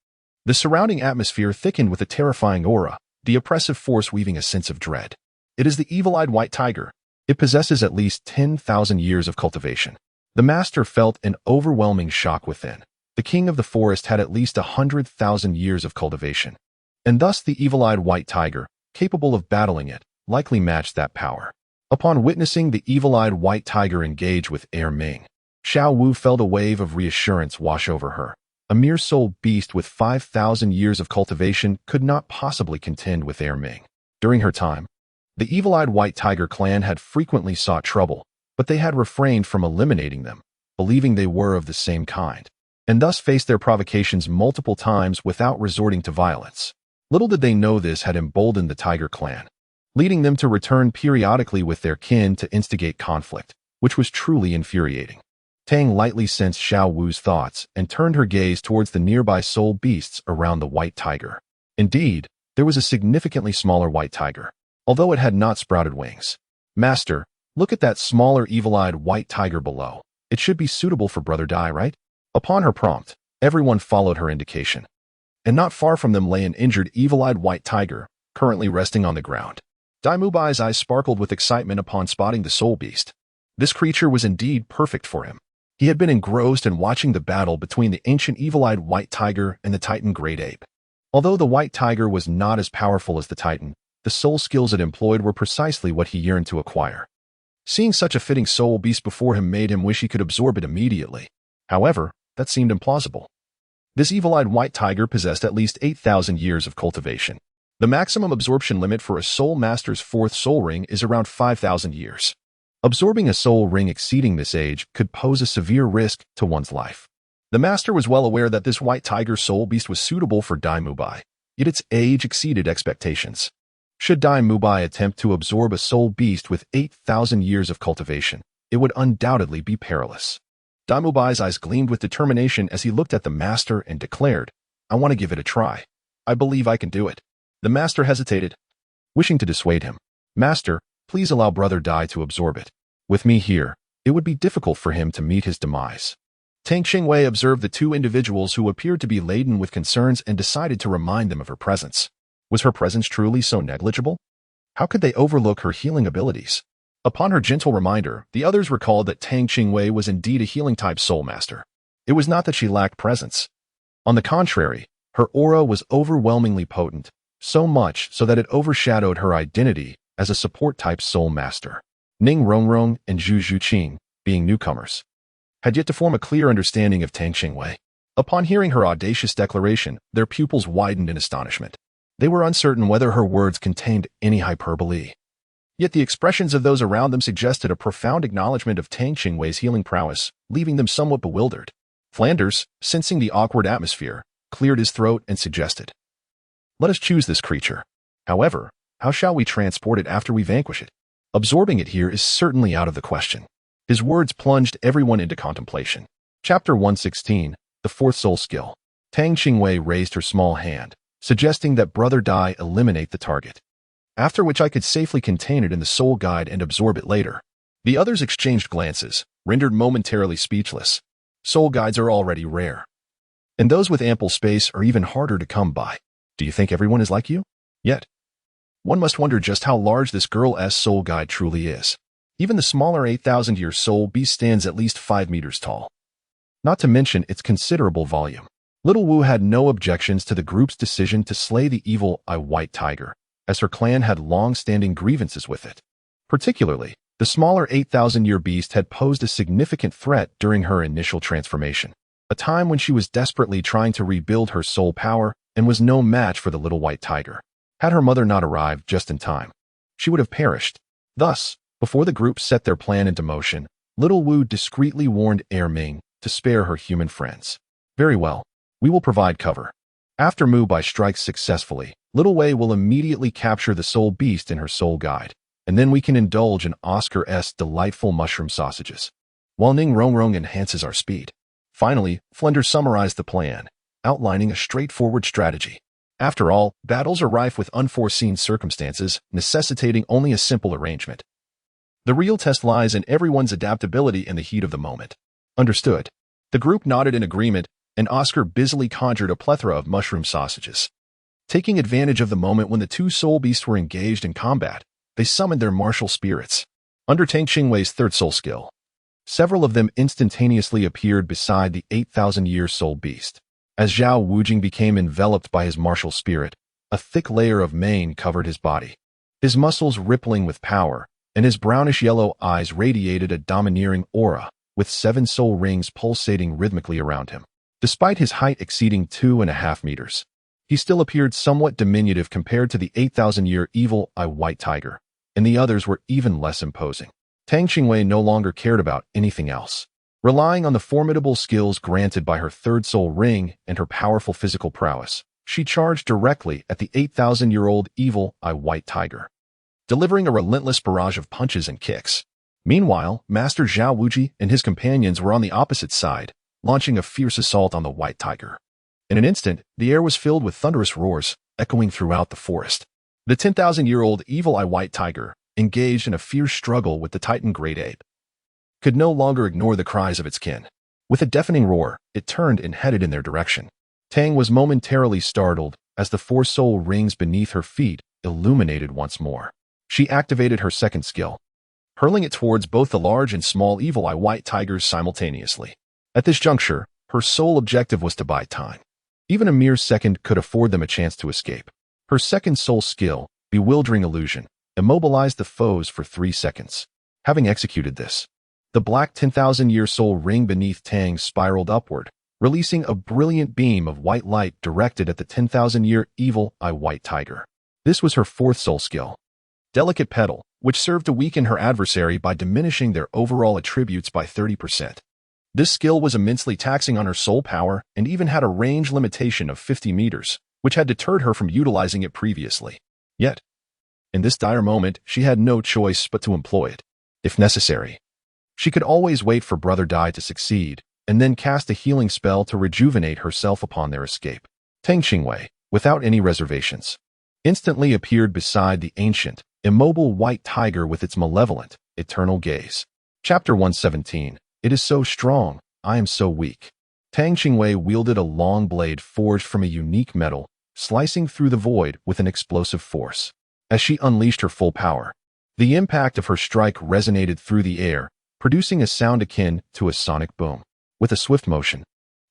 The surrounding atmosphere thickened with a terrifying aura, the oppressive force weaving a sense of dread. It is the evil-eyed white tiger. It possesses at least 10,000 years of cultivation. The master felt an overwhelming shock within. The king of the forest had at least 100,000 years of cultivation, and thus the evil-eyed white tiger, capable of battling it, likely matched that power. Upon witnessing the evil-eyed white tiger engage with Ming, Xiao Wu felt a wave of reassurance wash over her. A mere soul beast with 5,000 years of cultivation could not possibly contend with Ming. During her time, the evil-eyed white tiger clan had frequently sought trouble, but they had refrained from eliminating them, believing they were of the same kind, and thus faced their provocations multiple times without resorting to violence. Little did they know this had emboldened the tiger clan, leading them to return periodically with their kin to instigate conflict, which was truly infuriating. Tang lightly sensed Xiao Wu's thoughts and turned her gaze towards the nearby soul beasts around the white tiger. Indeed, there was a significantly smaller white tiger, although it had not sprouted wings. Master, look at that smaller evil-eyed white tiger below. It should be suitable for Brother Dai, right? Upon her prompt, everyone followed her indication, and not far from them lay an injured evil-eyed white tiger, currently resting on the ground. Dai Mubai's eyes sparkled with excitement upon spotting the soul beast. This creature was indeed perfect for him. He had been engrossed in watching the battle between the ancient evil-eyed white tiger and the Titan Great Ape. Although the white tiger was not as powerful as the Titan, the soul skills it employed were precisely what he yearned to acquire. Seeing such a fitting soul beast before him made him wish he could absorb it immediately. However, that seemed implausible. This evil-eyed white tiger possessed at least 8,000 years of cultivation. The maximum absorption limit for a soul master's fourth soul ring is around 5,000 years. Absorbing a soul ring exceeding this age could pose a severe risk to one's life. The master was well aware that this white tiger soul beast was suitable for Dai Mubai, yet its age exceeded expectations. Should Dai Mubai attempt to absorb a soul beast with 8,000 years of cultivation, it would undoubtedly be perilous. Dai Mubai's eyes gleamed with determination as he looked at the master and declared, "I want to give it a try. I believe I can do it." The master hesitated, wishing to dissuade him. "Master, please allow Brother Dai to absorb it. With me here, it would be difficult for him to meet his demise." Tang Qingwei observed the two individuals who appeared to be laden with concerns and decided to remind them of her presence. Was her presence truly so negligible? How could they overlook her healing abilities? Upon her gentle reminder, the others recalled that Tang Qingwei was indeed a healing-type soul master. It was not that she lacked presence. On the contrary, her aura was overwhelmingly potent, so much so that it overshadowed her identity as a support-type soul master. Ning Rongrong and Zhu Zhuqing, being newcomers, had yet to form a clear understanding of Tang Qingwei. Upon hearing her audacious declaration, their pupils widened in astonishment. They were uncertain whether her words contained any hyperbole. Yet the expressions of those around them suggested a profound acknowledgement of Tang Qingwei's healing prowess, leaving them somewhat bewildered. Flanders, sensing the awkward atmosphere, cleared his throat and suggested, "Let us choose this creature. However, how shall we transport it after we vanquish it? Absorbing it here is certainly out of the question." His words plunged everyone into contemplation. Chapter 116, The Fourth Soul Skill. Tang Qingwei raised her small hand, suggesting that Brother Dai eliminate the target, after which I could safely contain it in the soul guide and absorb it later. The others exchanged glances, rendered momentarily speechless. Soul guides are already rare, and those with ample space are even harder to come by. Do you think everyone is like you? Yet, one must wonder just how large this girl's soul guide truly is. Even the smaller 8,000-year soul beast stands at least 5 meters tall, not to mention its considerable volume. Little Wu had no objections to the group's decision to slay the evil-eyed white tiger, as her clan had long-standing grievances with it. Particularly, the smaller 8,000-year beast had posed a significant threat during her initial transformation, a time when she was desperately trying to rebuild her soul power and was no match for the little white tiger. Had her mother not arrived just in time, she would have perished. Thus, before the group set their plan into motion, Little Wu discreetly warned Ming to spare her human friends. "Very well. We will provide cover. After Mubai strikes successfully, Little Wei will immediately capture the soul beast in her soul guide, and then we can indulge in Oscar's delightful mushroom sausages, while Ning Rongrong enhances our speed." Finally, Flanders summarized the plan, outlining a straightforward strategy. After all, battles are rife with unforeseen circumstances, necessitating only a simple arrangement. The real test lies in everyone's adaptability in the heat of the moment. Understood. The group nodded in agreement, and Oscar busily conjured a plethora of mushroom sausages. Taking advantage of the moment when the two soul beasts were engaged in combat, they summoned their martial spirits. Under Tang Qingwei's third soul skill, several of them instantaneously appeared beside the 8,000-year soul beast. As Zhao Wujing became enveloped by his martial spirit, a thick layer of mane covered his body, his muscles rippling with power, and his brownish-yellow eyes radiated a domineering aura, with 7 soul rings pulsating rhythmically around him. Despite his height exceeding 2.5 meters, he still appeared somewhat diminutive compared to the 8,000-year evil-eyed white tiger, and the others were even less imposing. Tang Qingwei no longer cared about anything else. Relying on the formidable skills granted by her third soul ring and her powerful physical prowess, she charged directly at the 8,000-year-old evil-eyed white tiger, delivering a relentless barrage of punches and kicks. Meanwhile, Master Zhao Wuji and his companions were on the opposite side, launching a fierce assault on the white tiger. In an instant, the air was filled with thunderous roars, echoing throughout the forest. The 10,000-year-old evil-eyed white tiger, engaged in a fierce struggle with the Titan great ape, could no longer ignore the cries of its kin. With a deafening roar, it turned and headed in their direction. Tang was momentarily startled as the 4 soul rings beneath her feet illuminated once more. She activated her second skill, hurling it towards both the large and small evil-eyed white tigers simultaneously. At this juncture, her sole objective was to buy time. Even a mere second could afford them a chance to escape. Her second soul skill, bewildering illusion, immobilized the foes for 3 seconds. Having executed this, the black 10,000-year soul ring beneath Tang spiraled upward, releasing a brilliant beam of white light directed at the 10,000-year evil eye white tiger. This was her fourth soul skill, Delicate Petal, which served to weaken her adversary by diminishing their overall attributes by 30%. This skill was immensely taxing on her soul power and even had a range limitation of 50 meters, which had deterred her from utilizing it previously. Yet, in this dire moment, she had no choice but to employ it, if necessary. She could always wait for Brother Dai to succeed, and then cast a healing spell to rejuvenate herself upon their escape. Tang Qingwei, without any reservations, instantly appeared beside the ancient, immobile white tiger with its malevolent, eternal gaze. Chapter 117. It is so strong, I am so weak. Tang Qingwei wielded a long blade forged from a unique metal, slicing through the void with an explosive force. As she unleashed her full power, the impact of her strike resonated through the air, producing a sound akin to a sonic boom. With a swift motion,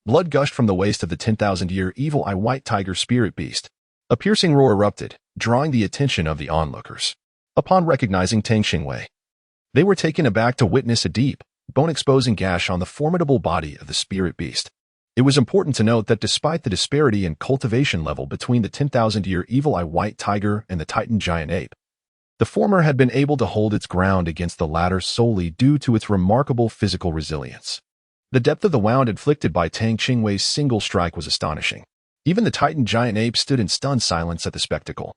blood gushed from the waist of the 10,000-year evil eye white tiger spirit beast. A piercing roar erupted, drawing the attention of the onlookers. Upon recognizing Tang Qingwei, they were taken aback to witness a deep, bone-exposing gash on the formidable body of the spirit beast. It was important to note that despite the disparity in cultivation level between the 10,000-year evil eye white tiger and the Titan giant ape, the former had been able to hold its ground against the latter solely due to its remarkable physical resilience. The depth of the wound inflicted by Tang Qingwei's single strike was astonishing. Even the Titan giant ape stood in stunned silence at the spectacle.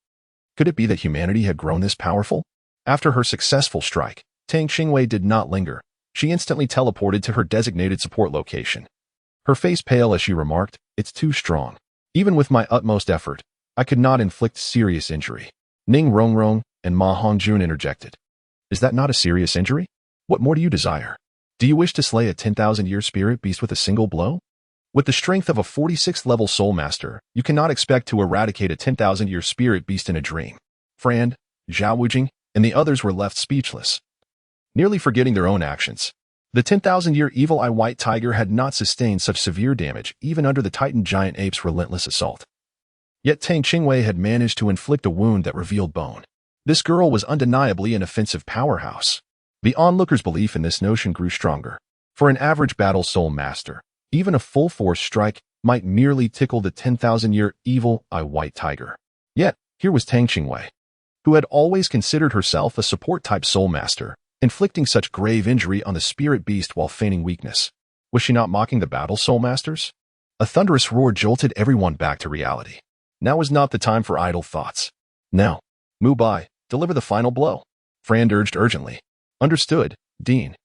Could it be that humanity had grown this powerful? After her successful strike, Tang Qingwei did not linger. She instantly teleported to her designated support location. Her face pale as she remarked, "It's too strong. Even with my utmost effort, I could not inflict serious injury." Ning Rongrong and Ma Hongjun interjected. "Is that not a serious injury? What more do you desire? Do you wish to slay a 10,000-year spirit beast with a single blow? With the strength of a 46th level soul master, you cannot expect to eradicate a 10,000-year spirit beast in a dream." Frand, Zhao Wujing, and the others were left speechless, nearly forgetting their own actions. The 10,000-year evil eye white tiger had not sustained such severe damage even under the Titan giant ape's relentless assault. Yet Tang Qingwei had managed to inflict a wound that revealed bone. This girl was undeniably an offensive powerhouse. The onlookers' belief in this notion grew stronger. For an average battle soul master, even a full-force strike might merely tickle the 10,000-year evil eye white tiger. Yet, here was Tang Qingwei, who had always considered herself a support-type soul master, inflicting such grave injury on the spirit beast while feigning weakness. Was she not mocking the battle soul masters? A thunderous roar jolted everyone back to reality. Now was not the time for idle thoughts. Now, Mubai, deliver the final blow. Frand urged urgently. Understood, Dean.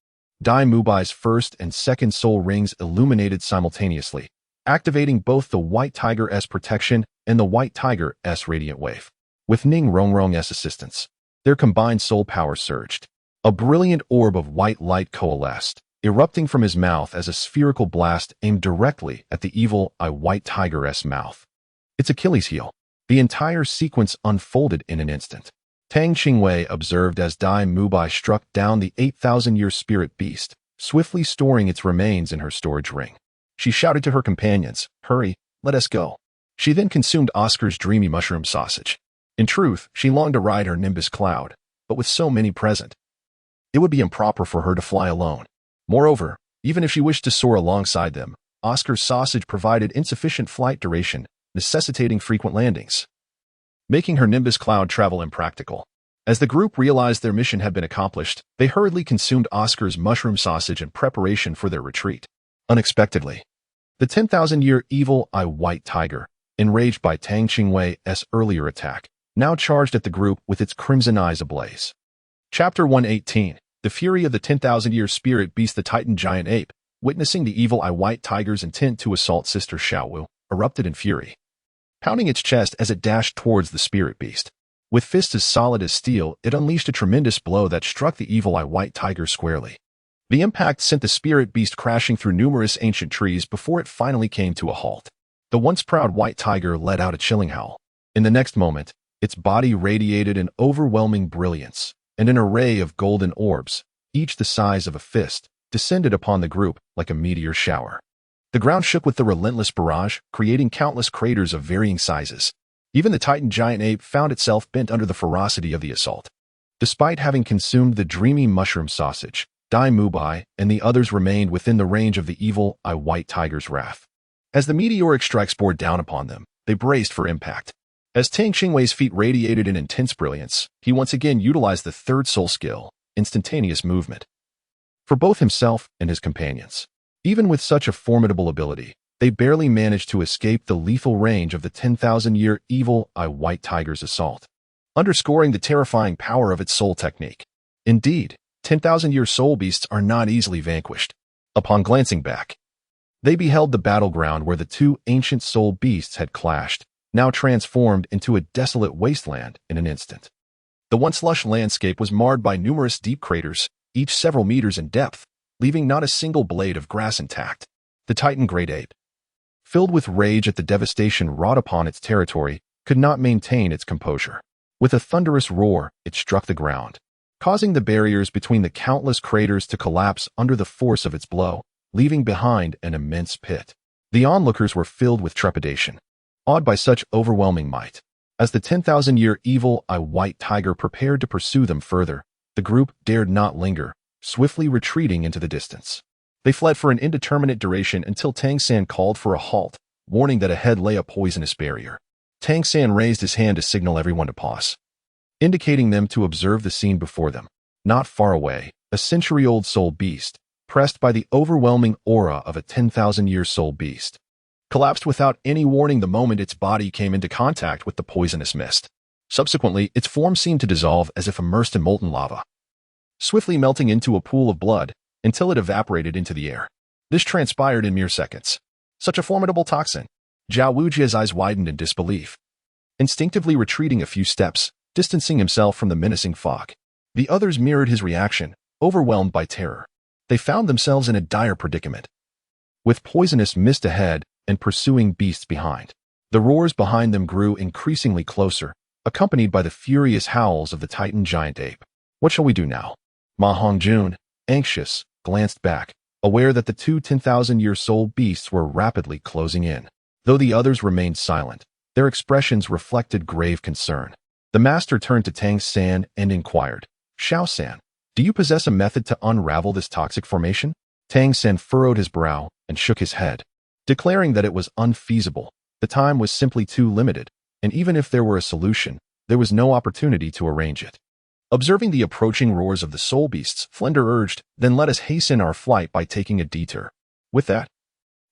Dai Mubai's first and second soul rings illuminated simultaneously, activating both the White Tiger-S protection and the White Tiger-S radiant wave. With Ning Rongrong's assistance, their combined soul power surged. A brilliant orb of white light coalesced, erupting from his mouth as a spherical blast aimed directly at the evil eye White Tiger-S mouth. Its Achilles heel. The entire sequence unfolded in an instant. Tang Qingwei observed as Dai Mubai struck down the 8,000-year spirit beast, swiftly storing its remains in her storage ring. She shouted to her companions, "Hurry, let us go." She then consumed Oscar's dreamy mushroom sausage. In truth, she longed to ride her Nimbus Cloud, but with so many present, it would be improper for her to fly alone. Moreover, even if she wished to soar alongside them, Oscar's sausage provided insufficient flight duration, necessitating frequent landings, making her Nimbus Cloud travel impractical. As the group realized their mission had been accomplished, they hurriedly consumed Oscar's mushroom sausage in preparation for their retreat. Unexpectedly, the 10,000-year evil eye white tiger, enraged by Tang Qingwei's earlier attack, now charged at the group with its crimson eyes ablaze. Chapter 118. The fury of the 10,000-year spirit beast. The Titan giant ape, witnessing the evil eye white tiger's intent to assault Sister Xiaowu, erupted in fury, pounding its chest as it dashed towards the spirit beast. With fists as solid as steel, it unleashed a tremendous blow that struck the evil eye white tiger squarely. The impact sent the spirit beast crashing through numerous ancient trees before it finally came to a halt. The once proud white tiger let out a chilling howl. In the next moment, its body radiated an overwhelming brilliance, and an array of golden orbs, each the size of a fist, descended upon the group like a meteor shower. The ground shook with the relentless barrage, creating countless craters of varying sizes. Even the Titan giant ape found itself bent under the ferocity of the assault. Despite having consumed the dreamy mushroom sausage, Dai Mubai and the others remained within the range of the evil white tiger's wrath. As the meteoric strikes bore down upon them, they braced for impact. As Tang Qingwei's feet radiated in intense brilliance, he once again utilized the third soul skill, instantaneous movement, for both himself and his companions. Even with such a formidable ability, they barely managed to escape the lethal range of the 10,000-year evil white tiger's assault, underscoring the terrifying power of its soul technique. Indeed, 10,000-year soul beasts are not easily vanquished. Upon glancing back, they beheld the battleground where the two ancient soul beasts had clashed, now transformed into a desolate wasteland in an instant. The once lush landscape was marred by numerous deep craters, each several meters in depth, leaving not a single blade of grass intact. The Titan great ape, filled with rage at the devastation wrought upon its territory, could not maintain its composure. With a thunderous roar, it struck the ground, causing the barriers between the countless craters to collapse under the force of its blow, leaving behind an immense pit. The onlookers were filled with trepidation, awed by such overwhelming might. As the 10,000-year evil white tiger prepared to pursue them further, the group dared not linger, swiftly retreating into the distance. They fled for an indeterminate duration until Tang San called for a halt, warning that ahead lay a poisonous barrier. Tang San raised his hand to signal everyone to pause, indicating them to observe the scene before them. Not far away, a century-old soul beast, pressed by the overwhelming aura of a 10,000-year soul beast, collapsed without any warning the moment its body came into contact with the poisonous mist. Subsequently, its form seemed to dissolve as if immersed in molten lava, swiftly melting into a pool of blood until it evaporated into the air. This transpired in mere seconds. Such a formidable toxin. Zhao Wujia's eyes widened in disbelief, instinctively retreating a few steps, distancing himself from the menacing fog. The others mirrored his reaction, overwhelmed by terror. They found themselves in a dire predicament, with poisonous mist ahead and pursuing beasts behind. The roars behind them grew increasingly closer, accompanied by the furious howls of the Titan giant ape. What shall we do now? Ma Hongjun, anxious, glanced back, aware that the two 10,000-year soul beasts were rapidly closing in. Though the others remained silent, their expressions reflected grave concern. The master turned to Tang San and inquired, "Shao San, do you possess a method to unravel this toxic formation?" Tang San furrowed his brow and shook his head, declaring that it was unfeasible. The time was simply too limited, and even if there were a solution, there was no opportunity to arrange it. Observing the approaching roars of the soul beasts, Flender urged, "Then let us hasten our flight by taking a detour." With that,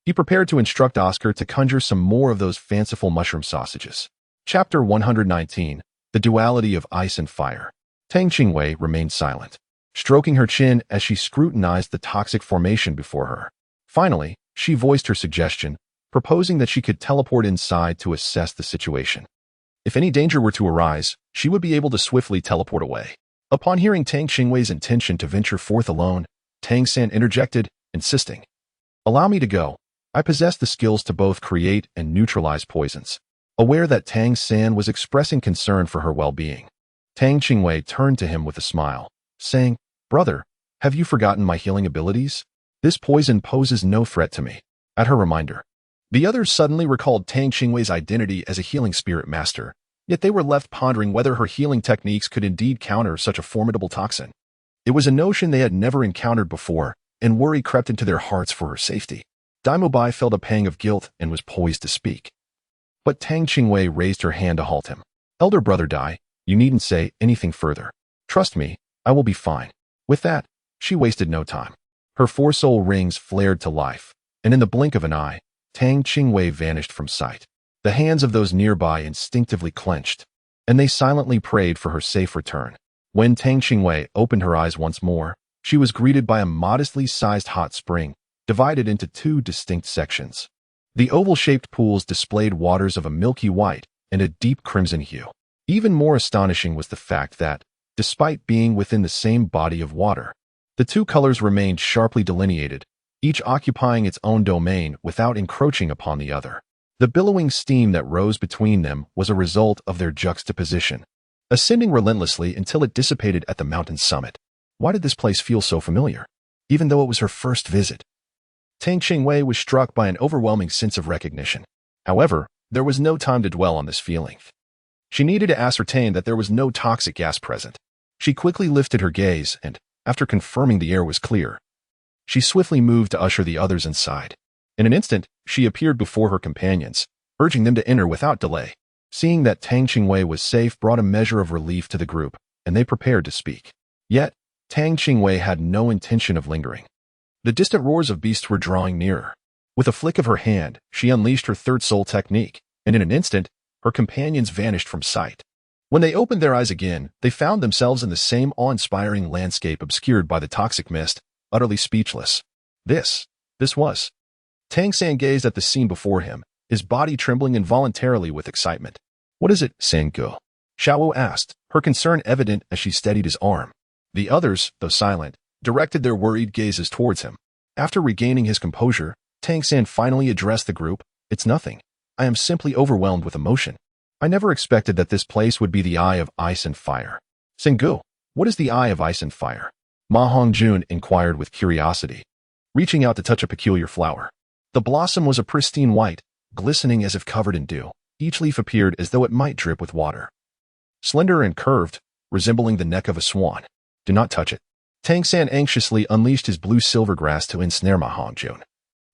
he prepared to instruct Oscar to conjure some more of those fanciful mushroom sausages. Chapter 119, The Duality of Ice and Fire. Tang Qingwei remained silent, stroking her chin as she scrutinized the toxic formation before her. Finally, she voiced her suggestion, proposing that she could teleport inside to assess the situation. If any danger were to arise, she would be able to swiftly teleport away. Upon hearing Tang Qingwei's intention to venture forth alone, Tang San interjected, insisting, "Allow me to go. I possess the skills to both create and neutralize poisons." Aware that Tang San was expressing concern for her well-being, Tang Qingwei turned to him with a smile, saying, "Brother, have you forgotten my healing abilities? This poison poses no threat to me." At her reminder, the others suddenly recalled Tang Qingwei's identity as a healing spirit master, yet they were left pondering whether her healing techniques could indeed counter such a formidable toxin. It was a notion they had never encountered before, and worry crept into their hearts for her safety. Daimubai felt a pang of guilt and was poised to speak, but Tang Qingwei raised her hand to halt him. "Elder brother Dai, you needn't say anything further. Trust me, I will be fine." With that, she wasted no time. Her four soul rings flared to life, and in the blink of an eye, Tang Qingwei vanished from sight. The hands of those nearby instinctively clenched, and they silently prayed for her safe return. When Tang Qingwei opened her eyes once more, she was greeted by a modestly sized hot spring, divided into two distinct sections. The oval-shaped pools displayed waters of a milky white and a deep crimson hue. Even more astonishing was the fact that, despite being within the same body of water, the two colors remained sharply delineated, each occupying its own domain without encroaching upon the other. The billowing steam that rose between them was a result of their juxtaposition, ascending relentlessly until it dissipated at the mountain's summit. Why did this place feel so familiar, even though it was her first visit? Tang Qingwei was struck by an overwhelming sense of recognition. However, There was no time to dwell on this feeling. She needed to ascertain that there was no toxic gas present. She quickly lifted her gaze and, after confirming the air was clear, she swiftly moved to usher the others inside. In an instant, she appeared before her companions, urging them to enter without delay. Seeing that Tang Qingwei was safe brought a measure of relief to the group, and they prepared to speak. Yet, Tang Qingwei had no intention of lingering. The distant roars of beasts were drawing nearer. With a flick of her hand, she unleashed her third soul technique, and in an instant, her companions vanished from sight. When they opened their eyes again, they found themselves in the same awe-inspiring landscape obscured by the toxic mist, utterly speechless. This was. Tang San gazed at the scene before him, his body trembling involuntarily with excitement. "What is it, Sangu?" Xiao asked, her concern evident as she steadied his arm. The others, though silent, directed their worried gazes towards him. After regaining his composure, Tang San finally addressed the group. "It's nothing. I am simply overwhelmed with emotion. I never expected that this place would be the Eye of Ice and Fire." "Sangu, what is the Eye of Ice and Fire?" Ma Hongjun inquired with curiosity, reaching out to touch a peculiar flower. The blossom was a pristine white, glistening as if covered in dew. Each leaf appeared as though it might drip with water. Slender and curved, resembling the neck of a swan. "Do not touch it." Tang San anxiously unleashed his blue silver grass to ensnare Ma Hongjun,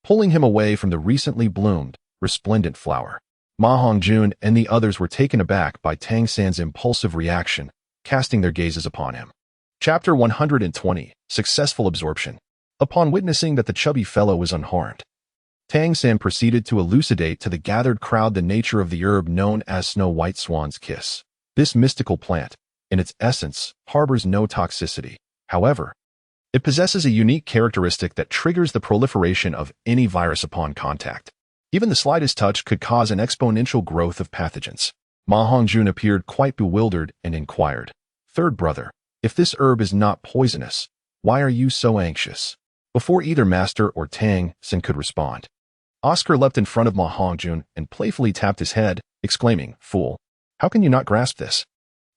pulling him away from the recently bloomed, resplendent flower. Ma Hongjun and the others were taken aback by Tang San's impulsive reaction, casting their gazes upon him. Chapter 120, Successful Absorption. Upon witnessing that the chubby fellow was unharmed, Tang San proceeded to elucidate to the gathered crowd the nature of the herb known as Snow White Swan's Kiss. This mystical plant, in its essence, harbors no toxicity. However, it possesses a unique characteristic that triggers the proliferation of any virus upon contact. Even the slightest touch could cause an exponential growth of pathogens. Ma Hongjun appeared quite bewildered and inquired, "Third brother, if this herb is not poisonous, why are you so anxious?" Before either Master or Tang San could respond, Oscar leapt in front of Ma Hongjun and playfully tapped his head, exclaiming, "Fool, how can you not grasp this?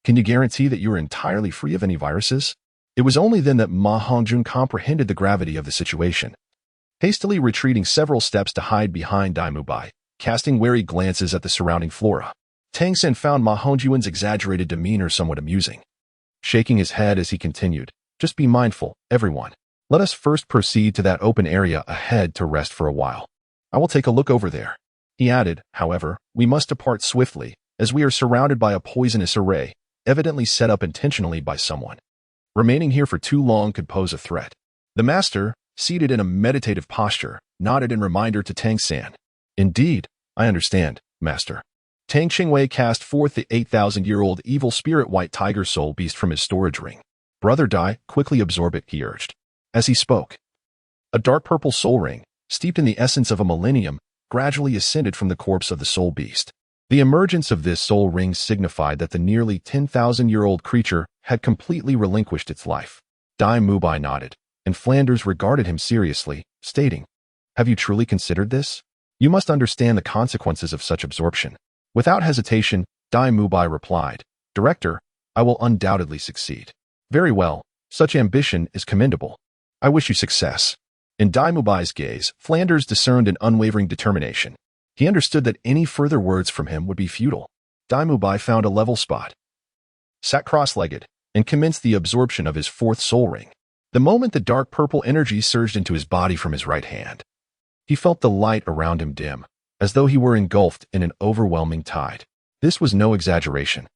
Can you guarantee that you are entirely free of any viruses?" It was only then that Ma Hongjun comprehended the gravity of the situation. Hastily retreating several steps to hide behind Dai Mubai, casting wary glances at the surrounding flora, Tang San found Ma Hongjun's exaggerated demeanor somewhat amusing. Shaking his head as he continued, "Just be mindful, everyone. Let us first proceed to that open area ahead to rest for a while. I will take a look over there." He added, "However, we must depart swiftly, as we are surrounded by a poisonous array, evidently set up intentionally by someone. Remaining here for too long could pose a threat." The master, seated in a meditative posture, nodded in reminder to Tang San. "Indeed, I understand, Master." Tang Qingwei cast forth the 8,000-year-old evil spirit white tiger soul beast from his storage ring. "Brother Dai, quickly absorb it," he urged. As he spoke, a dark purple soul ring, steeped in the essence of a millennium, gradually ascended from the corpse of the soul beast. The emergence of this soul ring signified that the nearly 10,000-year-old creature had completely relinquished its life. Dai Mubai nodded, and Flanders regarded him seriously, stating, "Have you truly considered this? You must understand the consequences of such absorption." Without hesitation, Dai Mubai replied, "Director, I will undoubtedly succeed." "Very well, such ambition is commendable. I wish you success." In Dai Mubai's gaze, Flanders discerned an unwavering determination. He understood that any further words from him would be futile. Dai Mubai found a level spot, sat cross-legged, and commenced the absorption of his fourth soul ring. The moment the dark purple energy surged into his body from his right hand, he felt the light around him dim, as though he were engulfed in an overwhelming tide. This was no exaggeration.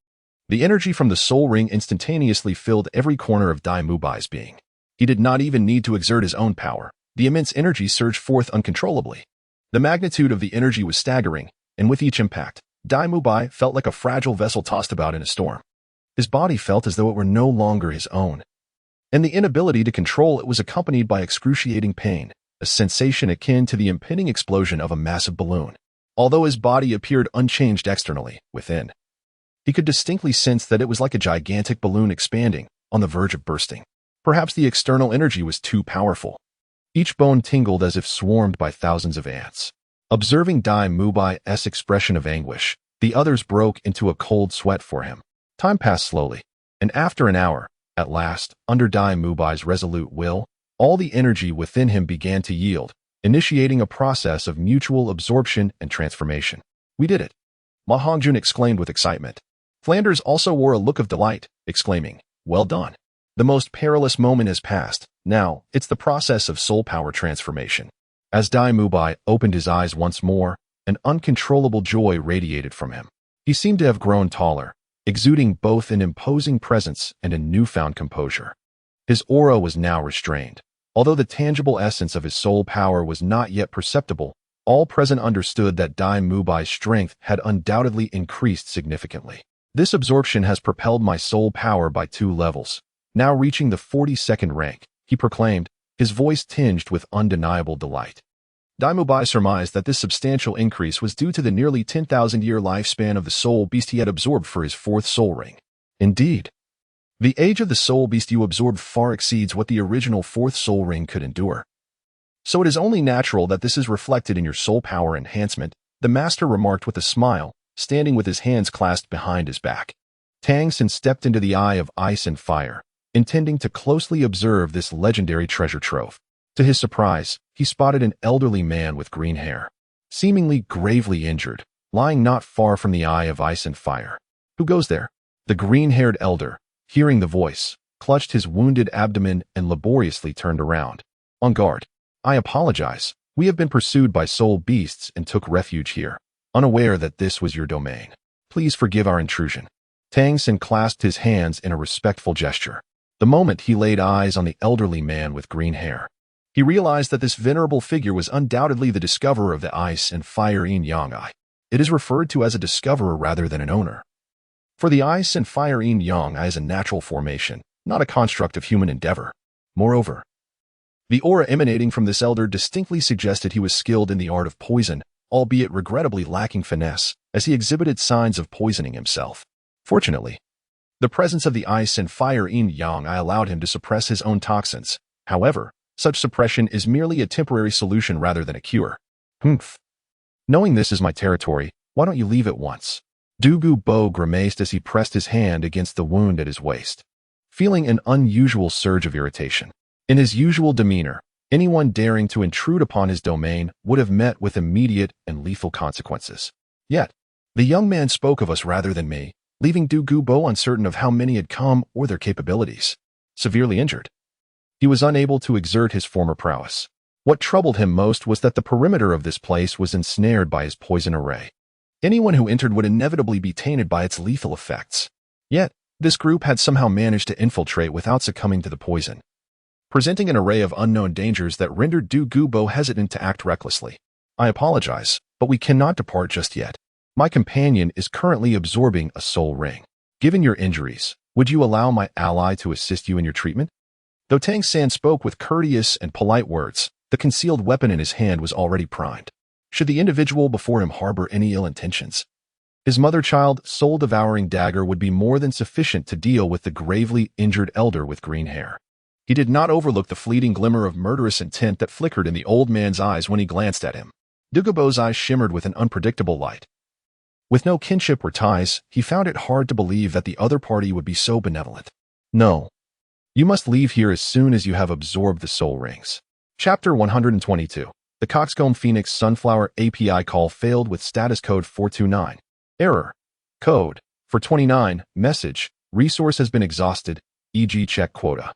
The energy from the soul ring instantaneously filled every corner of Dai Mubai's being. He did not even need to exert his own power. The immense energy surged forth uncontrollably. The magnitude of the energy was staggering, and with each impact, Dai Mubai felt like a fragile vessel tossed about in a storm. His body felt as though it were no longer his own, and the inability to control it was accompanied by excruciating pain, a sensation akin to the impending explosion of a massive balloon. Although his body appeared unchanged externally, within, he could distinctly sense that it was like a gigantic balloon expanding, on the verge of bursting. Perhaps the external energy was too powerful. Each bone tingled as if swarmed by thousands of ants. Observing Dai Mubai's expression of anguish, the others broke into a cold sweat for him. Time passed slowly, and after an hour, at last, under Dai Mubai's resolute will, all the energy within him began to yield, initiating a process of mutual absorption and transformation. We did it! Ma Hongjun exclaimed with excitement. Flanders also wore a look of delight, exclaiming, well done. The most perilous moment has passed. Now, it's the process of soul power transformation. As Dai Mubai opened his eyes once more, an uncontrollable joy radiated from him. He seemed to have grown taller, exuding both an imposing presence and a newfound composure. His aura was now restrained. Although the tangible essence of his soul power was not yet perceptible, all present understood that Dai Mubai's strength had undoubtedly increased significantly. This absorption has propelled my soul power by 2 levels. Now reaching the 42nd rank, he proclaimed, his voice tinged with undeniable delight. Dai Mubai surmised that this substantial increase was due to the nearly 10,000-year lifespan of the soul beast he had absorbed for his 4th soul ring. Indeed, the age of the soul beast you absorbed far exceeds what the original 4th soul ring could endure. So it is only natural that this is reflected in your soul power enhancement, the master remarked with a smile, standing with his hands clasped behind his back. Tang San stepped into the eye of ice and fire, intending to closely observe this legendary treasure trove. To his surprise, he spotted an elderly man with green hair, seemingly gravely injured, lying not far from the eye of ice and fire. Who goes there? The green-haired elder, hearing the voice, clutched his wounded abdomen and laboriously turned around. On guard. I apologize. We have been pursued by soul beasts and took refuge here, unaware that this was your domain. Please forgive our intrusion. Tang San clasped his hands in a respectful gesture. The moment he laid eyes on the elderly man with green hair, he realized that this venerable figure was undoubtedly the discoverer of the ice and fire yin-yang eye. It is referred to as a discoverer rather than an owner. For the ice and fire yin-yang eye is a natural formation, not a construct of human endeavor. Moreover, the aura emanating from this elder distinctly suggested he was skilled in the art of poison, albeit regrettably lacking finesse, as he exhibited signs of poisoning himself. Fortunately, the presence of the ice and fire yin-yang eye allowed him to suppress his own toxins. However, such suppression is merely a temporary solution rather than a cure. Humph. Knowing this is my territory, why don't you leave at once? Douluo grimaced as he pressed his hand against the wound at his waist, feeling an unusual surge of irritation. In his usual demeanor, anyone daring to intrude upon his domain would have met with immediate and lethal consequences. Yet, the young man spoke of us rather than me, leaving Douluo uncertain of how many had come or their capabilities. Severely injured, he was unable to exert his former prowess. What troubled him most was that the perimeter of this place was ensnared by his poison array. Anyone who entered would inevitably be tainted by its lethal effects. Yet, this group had somehow managed to infiltrate without succumbing to the poison, presenting an array of unknown dangers that rendered Douluo hesitant to act recklessly. I apologize, but we cannot depart just yet. My companion is currently absorbing a soul ring. Given your injuries, would you allow my ally to assist you in your treatment? Though Tang San spoke with courteous and polite words, the concealed weapon in his hand was already primed. Should the individual before him harbor any ill intentions, his mother-child, soul-devouring dagger would be more than sufficient to deal with the gravely injured elder with green hair. He did not overlook the fleeting glimmer of murderous intent that flickered in the old man's eyes when he glanced at him. Douluo's eyes shimmered with an unpredictable light. With no kinship or ties, he found it hard to believe that the other party would be so benevolent. No. You must leave here as soon as you have absorbed the soul rings. Chapter 122. The Coxcomb Phoenix Sunflower API call failed with status code 429. Error. Code. 429. Message. Resource has been exhausted, e.g. check quota.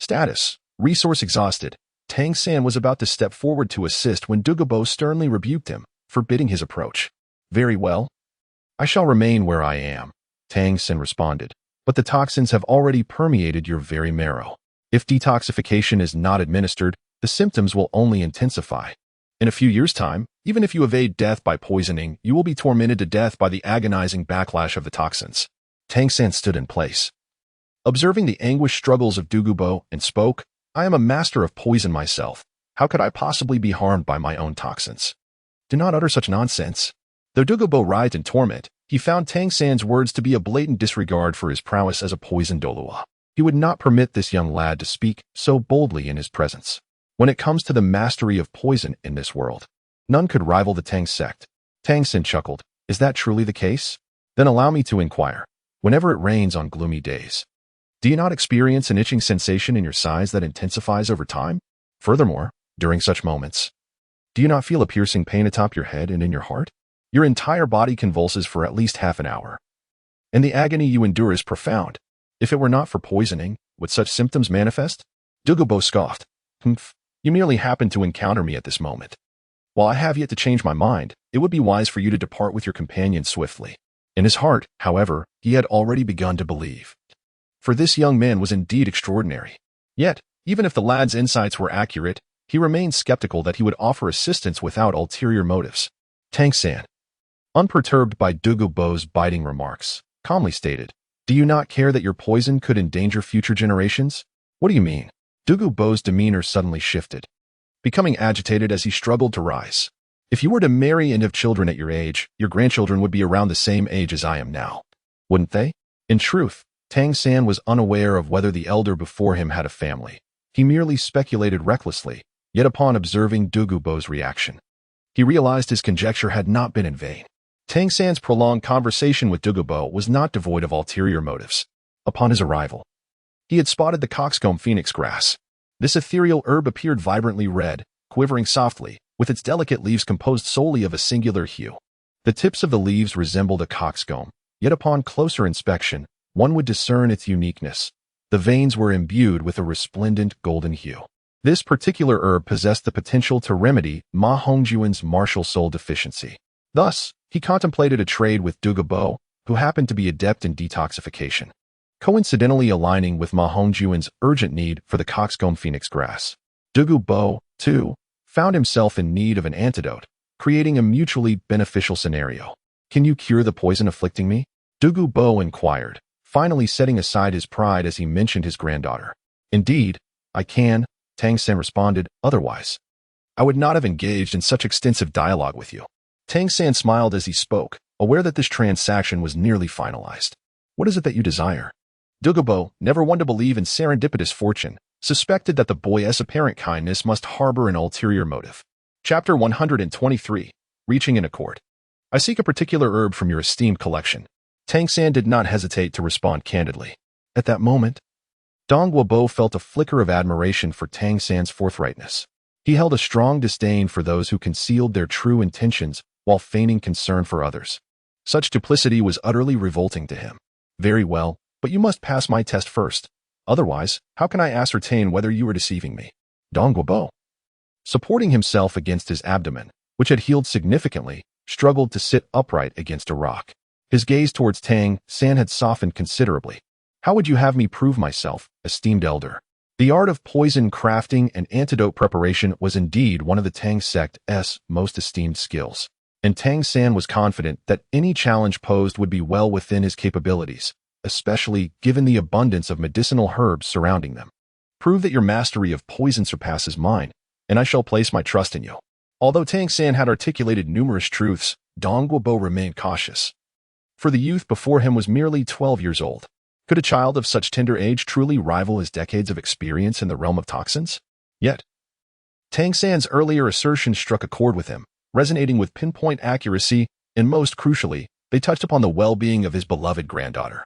Status. Resource exhausted. Tang San was about to step forward to assist when Douluo sternly rebuked him, forbidding his approach. Very well. I shall remain where I am, Tang San responded, but the toxins have already permeated your very marrow. If detoxification is not administered, the symptoms will only intensify. In a few years' time, even if you evade death by poisoning, you will be tormented to death by the agonizing backlash of the toxins. Tang San stood in place, observing the anguished struggles of Douluo, and spoke, I am a master of poison myself. How could I possibly be harmed by my own toxins? Do not utter such nonsense. Though Douluo writhed in torment, he found Tang San's words to be a blatant disregard for his prowess as a poison Douluo. He would not permit this young lad to speak so boldly in his presence. When it comes to the mastery of poison in this world, none could rival the Tang sect. Tang San chuckled. Is that truly the case? Then allow me to inquire. Whenever it rains on gloomy days, do you not experience an itching sensation in your sides that intensifies over time? Furthermore, during such moments, do you not feel a piercing pain atop your head and in your heart? Your entire body convulses for at least half an hour. And the agony you endure is profound. If it were not for poisoning, would such symptoms manifest? Douluo scoffed. Humph, you merely happen to encounter me at this moment. While I have yet to change my mind, it would be wise for you to depart with your companion swiftly. In his heart, however, he had already begun to believe. For this young man was indeed extraordinary. Yet, even if the lad's insights were accurate, he remained skeptical that he would offer assistance without ulterior motives. Tang San, unperturbed by Douluo's biting remarks, calmly stated, "Do you not care that your poison could endanger future generations?" "What do you mean?" Douluo's demeanor suddenly shifted, becoming agitated as he struggled to rise. "If you were to marry and have children at your age, your grandchildren would be around the same age as I am now, wouldn't they?" In truth, Tang San was unaware of whether the elder before him had a family. He merely speculated recklessly, yet upon observing Douluo's reaction, he realized his conjecture had not been in vain. Tang San's prolonged conversation with Douluo was not devoid of ulterior motives. Upon his arrival, he had spotted the coxcomb phoenix grass. This ethereal herb appeared vibrantly red, quivering softly, with its delicate leaves composed solely of a singular hue. The tips of the leaves resembled a coxcomb, yet upon closer inspection, one would discern its uniqueness. The veins were imbued with a resplendent golden hue. This particular herb possessed the potential to remedy Ma Hongjuan's martial soul deficiency. Thus, he contemplated a trade with Douluo, who happened to be adept in detoxification, coincidentally aligning with Ma Hongjuan's urgent need for the coxcomb phoenix grass. Douluo, too, found himself in need of an antidote, creating a mutually beneficial scenario. "Can you cure the poison afflicting me?" Douluo inquired, finally setting aside his pride as he mentioned his granddaughter. "Indeed, I can," Tang San responded, "otherwise I would not have engaged in such extensive dialogue with you." Tang San smiled as he spoke, aware that this transaction was nearly finalized. "What is it that you desire?" Douluo, never one to believe in serendipitous fortune, suspected that the boy's apparent kindness must harbor an ulterior motive. Chapter 123, Reaching an Accord. "I seek a particular herb from your esteemed collection." Tang San did not hesitate to respond candidly. At that moment, Douluo felt a flicker of admiration for Tang San's forthrightness. He held a strong disdain for those who concealed their true intentions while feigning concern for others. Such duplicity was utterly revolting to him. "Very well, but you must pass my test first. Otherwise, how can I ascertain whether you are deceiving me?" Douluo, supporting himself against his abdomen, which had healed significantly, struggled to sit upright against a rock. His gaze towards Tang San had softened considerably. "How would you have me prove myself, esteemed elder?" The art of poison crafting and antidote preparation was indeed one of the Tang sect's most esteemed skills, and Tang San was confident that any challenge posed would be well within his capabilities, especially given the abundance of medicinal herbs surrounding them. "Prove that your mastery of poison surpasses mine, and I shall place my trust in you." Although Tang San had articulated numerous truths, Douluo remained cautious. For the youth before him was merely 12 years old. Could a child of such tender age truly rival his decades of experience in the realm of toxins? Yet, Tang San's earlier assertions struck a chord with him, resonating with pinpoint accuracy, and most crucially, they touched upon the well-being of his beloved granddaughter,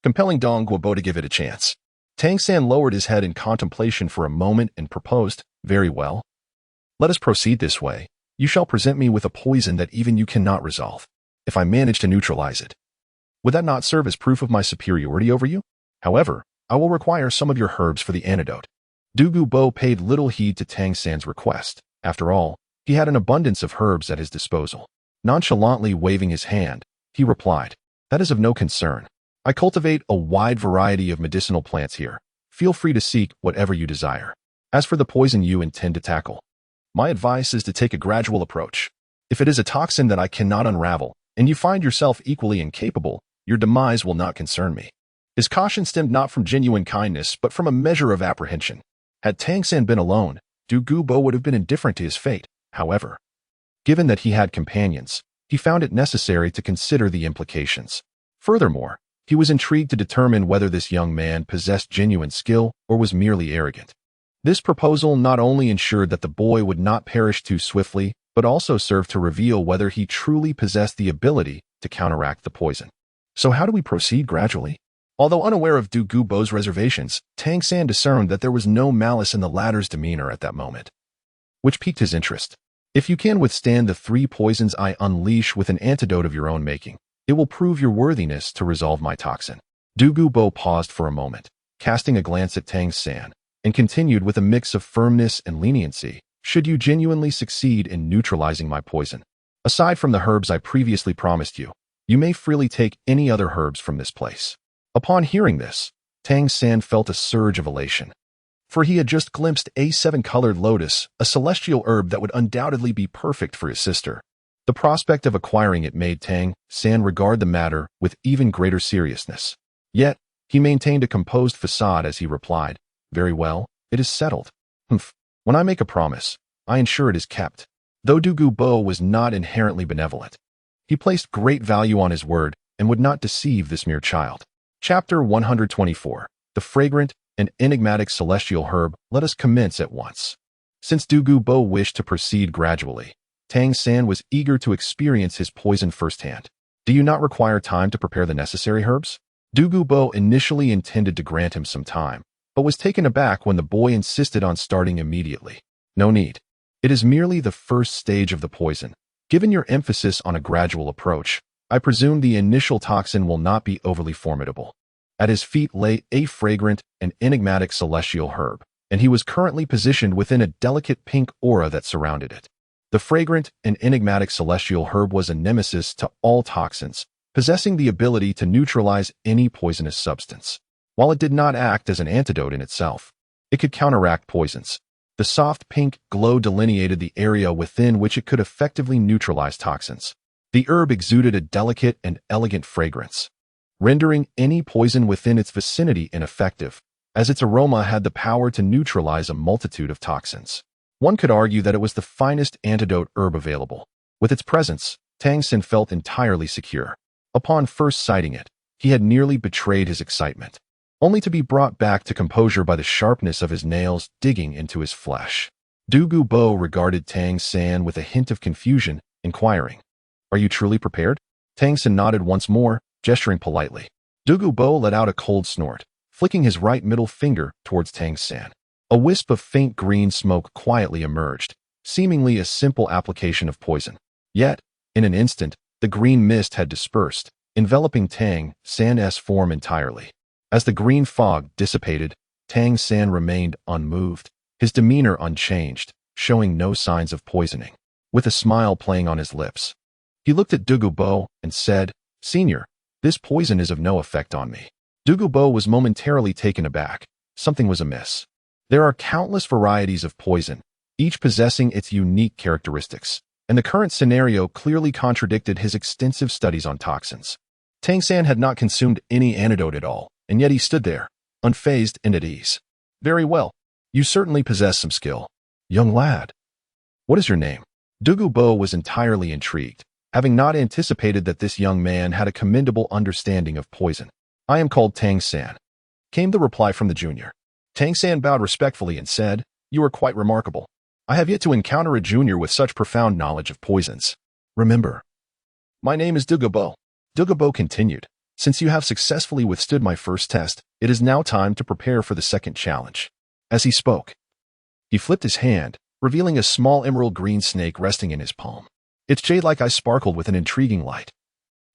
compelling Douluo to give it a chance. Tang San lowered his head in contemplation for a moment and proposed, "Very well. Let us proceed this way. You shall present me with a poison that even you cannot resolve. If I manage to neutralize it, would that not serve as proof of my superiority over you? However, I will require some of your herbs for the antidote." Douluo paid little heed to Tang San's request. After all, he had an abundance of herbs at his disposal. Nonchalantly waving his hand, he replied, "That is of no concern. I cultivate a wide variety of medicinal plants here. Feel free to seek whatever you desire. As for the poison you intend to tackle, my advice is to take a gradual approach. If it is a toxin that I cannot unravel, and you find yourself equally incapable, your demise will not concern me." His caution stemmed not from genuine kindness, but from a measure of apprehension. Had Tang San been alone, Douluo would have been indifferent to his fate. However, given that he had companions, he found it necessary to consider the implications. Furthermore, he was intrigued to determine whether this young man possessed genuine skill or was merely arrogant. This proposal not only ensured that the boy would not perish too swiftly, but also served to reveal whether he truly possessed the ability to counteract the poison. So how do we proceed gradually? Although unaware of Douluo's reservations, Tang San discerned that there was no malice in the latter's demeanor at that moment, which piqued his interest. If you can withstand the 3 poisons I unleash with an antidote of your own making, it will prove your worthiness to resolve my toxin. Douluo paused for a moment, casting a glance at Tang San, and continued with a mix of firmness and leniency. Should you genuinely succeed in neutralizing my poison, aside from the herbs I previously promised you, you may freely take any other herbs from this place. Upon hearing this, Tang San felt a surge of elation. For he had just glimpsed a 7-colored lotus, a celestial herb that would undoubtedly be perfect for his sister. The prospect of acquiring it made Tang San regard the matter with even greater seriousness. Yet, he maintained a composed facade as he replied, "Very well, it is settled. When I make a promise, I ensure it is kept." Though Douluo was not inherently benevolent, he placed great value on his word and would not deceive this mere child. Chapter 124. The Fragrant and Enigmatic Celestial Herb. Let us commence at once. Since Douluo wished to proceed gradually, Tang San was eager to experience his poison firsthand. "Do you not require time to prepare the necessary herbs?" Douluo initially intended to grant him some time, but was taken aback when the boy insisted on starting immediately. "No need. It is merely the first stage of the poison. Given your emphasis on a gradual approach, I presume the initial toxin will not be overly formidable." At his feet lay a fragrant and enigmatic celestial herb, and he was currently positioned within a delicate pink aura that surrounded it. The fragrant and enigmatic celestial herb was a nemesis to all toxins, possessing the ability to neutralize any poisonous substance. While it did not act as an antidote in itself, it could counteract poisons. The soft pink glow delineated the area within which it could effectively neutralize toxins. The herb exuded a delicate and elegant fragrance, rendering any poison within its vicinity ineffective, as its aroma had the power to neutralize a multitude of toxins. One could argue that it was the finest antidote herb available. With its presence, Tang San felt entirely secure. Upon first sighting it, he had nearly betrayed his excitement, only to be brought back to composure by the sharpness of his nails digging into his flesh. Douluo regarded Tang San with a hint of confusion, inquiring, "Are you truly prepared?" Tang San nodded once more, gesturing politely. Douluo let out a cold snort, flicking his right middle finger towards Tang San. A wisp of faint green smoke quietly emerged, seemingly a simple application of poison. Yet, in an instant, the green mist had dispersed, enveloping Tang San's form entirely. As the green fog dissipated, Tang San remained unmoved, his demeanor unchanged, showing no signs of poisoning. With a smile playing on his lips, he looked at Douluo and said, "Senior, this poison is of no effect on me." Douluo was momentarily taken aback. Something was amiss. There are countless varieties of poison, each possessing its unique characteristics, and the current scenario clearly contradicted his extensive studies on toxins. Tang San had not consumed any antidote at all, and yet he stood there, unfazed and at ease. "Very well. You certainly possess some skill. Young lad, what is your name?" Douluo was entirely intrigued, having not anticipated that this young man had a commendable understanding of poison. "I am called Tang San," came the reply from the junior. Tang San bowed respectfully and said, "You are quite remarkable. I have yet to encounter a junior with such profound knowledge of poisons. Remember, my name is Douluo." Douluo continued, "Since you have successfully withstood my first test, it is now time to prepare for the second challenge." As he spoke, he flipped his hand, revealing a small emerald green snake resting in his palm. Its jade-like eyes sparkled with an intriguing light,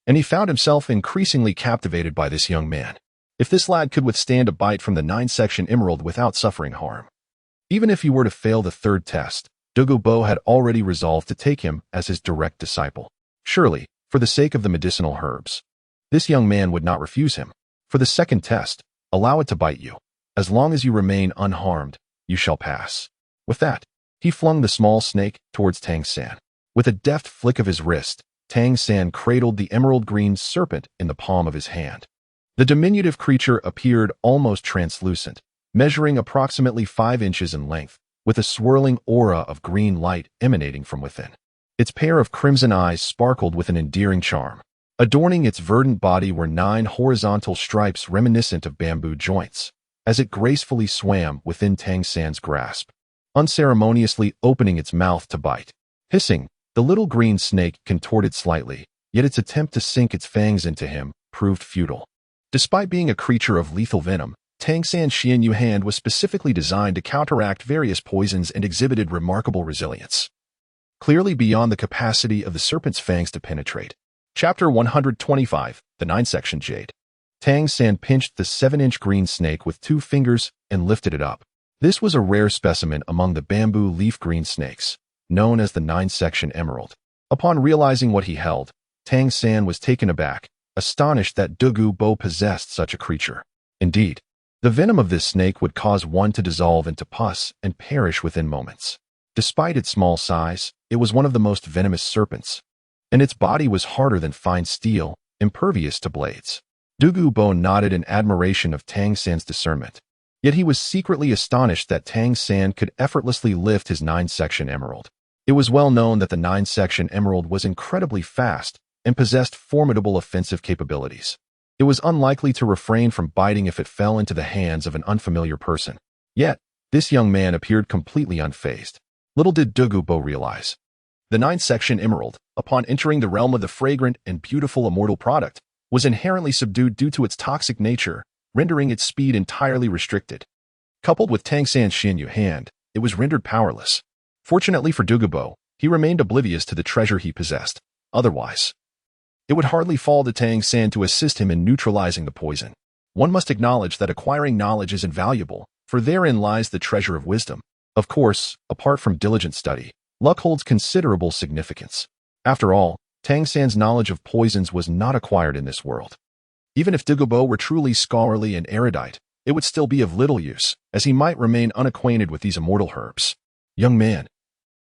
and he found himself increasingly captivated by this young man. If this lad could withstand a bite from the 9-section emerald without suffering harm, even if he were to fail the third test, Douluo had already resolved to take him as his direct disciple. Surely, for the sake of the medicinal herbs, this young man would not refuse him. For the second test, allow it to bite you. As long as you remain unharmed, you shall pass. With that, he flung the small snake towards Tang San. With a deft flick of his wrist, Tang San cradled the emerald green serpent in the palm of his hand. The diminutive creature appeared almost translucent, measuring approximately 5 inches in length, with a swirling aura of green light emanating from within. Its pair of crimson eyes sparkled with an endearing charm. Adorning its verdant body were 9 horizontal stripes reminiscent of bamboo joints, as it gracefully swam within Tang San's grasp, unceremoniously opening its mouth to bite. Hissing, the little green snake contorted slightly, yet its attempt to sink its fangs into him proved futile. Despite being a creature of lethal venom, Tang San's Xianyu hand was specifically designed to counteract various poisons and exhibited remarkable resilience. clearly beyond the capacity of the serpent's fangs to penetrate. Chapter 125, The Nine-Section Jade. Tang San pinched the 7-inch green snake with 2 fingers and lifted it up. This was a rare specimen among the bamboo leaf green snakes, known as the 9-section emerald. Upon realizing what he held, Tang San was taken aback, astonished that Douluo possessed such a creature. Indeed, the venom of this snake would cause one to dissolve into pus and perish within moments. Despite its small size, it was one of the most venomous serpents, and its body was harder than fine steel, impervious to blades. Douluo nodded in admiration of Tang San's discernment. Yet he was secretly astonished that Tang San could effortlessly lift his 9-section emerald. It was well known that the 9-section emerald was incredibly fast and possessed formidable offensive capabilities. It was unlikely to refrain from biting if it fell into the hands of an unfamiliar person. Yet, this young man appeared completely unfazed. Little did Douluo realize. The 9-section emerald, upon entering the realm of the fragrant and beautiful immortal product, was inherently subdued due to its toxic nature, rendering its speed entirely restricted. Coupled with Tang San's Xianyu hand, it was rendered powerless. Fortunately for Douluo, he remained oblivious to the treasure he possessed. Otherwise, it would hardly fall to Tang San to assist him in neutralizing the poison. One must acknowledge that acquiring knowledge is invaluable, for therein lies the treasure of wisdom. Of course, apart from diligent study, luck holds considerable significance. After all, Tang San's knowledge of poisons was not acquired in this world. Even if Douluo were truly scholarly and erudite, it would still be of little use, as he might remain unacquainted with these immortal herbs. Young man,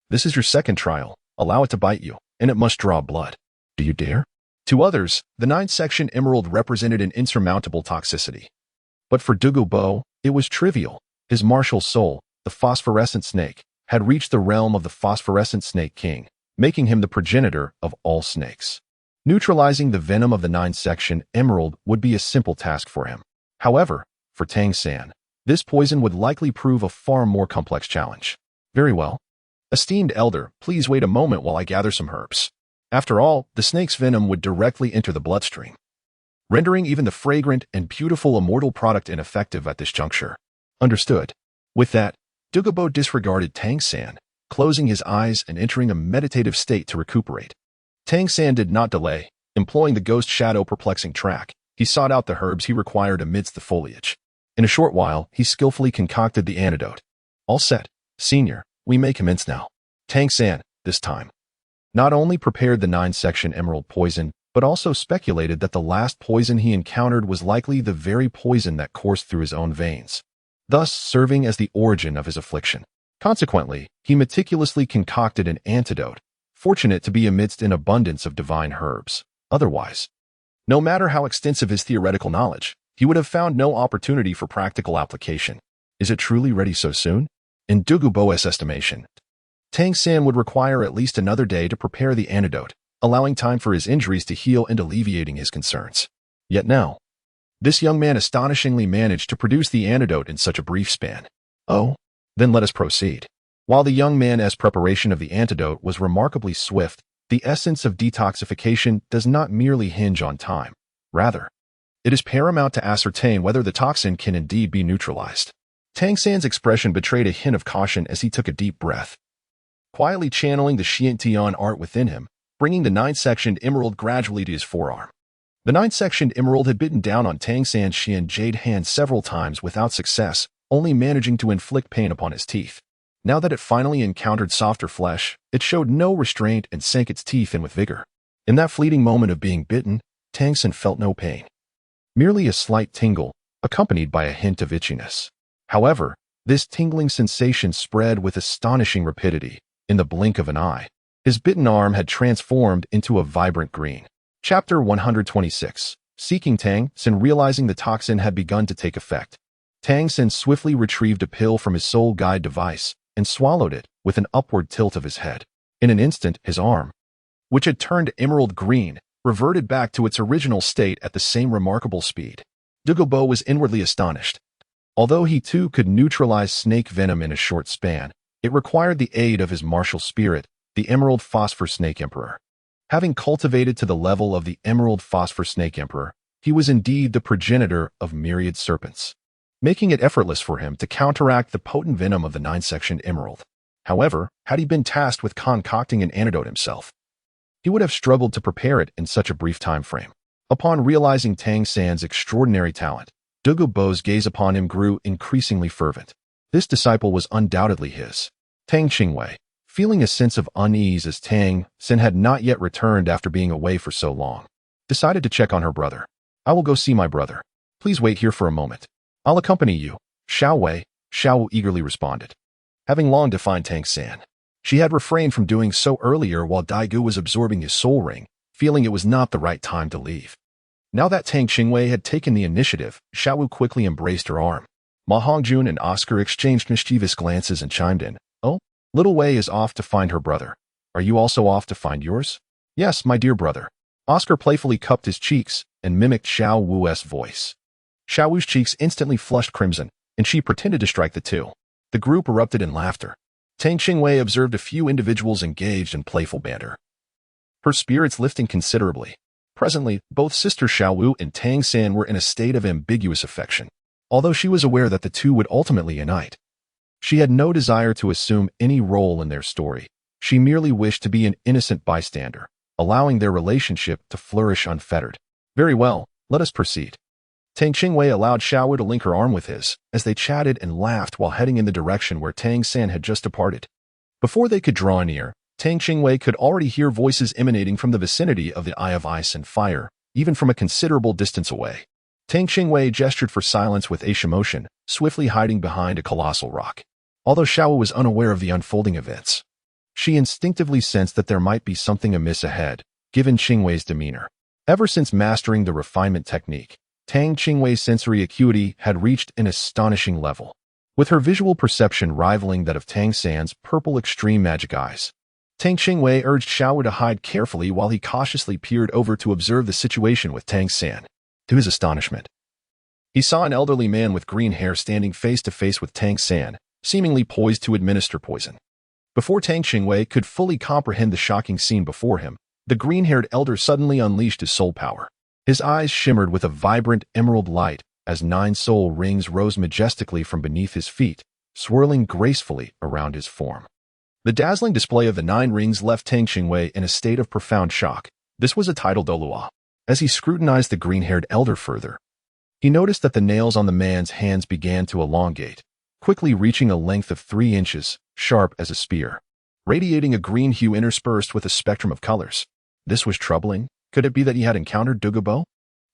this is your second trial. Allow it to bite you, and it must draw blood. Do you dare? To others, the 9-section emerald represented an insurmountable toxicity. But for Douluo, it was trivial. His martial soul, the phosphorescent snake, had reached the realm of the phosphorescent snake king, making him the progenitor of all snakes. Neutralizing the venom of the 9-section emerald would be a simple task for him. However, for Tang San, this poison would likely prove a far more complex challenge. Very well. Esteemed elder, please wait a moment while I gather some herbs. After all, the snake's venom would directly enter the bloodstream, rendering even the fragrant and beautiful immortal product ineffective at this juncture. Understood. With that, Douluo disregarded Tang San, closing his eyes and entering a meditative state to recuperate. Tang San did not delay. Employing the ghost shadow perplexing track, he sought out the herbs he required amidst the foliage. In a short while, he skillfully concocted the antidote. All set, senior, we may commence now. Tang San, this time, not only prepared the 9-section emerald poison, but also speculated that the last poison he encountered was likely the very poison that coursed through his own veins, thus serving as the origin of his affliction. Consequently, he meticulously concocted an antidote, fortunate to be amidst an abundance of divine herbs. Otherwise, no matter how extensive his theoretical knowledge, he would have found no opportunity for practical application. Is it truly ready so soon? In Douluo's estimation, Tang San would require at least another day to prepare the antidote, allowing time for his injuries to heal and alleviating his concerns. Yet now, this young man astonishingly managed to produce the antidote in such a brief span. Oh, then let us proceed. While the young man's preparation of the antidote was remarkably swift, the essence of detoxification does not merely hinge on time. Rather, it is paramount to ascertain whether the toxin can indeed be neutralized. Tang San's expression betrayed a hint of caution as he took a deep breath, quietly channeling the Xiantian art within him, bringing the 9-sectioned emerald gradually to his forearm. The 9-sectioned emerald had bitten down on Tang San's Xian jade hand several times without success, only managing to inflict pain upon his teeth. Now that it finally encountered softer flesh, it showed no restraint and sank its teeth in with vigor. In that fleeting moment of being bitten, Tang San felt no pain, merely a slight tingle, accompanied by a hint of itchiness. However, this tingling sensation spread with astonishing rapidity. In the blink of an eye, his bitten arm had transformed into a vibrant green. Chapter 126. Seeking Tang San. Realizing the toxin had begun to take effect, Tang San swiftly retrieved a pill from his soul guide device and swallowed it with an upward tilt of his head. In an instant, his arm, which had turned emerald green, reverted back to its original state at the same remarkable speed. Douluo was inwardly astonished. Although he too could neutralize snake venom in a short span, it required the aid of his martial spirit, the Emerald Phosphor Snake Emperor. Having cultivated to the level of the Emerald Phosphor Snake Emperor, he was indeed the progenitor of myriad serpents, making it effortless for him to counteract the potent venom of the 9-section emerald. However, had he been tasked with concocting an antidote himself, he would have struggled to prepare it in such a brief time frame. Upon realizing Tang San's extraordinary talent, Douluo's gaze upon him grew increasingly fervent. This disciple was undoubtedly his. Tang Qingwei, feeling a sense of unease as Tang San had not yet returned after being away for so long, decided to check on her brother. I will go see my brother. Please wait here for a moment. I'll accompany you. Xiao eagerly responded. Having long defined Tang San, she had refrained from doing so earlier while Daigou was absorbing his soul ring, feeling it was not the right time to leave. Now that Tang Qingwei had taken the initiative, Xiao quickly embraced her arm. Ma Hongjun and Oscar exchanged mischievous glances and chimed in. Oh, little Wei is off to find her brother. Are you also off to find yours? Yes, my dear brother. Oscar playfully cupped his cheeks and mimicked Xiao Wu's voice. Xiao Wu's cheeks instantly flushed crimson, and she pretended to strike the two. The group erupted in laughter. Tang Qingwei observed a few individuals engaged in playful banter, her spirits lifting considerably. Presently, both Sister Xiao Wu and Tang San were in a state of ambiguous affection. Although she was aware that the two would ultimately unite, she had no desire to assume any role in their story. She merely wished to be an innocent bystander, allowing their relationship to flourish unfettered. Very well, let us proceed. Tang Qingwei allowed Xiao Wu to link her arm with his, as they chatted and laughed while heading in the direction where Tang San had just departed. Before they could draw near, Tang Qingwei could already hear voices emanating from the vicinity of the Eye of Ice and Fire, even from a considerable distance away. Tang Qingwei gestured for silence with a motion, swiftly hiding behind a colossal rock. Although Xiao Wu was unaware of the unfolding events, she instinctively sensed that there might be something amiss ahead, given Qingwei's demeanor. Ever since mastering the refinement technique, Tang Qingwei's sensory acuity had reached an astonishing level, with her visual perception rivaling that of Tang San's purple extreme magic eyes. Tang Qingwei urged Xiao Wu to hide carefully while he cautiously peered over to observe the situation with Tang San. To his astonishment, he saw an elderly man with green hair standing face to face with Tang San, seemingly poised to administer poison. Before Tang Qingwei could fully comprehend the shocking scene before him, the green-haired elder suddenly unleashed his soul power. His eyes shimmered with a vibrant emerald light as 9 soul rings rose majestically from beneath his feet, swirling gracefully around his form. The dazzling display of the 9 rings left Tang Qingwei in a state of profound shock. This was a title Douluo. As he scrutinized the green-haired elder further, he noticed that the nails on the man's hands began to elongate, quickly reaching a length of 3 inches, sharp as a spear, radiating a green hue interspersed with a spectrum of colors. This was troubling. Could it be that he had encountered Douluo?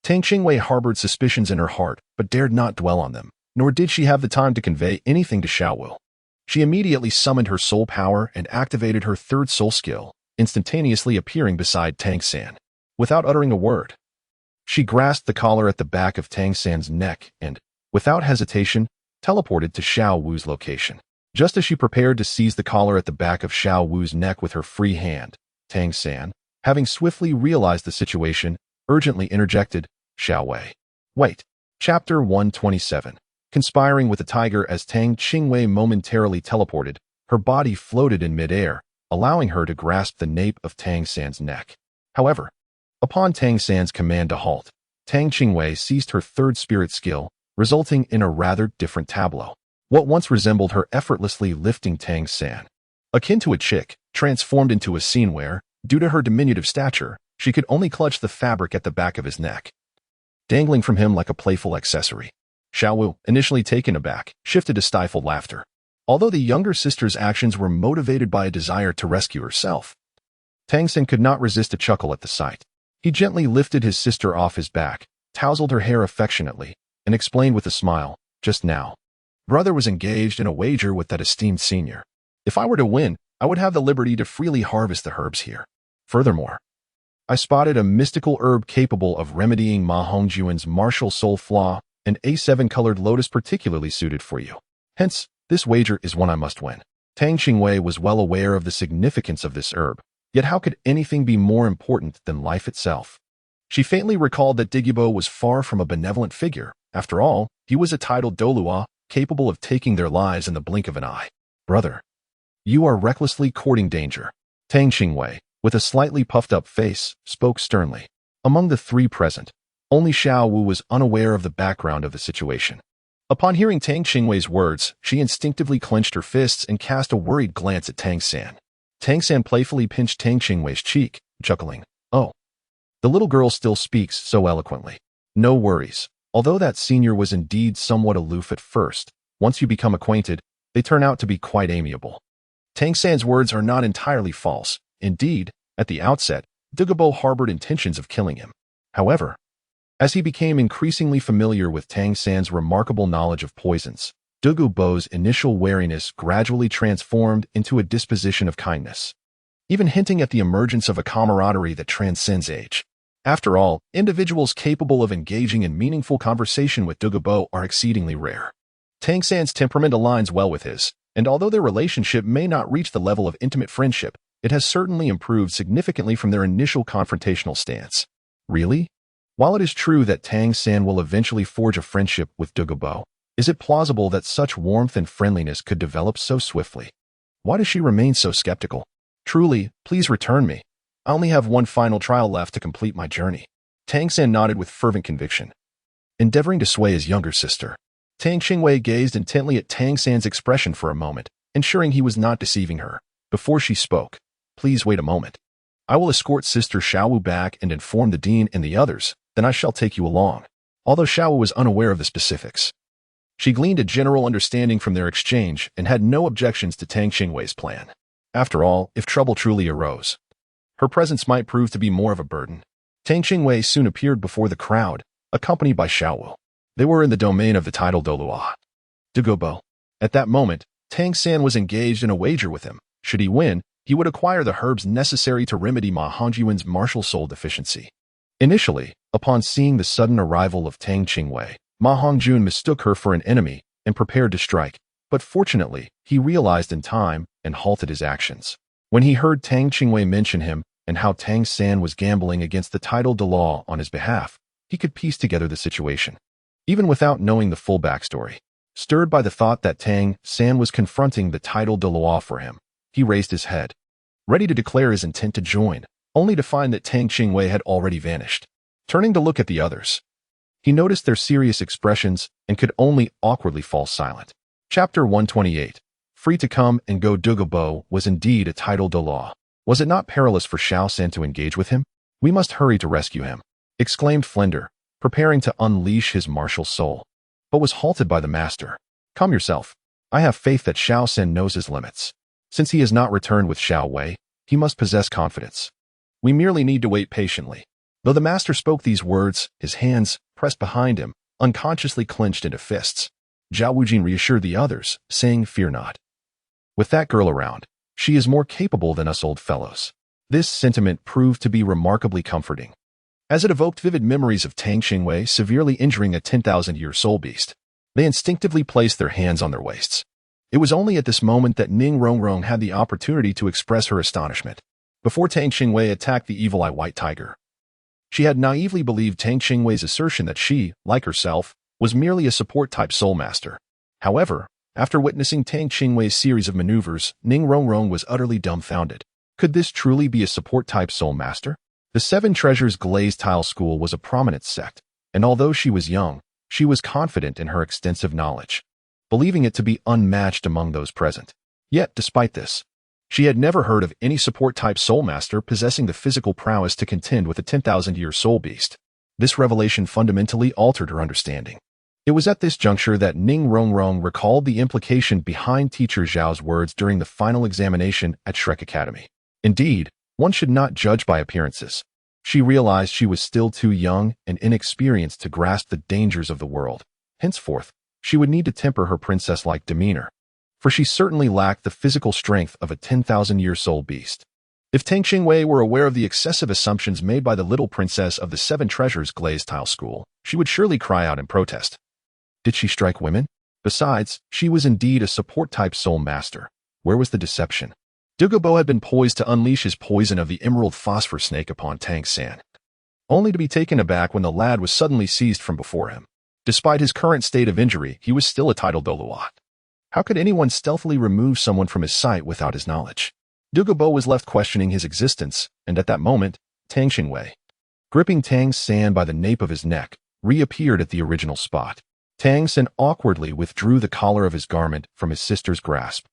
Tang Qingwei harbored suspicions in her heart, but dared not dwell on them, nor did she have the time to convey anything to Xiao Wu. She immediately summoned her soul power and activated her 3rd soul skill, instantaneously appearing beside Tang San. Without uttering a word, she grasped the collar at the back of Tang San's neck and, without hesitation, teleported to Xiao Wu's location. Just as she prepared to seize the collar at the back of Xiao Wu's neck with her free hand, Tang San, having swiftly realized the situation, urgently interjected, Xiao Wei. Wait. Chapter 127. Conspiring with the tiger. As Tang Qingwei momentarily teleported, her body floated in midair, allowing her to grasp the nape of Tang San's neck. However, upon Tang San's command to halt, Tang Qingwei seized her 3rd spirit skill, resulting in a rather different tableau. What once resembled her effortlessly lifting Tang San, akin to a chick, transformed into a scene where, due to her diminutive stature, she could only clutch the fabric at the back of his neck, dangling from him like a playful accessory. Xiao Wu, initially taken aback, shifted to stifled laughter. Although the younger sister's actions were motivated by a desire to rescue herself, Tang San could not resist a chuckle at the sight. He gently lifted his sister off his back, tousled her hair affectionately, and explained with a smile, just now, brother was engaged in a wager with that esteemed senior. If I were to win, I would have the liberty to freely harvest the herbs here. Furthermore, I spotted a mystical herb capable of remedying Ma Hongjuan's martial soul flaw, an A7-colored lotus particularly suited for you. Hence, this wager is one I must win. Tang Qingwei was well aware of the significance of this herb, yet how could anything be more important than life itself? She faintly recalled that Douluo was far from a benevolent figure. After all, he was a titled Douluo, capable of taking their lives in the blink of an eye. Brother, you are recklessly courting danger. Tang Qingwei, with a slightly puffed-up face, spoke sternly. Among the 3 present, only Xiao Wu was unaware of the background of the situation. Upon hearing Tang Qingwei's words, she instinctively clenched her fists and cast a worried glance at Tang San. Tang San playfully pinched Tang Qingwei's cheek, chuckling, "Oh, the little girl still speaks so eloquently. No worries. Although that senior was indeed somewhat aloof at first, once you become acquainted, they turn out to be quite amiable." Tang San's words are not entirely false. Indeed, at the outset, Douluo harbored intentions of killing him. However, as he became increasingly familiar with Tang San's remarkable knowledge of poisons, Douluo's initial wariness gradually transformed into a disposition of kindness, even hinting at the emergence of a camaraderie that transcends age. After all, individuals capable of engaging in meaningful conversation with Douluo are exceedingly rare. Tang San's temperament aligns well with his, and although their relationship may not reach the level of intimate friendship, it has certainly improved significantly from their initial confrontational stance. Really? While it is true that Tang San will eventually forge a friendship with Douluo, is it plausible that such warmth and friendliness could develop so swiftly? Why does she remain so skeptical? Truly, please return me. I only have one final trial left to complete my journey. Tang San nodded with fervent conviction, endeavoring to sway his younger sister. Tang Qingwei gazed intently at Tang San's expression for a moment, ensuring he was not deceiving her. Before she spoke, "Please wait a moment. I will escort Sister Xiaowu back and inform the dean and the others, then I shall take you along." Although Xiaowu was unaware of the specifics, she gleaned a general understanding from their exchange and had no objections to Tang Qingwei's plan. After all, if trouble truly arose, her presence might prove to be more of a burden. Tang Qingwei soon appeared before the crowd, accompanied by Xiaowu. They were in the domain of the title Douluo. Douluo. At that moment, Tang San was engaged in a wager with him. Should he win, he would acquire the herbs necessary to remedy Ma Hongjuan's martial soul deficiency. Initially, upon seeing the sudden arrival of Tang Qingwei, Ma Hongjuan mistook her for an enemy and prepared to strike, but fortunately, he realized in time and halted his actions. When he heard Tang Qingwei mention him and how Tang San was gambling against the title Douluo on his behalf, he could piece together the situation. Even without knowing the full backstory, stirred by the thought that Tang San was confronting the title Douluo for him, he raised his head, ready to declare his intent to join, only to find that Tang Qingwei had already vanished. Turning to look at the others, he noticed their serious expressions and could only awkwardly fall silent. Chapter 128. Free to come and go. Douluo was indeed a title Douluo. Was it not perilous for Xiao San to engage with him? "We must hurry to rescue him," exclaimed Flender, preparing to unleash his martial soul, but was halted by the master. "Calm yourself. I have faith that Xiao San knows his limits. Since he has not returned with Xiao Wei, he must possess confidence. We merely need to wait patiently." Though the master spoke these words, his hands, pressed behind him, unconsciously clenched into fists. Zhao Wujin reassured the others, saying, "Fear not. With that girl around, she is more capable than us old fellows." This sentiment proved to be remarkably comforting, as it evoked vivid memories of Tang Qingwei severely injuring a 10,000-year soul beast. They instinctively placed their hands on their waists. It was only at this moment that Ning Rongrong had the opportunity to express her astonishment. Before Tang Qingwei attacked the evil eye white tiger, she had naively believed Tang Qingwei's assertion that she, like herself, was merely a support-type soul master. However, after witnessing Tang Qingwei's series of maneuvers, Ning Rongrong was utterly dumbfounded. Could this truly be a support-type soul master? The Seven Treasures Glazed Tile School was a prominent sect, and although she was young, she was confident in her extensive knowledge, believing it to be unmatched among those present. Yet, despite this, she had never heard of any support-type soul master possessing the physical prowess to contend with a 10,000-year soul beast. This revelation fundamentally altered her understanding. It was at this juncture that Ning Rongrong recalled the implication behind teacher Zhao's words during the final examination at Shrek Academy. Indeed, one should not judge by appearances. She realized she was still too young and inexperienced to grasp the dangers of the world. Henceforth, she would need to temper her princess-like demeanor, for she certainly lacked the physical strength of a 10,000-year soul beast. If Tang Qingwei were aware of the excessive assumptions made by the little princess of the Seven Treasures Glazed Tile School, she would surely cry out in protest. Did she strike women? Besides, she was indeed a support-type soul master. Where was the deception? Douluo had been poised to unleash his poison of the emerald phosphor snake upon Tang San, only to be taken aback when the lad was suddenly seized from before him. Despite his current state of injury, he was still a title Douluo. How could anyone stealthily remove someone from his sight without his knowledge? Douluo was left questioning his existence, and at that moment, Tang Qingwei, gripping Tang San by the nape of his neck, reappeared at the original spot. Tang San awkwardly withdrew the collar of his garment from his sister's grasp,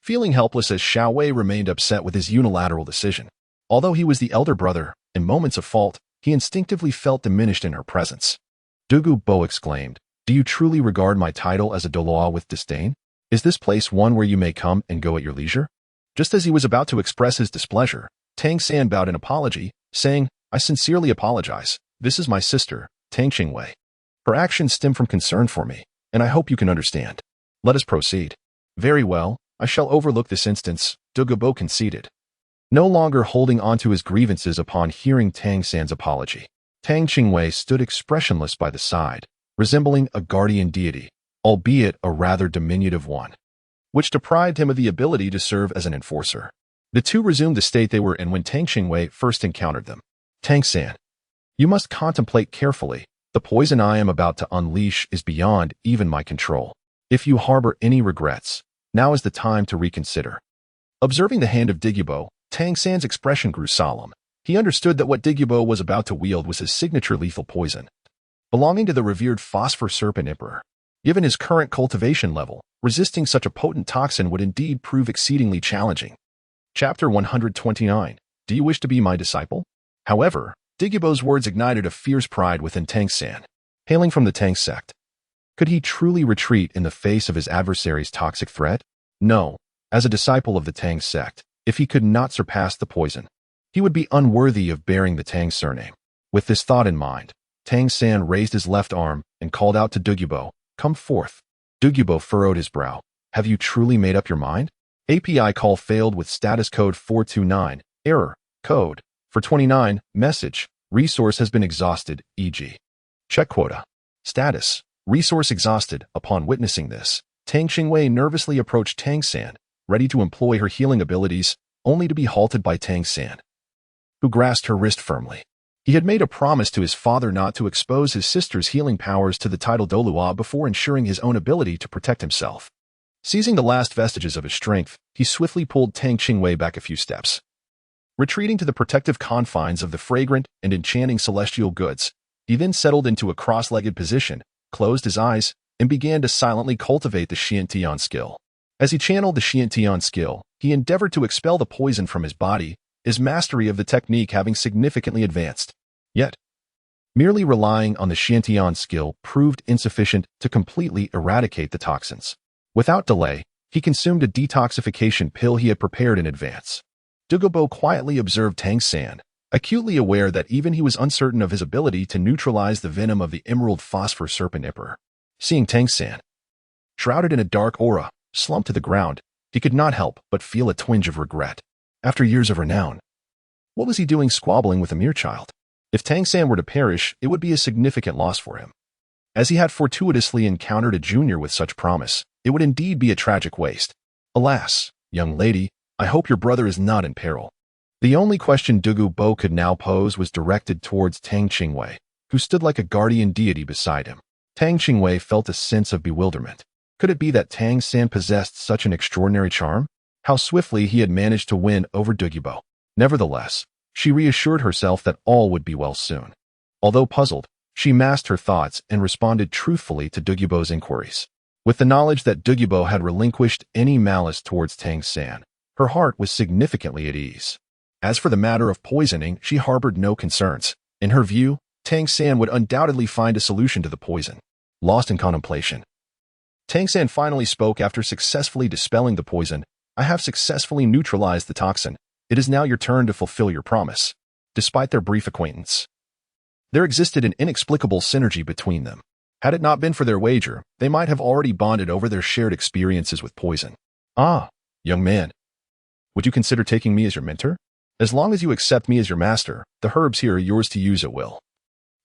feeling helpless as Xiao Wei remained upset with his unilateral decision. Although he was the elder brother, in moments of fault, he instinctively felt diminished in her presence. Douluo exclaimed, "Do you truly regard my title as a Douluo with disdain? Is this place one where you may come and go at your leisure?" Just as he was about to express his displeasure, Tang San bowed in apology, saying, "I sincerely apologize. This is my sister, Tang Qingwei. Her actions stem from concern for me, and I hope you can understand. Let us proceed." "Very well, I shall overlook this instance," Douluo conceded, no longer holding on to his grievances upon hearing Tang San's apology. Tang Qingwei stood expressionless by the side, resembling a guardian deity, albeit a rather diminutive one, which deprived him of the ability to serve as an enforcer. The two resumed the state they were in when Tang Qingwei first encountered them. "Tang San, you must contemplate carefully. The poison I am about to unleash is beyond even my control. If you harbor any regrets, now is the time to reconsider." Observing the hand of Douluo, Tang San's expression grew solemn. He understood that what Douluo was about to wield was his signature lethal poison, belonging to the revered Phosphor Serpent Emperor. Given his current cultivation level, resisting such a potent toxin would indeed prove exceedingly challenging. Chapter 129. Do you wish to be my disciple? However, Douluo's words ignited a fierce pride within Tang San. Hailing from the Tang sect, could he truly retreat in the face of his adversary's toxic threat? No. As a disciple of the Tang sect, if he could not surpass the poison, he would be unworthy of bearing the Tang surname. With this thought in mind, Tang San raised his left arm and called out to Douluo, "Come forth." Douluo furrowed his brow. "Have you truly made up your mind?" API call failed with status code 429, error, code, for 29, message, resource has been exhausted, e.g. check quota. Status, resource exhausted. Upon witnessing this, Tang Qingwei nervously approached Tang San, ready to employ her healing abilities, only to be halted by Tang San, who grasped her wrist firmly. He had made a promise to his father not to expose his sister's healing powers to the title Douluo before ensuring his own ability to protect himself. Seizing the last vestiges of his strength, he swiftly pulled Tang Qingwei back a few steps. Retreating to the protective confines of the fragrant and enchanting celestial goods, he then settled into a cross-legged position, closed his eyes, and began to silently cultivate the Xiantian skill. As he channeled the Xiantian skill, he endeavored to expel the poison from his body, his mastery of the technique having significantly advanced. Yet, merely relying on the Xiantian skill proved insufficient to completely eradicate the toxins. Without delay, he consumed a detoxification pill he had prepared in advance. Douluo quietly observed Tang San, acutely aware that even he was uncertain of his ability to neutralize the venom of the Emerald Phosphor Serpent Emperor. Seeing Tang San, shrouded in a dark aura, slumped to the ground, he could not help but feel a twinge of regret. After years of renown, what was he doing squabbling with a mere child? If Tang San were to perish, it would be a significant loss for him. As he had fortuitously encountered a junior with such promise, it would indeed be a tragic waste. Alas, young lady, I hope your brother is not in peril. The only question Douluo could now pose was directed towards Tang Qingwei, who stood like a guardian deity beside him. Tang Qingwei felt a sense of bewilderment. Could it be that Tang San possessed such an extraordinary charm? How swiftly he had managed to win over Douluo. Nevertheless, she reassured herself that all would be well soon. Although puzzled, she masked her thoughts and responded truthfully to Douluo's inquiries. With the knowledge that Douluo had relinquished any malice towards Tang San, her heart was significantly at ease. As for the matter of poisoning, she harbored no concerns. In her view, Tang San would undoubtedly find a solution to the poison. Lost in contemplation, Tang San finally spoke after successfully dispelling the poison. "I have successfully neutralized the toxin. It is now your turn to fulfill your promise." Despite their brief acquaintance, there existed an inexplicable synergy between them. Had it not been for their wager, they might have already bonded over their shared experiences with poison. "Ah, young man, would you consider taking me as your mentor? As long as you accept me as your master, the herbs here are yours to use at will."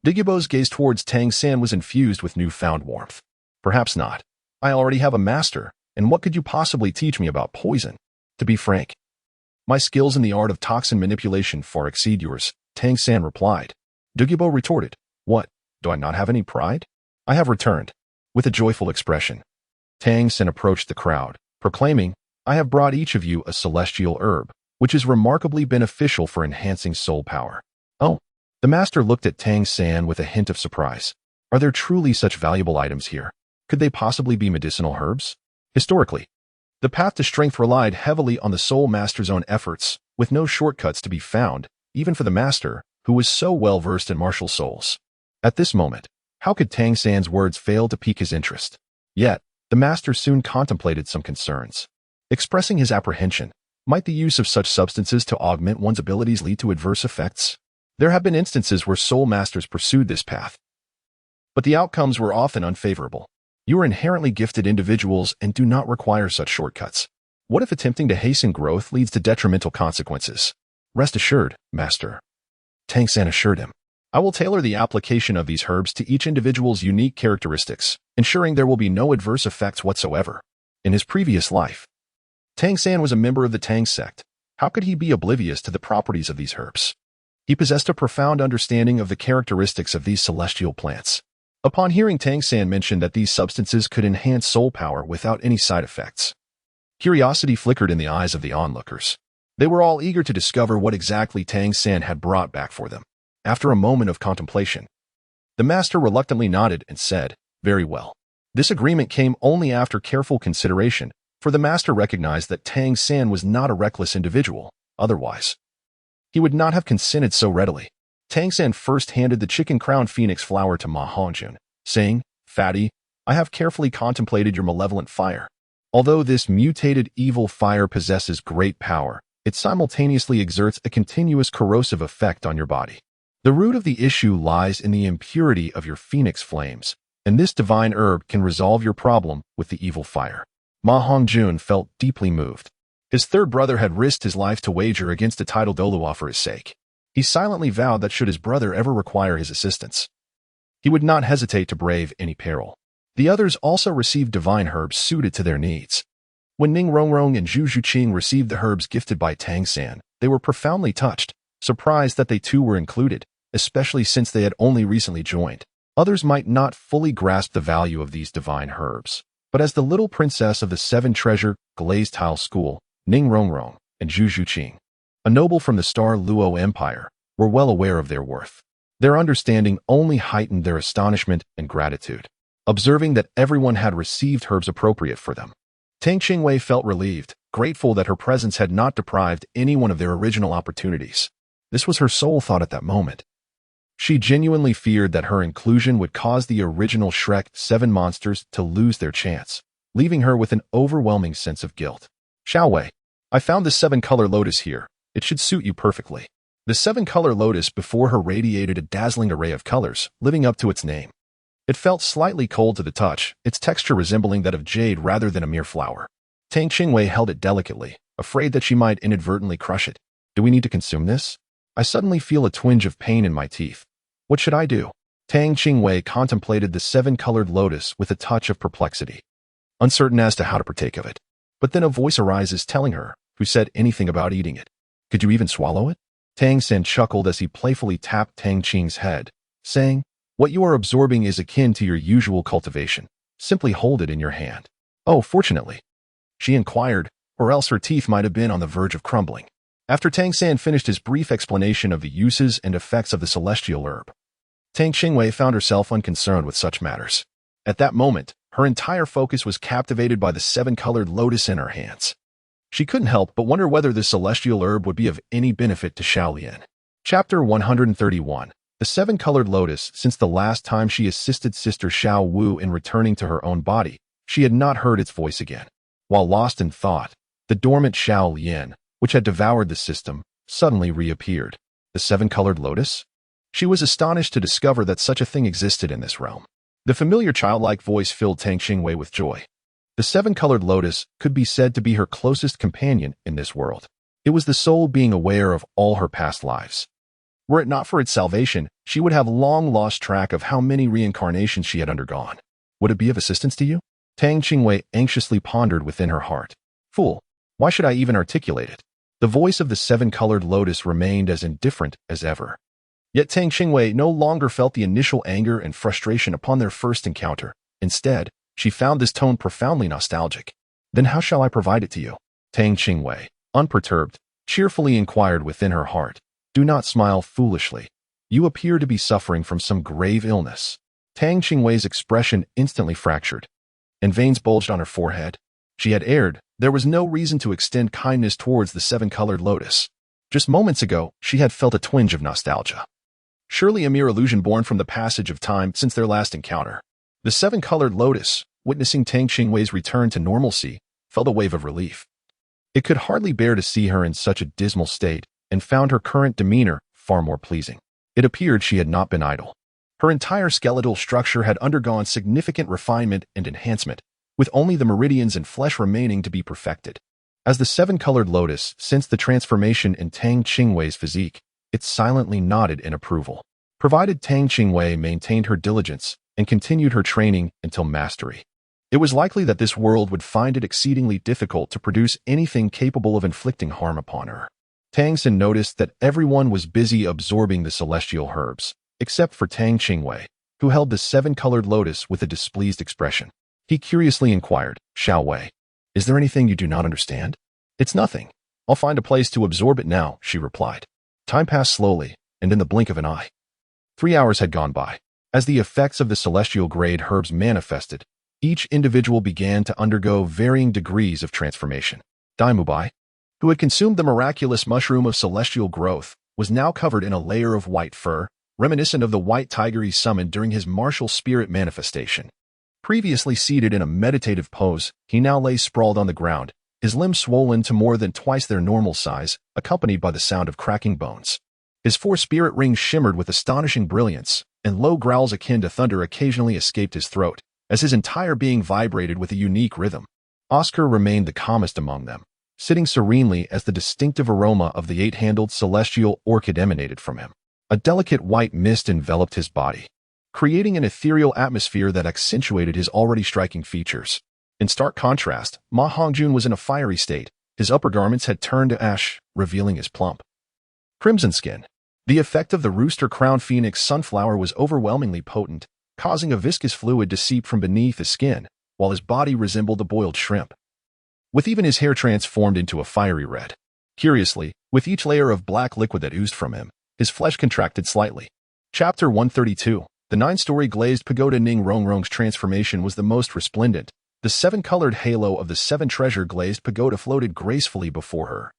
Douluo's gaze towards Tang San was infused with newfound warmth. "Perhaps not. I already have a master, and what could you possibly teach me about poison? To be frank, my skills in the art of toxin manipulation far exceed yours," Tang San replied. Douluo retorted, "What, do I not have any pride? I have returned." With a joyful expression, Tang San approached the crowd, proclaiming, "I have brought each of you a celestial herb, which is remarkably beneficial for enhancing soul power." "Oh." The master looked at Tang San with a hint of surprise. "Are there truly such valuable items here?" Could they possibly be medicinal herbs? Historically, the path to strength relied heavily on the Soul Master's own efforts, with no shortcuts to be found, even for the Master, who was so well versed in martial souls. At this moment, how could Tang San's words fail to pique his interest? Yet, the Master soon contemplated some concerns. Expressing his apprehension, might the use of such substances to augment one's abilities lead to adverse effects? There have been instances where Soul Masters pursued this path, but the outcomes were often unfavorable. You are inherently gifted individuals and do not require such shortcuts. What if attempting to hasten growth leads to detrimental consequences? Rest assured, Master, Tang San assured him. I will tailor the application of these herbs to each individual's unique characteristics, ensuring there will be no adverse effects whatsoever. In his previous life, Tang San was a member of the Tang sect. How could he be oblivious to the properties of these herbs? He possessed a profound understanding of the characteristics of these celestial plants. Upon hearing Tang San mention that these substances could enhance soul power without any side effects, curiosity flickered in the eyes of the onlookers. They were all eager to discover what exactly Tang San had brought back for them. After a moment of contemplation, the Master reluctantly nodded and said, "Very well." This agreement came only after careful consideration, for the Master recognized that Tang San was not a reckless individual. Otherwise, he would not have consented so readily. Tang San first handed the chicken-crowned phoenix flower to Ma Hongjun, saying, "Fatty, I have carefully contemplated your malevolent fire. Although this mutated evil fire possesses great power, it simultaneously exerts a continuous corrosive effect on your body. The root of the issue lies in the impurity of your phoenix flames, and this divine herb can resolve your problem with the evil fire." Ma Hongjun felt deeply moved. His third brother had risked his life to wager against a title Douluo for his sake. He silently vowed that should his brother ever require his assistance, he would not hesitate to brave any peril. The others also received divine herbs suited to their needs. When Ning Rongrong and Zhu Zhuqing received the herbs gifted by Tang San, they were profoundly touched, surprised that they too were included, especially since they had only recently joined. Others might not fully grasp the value of these divine herbs, but as the little princess of the Seven Treasure Glazed Tile School, Ning Rongrong and Zhu Zhuqing, a noble from the Star Luo Empire, were well aware of their worth. Their understanding only heightened their astonishment and gratitude, observing that everyone had received herbs appropriate for them. Tang Qingwei felt relieved, grateful that her presence had not deprived anyone of their original opportunities. This was her sole thought at that moment. She genuinely feared that her inclusion would cause the original Shrek 7 monsters to lose their chance, leaving her with an overwhelming sense of guilt. "Xiaowei, I found the 7-color lotus here. It should suit you perfectly." The 7-color lotus before her radiated a dazzling array of colors, living up to its name. It felt slightly cold to the touch, its texture resembling that of jade rather than a mere flower. Tang Qingwei held it delicately, afraid that she might inadvertently crush it. "Do we need to consume this? I suddenly feel a twinge of pain in my teeth. What should I do?" Tang Qingwei contemplated the 7-colored lotus with a touch of perplexity, uncertain as to how to partake of it. But then a voice arises telling her, "Who said anything about eating it? Could you even swallow it?" Tang San chuckled as he playfully tapped Tang Qing's head, saying, "What you are absorbing is akin to your usual cultivation. Simply hold it in your hand." "Oh, fortunately," she inquired, or else her teeth might have been on the verge of crumbling. After Tang San finished his brief explanation of the uses and effects of the celestial herb, Tang Qingwei found herself unconcerned with such matters. At that moment, her entire focus was captivated by the 7-colored lotus in her hands. She couldn't help but wonder whether this celestial herb would be of any benefit to Xiaolian. Chapter 131. The 7-colored lotus. Since the last time she assisted Sister Xiao Wu in returning to her own body, she had not heard its voice again. While lost in thought, the dormant Xiaolian, which had devoured the system, suddenly reappeared. The 7-colored lotus? She was astonished to discover that such a thing existed in this realm. The familiar childlike voice filled Tang Qingwei with joy. The 7-colored lotus could be said to be her closest companion in this world. It was the soul being aware of all her past lives. Were it not for its salvation, she would have long lost track of how many reincarnations she had undergone. Would it be of assistance to you? Tang Qingwei anxiously pondered within her heart. Fool, why should I even articulate it? The voice of the 7-colored lotus remained as indifferent as ever. Yet Tang Qingwei no longer felt the initial anger and frustration upon their first encounter. Instead, she found this tone profoundly nostalgic. "Then how shall I provide it to you?" Tang Qingwei, unperturbed, cheerfully inquired within her heart. "Do not smile foolishly. You appear to be suffering from some grave illness." Tang Qingwei's expression instantly fractured. and veins bulged on her forehead. She had erred. There was no reason to extend kindness towards the seven-colored lotus. Just moments ago, she had felt a twinge of nostalgia. Surely a mere illusion born from the passage of time since their last encounter. The seven-colored lotus, witnessing Tang Qingwei's return to normalcy, felt a wave of relief. It could hardly bear to see her in such a dismal state, and found her current demeanor far more pleasing. It appeared she had not been idle. Her entire skeletal structure had undergone significant refinement and enhancement, with only the meridians and flesh remaining to be perfected. As the seven-colored lotus sensed the transformation in Tang Qingwei's physique, it silently nodded in approval. Provided Tang Qingwei maintained her diligence and continued her training until mastery, it was likely that this world would find it exceedingly difficult to produce anything capable of inflicting harm upon her. Tang San noticed that everyone was busy absorbing the celestial herbs, except for Tang Qingwei, who held the seven-colored lotus with a displeased expression. He curiously inquired, "Xiao Wei, is there anything you do not understand?" "It's nothing. I'll find a place to absorb it now," she replied. Time passed slowly, and in the blink of an eye. 3 hours had gone by. As the effects of the celestial-grade herbs manifested, each individual began to undergo varying degrees of transformation. Daimubai, who had consumed the miraculous mushroom of celestial growth, was now covered in a layer of white fur, reminiscent of the white tiger he summoned during his martial spirit manifestation. Previously seated in a meditative pose, he now lay sprawled on the ground, his limbs swollen to more than twice their normal size, accompanied by the sound of cracking bones. His 4 spirit rings shimmered with astonishing brilliance, and low growls akin to thunder occasionally escaped his throat, as his entire being vibrated with a unique rhythm. Oscar remained the calmest among them, sitting serenely as the distinctive aroma of the 8-handled celestial orchid emanated from him. A delicate white mist enveloped his body, creating an ethereal atmosphere that accentuated his already striking features. In stark contrast, Ma Hongjun was in a fiery state. His upper garments had turned to ash, revealing his plump, crimson skin. The effect of the rooster-crowned phoenix sunflower was overwhelmingly potent, causing a viscous fluid to seep from beneath his skin, while his body resembled a boiled shrimp, with even his hair transformed into a fiery red. Curiously, with each layer of black liquid that oozed from him, his flesh contracted slightly. Chapter 132. The 9-story glazed pagoda Ning Rongrong's transformation was the most resplendent. The 7-colored halo of the 7-treasure glazed pagoda floated gracefully before her,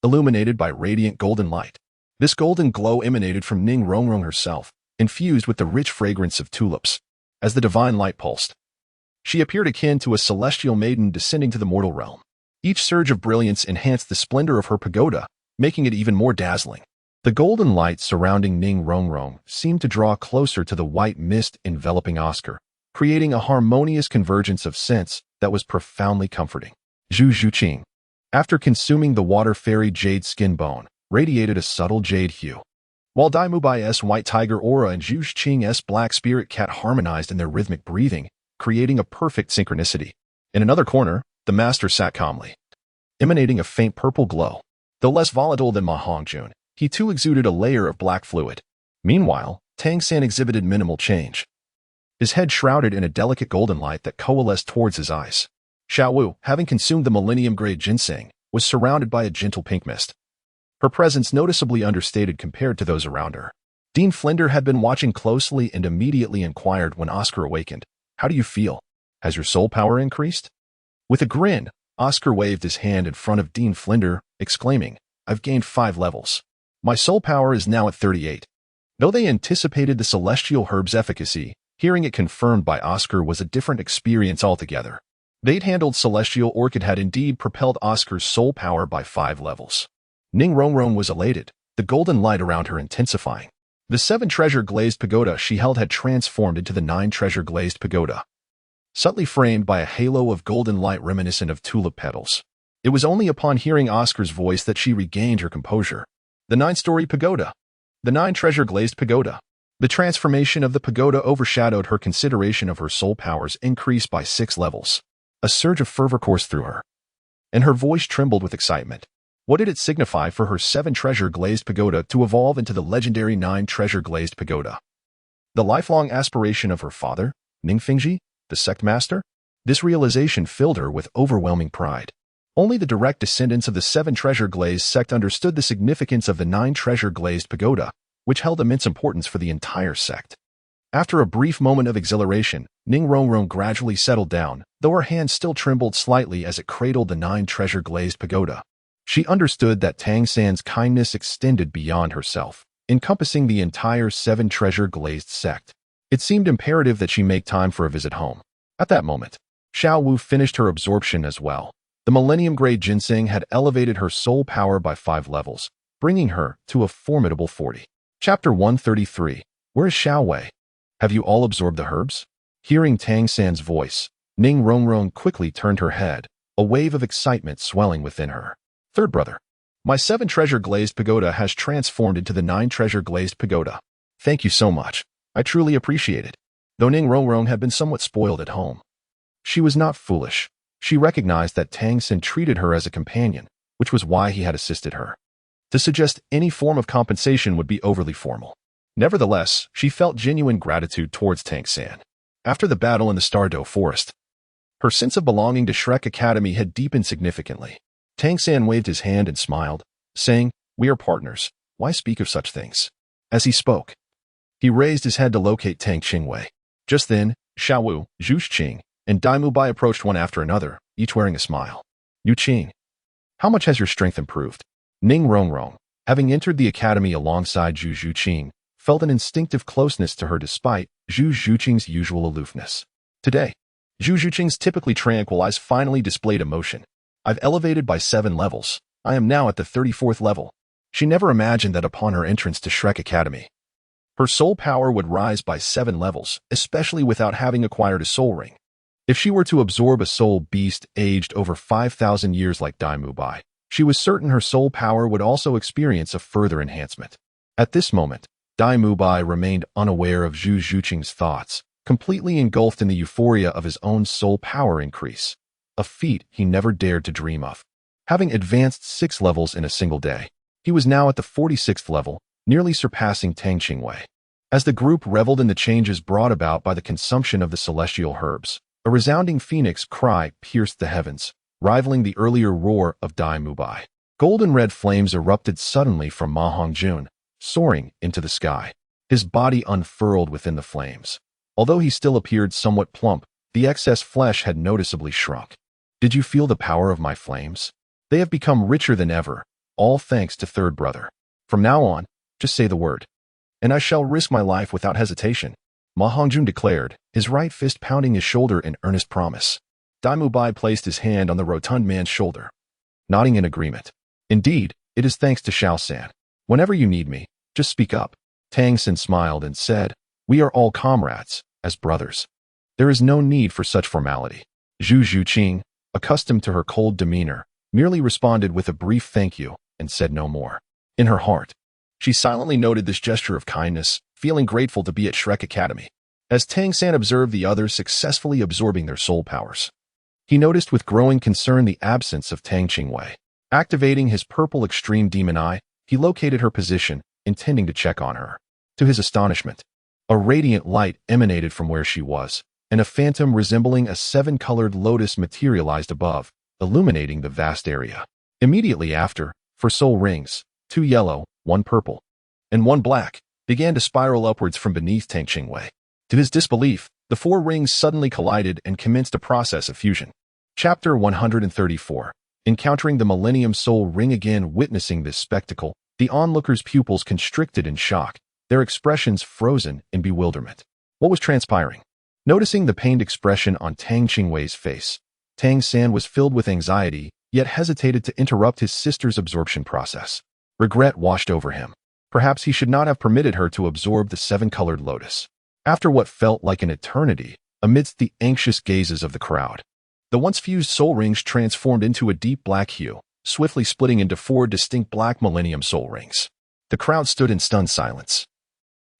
illuminated by radiant golden light. This golden glow emanated from Ning Rongrong herself, infused with the rich fragrance of tulips. As the divine light pulsed, she appeared akin to a celestial maiden descending to the mortal realm. Each surge of brilliance enhanced the splendor of her pagoda, making it even more dazzling. The golden light surrounding Ning Rongrong seemed to draw closer to the white mist enveloping Oscar, creating a harmonious convergence of scents that was profoundly comforting. Zhu Zhuqing, after consuming the water fairy jade skin bone, radiated a subtle jade hue, while Daimubai's white tiger aura and Zhu Zhuqing's black spirit cat harmonized in their rhythmic breathing, creating a perfect synchronicity. In another corner, the master sat calmly, emanating a faint purple glow. Though less volatile than Ma Hongjun, he too exuded a layer of black fluid. Meanwhile, Tang San exhibited minimal change, his head shrouded in a delicate golden light that coalesced towards his eyes. Xiao Wu, having consumed the millennium-grade ginseng, was surrounded by a gentle pink mist, her presence noticeably understated compared to those around her. Dean Flender had been watching closely and immediately inquired when Oscar awakened, "How do you feel? Has your soul power increased?" With a grin, Oscar waved his hand in front of Dean Flender, exclaiming, "I've gained 5 levels. My soul power is now at 38. Though they anticipated the celestial herb's efficacy, hearing it confirmed by Oscar was a different experience altogether. The 8-handled celestial orchid had indeed propelled Oscar's soul power by 5 levels. Ning Rongrong was elated, the golden light around her intensifying. The 7-treasure glazed pagoda she held had transformed into the 9-treasure glazed pagoda, subtly framed by a halo of golden light reminiscent of tulip petals. It was only upon hearing Oscar's voice that she regained her composure. The 9-story pagoda. The 9-treasure glazed pagoda. The transformation of the pagoda overshadowed her consideration of her soul powers increased by 6 levels. A surge of fervor coursed through her, and her voice trembled with excitement. What did it signify for her 7-treasure glazed pagoda to evolve into the legendary 9-treasure glazed pagoda? The lifelong aspiration of her father, Ning Fingji, the sect master? This realization filled her with overwhelming pride. Only the direct descendants of the 7-treasure glazed sect understood the significance of the 9-treasure glazed pagoda, which held immense importance for the entire sect. After a brief moment of exhilaration, Ning Rongrong gradually settled down, though her hand still trembled slightly as it cradled the 9 treasure-glazed pagoda. She understood that Tang San's kindness extended beyond herself, encompassing the entire 7 treasure-glazed sect. It seemed imperative that she make time for a visit home. At that moment, Xiao Wu finished her absorption as well. The Millennium-grade ginseng had elevated her soul power by 5 levels, bringing her to a formidable 40. Chapter 133. Where is Xiao Wei? Have you all absorbed the herbs? Hearing Tang San's voice, Ning Rongrong quickly turned her head, a wave of excitement swelling within her. Third brother, my 7 treasure-glazed pagoda has transformed into the 9 treasure-glazed pagoda. Thank you so much. I truly appreciate it. Though Ning Rongrong had been somewhat spoiled at home, she was not foolish. She recognized that Tang San treated her as a companion, which was why he had assisted her. To suggest any form of compensation would be overly formal. Nevertheless, she felt genuine gratitude towards Tang San. After the battle in the Stardow Forest, her sense of belonging to Shrek Academy had deepened significantly. Tang San waved his hand and smiled, saying, "We are partners. Why speak of such things?" As he spoke, he raised his head to locate Tang Qingwei. Just then, Xiao Wu, Zhu Qing, and Dai Mubai approached one after another, each wearing a smile. "Yu Qing, how much has your strength improved?" Ning Rongrong, having entered the academy alongside Zhu Qing, felt an instinctive closeness to her despite Zhu Qing's usual aloofness. Today, Zhu Qing's typically tranquilized finally displayed emotion. "I've elevated by 7 levels. I am now at the 34th level." She never imagined that upon her entrance to Shrek Academy, her soul power would rise by 7 levels, especially without having acquired a soul ring. If she were to absorb a soul beast aged over 5,000 years like Dai Mubai, she was certain her soul power would also experience a further enhancement. At this moment, Dai Mubai remained unaware of Zhu Qing's thoughts, completely engulfed in the euphoria of his own soul power increase, a feat he never dared to dream of. Having advanced 6 levels in a single day, he was now at the 46th level, nearly surpassing Tang Qingwei. As the group reveled in the changes brought about by the consumption of the celestial herbs, a resounding phoenix cry pierced the heavens, rivaling the earlier roar of Dai Mubai. Golden red flames erupted suddenly from Ma Hongjun, soaring into the sky. His body unfurled within the flames. Although he still appeared somewhat plump, the excess flesh had noticeably shrunk. "Did you feel the power of my flames? They have become richer than ever, all thanks to third brother. From now on, just say the word, and I shall risk my life without hesitation," Ma Hongjun declared, his right fist pounding his shoulder in earnest promise. Dai Mubai placed his hand on the rotund man's shoulder, nodding in agreement. "Indeed, it is thanks to Xiao San. Whenever you need me, just speak up." Tang San smiled and said, "We are all comrades, as brothers. There is no need for such formality." Zhu Qing, accustomed to her cold demeanor, merely responded with a brief thank you and said no more. In her heart, she silently noted this gesture of kindness, feeling grateful to be at Shrek Academy. As Tang San observed the others successfully absorbing their soul powers, he noticed with growing concern the absence of Tang Qingwei. Activating his purple extreme demon eye, he located her position, intending to check on her. To his astonishment, a radiant light emanated from where she was, and a phantom resembling a 7-colored lotus materialized above, illuminating the vast area. Immediately after, 4 soul rings, 2 yellow, 1 purple, and 1 black, began to spiral upwards from beneath Tang Qingwei. To his disbelief, the 4 rings suddenly collided and commenced a process of fusion. Chapter 134. Encountering the Millennium Soul Ring. Again witnessing this spectacle, the onlookers' pupils constricted in shock, their expressions frozen in bewilderment. What was transpiring? Noticing the pained expression on Tang Qingwei's face, Tang San was filled with anxiety, yet hesitated to interrupt his sister's absorption process. Regret washed over him. Perhaps he should not have permitted her to absorb the 7-colored lotus. After what felt like an eternity, amidst the anxious gazes of the crowd, the once fused soul rings transformed into a deep black hue, swiftly splitting into 4 distinct black Millennium Soul Rings. The crowd stood in stunned silence,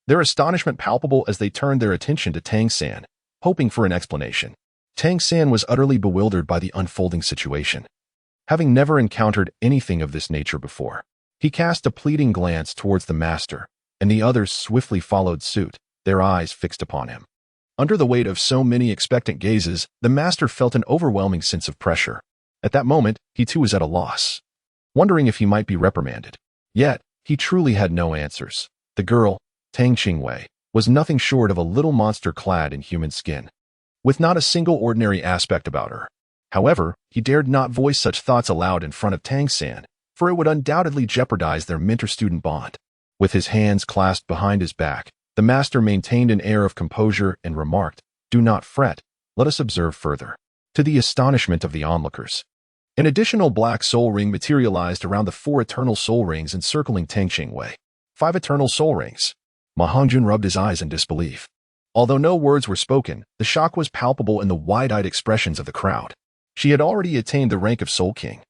their astonishment palpable as they turned their attention to Tang San, hoping for an explanation. Tang San was utterly bewildered by the unfolding situation. Having never encountered anything of this nature before, he cast a pleading glance towards the master, and the others swiftly followed suit, their eyes fixed upon him. Under the weight of so many expectant gazes, the master felt an overwhelming sense of pressure. At that moment, he too was at a loss, wondering if he might be reprimanded. Yet, he truly had no answers. The girl, Tang Qingwei, was nothing short of a little monster clad in human skin, with not a single ordinary aspect about her. However, he dared not voice such thoughts aloud in front of Tang San, for it would undoubtedly jeopardize their mentor-student bond. With his hands clasped behind his back, the master maintained an air of composure and remarked, "Do not fret, let us observe further." To the astonishment of the onlookers, an additional black soul ring materialized around the 4 eternal soul rings encircling Tang Qingwei. 5 eternal soul rings. Ma Hongjun rubbed his eyes in disbelief. Although no words were spoken, the shock was palpable in the wide-eyed expressions of the crowd. She had already attained the rank of Soul King.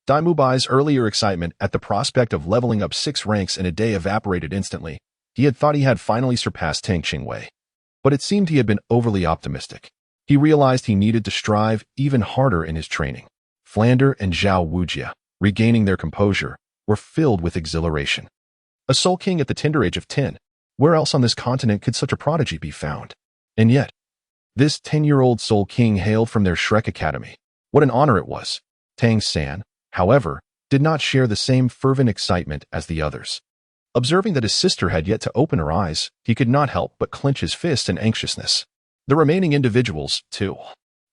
Dai Mubai's earlier excitement at the prospect of leveling up 6 ranks in a day evaporated instantly. He had thought he had finally surpassed Tang Qingwei. But it seemed he had been overly optimistic. He realized he needed to strive even harder in his training. Flander and Zhao Wujia, regaining their composure, were filled with exhilaration. A Soul King at the tender age of 10. Where else on this continent could such a prodigy be found? And yet, this 10-year-old Soul King hailed from their Shrek Academy. What an honor it was. Tang San, however, did not share the same fervent excitement as the others. Observing that his sister had yet to open her eyes, he could not help but clench his fist in anxiousness. The remaining individuals, too,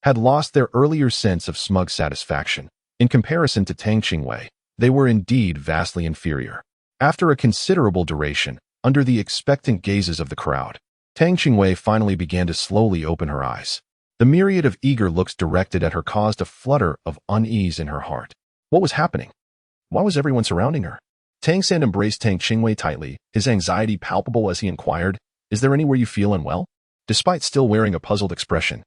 had lost their earlier sense of smug satisfaction. In comparison to Tang Qingwei, they were indeed vastly inferior. After a considerable duration, under the expectant gazes of the crowd, Tang Qingwei finally began to slowly open her eyes. The myriad of eager looks directed at her caused a flutter of unease in her heart. What was happening? Why was everyone surrounding her? Tang San embraced Tang Qingwei tightly, his anxiety palpable as he inquired, "Is there anywhere you feel unwell?" Despite still wearing a puzzled expression,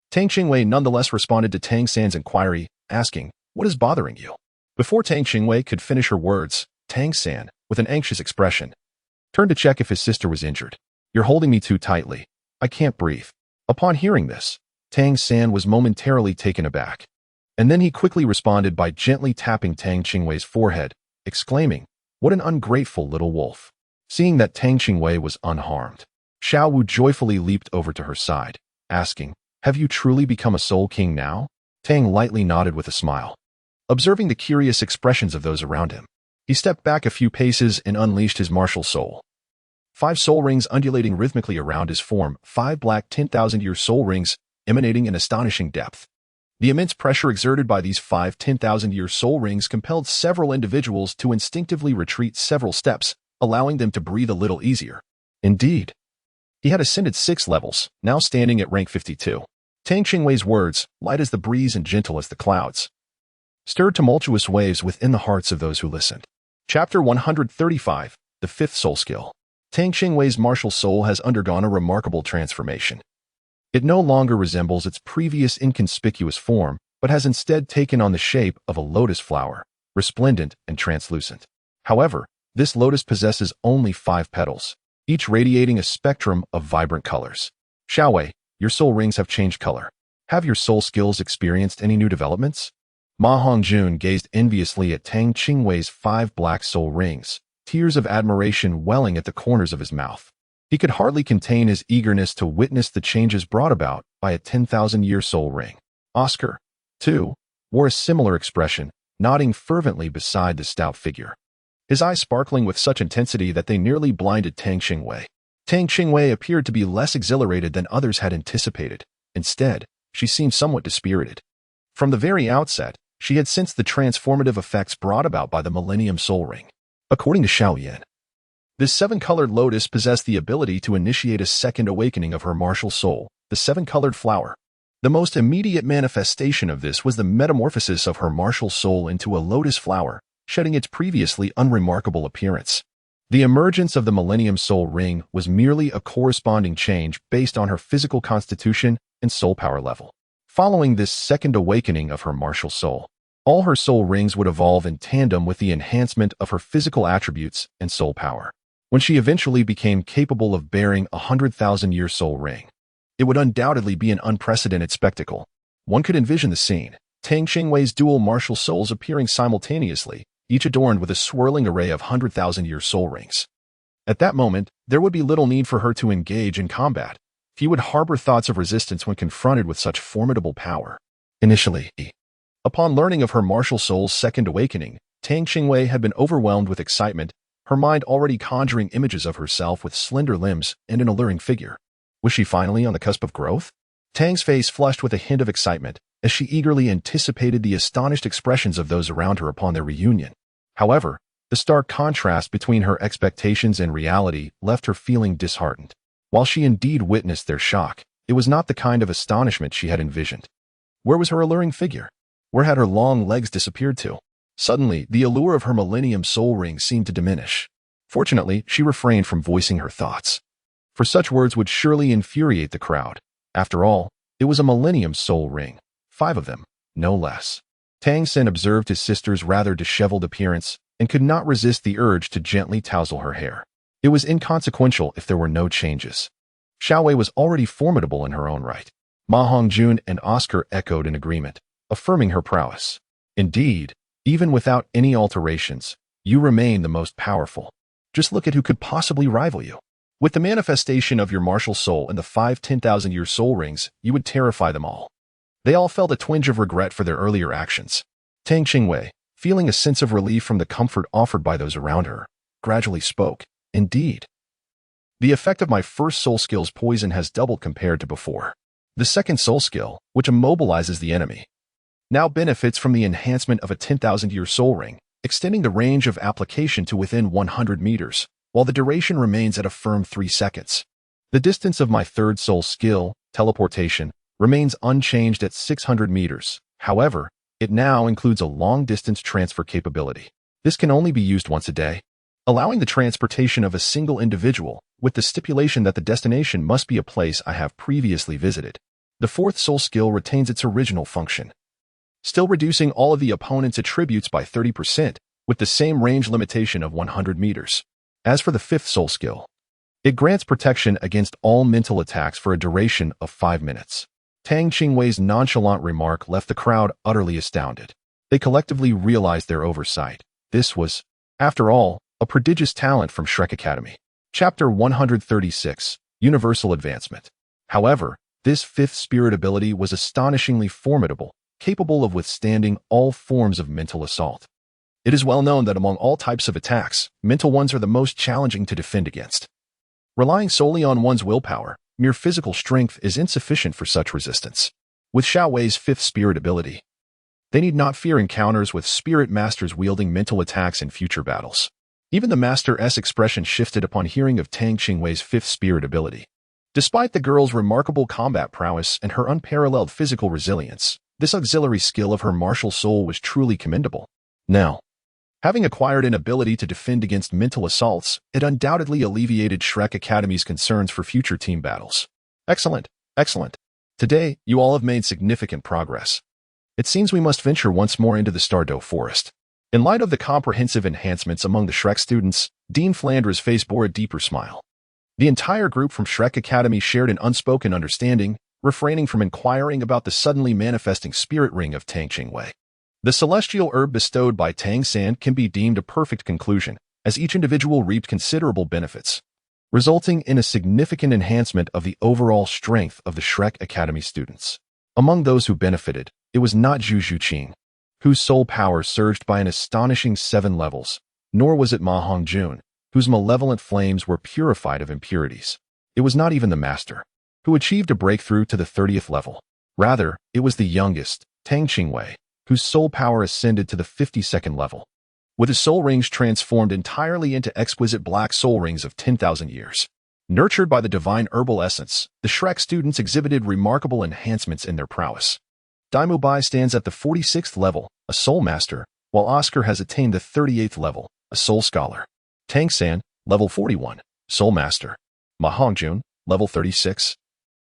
Tang Qingwei nonetheless responded to Tang San's inquiry, asking, "What is bothering you?" Before Tang Qingwei could finish her words, Tang San, with an anxious expression, turned to check if his sister was injured. "You're holding me too tightly. I can't breathe." Upon hearing this, Tang San was momentarily taken aback. And then he quickly responded by gently tapping Tang Qingwei's forehead, exclaiming, "What an ungrateful little wolf." Seeing that Tang Qingwei was unharmed, Xiao Wu joyfully leaped over to her side, asking, "Have you truly become a Soul King now?" Tang lightly nodded with a smile. Observing the curious expressions of those around him, he stepped back a few paces and unleashed his martial soul. 5 soul rings undulating rhythmically around his form, 5 black 10,000-year soul rings emanating in astonishing depth. The immense pressure exerted by these 5 10,000-year soul rings compelled several individuals to instinctively retreat several steps, allowing them to breathe a little easier. Indeed, he had ascended 6 levels, now standing at rank 52. Tang Qingwei's words, light as the breeze and gentle as the clouds, stirred tumultuous waves within the hearts of those who listened. Chapter 135, The 5th Soul Skill. Tang Qingwei's martial soul has undergone a remarkable transformation. It no longer resembles its previous inconspicuous form, but has instead taken on the shape of a lotus flower, resplendent and translucent. However, this lotus possesses only 5 petals, each radiating a spectrum of vibrant colors. Xiaowei, your soul rings have changed color. Have your soul skills experienced any new developments? Ma Hongjun gazed enviously at Tang Qingwei's 5 black soul rings, tears of admiration welling at the corners of his mouth. He could hardly contain his eagerness to witness the changes brought about by a 10,000-year soul ring. Oscar, too, wore a similar expression, nodding fervently beside the stout figure, his eyes sparkling with such intensity that they nearly blinded Tang Qingwei. Tang Qingwei appeared to be less exhilarated than others had anticipated. Instead, she seemed somewhat dispirited. From the very outset, she had sensed the transformative effects brought about by the Millennium Soul Ring. According to Xiao Yan, this 7-colored lotus possessed the ability to initiate a second awakening of her martial soul, the 7-colored flower. The most immediate manifestation of this was the metamorphosis of her martial soul into a lotus flower, shedding its previously unremarkable appearance. The emergence of the Millennium Soul Ring was merely a corresponding change based on her physical constitution and soul power level. Following this second awakening of her martial soul, all her soul rings would evolve in tandem with the enhancement of her physical attributes and soul power. When she eventually became capable of bearing a 100,000-year soul ring, it would undoubtedly be an unprecedented spectacle. One could envision the scene, Tang Qingwei's dual martial souls appearing simultaneously, each adorned with a swirling array of 100,000-year soul rings. At that moment, there would be little need for her to engage in combat. Few would harbor thoughts of resistance when confronted with such formidable power. Initially, upon learning of her martial soul's second awakening, Tang Qingwei had been overwhelmed with excitement. her mind already conjuring images of herself with slender limbs and an alluring figure. Was she finally on the cusp of growth? Tang's face flushed with a hint of excitement as she eagerly anticipated the astonished expressions of those around her upon their reunion. However, the stark contrast between her expectations and reality left her feeling disheartened. While she indeed witnessed their shock, it was not the kind of astonishment she had envisioned. Where was her alluring figure? Where had her long legs disappeared to? Suddenly, the allure of her Millennium Soul Ring seemed to diminish. Fortunately, she refrained from voicing her thoughts, for such words would surely infuriate the crowd. After all, it was a Millennium Soul Ring, 5 of them, no less. Tang San observed his sister's rather disheveled appearance and could not resist the urge to gently tousle her hair. It was inconsequential if there were no changes. Xiaowei was already formidable in her own right. Ma Hongjun and Oscar echoed in agreement, affirming her prowess. Indeed, even without any alterations, you remain the most powerful. Just look at who could possibly rival you. With the manifestation of your martial soul and the 5 10,000-year soul rings, you would terrify them all. They all felt a twinge of regret for their earlier actions. Tang Qingwei, feeling a sense of relief from the comfort offered by those around her, gradually spoke. Indeed. The effect of my first soul skill's poison has doubled compared to before. The second soul skill, which immobilizes the enemy, now benefits from the enhancement of a 10,000-year soul ring, extending the range of application to within 100 meters, while the duration remains at a firm 3 seconds. The distance of my third soul skill, teleportation, remains unchanged at 600 meters. However, it now includes a long-distance transfer capability. This can only be used once a day, allowing the transportation of a single individual, with the stipulation that the destination must be a place I have previously visited. The fourth soul skill retains its original function, still reducing all of the opponent's attributes by 30%, with the same range limitation of 100 meters. As for the fifth soul skill, it grants protection against all mental attacks for a duration of 5 minutes. Tang Qingwei's nonchalant remark left the crowd utterly astounded. They collectively realized their oversight. This was, after all, a prodigious talent from Shrek Academy. Chapter 136, Universal Advancement. However, this fifth spirit ability was astonishingly formidable, capable of withstanding all forms of mental assault. It is well known that among all types of attacks, mental ones are the most challenging to defend against. Relying solely on one's willpower, mere physical strength is insufficient for such resistance. With Xiaowei's fifth spirit ability, they need not fear encounters with spirit masters wielding mental attacks in future battles. Even the Master's expression shifted upon hearing of Tang Qingwei's fifth spirit ability. Despite the girl's remarkable combat prowess and her unparalleled physical resilience, this auxiliary skill of her martial soul was truly commendable. Now, having acquired an ability to defend against mental assaults, it undoubtedly alleviated Shrek Academy's concerns for future team battles. Excellent, excellent. Today, you all have made significant progress. It seems we must venture once more into the Stardew Forest. In light of the comprehensive enhancements among the Shrek students, Dean Flandre's face bore a deeper smile. The entire group from Shrek Academy shared an unspoken understanding, refraining from inquiring about the suddenly manifesting spirit ring of Tang Qingwei. The celestial herb bestowed by Tang San can be deemed a perfect conclusion, as each individual reaped considerable benefits, resulting in a significant enhancement of the overall strength of the Shrek Academy students. Among those who benefited, it was not Zhu Zhuqing, whose soul power surged by an astonishing 7 levels, nor was it Ma Hongjun, whose malevolent flames were purified of impurities. It was not even the Master, who achieved a breakthrough to the 30th level. Rather, it was the youngest, Tang Qingwei, whose soul power ascended to the 52nd level, with his soul rings transformed entirely into exquisite black soul rings of 10,000 years. Nurtured by the divine herbal essence, the Shrek students exhibited remarkable enhancements in their prowess. Daimu Bai stands at the 46th level, a soul master, while Oscar has attained the 38th level, a soul scholar. Tang San, level 41, soul master. Ma Hongjun, level 36,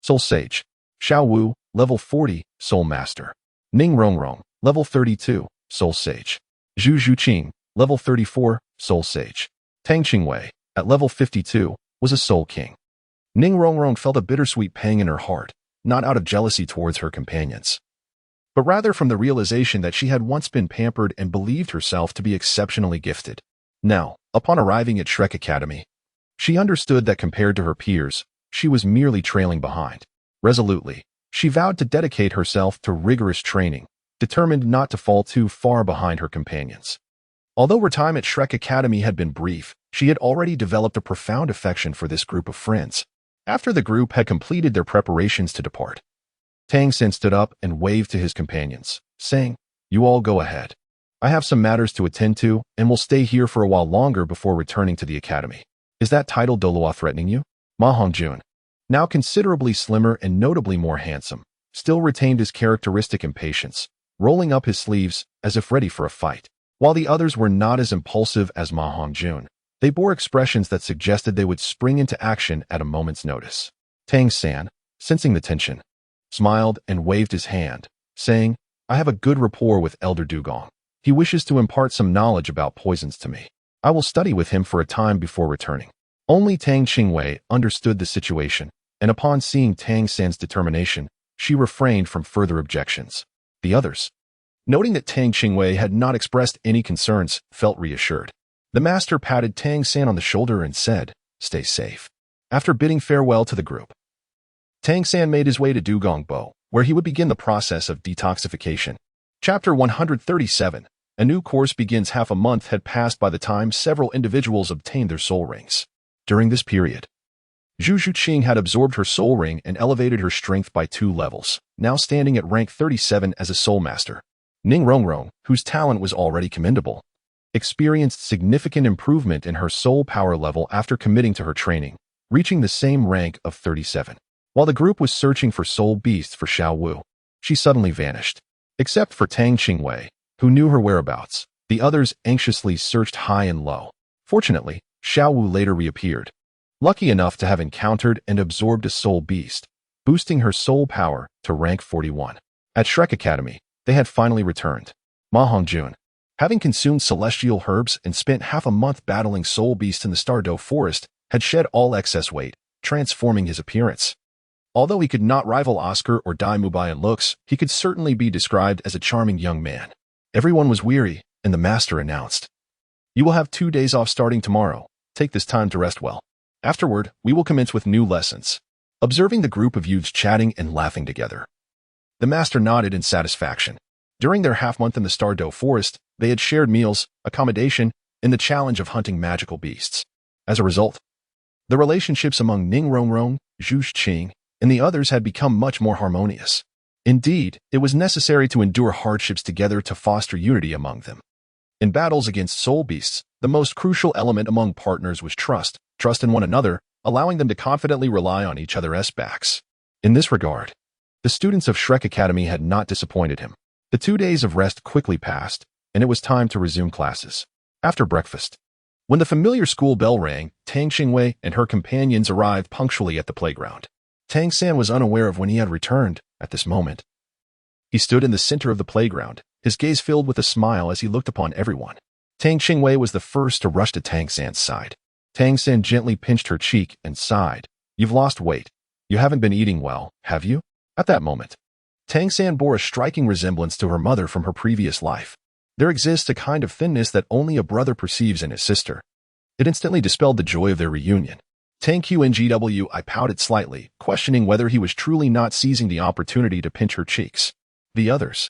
soul sage. Xiao Wu, level 40, soul master. Ning Rongrong, level 32, soul sage. Zhu Zhuqing, level 34, soul sage. Tang Qingwei, at level 52, was a soul king. Ning Rongrong felt a bittersweet pang in her heart, not out of jealousy towards her companions, but rather from the realization that she had once been pampered and believed herself to be exceptionally gifted. Now, upon arriving at Shrek Academy, she understood that compared to her peers, she was merely trailing behind. Resolutely, she vowed to dedicate herself to rigorous training, determined not to fall too far behind her companions. Although her time at Shrek Academy had been brief, She had already developed a profound affection for this group of friends. After the group had completed their preparations to depart, Tang San stood up and waved to his companions, saying, "You all go ahead. I have some matters to attend to and will stay here for a while longer before returning to the academy." "Is that title Douluo threatening you?" Ma Hongjun, now considerably slimmer and notably more handsome, still retained his characteristic impatience, rolling up his sleeves as if ready for a fight. While the others were not as impulsive as Ma Hongjun, they bore expressions that suggested they would spring into action at a moment's notice. Tang San, sensing the tension, smiled and waved his hand, saying, "I have a good rapport with Elder Dugong. He wishes to impart some knowledge about poisons to me. I will study with him for a time before returning." Only Tang Qingwei understood the situation, and upon seeing Tang San's determination, she refrained from further objections. The others, noting that Tang Qingwei had not expressed any concerns, felt reassured. The master patted Tang San on the shoulder and said, "Stay safe." After bidding farewell to the group, Tang San made his way to Dugongbo, where he would begin the process of detoxification. Chapter 137. A new course begins. Half a month had passed by the time several individuals obtained their soul rings. During this period, Zhu Zhuqing had absorbed her soul ring and elevated her strength by 2 levels, now standing at rank 37 as a soul master. Ning Rongrong, whose talent was already commendable, experienced significant improvement in her soul power level after committing to her training, reaching the same rank of 37. While the group was searching for soul beasts for Xiao Wu, she suddenly vanished. Except for Tang Qingwei, who knew her whereabouts, the others anxiously searched high and low. Fortunately, Xiao Wu later reappeared, lucky enough to have encountered and absorbed a soul beast, boosting her soul power to rank 41. At Shrek Academy, they had finally returned. Ma Hongjun, having consumed celestial herbs and spent half a month battling soul beasts in the Stardow Forest, had shed all excess weight, transforming his appearance. Although he could not rival Oscar or Dai Mubai in looks, he could certainly be described as a charming young man. Everyone was weary, and the master announced, "You will have 2 days off starting tomorrow. Take this time to rest well. Afterward, we will commence with new lessons." Observing the group of youths chatting and laughing together, the master nodded in satisfaction. During their half-month in the Stardow Forest, they had shared meals, accommodation, and the challenge of hunting magical beasts. As a result, the relationships among Ning Rongrong, Zhu Zhuqing, and the others had become much more harmonious. Indeed, it was necessary to endure hardships together to foster unity among them. In battles against soul beasts, the most crucial element among partners was trust in one another, allowing them to confidently rely on each other's backs. In this regard, the students of Shrek Academy had not disappointed him. The 2 days of rest quickly passed, and it was time to resume classes. After breakfast, when the familiar school bell rang, Tang Qingwei and her companions arrived punctually at the playground. Tang San was unaware of when he had returned at this moment. He stood in the center of the playground, his gaze filled with a smile as he looked upon everyone. Tang Qingwei was the first to rush to Tang San's side. Tang San gently pinched her cheek and sighed. "You've lost weight. You haven't been eating well, have you?" At that moment, Tang San bore a striking resemblance to her mother from her previous life. There exists a kind of thinness that only a brother perceives in his sister. It instantly dispelled the joy of their reunion. Tang Qingwei pouted slightly, questioning whether he was truly not seizing the opportunity to pinch her cheeks. The others,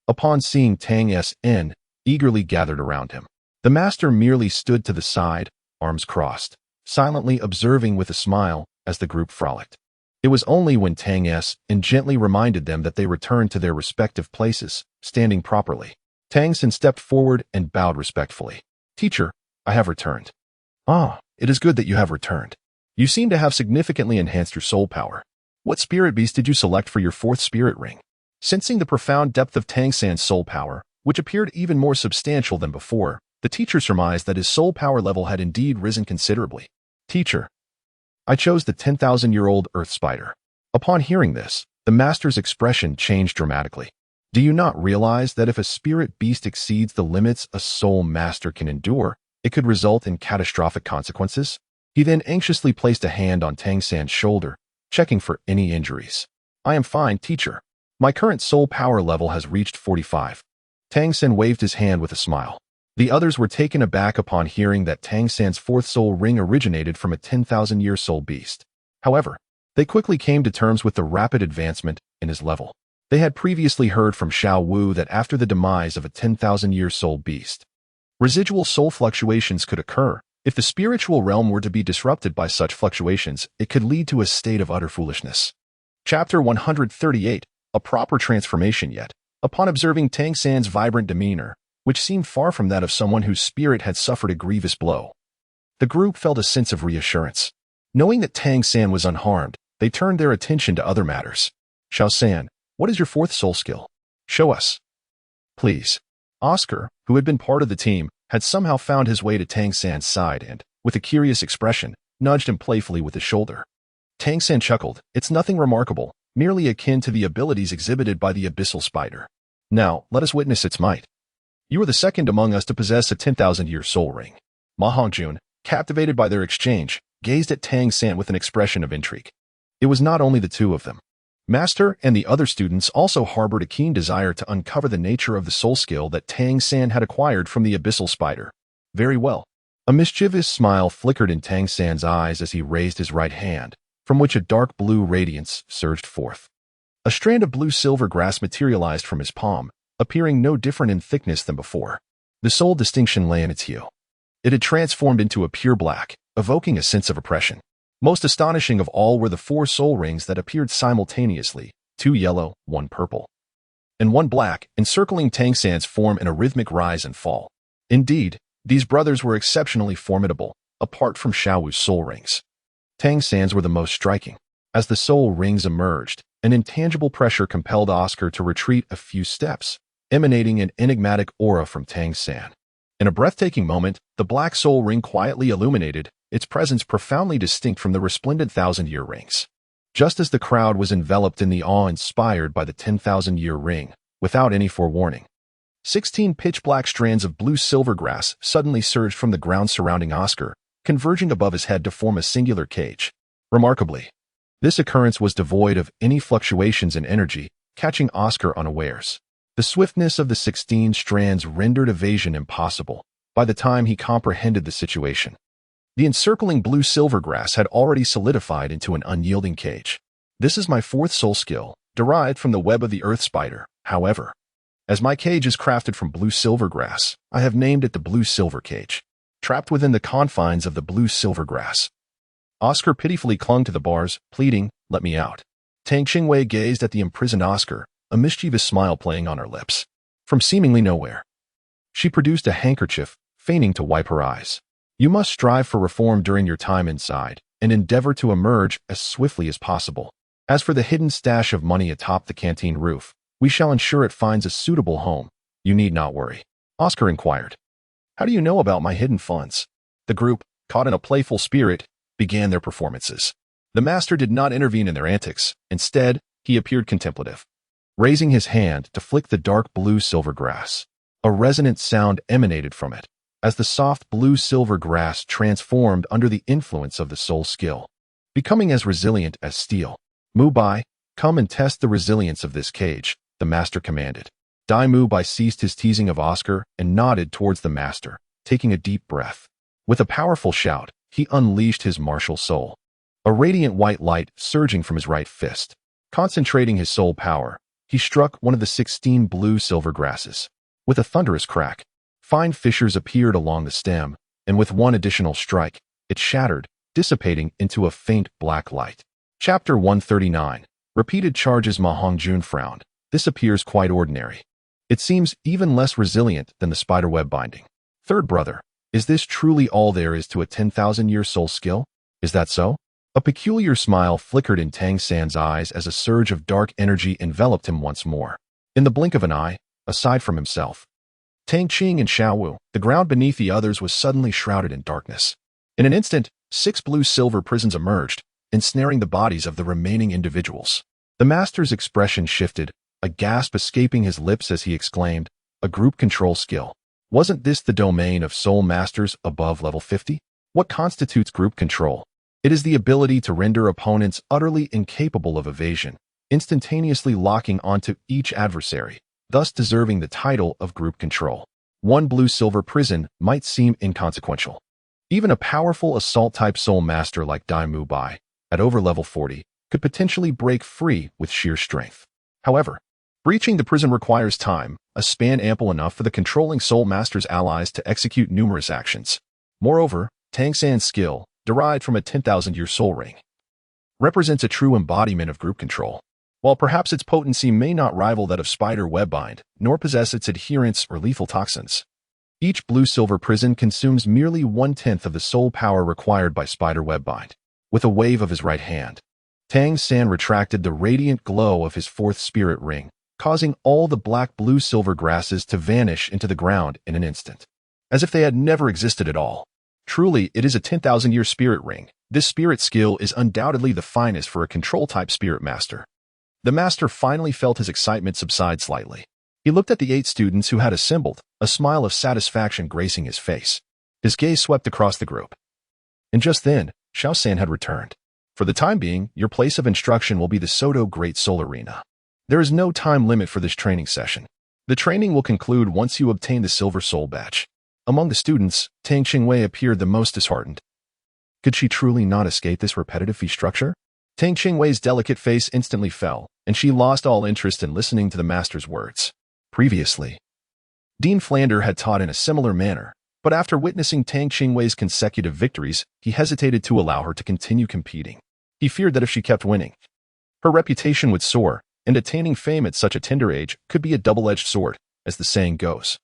upon seeing Tang San, eagerly gathered around him. The master merely stood to the side, arms crossed, silently observing with a smile as the group frolicked. It was only when Tang San gently reminded them that they returned to their respective places, standing properly. Tang San stepped forward and bowed respectfully. "Teacher, I have returned." "Ah, it is good that you have returned. You seem to have significantly enhanced your soul power. What spirit beast did you select for your 4th spirit ring?" Sensing the profound depth of Tang San's soul power, which appeared even more substantial than before, the teacher surmised that his soul power level had indeed risen considerably. "Teacher, I chose the 10,000-year-old earth spider." Upon hearing this, the master's expression changed dramatically. "Do you not realize that if a spirit beast exceeds the limits a soul master can endure, it could result in catastrophic consequences?" He then anxiously placed a hand on Tang San's shoulder, checking for any injuries. "I am fine, teacher. My current soul power level has reached 45. Tang San waved his hand with a smile. The others were taken aback upon hearing that Tang San's 4th soul ring originated from a 10,000-year soul beast. However, they quickly came to terms with the rapid advancement in his level. They had previously heard from Xiao Wu that after the demise of a 10,000-year soul beast, residual soul fluctuations could occur, If the spiritual realm were to be disrupted by such fluctuations, it could lead to a state of utter foolishness. Chapter 138, A Proper Transformation. Yet, upon observing Tang San's vibrant demeanor, which seemed far from that of someone whose spirit had suffered a grievous blow, the group felt a sense of reassurance. Knowing that Tang San was unharmed, they turned their attention to other matters. Hao San, what is your fourth soul skill? Show us. Please. Oscar, who had been part of the team, had somehow found his way to Tang San's side and, with a curious expression, nudged him playfully with his shoulder. Tang San chuckled. It's nothing remarkable, merely akin to the abilities exhibited by the abyssal spider. Now, let us witness its might. You are the second among us to possess a 10,000-year soul ring. Ma Hongjun, captivated by their exchange, gazed at Tang San with an expression of intrigue. It was not only the two of them. Master and the other students also harbored a keen desire to uncover the nature of the soul skill that Tang San had acquired from the abyssal spider. Very well. A mischievous smile flickered in Tang San's eyes as he raised his right hand, from which a dark blue radiance surged forth. A strand of blue-silver grass materialized from his palm, appearing no different in thickness than before. The sole distinction lay in its hue. It had transformed into a pure black, evoking a sense of oppression. Most astonishing of all were the 4 soul rings that appeared simultaneously, 2 yellow, 1 purple, and 1 black, encircling Tang San's form in a rhythmic rise and fall. Indeed, these brothers were exceptionally formidable, apart from Xiaowu's soul rings. Tang San's were the most striking. As the soul rings emerged, an intangible pressure compelled Oscar to retreat a few steps, emanating an enigmatic aura from Tang San. In a breathtaking moment, the black soul ring quietly illuminated, its presence profoundly distinct from the resplendent 1,000-year rings. Just as the crowd was enveloped in the awe inspired by the 10,000-year ring, without any forewarning, 16 pitch-black strands of blue-silver grass suddenly surged from the ground surrounding Oscar, converging above his head to form a singular cage. Remarkably, this occurrence was devoid of any fluctuations in energy, catching Oscar unawares. The swiftness of the 16 strands rendered evasion impossible by the time he comprehended the situation. The encircling blue-silver grass had already solidified into an unyielding cage. This is my 4th soul skill, derived from the web of the earth spider. However, as my cage is crafted from blue-silver grass, I have named it the blue-silver cage. Trapped within the confines of the blue-silver grass, Oscar pitifully clung to the bars, pleading, "Let me out." Tang Qingwei gazed at the imprisoned Oscar, a mischievous smile playing on her lips. From seemingly nowhere, she produced a handkerchief, feigning to wipe her eyes. You must strive for reform during your time inside, and endeavor to emerge as swiftly as possible. As for the hidden stash of money atop the canteen roof, we shall ensure it finds a suitable home. You need not worry. Oscar inquired. How do you know about my hidden funds? The group, caught in a playful spirit, began their performances. The master did not intervene in their antics. Instead, he appeared contemplative, raising his hand to flick the dark blue-silver grass. A resonant sound emanated from it, as the soft blue-silver grass transformed under the influence of the soul skill, becoming as resilient as steel. Mu Bai, come and test the resilience of this cage, the master commanded. Dai Mu Bai ceased his teasing of Oscar and nodded towards the master, taking a deep breath. With a powerful shout, he unleashed his martial soul. A radiant white light surging from his right fist. Concentrating his soul power, he struck one of the 16 blue-silver grasses. With a thunderous crack, fine fissures appeared along the stem, and with one additional strike, it shattered, dissipating into a faint black light. Chapter 139. Repeated charges. Ma Hongjun frowned. This appears quite ordinary. It seems even less resilient than the spiderweb binding. Third brother, is this truly all there is to a 10,000-year soul skill? Is that so? A peculiar smile flickered in Tang San's eyes as a surge of dark energy enveloped him once more. In the blink of an eye, aside from himself, Tang Qing and Xiaowu, the ground beneath the others was suddenly shrouded in darkness. In an instant, 6 blue-silver prisons emerged, ensnaring the bodies of the remaining individuals. The master's expression shifted, a gasp escaping his lips as he exclaimed, a group control skill. Wasn't this the domain of soul masters above level 50? What constitutes group control? It is the ability to render opponents utterly incapable of evasion, instantaneously locking onto each adversary, thus deserving the title of group control. One blue-silver prison might seem inconsequential. Even a powerful assault-type soul master like Dai Mu Bai, at over level 40, could potentially break free with sheer strength. However, breaching the prison requires time, a span ample enough for the controlling soul master's allies to execute numerous actions. Moreover, Tang San's skill, derived from a 10,000-year soul ring, represents a true embodiment of group control. While perhaps its potency may not rival that of spider webbind, nor possess its adherents or lethal toxins, each blue-silver prison consumes merely 1/10 of the soul power required by spider webbind. With a wave of his right hand, Tang San retracted the radiant glow of his fourth spirit ring, causing all the black blue-silver grasses to vanish into the ground in an instant, as if they had never existed at all. Truly, it is a 10,000-year spirit ring. This spirit skill is undoubtedly the finest for a control-type spirit master. The master finally felt his excitement subside slightly. He looked at the 8 students who had assembled, a smile of satisfaction gracing his face. His gaze swept across the group. And just then, Hao San had returned. For the time being, your place of instruction will be the Soto Great Soul Arena. There is no time limit for this training session. The training will conclude once you obtain the Silver Soul Badge. Among the students, Tang Qingwei appeared the most disheartened. Could she truly not escape this repetitive fee structure? Tang Qingwei's delicate face instantly fell, and she lost all interest in listening to the master's words. Previously, Dean Flander had taught in a similar manner, but after witnessing Tang Qingwei's consecutive victories, he hesitated to allow her to continue competing. He feared that if she kept winning, her reputation would soar, and attaining fame at such a tender age could be a double-edged sword, as the saying goes.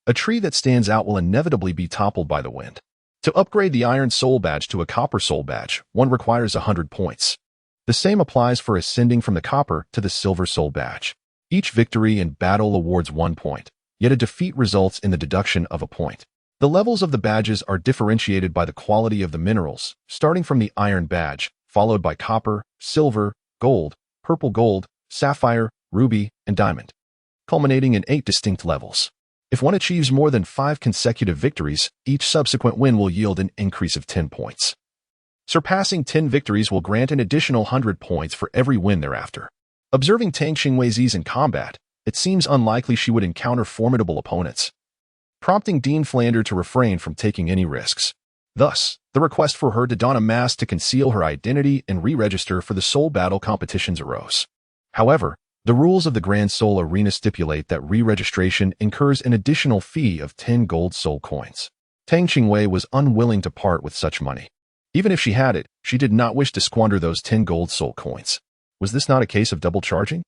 A tree that stands out will inevitably be toppled by the wind. To upgrade the Iron Soul Badge to a Copper Soul Badge, one requires 100 points. The same applies for ascending from the Copper to the Silver Soul Badge. Each victory in battle awards 1 point, yet a defeat results in the deduction of a point. The levels of the badges are differentiated by the quality of the minerals, starting from the Iron Badge, followed by Copper, Silver, Gold, Purple Gold, Sapphire, Ruby, and Diamond, culminating in 8 distinct levels. If one achieves more than 5 consecutive victories, each subsequent win will yield an increase of 10 points. Surpassing 10 victories will grant an additional 100 points for every win thereafter. Observing Tang Qingwei's ease in combat, it seems unlikely she would encounter formidable opponents, prompting Dean Flander to refrain from taking any risks. Thus, the request for her to don a mask to conceal her identity and re-register for the soul battle competitions arose. However, the rules of the Grand Soul Arena stipulate that re-registration incurs an additional fee of 10 gold soul coins. Tang Qingwei was unwilling to part with such money. Even if she had it, she did not wish to squander those 10 gold soul coins. Was this not a case of double charging?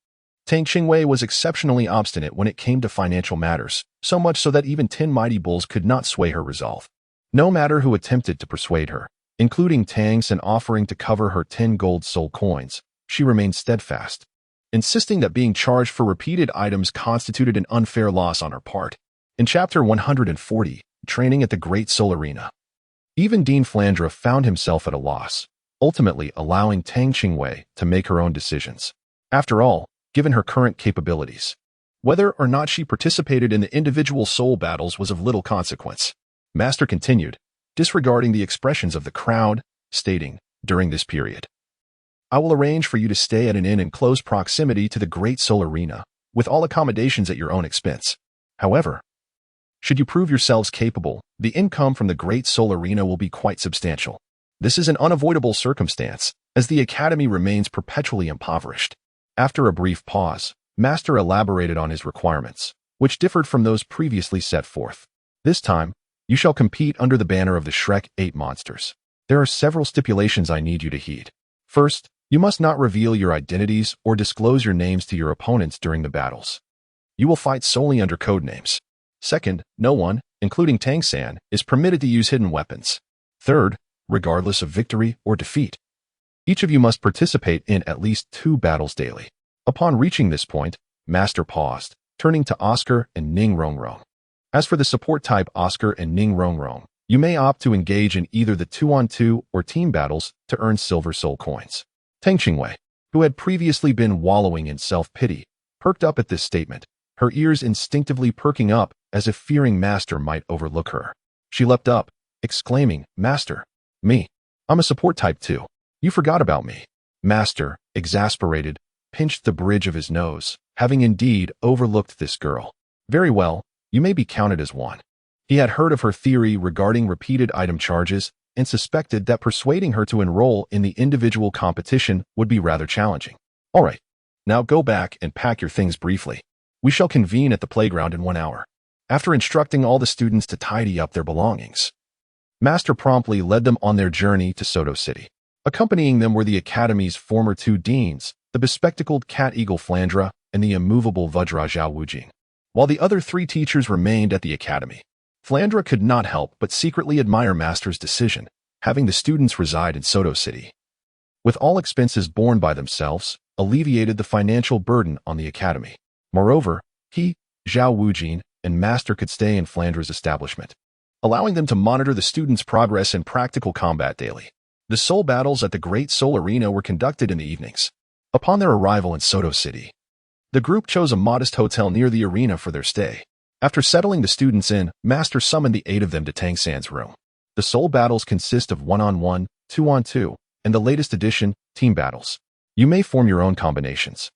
Tang Qingwei was exceptionally obstinate when it came to financial matters, so much so that even 10 mighty bulls could not sway her resolve. No matter who attempted to persuade her, including Tang San offering to cover her 10 gold soul coins, she remained steadfast, insisting that being charged for repeated items constituted an unfair loss on her part. In Chapter 140, Training at the Great Soul Arena, even Dean Flandre found himself at a loss, ultimately allowing Tang Qingwei to make her own decisions. After all, given her current capabilities, whether or not she participated in the individual soul battles was of little consequence. Master continued, disregarding the expressions of the crowd, stating, during this period, I will arrange for you to stay at an inn in close proximity to the Great Soul Arena, with all accommodations at your own expense. However, should you prove yourselves capable, the income from the Great Soul Arena will be quite substantial. This is an unavoidable circumstance, as the Academy remains perpetually impoverished. After a brief pause, Master elaborated on his requirements, which differed from those previously set forth. This time, you shall compete under the banner of the Shrek 8 monsters. There are several stipulations I need you to heed. First, you must not reveal your identities or disclose your names to your opponents during the battles. You will fight solely under code names. Second, no one, including Tang San, is permitted to use hidden weapons. Third, regardless of victory or defeat, each of you must participate in at least 2 battles daily. Upon reaching this point, Master paused, turning to Oscar and Ning Rongrong. As for the support type Oscar and Ning Rongrong, you may opt to engage in either the 2-on-2 or team battles to earn silver soul coins. Tang Qingwei, who had previously been wallowing in self-pity, perked up at this statement, her ears instinctively perking up as if fearing Master might overlook her. She leapt up, exclaiming, Master, me. I'm a support type too. You forgot about me. Master, exasperated, pinched the bridge of his nose, having indeed overlooked this girl. Very well, you may be counted as one. He had heard of her theory regarding repeated item charges and suspected that persuading her to enroll in the individual competition would be rather challenging. All right, now go back and pack your things briefly. We shall convene at the playground in 1 hour. After instructing all the students to tidy up their belongings, Master promptly led them on their journey to Soto City. Accompanying them were the Academy's former two deans, the bespectacled cat-eagle Flandra and the immovable Vajra Zhao Wujing. While the other three teachers remained at the Academy, Flandra could not help but secretly admire Master's decision, having the students reside in Soto City. With all expenses borne by themselves, alleviated the financial burden on the Academy. Moreover, he, Zhao Wujing, and Master could stay in Flandra's establishment, allowing them to monitor the students' progress in practical combat daily. The soul battles at the Great Soul Arena were conducted in the evenings. Upon their arrival in Soto City, the group chose a modest hotel near the arena for their stay. After settling the students in, Master summoned the 8 of them to Tang San's room. The soul battles consist of 1-on-1, 2-on-2, and the latest addition, team battles. You may form your own combinations,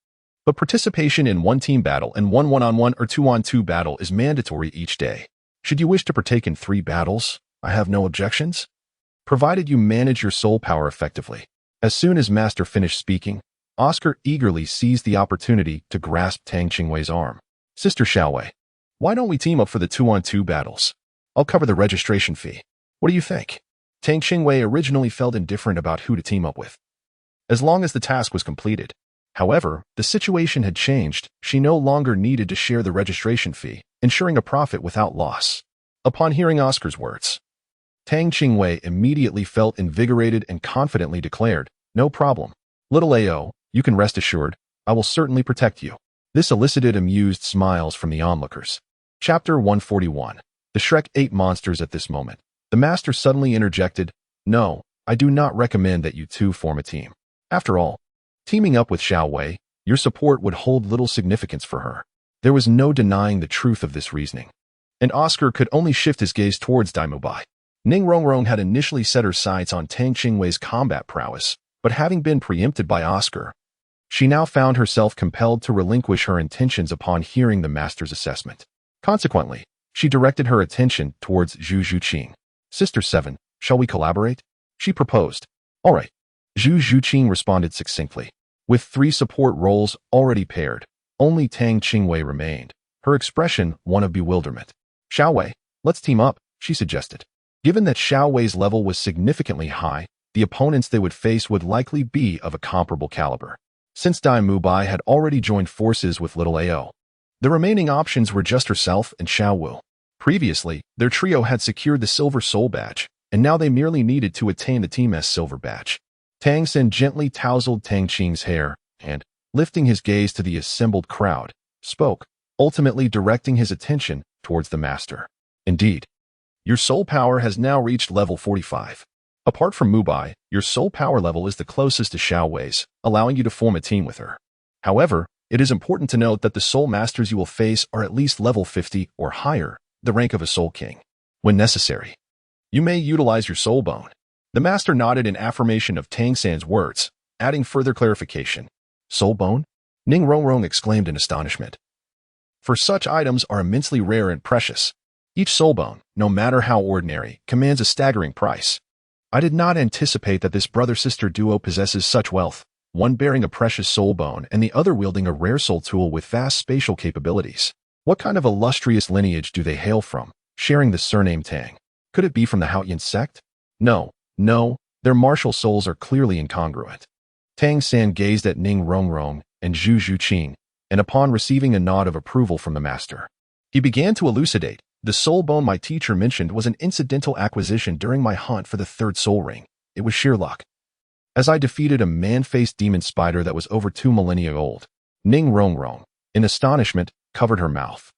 but participation in one team battle and one 1-on-1 or 2-on-2 battle is mandatory each day. Should you wish to partake in 3 battles, I have no objections, provided you manage your soul power effectively. As soon as Master finished speaking, Oscar eagerly seized the opportunity to grasp Tang Qingwei's arm. Sister Xiaowei, why don't we team up for the 2-on-2 battles? I'll cover the registration fee. What do you think? Tang Qingwei originally felt indifferent about who to team up with, as long as the task was completed. However, the situation had changed. She no longer needed to share the registration fee, ensuring a profit without loss. Upon hearing Oscar's words, Tang Qingwei immediately felt invigorated and confidently declared, "No problem. Little Ao, you can rest assured, I will certainly protect you." This elicited amused smiles from the onlookers. Chapter 141. The Shrek 8 monsters. At this moment, the Master suddenly interjected, "No, I do not recommend that you two form a team. After all, teaming up with Xiaowei, your support would hold little significance for her." There was no denying the truth of this reasoning, and Oscar could only shift his gaze towards Daimubai. Ning Rongrong had initially set her sights on Tang Qingwei's combat prowess, but having been preempted by Oscar, she now found herself compelled to relinquish her intentions upon hearing the Master's assessment. Consequently, she directed her attention towards Zhu Zhuqing. "Sister 7, shall we collaborate?" she proposed. "All right." Zhu Zhuqing responded succinctly. With 3 support roles already paired, only Tang Qingwei remained, her expression one of bewilderment. "Xiaowei, let's team up," she suggested. Given that Xiaowei's level was significantly high, the opponents they would face would likely be of a comparable caliber. Since Dai Mubai had already joined forces with Little Ao, the remaining options were just herself and Xiao Wu. Previously, their trio had secured the Silver Soul Badge, and now they merely needed to attain the Team S Silver Badge. Tang San gently tousled Tang Qing's hair and, lifting his gaze to the assembled crowd, spoke, ultimately directing his attention towards the Master. "Indeed, your soul power has now reached level 45. Apart from Mubai, your soul power level is the closest to Xiaowei's, allowing you to form a team with her. However, it is important to note that the soul masters you will face are at least level 50 or higher, the rank of a soul king. When necessary, you may utilize your soul bone." The Master nodded in affirmation of Tang San's words, adding further clarification. "Soul bone?" Ning Rongrong exclaimed in astonishment. For such items are immensely rare and precious. Each soul bone, no matter how ordinary, commands a staggering price. I did not anticipate that this brother-sister duo possesses such wealth, one bearing a precious soul bone and the other wielding a rare soul tool with vast spatial capabilities. What kind of illustrious lineage do they hail from, sharing the surname Tang? Could it be from the Haotian sect? No, their martial souls are clearly incongruent. Tang San gazed at Ning Rongrong and Zhu Zhuqing, and upon receiving a nod of approval from the Master, he began to elucidate. "The soul bone my teacher mentioned was an incidental acquisition during my hunt for the 3rd soul ring. It was sheer luck, as I defeated a man-faced demon spider that was over 2 millennia old." Ning Rongrong, in astonishment, covered her mouth.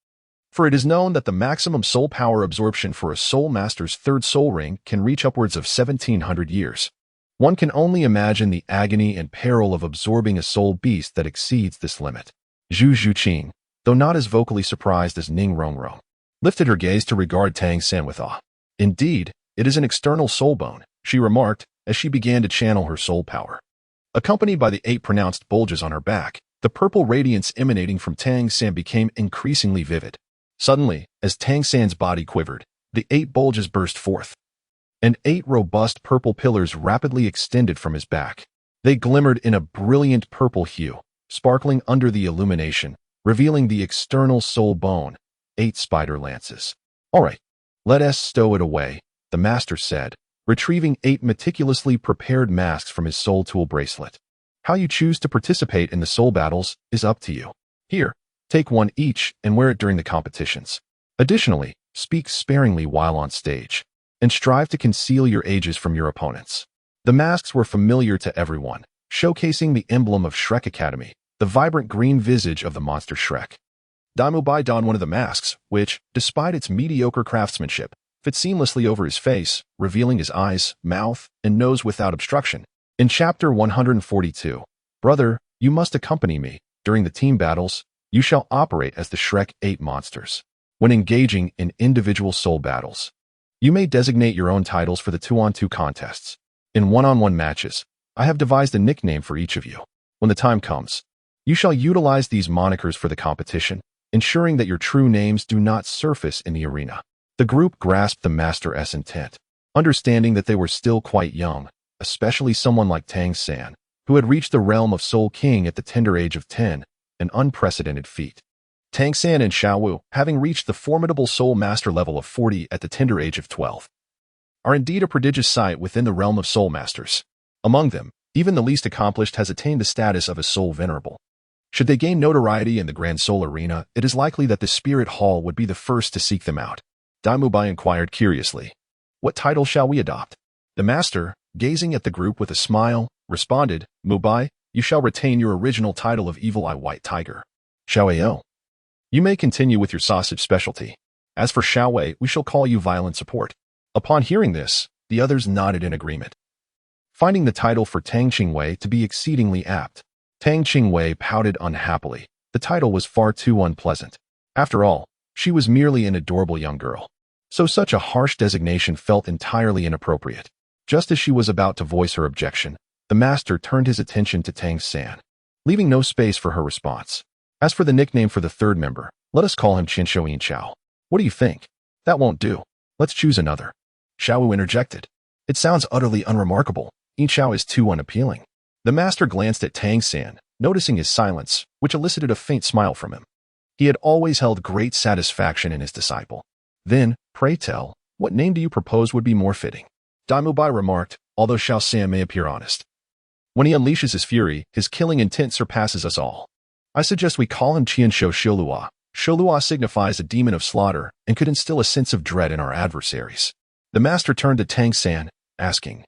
For it is known that the maximum soul power absorption for a soul master's 3rd soul ring can reach upwards of 1700 years. One can only imagine the agony and peril of absorbing a soul beast that exceeds this limit. Zhu Zhuqing, though not as vocally surprised as Ning Rongrong, lifted her gaze to regard Tang San with awe. "Indeed, it is an external soul bone," she remarked as she began to channel her soul power. Accompanied by the 8 pronounced bulges on her back, the purple radiance emanating from Tang San became increasingly vivid. Suddenly, as Tang San's body quivered, the 8 bulges burst forth, and 8 robust purple pillars rapidly extended from his back. They glimmered in a brilliant purple hue, sparkling under the illumination, revealing the external soul bone, 8 spider lances. "All right, let us stow it away," the master said, retrieving 8 meticulously prepared masks from his soul tool bracelet. How you choose to participate in the soul battles is up to you. Here, take one each and wear it during the competitions. Additionally, speak sparingly while on stage, and strive to conceal your ages from your opponents. The masks were familiar to everyone, showcasing the emblem of Shrek Academy, the vibrant green visage of the monster Shrek. Daimubai donned one of the masks, which, despite its mediocre craftsmanship, fit seamlessly over his face, revealing his eyes, mouth, and nose without obstruction. In Chapter 142, Brother, you must accompany me. During the team battles, you shall operate as the Shrek 8 monsters. When engaging in individual soul battles, you may designate your own titles for the 2-on-2 contests. In 1-on-1 matches, I have devised a nickname for each of you. When the time comes, you shall utilize these monikers for the competition, ensuring that your true names do not surface in the arena. The group grasped the master's intent, understanding that they were still quite young, especially someone like Tang San, who had reached the realm of Soul King at the tender age of 10, an unprecedented feat. Tang San and Xiao Wu, having reached the formidable Soul Master level of 40 at the tender age of 12, are indeed a prodigious sight within the realm of Soul Masters. Among them, even the least accomplished has attained the status of a Soul Venerable. Should they gain notoriety in the Grand Soul Arena, it is likely that the Spirit Hall would be the first to seek them out. Daimubai inquired curiously, "What title shall we adopt?" The master, gazing at the group with a smile, responded, "Mubai, you shall retain your original title of Evil Eye White Tiger. Xiaoao, you may continue with your sausage specialty. As for Xiaowei, we shall call you Violent Support." Upon hearing this, the others nodded in agreement. Finding the title for Tang Qingwei to be exceedingly apt, Tang Qingwei pouted unhappily. The title was far too unpleasant. After all, she was merely an adorable young girl, so such a harsh designation felt entirely inappropriate. Just as she was about to voice her objection, the master turned his attention to Tang San, leaving no space for her response. As for the nickname for the third member, let us call him Qinshuo Yin Chao. What do you think? That won't do. Let's choose another. Xiao Wu interjected. It sounds utterly unremarkable. Yin Chao is too unappealing. The master glanced at Tang San, noticing his silence, which elicited a faint smile from him. He had always held great satisfaction in his disciple. Then, pray tell, what name do you propose would be more fitting? Daimubai remarked, although Xiao San may appear honest. When he unleashes his fury, his killing intent surpasses us all. I suggest we call him Qianshuo Shilua. Shilua signifies a demon of slaughter and could instill a sense of dread in our adversaries. The master turned to Tang San, asking,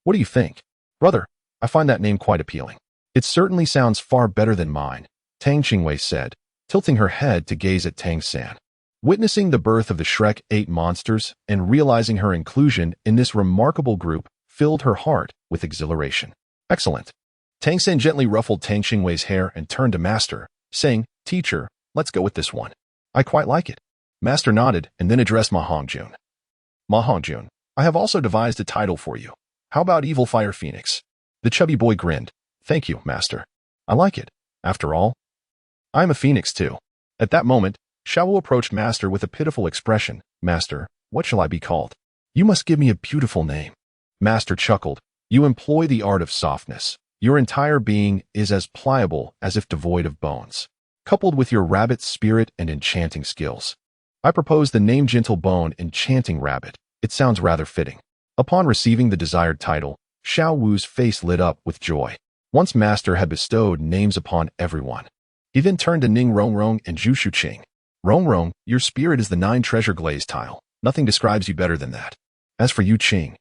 "What do you think?" "Brother, I find that name quite appealing." "It certainly sounds far better than mine," Tang Qingwei said, tilting her head to gaze at Tang San. Witnessing the birth of the Shrek 8 monsters and realizing her inclusion in this remarkable group filled her heart with exhilaration. "Excellent." Tang San gently ruffled Tang Qingwei's hair and turned to Master, saying, "Teacher, let's go with this one. I quite like it." Master nodded and then addressed Ma Hongjun. "Ma Hongjun, I have also devised a title for you. How about Evil Fire Phoenix?" The chubby boy grinned. "Thank you, Master. I like it. After all, I am a phoenix too." At that moment, Xiao Wu approached Master with a pitiful expression. "Master, what shall I be called?" "You must give me a beautiful name." Master chuckled. "You employ the art of softness. Your entire being is as pliable as if devoid of bones, coupled with your rabbit spirit and enchanting skills. I propose the name Gentle Bone Enchanting Rabbit. It sounds rather fitting." Upon receiving the desired title, Xiao Wu's face lit up with joy. Once Master had bestowed names upon everyone, he then turned to Ning Rongrong and Zhu Shuqing. "Rongrong, your spirit is the 9 treasure glaze tile. Nothing describes you better than that. As for Yu Qing,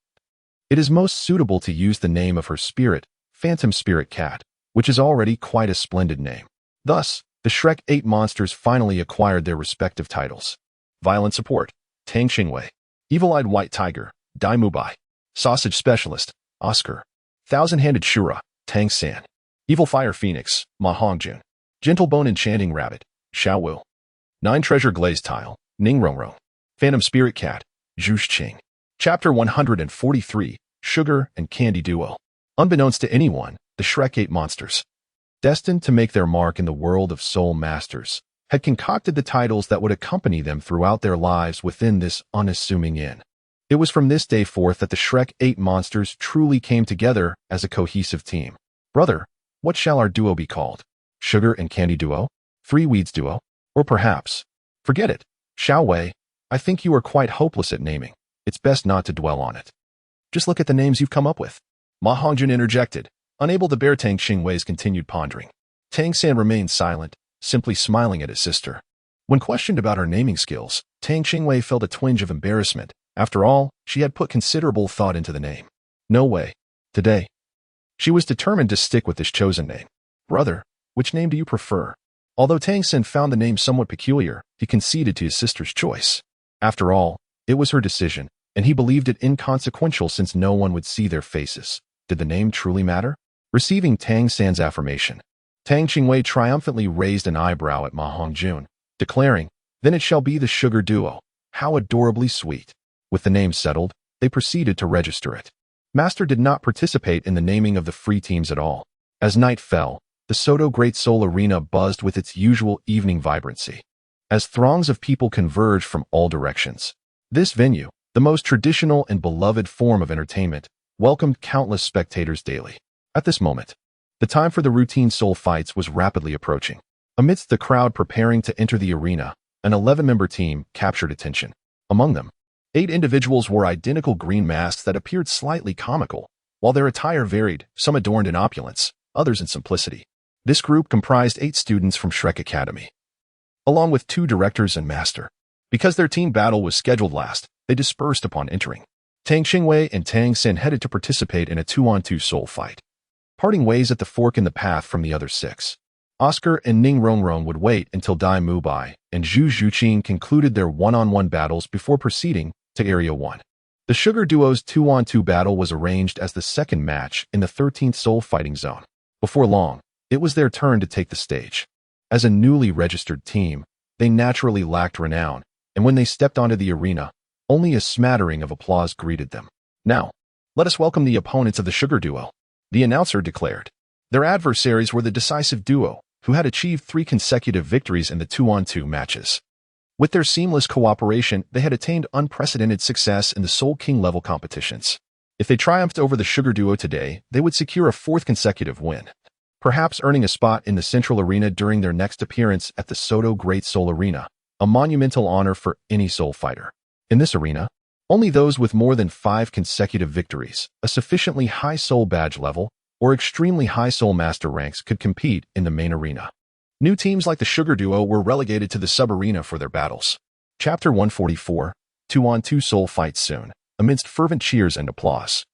it is most suitable to use the name of her spirit, Phantom Spirit Cat, which is already quite a splendid name." Thus, the Shrek 8 monsters finally acquired their respective titles. Violent Support, Tang Qingwei. Evil-Eyed White Tiger, Daimubai. Sausage Specialist, Oscar. Thousand-Handed Shura, Tang San. Evil Fire Phoenix, Ma Hongjun. Gentle Bone Enchanting Rabbit, Xiao Wu. 9 Treasure Glaze Tile, Ning Rongrong. Phantom Spirit Cat, Zhu Qing. Chapter 143, Sugar and Candy Duo. Unbeknownst to anyone, the Shrek 8 monsters, destined to make their mark in the world of Soul Masters, had concocted the titles that would accompany them throughout their lives within this unassuming inn. It was from this day forth that the Shrek 8 monsters truly came together as a cohesive team. "Brother, what shall our duo be called? Sugar and Candy Duo? 3 Weeds Duo? Or perhaps, forget it, Xiao Wei, I think you are quite hopeless at naming. it's best not to dwell on it. Just look at the names you've come up with. Ma Hongjun interjected, unable to bear Tang Qingwei's continued pondering. Tang San remained silent, simply smiling at his sister. When questioned about her naming skills, Tang Qingwei felt a twinge of embarrassment. After all, she had put considerable thought into the name. No way. Today. She was determined to stick with this chosen name. Brother, which name do you prefer? Although Tang San found the name somewhat peculiar, he conceded to his sister's choice. After all, it was her decision, and he believed it inconsequential since no one would see their faces. Did the name truly matter? Receiving Tang San's affirmation, Tang Qingwei triumphantly raised an eyebrow at Ma Hongjun, declaring, "Then it shall be the Sugar Duo. How adorably sweet." With the name settled, they proceeded to register it. Master did not participate in the naming of the free teams at all. As night fell, the Soto Great Soul Arena buzzed with its usual evening vibrancy. As throngs of people converged from all directions, this venue, the most traditional and beloved form of entertainment, welcomed countless spectators daily. At this moment, the time for the routine soul fights was rapidly approaching. Amidst the crowd preparing to enter the arena, an 11-member team captured attention. Among them, 8 individuals wore identical green masks that appeared slightly comical, while their attire varied, some adorned in opulence, others in simplicity. This group comprised 8 students from Shrek Academy, along with 2 directors and master. Because their team battle was scheduled last, they dispersed upon entering. Tang Qingwei and Tang San headed to participate in a 2-on-2 soul fight. Parting ways at the fork in the path from the other 6. Oscar and Ning Rongrong would wait until Dai Mubai and Zhu Zhuqing concluded their 1-on-1 battles before proceeding to Area 1. The Sugar Duo's 2-on-2 battle was arranged as the second match in the 13th Soul Fighting Zone. Before long, it was their turn to take the stage. As a newly registered team, they naturally lacked renown, and when they stepped onto the arena, only a smattering of applause greeted them. "Now, let us welcome the opponents of the Sugar Duo," the announcer declared. Their adversaries were the decisive duo, who had achieved 3 consecutive victories in the 2-on-2 matches. With their seamless cooperation, they had attained unprecedented success in the Soul King level competitions. If they triumphed over the Sugar Duo today, they would secure a 4th consecutive win, perhaps earning a spot in the Central Arena during their next appearance at the Soto Great Soul Arena, a monumental honor for any soul fighter. In this arena, only those with more than 5 consecutive victories, a sufficiently high soul badge level, or extremely high soul master ranks could compete in the main arena. New teams like the Sugar Duo were relegated to the sub-arena for their battles. Chapter 144, 2-on-2 Soul Fights soon, amidst fervent cheers and applause.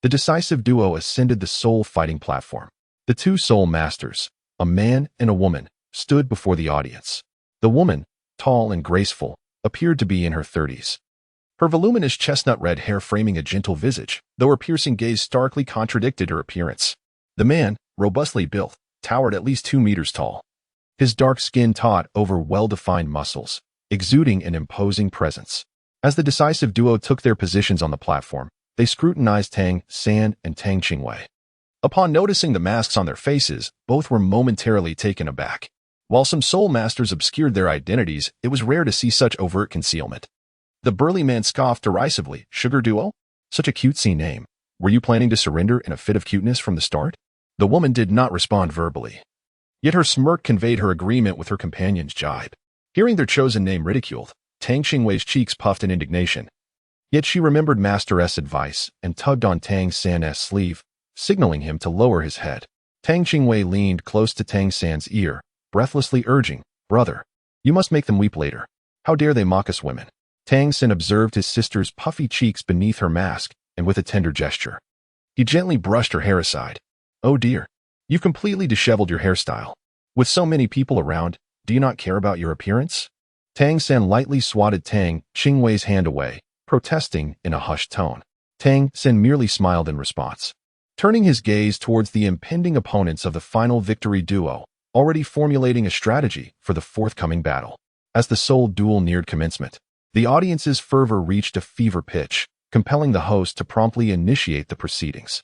The decisive duo ascended the soul fighting platform. The 2 soul masters, a man and a woman, stood before the audience. The woman, tall and graceful, appeared to be in her 30s. Her voluminous chestnut-red hair framing a gentle visage, though her piercing gaze starkly contradicted her appearance. The man, robustly built, towered at least 2 meters tall. His dark skin taut over well-defined muscles, exuding an imposing presence. As the decisive duo took their positions on the platform, they scrutinized Tang San and Tang Qingwei. Upon noticing the masks on their faces, both were momentarily taken aback. While some soul masters obscured their identities, it was rare to see such overt concealment. The burly man scoffed derisively. "Sugar Duo? Such a cutesy name. Were you planning to surrender in a fit of cuteness from the start?" The woman did not respond verbally. Yet her smirk conveyed her agreement with her companion's jibe. Hearing their chosen name ridiculed, Tang Qingwei's cheeks puffed in indignation. Yet she remembered Master S' advice and tugged on Tang San's sleeve, signaling him to lower his head. Tang Qingwei leaned close to Tang San's ear, breathlessly urging, "Brother, you must make them weep later. How dare they mock us women?" Tang San observed his sister's puffy cheeks beneath her mask, and with a tender gesture, he gently brushed her hair aside. "Oh dear, you've completely disheveled your hairstyle. With so many people around, do you not care about your appearance?" Tang San lightly swatted Tang Qingwei's hand away, protesting in a hushed tone. Tang San merely smiled in response. Turning his gaze towards the impending opponents of the final victory duo, already formulating a strategy for the forthcoming battle. As the soul duel neared commencement, the audience's fervor reached a fever pitch, compelling the host to promptly initiate the proceedings.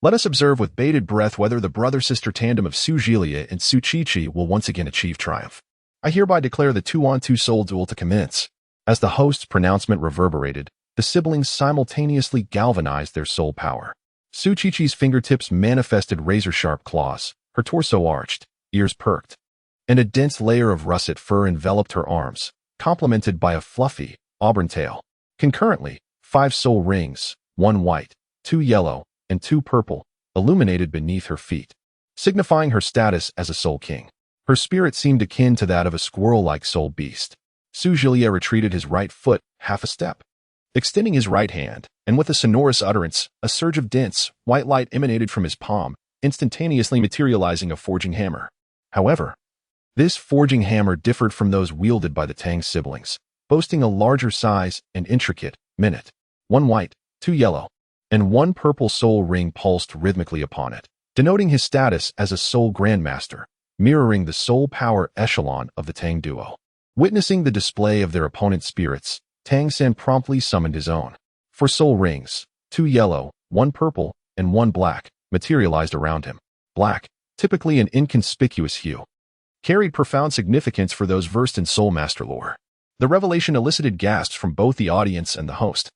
Let us observe with bated breath whether the brother-sister tandem of Su Jilie and Su Qiqi will once again achieve triumph. I hereby declare the 2-on-2 soul duel to commence. As the host's pronouncement reverberated, the siblings simultaneously galvanized their soul power. Su Qiqi's fingertips manifested razor-sharp claws, her torso arched, ears perked, and a dense layer of russet fur enveloped her arms, complemented by a fluffy, auburn tail. Concurrently, 5 soul rings, 1 white, 2 yellow, and 2 purple, illuminated beneath her feet, signifying her status as a soul king. Her spirit seemed akin to that of a squirrel-like soul beast. Su Jilie retreated his right foot half a step, extending his right hand, and with a sonorous utterance, a surge of dense, white light emanated from his palm, instantaneously materializing a forging hammer. However, this forging hammer differed from those wielded by the Tang siblings, boasting a larger size and intricate minute. 1 white, 2 yellow, and 1 purple soul ring pulsed rhythmically upon it, denoting his status as a soul grandmaster, mirroring the soul power echelon of the Tang duo. Witnessing the display of their opponent's spirits, Tang San promptly summoned his own. 4 soul rings, 2 yellow, 1 purple, and 1 black, materialized around him. Black, typically an inconspicuous hue, carried profound significance for those versed in Soul Master lore. The revelation elicited gasps from both the audience and the host,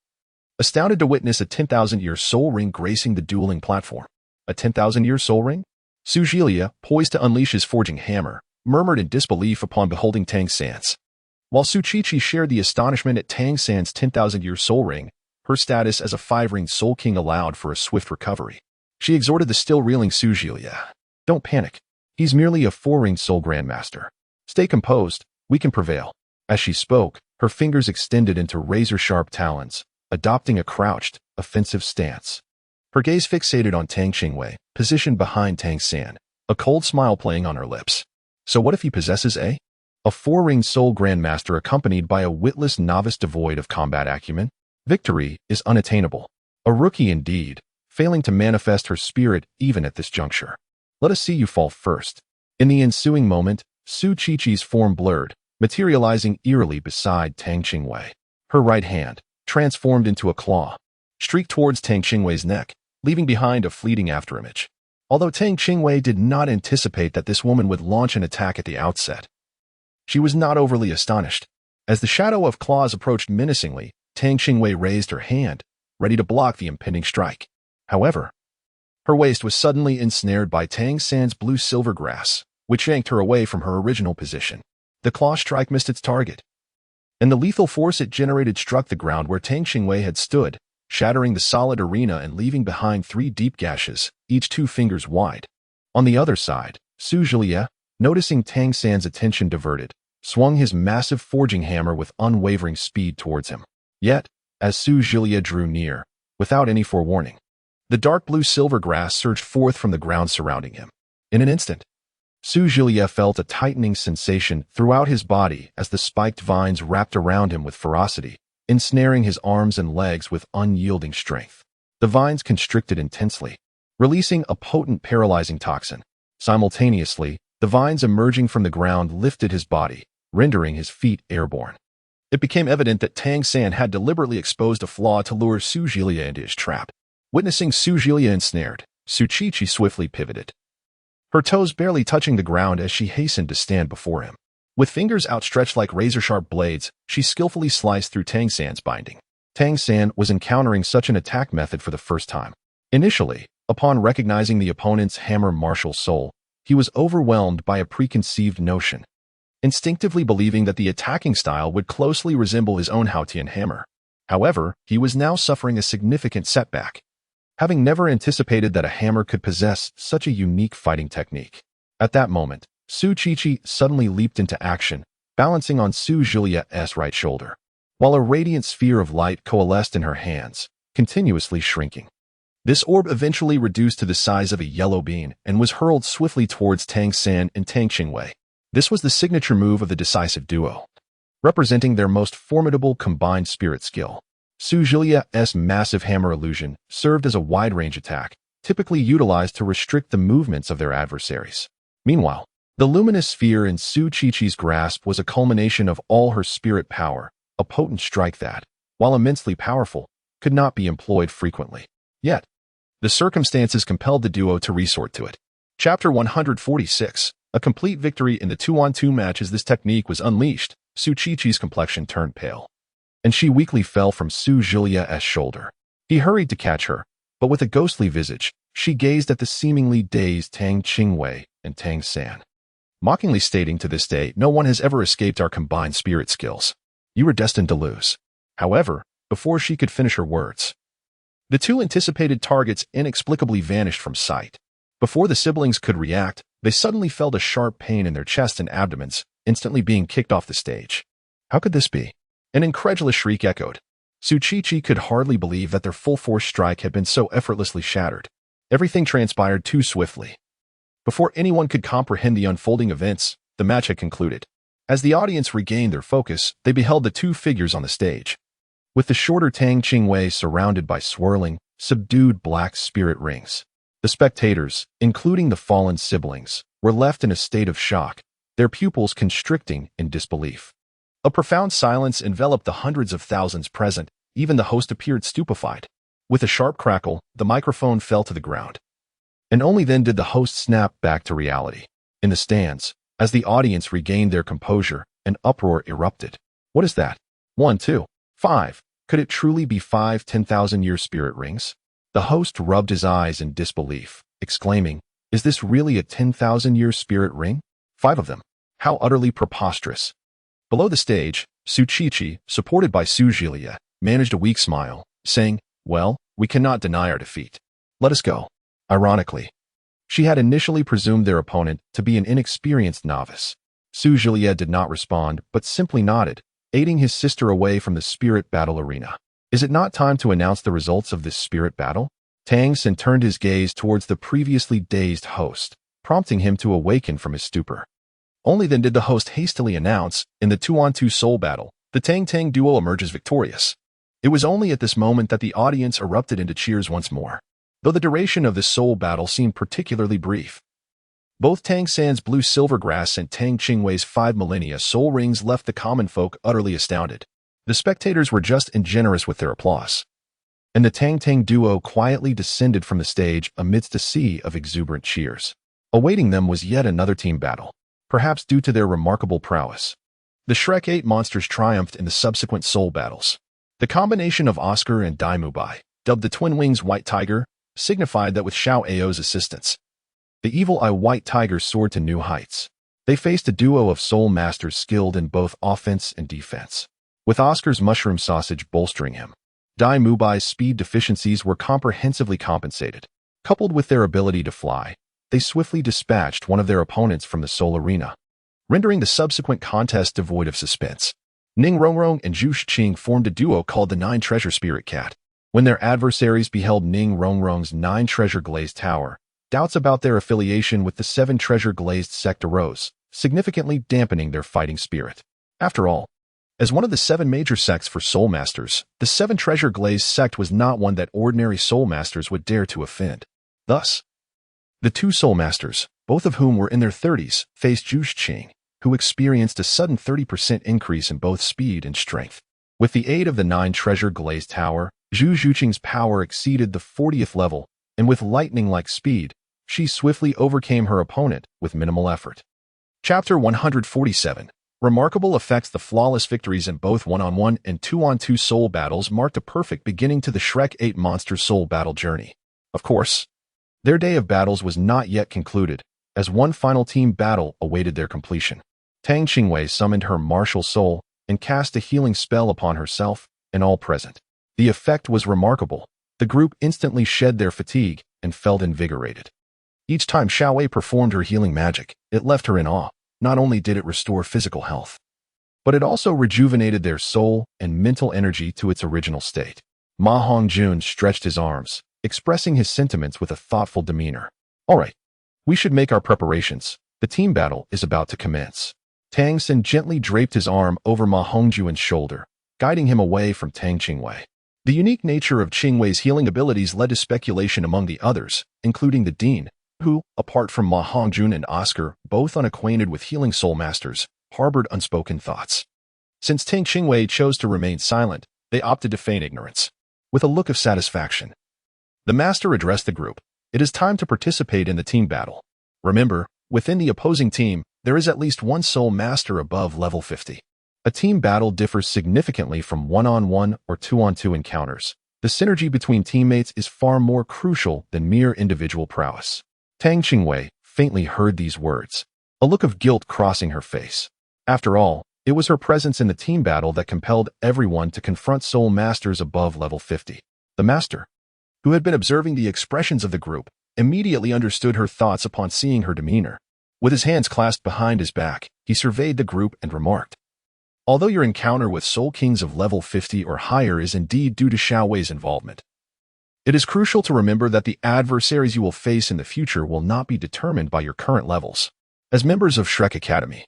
astounded to witness a 10,000-year soul ring gracing the dueling platform. A 10,000-year soul ring? Su Jilie, poised to unleash his forging hammer, murmured in disbelief upon beholding Tang San's. While Su Qiqi shared the astonishment at Tang San's 10,000-year soul ring, her status as a 5-ring soul king allowed for a swift recovery. She exhorted the still reeling Su Jilie, "Don't panic. He's merely a 4-ring soul grandmaster. Stay composed, we can prevail." As she spoke, her fingers extended into razor-sharp talons, adopting a crouched, offensive stance. Her gaze fixated on Tang Qingwei, positioned behind Tang San, a cold smile playing on her lips. So what if he possesses a 4-ring soul grandmaster accompanied by a witless novice devoid of combat acumen? Victory is unattainable. A rookie indeed, failing to manifest her spirit even at this juncture. Let us see you fall first. In the ensuing moment, Su Qiqi's form blurred, materializing eerily beside Tang Qingwei. Her right hand, transformed into a claw, streaked towards Tang Qingwei's neck, leaving behind a fleeting afterimage. Although Tang Qingwei did not anticipate that this woman would launch an attack at the outset, she was not overly astonished. As the shadow of claws approached menacingly, Tang Qingwei raised her hand, ready to block the impending strike. However, her waist was suddenly ensnared by Tang San's blue-silver grass, which yanked her away from her original position. The claw strike missed its target, and the lethal force it generated struck the ground where Tang Qingwei had stood, shattering the solid arena and leaving behind 3 deep gashes, each 2 fingers wide. On the other side, Su Jilie, noticing Tang San's attention diverted, swung his massive forging hammer with unwavering speed towards him. Yet, as Su Jilie drew near, without any forewarning, the dark blue-silver grass surged forth from the ground surrounding him. In an instant, Su Jilie felt a tightening sensation throughout his body as the spiked vines wrapped around him with ferocity, ensnaring his arms and legs with unyielding strength. The vines constricted intensely, releasing a potent paralyzing toxin. Simultaneously, the vines emerging from the ground lifted his body, rendering his feet airborne. It became evident that Tang San had deliberately exposed a flaw to lure Su Jilie into his trap. Witnessing Su Jilie ensnared, Su Qiqi swiftly pivoted, her toes barely touching the ground as she hastened to stand before him. With fingers outstretched like razor-sharp blades, she skillfully sliced through Tang San's binding. Tang San was encountering such an attack method for the first time. Initially, upon recognizing the opponent's hammer martial soul, he was overwhelmed by a preconceived notion, instinctively believing that the attacking style would closely resemble his own Hao Tian Hammer. However, he was now suffering a significant setback, having never anticipated that a hammer could possess such a unique fighting technique. At that moment, Su Qiqi suddenly leaped into action, balancing on Su Jilie's right shoulder, while a radiant sphere of light coalesced in her hands, continuously shrinking. This orb eventually reduced to the size of a yellow bean and was hurled swiftly towards Tang San and Tang Qingwei. This was the signature move of the decisive duo, representing their most formidable combined spirit skill. Su Jilie's massive hammer illusion served as a wide-range attack, typically utilized to restrict the movements of their adversaries. Meanwhile, the luminous sphere in Su Qiqi's grasp was a culmination of all her spirit power, a potent strike that, while immensely powerful, could not be employed frequently. Yet, the circumstances compelled the duo to resort to it. Chapter 146. A complete victory in the 2-on-2 match. As this technique was unleashed, Su Qiqi's complexion turned pale, and she weakly fell from Su Jilie's shoulder. He hurried to catch her, but with a ghostly visage, she gazed at the seemingly dazed Tang Qingwei and Tang San, mockingly stating, "To this day, no one has ever escaped our combined spirit skills. You were destined to lose." However, before she could finish her words. The two anticipated targets inexplicably vanished from sight. Before the siblings could react, they suddenly felt a sharp pain in their chests and abdomens, instantly being kicked off the stage. How could this be? An incredulous shriek echoed. Tsuchichi could hardly believe that their full-force strike had been so effortlessly shattered. Everything transpired too swiftly. Before anyone could comprehend the unfolding events, the match had concluded. As the audience regained their focus, they beheld the two figures on the stage. With the shorter Tang Qingwei surrounded by swirling, subdued black spirit rings. The spectators, including the fallen siblings, were left in a state of shock, their pupils constricting in disbelief. A profound silence enveloped the hundreds of thousands present. Even the host appeared stupefied. With a sharp crackle, the microphone fell to the ground. And only then did the host snap back to reality. In the stands, as the audience regained their composure, an uproar erupted. What is that? 1, 2, 5. Could it truly be 5 10,000-year spirit rings? The host rubbed his eyes in disbelief, exclaiming, "Is this really a 10,000-year spirit ring? 5 of them. How utterly preposterous." Below the stage, Tsuchichi, supported by Sujilia, managed a weak smile, saying, "Well, we cannot deny our defeat. Let us go." Ironically, she had initially presumed their opponent to be an inexperienced novice. Sujilia did not respond, but simply nodded, aiding his sister away from the spirit battle arena. Is it not time to announce the results of this spirit battle? Tang San turned his gaze towards the previously dazed host, prompting him to awaken from his stupor. Only then did the host hastily announce, in the 2-on-2 soul battle, the Tang Tang duo emerges victorious. It was only at this moment that the audience erupted into cheers once more, though the duration of the soul battle seemed particularly brief. Both Tang San's blue silvergrass and Tang Qingwei's 5 millennia soul rings left the common folk utterly astounded. The spectators were just ingenuous with their applause. And the Tang Tang duo quietly descended from the stage amidst a sea of exuberant cheers. Awaiting them was yet another team battle, perhaps due to their remarkable prowess. The Shrek 8 monsters triumphed in the subsequent soul battles. The combination of Oscar and Dai Mubai, dubbed the Twin Wings White Tiger, signified that with Xiao Ao's assistance, the Evil Eye White Tiger soared to new heights. They faced a duo of soul masters skilled in both offense and defense, with Oscar's mushroom sausage bolstering him. Dai Mubai's speed deficiencies were comprehensively compensated. Coupled with their ability to fly, they swiftly dispatched one of their opponents from the soul arena, rendering the subsequent contest devoid of suspense. Ning Rongrong and Zhu Shiqing formed a duo called the 9 Treasure Spirit Cat. When their adversaries beheld Ning Rongrong's 9 Treasure Glazed Tower, doubts about their affiliation with the 7 Treasure Glazed sect arose, significantly dampening their fighting spirit. After all, as one of the 7 major sects for soul masters, the 7 Treasure Glazed sect was not one that ordinary soul masters would dare to offend. Thus, the 2 soul masters, both of whom were in their 30s, faced Zhu Shiqing, who experienced a sudden 30% increase in both speed and strength. With the aid of the 9 Treasure Glazed Tower, Zhu Shiqing's power exceeded the 40th level, and with lightning-like speed, she swiftly overcame her opponent with minimal effort. Chapter 147. Remarkable effects. The flawless victories in both 1-on-1 and 2-on-2 soul battles marked a perfect beginning to the Shrek 8 monster soul battle journey. Of course, their day of battles was not yet concluded, as one final team battle awaited their completion. Tang Qingwei summoned her martial soul and cast a healing spell upon herself and all present. The effect was remarkable. The group instantly shed their fatigue and felt invigorated. Each time Xiaowei performed her healing magic, it left her in awe. Not only did it restore physical health, but it also rejuvenated their soul and mental energy to its original state. Ma Hongjun stretched his arms, expressing his sentiments with a thoughtful demeanor. All right, we should make our preparations. The team battle is about to commence. Tang San gently draped his arm over Ma Hongjun's shoulder, guiding him away from Tang Qingwei. The unique nature of Qingwei's healing abilities led to speculation among the others, including the Dean, who, apart from Ma Hongjun and Oscar, both unacquainted with healing soul masters, harbored unspoken thoughts. Since Tang Qingwei chose to remain silent, they opted to feign ignorance. With a look of satisfaction, the master addressed the group. It is time to participate in the team battle. Remember, within the opposing team, there is at least one soul master above level 50. A team battle differs significantly from 1-on-1 or 2-on-2 encounters. The synergy between teammates is far more crucial than mere individual prowess. Tang Qingwei faintly heard these words, a look of guilt crossing her face. After all, It was her presence in the team battle that compelled everyone to confront soul masters above level 50. The master, who had been observing the expressions of the group, immediately understood her thoughts upon seeing her demeanor. With his hands clasped behind his back, he surveyed the group and remarked, "Although your encounter with soul kings of level 50 or higher is indeed due to Xiaowei's involvement, it is crucial to remember that the adversaries you will face in the future will not be determined by your current levels. As members of Shrek Academy,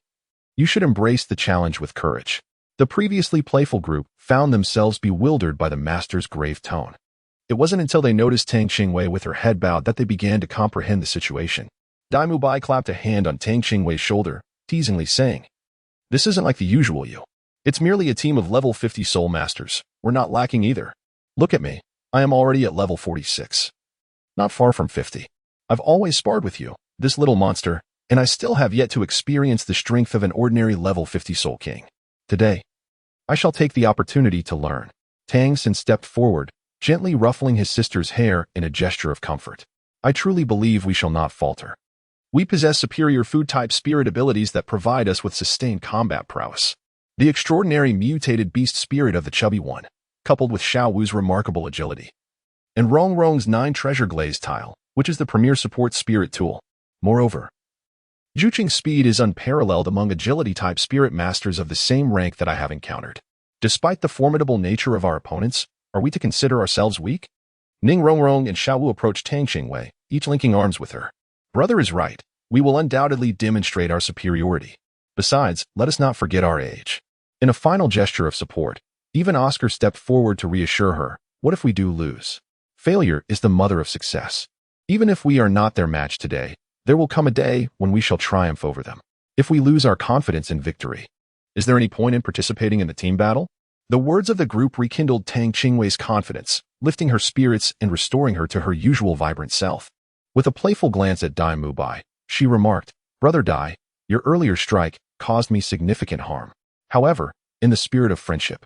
you should embrace the challenge with courage." The previously playful group found themselves bewildered by the master's grave tone. It wasn't until they noticed Tang Qingwei with her head bowed that they began to comprehend the situation. Dai Mubai clapped a hand on Tang Qingwei's shoulder, teasingly saying, "This isn't like the usual you. It's merely a team of level 50 soul masters. We're not lacking either. Look at me. I am already at level 46. Not far from 50. I've always sparred with you, this little monster, and I still have yet to experience the strength of an ordinary level 50 soul king. Today, I shall take the opportunity to learn." Tang San stepped forward, gently ruffling his sister's hair in a gesture of comfort. "I truly believe we shall not falter. We possess superior food-type spirit abilities that provide us with sustained combat prowess. The extraordinary mutated beast spirit of the chubby one, coupled with Xiao Wu's remarkable agility, and Rong Rong's 9 treasure glaze tile, which is the premier support spirit tool. Moreover, Juqing's speed is unparalleled among agility-type spirit masters of the same rank that I have encountered. Despite the formidable nature of our opponents, are we to consider ourselves weak?" Ning Rongrong and Xiao Wu approached Tang Qingwei, each linking arms with her. "Brother is right. We will undoubtedly demonstrate our superiority. Besides, let us not forget our age." In a final gesture of support, even Oscar stepped forward to reassure her, "What if we do lose? Failure is the mother of success. Even if we are not their match today, there will come a day when we shall triumph over them. If we lose our confidence in victory, is there any point in participating in the team battle?" The words of the group rekindled Tang Qingwei's confidence, lifting her spirits and restoring her to her usual vibrant self. With a playful glance at Dai Mubai, she remarked, "Brother Dai, your earlier strike caused me significant harm. However, in the spirit of friendship,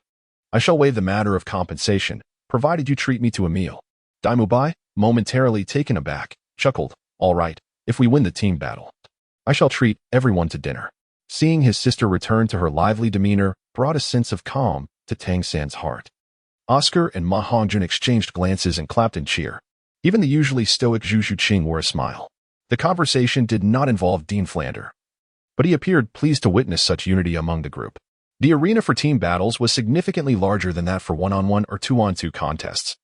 I shall waive the matter of compensation, provided you treat me to a meal." Dai Mubai, momentarily taken aback, chuckled, "All right, if we win the team battle, I shall treat everyone to dinner." Seeing his sister return to her lively demeanor brought a sense of calm to Tang San's heart. Oscar and Ma Hongjun exchanged glances and clapped in cheer. Even the usually stoic Zhu Xuqing wore a smile. The conversation did not involve Dean Flander, but he appeared pleased to witness such unity among the group. The arena for team battles was significantly larger than that for one-on-one or two-on-two contests,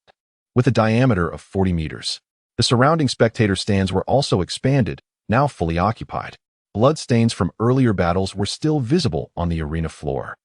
with a diameter of 40 meters. The surrounding spectator stands were also expanded, now fully occupied. Bloodstains from earlier battles were still visible on the arena floor.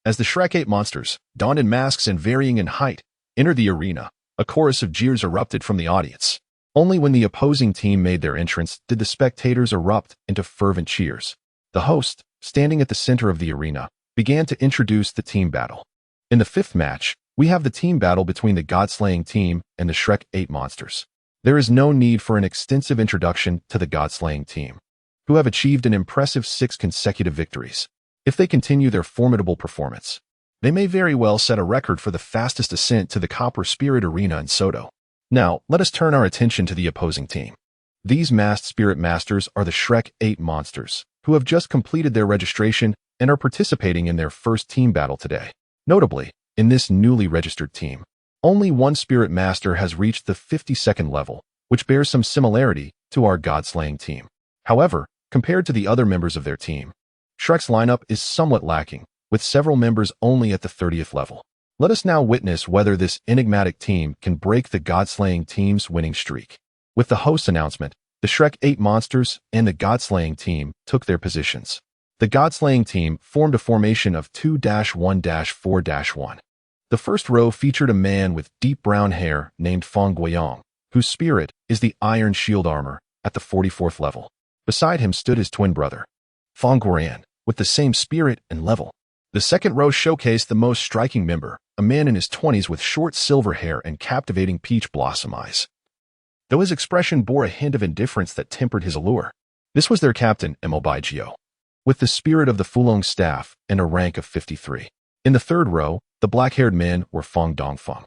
As the Shrek 8 monsters, donned in masks and varying in height, entered the arena, a chorus of jeers erupted from the audience. Only when the opposing team made their entrance did the spectators erupt into fervent cheers. The host, standing at the center of the arena, began to introduce the team battle. In the 5th match, we have the team battle between the God-slaying team and the Shrek 8 monsters. There is no need for an extensive introduction to the God-slaying team, who have achieved an impressive 6 consecutive victories. If they continue their formidable performance, they may very well set a record for the fastest ascent to the Copper Spirit Arena in Soto. Now, let us turn our attention to the opposing team. These masked spirit masters are the Shrek 8 monsters, who have just completed their registration and are participating in their first team battle today. Notably, in this newly registered team, only one spirit master has reached the 52nd level, which bears some similarity to our God-slaying team. However, compared to the other members of their team, Shrek's lineup is somewhat lacking, with several members only at the 30th level. Let us now witness whether this enigmatic team can break the God-slaying team's winning streak. With the host's announcement, the Shrek 8 monsters and the God-slaying team took their positions. The God-slaying team formed a formation of 2-1-4-1. The first row featured a man with deep brown hair named Fong Guiyang, whose spirit is the iron shield armor at the 44th level. Beside him stood his twin brother, Fong Guoran, with the same spirit and level. The second row showcased the most striking member, a man in his 20s with short silver hair and captivating peach blossom eyes, though his expression bore a hint of indifference that tempered his allure. This was their captain, Mo Baijio, with the spirit of the Fulong staff and a rank of 53. In the third row, the black-haired men were Fong Dongfeng,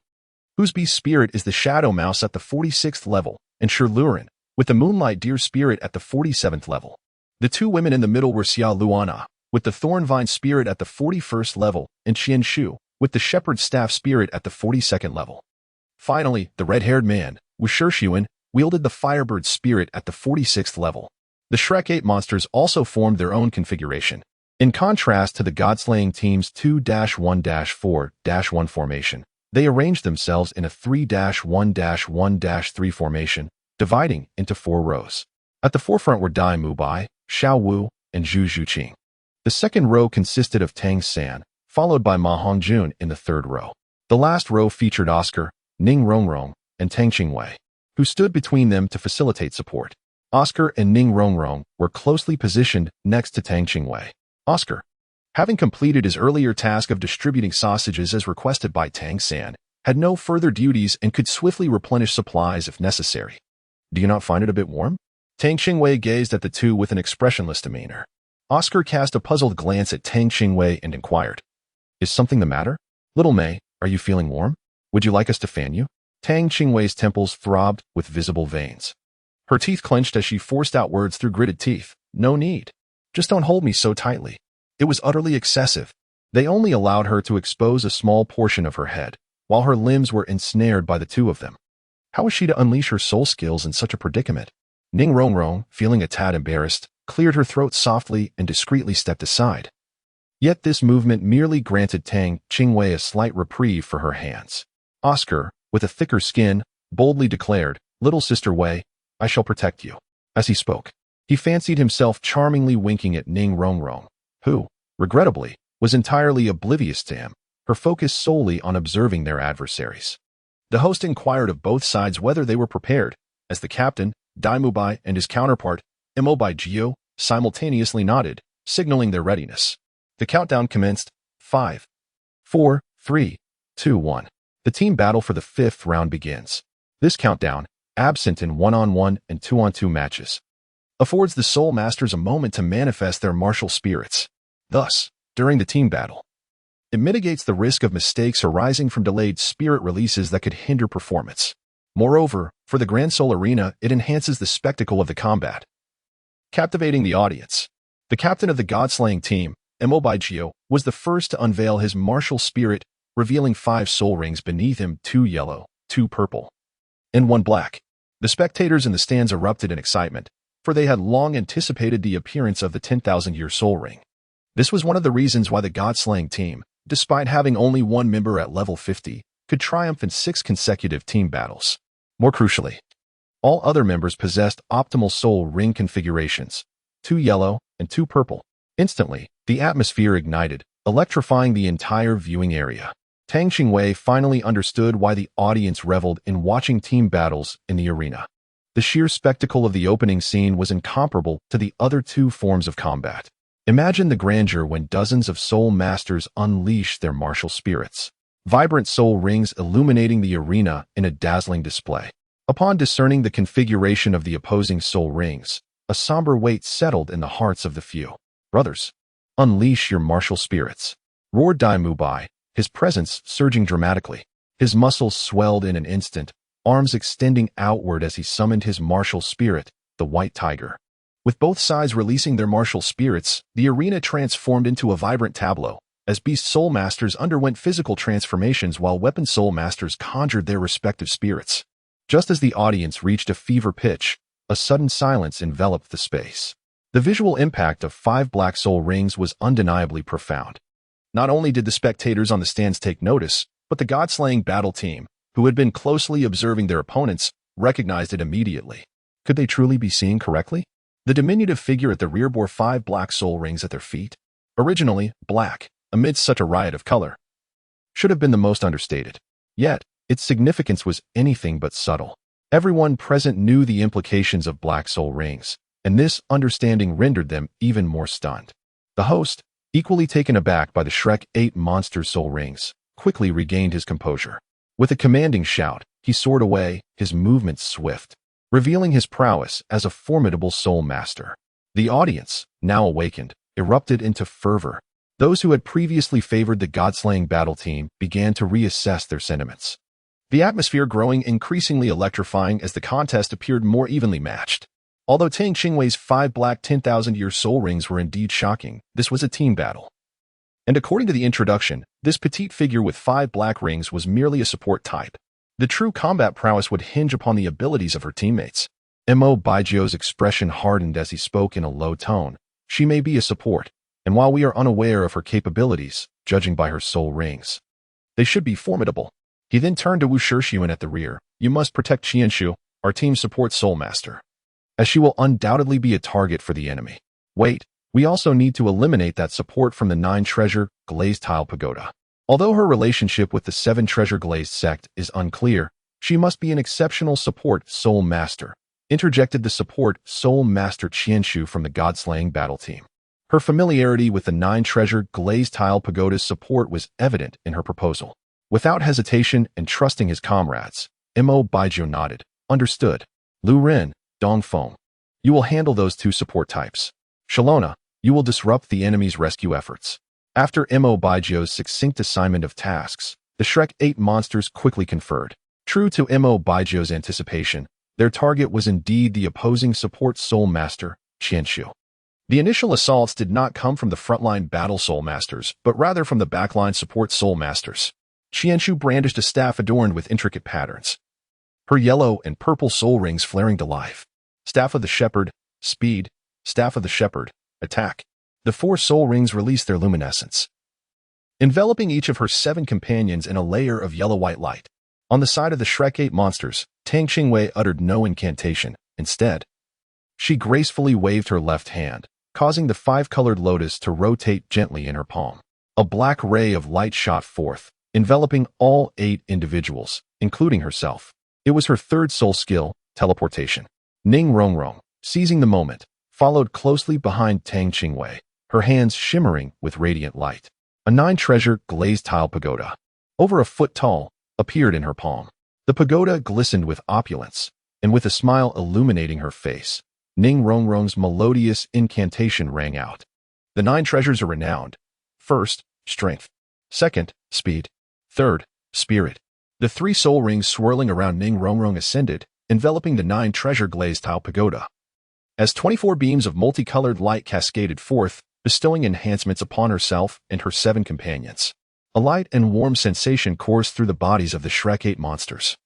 whose beast spirit is the Shadow Mouse at the 46th level, and Shilurin, with the Moonlight Deer spirit at the 47th level. The two women in the middle were Xia Luana, with the Thornvine Spirit at the 41st level, and Qian Shu, with the Shepherd's Staff Spirit at the 42nd level. Finally, the red-haired man, Wu Shixuan, wielded the Firebird Spirit at the 46th level. The Shrek 8 monsters also formed their own configuration. In contrast to the God-slaying team's 2-1-4-1 formation, they arranged themselves in a 3-1-1-3 formation, dividing into 4 rows. At the forefront were Dai Mubai, Xiao Wu, and Zhu Zhuqing. The second row consisted of Tang San, followed by Ma Hongjun in the third row. The last row featured Oscar, Ning Rongrong, and Tang Qingwei, who stood between them to facilitate support. Oscar and Ning Rongrong were closely positioned next to Tang Qingwei. Oscar, having completed his earlier task of distributing sausages as requested by Tang San, had no further duties and could swiftly replenish supplies if necessary. Do you not find it a bit warm? Tang Qingwei gazed at the two with an expressionless demeanor. Oscar cast a puzzled glance at Tang Qingwei and inquired, "Is something the matter? Little Mei, are you feeling warm? Would you like us to fan you?" Tang Qingwei's temples throbbed with visible veins. Her teeth clenched as she forced out words through gritted teeth. "No need. Just don't hold me so tightly." It was utterly excessive. They only allowed her to expose a small portion of her head, while her limbs were ensnared by the two of them. How was she to unleash her soul skills in such a predicament? Ning Rongrong, feeling a tad embarrassed, cleared her throat softly and discreetly stepped aside. Yet this movement merely granted Tang Qingwei a slight reprieve for her hands. Oscar, with a thicker skin, boldly declared, "Little Sister Wei, I shall protect you." As he spoke, he fancied himself charmingly winking at Ning Rongrong, who, regrettably, was entirely oblivious to him, her focus solely on observing their adversaries. The host inquired of both sides whether they were prepared, as the captain, Dai Mubai, and his counterpart, Mobai Jiu, simultaneously nodded, signaling their readiness. The countdown commenced. 5, 4, 3, 2, 1. The team battle for the 5th round begins. This countdown, absent in 1-on-1 and 2-on-2 matches, affords the Soul Masters a moment to manifest their martial spirits. Thus, during the team battle, it mitigates the risk of mistakes arising from delayed spirit releases that could hinder performance. Moreover, for the Grand Soul Arena, it enhances the spectacle of the combat, captivating the audience. The captain of the God-slaying team, Mobai Jiu, was the first to unveil his martial spirit, revealing 5 soul rings beneath him, 2 yellow, 2 purple, and 1 black. The spectators in the stands erupted in excitement, for they had long anticipated the appearance of the 10,000-year soul ring. This was one of the reasons why the God-slaying team, despite having only 1 member at level 50, could triumph in 6 consecutive team battles. More crucially, all other members possessed optimal soul ring configurations, 2 yellow and 2 purple. Instantly, the atmosphere ignited, electrifying the entire viewing area. Tang Qingwei finally understood why the audience reveled in watching team battles in the arena. The sheer spectacle of the opening scene was incomparable to the other 2 forms of combat. Imagine the grandeur when dozens of soul masters unleash their martial spirits. Vibrant soul rings illuminating the arena in a dazzling display. Upon discerning the configuration of the opposing soul rings, a somber weight settled in the hearts of the few. "Brothers, unleash your martial spirits," roared Dai Mubai, his presence surging dramatically. His muscles swelled in an instant, arms extending outward as he summoned his martial spirit, the White Tiger. With both sides releasing their martial spirits, the arena transformed into a vibrant tableau, as Beast Soul Masters underwent physical transformations while Weapon Soul Masters conjured their respective spirits. Just as the audience reached a fever pitch, a sudden silence enveloped the space. The visual impact of 5 black soul rings was undeniably profound. Not only did the spectators on the stands take notice, but the God-slaying battle team, who had been closely observing their opponents, recognized it immediately. Could they truly be seeing correctly? The diminutive figure at the rear bore 5 black soul rings at their feet. Originally black, amidst such a riot of color, should have been the most understated. Yet, its significance was anything but subtle. Everyone present knew the implications of black soul rings, and this understanding rendered them even more stunned. The host, equally taken aback by the Shrek 8 monster soul rings, quickly regained his composure. With a commanding shout, he soared away, his movements swift, revealing his prowess as a formidable soul master. The audience, now awakened, erupted into fervor. Those who had previously favored the God-slaying battle team began to reassess their sentiments. The atmosphere growing increasingly electrifying as the contest appeared more evenly matched. Although Tang Qingwei's 5 black 10,000-year soul rings were indeed shocking, this was a team battle. And according to the introduction, this petite figure with 5 black rings was merely a support type. The true combat prowess would hinge upon the abilities of her teammates. Mo Baijiu's expression hardened as he spoke in a low tone. She may be a support, and while we are unaware of her capabilities, judging by her soul rings, they should be formidable. He then turned to Wu Shixuan at the rear. You must protect Qianshu, our team support Soul Master, as she will undoubtedly be a target for the enemy. Wait, we also need to eliminate that support from the 9-treasure glazed tile pagoda. Although her relationship with the 7-treasure glazed sect is unclear, she must be an exceptional support Soul Master, interjected the support Soul Master Qianshu from the God-slaying battle team. Her familiarity with the 9-treasure glazed tile pagoda's support was evident in her proposal. Without hesitation and trusting his comrades, Mo Baijiu nodded. Understood. Lu Ren, Dongfeng, you will handle those 2 support types. Shalona, you will disrupt the enemy's rescue efforts. After Mo Baijiu's succinct assignment of tasks, the Shrek 8 monsters quickly conferred. True to Mo Baijiu's anticipation, their target was indeed the opposing support Soul Master, Qianshu. The initial assaults did not come from the frontline Battle Soul Masters, but rather from the backline support Soul Masters. Qianshu brandished a staff adorned with intricate patterns, her yellow and purple soul rings flaring to life. Staff of the Shepherd, speed. Staff of the Shepherd, attack. The 4 soul rings released their luminescence, enveloping each of her 7 companions in a layer of yellow-white light. On the side of the Shrek 8 monsters, Tang Qingwei uttered no incantation. Instead, she gracefully waved her left hand, causing the 5-colored lotus to rotate gently in her palm. A black ray of light shot forth, enveloping all 8 individuals, including herself. It was her 3rd soul skill, teleportation. Ning Rongrong, seizing the moment, followed closely behind Tang Qingwei, her hands shimmering with radiant light. A 9-treasure glazed tile pagoda, over a foot tall, appeared in her palm. The pagoda glistened with opulence, and with a smile illuminating her face, Ning Rongrong's melodious incantation rang out. The 9 treasures are renowned. First, strength. Second, speed. Third, spirit. The 3 soul rings swirling around Ning Rongrong ascended, enveloping the 9-treasure glazed tile pagoda. As 24 beams of multicolored light cascaded forth, bestowing enhancements upon herself and her 7 companions. A light and warm sensation coursed through the bodies of the Shrek 8 monsters,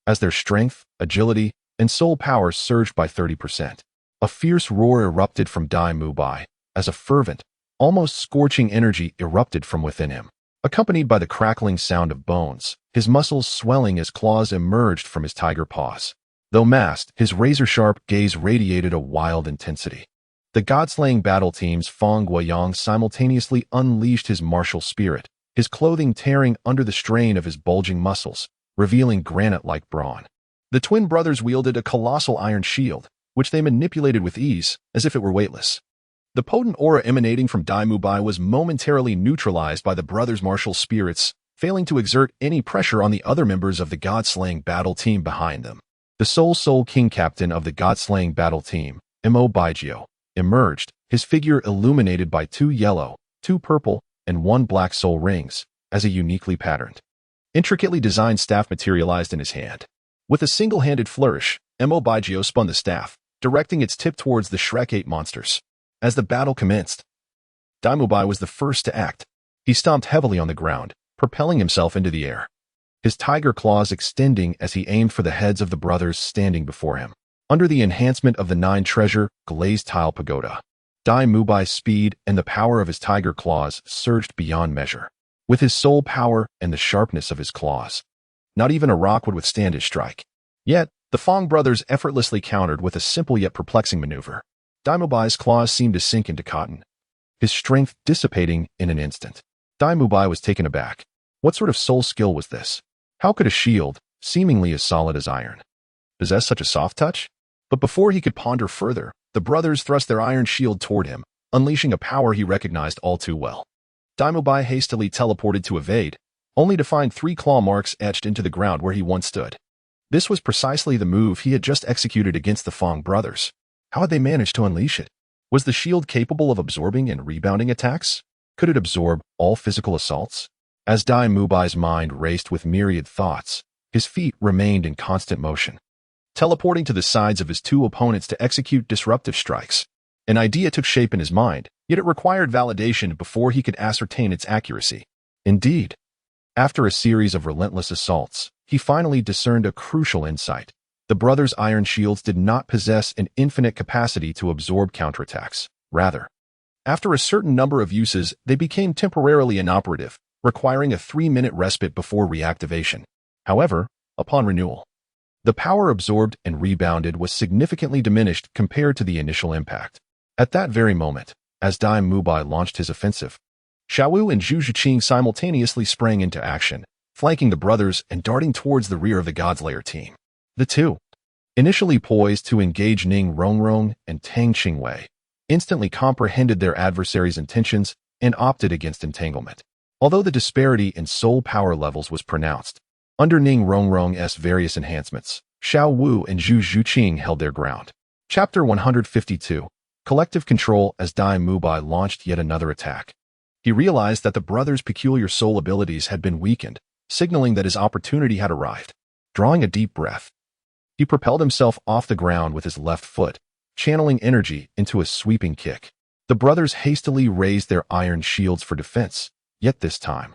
as their strength, agility, and soul power surged by 30%. A fierce roar erupted from Dai Mubai, as a fervent, almost scorching energy erupted from within him, accompanied by the crackling sound of bones, his muscles swelling as claws emerged from his tiger paws. Though masked, his razor-sharp gaze radiated a wild intensity. The God-slaying battle team's Fong Guoyang simultaneously unleashed his martial spirit, his clothing tearing under the strain of his bulging muscles, revealing granite-like brawn. The twin brothers wielded a colossal iron shield, which they manipulated with ease, as if it were weightless. The potent aura emanating from Dai Mubai was momentarily neutralized by the brothers' martial spirits, failing to exert any pressure on the other members of the God-slaying battle team behind them. The Soul King captain of the God-slaying battle team, Mo Baijiu, emerged, his figure illuminated by 2 yellow, 2 purple, and 1 black soul rings, as a uniquely patterned, intricately designed staff materialized in his hand. With a single-handed flourish, Mo Baijiu spun the staff, directing its tip towards the Shrek 8 monsters. As the battle commenced, Dai Mubai was the first to act. He stomped heavily on the ground, propelling himself into the air, his tiger claws extending as he aimed for the heads of the brothers standing before him. Under the enhancement of the 9-treasure glazed tile pagoda, Dai Mubai's speed and the power of his tiger claws surged beyond measure. With his soul power and the sharpness of his claws, not even a rock would withstand his strike. Yet, the Fong brothers effortlessly countered with a simple yet perplexing maneuver. Dai Mubai's claws seemed to sink into cotton, his strength dissipating in an instant. Dai Mubai was taken aback. What sort of soul skill was this? How could a shield, seemingly as solid as iron, possess such a soft touch? But before he could ponder further, the brothers thrust their iron shield toward him, unleashing a power he recognized all too well. Dai Mubai hastily teleported to evade, only to find 3 claw marks etched into the ground where he once stood. This was precisely the move he had just executed against the Fong brothers. How had they managed to unleash it? Was the shield capable of absorbing and rebounding attacks? Could it absorb all physical assaults? As Dai Mubai's mind raced with myriad thoughts, his feet remained in constant motion. teleporting to the sides of his two opponents to execute disruptive strikes. An idea took shape in his mind, yet it required validation before he could ascertain its accuracy. Indeed, after a series of relentless assaults, he finally discerned a crucial insight. The brothers' iron shields did not possess an infinite capacity to absorb counterattacks. Rather, after a certain number of uses, they became temporarily inoperative, requiring a 3-minute respite before reactivation. However, upon renewal, the power absorbed and rebounded was significantly diminished compared to the initial impact. At that very moment, as Dai Mubai launched his offensive, Xiaowu and Zhu Zhiqing simultaneously sprang into action, flanking the brothers and darting towards the rear of the Godslayer team. The two, initially poised to engage Ning Rongrong and Tang Qingwei, instantly comprehended their adversaries' intentions and opted against entanglement. Although the disparity in soul power levels was pronounced, under Ning Rongrong's various enhancements, Xiao Wu and Zhu Zhiqing held their ground. Chapter 152. Collective Control. As Dai Mubai launched yet another attack, he realized that the brothers' peculiar soul abilities had been weakened, signaling that his opportunity had arrived. Drawing a deep breath, he propelled himself off the ground with his left foot, channeling energy into a sweeping kick. The brothers hastily raised their iron shields for defense, yet this time,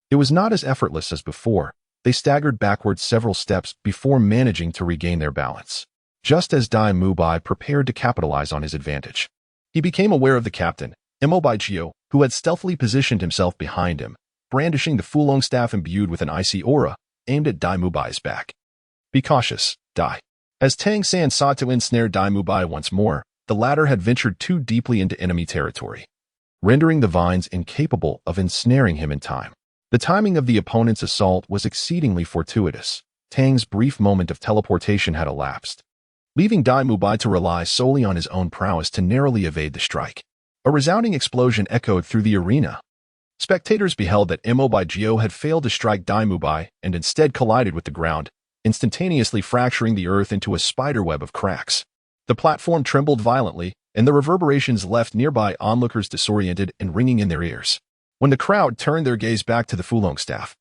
it was not as effortless as before. They staggered backward several steps before managing to regain their balance. Just as Dai Mubai prepared to capitalize on his advantage, he became aware of the captain, Embarkation, who had stealthily positioned himself behind him, brandishing the Fulong staff imbued with an icy aura, aimed at Dai Mubai's back. "Be cautious, Dai." As Tang San sought to ensnare Dai Mubai once more, the latter had ventured too deeply into enemy territory, rendering the vines incapable of ensnaring him in time. The timing of the opponent's assault was exceedingly fortuitous. Tang's brief moment of teleportation had elapsed, leaving Dai Mubai to rely solely on his own prowess to narrowly evade the strike. A resounding explosion echoed through the arena. Spectators beheld that Embarkation had failed to strike Dai Mubai and instead collided with the ground, instantaneously fracturing the earth into a spiderweb of cracks. The platform trembled violently, and the reverberations left nearby onlookers disoriented and ringing in their ears. When the crowd turned their gaze back to the Fulong staff,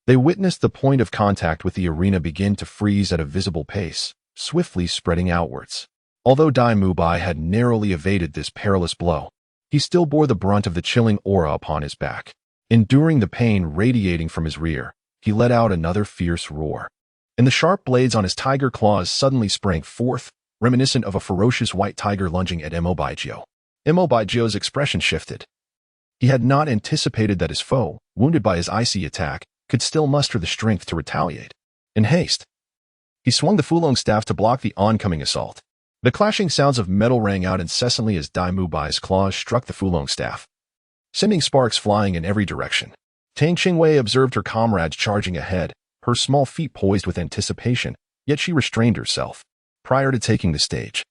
they witnessed the point of contact with the arena begin to freeze at a visible pace, swiftly spreading outwards. Although Dai Mubai had narrowly evaded this perilous blow, he still bore the brunt of the chilling aura upon his back. Enduring the pain radiating from his rear, he let out another fierce roar, and the sharp blades on his tiger claws suddenly sprang forth, reminiscent of a ferocious white tiger lunging at Embarkation. Embarkation's expression shifted. He had not anticipated that his foe, wounded by his icy attack, could still muster the strength to retaliate. In haste, he swung the Fulong staff to block the oncoming assault. The clashing sounds of metal rang out incessantly as Dai Mubai's claws struck the Fulong staff, sending sparks flying in every direction. Tang Qingwei observed her comrades charging ahead, her small feet poised with anticipation, yet she restrained herself. Prior to taking the stage,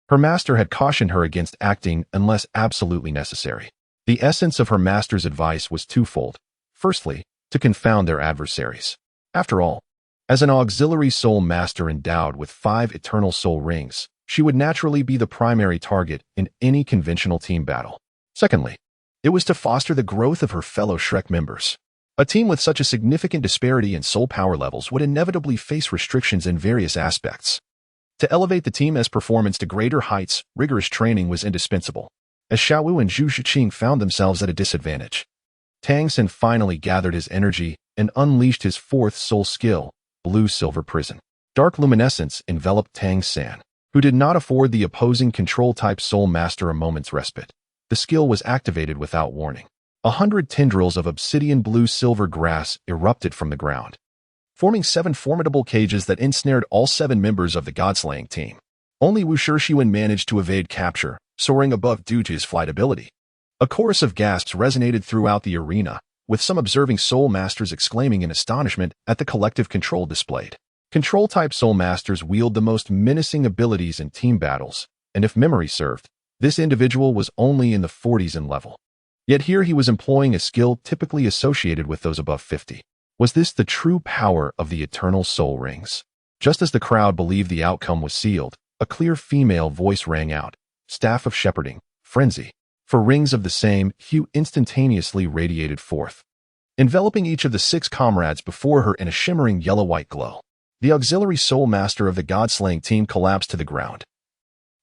her master had cautioned her against acting unless absolutely necessary. The essence of her master's advice was twofold. Firstly, to confound their adversaries. After all, as an auxiliary soul master endowed with 5 eternal soul rings, she would naturally be the primary target in any conventional team battle. Secondly, it was to foster the growth of her fellow Shrek members. A team with such a significant disparity in soul power levels would inevitably face restrictions in various aspects. To elevate the team's performance to greater heights, rigorous training was indispensable. As Xiaowu and Zhu Zhiqing found themselves at a disadvantage, Tang San finally gathered his energy and unleashed his 4th soul skill, Blue-Silver Prison. Dark luminescence enveloped Tang San, who did not afford the opposing control-type soul master a moment's respite. The skill was activated without warning. 100 tendrils of obsidian blue-silver grass erupted from the ground, forming 7 formidable cages that ensnared all 7 members of the God-slaying team. Only Wu Shiwen managed to evade capture, soaring above due to his flight ability. A chorus of gasps resonated throughout the arena, with some observing soul masters exclaiming in astonishment at the collective control displayed. Control-type soul masters wield the most menacing abilities in team battles, and if memory served, this individual was only in the 40s in level. Yet here he was employing a skill typically associated with those above 50. Was this the true power of the eternal soul rings? Just as the crowd believed the outcome was sealed, a clear female voice rang out, "Staff of Shepherding, Frenzy." For rings of the same hue instantaneously radiated forth, enveloping each of the 6 comrades before her in a shimmering yellow-white glow. The auxiliary soul master of the god-slaying team collapsed to the ground,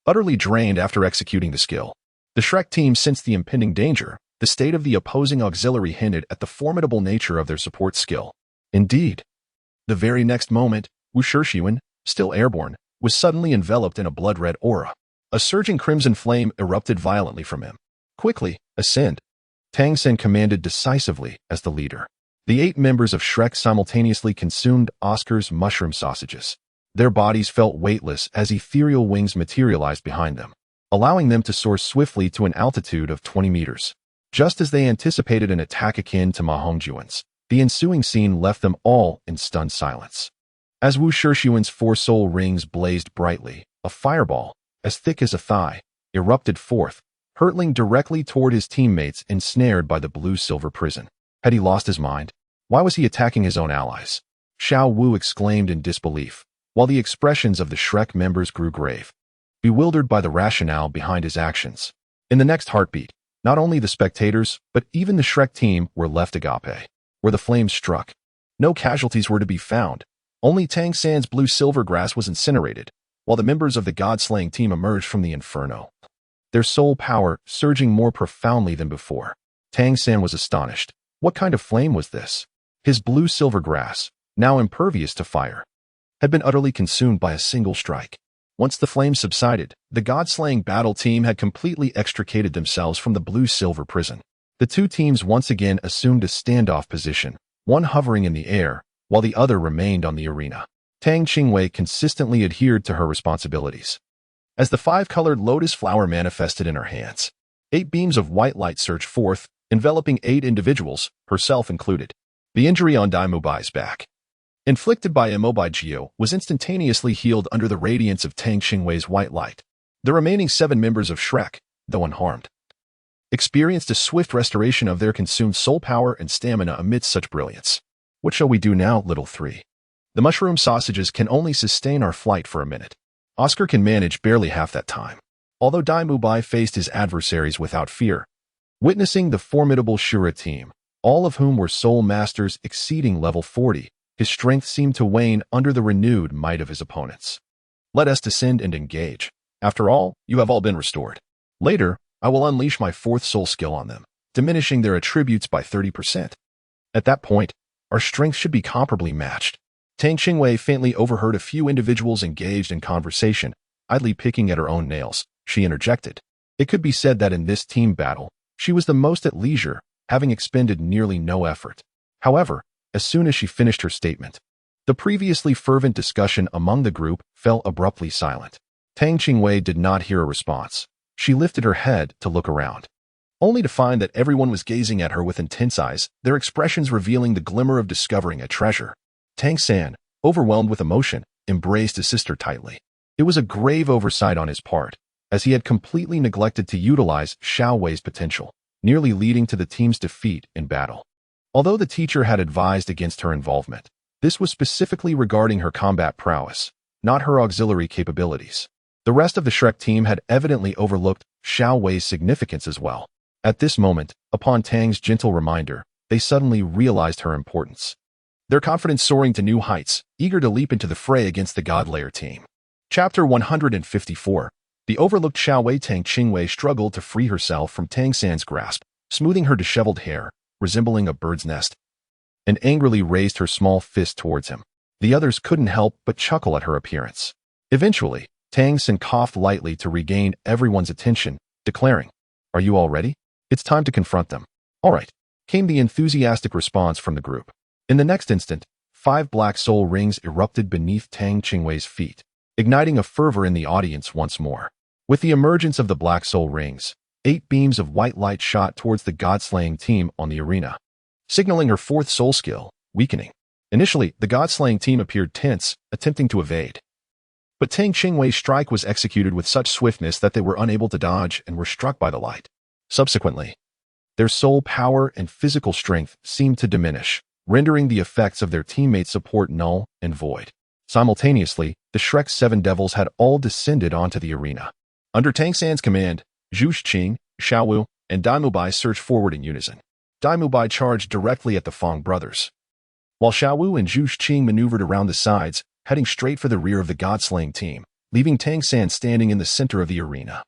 utterly drained after executing the skill. The Shrek team sensed the impending danger. The state of the opposing auxiliary hinted at the formidable nature of their support skill. Indeed, the very next moment, Wu Shirshiwen, still airborne, was suddenly enveloped in a blood-red aura. A surging crimson flame erupted violently from him. Quickly, ascend. Tang San commanded decisively as the leader. The 8 members of Shrek simultaneously consumed Oscar's mushroom sausages. Their bodies felt weightless as ethereal wings materialized behind them, allowing them to soar swiftly to an altitude of 20 meters. Just as they anticipated an attack akin to Ma Hongjuan's, the ensuing scene left them all in stunned silence. As Wu Shirshiwen's 4 soul rings blazed brightly, a fireball, as thick as a thigh, erupted forth, hurtling directly toward his teammates ensnared by the blue-silver prison. Had he lost his mind? Why was he attacking his own allies? Xiao Wu exclaimed in disbelief, while the expressions of the Shrek members grew grave, bewildered by the rationale behind his actions. In the next heartbeat, not only the spectators, but even the Shrek team were left agape. Where the flames struck, no casualties were to be found. Only Tang San's blue-silver grass was incinerated, while the members of the god-slaying team emerged from the inferno, their soul power surging more profoundly than before. Tang San was astonished. What kind of flame was this? His blue-silver grass, now impervious to fire, had been utterly consumed by a single strike. Once the flames subsided, the god-slaying battle team had completely extricated themselves from the blue-silver prison. The 2 teams once again assumed a standoff position, one hovering in the air, while the other remained on the arena. Tang Qingwei consistently adhered to her responsibilities. As the 5-colored lotus flower manifested in her hands, 8 beams of white light surged forth, enveloping 8 individuals, herself included. The injury on Dai Mubai's back, inflicted by Immobile Geo, was instantaneously healed under the radiance of Tang Qingwei's white light. The remaining 7 members of Shrek, though unharmed, experienced a swift restoration of their consumed soul power and stamina amidst such brilliance. What shall we do now, little 3? The mushroom sausages can only sustain our flight for a minute. Oscar can manage barely half that time. Although Dai Mubai faced his adversaries without fear, witnessing the formidable Shura team, all of whom were soul masters exceeding level 40, his strength seemed to wane under the renewed might of his opponents. Let us descend and engage. After all, you have all been restored. Later, I will unleash my 4th soul skill on them, diminishing their attributes by 30%. At that point, our strength should be comparably matched. Tang Qingwei faintly overheard a few individuals engaged in conversation, idly picking at her own nails. She interjected. It could be said that in this team battle, she was the most at leisure, having expended nearly no effort. However, as soon as she finished her statement, the previously fervent discussion among the group fell abruptly silent. Tang Qingwei did not hear a response. She lifted her head to look around, only to find that everyone was gazing at her with intense eyes, their expressions revealing the glimmer of discovering a treasure. Tang San, overwhelmed with emotion, embraced his sister tightly. It was a grave oversight on his part, as he had completely neglected to utilize Xiao Wei's potential, nearly leading to the team's defeat in battle. Although the teacher had advised against her involvement, this was specifically regarding her combat prowess, not her auxiliary capabilities. The rest of the Shrek team had evidently overlooked Xiao Wei's significance as well. At this moment, upon Tang's gentle reminder, they suddenly realized her importance. Their confidence soaring to new heights, eager to leap into the fray against the God-Layer team. Chapter 154. The overlooked Xiao Wei. Tang Qingwei struggled to free herself from Tang San's grasp, smoothing her disheveled hair, resembling a bird's nest, and angrily raised her small fist towards him. The others couldn't help but chuckle at her appearance. Eventually, Tang San coughed lightly to regain everyone's attention, declaring, "Are you all ready? It's time to confront them." "All right," came the enthusiastic response from the group. In the next instant, 5 black soul rings erupted beneath Tang Qingwei's feet, igniting a fervor in the audience once more. With the emergence of the black soul rings, 8 beams of white light shot towards the god-slaying team on the arena, signaling her 4th soul skill, weakening. Initially, the god-slaying team appeared tense, attempting to evade. But Tang Qingwei's strike was executed with such swiftness that they were unable to dodge and were struck by the light. Subsequently, their soul power and physical strength seemed to diminish, rendering the effects of their teammates' support null and void. Simultaneously, the Shrek's 7 devils had all descended onto the arena. Under Tang San's command, Zhu Xing, Xiao Wu, and Dai Mubai surged forward in unison. Dai Mubai charged directly at the Fong brothers, while Xiao Wu and Zhu Xing maneuvered around the sides, heading straight for the rear of the god-slaying team, leaving Tang San standing in the center of the arena.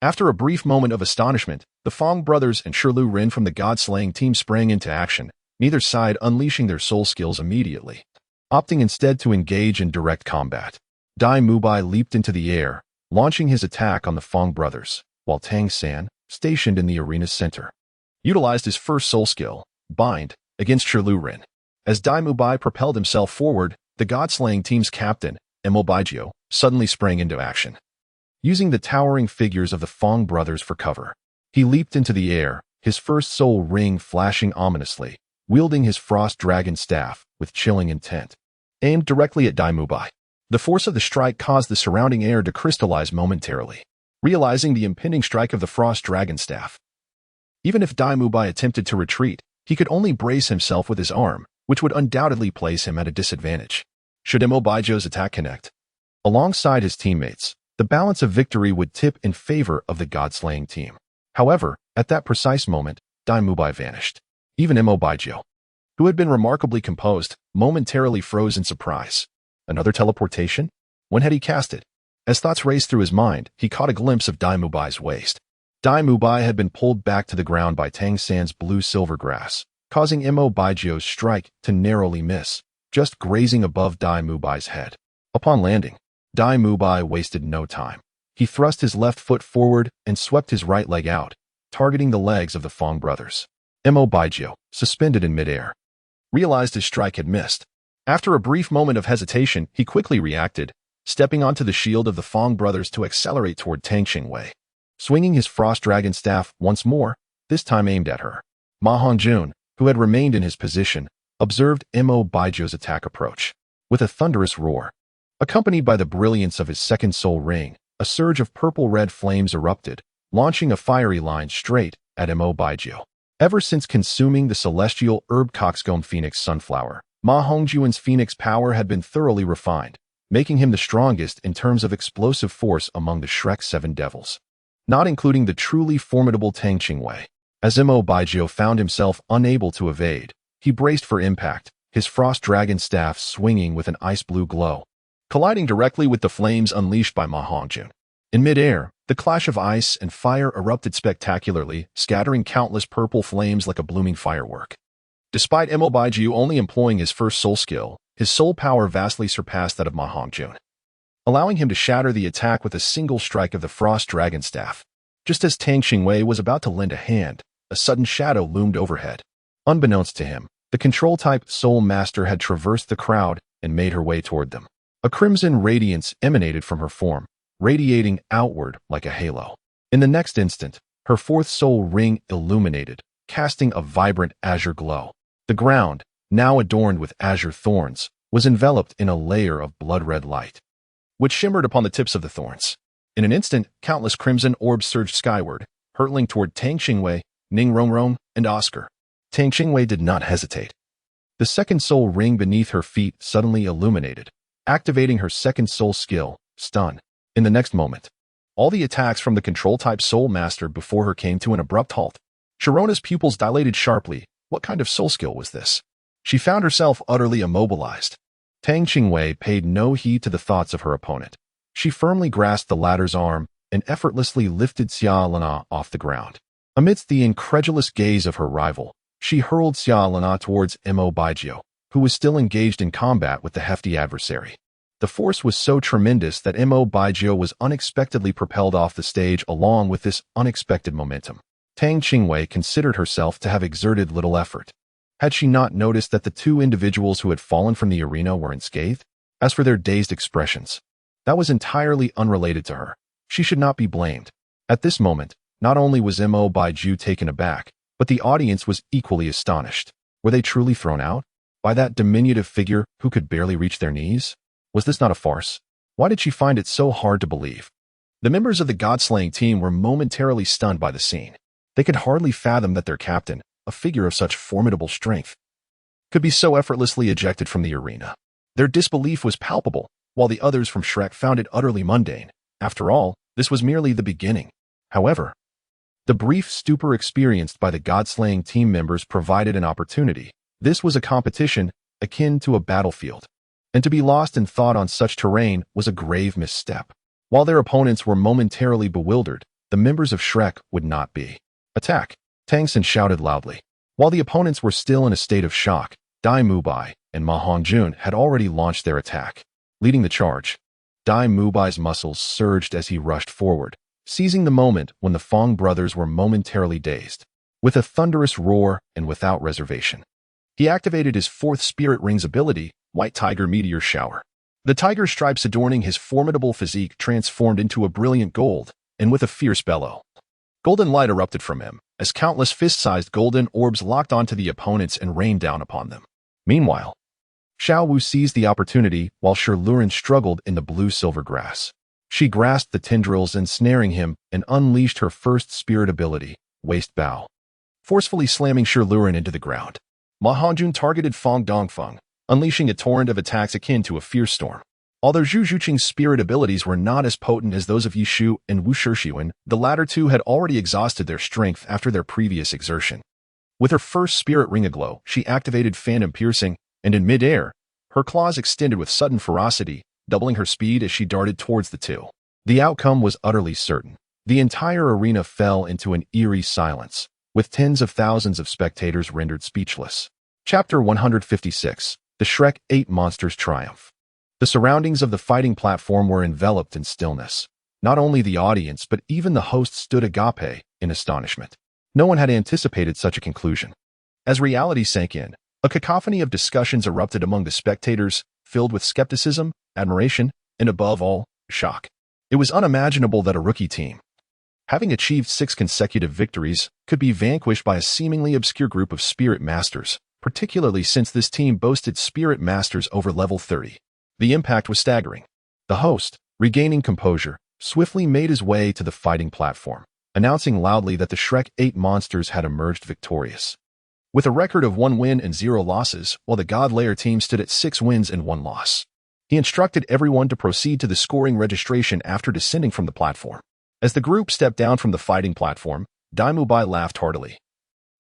After a brief moment of astonishment, the Fong brothers and Shirlu Rin from the god-slaying team sprang into action, neither side unleashing their soul skills immediately, opting instead to engage in direct combat. Dai Mubai leaped into the air, launching his attack on the Fong brothers, while Tang San, stationed in the arena's center, utilized his first soul skill, Bind, against Shirlu Rin. As Dai Mubai propelled himself forward, the god-slaying team's captain, Mo Baijio, suddenly sprang into action. Using the towering figures of the Fong brothers for cover, he leaped into the air, his first soul ring flashing ominously, wielding his frost dragon staff with chilling intent, aimed directly at Dai Mubai. The force of the strike caused the surrounding air to crystallize momentarily, realizing the impending strike of the frost dragon staff. Even if Dai Mubai attempted to retreat, he could only brace himself with his arm, which would undoubtedly place him at a disadvantage should Mo Baijio's attack connect. Alongside his teammates, the balance of victory would tip in favor of the god-slaying team. However, at that precise moment, Dai Mubai vanished. Even Mo Baijio, who had been remarkably composed, momentarily froze in surprise. Another teleportation? When had he cast it? As thoughts raced through his mind, he caught a glimpse of Dai Mubai's waist. Dai Mubai had been pulled back to the ground by Tang San's blue-silver grass, causing Mo Baijio's strike to narrowly miss, just grazing above Dai Mubai's head. Upon landing, Dai Mubai wasted no time. He thrust his left foot forward and swept his right leg out, targeting the legs of the Fong brothers. Mo Baijio, suspended in midair, realized his strike had missed. After a brief moment of hesitation, he quickly reacted, stepping onto the shield of the Fong brothers to accelerate toward Tang Qingwei. Swinging his frost dragon staff once more, this time aimed at her. Ma Hongjun, who had remained in his position, observed Mo Baijio's attack approach. With a thunderous roar, accompanied by the brilliance of his second soul ring, a surge of purple-red flames erupted, launching a fiery line straight at Mo Baijio. Ever since consuming the celestial herb coxcomb phoenix sunflower, Ma Hongjun's phoenix power had been thoroughly refined, making him the strongest in terms of explosive force among the Shrek 7 devils, not including the truly formidable Tang Qingwei. As Mo Baijio found himself unable to evade, he braced for impact, his frost dragon staff swinging with an ice-blue glow, colliding directly with the flames unleashed by Ma Hongjun. In midair, the clash of ice and fire erupted spectacularly, scattering countless purple flames like a blooming firework. Despite Mo Baijio only employing his first soul skill, his soul power vastly surpassed that of Ma Hongjun, allowing him to shatter the attack with a single strike of the frost dragon staff. Just as Tang Qingwei was about to lend a hand, a sudden shadow loomed overhead. Unbeknownst to him, the control-type Soul Master had traversed the crowd and made her way toward them. A crimson radiance emanated from her form, radiating outward like a halo. In the next instant, her fourth soul ring illuminated, casting a vibrant azure glow. The ground, now adorned with azure thorns, was enveloped in a layer of blood-red light, which shimmered upon the tips of the thorns. In an instant, countless crimson orbs surged skyward, hurtling toward Tang Qingwei, Ning Rongrong, and Oscar. Tang Qingwei did not hesitate. The second soul ring beneath her feet suddenly illuminated, activating her second soul skill, Stun. In the next moment, all the attacks from the control-type Soul Master before her came to an abrupt halt. Sharona's pupils dilated sharply. What kind of soul skill was this? She found herself utterly immobilized. Tang Qingwei paid no heed to the thoughts of her opponent. She firmly grasped the latter's arm and effortlessly lifted Xia Lana off the ground. Amidst the incredulous gaze of her rival, she hurled Xia Lana towards Mo Baijio, who was still engaged in combat with the hefty adversary. The force was so tremendous that Mo Baijio was unexpectedly propelled off the stage along with this unexpected momentum. Tang Qingwei considered herself to have exerted little effort. Had she not noticed that the two individuals who had fallen from the arena were unscathed? As for their dazed expressions, that was entirely unrelated to her. She should not be blamed. At this moment, not only was Mo Baijio taken aback, but the audience was equally astonished. Were they truly thrown out by that diminutive figure who could barely reach their knees? Was this not a farce? Why did she find it so hard to believe? The members of the god-slaying team were momentarily stunned by the scene. They could hardly fathom that their captain, a figure of such formidable strength, could be so effortlessly ejected from the arena. Their disbelief was palpable, while the others from Shrek found it utterly mundane. After all, this was merely the beginning. However, the brief stupor experienced by the god-slaying team members provided an opportunity. This was a competition akin to a battlefield. and to be lost in thought on such terrain was a grave misstep. While their opponents were momentarily bewildered, the members of Shrek would not be. Attack! Tang San shouted loudly. While the opponents were still in a state of shock, Dai Mubai and Ma Hongjun had already launched their attack. Leading the charge, Dai Mubai's muscles surged as he rushed forward, seizing the moment when the Fong brothers were momentarily dazed. With a thunderous roar and without reservation, he activated his fourth Spirit Ring's ability, White Tiger Meteor Shower. The tiger stripes adorning his formidable physique transformed into a brilliant gold, and with a fierce bellow, golden light erupted from him, as countless fist-sized golden orbs locked onto the opponents and rained down upon them. Meanwhile, Xiao Wu seized the opportunity while Lurin struggled in the blue-silver grass. She grasped the tendrils ensnaring him and unleashed her first spirit ability, Waist Bow, forcefully slamming Lurin into the ground. Ma Hongjun targeted Fong Dongfeng, unleashing a torrent of attacks akin to a fierce storm. Although Zhu Zhuqing's spirit abilities were not as potent as those of Yishu and Wu Shixiwen, the latter two had already exhausted their strength after their previous exertion. With her first spirit ring aglow, she activated Phantom Piercing, and in mid-air, her claws extended with sudden ferocity, doubling her speed as she darted towards the two. The outcome was utterly certain. The entire arena fell into an eerie silence, with tens of thousands of spectators rendered speechless. Chapter 156. The Shrek 8 Monsters Triumph. The surroundings of the fighting platform were enveloped in stillness. Not only the audience but even the host stood agape in astonishment. No one had anticipated such a conclusion. As reality sank in, a cacophony of discussions erupted among the spectators, filled with skepticism, admiration, and above all, shock. It was unimaginable that a rookie team, having achieved 6 consecutive victories, could be vanquished by a seemingly obscure group of spirit masters, particularly since this team boasted spirit masters over level 30. The impact was staggering. The host, regaining composure, swiftly made his way to the fighting platform, announcing loudly that the Shrek 8 monsters had emerged victorious. With a record of 1 win and 0 losses, while the God Layer team stood at 6 wins and 1 loss. He instructed everyone to proceed to the scoring registration after descending from the platform. As the group stepped down from the fighting platform, Dai Mubai laughed heartily,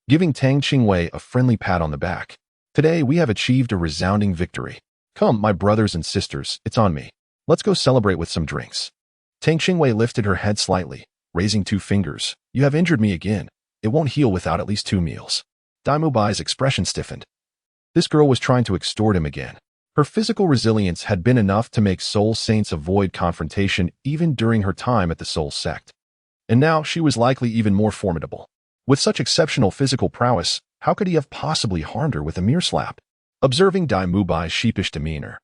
giving Tang Qingwei a friendly pat on the back. Today we have achieved a resounding victory. Come, my brothers and sisters, it's on me. Let's go celebrate with some drinks. Tang Qingwei lifted her head slightly, raising 2 fingers. You have injured me again. It won't heal without at least 2 meals. Dai Mubai's expression stiffened. This girl was trying to extort him again. Her physical resilience had been enough to make Soul Saints avoid confrontation even during her time at the Soul Sect. And now she was likely even more formidable. With such exceptional physical prowess, how could he have possibly harmed her with a mere slap? Observing Dai Mubai's sheepish demeanor,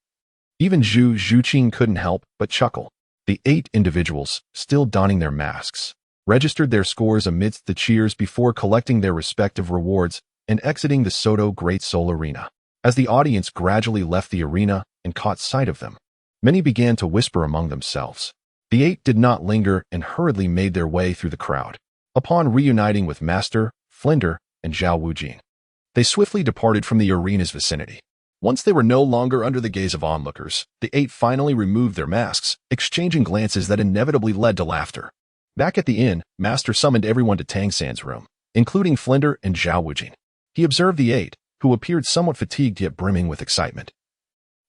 even Zhu Zhuqing couldn't help but chuckle. The 8 individuals, still donning their masks, registered their scores amidst the cheers before collecting their respective rewards and exiting the Soto Great Soul Arena. As the audience gradually left the arena and caught sight of them, many began to whisper among themselves. The 8 did not linger and hurriedly made their way through the crowd. Upon reuniting with Master, Flinder, and Zhao Wujing, they swiftly departed from the arena's vicinity. Once they were no longer under the gaze of onlookers, the 8 finally removed their masks, exchanging glances that inevitably led to laughter. Back at the inn, Master summoned everyone to Tang San's room, including Flinder and Zhao Wujing. He observed the 8, who appeared somewhat fatigued yet brimming with excitement,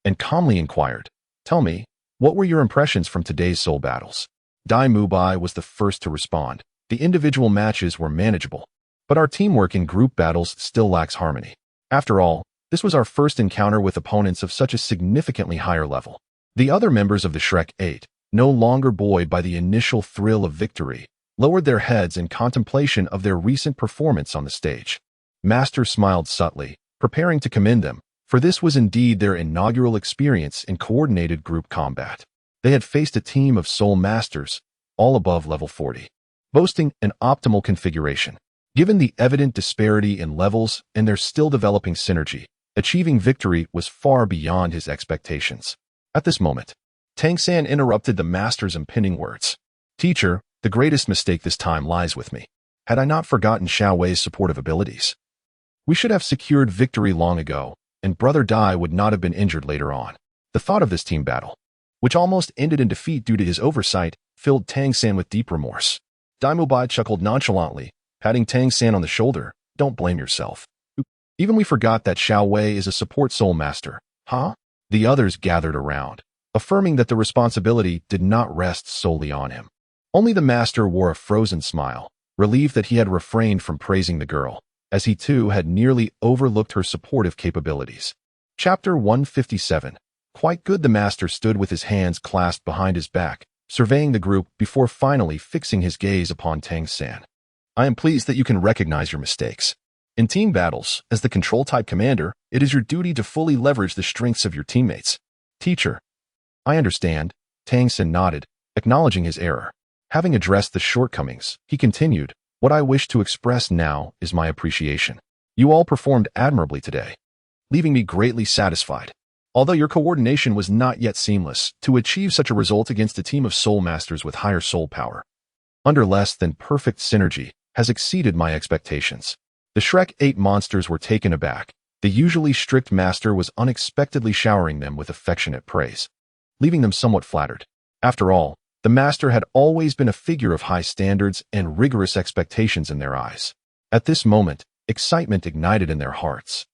and calmly inquired, "Tell me, what were your impressions from today's soul battles?" Dai Mubai was the first to respond. The individual matches were manageable, but our teamwork in group battles still lacks harmony. After all, this was our first encounter with opponents of such a significantly higher level. The other members of the Shrek 8, no longer buoyed by the initial thrill of victory, lowered their heads in contemplation of their recent performance on the stage. Master smiled subtly, preparing to commend them, for this was indeed their inaugural experience in coordinated group combat. They had faced a team of soul masters, all above level 40, boasting an optimal configuration. Given the evident disparity in levels and their still developing synergy, achieving victory was far beyond his expectations. At this moment, Tang San interrupted the master's impending words. "Teacher, the greatest mistake this time lies with me. Had I not forgotten Xiao Wei's supportive abilities, we should have secured victory long ago, and Brother Dai would not have been injured later on." The thought of this team battle, which almost ended in defeat due to his oversight, filled Tang San with deep remorse. Dai Mubai chuckled nonchalantly, patting Tang San on the shoulder. "Don't blame yourself. Even we forgot that Xiao Wei is a support soul master." "Huh?" The others gathered around, affirming that the responsibility did not rest solely on him. Only the master wore a frozen smile, relieved that he had refrained from praising the girl, as he too had nearly overlooked her supportive capabilities. Chapter 157. Quite good. The master stood with his hands clasped behind his back, surveying the group before finally fixing his gaze upon Tang San. I am pleased that you can recognize your mistakes. In team battles, as the control-type commander, it is your duty to fully leverage the strengths of your teammates. Teacher. I understand. Tang San nodded, acknowledging his error. Having addressed the shortcomings, he continued, what I wish to express now is my appreciation. You all performed admirably today, leaving me greatly satisfied. Although your coordination was not yet seamless, to achieve such a result against a team of soul masters with higher soul power, under less than perfect synergy, has exceeded my expectations. The Shrek 8 monsters were taken aback. The usually strict master was unexpectedly showering them with affectionate praise, leaving them somewhat flattered. After all, the master had always been a figure of high standards and rigorous expectations in their eyes. At this moment, excitement ignited in their hearts.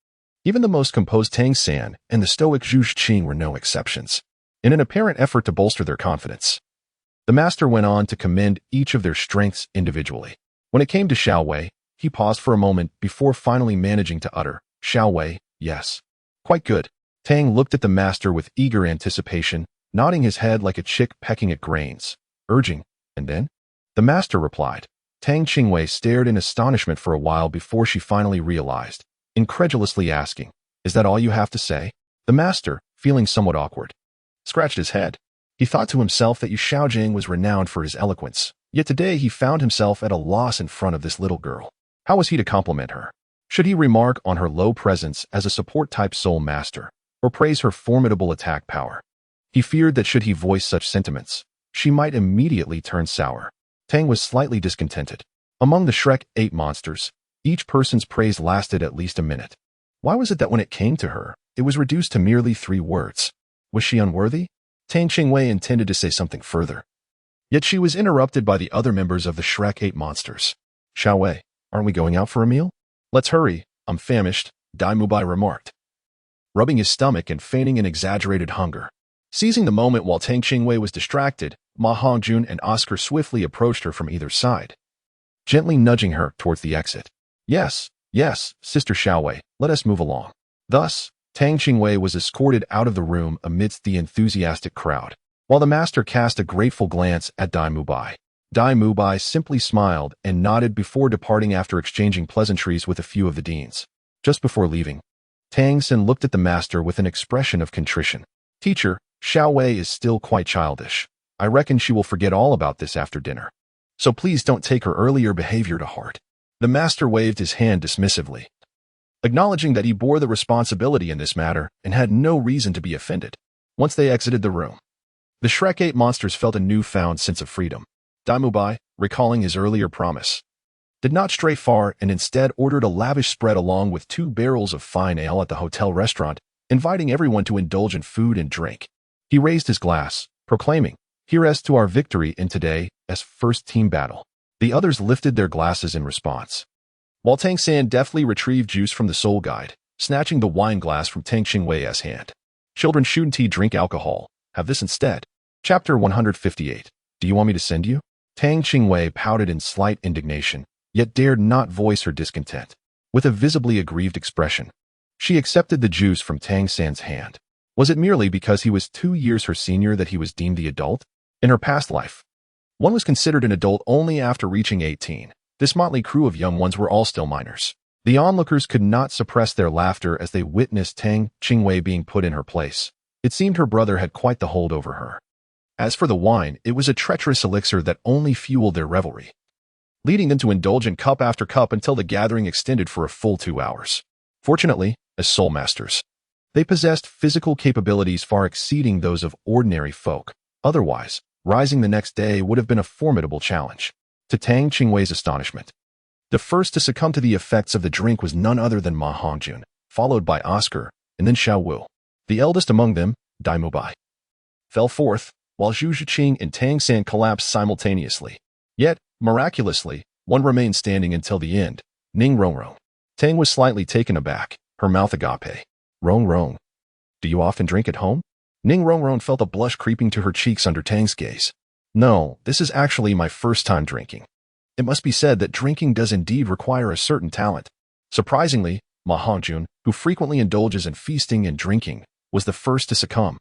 Even the most composed Tang San and the stoic Zhu Qing were no exceptions. In an apparent effort to bolster their confidence, the master went on to commend each of their strengths individually. When it came to Xiaowei, he paused for a moment before finally managing to utter, Xiaowei, yes. Quite good. Tang looked at the master with eager anticipation, nodding his head like a chick pecking at grains, urging, and then? The master replied. Tang Qingwei stared in astonishment for a while before she finally realized, incredulously asking, is that all you have to say? The master, feeling somewhat awkward, scratched his head. He thought to himself that Yu Xiaojing was renowned for his eloquence, yet today he found himself at a loss in front of this little girl. How was he to compliment her? Should he remark on her low presence as a support-type soul master, or praise her formidable attack power? He feared that should he voice such sentiments, she might immediately turn sour. Tang was slightly discontented. Among the Shrek 8 monsters, each person's praise lasted at least a minute. Why was it that when it came to her, it was reduced to merely 3 words? Was she unworthy? Tang Qingwei intended to say something further, yet she was interrupted by the other members of the Shrek 8 monsters. Xiaowei, aren't we going out for a meal? Let's hurry, I'm famished, Dai Mubai remarked, rubbing his stomach and feigning an exaggerated hunger. Seizing the moment while Tang Qingwei was distracted, Ma Hongjun and Oscar swiftly approached her from either side, gently nudging her towards the exit. Yes, Sister Xiaowei, let us move along. Thus, Tang Qingwei was escorted out of the room amidst the enthusiastic crowd, while the master cast a grateful glance at Dai Mubai. Dai Mubai simply smiled and nodded before departing after exchanging pleasantries with a few of the deans. Just before leaving, Tang San looked at the master with an expression of contrition. Teacher, Xiaowei is still quite childish. I reckon she will forget all about this after dinner. So please don't take her earlier behavior to heart. The master waved his hand dismissively, acknowledging that he bore the responsibility in this matter and had no reason to be offended. Once they exited the room, the Shrek 8 monsters felt a newfound sense of freedom. Dai Mubai, recalling his earlier promise, did not stray far and instead ordered a lavish spread along with 2 barrels of fine ale at the hotel restaurant, inviting everyone to indulge in food and drink. He raised his glass, proclaiming, "Here's to our victory in today's first team battle." The others lifted their glasses in response, while Tang San deftly retrieved juice from the soul guide, snatching the wine glass from Tang Qingwei's hand. Children shouldn't drink alcohol. Have this instead. Chapter 158. Do you want me to send you? Tang Qingwei pouted in slight indignation, yet dared not voice her discontent. With a visibly aggrieved expression, she accepted the juice from Tang San's hand. Was it merely because he was 2 years her senior that he was deemed the adult? In her past life, one was considered an adult only after reaching 18. This motley crew of young ones were all still minors. The onlookers could not suppress their laughter as they witnessed Tang Qingwei being put in her place. It seemed her brother had quite the hold over her. As for the wine, it was a treacherous elixir that only fueled their revelry, leading them to indulge in cup after cup until the gathering extended for a full 2 hours. Fortunately, as soul masters, they possessed physical capabilities far exceeding those of ordinary folk. Otherwise, rising the next day would have been a formidable challenge. To Tang Qingwei's astonishment, the first to succumb to the effects of the drink was none other than Ma Hongjun, followed by Oscar, and then Xiao Wu. The eldest among them, Dai Mubai, fell forth, while Zhu Zhiqing and Tang San collapsed simultaneously. Yet, miraculously, one remained standing until the end, Ning Rongrong. Tang was slightly taken aback, her mouth agape. Rong. Do you often drink at home? Ning Rongrong felt a blush creeping to her cheeks under Tang's gaze. No, this is actually my first time drinking. It must be said that drinking does indeed require a certain talent. Surprisingly, Ma Hongjun, who frequently indulges in feasting and drinking, was the first to succumb.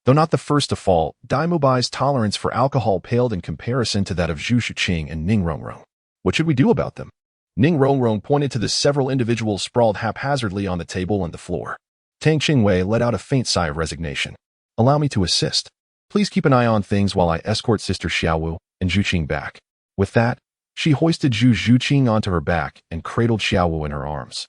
Though not the first to fall, Dai Mubai's tolerance for alcohol paled in comparison to that of Zhu Shuqing and Ning Rongrong. What should we do about them? Ning Rongrong pointed to the several individuals sprawled haphazardly on the table and the floor. Tang Qingwei let out a faint sigh of resignation. Allow me to assist. Please keep an eye on things while I escort Sister Xiaowu and Zhuqing back. With that, she hoisted Zhuqing onto her back and cradled Xiaowu in her arms,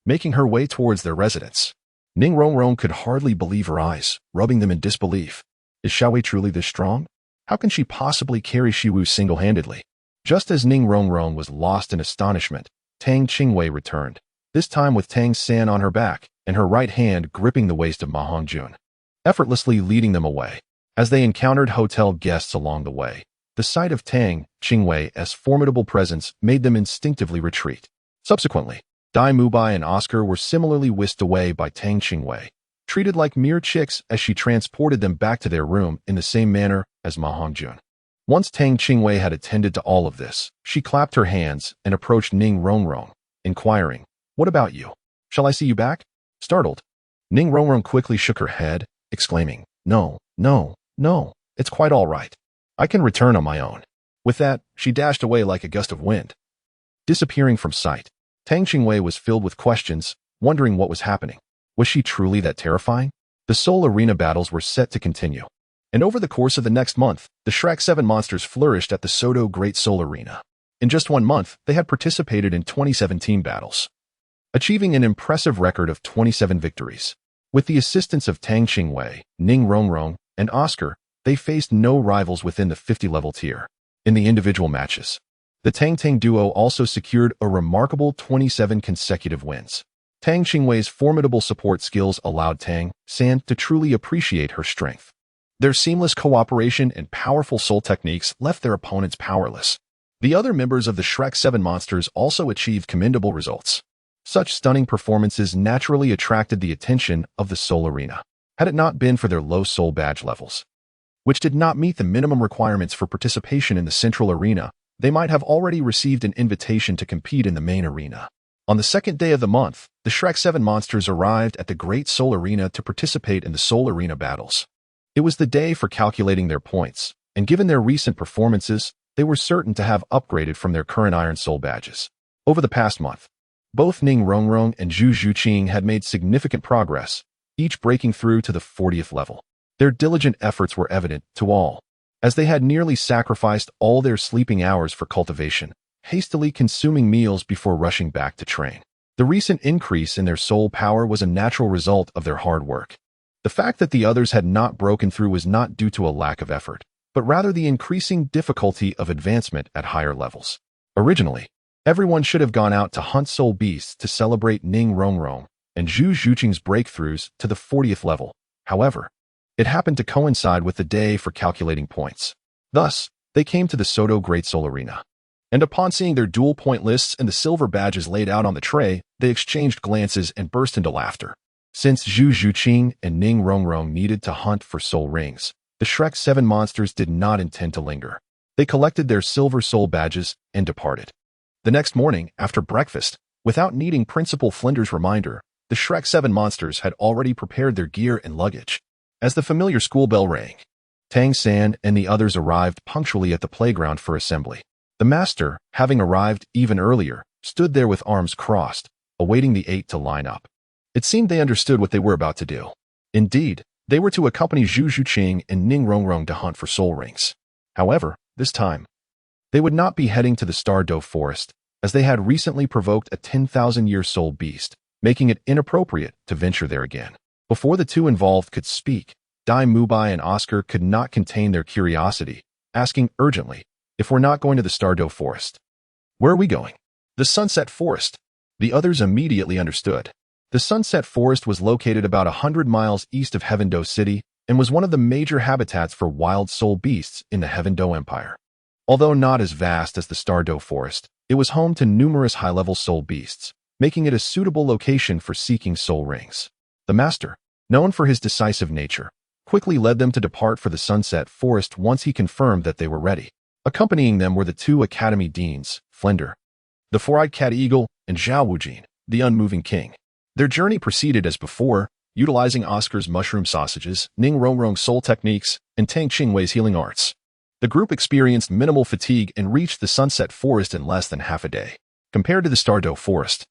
making her way towards their residence. Ning Rongrong could hardly believe her eyes, rubbing them in disbelief. Is Xiaowei truly this strong? How can she possibly carry Xiwu single-handedly? Just as Ning Rongrong was lost in astonishment, Tang Qingwei returned, this time with Tang San on her back and her right hand gripping the waist of Ma Hongjun, effortlessly leading them away. As they encountered hotel guests along the way, the sight of Tang Qingwei's formidable presence made them instinctively retreat. Subsequently, Dai Mubai and Oscar were similarly whisked away by Tang Qingwei, treated like mere chicks as she transported them back to their room in the same manner as Ma Hongjun. Once Tang Qingwei had attended to all of this, she clapped her hands and approached Ning Rongrong, inquiring, "What about you? Shall I see you back?" Startled, Ning Rongrong quickly shook her head, exclaiming, No, it's quite all right. I can return on my own." With that, she dashed away like a gust of wind. Disappearing from sight, Tang Qingwei was filled with questions, wondering what was happening. Was she truly that terrifying? The Soul Arena battles were set to continue, and over the course of the next month, the Shrek 7 monsters flourished at the Soto Great Soul Arena. In just 1 month, they had participated in 2017 battles, achieving an impressive record of 27 victories. With the assistance of Tang Qingwei, Ning Rongrong, and Oscar, they faced no rivals within the 50-level tier. In the individual matches, the Tang duo also secured a remarkable 27 consecutive wins. Tang Qingwei's formidable support skills allowed Tang San to truly appreciate her strength. Their seamless cooperation and powerful soul techniques left their opponents powerless. The other members of the Shrek 7 monsters also achieved commendable results. Such stunning performances naturally attracted the attention of the Soul Arena, had it not been for their low soul badge levels, which did not meet the minimum requirements for participation in the Central Arena. They might have already received an invitation to compete in the main arena. On the second day of the month, the Shrek 7 monsters arrived at the Great Soul Arena to participate in the Soul Arena battles. It was the day for calculating their points, and given their recent performances, they were certain to have upgraded from their current Iron Soul badges. Over the past month, both Ning Rongrong and Zhu Shuqing had made significant progress, each breaking through to the 40th level. Their diligent efforts were evident to all, as they had nearly sacrificed all their sleeping hours for cultivation, hastily consuming meals before rushing back to train. The recent increase in their soul power was a natural result of their hard work. The fact that the others had not broken through was not due to a lack of effort, but rather the increasing difficulty of advancement at higher levels. Originally, everyone should have gone out to hunt soul beasts to celebrate Ning Rongrong and Zhu Shuqing's breakthroughs to the 40th level. However, it happened to coincide with the day for calculating points. Thus, they came to the Soto Great Soul Arena, and upon seeing their dual point lists and the silver badges laid out on the tray, they exchanged glances and burst into laughter. Since Zhu Shuqing and Ning Rongrong needed to hunt for soul rings, the Shrek 7 monsters did not intend to linger. They collected their silver soul badges and departed. The next morning, after breakfast, without needing Principal Flinder's reminder, the Shrek 7 monsters had already prepared their gear and luggage. As the familiar school bell rang, Tang San and the others arrived punctually at the playground for assembly. The master, having arrived even earlier, stood there with arms crossed, awaiting the 8 to line up. It seemed they understood what they were about to do. Indeed, they were to accompany Zhu Shuqing and Ning Rongrong to hunt for soul rings. However, this time, they would not be heading to the Star Doe Forest, as they had recently provoked a 10,000-year soul beast, making it inappropriate to venture there again. Before the two involved could speak, Dai Mubai and Oscar could not contain their curiosity, asking urgently, "If we're not going to the Star Doe Forest, where are we going?" "The Sunset Forest." The others immediately understood. The Sunset Forest was located about 100 miles east of Heavendoe City and was one of the major habitats for wild soul beasts in the Heavendoe Empire. Although not as vast as the Star Doe Forest, it was home to numerous high-level soul beasts, making it a suitable location for seeking soul rings. The master, known for his decisive nature, quickly led them to depart for the Sunset Forest once he confirmed that they were ready. Accompanying them were the two academy deans, Flender, the four-eyed cat eagle, and Zhao Wujin, the unmoving king. Their journey proceeded as before, utilizing Oscar's mushroom sausages, Ning Rongrong's soul techniques, and Tang Qingwei's healing arts. The group experienced minimal fatigue and reached the Sunset Forest in less than half a day. Compared to the Stardew Forest,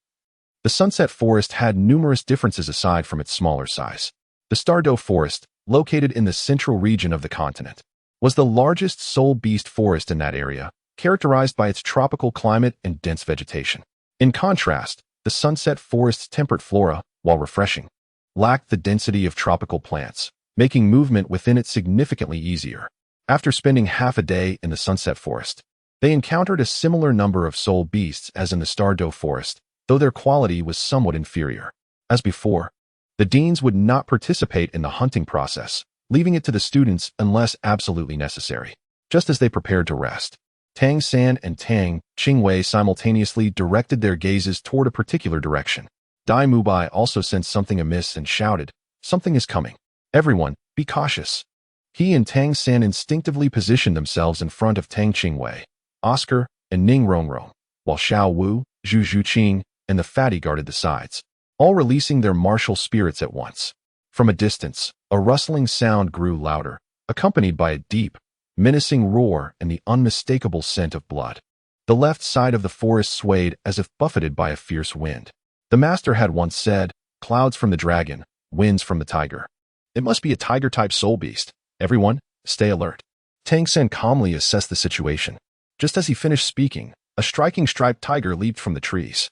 the Sunset Forest had numerous differences aside from its smaller size. The Stardew Forest, located in the central region of the continent, was the largest soul beast forest in that area, characterized by its tropical climate and dense vegetation. In contrast, the Sunset Forest's temperate flora, while refreshing, lacked the density of tropical plants, making movement within it significantly easier. After spending half a day in the Sunset Forest, they encountered a similar number of soul beasts as in the Stardew Forest, though their quality was somewhat inferior. As before, the deans would not participate in the hunting process, leaving it to the students unless absolutely necessary. Just as they prepared to rest, Tang San and Tang Qingwei simultaneously directed their gazes toward a particular direction. Dai Mubai also sensed something amiss and shouted, "Something is coming. Everyone, be cautious." He and Tang San instinctively positioned themselves in front of Tang Qingwei, Oscar, and Ning Rongrong, while Xiao Wu, Zhu Zhuqing, and the fatty guarded the sides, all releasing their martial spirits at once. From a distance, a rustling sound grew louder, accompanied by a deep, menacing roar and the unmistakable scent of blood. The left side of the forest swayed as if buffeted by a fierce wind. The master had once said, "Clouds from the dragon, winds from the tiger." It must be a tiger-type soul beast. Everyone, stay alert. Tang San calmly assessed the situation. Just as he finished speaking, a striking striped tiger leaped from the trees.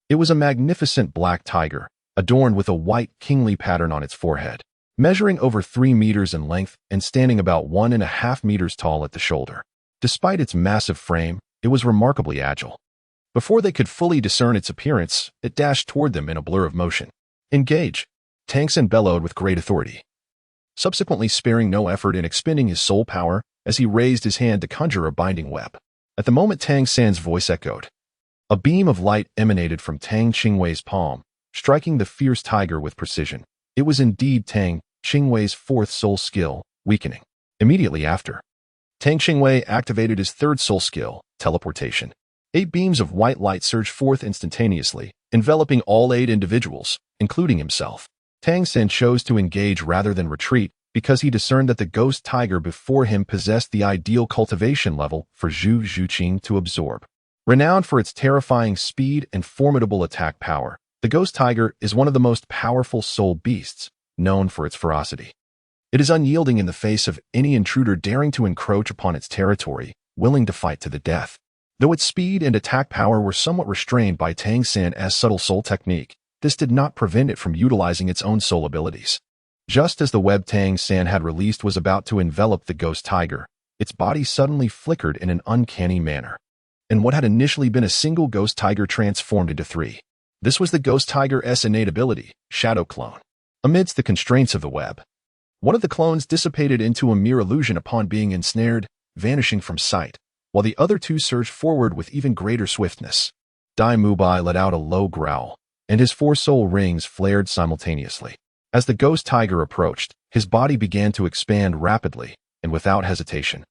It was a magnificent black tiger, adorned with a white kingly pattern on its forehead, measuring over 3 meters in length and standing about 1.5 meters tall at the shoulder. Despite its massive frame, it was remarkably agile. Before they could fully discern its appearance, it dashed toward them in a blur of motion. "Engage!" Tang San bellowed with great authority, subsequently sparing no effort in expending his soul power as he raised his hand to conjure a binding web. At the moment Tang San's voice echoed, a beam of light emanated from Tang Qingwei's palm, striking the fierce tiger with precision. It was indeed Tang Qingwei's fourth soul skill, weakening. Immediately after, Tang Qingwei activated his third soul skill, teleportation. 8 beams of white light surged forth instantaneously, enveloping all 8 individuals, including himself. Tang San chose to engage rather than retreat because he discerned that the ghost tiger before him possessed the ideal cultivation level for Zhu Zhuqing to absorb. Renowned for its terrifying speed and formidable attack power, the ghost tiger is one of the most powerful soul beasts, known for its ferocity. It is unyielding in the face of any intruder daring to encroach upon its territory, willing to fight to the death. Though its speed and attack power were somewhat restrained by Tang San's subtle soul technique, this did not prevent it from utilizing its own soul abilities. Just as the web Tang San had released was about to envelop the ghost tiger, its body suddenly flickered in an uncanny manner, and what had initially been a single ghost tiger transformed into 3. This was the ghost tiger's innate ability, Shadow Clone. Amidst the constraints of the web, one of the clones dissipated into a mere illusion upon being ensnared, vanishing from sight, while the other 2 surged forward with even greater swiftness. Dai Mubai let out a low growl, and his 4 soul rings flared simultaneously. As the ghost tiger approached, his body began to expand rapidly, and without hesitation,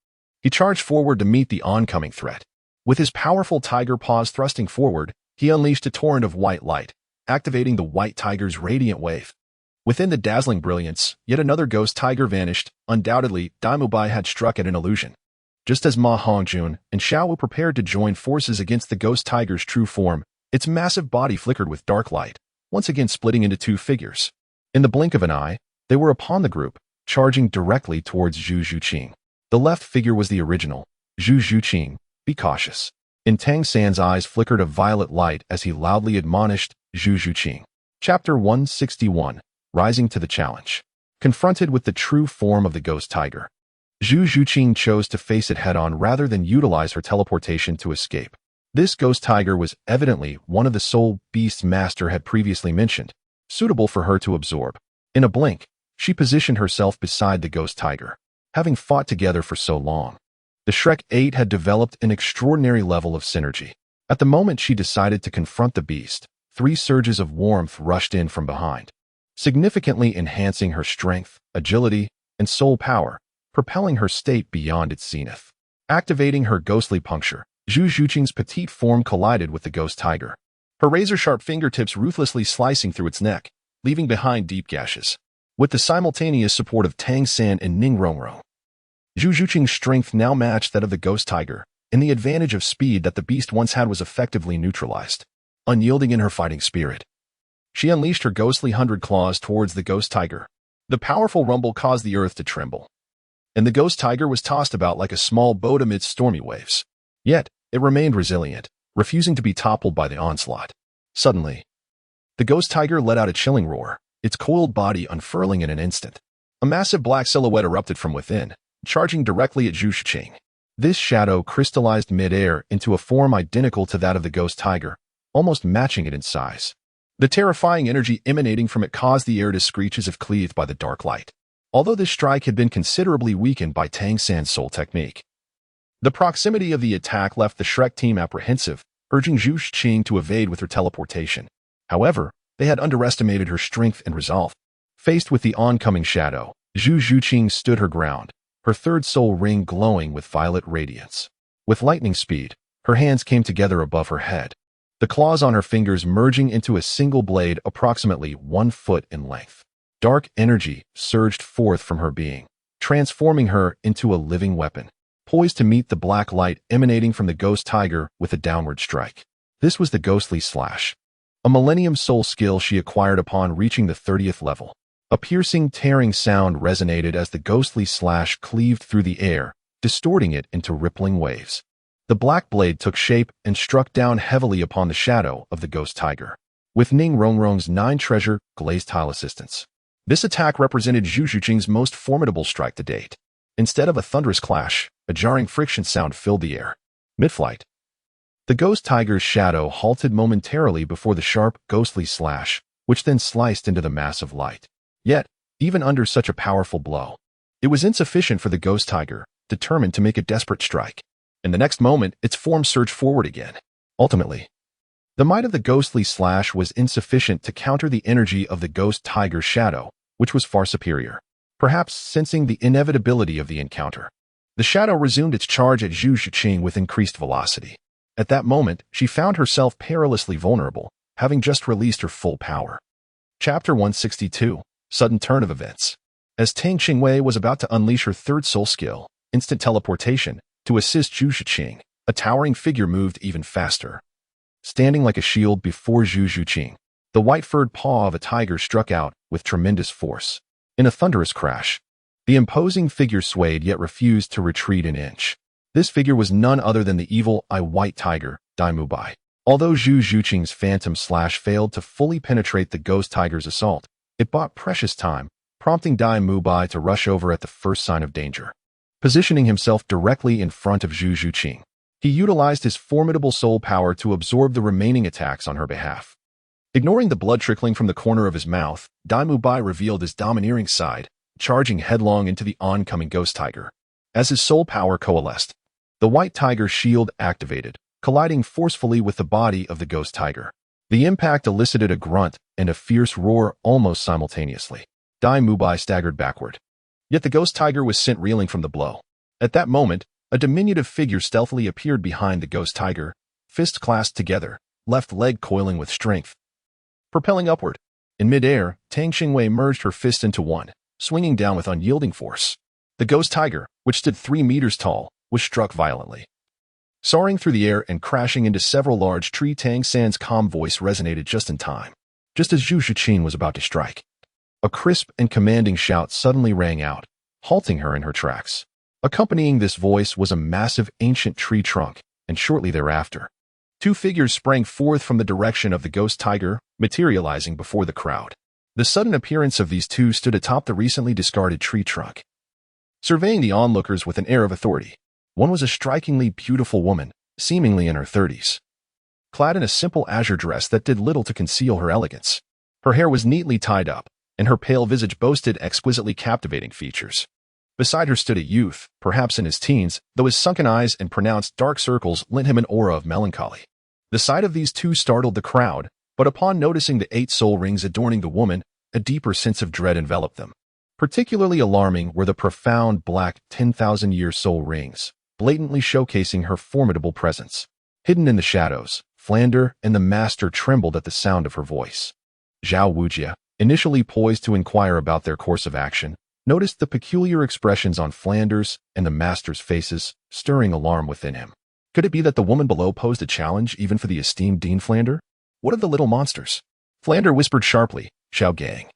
he charged forward to meet the oncoming threat. With his powerful tiger paws thrusting forward, he unleashed a torrent of white light, activating the white tiger's radiant wave. Within the dazzling brilliance, yet another ghost tiger vanished. Undoubtedly, Dai Mubai had struck at an illusion. Just as Ma Hongjun and Xiao Wu prepared to join forces against the ghost tiger's true form, its massive body flickered with dark light, once again splitting into 2 figures. In the blink of an eye, they were upon the group, charging directly towards Zhu Zhuqing. The left figure was the original, Zhu Zhuqing. Be cautious. In Tang San's eyes flickered a violet light as he loudly admonished Zhu Zhuqing. Chapter 161, Rising to the Challenge. Confronted with the true form of the ghost tiger, Zhu Zhuqing chose to face it head-on rather than utilize her teleportation to escape. This ghost tiger was evidently one of the soul beasts Master had previously mentioned, suitable for her to absorb. In a blink, she positioned herself beside the ghost tiger. Having fought together for so long, the Shrek 8 had developed an extraordinary level of synergy. At the moment she decided to confront the beast, 3 surges of warmth rushed in from behind, significantly enhancing her strength, agility, and soul power, propelling her state beyond its zenith. Activating her ghostly puncture, Zhu Zhuqing's petite form collided with the ghost tiger, her razor-sharp fingertips ruthlessly slicing through its neck, leaving behind deep gashes. With the simultaneous support of Tang San and Ning Rongrong, Zhu Zhuqing's strength now matched that of the ghost tiger, and the advantage of speed that the beast once had was effectively neutralized. Unyielding in her fighting spirit, she unleashed her ghostly 100 claws towards the ghost tiger. The powerful rumble caused the earth to tremble, and the ghost tiger was tossed about like a small boat amidst stormy waves. Yet, it remained resilient, refusing to be toppled by the onslaught. Suddenly, the ghost tiger let out a chilling roar, its coiled body unfurling in an instant. A massive black silhouette erupted from within, charging directly at Zhu Zhuqing. This shadow crystallized mid-air into a form identical to that of the ghost tiger, almost matching it in size. The terrifying energy emanating from it caused the air to screech as if cleaved by the dark light. Although this strike had been considerably weakened by Tang San's soul technique, the proximity of the attack left the Shrek team apprehensive, urging Zhu Zhuqing to evade with her teleportation. However, they had underestimated her strength and resolve. Faced with the oncoming shadow, Zhu Zhuqing stood her ground, her third soul ring glowing with violet radiance. With lightning speed, her hands came together above her head, the claws on her fingers merging into a single blade approximately 1 foot in length. Dark energy surged forth from her being, transforming her into a living weapon, poised to meet the black light emanating from the ghost tiger with a downward strike. This was the ghostly slash, a millennium soul skill she acquired upon reaching the 30th level. A piercing, tearing sound resonated as the ghostly slash cleaved through the air, distorting it into rippling waves. The black blade took shape and struck down heavily upon the shadow of the ghost tiger, with Ning Rongrong's 9 treasure glazed tile assistance. This attack represented Zhu Zhuqing's most formidable strike to date. Instead of a thunderous clash, a jarring friction sound filled the air. Mid-flight, the ghost tiger's shadow halted momentarily before the sharp, ghostly slash, which then sliced into the mass of light. Yet, even under such a powerful blow, it was insufficient for the ghost tiger, determined to make a desperate strike. In the next moment, its form surged forward again. Ultimately, the might of the ghostly slash was insufficient to counter the energy of the ghost tiger's shadow, which was far superior. Perhaps sensing the inevitability of the encounter, the shadow resumed its charge at Zhu Zhuqing with increased velocity. At that moment, she found herself perilously vulnerable, having just released her full power. Chapter 162. Sudden Turn of Events. As Tang Qingwei was about to unleash her third soul skill, instant teleportation, to assist Zhu Zhuqing, a towering figure moved even faster. Standing like a shield before Zhu Zhuqing, the white-furred paw of a tiger struck out with tremendous force. In a thunderous crash, the imposing figure swayed yet refused to retreat an inch. This figure was none other than the evil white tiger, Dai Mubai. Although Zhu Zhuqing's phantom slash failed to fully penetrate the ghost tiger's assault, it bought precious time, prompting Dai Mubai to rush over at the first sign of danger. Positioning himself directly in front of Zhu Zhuqing, he utilized his formidable soul power to absorb the remaining attacks on her behalf. Ignoring the blood trickling from the corner of his mouth, Dai Mubai revealed his domineering side, charging headlong into the oncoming ghost tiger. As his soul power coalesced, the white tiger's shield activated, colliding forcefully with the body of the ghost tiger. The impact elicited a grunt and a fierce roar almost simultaneously. Dai Mubai staggered backward. Yet the ghost tiger was sent reeling from the blow. At that moment, a diminutive figure stealthily appeared behind the ghost tiger, fists clasped together, left leg coiling with strength. Propelling upward, in mid-air, Tang Qingwei merged her fist into one, swinging down with unyielding force. The ghost tiger, which stood 3 meters tall, was struck violently. Soaring through the air and crashing into several large trees, Tang San's calm voice resonated just in time. Just as Zhu Zhuqing was about to strike, a crisp and commanding shout suddenly rang out, halting her in her tracks. Accompanying this voice was a massive ancient tree trunk, and shortly thereafter, 2 figures sprang forth from the direction of the ghost tiger, materializing before the crowd. The sudden appearance of these 2 stood atop the recently discarded tree trunk, surveying the onlookers with an air of authority. One was a strikingly beautiful woman, seemingly in her 30s, clad in a simple azure dress that did little to conceal her elegance. Her hair was neatly tied up, and her pale visage boasted exquisitely captivating features. Beside her stood a youth, perhaps in his teens, though his sunken eyes and pronounced dark circles lent him an aura of melancholy. The sight of these 2 startled the crowd, but upon noticing the 8 soul rings adorning the woman, a deeper sense of dread enveloped them. Particularly alarming were the profound black 10,000-year soul rings, blatantly showcasing her formidable presence. Hidden in the shadows, Flander and the Master trembled at the sound of her voice. Zhao Wujia, initially poised to inquire about their course of action, noticed the peculiar expressions on Flander's and the Master's faces, stirring alarm within him. Could it be that the woman below posed a challenge even for the esteemed Dean Flander? What of the little monsters? Flander whispered sharply, Xiao Gang.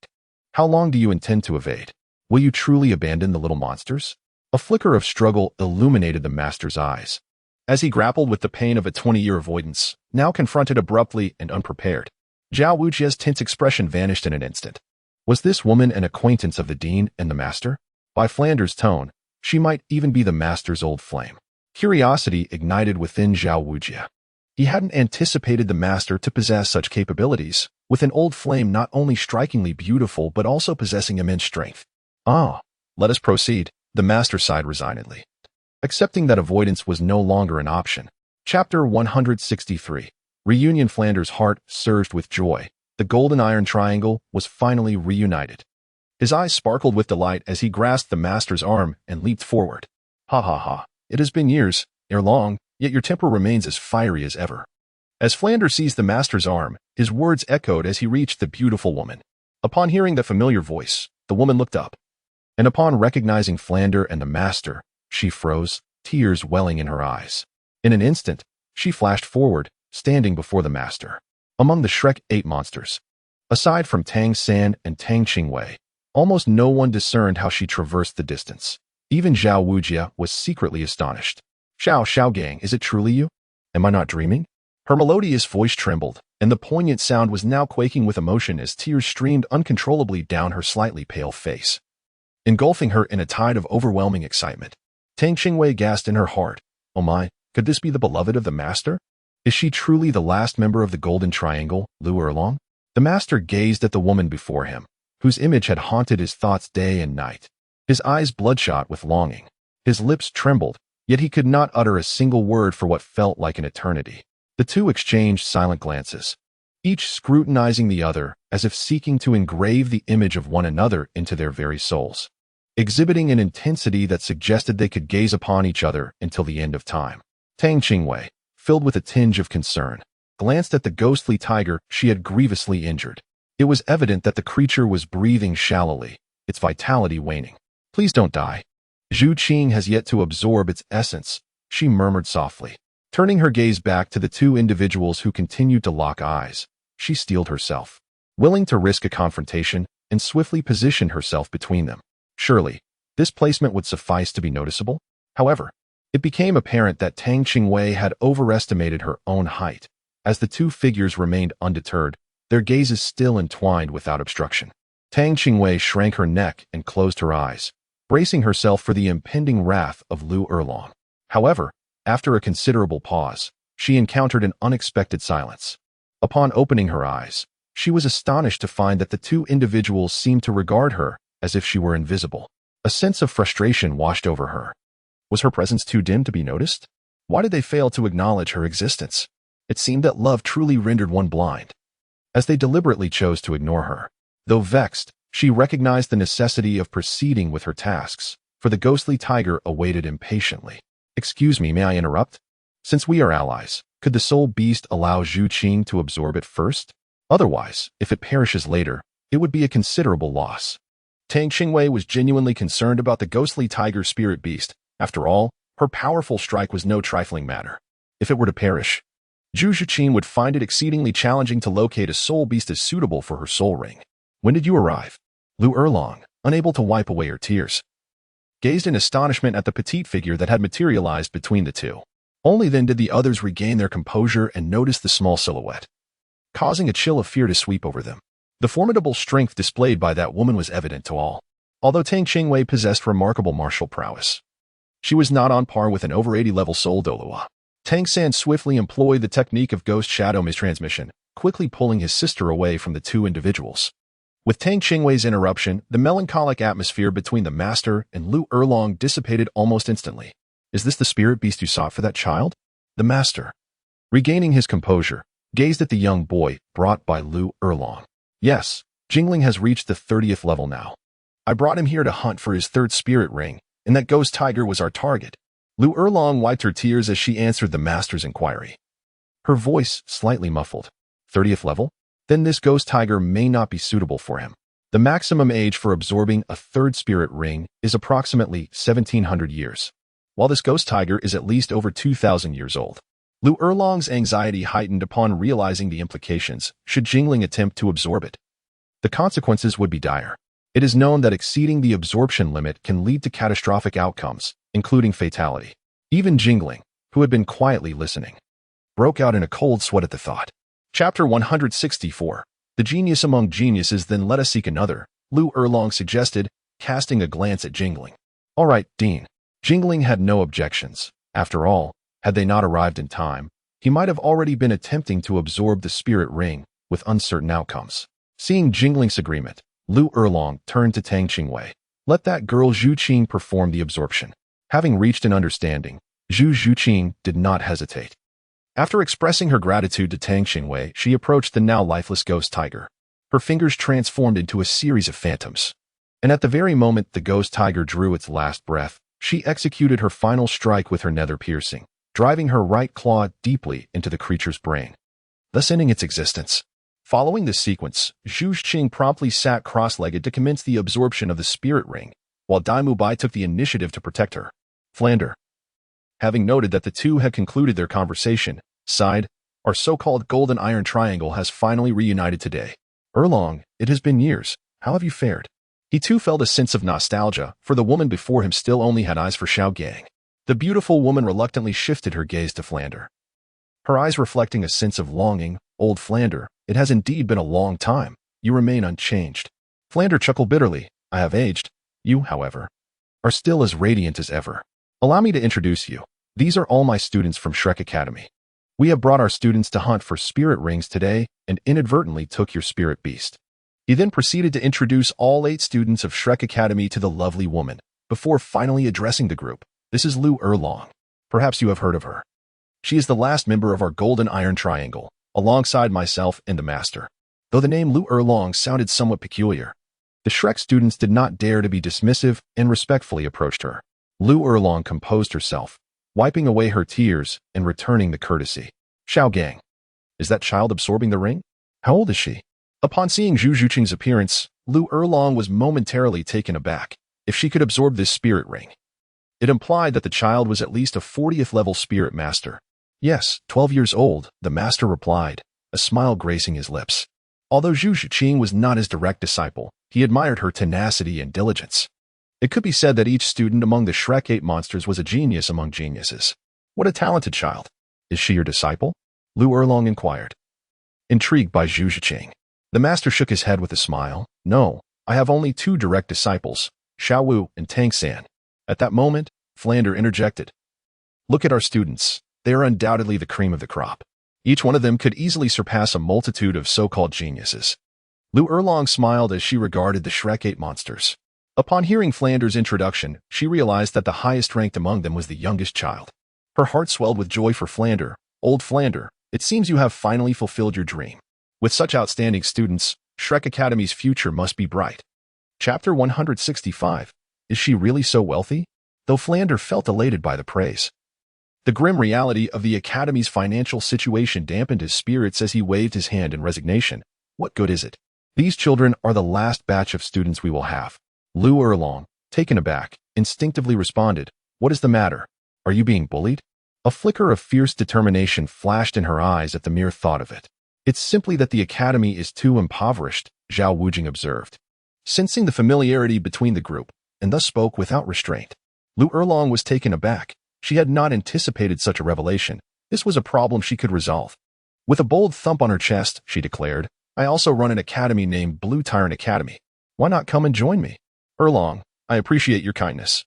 How long do you intend to evade? Will you truly abandon the little monsters? A flicker of struggle illuminated the Master's eyes. As he grappled with the pain of a 20-year avoidance, now confronted abruptly and unprepared, Zhao Wujia's tense expression vanished in an instant. Was this woman an acquaintance of the Dean and the Master? By Flander's tone, she might even be the Master's old flame. Curiosity ignited within Zhao Wujia. He hadn't anticipated the Master to possess such capabilities, with an old flame not only strikingly beautiful but also possessing immense strength. Ah, let us proceed, the Master sighed resignedly. Accepting that avoidance was no longer an option. Chapter 163. Reunion. Flander's heart surged with joy. The golden iron triangle was finally reunited. His eyes sparkled with delight as he grasped the Master's arm and leaped forward. Ha ha ha, it has been years, ere long, yet your temper remains as fiery as ever. As Flander seized the Master's arm, his words echoed as he reached the beautiful woman. Upon hearing the familiar voice, the woman looked up. And upon recognizing Flander and the Master, she froze, tears welling in her eyes. In an instant, she flashed forward, standing before the Master. Among the Shrek 8 monsters, aside from Tang San and Tang Qingwei, almost no one discerned how she traversed the distance. Even Zhao Wujia was secretly astonished. Xiao Gang, is it truly you? Am I not dreaming? Her melodious voice trembled, and the poignant sound was now quaking with emotion as tears streamed uncontrollably down her slightly pale face, engulfing her in a tide of overwhelming excitement. Tang Qingwei gasped in her heart. Oh my, could this be the beloved of the Master? Is she truly the last member of the Golden Triangle, Lu Erlong? The Master gazed at the woman before him, whose image had haunted his thoughts day and night. His eyes bloodshot with longing. His lips trembled, yet he could not utter a single word for what felt like an eternity. The two exchanged silent glances, each scrutinizing the other as if seeking to engrave the image of one another into their very souls, exhibiting an intensity that suggested they could gaze upon each other until the end of time. Tang Qingwei, filled with a tinge of concern, glanced at the ghostly tiger she had grievously injured. It was evident that the creature was breathing shallowly, its vitality waning. Please don't die. Zhu Qing has yet to absorb its essence, she murmured softly. Turning her gaze back to the two individuals who continued to lock eyes, she steeled herself, willing to risk a confrontation, and swiftly positioned herself between them. Surely, this placement would suffice to be noticeable. However, it became apparent that Tang Qingwei had overestimated her own height. As the two figures remained undeterred, their gazes still entwined without obstruction. Tang Qingwei shrank her neck and closed her eyes, bracing herself for the impending wrath of Lu Erlong. However, after a considerable pause, she encountered an unexpected silence. Upon opening her eyes, she was astonished to find that the two individuals seemed to regard her as if she were invisible. A sense of frustration washed over her. Was her presence too dim to be noticed? Why did they fail to acknowledge her existence? It seemed that love truly rendered one blind, as they deliberately chose to ignore her. Though vexed, she recognized the necessity of proceeding with her tasks, for the ghostly tiger awaited impatiently. Excuse me, may I interrupt? Since we are allies, could the soul beast allow Zhu Qing to absorb it first? Otherwise, if it perishes later, it would be a considerable loss. Tang Qingwei was genuinely concerned about the ghostly tiger spirit beast. After all, her powerful strike was no trifling matter. If it were to perish, Zhu Qing would find it exceedingly challenging to locate a soul beast as suitable for her soul ring. When did you arrive? Lu Erlong, unable to wipe away her tears, gazed in astonishment at the petite figure that had materialized between the two. Only then did the others regain their composure and notice the small silhouette, causing a chill of fear to sweep over them. The formidable strength displayed by that woman was evident to all. Although Tang Qingwei possessed remarkable martial prowess, she was not on par with an over 80-level soul Douluo. Tang San swiftly employed the technique of ghost shadow mistransmission, quickly pulling his sister away from the two individuals. With Tang Qingwei's interruption, the melancholic atmosphere between the Master and Lu Erlong dissipated almost instantly. Is this the spirit beast you sought for that child? The Master, regaining his composure, gazed at the young boy brought by Lu Erlong. Yes, Jingling has reached the 30th level now. I brought him here to hunt for his third spirit ring, and that ghost tiger was our target. Lu Erlong wiped her tears as she answered the master's inquiry. Her voice slightly muffled. 30th level? Then this ghost tiger may not be suitable for him. The maximum age for absorbing a third spirit ring is approximately 1700 years, while this ghost tiger is at least over 2000 years old. Lu Erlong's anxiety heightened upon realizing the implications should Jingling attempt to absorb it. The consequences would be dire. It is known that exceeding the absorption limit can lead to catastrophic outcomes, including fatality. Even Jingling, who had been quietly listening, broke out in a cold sweat at the thought. Chapter 164. The genius among geniuses. Then let us seek another, Lu Erlong suggested, casting a glance at Jingling. All right, Dean. Jingling had no objections. After all, had they not arrived in time, he might have already been attempting to absorb the spirit ring with uncertain outcomes. Seeing Jingling's agreement, Lu Erlong turned to Tang Qingwei. Let that girl Zhu Qing perform the absorption. Having reached an understanding, Zhu Qing did not hesitate. After expressing her gratitude to Tang Qingwei, she approached the now lifeless ghost tiger. Her fingers transformed into a series of phantoms. And at the very moment the ghost tiger drew its last breath, she executed her final strike with her nether piercing, driving her right claw deeply into the creature's brain, thus ending its existence. Following this sequence, Zhu Qing promptly sat cross-legged to commence the absorption of the spirit ring, while Daimu Bai took the initiative to protect her. Flander, having noted that the two had concluded their conversation, sighed, our so-called golden iron triangle has finally reunited today. Erlong, it has been years. How have you fared? He too felt a sense of nostalgia, for the woman before him still only had eyes for Xiao Gang. The beautiful woman reluctantly shifted her gaze to Flander, her eyes reflecting a sense of longing. Old Flander, it has indeed been a long time. You remain unchanged. Flander chuckled bitterly. I have aged. You, however, are still as radiant as ever. Allow me to introduce you. These are all my students from Shrek Academy. We have brought our students to hunt for spirit rings today and inadvertently took your spirit beast. He then proceeded to introduce all 8 students of Shrek Academy to the lovely woman, before finally addressing the group. This is Lu Erlong. Perhaps you have heard of her. She is the last member of our Golden Iron Triangle, alongside myself and the Master. Though the name Lu Erlong sounded somewhat peculiar, the Shrek students did not dare to be dismissive and respectfully approached her. Lu Erlong composed herself, wiping away her tears and returning the courtesy. Xiao Gang, is that child absorbing the ring? How old is she? Upon seeing Zhu Qing's appearance, Lu Erlong was momentarily taken aback. If she could absorb this spirit ring, it implied that the child was at least a 40th level spirit master. Yes, 12 years old, the master replied, a smile gracing his lips. Although Zhu Qing was not his direct disciple, he admired her tenacity and diligence. It could be said that each student among the Shrek 8 monsters was a genius among geniuses. What a talented child. Is she your disciple? Lu Erlong inquired, intrigued by Zhu Qing. The master shook his head with a smile. No, I have only 2 direct disciples, Xiao Wu and Tang San. At that moment, Flander interjected. Look at our students. They are undoubtedly the cream of the crop. Each one of them could easily surpass a multitude of so-called geniuses. Lu Erlong smiled as she regarded the Shrek 8 monsters. Upon hearing Flander's introduction, she realized that the highest ranked among them was the youngest child. Her heart swelled with joy for Flander. Old Flander, it seems you have finally fulfilled your dream. With such outstanding students, Shrek Academy's future must be bright. Chapter 165. Is she really so wealthy? Though Flander felt elated by the praise, the grim reality of the Academy's financial situation dampened his spirits as he waved his hand in resignation. What good is it? These children are the last batch of students we will have. Lu Erlong, taken aback, instinctively responded, what is the matter? Are you being bullied? A flicker of fierce determination flashed in her eyes at the mere thought of it. It's simply that the Academy is too impoverished, Zhao Wujing observed, sensing the familiarity between the group, and thus spoke without restraint. Lu Erlong was taken aback. She had not anticipated such a revelation. This was a problem she could resolve. With a bold thump on her chest, she declared, I also run an academy named Blue Tyrant Academy. Why not come and join me? Erlong, I appreciate your kindness,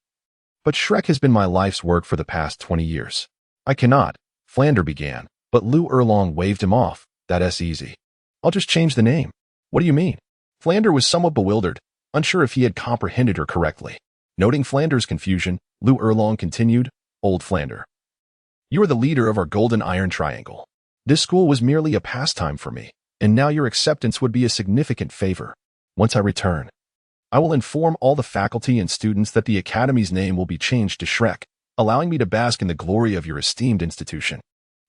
but Shrek has been my life's work for the past 20 years. I cannot, Flander began, but Lu Erlong waved him off. That's easy. I'll just change the name. What do you mean? Flander was somewhat bewildered, unsure if he had comprehended her correctly. Noting Flander's confusion, Lu Erlong continued, Old Flander, you are the leader of our Golden Iron Triangle. This school was merely a pastime for me, and now your acceptance would be a significant favor. Once I return, I will inform all the faculty and students that the Academy's name will be changed to Shrek, allowing me to bask in the glory of your esteemed institution.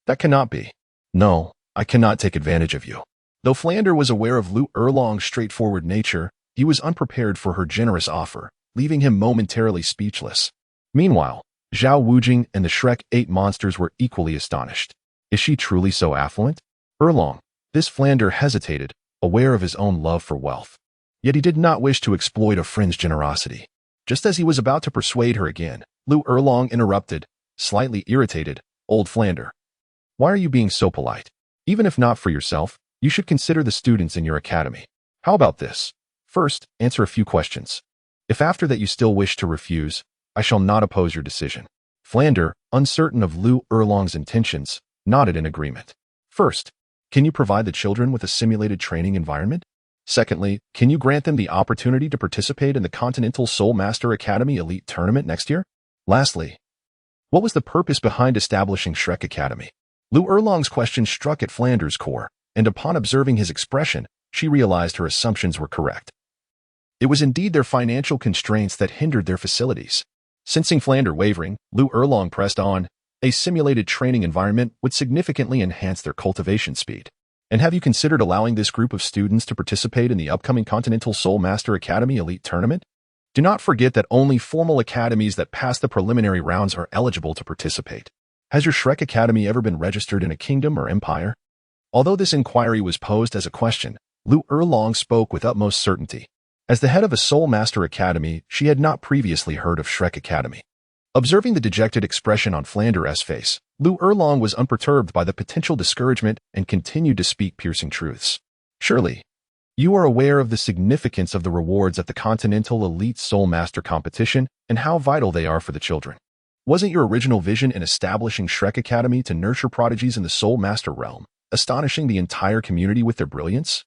That cannot be. No, I cannot take advantage of you. Though Flander was aware of Lu Erlong's straightforward nature, he was unprepared for her generous offer, leaving him momentarily speechless. Meanwhile, Zhao Wujing and the Shrek 8 monsters were equally astonished. Is she truly so affluent? Erlong, this Flander hesitated, aware of his own love for wealth. Yet he did not wish to exploit a friend's generosity. Just as he was about to persuade her again, Lu Erlong interrupted, slightly irritated, "Old Flander, why are you being so polite? Even if not for yourself, you should consider the students in your academy. How about this? First, answer a few questions. If after that you still wish to refuse, I shall not oppose your decision." Flander, uncertain of Lu Erlong's intentions, nodded in agreement. First, can you provide the children with a simulated training environment? Secondly, can you grant them the opportunity to participate in the Continental Soul Master Academy Elite Tournament next year? Lastly, what was the purpose behind establishing Shrek Academy? Lu Erlong's question struck at Flander's core, and upon observing his expression, she realized her assumptions were correct. It was indeed their financial constraints that hindered their facilities. Sensing Flander wavering, Lu Erlong pressed on. A simulated training environment would significantly enhance their cultivation speed. And have you considered allowing this group of students to participate in the upcoming Continental Soul Master Academy Elite Tournament? Do not forget that only formal academies that pass the preliminary rounds are eligible to participate. Has your Shrek Academy ever been registered in a kingdom or empire? Although this inquiry was posed as a question, Lu Erlong spoke with utmost certainty. As the head of a Soul Master Academy, she had not previously heard of Shrek Academy. Observing the dejected expression on Flander's face, Lu Erlong was unperturbed by the potential discouragement and continued to speak piercing truths. Surely, you are aware of the significance of the rewards at the Continental Elite Soul Master competition and how vital they are for the children. Wasn't your original vision in establishing Shrek Academy to nurture prodigies in the Soul Master realm, astonishing the entire community with their brilliance?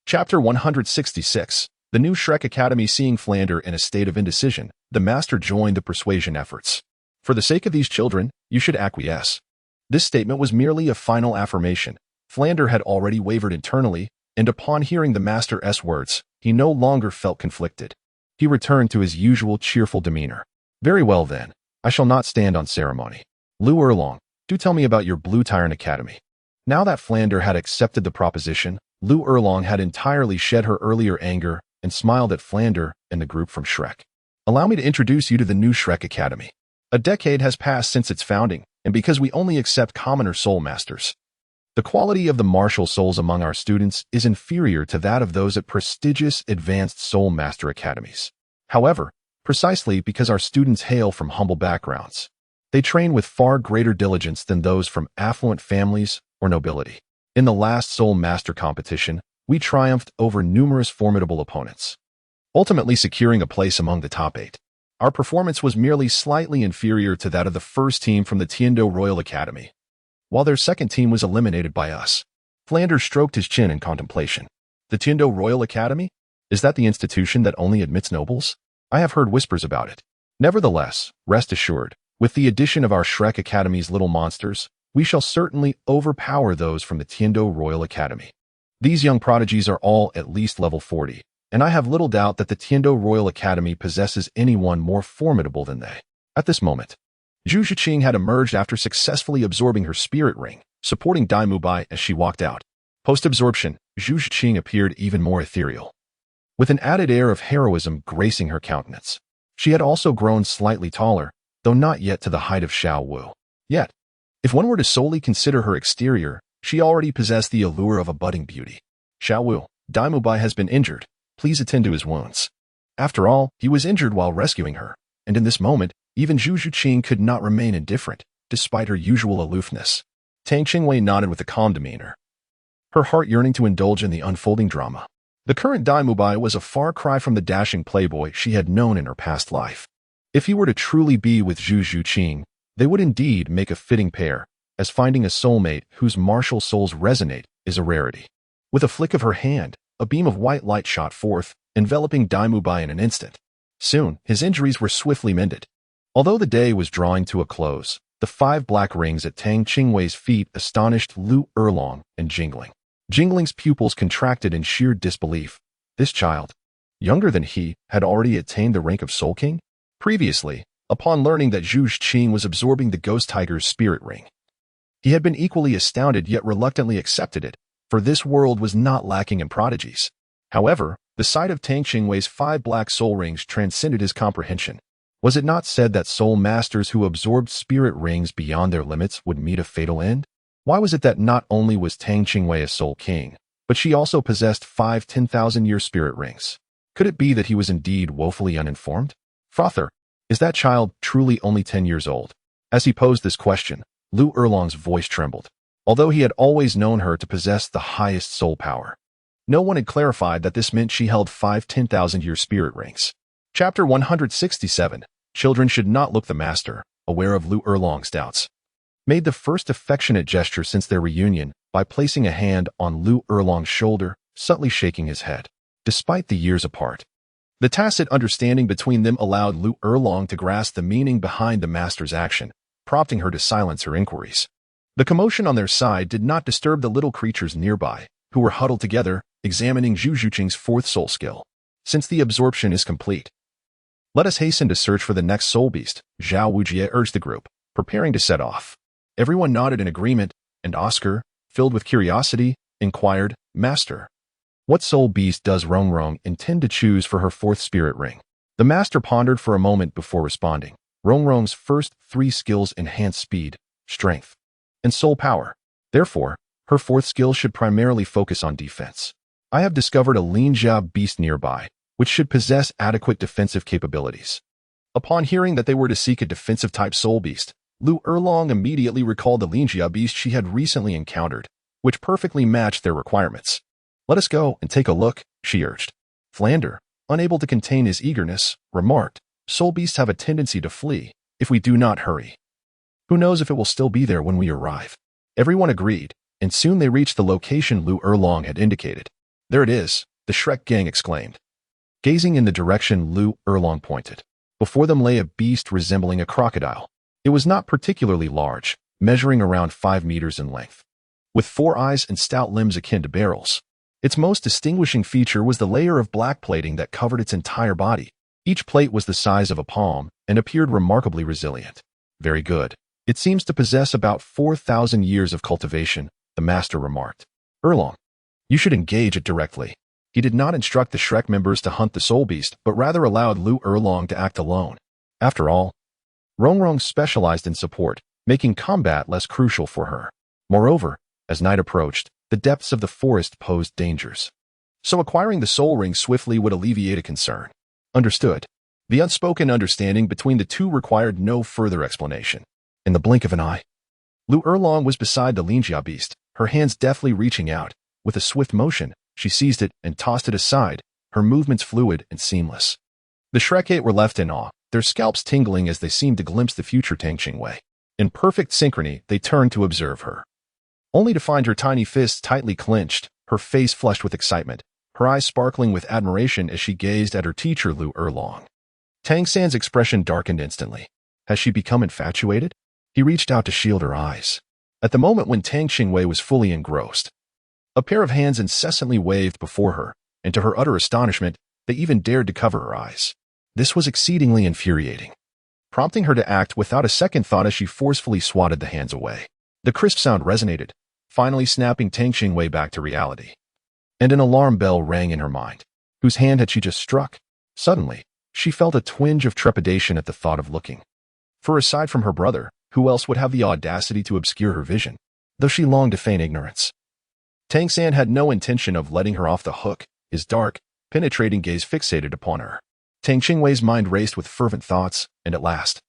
Chapter 166. The new Shrek Academy. Seeing Flander in a state of indecision, the master joined the persuasion efforts. For the sake of these children, you should acquiesce. This statement was merely a final affirmation. Flander had already wavered internally, and upon hearing the master's words, he no longer felt conflicted. He returned to his usual cheerful demeanor. Very well then, I shall not stand on ceremony. Lu Erlong, do tell me about your Blue Tyrant Academy. Now that Flander had accepted the proposition, Lu Erlong had entirely shed her earlier anger and smiled at Flander and the group from Shrek. Allow me to introduce you to the new Shrek Academy. A decade has passed since its founding, and because we only accept commoner soul masters, the quality of the martial souls among our students is inferior to that of those at prestigious advanced soul master academies. However, precisely because our students hail from humble backgrounds, they train with far greater diligence than those from affluent families or nobility. In the last soul master competition, we triumphed over numerous formidable opponents, ultimately securing a place among the top 8. Our performance was merely slightly inferior to that of the first team from the Tiando Royal Academy, while their second team was eliminated by us. Flander stroked his chin in contemplation. The Tiando Royal Academy? Is that the institution that only admits nobles? I have heard whispers about it. Nevertheless, rest assured, with the addition of our Shrek Academy's little monsters, we shall certainly overpower those from the Tiando Royal Academy. These young prodigies are all at least level 40, and I have little doubt that the Tiando Royal Academy possesses anyone more formidable than they. At this moment, Zhu Zhiqing had emerged after successfully absorbing her spirit ring, supporting Dai Mubai as she walked out. Post-absorption, Zhu Zhiqing appeared even more ethereal, with an added air of heroism gracing her countenance. She had also grown slightly taller, though not yet to the height of Xiao Wu. Yet, if one were to solely consider her exterior, she already possessed the allure of a budding beauty. Xiao Wu, Dai Mubai has been injured. Please attend to his wounds. After all, he was injured while rescuing her, and in this moment, even Zhu Zhiqing could not remain indifferent, despite her usual aloofness. Tang Qingwei nodded with a calm demeanor, her heart yearning to indulge in the unfolding drama. The current Dai Mubai was a far cry from the dashing playboy she had known in her past life. If he were to truly be with Zhu Zhiqing, they would indeed make a fitting pair, as finding a soulmate whose martial souls resonate is a rarity. With a flick of her hand, a beam of white light shot forth, enveloping Dai Mubai in an instant. Soon, his injuries were swiftly mended. Although the day was drawing to a close, the 5 black rings at Tang Qingwei's feet astonished Lu Erlong and Jingling. Jingling's pupils contracted in sheer disbelief. This child, younger than he, had already attained the rank of Soul King? Previously, upon learning that Zhu Qing was absorbing the Ghost Tiger's spirit ring, he had been equally astounded yet reluctantly accepted it, for this world was not lacking in prodigies. However, the sight of Tang Qingwei's 5 black soul rings transcended his comprehension. Was it not said that soul masters who absorbed spirit rings beyond their limits would meet a fatal end? Why was it that not only was Tang Qingwei a soul king, but she also possessed 5 10,000-year spirit rings? Could it be that he was indeed woefully uninformed? Father, is that child truly only 10 years old? As he posed this question, Lu Erlong's voice trembled. Although he had always known her to possess the highest soul power, no one had clarified that this meant she held 5 10,000-year spirit rings. Chapter 167. Children should not look. The master, aware of Lu Erlong's doubts, made the first affectionate gesture since their reunion by placing a hand on Lu Erlong's shoulder, subtly shaking his head. Despite the years apart, the tacit understanding between them allowed Lu Erlong to grasp the meaning behind the master's action, prompting her to silence her inquiries. The commotion on their side did not disturb the little creatures nearby, who were huddled together, examining Zhu Zhuqing's 4th soul skill. Since the absorption is complete, let us hasten to search for the next soul beast, Zhao Wujie urged the group, preparing to set off. Everyone nodded in agreement, and Oscar, filled with curiosity, inquired, Master, what soul beast does Rongrong intend to choose for her 4th spirit ring? The master pondered for a moment before responding. Rongrong's first 3 skills enhance speed, strength, and soul power. Therefore, her 4th skill should primarily focus on defense. I have discovered a Linjia beast nearby, which should possess adequate defensive capabilities. Upon hearing that they were to seek a defensive-type soul beast, Lu Erlong immediately recalled the Linjia beast she had recently encountered, which perfectly matched their requirements. Let us go and take a look, she urged. Flander, unable to contain his eagerness, remarked, soul beasts have a tendency to flee if we do not hurry. Who knows if it will still be there when we arrive? Everyone agreed, and soon they reached the location Lu Erlong had indicated. There it is, the Shrek gang exclaimed. Gazing in the direction Lu Erlong pointed, before them lay a beast resembling a crocodile. It was not particularly large, measuring around 5 meters in length, with 4 eyes and stout limbs akin to barrels. Its most distinguishing feature was the layer of black plating that covered its entire body. Each plate was the size of a palm and appeared remarkably resilient. Very good. It seems to possess about 4,000 years of cultivation, the master remarked. Erlong, you should engage it directly. He did not instruct the Shrek members to hunt the soul beast, but rather allowed Lu Erlong to act alone. After all, Rongrong specialized in support, making combat less crucial for her. Moreover, as night approached, the depths of the forest posed dangers. So acquiring the soul ring swiftly would alleviate a concern. Understood. The unspoken understanding between the two required no further explanation. In the blink of an eye, Lu Erlong was beside the Linjia beast, her hands deftly reaching out. With a swift motion, she seized it and tossed it aside, her movements fluid and seamless. The Shrek-8 were left in awe, their scalps tingling as they seemed to glimpse the future Tang Qingwei. In perfect synchrony, they turned to observe her, only to find her tiny fists tightly clenched, her face flushed with excitement, her eyes sparkling with admiration as she gazed at her teacher Lu Erlong. Tang San's expression darkened instantly. Has she become infatuated? He reached out to shield her eyes. At the moment when Tang Qingwei was fully engrossed, a pair of hands incessantly waved before her, and to her utter astonishment, they even dared to cover her eyes. This was exceedingly infuriating, prompting her to act without a second thought as she forcefully swatted the hands away. The crisp sound resonated, finally snapping Tang Qingwei back to reality. And an alarm bell rang in her mind. Whose hand had she just struck? Suddenly, she felt a twinge of trepidation at the thought of looking. For aside from her brother, who else would have the audacity to obscure her vision? Though she longed to feign ignorance, Tang San had no intention of letting her off the hook, his dark, penetrating gaze fixated upon her. Tang Qingwei's mind raced with fervent thoughts, and at last,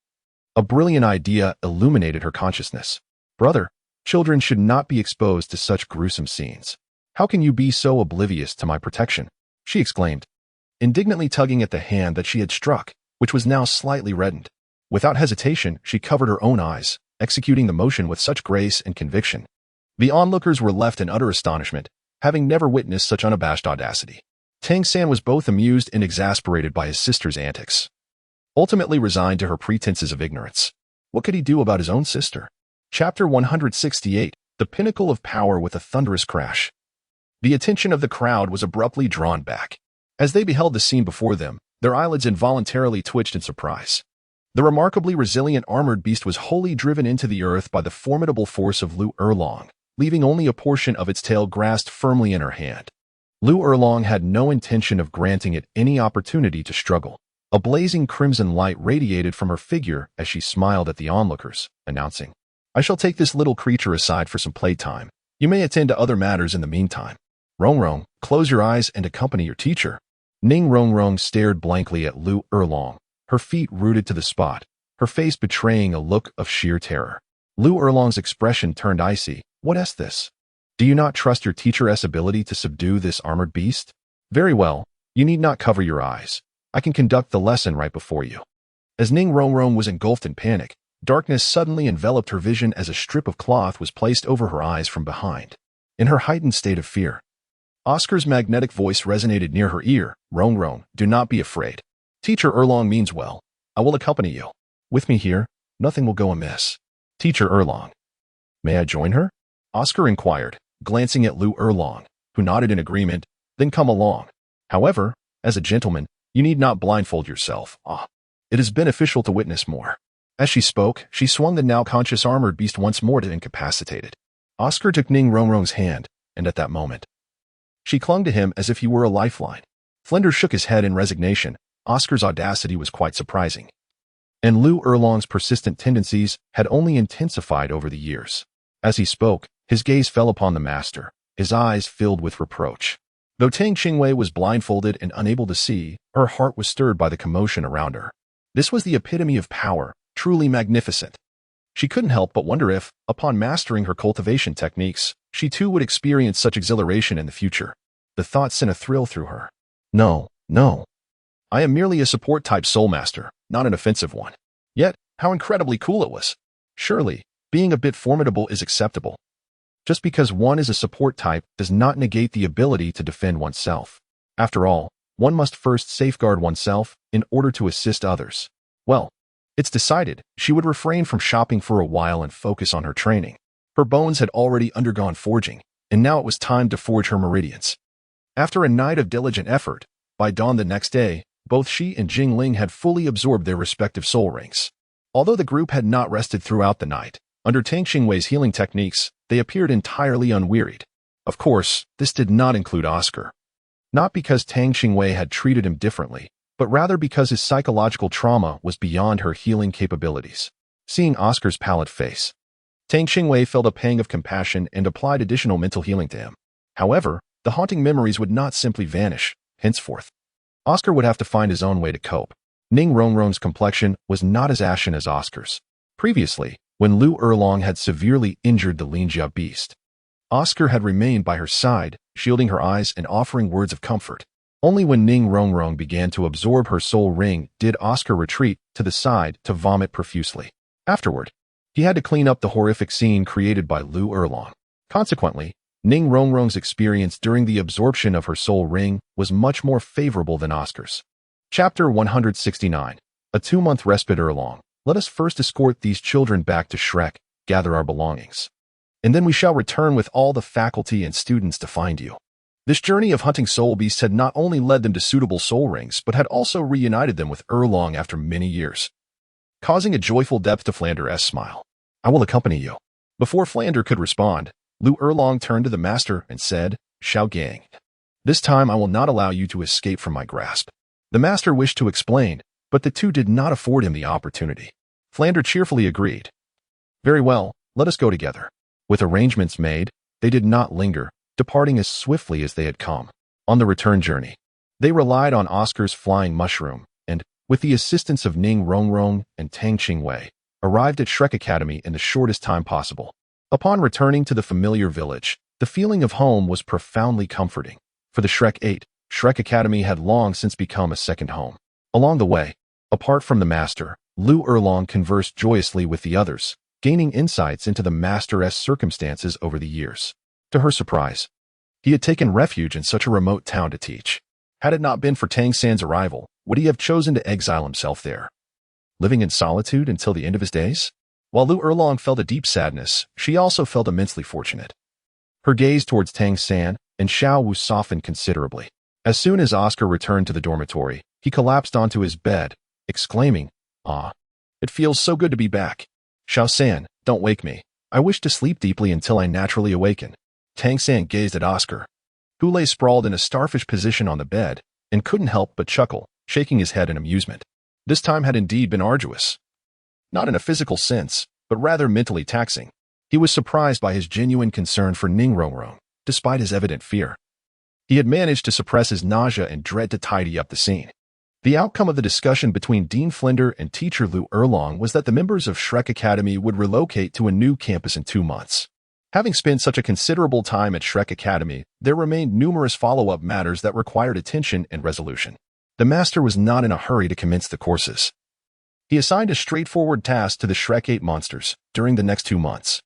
a brilliant idea illuminated her consciousness. Brother, children should not be exposed to such gruesome scenes. How can you be so oblivious to my protection? She exclaimed, indignantly tugging at the hand that she had struck, which was now slightly reddened. Without hesitation, she covered her own eyes, executing the motion with such grace and conviction. The onlookers were left in utter astonishment, having never witnessed such unabashed audacity. Tang San was both amused and exasperated by his sister's antics. Ultimately resigned to her pretenses of ignorance, what could he do about his own sister? Chapter 168, The Pinnacle of Power with a Thunderous Crash. The attention of the crowd was abruptly drawn back. As they beheld the scene before them, their eyelids involuntarily twitched in surprise. The remarkably resilient armored beast was wholly driven into the earth by the formidable force of Lu Erlong, leaving only a portion of its tail grasped firmly in her hand. Lu Erlong had no intention of granting it any opportunity to struggle. A blazing crimson light radiated from her figure as she smiled at the onlookers, announcing, "I shall take this little creature aside for some playtime. You may attend to other matters in the meantime. Rongrong, close your eyes and accompany your teacher." Ning Rongrong stared blankly at Lu Erlong, her feet rooted to the spot, her face betraying a look of sheer terror. Lu Erlong's expression turned icy. "What is this? Do you not trust your teacher's ability to subdue this armored beast? Very well, you need not cover your eyes. I can conduct the lesson right before you." As Ning Rongrong was engulfed in panic, darkness suddenly enveloped her vision as a strip of cloth was placed over her eyes from behind. In her heightened state of fear, Oscar's magnetic voice resonated near her ear. "Rongrong, do not be afraid. Teacher Erlong means well. I will accompany you. With me here, nothing will go amiss." "Teacher Erlong. May I join her?" Oscar inquired, glancing at Lu Erlong, who nodded in agreement. "Then come along. However, as a gentleman, you need not blindfold yourself. It is beneficial to witness more." As she spoke, she swung the now conscious armored beast once more to incapacitate it. Oscar took Ning Rongrong's hand, and at that moment, she clung to him as if he were a lifeline. Flender shook his head in resignation. Oscar's audacity was quite surprising, and Lu Erlong's persistent tendencies had only intensified over the years. As he spoke, his gaze fell upon the master, his eyes filled with reproach. Though Tang Qingwei was blindfolded and unable to see, her heart was stirred by the commotion around her. This was the epitome of power, truly magnificent. She couldn't help but wonder if, upon mastering her cultivation techniques, she too would experience such exhilaration in the future. The thought sent a thrill through her. No. I am merely a support-type soul master, not an offensive one. Yet, how incredibly cool it was. Surely, being a bit formidable is acceptable. Just because one is a support type does not negate the ability to defend oneself. After all, one must first safeguard oneself in order to assist others. Well, it's decided she would refrain from shopping for a while and focus on her training. Her bones had already undergone forging, and now it was time to forge her meridians. After a night of diligent effort, by dawn the next day, both she and Jingling had fully absorbed their respective soul rings. Although the group had not rested throughout the night, under Tang Qingwei's healing techniques, they appeared entirely unwearied. Of course, this did not include Oscar. Not because Tang Qingwei had treated him differently, but rather because his psychological trauma was beyond her healing capabilities. Seeing Oscar's pallid face, Tang Qingwei felt a pang of compassion and applied additional mental healing to him. However, the haunting memories would not simply vanish. Henceforth, Oscar would have to find his own way to cope. Ning Rongrong's complexion was not as ashen as Oscar's. Previously, when Lu Erlong had severely injured the Linjia beast, Oscar had remained by her side, shielding her eyes and offering words of comfort. Only when Ning Rongrong began to absorb her soul ring did Oscar retreat to the side to vomit profusely. Afterward, he had to clean up the horrific scene created by Lu Erlong. Consequently, Ning Rongrong's experience during the absorption of her soul ring was much more favorable than Oscar's. Chapter 169. A 2-month respite Erlong. Let us first escort these children back to Shrek, gather our belongings, and then we shall return with all the faculty and students to find you. This journey of hunting soul beasts had not only led them to suitable soul rings, but had also reunited them with Erlong after many years, causing a joyful depth to Flander's smile. "I will accompany you." Before Flander could respond, Lu Erlong turned to the master and said, "Shao Gang, this time I will not allow you to escape from my grasp." The master wished to explain, but the two did not afford him the opportunity. Flander cheerfully agreed. "Very well, let us go together." With arrangements made, they did not linger, departing as swiftly as they had come. On the return journey, they relied on Oscar's flying mushroom, and, with the assistance of Ning Rongrong and Tang Qingwei, arrived at Shrek Academy in the shortest time possible. Upon returning to the familiar village, the feeling of home was profoundly comforting. For the Shrek 8, Shrek Academy had long since become a second home. Along the way, apart from the master, Lu Erlong conversed joyously with the others, gaining insights into the master's circumstances over the years. To her surprise, he had taken refuge in such a remote town to teach. Had it not been for Tang San's arrival, would he have chosen to exile himself there, living in solitude until the end of his days? While Lu Erlong felt a deep sadness, she also felt immensely fortunate. Her gaze towards Tang San and Xiao Wu softened considerably. As soon as Oscar returned to the dormitory, he collapsed onto his bed, exclaiming, "Ah, it feels so good to be back. Hao San, don't wake me. I wish to sleep deeply until I naturally awaken." Tang San gazed at Oscar, who lay sprawled in a starfish position on the bed, and couldn't help but chuckle, shaking his head in amusement. This time had indeed been arduous. Not in a physical sense, but rather mentally taxing. He was surprised by his genuine concern for Ning Rongrong, despite his evident fear. He had managed to suppress his nausea and dread to tidy up the scene. The outcome of the discussion between Dean Flinder and teacher Lu Erlong was that the members of Shrek Academy would relocate to a new campus in 2 months. Having spent such a considerable time at Shrek Academy, there remained numerous follow-up matters that required attention and resolution. The master was not in a hurry to commence the courses. He assigned a straightforward task to the Shrek 8 monsters during the next 2 months.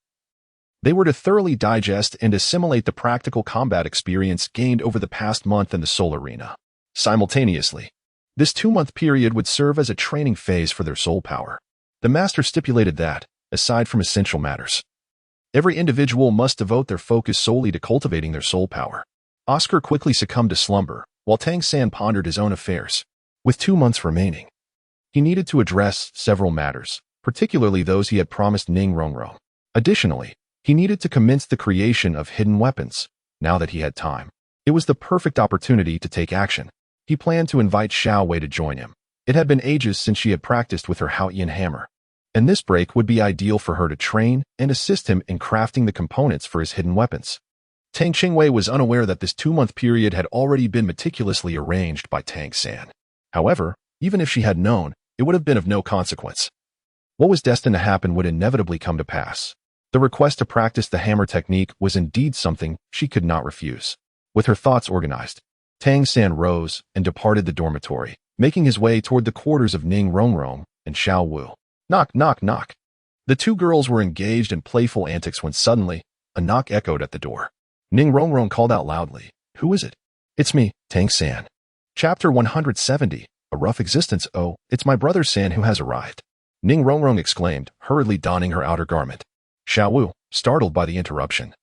They were to thoroughly digest and assimilate the practical combat experience gained over the past month in the Soul Arena. Simultaneously, this 2-month period would serve as a training phase for their soul power. The master stipulated that, aside from essential matters, every individual must devote their focus solely to cultivating their soul power. Oscar quickly succumbed to slumber, while Tang San pondered his own affairs. With 2 months remaining, he needed to address several matters, particularly those he had promised Ning Rongrong. Additionally, he needed to commence the creation of hidden weapons. Now that he had time, it was the perfect opportunity to take action. He planned to invite Xiao Wei to join him. It had been ages since she had practiced with her Haotian Hammer, and this break would be ideal for her to train and assist him in crafting the components for his hidden weapons. Tang Qingwei was unaware that this 2-month period had already been meticulously arranged by Tang San. However, even if she had known, it would have been of no consequence. What was destined to happen would inevitably come to pass. The request to practice the hammer technique was indeed something she could not refuse. With her thoughts organized, Tang San rose and departed the dormitory, making his way toward the quarters of Ning Rongrong and Xiao Wu. Knock, knock, knock. The 2 girls were engaged in playful antics when suddenly, a knock echoed at the door. Ning Rongrong called out loudly, "Who is it?" "It's me, Tang San." Chapter 170, A Rough Existence. "Oh, it's my brother San who has arrived," Ning Rongrong exclaimed, hurriedly donning her outer garment. Xiao Wu, startled by the interruption,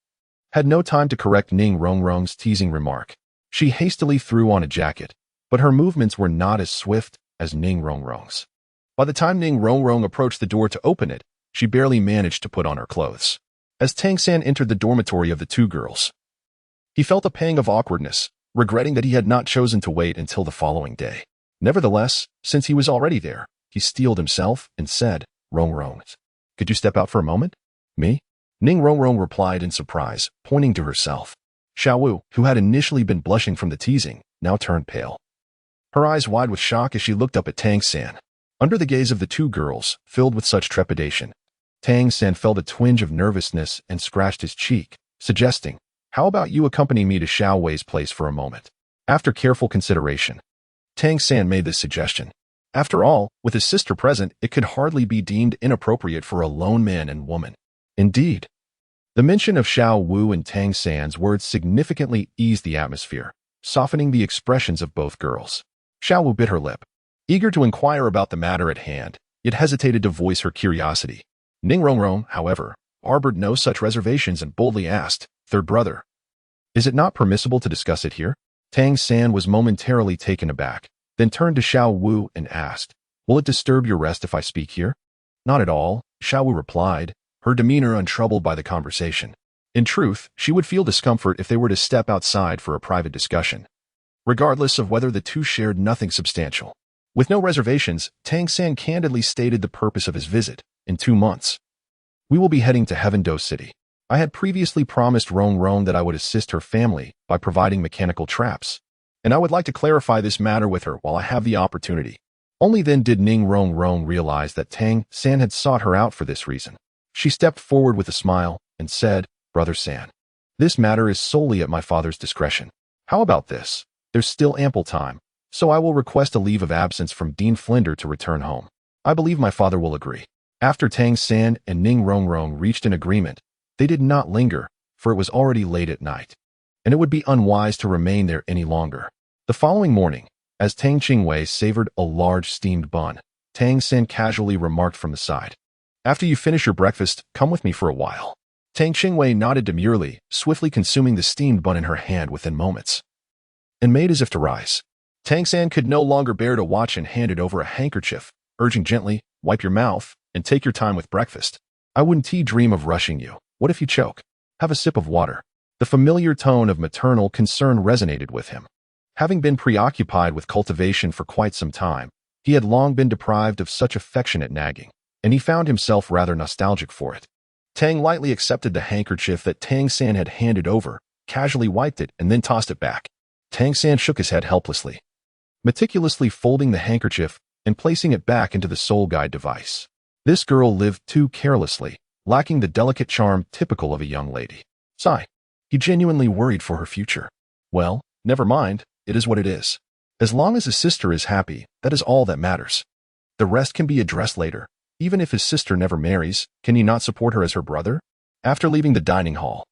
had no time to correct Ning Rongrong's teasing remark. She hastily threw on a jacket, but her movements were not as swift as Ning Rongrong's. By the time Ning Rongrong approached the door to open it, she barely managed to put on her clothes. As Tang San entered the dormitory of the 2 girls, he felt a pang of awkwardness, regretting that he had not chosen to wait until the following day. Nevertheless, since he was already there, he steeled himself and said, "Rongrong, could you step out for a moment?" "Me?" Ning Rongrong replied in surprise, pointing to herself. Xiao Wu, who had initially been blushing from the teasing, now turned pale, her eyes wide with shock as she looked up at Tang San. Under the gaze of the 2 girls, filled with such trepidation, Tang San felt a twinge of nervousness and scratched his cheek, suggesting, "How about you accompany me to Xiao Wei's place for a moment?" After careful consideration, Tang San made this suggestion. After all, with his sister present, it could hardly be deemed inappropriate for a lone man and woman. Indeed, the mention of Xiao Wu and Tang San's words significantly eased the atmosphere, softening the expressions of both girls. Xiao Wu bit her lip, eager to inquire about the matter at hand, yet hesitated to voice her curiosity. Ning Rongrong, however, harbored no such reservations and boldly asked, "Third brother, is it not permissible to discuss it here?" Tang San was momentarily taken aback, then turned to Xiao Wu and asked, "Will it disturb your rest if I speak here?" "Not at all," Xiao Wu replied, her demeanor untroubled by the conversation. In truth, she would feel discomfort if they were to step outside for a private discussion, regardless of whether the 2 shared nothing substantial. With no reservations, Tang San candidly stated the purpose of his visit. "In 2 months, we will be heading to Heaven-Do City. I had previously promised Rongrong that I would assist her family by providing mechanical traps, and I would like to clarify this matter with her while I have the opportunity." Only then did Ning Rongrong realize that Tang San had sought her out for this reason. She stepped forward with a smile and said, "Brother San, this matter is solely at my father's discretion. How about this? There's still ample time, so I will request a leave of absence from Dean Flinder to return home. I believe my father will agree." After Tang San and Ning Rongrong reached an agreement, they did not linger, for it was already late at night, and it would be unwise to remain there any longer. The following morning, as Tang Qingwei savored a large steamed bun, Tang San casually remarked from the side, "After you finish your breakfast, come with me for a while." Tang Qingwei nodded demurely, swiftly consuming the steamed bun in her hand within moments. and made as if to rise. Tang San could no longer bear to watch and handed over a handkerchief, urging gently, "Wipe your mouth and take your time with breakfast. I wouldn't dream of rushing you. What if you choke? Have a sip of water." The familiar tone of maternal concern resonated with him. Having been preoccupied with cultivation for quite some time, he had long been deprived of such affectionate nagging, and he found himself rather nostalgic for it. Tang lightly accepted the handkerchief that Tang San had handed over, casually wiped it, and then tossed it back. Tang San shook his head helplessly, meticulously folding the handkerchief and placing it back into the soul guide device. This girl lived too carelessly, lacking the delicate charm typical of a young lady. Sigh. He genuinely worried for her future. Well, never mind, it is what it is. As long as his sister is happy, that is all that matters. The rest can be addressed later. Even if his sister never marries, can he not support her as her brother? After leaving the dining hall,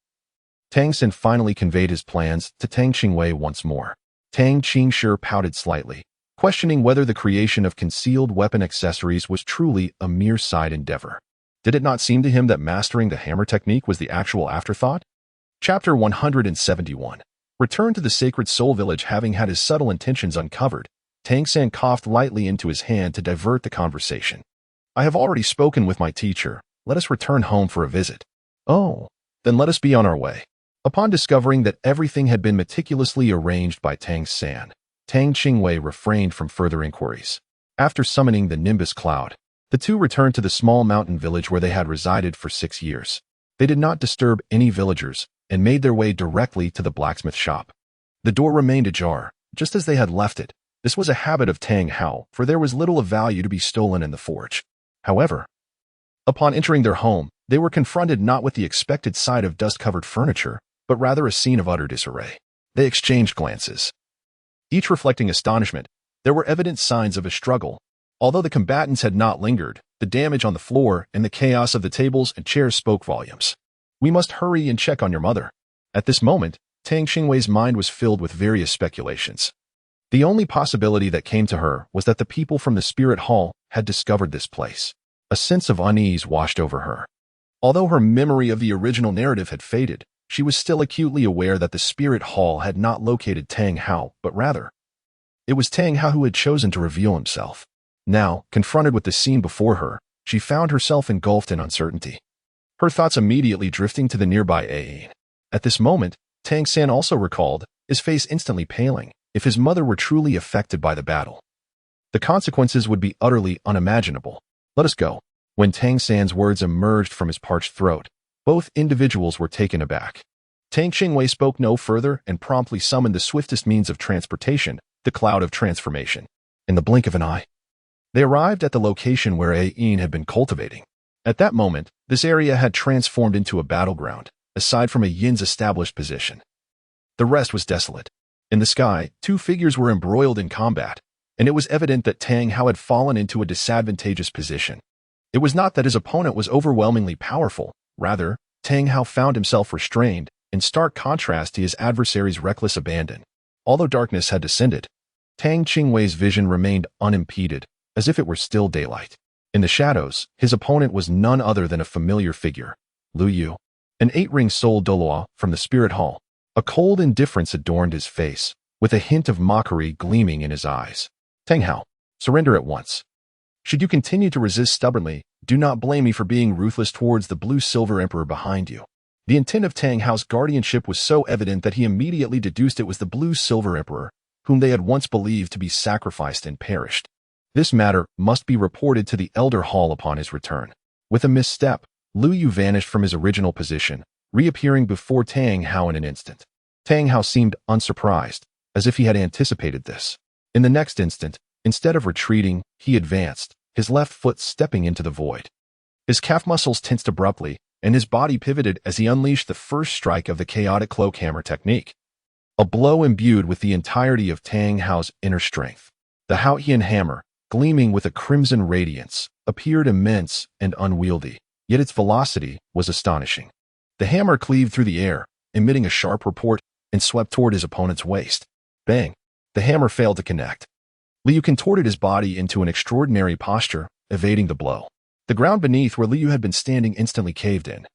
Tang San finally conveyed his plans to Tang Qingwei once more. Tang Qingshi pouted slightly, questioning whether the creation of concealed weapon accessories was truly a mere side endeavor. Did it not seem to him that mastering the hammer technique was the actual afterthought? Chapter 171. Returned to the sacred soul village having had his subtle intentions uncovered, Tang San coughed lightly into his hand to divert the conversation. "I have already spoken with my teacher. Let us return home for a visit." "Oh, then let us be on our way." Upon discovering that everything had been meticulously arranged by Tang San, Tang Qingwei refrained from further inquiries. After summoning the Nimbus Cloud, the two returned to the small mountain village where they had resided for 6 years. They did not disturb any villagers and made their way directly to the blacksmith shop. The door remained ajar, just as they had left it. This was a habit of Tang Hao, for there was little of value to be stolen in the forge. However, upon entering their home, they were confronted not with the expected sight of dust-covered furniture, but rather a scene of utter disarray. They exchanged glances, each reflecting astonishment. There were evident signs of a struggle. Although the combatants had not lingered, the damage on the floor and the chaos of the tables and chairs spoke volumes. "We must hurry and check on your mother." At this moment, Tang Qingwei's mind was filled with various speculations. The only possibility that came to her was that the people from the spirit hall had discovered this place. A sense of unease washed over her. Although her memory of the original narrative had faded, she was still acutely aware that the spirit hall had not located Tang Hao, but rather, it was Tang Hao who had chosen to reveal himself. Now, confronted with the scene before her, she found herself engulfed in uncertainty. Her thoughts immediately drifting to the nearby Ain. At this moment, Tang San also recalled, his face instantly paling, if his mother were truly affected by the battle. The consequences would be utterly unimaginable. "Let us go." When Tang San's words emerged from his parched throat, both individuals were taken aback. Tang Qingwei spoke no further and promptly summoned the swiftest means of transportation, the cloud of transformation. In the blink of an eye, they arrived at the location where Ain had been cultivating. At that moment, this area had transformed into a battleground, aside from a Yin's established position. The rest was desolate. In the sky, two figures were embroiled in combat, and it was evident that Tang Hao had fallen into a disadvantageous position. It was not that his opponent was overwhelmingly powerful. Rather, Tang Hao found himself restrained, in stark contrast to his adversary's reckless abandon. Although darkness had descended, Tang Qingwei's vision remained unimpeded, as if it were still daylight. In the shadows, his opponent was none other than a familiar figure, Lu Yu, an 8-ring soul Douluo from the spirit hall. A cold indifference adorned his face, with a hint of mockery gleaming in his eyes. "Tang Hao, surrender at once. Should you continue to resist stubbornly, do not blame me for being ruthless towards the blue-silver emperor behind you." The intent of Tang Hao's guardianship was so evident that he immediately deduced it was the blue-silver emperor, whom they had once believed to be sacrificed and perished. This matter must be reported to the Elder Hall upon his return. With a misstep, Lu Yu vanished from his original position, reappearing before Tang Hao in an instant. Tang Hao seemed unsurprised, as if he had anticipated this. In the next instant, instead of retreating, he advanced, his left foot stepping into the void. His calf muscles tensed abruptly, and his body pivoted as he unleashed the first strike of the chaotic cloak hammer technique. A blow imbued with the entirety of Tang Hao's inner strength. The Haotian Hammer, gleaming with a crimson radiance, appeared immense and unwieldy, yet its velocity was astonishing. The hammer cleaved through the air, emitting a sharp report, and swept toward his opponent's waist. Bang! The hammer failed to connect. Liu contorted his body into an extraordinary posture, evading the blow. The ground beneath where Liu had been standing instantly caved in,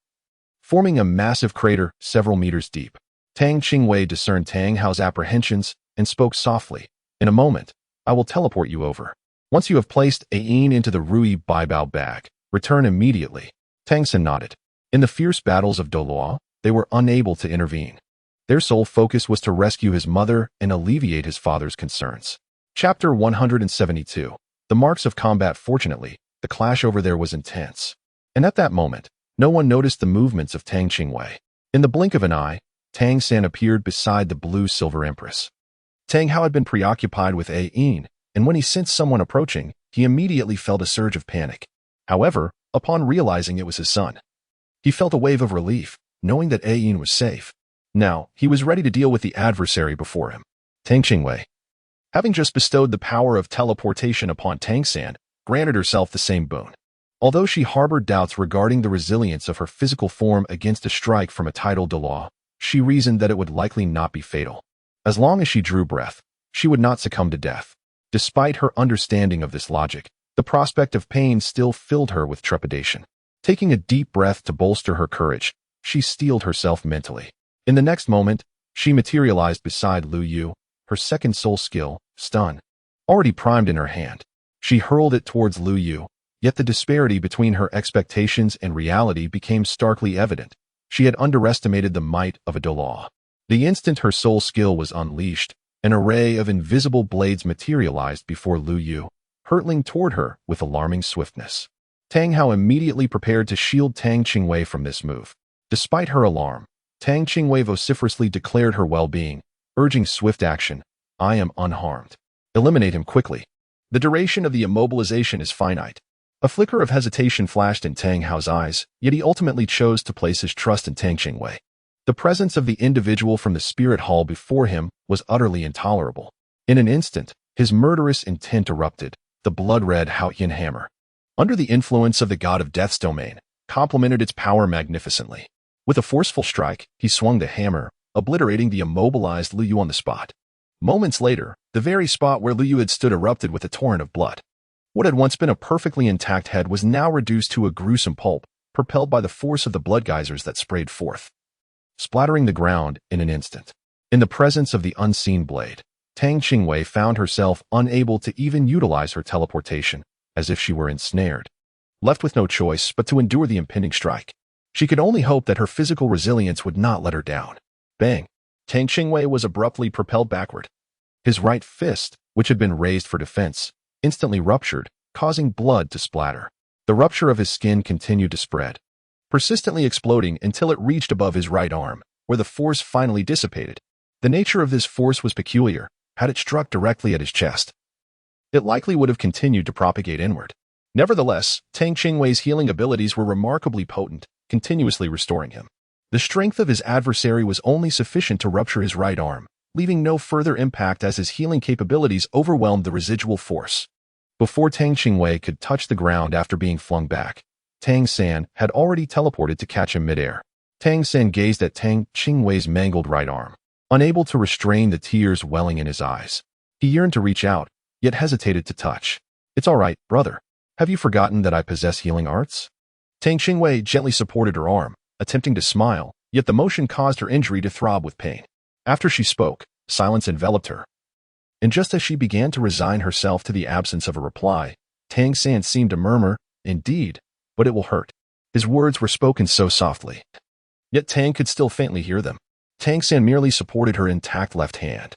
forming a massive crater several meters deep. Tang Qingwei discerned Tang Hao's apprehensions and spoke softly. In a moment, I will teleport you over. Once you have placed Ain into the Rui Baibao bag, return immediately. Tang San nodded. In the fierce battles of Douluo, they were unable to intervene. Their sole focus was to rescue his mother and alleviate his father's concerns. Chapter 172. The marks of combat. Fortunately, the clash over there was intense. And at that moment, no one noticed the movements of Tang Qingwei. In the blink of an eye, Tang San appeared beside the blue-silver empress. Tang Hao had been preoccupied with Ain, and when he sensed someone approaching, he immediately felt a surge of panic. However, upon realizing it was his son, he felt a wave of relief, knowing that Ain was safe. Now, he was ready to deal with the adversary before him. Tang Qingwei, having just bestowed the power of teleportation upon Tang San, granted herself the same boon. Although she harbored doubts regarding the resilience of her physical form against a strike from a tidal Douluo, she reasoned that it would likely not be fatal. As long as she drew breath, she would not succumb to death. Despite her understanding of this logic, the prospect of pain still filled her with trepidation. Taking a deep breath to bolster her courage, she steeled herself mentally. In the next moment, she materialized beside Lu Yu, her second soul skill, stun, already primed in her hand. She hurled it towards Lu Yu, yet the disparity between her expectations and reality became starkly evident. She had underestimated the might of a Douluo. The instant her soul skill was unleashed, an array of invisible blades materialized before Lu Yu, hurtling toward her with alarming swiftness. Tang Hao immediately prepared to shield Tang Qingwei from this move. Despite her alarm, Tang Qingwei vociferously declared her well-being, urging swift action. I am unharmed. Eliminate him quickly. The duration of the immobilization is finite. A flicker of hesitation flashed in Tang Hao's eyes, yet he ultimately chose to place his trust in Tang Qingwei. The presence of the individual from the spirit hall before him was utterly intolerable. In an instant, his murderous intent erupted, the blood-red Haotian Hammer. Under the influence of the god of death's domain, complemented its power magnificently. With a forceful strike, he swung the hammer, obliterating the immobilized Lu Yu on the spot. Moments later, the very spot where Lu Yu had stood erupted with a torrent of blood. What had once been a perfectly intact head was now reduced to a gruesome pulp, propelled by the force of the blood geysers that sprayed forth, splattering the ground in an instant. In the presence of the unseen blade, Tang Qingwei found herself unable to even utilize her teleportation, as if she were ensnared. Left with no choice but to endure the impending strike. She could only hope that her physical resilience would not let her down. Bang! Tang Qingwei was abruptly propelled backward. His right fist, which had been raised for defense, instantly ruptured, causing blood to splatter. The rupture of his skin continued to spread, persistently exploding until it reached above his right arm, where the force finally dissipated. The nature of this force was peculiar. Had it struck directly at his chest, it likely would have continued to propagate inward. Nevertheless, Tang Qingwei's healing abilities were remarkably potent, continuously restoring him. The strength of his adversary was only sufficient to rupture his right arm, leaving no further impact as his healing capabilities overwhelmed the residual force. Before Tang Qingwei could touch the ground after being flung back, Tang San had already teleported to catch him midair. Tang San gazed at Tang Qingwei's mangled right arm, unable to restrain the tears welling in his eyes. He yearned to reach out, yet hesitated to touch. It's all right, brother. Have you forgotten that I possess healing arts? Tang Qingwei gently supported her arm, attempting to smile, yet the motion caused her injury to throb with pain. After she spoke, silence enveloped her. And just as she began to resign herself to the absence of a reply, Tang San seemed to murmur, "Indeed, but it will hurt." His words were spoken so softly, yet Tang could still faintly hear them. Tang San merely supported her intact left hand,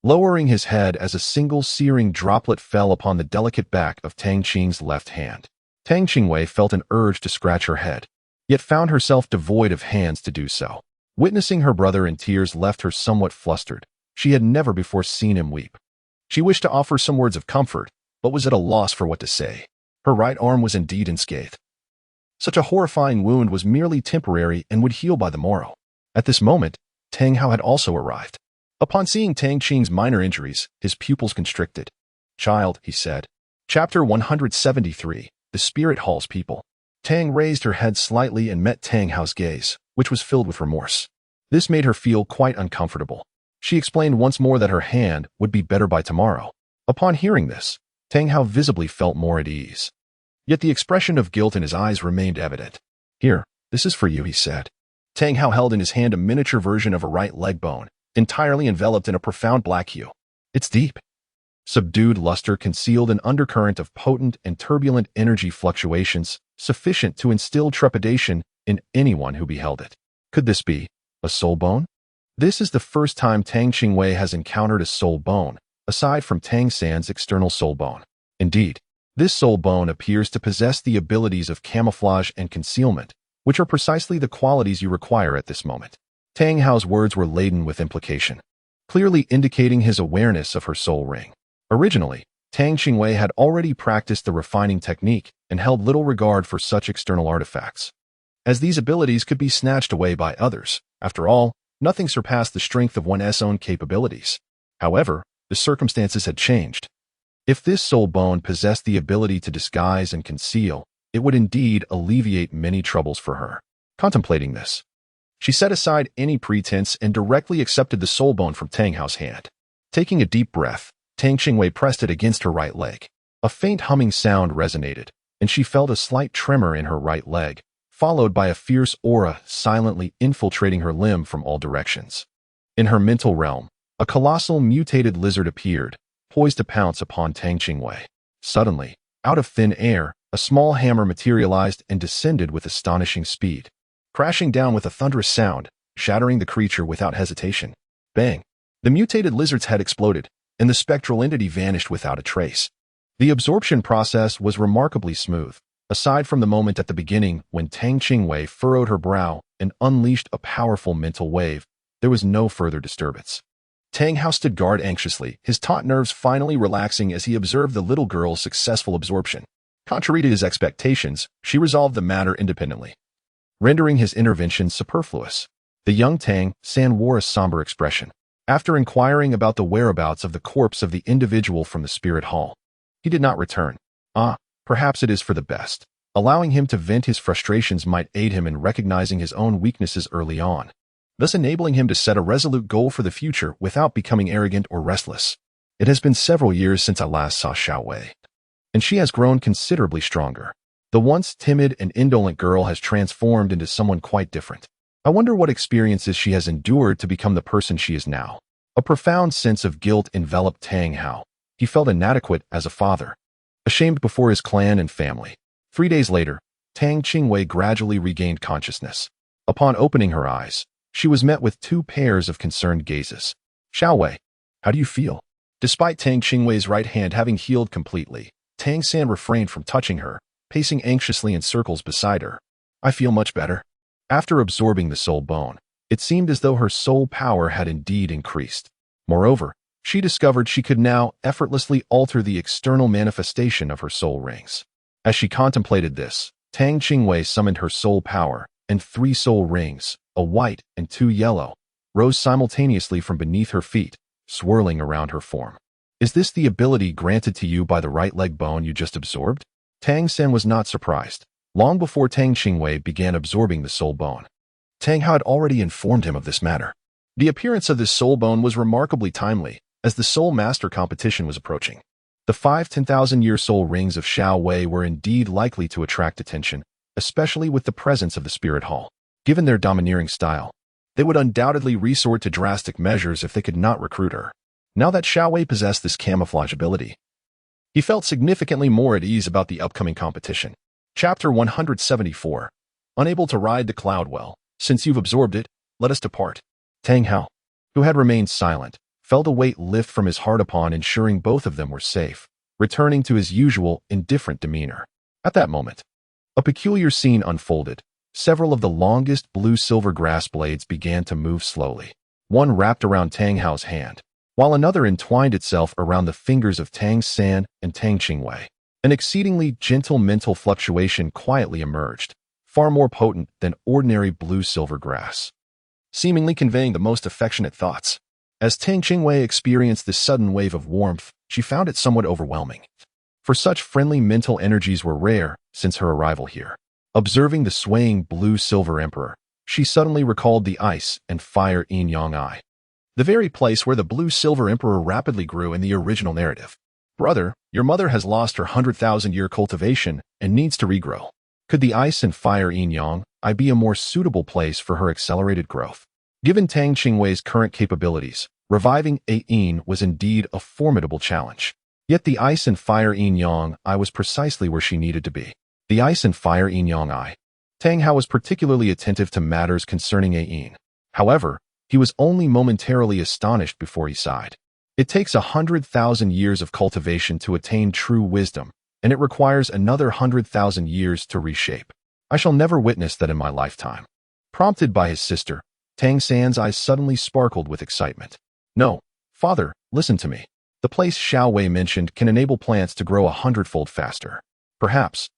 lowering his head as a single searing droplet fell upon the delicate back of Tang Qing's left hand. Tang Qingwei felt an urge to scratch her head, yet found herself devoid of hands to do so. Witnessing her brother in tears left her somewhat flustered. She had never before seen him weep. She wished to offer some words of comfort, but was at a loss for what to say. Her right arm was indeed unscathed. Such a horrifying wound was merely temporary and would heal by the morrow. At this moment, Tang Hao had also arrived. Upon seeing Tang Qing's minor injuries, his pupils constricted. "Child," he said. Chapter 173. The Spirit Hall's People. Tang raised her head slightly and met Tang Hao's gaze, which was filled with remorse. This made her feel quite uncomfortable. She explained once more that her hand would be better by tomorrow. Upon hearing this, Tang Hao visibly felt more at ease. Yet the expression of guilt in his eyes remained evident. "Here, this is for you," he said. Tang Hao held in his hand a miniature version of a right leg bone, entirely enveloped in a profound black hue. Its deep, subdued luster concealed an undercurrent of potent and turbulent energy fluctuations sufficient to instill trepidation in anyone who beheld it. Could this be a soul bone? This is the first time Tang Qingwei has encountered a soul bone, aside from Tang San's external soul bone. Indeed, this soul bone appears to possess the abilities of camouflage and concealment, which are precisely the qualities you require at this moment. Tang Hao's words were laden with implication, clearly indicating his awareness of her soul ring. Originally, Tang Qingwei had already practiced the refining technique and held little regard for such external artifacts, as these abilities could be snatched away by others. After all, nothing surpassed the strength of one's own capabilities. However, the circumstances had changed. If this soul bone possessed the ability to disguise and conceal, it would indeed alleviate many troubles for her. Contemplating this, she set aside any pretense and directly accepted the soul bone from Tang Hao's hand. Taking a deep breath, Tang Qingwei pressed it against her right leg. A faint humming sound resonated, and she felt a slight tremor in her right leg, followed by a fierce aura silently infiltrating her limb from all directions. In her mental realm, a colossal mutated lizard appeared, poised to pounce upon Tang Qingwei. Suddenly, out of thin air, a small hammer materialized and descended with astonishing speed, crashing down with a thunderous sound, shattering the creature without hesitation. Bang! The mutated lizard's head exploded, and the spectral entity vanished without a trace. The absorption process was remarkably smooth, aside from the moment at the beginning when Tang Qingwei furrowed her brow and unleashed a powerful mental wave. There was no further disturbance. Tang Hao stood guard anxiously, his taut nerves finally relaxing as he observed the little girl's successful absorption. Contrary to his expectations, she resolved the matter independently, rendering his intervention superfluous. The young Tang San wore a somber expression. After inquiring about the whereabouts of the corpse of the individual from the spirit hall, he did not return. Perhaps it is for the best. Allowing him to vent his frustrations might aid him in recognizing his own weaknesses early on, thus enabling him to set a resolute goal for the future without becoming arrogant or restless. It has been several years since I last saw Xiao Wei, and she has grown considerably stronger. The once timid and indolent girl has transformed into someone quite different. I wonder what experiences she has endured to become the person she is now. A profound sense of guilt enveloped Tang Hao. He felt inadequate as a father, ashamed before his clan and family. 3 days later, Tang Qingwei gradually regained consciousness. Upon opening her eyes, she was met with 2 pairs of concerned gazes. Xiao Wei, how do you feel? Despite Tang Qingwei's right hand having healed completely, Tang San refrained from touching her, pacing anxiously in circles beside her. I feel much better. After absorbing the soul bone, it seemed as though her soul power had indeed increased. Moreover, she discovered she could now effortlessly alter the external manifestation of her soul rings. As she contemplated this, Tang Qingwei summoned her soul power, and 3 soul rings, a white and 2 yellow, rose simultaneously from beneath her feet, swirling around her form. Is this the ability granted to you by the right leg bone you just absorbed? Tang San was not surprised. Long before Tang Qingwei began absorbing the soul bone, Tang Hao had already informed him of this matter. The appearance of this soul bone was remarkably timely, as the Soul Master competition was approaching. The 5 10,000-year soul rings of Xiao Wei were indeed likely to attract attention, especially with the presence of the Spirit Hall. Given their domineering style, they would undoubtedly resort to drastic measures if they could not recruit her. Now that Xiao Wei possessed this camouflage ability, he felt significantly more at ease about the upcoming competition. Chapter 174. Unable to ride the cloud well, since you've absorbed it, let us depart. Tang Hao, who had remained silent, felt a weight lift from his heart upon ensuring both of them were safe, returning to his usual indifferent demeanor. At that moment, a peculiar scene unfolded. Several of the longest blue-silver grass blades began to move slowly. One wrapped around Tang Hao's hand, while another entwined itself around the fingers of Tang San and Tang Qingwei. An exceedingly gentle mental fluctuation quietly emerged, far more potent than ordinary blue-silver grass, seemingly conveying the most affectionate thoughts. As Tang Qingwei experienced this sudden wave of warmth, she found it somewhat overwhelming. For such friendly mental energies were rare since her arrival here. Observing the swaying blue-silver emperor, she suddenly recalled the ice and fire yin-yang eye, the very place where the blue-silver emperor rapidly grew in the original narrative. Brother, your mother has lost her 100,000-year cultivation and needs to regrow. Could the ice and fire yin-yang eye be a more suitable place for her accelerated growth? Given Tang Qingwei's current capabilities, reviving a yin was indeed a formidable challenge. Yet the ice and fire yin-yang eye was precisely where she needed to be. The ice and fire yin-yang eye. Tang Hao was particularly attentive to matters concerning a yin. However, he was only momentarily astonished before he sighed. It takes 100,000 years of cultivation to attain true wisdom, and it requires another 100,000 years to reshape. I shall never witness that in my lifetime. Prompted by his sister, Tang San's eyes suddenly sparkled with excitement. No, father, listen to me. The place Xiao Wei mentioned can enable plants to grow 100-fold faster. Perhaps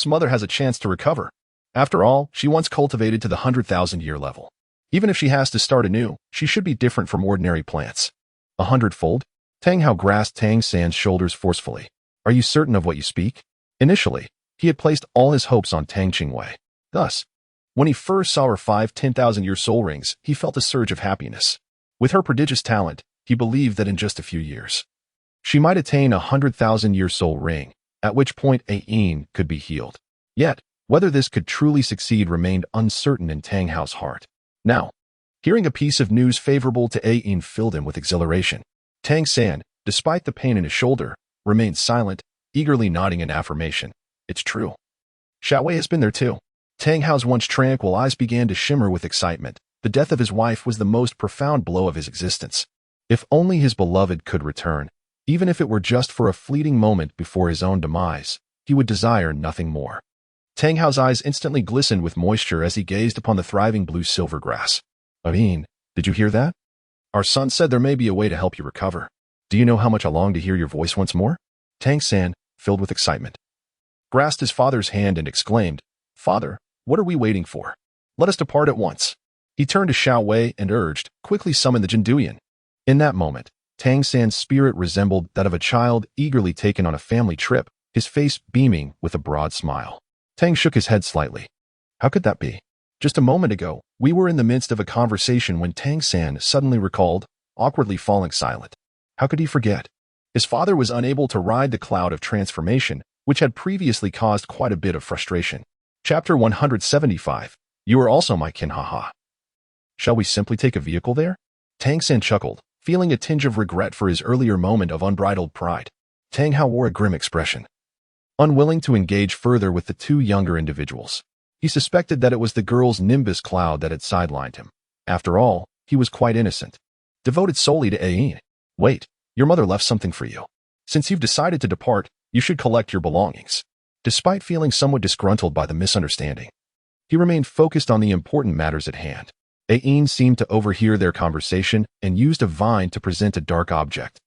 mother has a chance to recover. After all, she once cultivated to the 100,000-year level. Even if she has to start anew, she should be different from ordinary plants. 100-fold? Tang Hao grasped Tang San's shoulders forcefully. Are you certain of what you speak? Initially, he had placed all his hopes on Tang Qingwei. Thus, when he first saw her 5 10,000-year soul rings, he felt a surge of happiness. With her prodigious talent, he believed that in just a few years, she might attain a 100,000-year soul ring, at which point a yin could be healed. Yet, whether this could truly succeed remained uncertain in Tang Hao's heart. Now, hearing a piece of news favorable to a yin filled him with exhilaration. Tang San, despite the pain in his shoulder, remained silent, eagerly nodding in affirmation. It's true. Xiao Wei has been there too. Tang Hao's once tranquil eyes began to shimmer with excitement. The death of his wife was the most profound blow of his existence. If only his beloved could return, even if it were just for a fleeting moment before his own demise, he would desire nothing more. Tang Hao's eyes instantly glistened with moisture as he gazed upon the thriving blue-silver grass. Amin, did you hear that? Our son said there may be a way to help you recover. Do you know how much I long to hear your voice once more? Tang San, filled with excitement, grasped his father's hand and exclaimed, Father, what are we waiting for? Let us depart at once. He turned to Xiao Wei and urged, quickly summon the Jinduyan. In that moment, Tang San's spirit resembled that of a child eagerly taken on a family trip, his face beaming with a broad smile. Tang shook his head slightly. How could that be? Just a moment ago, we were in the midst of a conversation when Tang San suddenly recalled, awkwardly falling silent. How could he forget? His father was unable to ride the cloud of transformation, which had previously caused quite a bit of frustration. Chapter 175. You are also my kin, haha. Shall we simply take a vehicle there? Tang San chuckled, feeling a tinge of regret for his earlier moment of unbridled pride. Tang Hao wore a grim expression, unwilling to engage further with the two younger individuals. He suspected that it was the girl's nimbus cloud that had sidelined him. After all, he was quite innocent, devoted solely to Ayin. Wait, your mother left something for you. Since you've decided to depart, you should collect your belongings. Despite feeling somewhat disgruntled by the misunderstanding, he remained focused on the important matters at hand. Ayin seemed to overhear their conversation and used a vine to present a dark object,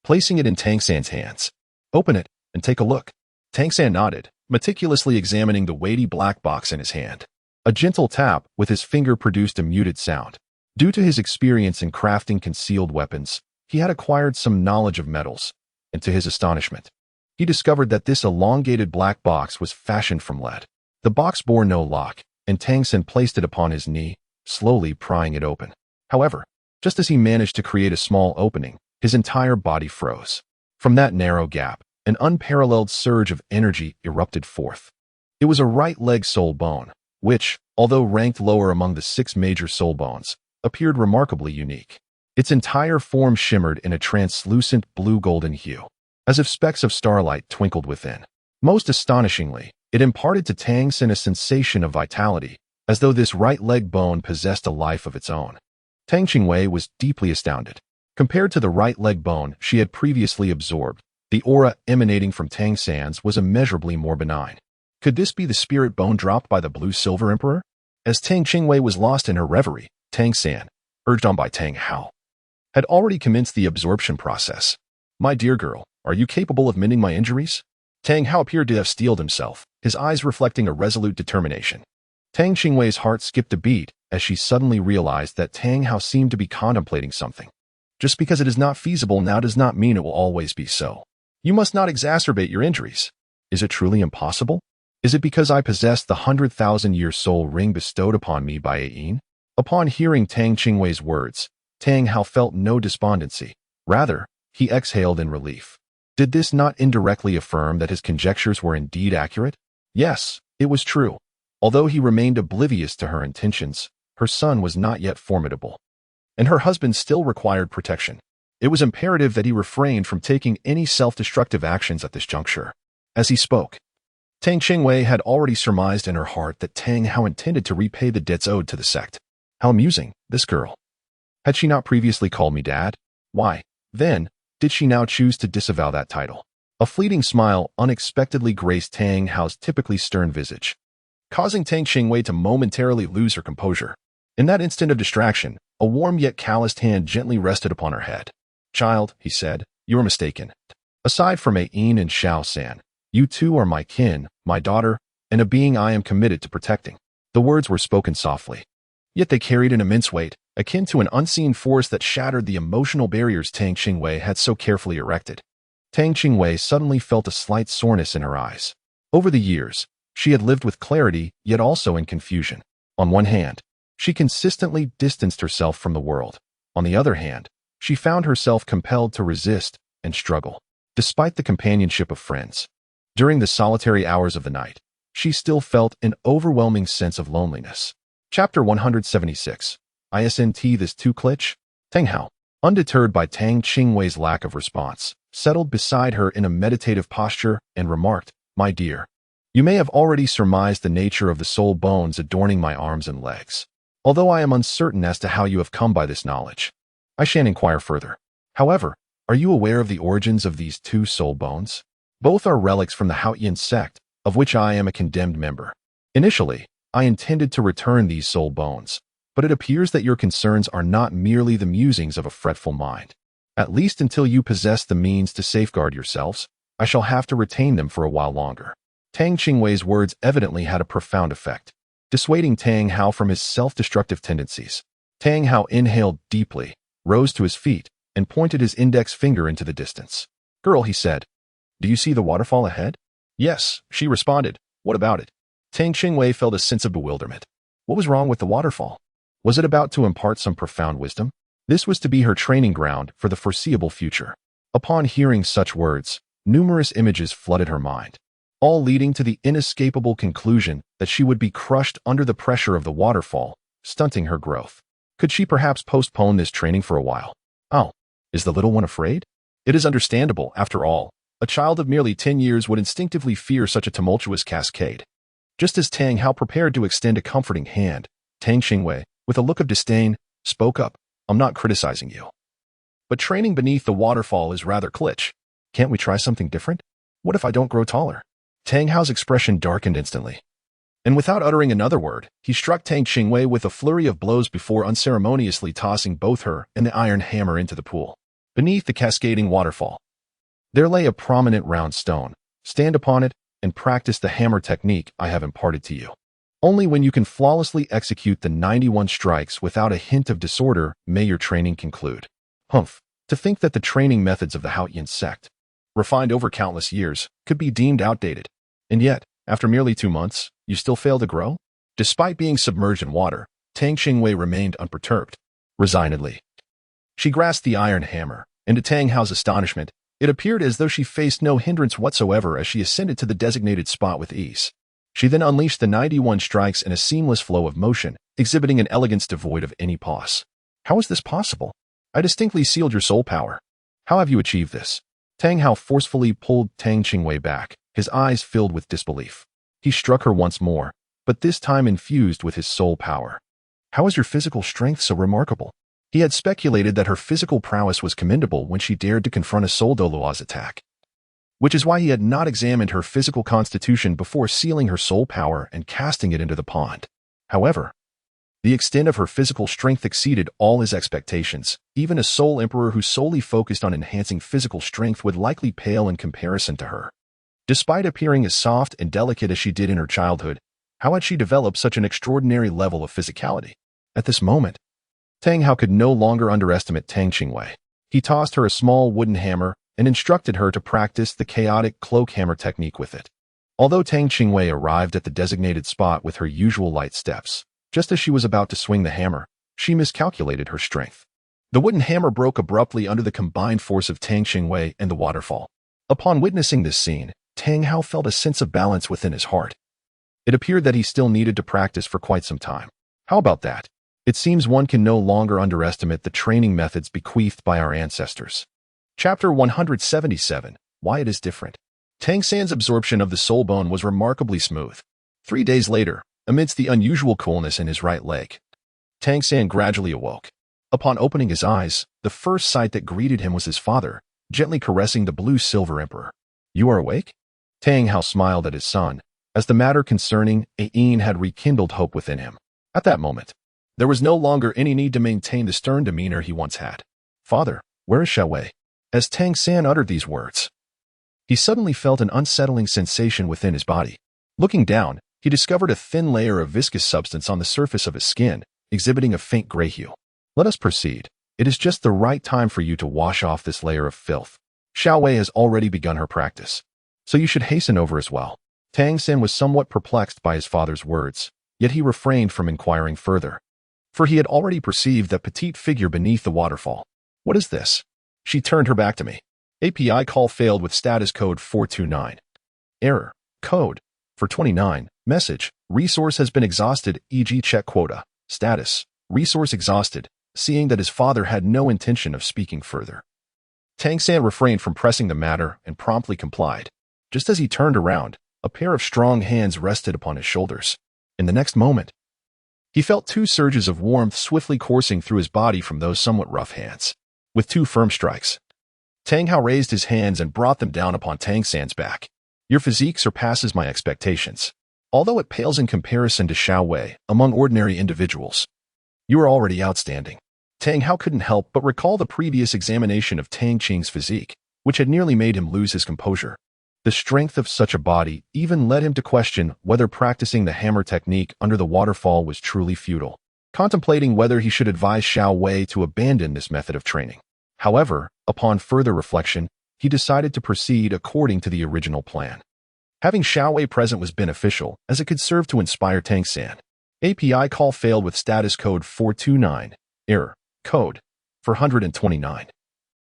placing it in Tang San's hands. Open it and take a look. Tang San nodded, meticulously examining the weighty black box in his hand. A gentle tap with his finger produced a muted sound. Due to his experience in crafting concealed weapons, he had acquired some knowledge of metals, and to his astonishment, he discovered that this elongated black box was fashioned from lead. The box bore no lock, and Tang San placed it upon his knee, slowly prying it open. However, just as he managed to create a small opening, his entire body froze. From that narrow gap, an unparalleled surge of energy erupted forth. It was a right leg soul bone, which, although ranked lower among the 6 major soul bones, appeared remarkably unique. Its entire form shimmered in a translucent blue-golden hue, as if specks of starlight twinkled within. Most astonishingly, it imparted to Tang San a sensation of vitality, as though this right leg bone possessed a life of its own. Tang Qingwei was deeply astounded. Compared to the right leg bone she had previously absorbed, the aura emanating from Tang San's was immeasurably more benign. Could this be the spirit bone dropped by the Blue-Silver Emperor? As Tang Qingwei was lost in her reverie, Tang San, urged on by Tang Hao, had already commenced the absorption process. My dear girl, are you capable of mending my injuries? Tang Hao appeared to have steeled himself, his eyes reflecting a resolute determination. Tang Qingwei's heart skipped a beat as she suddenly realized that Tang Hao seemed to be contemplating something. Just because it is not feasible now does not mean it will always be so. You must not exacerbate your injuries. Is it truly impossible? Is it because I possess the 100,000-year soul ring bestowed upon me by Ayin? Upon hearing Tang Qingwei's words, Tang Hao felt no despondency. Rather, he exhaled in relief. Did this not indirectly affirm that his conjectures were indeed accurate? Yes, it was true. Although he remained oblivious to her intentions, Her son was not yet formidable, and her husband still required protection. It was imperative that he refrained from taking any self-destructive actions at this juncture. As he spoke, Tang Qingwei had already surmised in her heart that Tang Hao intended to repay the debts owed to the sect. How amusing, this girl. Had she not previously called me dad? Why, then, did she now choose to disavow that title? A fleeting smile unexpectedly graced Tang Hao's typically stern visage, causing Tang Qingwei to momentarily lose her composure. In that instant of distraction, a warm yet calloused hand gently rested upon her head. Child, he said, you are mistaken. Aside from Ain and Shao San, you two are my kin, my daughter, and a being I am committed to protecting. The words were spoken softly, yet they carried an immense weight, akin to an unseen force that shattered the emotional barriers Tang Qingwei had so carefully erected. Tang Qingwei suddenly felt a slight soreness in her eyes. Over the years, she had lived with clarity, yet also in confusion. On one hand, she consistently distanced herself from the world. On the other hand, she found herself compelled to resist and struggle. Despite the companionship of friends, during the solitary hours of the night, she still felt an overwhelming sense of loneliness. Chapter 176. Isn't this too glitch? Tang Hao, undeterred by Tang Qingwei's lack of response, settled beside her in a meditative posture and remarked, My dear, you may have already surmised the nature of the soul bones adorning my arms and legs. Although I am uncertain as to how you have come by this knowledge, I shan't inquire further. However, are you aware of the origins of these two soul bones? Both are relics from the Haotian sect, of which I am a condemned member. Initially, I intended to return these soul bones, but it appears that your concerns are not merely the musings of a fretful mind. At least until you possess the means to safeguard yourselves, I shall have to retain them for a while longer. Tang Qingwei's words evidently had a profound effect, dissuading Tang Hao from his self-destructive tendencies. Tang Hao inhaled deeply, rose to his feet, and pointed his index finger into the distance. Girl, he said, do you see the waterfall ahead? Yes, she responded. What about it? Tang Qingwei felt a sense of bewilderment. What was wrong with the waterfall? Was it about to impart some profound wisdom? This was to be her training ground for the foreseeable future. Upon hearing such words, numerous images flooded her mind, all leading to the inescapable conclusion that she would be crushed under the pressure of the waterfall, stunting her growth. Could she perhaps postpone this training for a while? Oh, is the little one afraid? It is understandable, after all. A child of merely 10 years would instinctively fear such a tumultuous cascade. Just as Tang Hao prepared to extend a comforting hand, Tang Qingwei, with a look of disdain, spoke up. I'm not criticizing you, but training beneath the waterfall is rather glitch. Can't we try something different? What if I don't grow taller? Tang Hao's expression darkened instantly, and without uttering another word, he struck Tang Qingwei with a flurry of blows before unceremoniously tossing both her and the iron hammer into the pool. Beneath the cascading waterfall, there lay a prominent round stone. Stand upon it and practice the hammer technique I have imparted to you. Only when you can flawlessly execute the 91 strikes without a hint of disorder may your training conclude. Humph, to think that the training methods of the Haotian sect, refined over countless years, could be deemed outdated. And yet, after merely 2 months, you still fail to grow? Despite being submerged in water, Tang Qingwei remained unperturbed. Resignedly, she grasped the iron hammer, and to Tang Hao's astonishment, it appeared as though she faced no hindrance whatsoever as she ascended to the designated spot with ease. She then unleashed the 91 strikes in a seamless flow of motion, exhibiting an elegance devoid of any pause. How is this possible? I distinctly sealed your soul power. How have you achieved this? Tang Hao forcefully pulled Tang Qingwei back, his eyes filled with disbelief. He struck her once more, but this time infused with his soul power. How is your physical strength so remarkable? He had speculated that her physical prowess was commendable when she dared to confront a soul Douluo's attack, which is why he had not examined her physical constitution before sealing her soul power and casting it into the pond. However, the extent of her physical strength exceeded all his expectations. Even a soul emperor who solely focused on enhancing physical strength would likely pale in comparison to her. Despite appearing as soft and delicate as she did in her childhood, how had she developed such an extraordinary level of physicality? At this moment, Tang Hao could no longer underestimate Tang Qingwei. He tossed her a small wooden hammer and instructed her to practice the chaotic cloak hammer technique with it. Although Tang Qingwei arrived at the designated spot with her usual light steps, just as she was about to swing the hammer, she miscalculated her strength. The wooden hammer broke abruptly under the combined force of Tang Qingwei and the waterfall. Upon witnessing this scene, Tang Hao felt a sense of balance within his heart. It appeared that he still needed to practice for quite some time. How about that? It seems one can no longer underestimate the training methods bequeathed by our ancestors. Chapter 177. Why it is different. Tang San's absorption of the soul bone was remarkably smooth. 3 days later, amidst the unusual coolness in his right leg, Tang San gradually awoke. Upon opening his eyes, the first sight that greeted him was his father, gently caressing the blue-silver emperor. "You are awake?" Tang Hao smiled at his son, as the matter concerning Ain had rekindled hope within him. At that moment, there was no longer any need to maintain the stern demeanor he once had. "Father, where is Xiaowei?" As Tang San uttered these words, he suddenly felt an unsettling sensation within his body. Looking down, he discovered a thin layer of viscous substance on the surface of his skin, exhibiting a faint gray hue. "Let us proceed. It is just the right time for you to wash off this layer of filth. Xiaowei has already begun her practice, so you should hasten over as well." Tang San was somewhat perplexed by his father's words, yet he refrained from inquiring further, for he had already perceived that petite figure beneath the waterfall. "What is this?" She turned her back to me. "API call failed with status code 429. Error. Code 429. Message. Resource has been exhausted, e.g. check quota. Status. Resource exhausted," seeing that his father had no intention of speaking further. Tang San refrained from pressing the matter and promptly complied. Just as he turned around, a pair of strong hands rested upon his shoulders. In the next moment, he felt 2 surges of warmth swiftly coursing through his body from those somewhat rough hands. With 2 firm strikes, Tang Hao raised his hands and brought them down upon Tang San's back. "Your physique surpasses my expectations. Although it pales in comparison to Xiaowei among ordinary individuals, you are already outstanding." Tang Hao couldn't help but recall the previous examination of Tang Qing's physique, which had nearly made him lose his composure. The strength of such a body even led him to question whether practicing the hammer technique under the waterfall was truly futile, contemplating whether he should advise Xiaowei to abandon this method of training. However, upon further reflection, he decided to proceed according to the original plan. Having Xiaowei present was beneficial, as it could serve to inspire Tang San. API call failed with status code 429. Error. Code 429.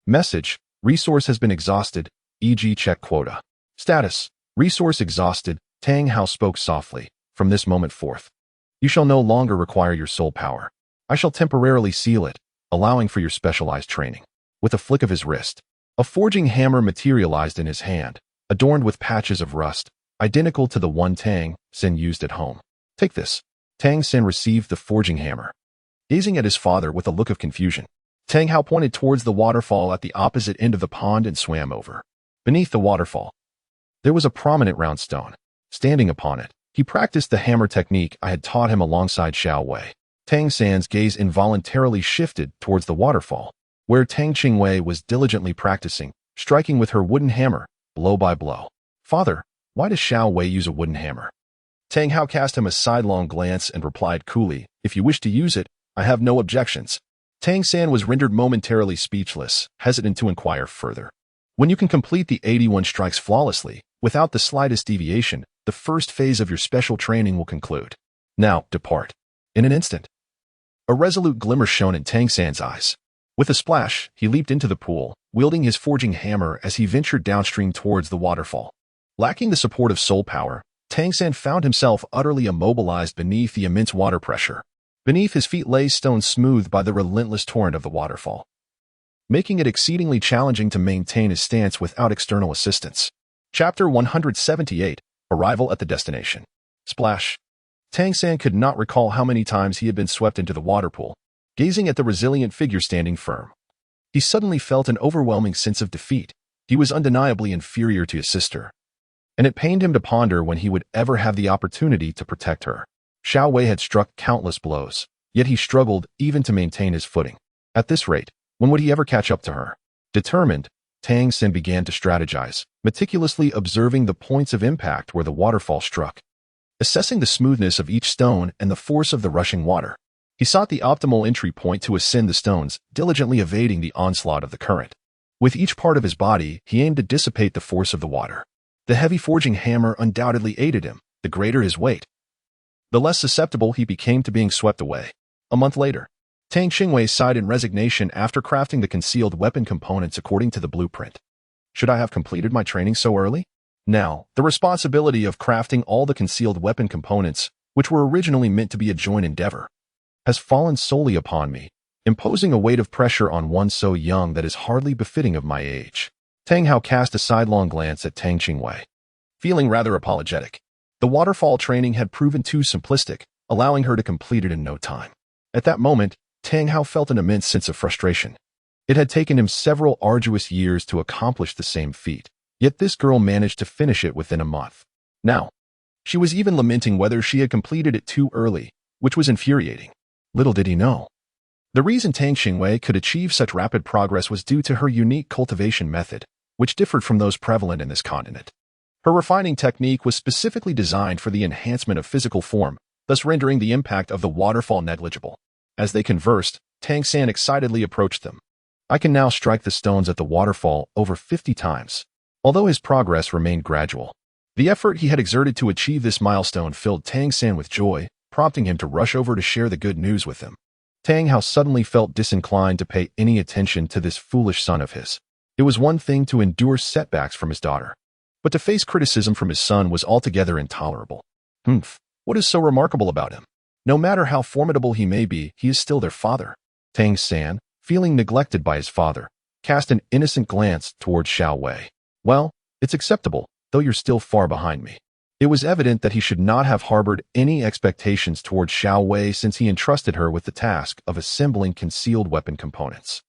Message. Resource has been exhausted, e.g. check quota. Status. Resource exhausted. Tang Hao spoke softly. "From this moment forth, you shall no longer require your soul power. I shall temporarily seal it, allowing for your specialized training." With a flick of his wrist, a forging hammer materialized in his hand, adorned with patches of rust, identical to the one Tang San used at home. "Take this." Tang San received the forging hammer. Gazing at his father with a look of confusion, Tang Hao pointed towards the waterfall at the opposite end of the pond and swam over. Beneath the waterfall, there was a prominent round stone. Standing upon it, he practiced the hammer technique I had taught him alongside Xiaowei. Tang San's gaze involuntarily shifted towards the waterfall, where Tang Qingwei was diligently practicing, striking with her wooden hammer, blow by blow. "Father, why does Xiaowei use a wooden hammer?" Tang Hao cast him a sidelong glance and replied coolly, "If you wish to use it, I have no objections." Tang San was rendered momentarily speechless, hesitant to inquire further. "When you can complete the 81 strikes flawlessly, without the slightest deviation, the first phase of your special training will conclude. Now, depart." In an instant, a resolute glimmer shone in Tang San's eyes. With a splash, he leaped into the pool, wielding his forging hammer as he ventured downstream towards the waterfall. Lacking the support of soul power, Tang San found himself utterly immobilized beneath the immense water pressure. Beneath his feet lay stone smoothed by the relentless torrent of the waterfall, making it exceedingly challenging to maintain his stance without external assistance. Chapter 178. Arrival at the destination. Splash. Tang San could not recall how many times he had been swept into the water pool. Gazing at the resilient figure standing firm, he suddenly felt an overwhelming sense of defeat. He was undeniably inferior to his sister, and it pained him to ponder when he would ever have the opportunity to protect her. Xiaowei had struck countless blows, yet he struggled even to maintain his footing. At this rate, when would he ever catch up to her? Determined, Tang San began to strategize, meticulously observing the points of impact where the waterfall struck. Assessing the smoothness of each stone and the force of the rushing water, he sought the optimal entry point to ascend the stones, diligently evading the onslaught of the current. With each part of his body, he aimed to dissipate the force of the water. The heavy forging hammer undoubtedly aided him. The greater his weight, the less susceptible he became to being swept away. A month later, Tang Qingwei sighed in resignation after crafting the concealed weapon components according to the blueprint. Should I have completed my training so early? Now, the responsibility of crafting all the concealed weapon components, which were originally meant to be a joint endeavor, has fallen solely upon me, imposing a weight of pressure on one so young that is hardly befitting of my age. Tang Hao cast a sidelong glance at Tang Qingwei, feeling rather apologetic. The waterfall training had proven too simplistic, allowing her to complete it in no time. At that moment, Tang Hao felt an immense sense of frustration. It had taken him several arduous years to accomplish the same feat, yet this girl managed to finish it within a month. Now, she was even lamenting whether she had completed it too early, which was infuriating. Little did he know. The reason Tang Qingwei could achieve such rapid progress was due to her unique cultivation method, which differed from those prevalent in this continent. Her refining technique was specifically designed for the enhancement of physical form, thus rendering the impact of the waterfall negligible. As they conversed, Tang San excitedly approached them. I can now strike the stones at the waterfall over 50 times. Although his progress remained gradual, the effort he had exerted to achieve this milestone filled Tang San with joy, prompting him to rush over to share the good news with him. Tang Hao suddenly felt disinclined to pay any attention to this foolish son of his. It was one thing to endure setbacks from his daughter, but to face criticism from his son was altogether intolerable. What is so remarkable about him? No matter how formidable he may be, he is still their father. Tang San, feeling neglected by his father, cast an innocent glance toward Xiao Wei. Well, it's acceptable, though you're still far behind me. It was evident that he should not have harbored any expectations toward Xiao Wei since he entrusted her with the task of assembling concealed weapon components.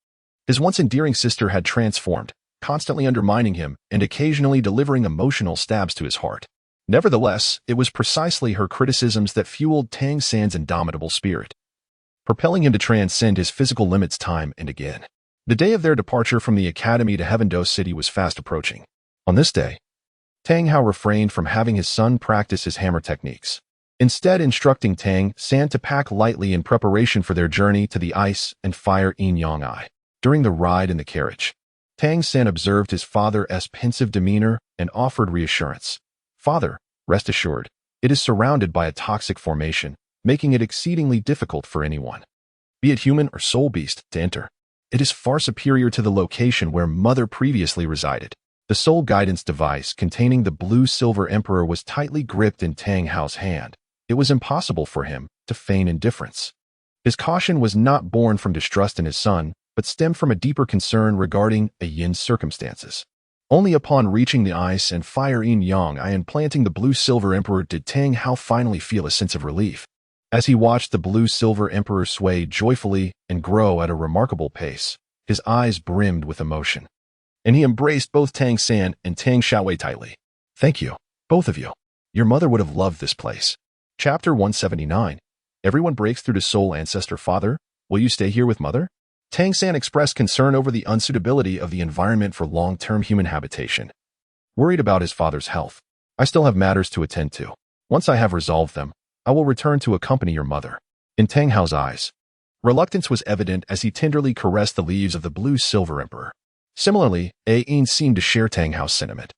His once endearing sister had transformed, constantly undermining him and occasionally delivering emotional stabs to his heart. Nevertheless, it was precisely her criticisms that fueled Tang San's indomitable spirit, propelling him to transcend his physical limits time and again. The day of their departure from the academy to Heaven-Do City was fast approaching. On this day, Tang Hao refrained from having his son practice his hammer techniques, instead instructing Tang San to pack lightly in preparation for their journey to the ice and fire yin-yang eye. During the ride in the carriage, Tang San observed his father's pensive demeanor and offered reassurance. Father, rest assured, it is surrounded by a toxic formation, making it exceedingly difficult for anyone, be it human or soul beast, to enter. It is far superior to the location where Mother previously resided. The soul guidance device containing the blue-silver emperor was tightly gripped in Tang Hao's hand. It was impossible for him to feign indifference. His caution was not born from distrust in his son, but stemmed from a deeper concern regarding a yin's circumstances. Only upon reaching the ice and fire yin-yang eye and planting the blue-silver emperor did Tang Hao finally feel a sense of relief. As he watched the blue-silver emperor sway joyfully and grow at a remarkable pace, his eyes brimmed with emotion, and he embraced both Tang San and Tang Xiaowei tightly. Thank you, both of you. Your mother would have loved this place. Chapter 179. Everyone breaks through to Soul Ancestor Father. Will you stay here with Mother? Tang San expressed concern over the unsuitability of the environment for long-term human habitation. Worried about his father's health. I still have matters to attend to. Once I have resolved them, I will return to accompany your mother. In Tang Hao's eyes, reluctance was evident as he tenderly caressed the leaves of the blue-silver emperor. Similarly, Yin seemed to share Tang Hao's sentiment.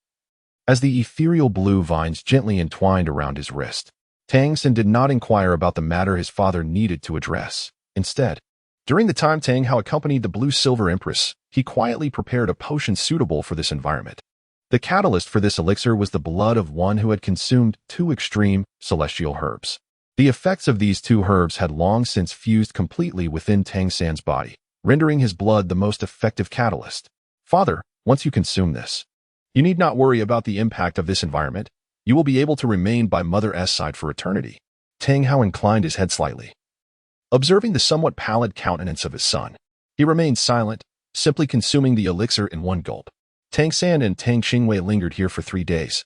As the ethereal blue vines gently entwined around his wrist, Tang San did not inquire about the matter his father needed to address. Instead, during the time Tang Hao accompanied the blue-silver empress, he quietly prepared a potion suitable for this environment. The catalyst for this elixir was the blood of one who had consumed 2 extreme celestial herbs. The effects of these 2 herbs had long since fused completely within Tang San's body, rendering his blood the most effective catalyst. Father, once you consume this, you need not worry about the impact of this environment. You will be able to remain by Mother's side for eternity. Tang Hao inclined his head slightly. Observing the somewhat pallid countenance of his son, he remained silent, simply consuming the elixir in one gulp. Tang San and Tang Qingwei lingered here for 3 days,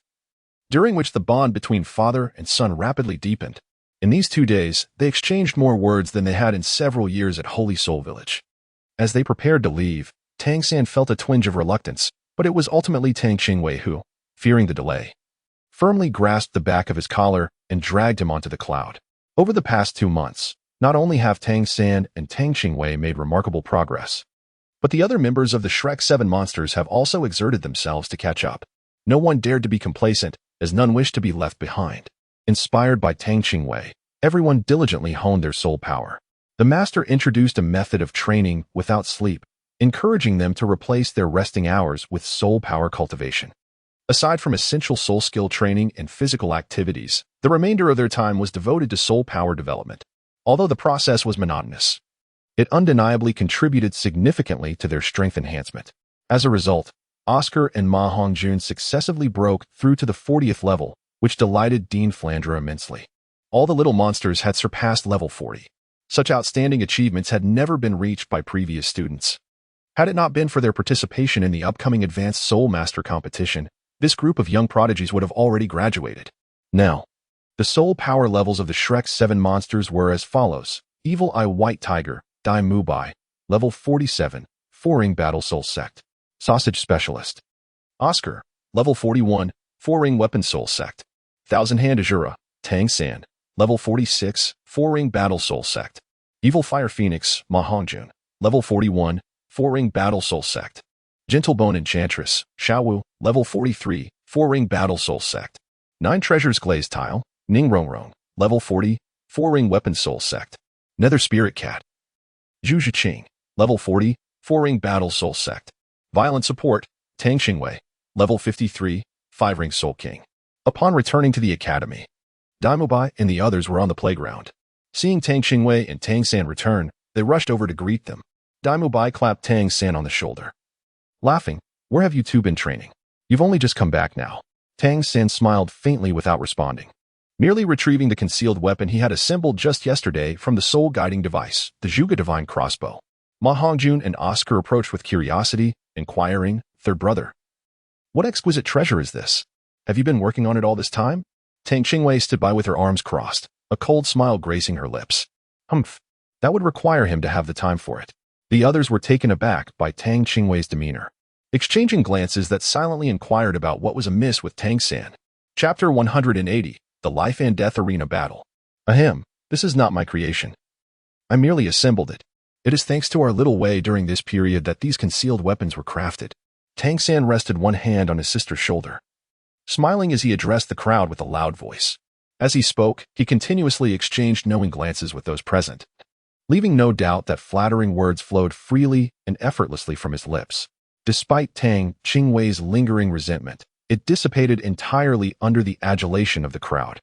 during which the bond between father and son rapidly deepened. In these 2 days, they exchanged more words than they had in several years at Holy Soul Village. As they prepared to leave, Tang San felt a twinge of reluctance, but it was ultimately Tang Qingwei who, fearing the delay, firmly grasped the back of his collar and dragged him onto the cloud. Over the past 2 months, not only have Tang San and Tang Qingwei made remarkable progress, but the other members of the Shrek 7 monsters have also exerted themselves to catch up. No one dared to be complacent, as none wished to be left behind. Inspired by Tang Qingwei, everyone diligently honed their soul power. The master introduced a method of training without sleep, encouraging them to replace their resting hours with soul power cultivation. Aside from essential soul skill training and physical activities, the remainder of their time was devoted to soul power development. Although the process was monotonous, it undeniably contributed significantly to their strength enhancement. As a result, Oscar and Ma Hongjun successively broke through to the 40th level, which delighted Dean Flandre immensely. All the little monsters had surpassed level 40. Such outstanding achievements had never been reached by previous students. Had it not been for their participation in the upcoming Advanced Soul Master competition, this group of young prodigies would have already graduated. Now, the soul power levels of the Shrek 7 monsters were as follows. Evil Eye White Tiger, Dai Mubai, level 47, 4-ring Battle Soul Sect. Sausage Specialist. Oscar, level 41, 4-ring Weapon Soul Sect. Thousand Hand Azura, Tang San, level 46, 4-ring Battle Soul Sect. Evil Fire Phoenix, Ma Hongjun, level 41, 4-ring Battle Soul Sect. Gentlebone Enchantress, Xiaowu, level 43, 4-ring Battle Soul Sect. Nine Treasures Glazed Tile, Ning Rongrong, level 40, 4-ring Weapon Soul Sect. Nether Spirit Cat. Zhu Zhiqing, level 40, 4-ring Battle Soul Sect. Violent Support, Tang Qingwei, level 53, 5-ring Soul King. Upon returning to the academy, Daimubai and the others were on the playground. Seeing Tang Qingwei and Tang San return, they rushed over to greet them. Daimubai clapped Tang San on the shoulder. Laughing, "Where have you two been training? You've only just come back now." Tang San smiled faintly without responding, merely retrieving the concealed weapon he had assembled just yesterday from the soul guiding device, the Zhuge Divine Crossbow. Ma Hongjun and Oscar approached with curiosity, inquiring, "Third brother, what exquisite treasure is this? Have you been working on it all this time?" Tang Qingwei stood by with her arms crossed, a cold smile gracing her lips. Humph, that would require him to have the time for it. The others were taken aback by Tang Qingwei's demeanor, exchanging glances that silently inquired about what was amiss with Tang San. Chapter 180, The Life and Death Arena Battle. Ahem, this is not my creation. I merely assembled it. It is thanks to our little way during this period that these concealed weapons were crafted. Tang San rested one hand on his sister's shoulder, smiling as he addressed the crowd with a loud voice. As he spoke, he continuously exchanged knowing glances with those present, leaving no doubt that flattering words flowed freely and effortlessly from his lips. Despite Tang Qingwei's lingering resentment, it dissipated entirely under the adulation of the crowd,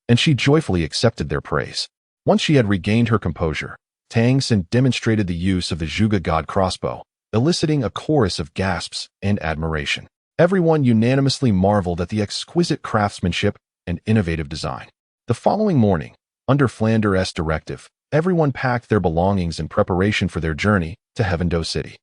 and she joyfully accepted their praise. Once she had regained her composure, Tang San demonstrated the use of the Zhuge God crossbow, eliciting a chorus of gasps and admiration. Everyone unanimously marveled at the exquisite craftsmanship and innovative design. The following morning, under Flandre's directive, everyone packed their belongings in preparation for their journey to Heavendo City.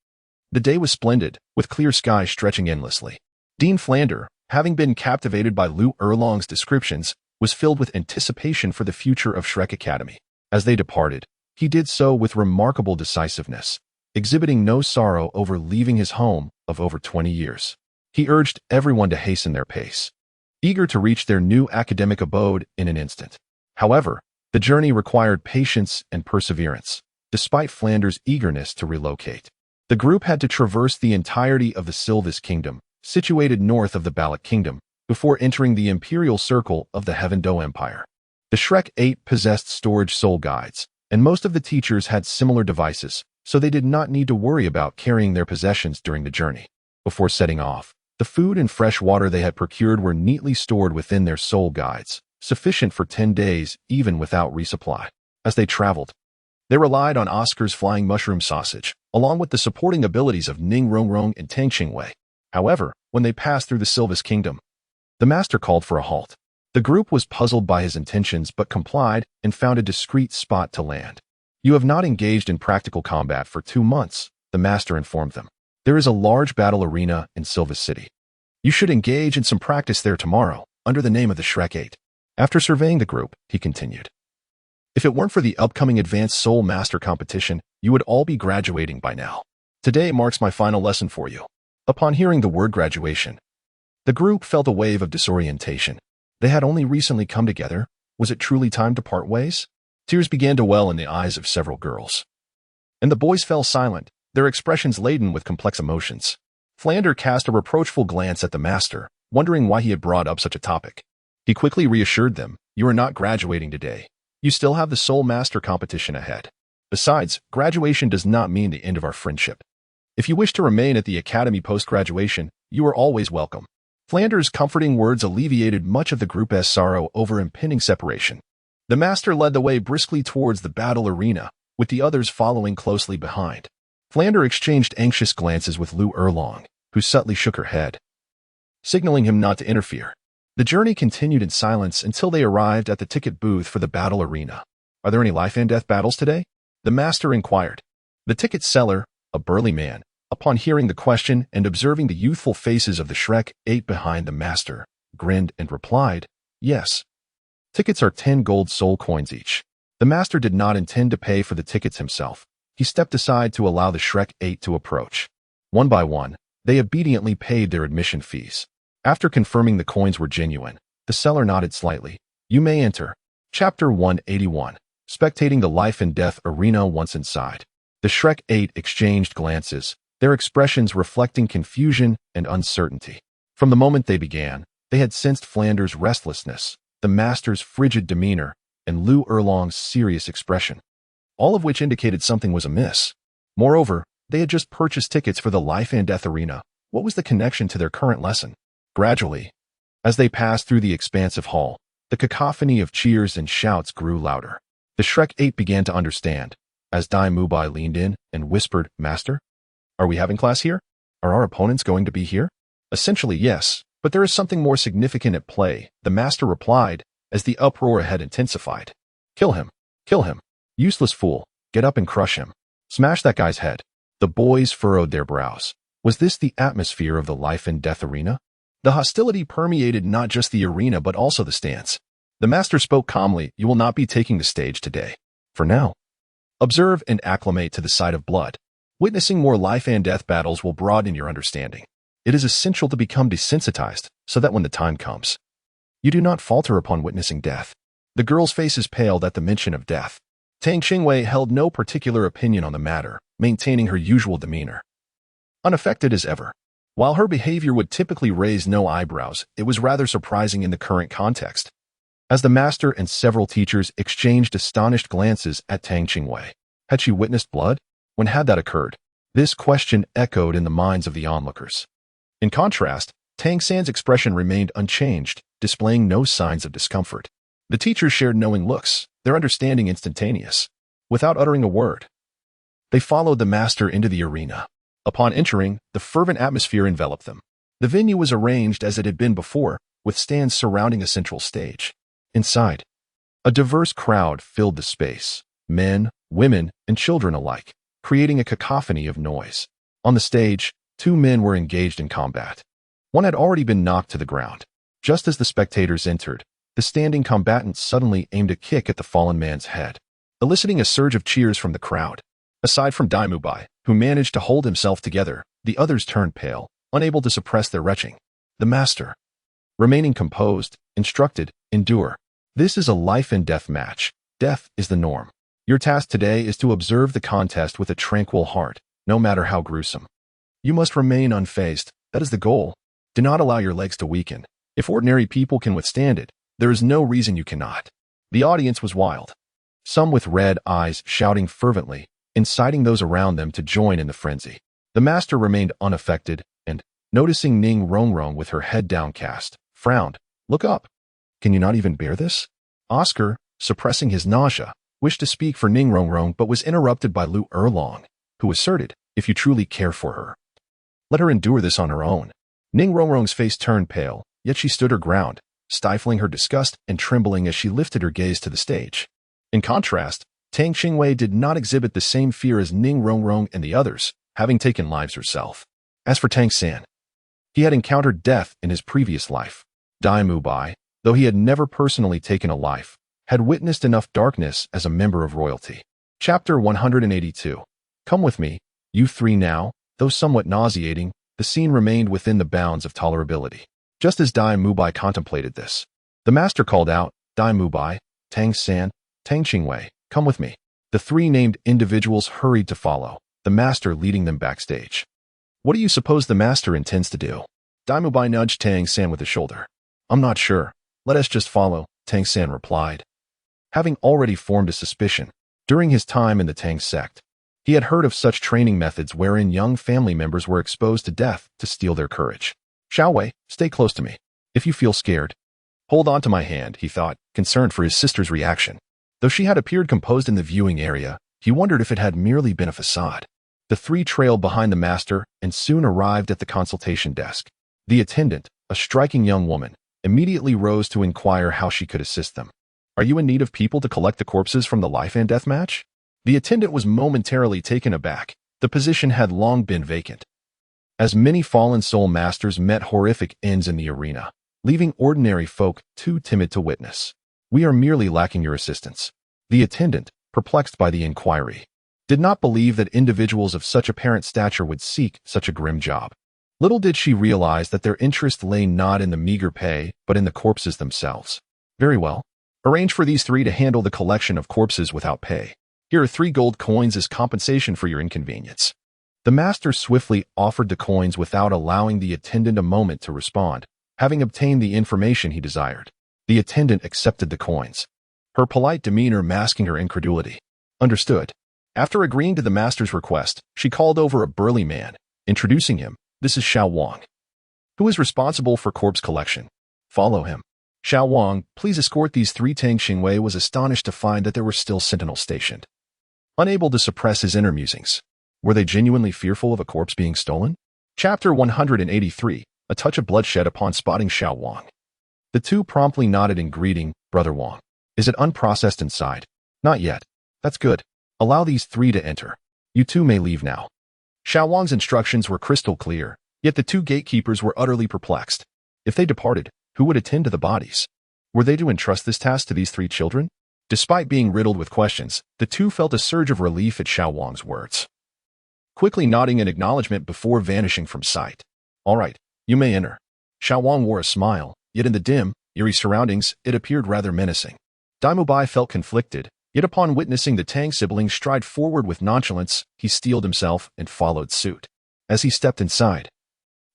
The day was splendid, with clear skies stretching endlessly. Dean Flandre, having been captivated by Lu Erlong's descriptions, was filled with anticipation for the future of Shrek Academy. As they departed, he did so with remarkable decisiveness, exhibiting no sorrow over leaving his home of over 20 years. He urged everyone to hasten their pace, eager to reach their new academic abode in an instant. However, the journey required patience and perseverance, despite Flandre's eagerness to relocate. The group had to traverse the entirety of the Sylvis Kingdom, situated north of the Balak Kingdom, before entering the imperial circle of the Heavendo Empire. The Shrek 8 possessed storage soul guides, and most of the teachers had similar devices, so they did not need to worry about carrying their possessions during the journey. Before setting off, the food and fresh water they had procured were neatly stored within their soul guides, sufficient for 10 days even without resupply. As they traveled, they relied on Oscar's flying mushroom sausage, along with the supporting abilities of Ning Rongrong and Tang Qingwei. However, when they passed through the Sylvis Kingdom, the master called for a halt. The group was puzzled by his intentions but complied and found a discreet spot to land. "You have not engaged in practical combat for 2 months," the master informed them. "There is a large battle arena in Sylvis City. You should engage in some practice there tomorrow, under the name of the Shrek 8. After surveying the group, he continued, "If it weren't for the upcoming Advanced Soul Master competition, you would all be graduating by now. Today marks my final lesson for you." Upon hearing the word graduation, the group felt a wave of disorientation. They had only recently come together. Was it truly time to part ways? Tears began to well in the eyes of several girls, and the boys fell silent, their expressions laden with complex emotions. Flandre cast a reproachful glance at the master, wondering why he had brought up such a topic. He quickly reassured them, "You are not graduating today. You still have the Soul Master competition ahead. Besides, graduation does not mean the end of our friendship. If you wish to remain at the academy post-graduation, you are always welcome." Flandre's comforting words alleviated much of the group's sorrow over impending separation. The master led the way briskly towards the battle arena, with the others following closely behind. Flander exchanged anxious glances with Lu Erlong, who subtly shook her head, signaling him not to interfere. The journey continued in silence until they arrived at the ticket booth for the battle arena. Are there any life and death battles today? The master inquired. The ticket seller, a burly man, upon hearing the question and observing the youthful faces of the Shrek 8 behind the master, grinned and replied, yes. Tickets are 10 gold soul coins each. The master did not intend to pay for the tickets himself. He stepped aside to allow the Shrek 8 to approach. One by one, they obediently paid their admission fees. After confirming the coins were genuine, the seller nodded slightly. You may enter. Chapter 181. Spectating the life and death arena once inside. The Shrek 8 exchanged glances, their expressions reflecting confusion and uncertainty. From the moment they began, they had sensed Flander's restlessness, the master's frigid demeanor, and Lu Erlong's serious expression, all of which indicated something was amiss. Moreover, they had just purchased tickets for the life and death arena. What was the connection to their current lesson? Gradually, as they passed through the expansive hall, the cacophony of cheers and shouts grew louder. The Shrek 8 began to understand, as Dai Mubai leaned in and whispered, Master? Are we having class here? Are our opponents going to be here? Essentially, yes, but there is something more significant at play, the master replied, as the uproar ahead intensified. Kill him. Kill him. Useless fool. Get up and crush him. Smash that guy's head. The boys furrowed their brows. Was this the atmosphere of the life and death arena? The hostility permeated not just the arena but also the stands. The master spoke calmly, you will not be taking the stage today. For now. Observe and acclimate to the sight of blood. Witnessing more life and death battles will broaden your understanding. It is essential to become desensitized, so that when the time comes, you do not falter upon witnessing death. The girl's faces paled at the mention of death. Tang Qingwei held no particular opinion on the matter, maintaining her usual demeanor, unaffected as ever. While her behavior would typically raise no eyebrows, it was rather surprising in the current context. As the master and several teachers exchanged astonished glances at Tang Qingwei, had she witnessed blood? When had that occurred? This question echoed in the minds of the onlookers. In contrast, Tang San's expression remained unchanged, displaying no signs of discomfort. The teachers shared knowing looks, their understanding instantaneous. Without uttering a word, they followed the master into the arena. Upon entering, the fervent atmosphere enveloped them. The venue was arranged as it had been before, with stands surrounding a central stage. Inside, a diverse crowd filled the space, men, women, and children alike, creating a cacophony of noise. On the stage, 2 men were engaged in combat. One had already been knocked to the ground. Just as the spectators entered, the standing combatant suddenly aimed a kick at the fallen man's head, eliciting a surge of cheers from the crowd. Aside from Dai Mubai, who managed to hold himself together, the others turned pale, unable to suppress their retching. The master, remaining composed, instructed, endure. This is a life and death match. Death is the norm. Your task today is to observe the contest with a tranquil heart, no matter how gruesome. You must remain unfazed. That is the goal. Do not allow your legs to weaken. If ordinary people can withstand it, there is no reason you cannot. The audience was wild. Some with red eyes shouting fervently, inciting those around them to join in the frenzy. The master remained unaffected and, noticing Ning Rongrong with her head downcast, frowned. Look up. Can you not even bear this? Oscar, suppressing his nausea, wished to speak for Ning Rongrong but was interrupted by Lu Erlong, who asserted, if you truly care for her, let her endure this on her own. Ning Rongrong's face turned pale, yet she stood her ground, stifling her disgust and trembling as she lifted her gaze to the stage. In contrast, Tang Qingwei did not exhibit the same fear as Ning Rongrong and the others, having taken lives herself. As for Tang San, he had encountered death in his previous life. Dai Mubai, though he had never personally taken a life, had witnessed enough darkness as a member of royalty. Chapter 182. Come with me, you 3 now. Though somewhat nauseating, the scene remained within the bounds of tolerability. Just as Dai Mubai contemplated this, the master called out, Dai Mubai, Tang San, Tang Qingwei, come with me. The 3 named individuals hurried to follow, the master leading them backstage. What do you suppose the master intends to do? Dai Mubai nudged Tang San with a shoulder. I'm not sure. Let us just follow, Tang San replied. Having already formed a suspicion, during his time in the Tang sect, he had heard of such training methods wherein young family members were exposed to death to steal their courage. Xiaowei, stay close to me. If you feel scared, Hold on to my hand, he thought, concerned for his sister's reaction. Though she had appeared composed in the viewing area, he wondered if it had merely been a facade. The three trailed behind the master and soon arrived at the consultation desk. The attendant, a striking young woman, immediately rose to inquire how she could assist them. Are you in need of people to collect the corpses from the life and death match? The attendant was momentarily taken aback. The position had long been vacant. As many fallen soul masters met horrific ends in the arena, leaving ordinary folk too timid to witness. We are merely lacking your assistance. The attendant, perplexed by the inquiry, did not believe that individuals of such apparent stature would seek such a grim job. Little did she realize that their interest lay not in the meager pay, but in the corpses themselves. Very well. Arrange for these three to handle the collection of corpses without pay. Here are 3 gold coins as compensation for your inconvenience. The master swiftly offered the coins without allowing the attendant a moment to respond, having obtained the information he desired. The attendant accepted the coins, her polite demeanor masking her incredulity. Understood. After agreeing to the master's request, she called over a burly man, introducing him. This is Xiao Wang, who is responsible for corpse collection. Follow him. Xiao Wang, please escort these 3. Tang Qingwei was astonished to find that there were still sentinels stationed. Unable to suppress his inner musings. Were they genuinely fearful of a corpse being stolen? Chapter 183, a touch of bloodshed upon spotting Xiao Wang. The two promptly nodded in greeting. Brother Wang. Is it unprocessed inside? Not yet. That's good. Allow these 3 to enter. You 2 may leave now. Xiao Wang's instructions were crystal clear, yet the 2 gatekeepers were utterly perplexed. If they departed, who would attend to the bodies? Were they to entrust this task to these 3 children? Despite being riddled with questions, the 2 felt a surge of relief at Xiao Wang's words, quickly nodding in acknowledgement before vanishing from sight. All right, you may enter. Xiao Wang wore a smile, yet in the dim, eerie surroundings, it appeared rather menacing. Dai Mubai felt conflicted, yet upon witnessing the Tang siblings stride forward with nonchalance, he steeled himself and followed suit. As he stepped inside,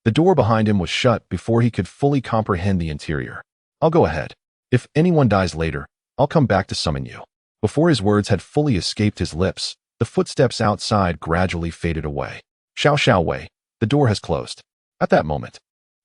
the door behind him was shut before he could fully comprehend the interior. I'll go ahead. If anyone dies later, I'll come back to summon you. Before his words had fully escaped his lips, the footsteps outside gradually faded away. Xiao Wei, the door has closed. At that moment,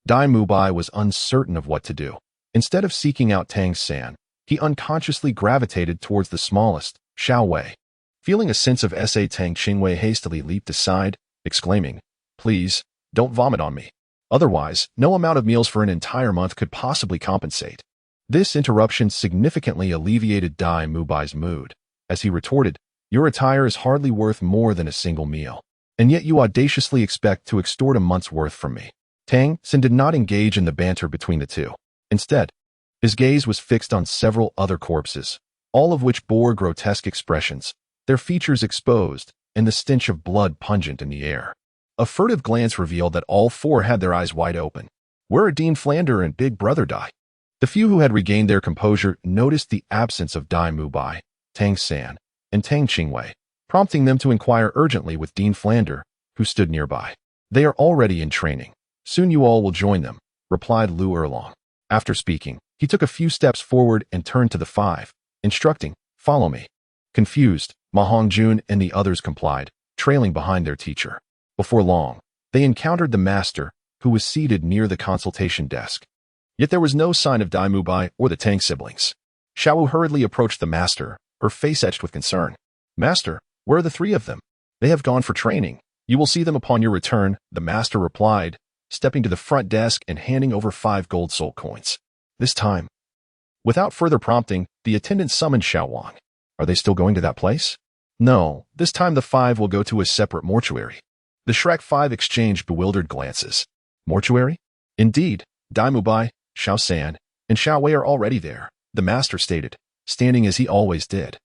Dai Mubai was uncertain of what to do. Instead of seeking out Tang San, he unconsciously gravitated towards the smallest, Xiao Wei. Feeling a sense of Tang Qingwei hastily leaped aside, exclaiming, Please, don't vomit on me. Otherwise, no amount of meals for an entire month could possibly compensate. This interruption significantly alleviated Dai Mubai's mood, as he retorted, Your attire is hardly worth more than a single meal, and yet you audaciously expect to extort a month's worth from me. Tang San did not engage in the banter between the 2. Instead, his gaze was fixed on several other corpses, all of which bore grotesque expressions, their features exposed, and the stench of blood pungent in the air. A furtive glance revealed that all 4 had their eyes wide open. Where are Dean Flander and Big Brother Dai? The few who had regained their composure noticed the absence of Dai Mubai, Tang San, and Tang Qingwei, prompting them to inquire urgently with Dean Flander, who stood nearby. They are already in training. Soon you all will join them, replied Lu Erlong. After speaking, he took a few steps forward and turned to the 5, instructing, Follow me. Confused, Ma Hongjun and the others complied, trailing behind their teacher. Before long, they encountered the master, who was seated near the consultation desk. Yet there was no sign of Dai Mubai or the Tang siblings. Xiao hurriedly approached the master, her face etched with concern. Master, where are the 3 of them? They have gone for training. You will see them upon your return, the master replied, stepping to the front desk and handing over 5 gold soul coins. This time, without further prompting, the attendant summoned Xiao Wang. Are they still going to that place? No, this time the 5 will go to a separate mortuary. The Shrek 5 exchanged bewildered glances. Mortuary? Indeed, Dai Mubai, Xiao San, and Xiao Wei are already there, the master stated, standing as he always did.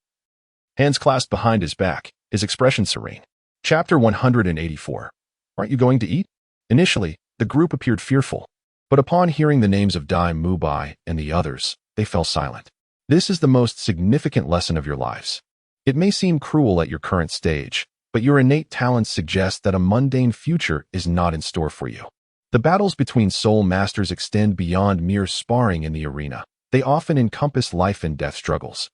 Hands clasped behind his back, his expression serene. Chapter 184. Aren't you going to eat? Initially, the group appeared fearful, but upon hearing the names of Dai Mubai and the others, they fell silent. This is the most significant lesson of your lives. It may seem cruel at your current stage, but your innate talents suggest that a mundane future is not in store for you. The battles between soul masters extend beyond mere sparring in the arena. They often encompass life and death struggles.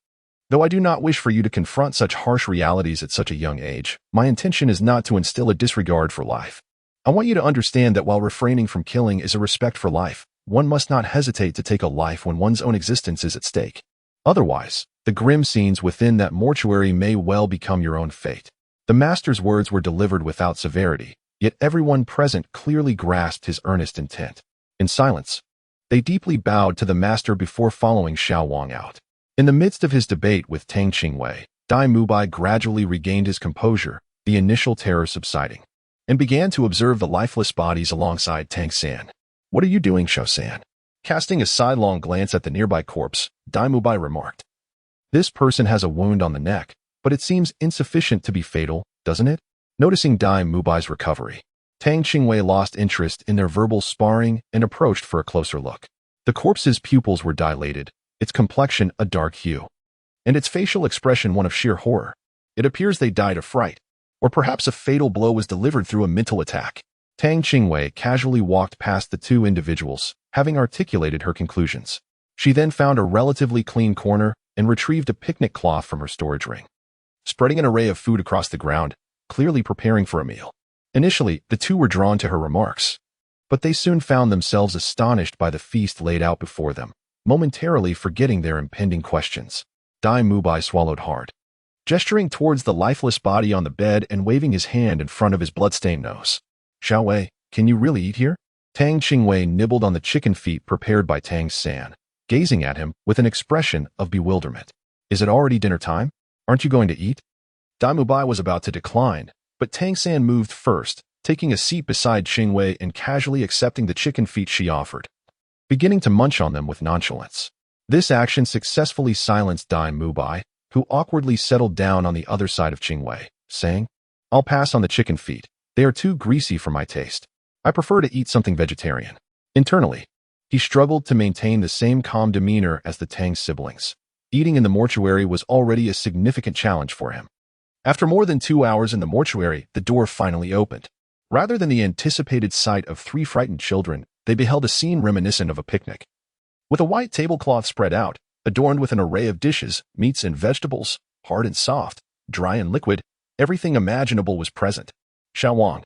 Though I do not wish for you to confront such harsh realities at such a young age, my intention is not to instill a disregard for life. I want you to understand that while refraining from killing is a respect for life, one must not hesitate to take a life when one's own existence is at stake. Otherwise, the grim scenes within that mortuary may well become your own fate. The master's words were delivered without severity, yet everyone present clearly grasped his earnest intent. In silence, they deeply bowed to the master before following Xiao Wang out. In the midst of his debate with Tang Qingwei, Dai Mubai gradually regained his composure, the initial terror subsiding, and began to observe the lifeless bodies alongside Tang San. "What are you doing, Xiao San?" Casting a sidelong glance at the nearby corpse, Dai Mubai remarked. "This person has a wound on the neck, but it seems insufficient to be fatal, doesn't it?" Noticing Dai Mubai's recovery, Tang Qingwei lost interest in their verbal sparring and approached for a closer look. The corpse's pupils were dilated, its complexion a dark hue, and its facial expression one of sheer horror. It appears they died of fright, or perhaps a fatal blow was delivered through a mental attack. Tang Qingwei casually walked past the two individuals, having articulated her conclusions. She then found a relatively clean corner and retrieved a picnic cloth from her storage ring, spreading an array of food across the ground, clearly preparing for a meal. Initially, the two were drawn to her remarks, but they soon found themselves astonished by the feast laid out before them, momentarily forgetting their impending questions. Dai Mubai swallowed hard, gesturing towards the lifeless body on the bed and waving his hand in front of his bloodstained nose. "Xiao Wei, can you really eat here?" Tang Qingwei nibbled on the chicken feet prepared by Tang San, gazing at him with an expression of bewilderment. "Is it already dinner time? Aren't you going to eat?" Dai Mubai was about to decline, but Tang San moved first, taking a seat beside Qingwei and casually accepting the chicken feet she offered, beginning to munch on them with nonchalance. This action successfully silenced Dai Mubai, who awkwardly settled down on the other side of Qingwei, saying, "I'll pass on the chicken feet. They are too greasy for my taste. I prefer to eat something vegetarian." Internally, he struggled to maintain the same calm demeanor as the Tang siblings. Eating in the mortuary was already a significant challenge for him. After more than 2 hours in the mortuary, the door finally opened. Rather than the anticipated sight of 3 frightened children, they beheld a scene reminiscent of a picnic. With a white tablecloth spread out, adorned with an array of dishes, meats and vegetables, hard and soft, dry and liquid, everything imaginable was present. Xiao Wang,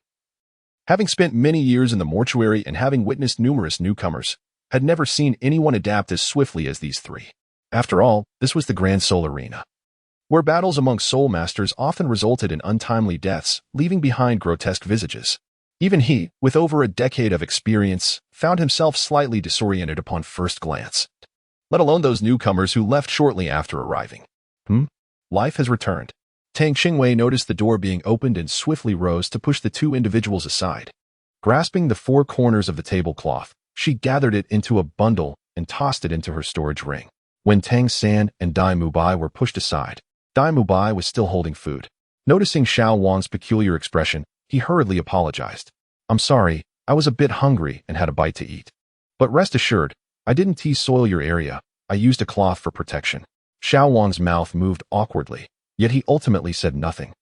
having spent many years in the mortuary and having witnessed numerous newcomers, had never seen anyone adapt as swiftly as these 3. After all, this was the Grand Soul Arena, where battles among soul masters often resulted in untimely deaths, leaving behind grotesque visages. Even he, with over a decade of experience, found himself slightly disoriented upon first glance, let alone those newcomers who left shortly after arriving. Life has returned. Tang Qingwei noticed the door being opened and swiftly rose to push the 2 individuals aside. Grasping the 4 corners of the tablecloth, she gathered it into a bundle and tossed it into her storage ring. When Tang San and Dai Mubai were pushed aside, Dai Mubai was still holding food. Noticing Xiao Wang's peculiar expression, he hurriedly apologized. "I'm sorry, I was a bit hungry and had a bite to eat. But rest assured, I didn't soil your area. I used a cloth for protection." Xiao Wang's mouth moved awkwardly, yet he ultimately said nothing,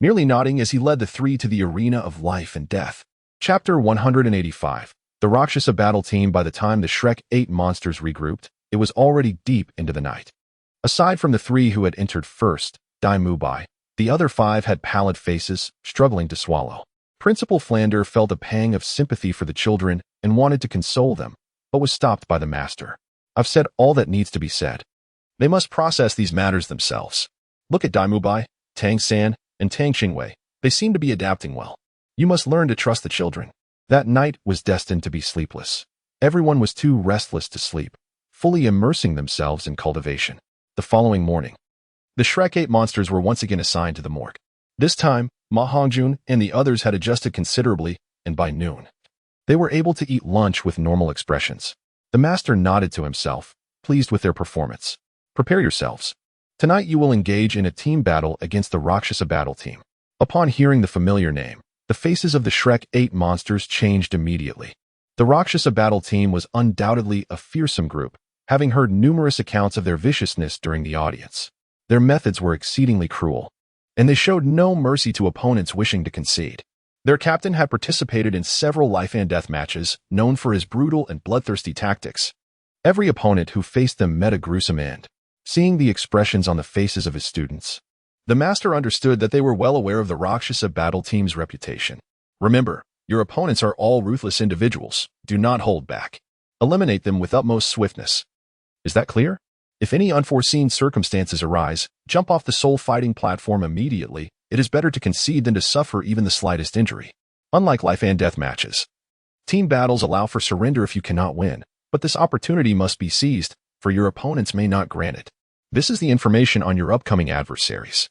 merely nodding as he led the 3 to the arena of life and death. Chapter 185. The Rakshasa Battle Team. By the time the Shrek 8 monsters regrouped, it was already deep into the night. Aside from the 3 who had entered first, Dai Mubai, the other 5 had pallid faces, struggling to swallow. Principal Flander felt a pang of sympathy for the children and wanted to console them, but was stopped by the master. "I've said all that needs to be said. They must process these matters themselves. Look at Dai Mubai, Tang San, and Tang Qingwei. They seem to be adapting well. You must learn to trust the children." That night was destined to be sleepless. Everyone was too restless to sleep, fully immersing themselves in cultivation. The following morning, the Shrek 8 monsters were once again assigned to the morgue. This time, Ma Hongjun and the others had adjusted considerably, and by noon, they were able to eat lunch with normal expressions. The master nodded to himself, pleased with their performance. "Prepare yourselves. Tonight you will engage in a team battle against the Rakshasa Battle Team." Upon hearing the familiar name, the faces of the Shrek 8 monsters changed immediately. The Rakshasa Battle Team was undoubtedly a fearsome group, having heard numerous accounts of their viciousness during the audience. Their methods were exceedingly cruel, and they showed no mercy to opponents wishing to concede. Their captain had participated in several life-and-death matches, known for his brutal and bloodthirsty tactics. Every opponent who faced them met a gruesome end. Seeing the expressions on the faces of his students, the master understood that they were well aware of the Rakshasa Battle Team's reputation. "Remember, your opponents are all ruthless individuals. Do not hold back. Eliminate them with utmost swiftness. Is that clear? If any unforeseen circumstances arise, jump off the soul fighting platform immediately. It is better to concede than to suffer even the slightest injury. Unlike life and death matches, team battles allow for surrender if you cannot win, but this opportunity must be seized, for your opponents may not grant it. This is the information on your upcoming adversaries.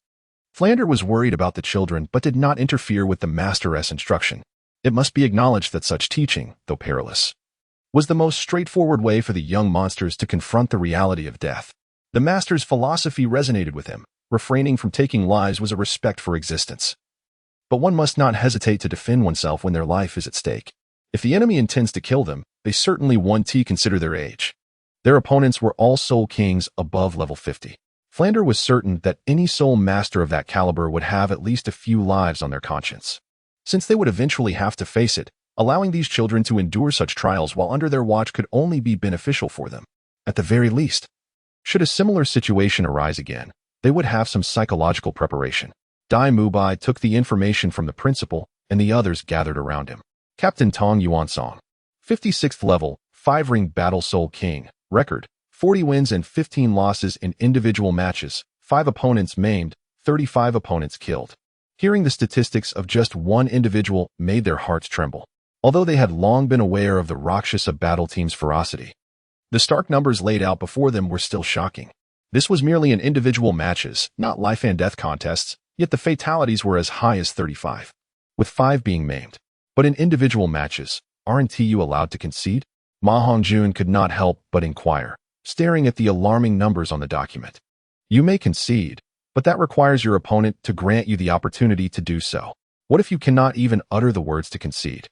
Flander was worried about the children but did not interfere with the master's instruction. It must be acknowledged that such teaching, though perilous, was the most straightforward way for the young monsters to confront the reality of death. The master's philosophy resonated with him. Refraining from taking lives was a respect for existence. But one must not hesitate to defend oneself when their life is at stake. If the enemy intends to kill them, they certainly want to consider their age. Their opponents were all soul kings above level 50. Flander was certain that any soul master of that caliber would have at least a few lives on their conscience. Since they would eventually have to face it, allowing these children to endure such trials while under their watch could only be beneficial for them. At the very least, should a similar situation arise again, they would have some psychological preparation. Dai Mubai took the information from the principal, and the others gathered around him. Captain Tong Yuansong, 56th level, 5-ring Battle Soul King, record, 40 wins and 15 losses in individual matches, 5 opponents maimed, 35 opponents killed. Hearing the statistics of just one individual made their hearts tremble. Although they had long been aware of the Rakshasa battle team's ferocity, the stark numbers laid out before them were still shocking. This was merely in individual matches, not life and death contests, yet the fatalities were as high as 35, with 5 being maimed. But in individual matches, aren't you allowed to concede? Ma Hongjun could not help but inquire, staring at the alarming numbers on the document. You may concede, but that requires your opponent to grant you the opportunity to do so. What if you cannot even utter the words to concede?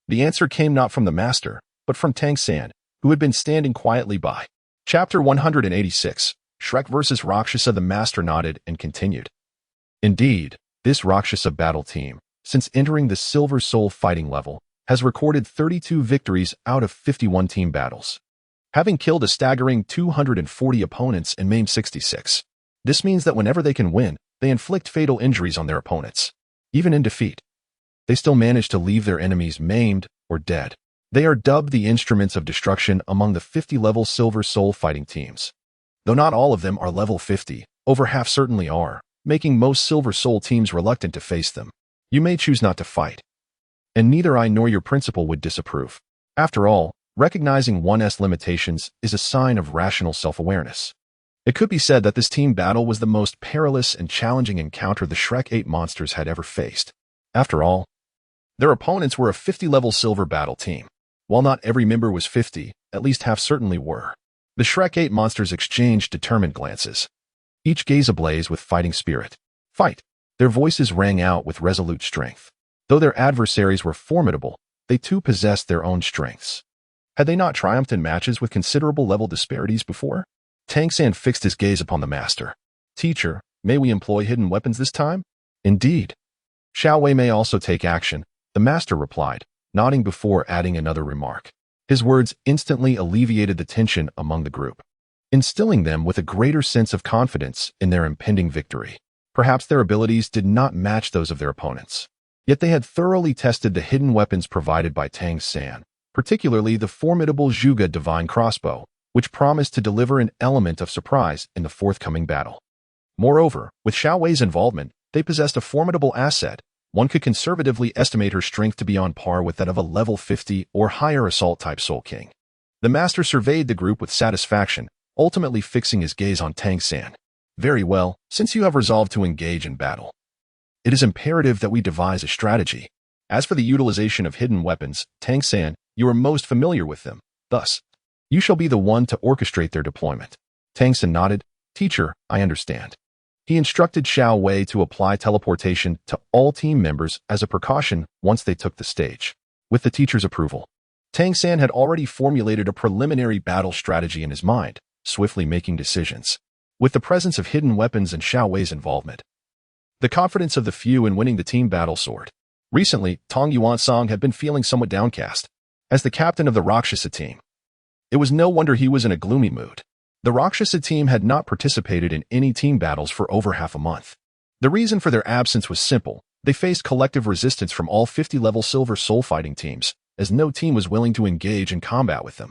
The answer came not from the master, but from Tang San, who had been standing quietly by. Chapter 186, Shrek vs. Rakshasa. The master nodded and continued. Indeed, this Rakshasa battle team, since entering the Silver Soul fighting level, has recorded 32 victories out of 51 team battles, having killed a staggering 240 opponents and maimed 66. This means that whenever they can win, they inflict fatal injuries on their opponents. Even in defeat, they still manage to leave their enemies maimed or dead. They are dubbed the instruments of destruction among the 50-level Silver Soul fighting teams. Though not all of them are level 50, over half certainly are, making most Silver Soul teams reluctant to face them. You may choose not to fight, and neither I nor your principal would disapprove. After all, recognizing one's limitations is a sign of rational self-awareness. It could be said that this team battle was the most perilous and challenging encounter the Shrek 8 monsters had ever faced. After all, their opponents were a 50-level silver battle team. While not every member was 50, at least half certainly were. The Shrek 8 monsters exchanged determined glances, each gaze ablaze with fighting spirit. Fight! Their voices rang out with resolute strength. Though their adversaries were formidable, they too possessed their own strengths. Had they not triumphed in matches with considerable level disparities before? Tang San fixed his gaze upon the master. Teacher, may we employ hidden weapons this time? Indeed. Xiao Wei may also take action, the master replied, nodding before adding another remark. His words instantly alleviated the tension among the group, instilling them with a greater sense of confidence in their impending victory. Perhaps their abilities did not match those of their opponents. Yet they had thoroughly tested the hidden weapons provided by Tang San, particularly the formidable Zhuge divine crossbow, which promised to deliver an element of surprise in the forthcoming battle. Moreover, with Xiao Wei's involvement, they possessed a formidable asset. One could conservatively estimate her strength to be on par with that of a level 50 or higher assault-type Soul King. The master surveyed the group with satisfaction, ultimately fixing his gaze on Tang San. Very well, since you have resolved to engage in battle, it is imperative that we devise a strategy. As for the utilization of hidden weapons, Tang San, you are most familiar with them. Thus, you shall be the one to orchestrate their deployment. Tang San nodded. Teacher, I understand. He instructed Xiao Wei to apply teleportation to all team members as a precaution once they took the stage. With the teacher's approval, Tang San had already formulated a preliminary battle strategy in his mind, swiftly making decisions. With the presence of hidden weapons and Xiao Wei's involvement, the confidence of the few in winning the team battle soared. Recently, Tong Yuansong had been feeling somewhat downcast. As the captain of the Rakshasa team, it was no wonder he was in a gloomy mood. The Rakshasa team had not participated in any team battles for over half a month. The reason for their absence was simple. They faced collective resistance from all 50-level Silver Soul fighting teams, as no team was willing to engage in combat with them.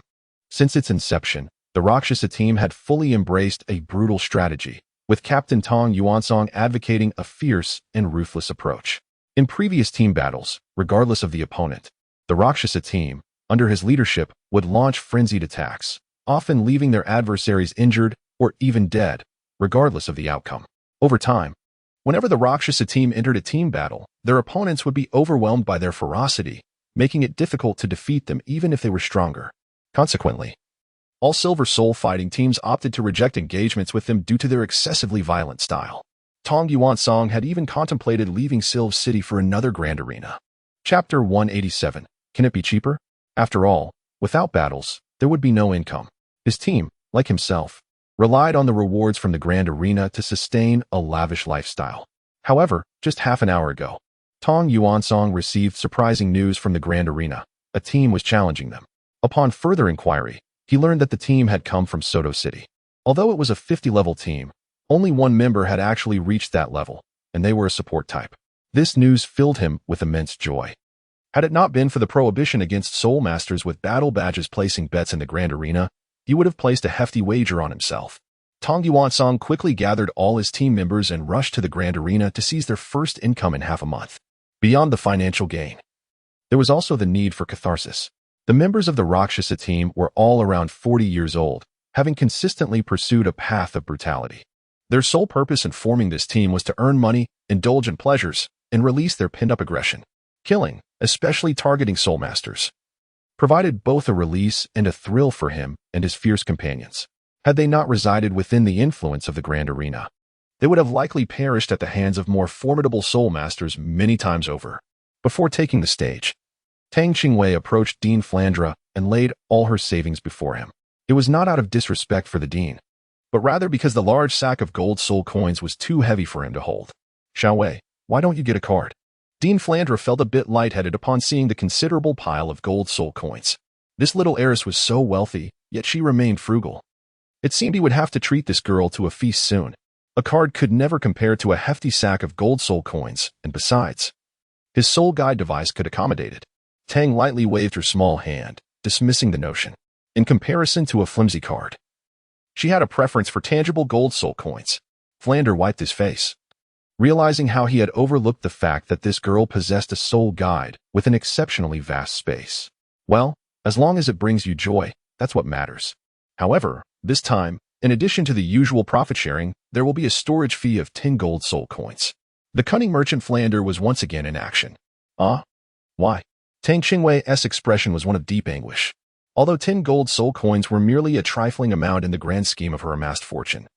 Since its inception, the Rakshasa team had fully embraced a brutal strategy, with Captain Tang Yuansong advocating a fierce and ruthless approach. In previous team battles, regardless of the opponent, the Rakshasa team, under his leadership, would launch frenzied attacks, often leaving their adversaries injured or even dead, regardless of the outcome. Over time, whenever the Rakshasa team entered a team battle, their opponents would be overwhelmed by their ferocity, making it difficult to defeat them even if they were stronger. Consequently, all Silver Soul fighting teams opted to reject engagements with them due to their excessively violent style. Tang Yuansong had even contemplated leaving Silv City for another grand arena. Chapter 187. Can it be cheaper? After all, without battles, there would be no income. His team, like himself, relied on the rewards from the grand arena to sustain a lavish lifestyle. However, just half an hour ago, Tang Yuansong received surprising news from the grand arena. A team was challenging them. Upon further inquiry, he learned that the team had come from Soto City. Although it was a 50-level team, only one member had actually reached that level, and they were a support type. This news filled him with immense joy. Had it not been for the prohibition against soul masters with battle badges placing bets in the grand arena, he would have placed a hefty wager on himself. Tang Yuansong quickly gathered all his team members and rushed to the grand arena to seize their first income in half a month. Beyond the financial gain, there was also the need for catharsis. The members of the Rakshasa team were all around 40 years old, having consistently pursued a path of brutality. Their sole purpose in forming this team was to earn money, indulge in pleasures, and release their pent-up aggression. Killing, especially targeting soul masters, provided both a release and a thrill for him and his fierce companions. Had they not resided within the influence of the grand arena, they would have likely perished at the hands of more formidable soul masters many times over. Before taking the stage, Tang Qingwei approached Dean Flandra and laid all her savings before him. It was not out of disrespect for the dean, but rather because the large sack of gold soul coins was too heavy for him to hold. Xiaowei, why don't you get a card? Dean Flandra felt a bit lightheaded upon seeing the considerable pile of gold soul coins. This little heiress was so wealthy, yet she remained frugal. It seemed he would have to treat this girl to a feast soon. A card could never compare to a hefty sack of gold soul coins, and besides, his soul guide device could accommodate it. Tang lightly waved her small hand, dismissing the notion. In comparison to a flimsy card, she had a preference for tangible gold soul coins. Flander wiped his face, realizing how he had overlooked the fact that this girl possessed a soul guide with an exceptionally vast space. Well, as long as it brings you joy, that's what matters. However, this time, in addition to the usual profit sharing, there will be a storage fee of 10 gold soul coins. The cunning merchant Flander was once again in action. Why? Tang Qingwei's expression was one of deep anguish. Although 10 gold soul coins were merely a trifling amount in the grand scheme of her amassed fortune,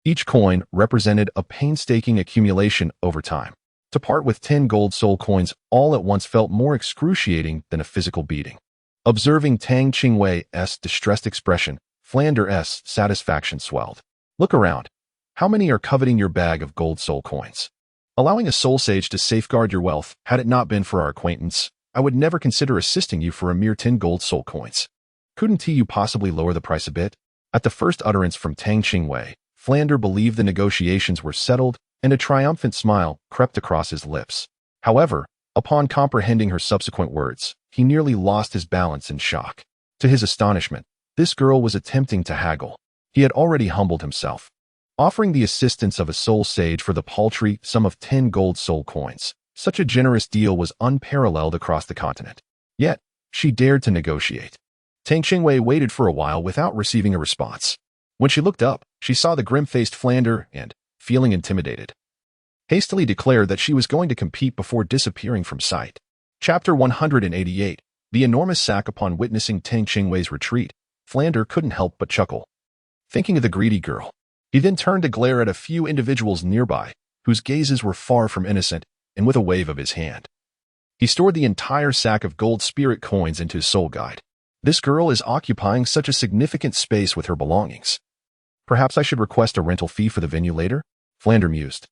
each coin represented a painstaking accumulation over time. To part with 10 gold soul coins all at once felt more excruciating than a physical beating. Observing Tang Qingwei's distressed expression, Flander's satisfaction swelled. Look around. How many are coveting your bag of gold soul coins? Allowing a soul sage to safeguard your wealth, had it not been for our acquaintance, I would never consider assisting you for a mere 10 gold soul coins. Couldn't you possibly lower the price a bit? At the first utterance from Tang Qingwei, Flander believed the negotiations were settled, and a triumphant smile crept across his lips. However, upon comprehending her subsequent words, he nearly lost his balance in shock. To his astonishment, this girl was attempting to haggle. He had already humbled himself, offering the assistance of a soul sage for the paltry sum of 10 gold soul coins. Such a generous deal was unparalleled across the continent. Yet, she dared to negotiate. Tang Qingwei waited for a while without receiving a response. When she looked up, she saw the grim-faced Flander and, feeling intimidated, hastily declared that she was going to compete before disappearing from sight. Chapter 188. The enormous sack. Upon witnessing Tang Qingwei's retreat, Flander couldn't help but chuckle. Thinking of the greedy girl, he then turned to glare at a few individuals nearby, whose gazes were far from innocent, and with a wave of his hand, he stored the entire sack of gold spirit coins into his soul guide. This girl is occupying such a significant space with her belongings. Perhaps I should request a rental fee for the venue later? Flander mused,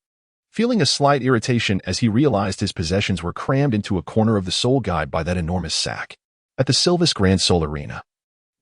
feeling a slight irritation as he realized his possessions were crammed into a corner of the soul guide by that enormous sack. At the Silvis Grand Soul Arena,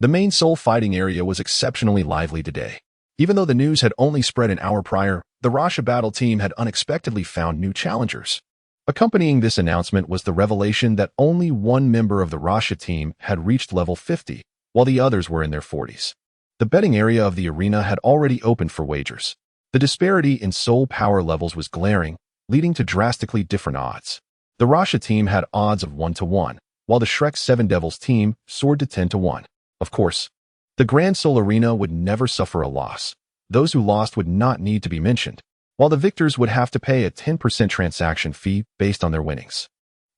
the main soul fighting area was exceptionally lively today. Even though the news had only spread an hour prior, the Rasha battle team had unexpectedly found new challengers. Accompanying this announcement was the revelation that only one member of the Rasha team had reached level 50, while the others were in their 40s. The betting area of the arena had already opened for wagers. The disparity in soul power levels was glaring, leading to drastically different odds. The Rasha team had odds of 1-1, while the Shrek 7 Devils team soared to 10-1. Of course, the Grand Soul Arena would never suffer a loss. Those who lost would not need to be mentioned, while the victors would have to pay a 10% transaction fee based on their winnings.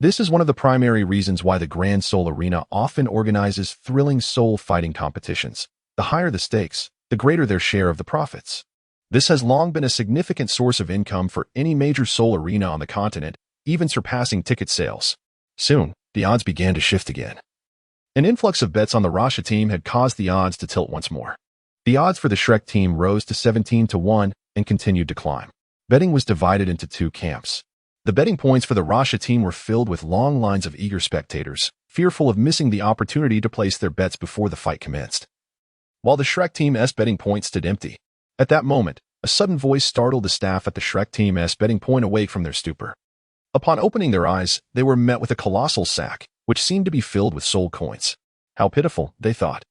This is one of the primary reasons why the Grand Soul Arena often organizes thrilling soul fighting competitions. The higher the stakes, the greater their share of the profits. This has long been a significant source of income for any major soul arena on the continent, even surpassing ticket sales. Soon, the odds began to shift again. An influx of bets on the Rasha team had caused the odds to tilt once more. The odds for the Shrek team rose to 17-1 and continued to climb. Betting was divided into two camps. The betting points for the Rasha team were filled with long lines of eager spectators, fearful of missing the opportunity to place their bets before the fight commenced. While the Shrek team's betting point stood empty, at that moment, a sudden voice startled the staff at the Shrek team's betting point awake from their stupor. Upon opening their eyes, they were met with a colossal sack, which seemed to be filled with soul coins. How pitiful, they thought.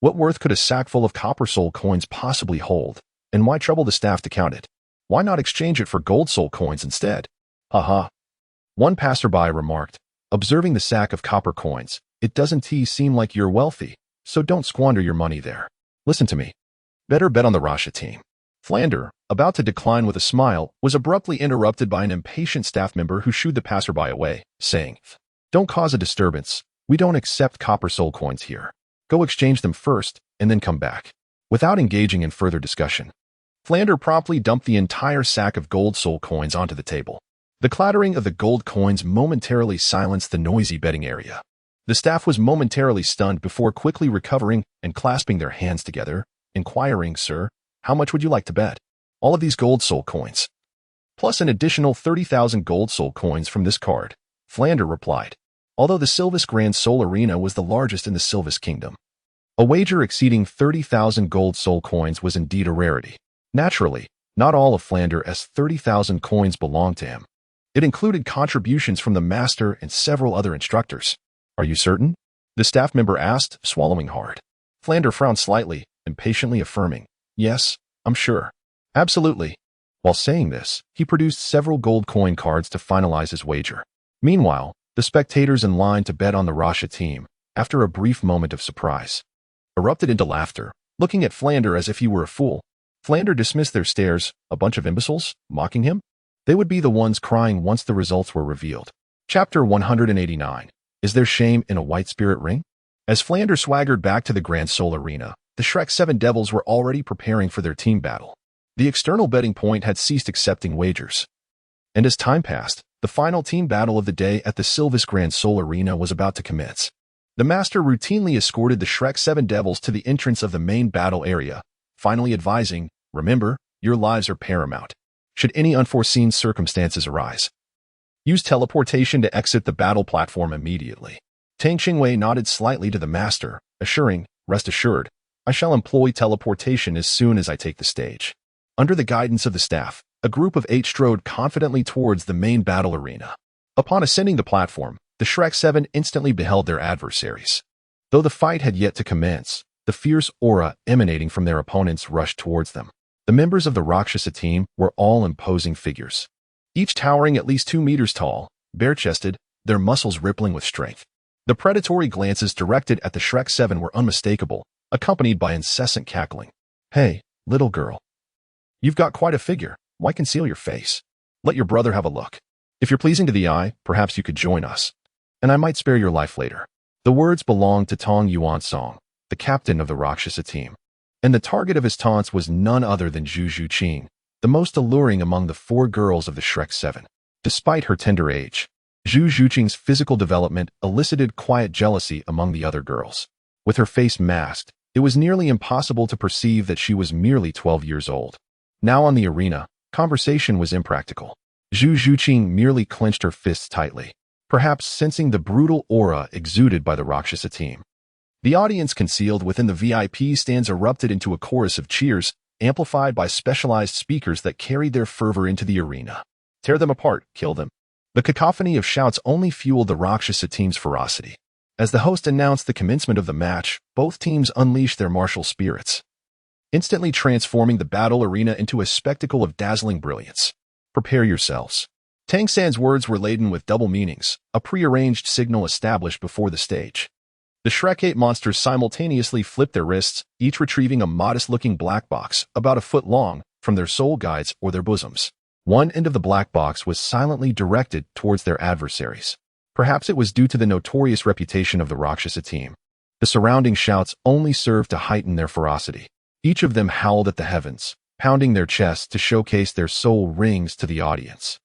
What worth could a sack full of copper soul coins possibly hold, and why trouble the staff to count it? Why not exchange it for gold soul coins instead? Haha. One passerby remarked, observing the sack of copper coins, "It doesn't seem like you're wealthy, so don't squander your money there. Listen to me. Better bet on the Rasha team." Flander, about to decline with a smile, was abruptly interrupted by an impatient staff member who shooed the passerby away, saying, "Don't cause a disturbance. We don't accept copper soul coins here. Go exchange them first, and then come back." Without engaging in further discussion, Flander promptly dumped the entire sack of gold soul coins onto the table. The clattering of the gold coins momentarily silenced the noisy betting area. The staff was momentarily stunned before quickly recovering and clasping their hands together, inquiring, "Sir, how much would you like to bet?" "All of these gold soul coins, plus an additional 30,000 gold soul coins from this card," Flander replied. Although the Sylvis Grand Soul Arena was the largest in the Sylvis Kingdom, a wager exceeding 30,000 gold soul coins was indeed a rarity. Naturally, not all of Flander's 30,000 coins belonged to him. It included contributions from the master and several other instructors. "Are you certain?" the staff member asked, swallowing hard. Flander frowned slightly, impatiently affirming, "Yes, I'm sure. Absolutely." While saying this, he produced several gold coin cards to finalize his wager. Meanwhile, the spectators in line to bet on the Rasha team, after a brief moment of surprise, erupted into laughter, looking at Flander as if he were a fool. Flander dismissed their stares, a bunch of imbeciles, mocking him. They would be the ones crying once the results were revealed. Chapter 189. Is there shame in a white spirit ring? As Flander swaggered back to the Grand Soul Arena, the Shrek 7 Devils were already preparing for their team battle. The external betting point had ceased accepting wagers. And as time passed, the final team battle of the day at the Sylvis Grand Soul Arena was about to commence. The master routinely escorted the Shrek 7 Devils to the entrance of the main battle area, finally advising, "Remember, your lives are paramount. Should any unforeseen circumstances arise, use teleportation to exit the battle platform immediately." Tang Qingwei nodded slightly to the master, assuring, "Rest assured, I shall employ teleportation as soon as I take the stage." Under the guidance of the staff, a group of 8 strode confidently towards the main battle arena. Upon ascending the platform, the Shrek 7 instantly beheld their adversaries. Though the fight had yet to commence, the fierce aura emanating from their opponents rushed towards them. The members of the Rakshasa team were all imposing figures, each towering at least 2 meters tall, bare-chested, their muscles rippling with strength. The predatory glances directed at the Shrek 7 were unmistakable, accompanied by incessant cackling. "Hey, little girl. You've got quite a figure. Why conceal your face? Let your brother have a look. If you're pleasing to the eye, perhaps you could join us, and I might spare your life later." The words belonged to Tong Yuan Song, the captain of the Rakshasa team, and the target of his taunts was none other than Zhu Zhuqing, the most alluring among the 4 girls of the Shrek 7. Despite her tender age, Zhu Zhuqing's physical development elicited quiet jealousy among the other girls. With her face masked, it was nearly impossible to perceive that she was merely 12 years old. Now on the arena, conversation was impractical. Zhu Zhuqing merely clenched her fists tightly, perhaps sensing the brutal aura exuded by the Rakshasa team. The audience concealed within the VIP stands erupted into a chorus of cheers, amplified by specialized speakers that carried their fervor into the arena. "Tear them apart, kill them." The cacophony of shouts only fueled the Rakshasa team's ferocity. As the host announced the commencement of the match, both teams unleashed their martial spirits, instantly transforming the battle arena into a spectacle of dazzling brilliance. Prepare yourselves. Tang San's words were laden with double meanings, a prearranged signal established before the stage. The Shrek 8 monsters simultaneously flipped their wrists, each retrieving a modest-looking black box, about a foot long, from their soul guides or their bosoms. One end of the black box was silently directed towards their adversaries. Perhaps it was due to the notorious reputation of the Rakshasa team. The surrounding shouts only served to heighten their ferocity. Each of them howled at the heavens, pounding their chests to showcase their soul rings to the audience,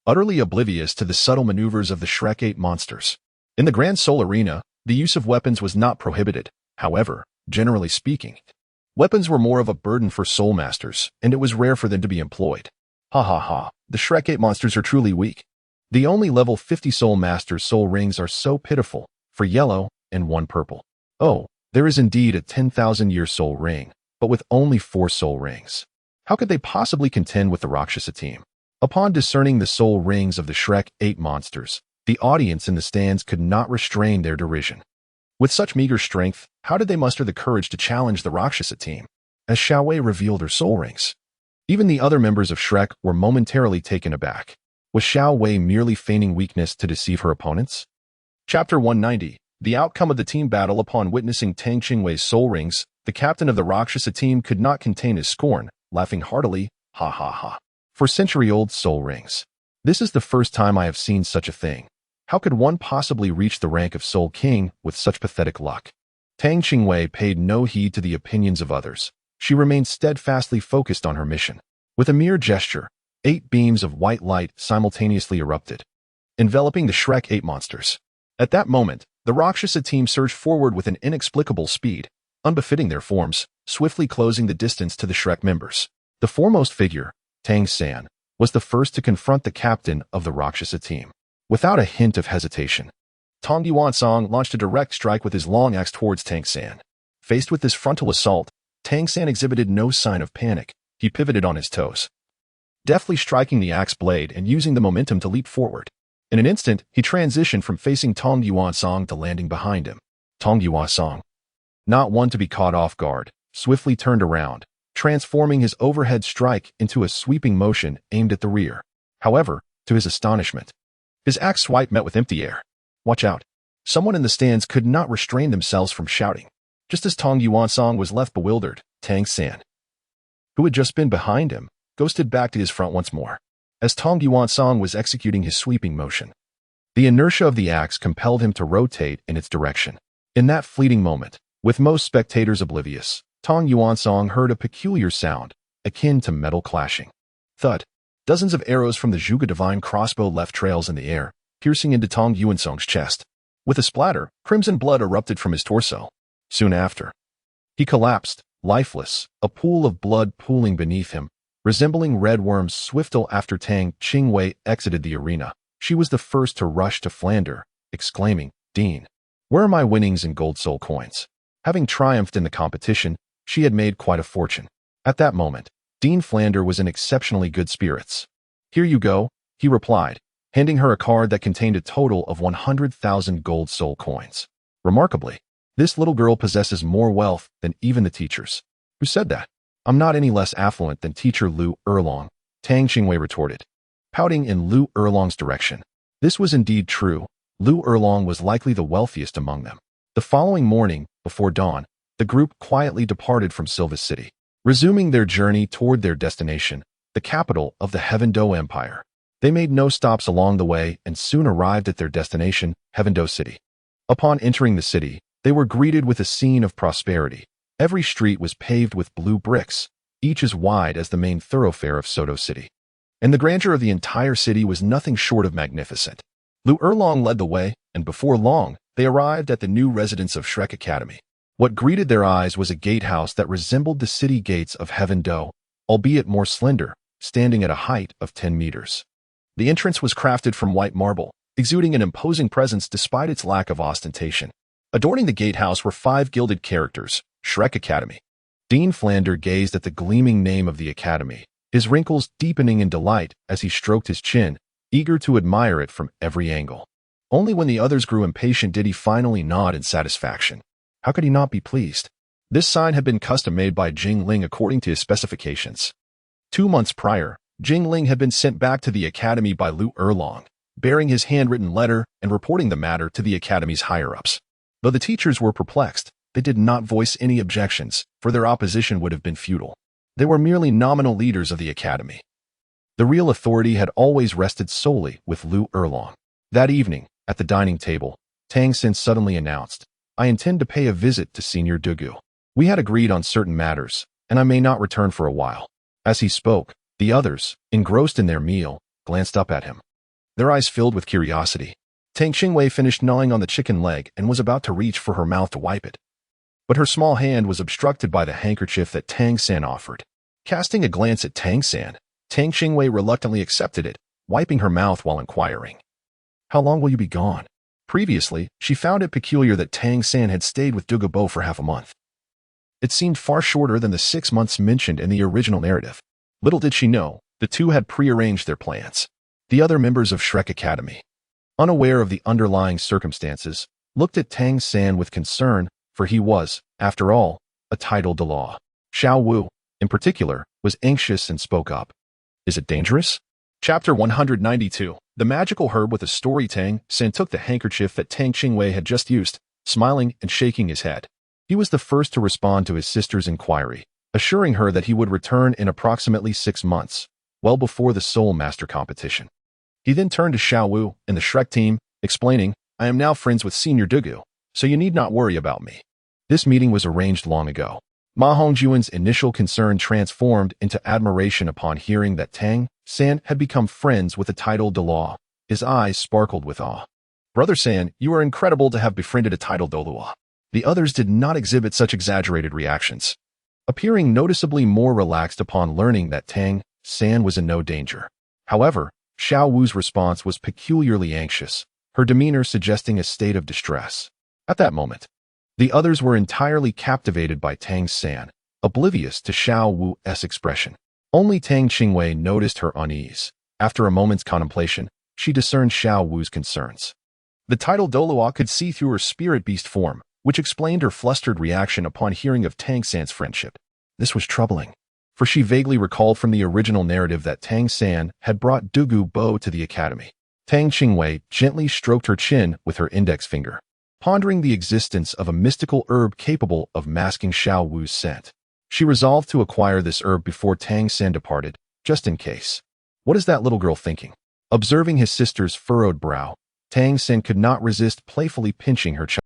utterly oblivious to the subtle maneuvers of the Shrek 8 monsters. In the Grand Soul Arena, the use of weapons was not prohibited. However, generally speaking, weapons were more of a burden for Soul Masters, and it was rare for them to be employed. Ha ha ha, the Shrek 8 monsters are truly weak. The only level 50 Soul Masters' soul rings are so pitiful, for yellow and one purple. Oh, there is indeed a 10,000-year soul ring, but with only 4 soul rings. How could they possibly contend with the Rakshasa team? Upon discerning the soul rings of the Shrek 8 monsters, the audience in the stands could not restrain their derision. With such meager strength, how did they muster the courage to challenge the Rakshasa team? As Xiao Wei revealed her soul rings, even the other members of Shrek were momentarily taken aback. Was Xiao Wei merely feigning weakness to deceive her opponents? Chapter 190. The outcome of the team battle. Upon witnessing Tang Qingwei's soul rings, the captain of the Rakshasa team could not contain his scorn, laughing heartily, ha ha ha. For century-old soul rings. This is the first time I have seen such a thing. How could one possibly reach the rank of Soul King with such pathetic luck? Tang Qingwei paid no heed to the opinions of others. She remained steadfastly focused on her mission. With a mere gesture, 8 beams of white light simultaneously erupted, enveloping the Shrek 8 monsters. At that moment, the Rakshasa team surged forward with an inexplicable speed, unbefitting their forms, swiftly closing the distance to the Shrek members. The foremost figure, Tang San, was the first to confront the captain of the Rakshasa team. Without a hint of hesitation, Tang Yuansong launched a direct strike with his long axe towards Tang San. Faced with this frontal assault, Tang San exhibited no sign of panic. He pivoted on his toes, deftly striking the axe blade and using the momentum to leap forward. In an instant, he transitioned from facing Tang Yuansong to landing behind him. Tang Yuansong, not one to be caught off guard, swiftly turned around, transforming his overhead strike into a sweeping motion aimed at the rear. However, to his astonishment, his axe swipe met with empty air. Watch out. Someone in the stands could not restrain themselves from shouting. Just as Tang Yuansong was left bewildered, Tang San, who had just been behind him, ghosted back to his front once more. As Tang Yuansong was executing his sweeping motion, the inertia of the axe compelled him to rotate in its direction. In that fleeting moment, with most spectators oblivious, Tang Yuansong heard a peculiar sound, akin to metal clashing. Thud. Dozens of arrows from the Zhuge Divine crossbow left trails in the air, piercing into Tang Yuansong's chest. With a splatter, crimson blood erupted from his torso. Soon after, he collapsed, lifeless, a pool of blood pooling beneath him, resembling red worms. Swiftly after Tang Qingwei exited the arena, she was the first to rush to Flander, exclaiming, "Dean, where are my winnings in gold soul coins?" Having triumphed in the competition, she had made quite a fortune. At that moment, Dean Flander was in exceptionally good spirits. "Here you go," he replied, handing her a card that contained a total of 100,000 gold soul coins. Remarkably, this little girl possesses more wealth than even the teachers. "Who said that? I'm not any less affluent than teacher Lu Erlong," Tang Qingwei retorted, pouting in Lu Erlong's direction. This was indeed true. Lu Erlong was likely the wealthiest among them. The following morning, before dawn, the group quietly departed from Silva City, resuming their journey toward their destination, the capital of the Heaven-Do Empire. They made no stops along the way and soon arrived at their destination, Heaven-Do City. Upon entering the city, they were greeted with a scene of prosperity. Every street was paved with blue bricks, each as wide as the main thoroughfare of Soto City. And the grandeur of the entire city was nothing short of magnificent. Lu Erlong led the way, and before long, they arrived at the new residence of Shrek Academy. What greeted their eyes was a gatehouse that resembled the city gates of Heaven-Do, albeit more slender, standing at a height of 10 meters. The entrance was crafted from white marble, exuding an imposing presence despite its lack of ostentation. Adorning the gatehouse were 5 gilded characters, Shrek Academy. Dean Flander gazed at the gleaming name of the academy, his wrinkles deepening in delight as he stroked his chin, eager to admire it from every angle. Only when the others grew impatient did he finally nod in satisfaction. How could he not be pleased? This sign had been custom-made by Jingling according to his specifications. 2 months prior, Jingling had been sent back to the academy by Lu Erlong, bearing his handwritten letter and reporting the matter to the academy's higher-ups. Though the teachers were perplexed, they did not voice any objections, for their opposition would have been futile. They were merely nominal leaders of the academy. The real authority had always rested solely with Lu Erlong. That evening, at the dining table, Tang San suddenly announced, "I intend to pay a visit to Senior Douluo. We had agreed on certain matters, and I may not return for a while." As he spoke, the others, engrossed in their meal, glanced up at him. Their eyes filled with curiosity. Tang Qingwei finished gnawing on the chicken leg and was about to reach for her mouth to wipe it. But her small hand was obstructed by the handkerchief that Tang San offered. Casting a glance at Tang San, Tang Qingwei reluctantly accepted it, wiping her mouth while inquiring, "How long will you be gone?" Previously, she found it peculiar that Tang San had stayed with Douluo for half a month. It seemed far shorter than the 6 months mentioned in the original narrative. Little did she know, the two had prearranged their plans. The other members of Shrek Academy, unaware of the underlying circumstances, looked at Tang San with concern, for he was, after all, a titled Douluo. Xiao Wu, in particular, was anxious and spoke up. "Is it dangerous?" Chapter 192. The magical herb with a story. Tang San took the handkerchief that Tang Qingwei had just used, smiling and shaking his head. He was the first to respond to his sister's inquiry, assuring her that he would return in approximately 6 months, well before the Soul Master competition. He then turned to Xiao Wu and the Shrek team, explaining, "I am now friends with Senior Douluo, so you need not worry about me." This meeting was arranged long ago. Ma Hongjuan's initial concern transformed into admiration upon hearing that Tang San had become friends with the titled Douluo. His eyes sparkled with awe. "Brother San, you are incredible to have befriended a titled Douluo." The others did not exhibit such exaggerated reactions, appearing noticeably more relaxed upon learning that Tang San was in no danger. However, Xiao Wu's response was peculiarly anxious, her demeanor suggesting a state of distress. At that moment, the others were entirely captivated by Tang San, oblivious to Xiao Wu's expression. Only Tang Qingwei noticed her unease. After a moment's contemplation, she discerned Xiao Wu's concerns. The titled Douluo could see through her spirit beast form, which explained her flustered reaction upon hearing of Tang San's friendship. This was troubling, for she vaguely recalled from the original narrative that Tang San had brought Douluo to the academy. Tang Qingwei gently stroked her chin with her index finger, pondering the existence of a mystical herb capable of masking Xiao Wu's scent. She resolved to acquire this herb before Tang San departed, just in case. What is that little girl thinking? Observing his sister's furrowed brow, Tang San could not resist playfully pinching her child.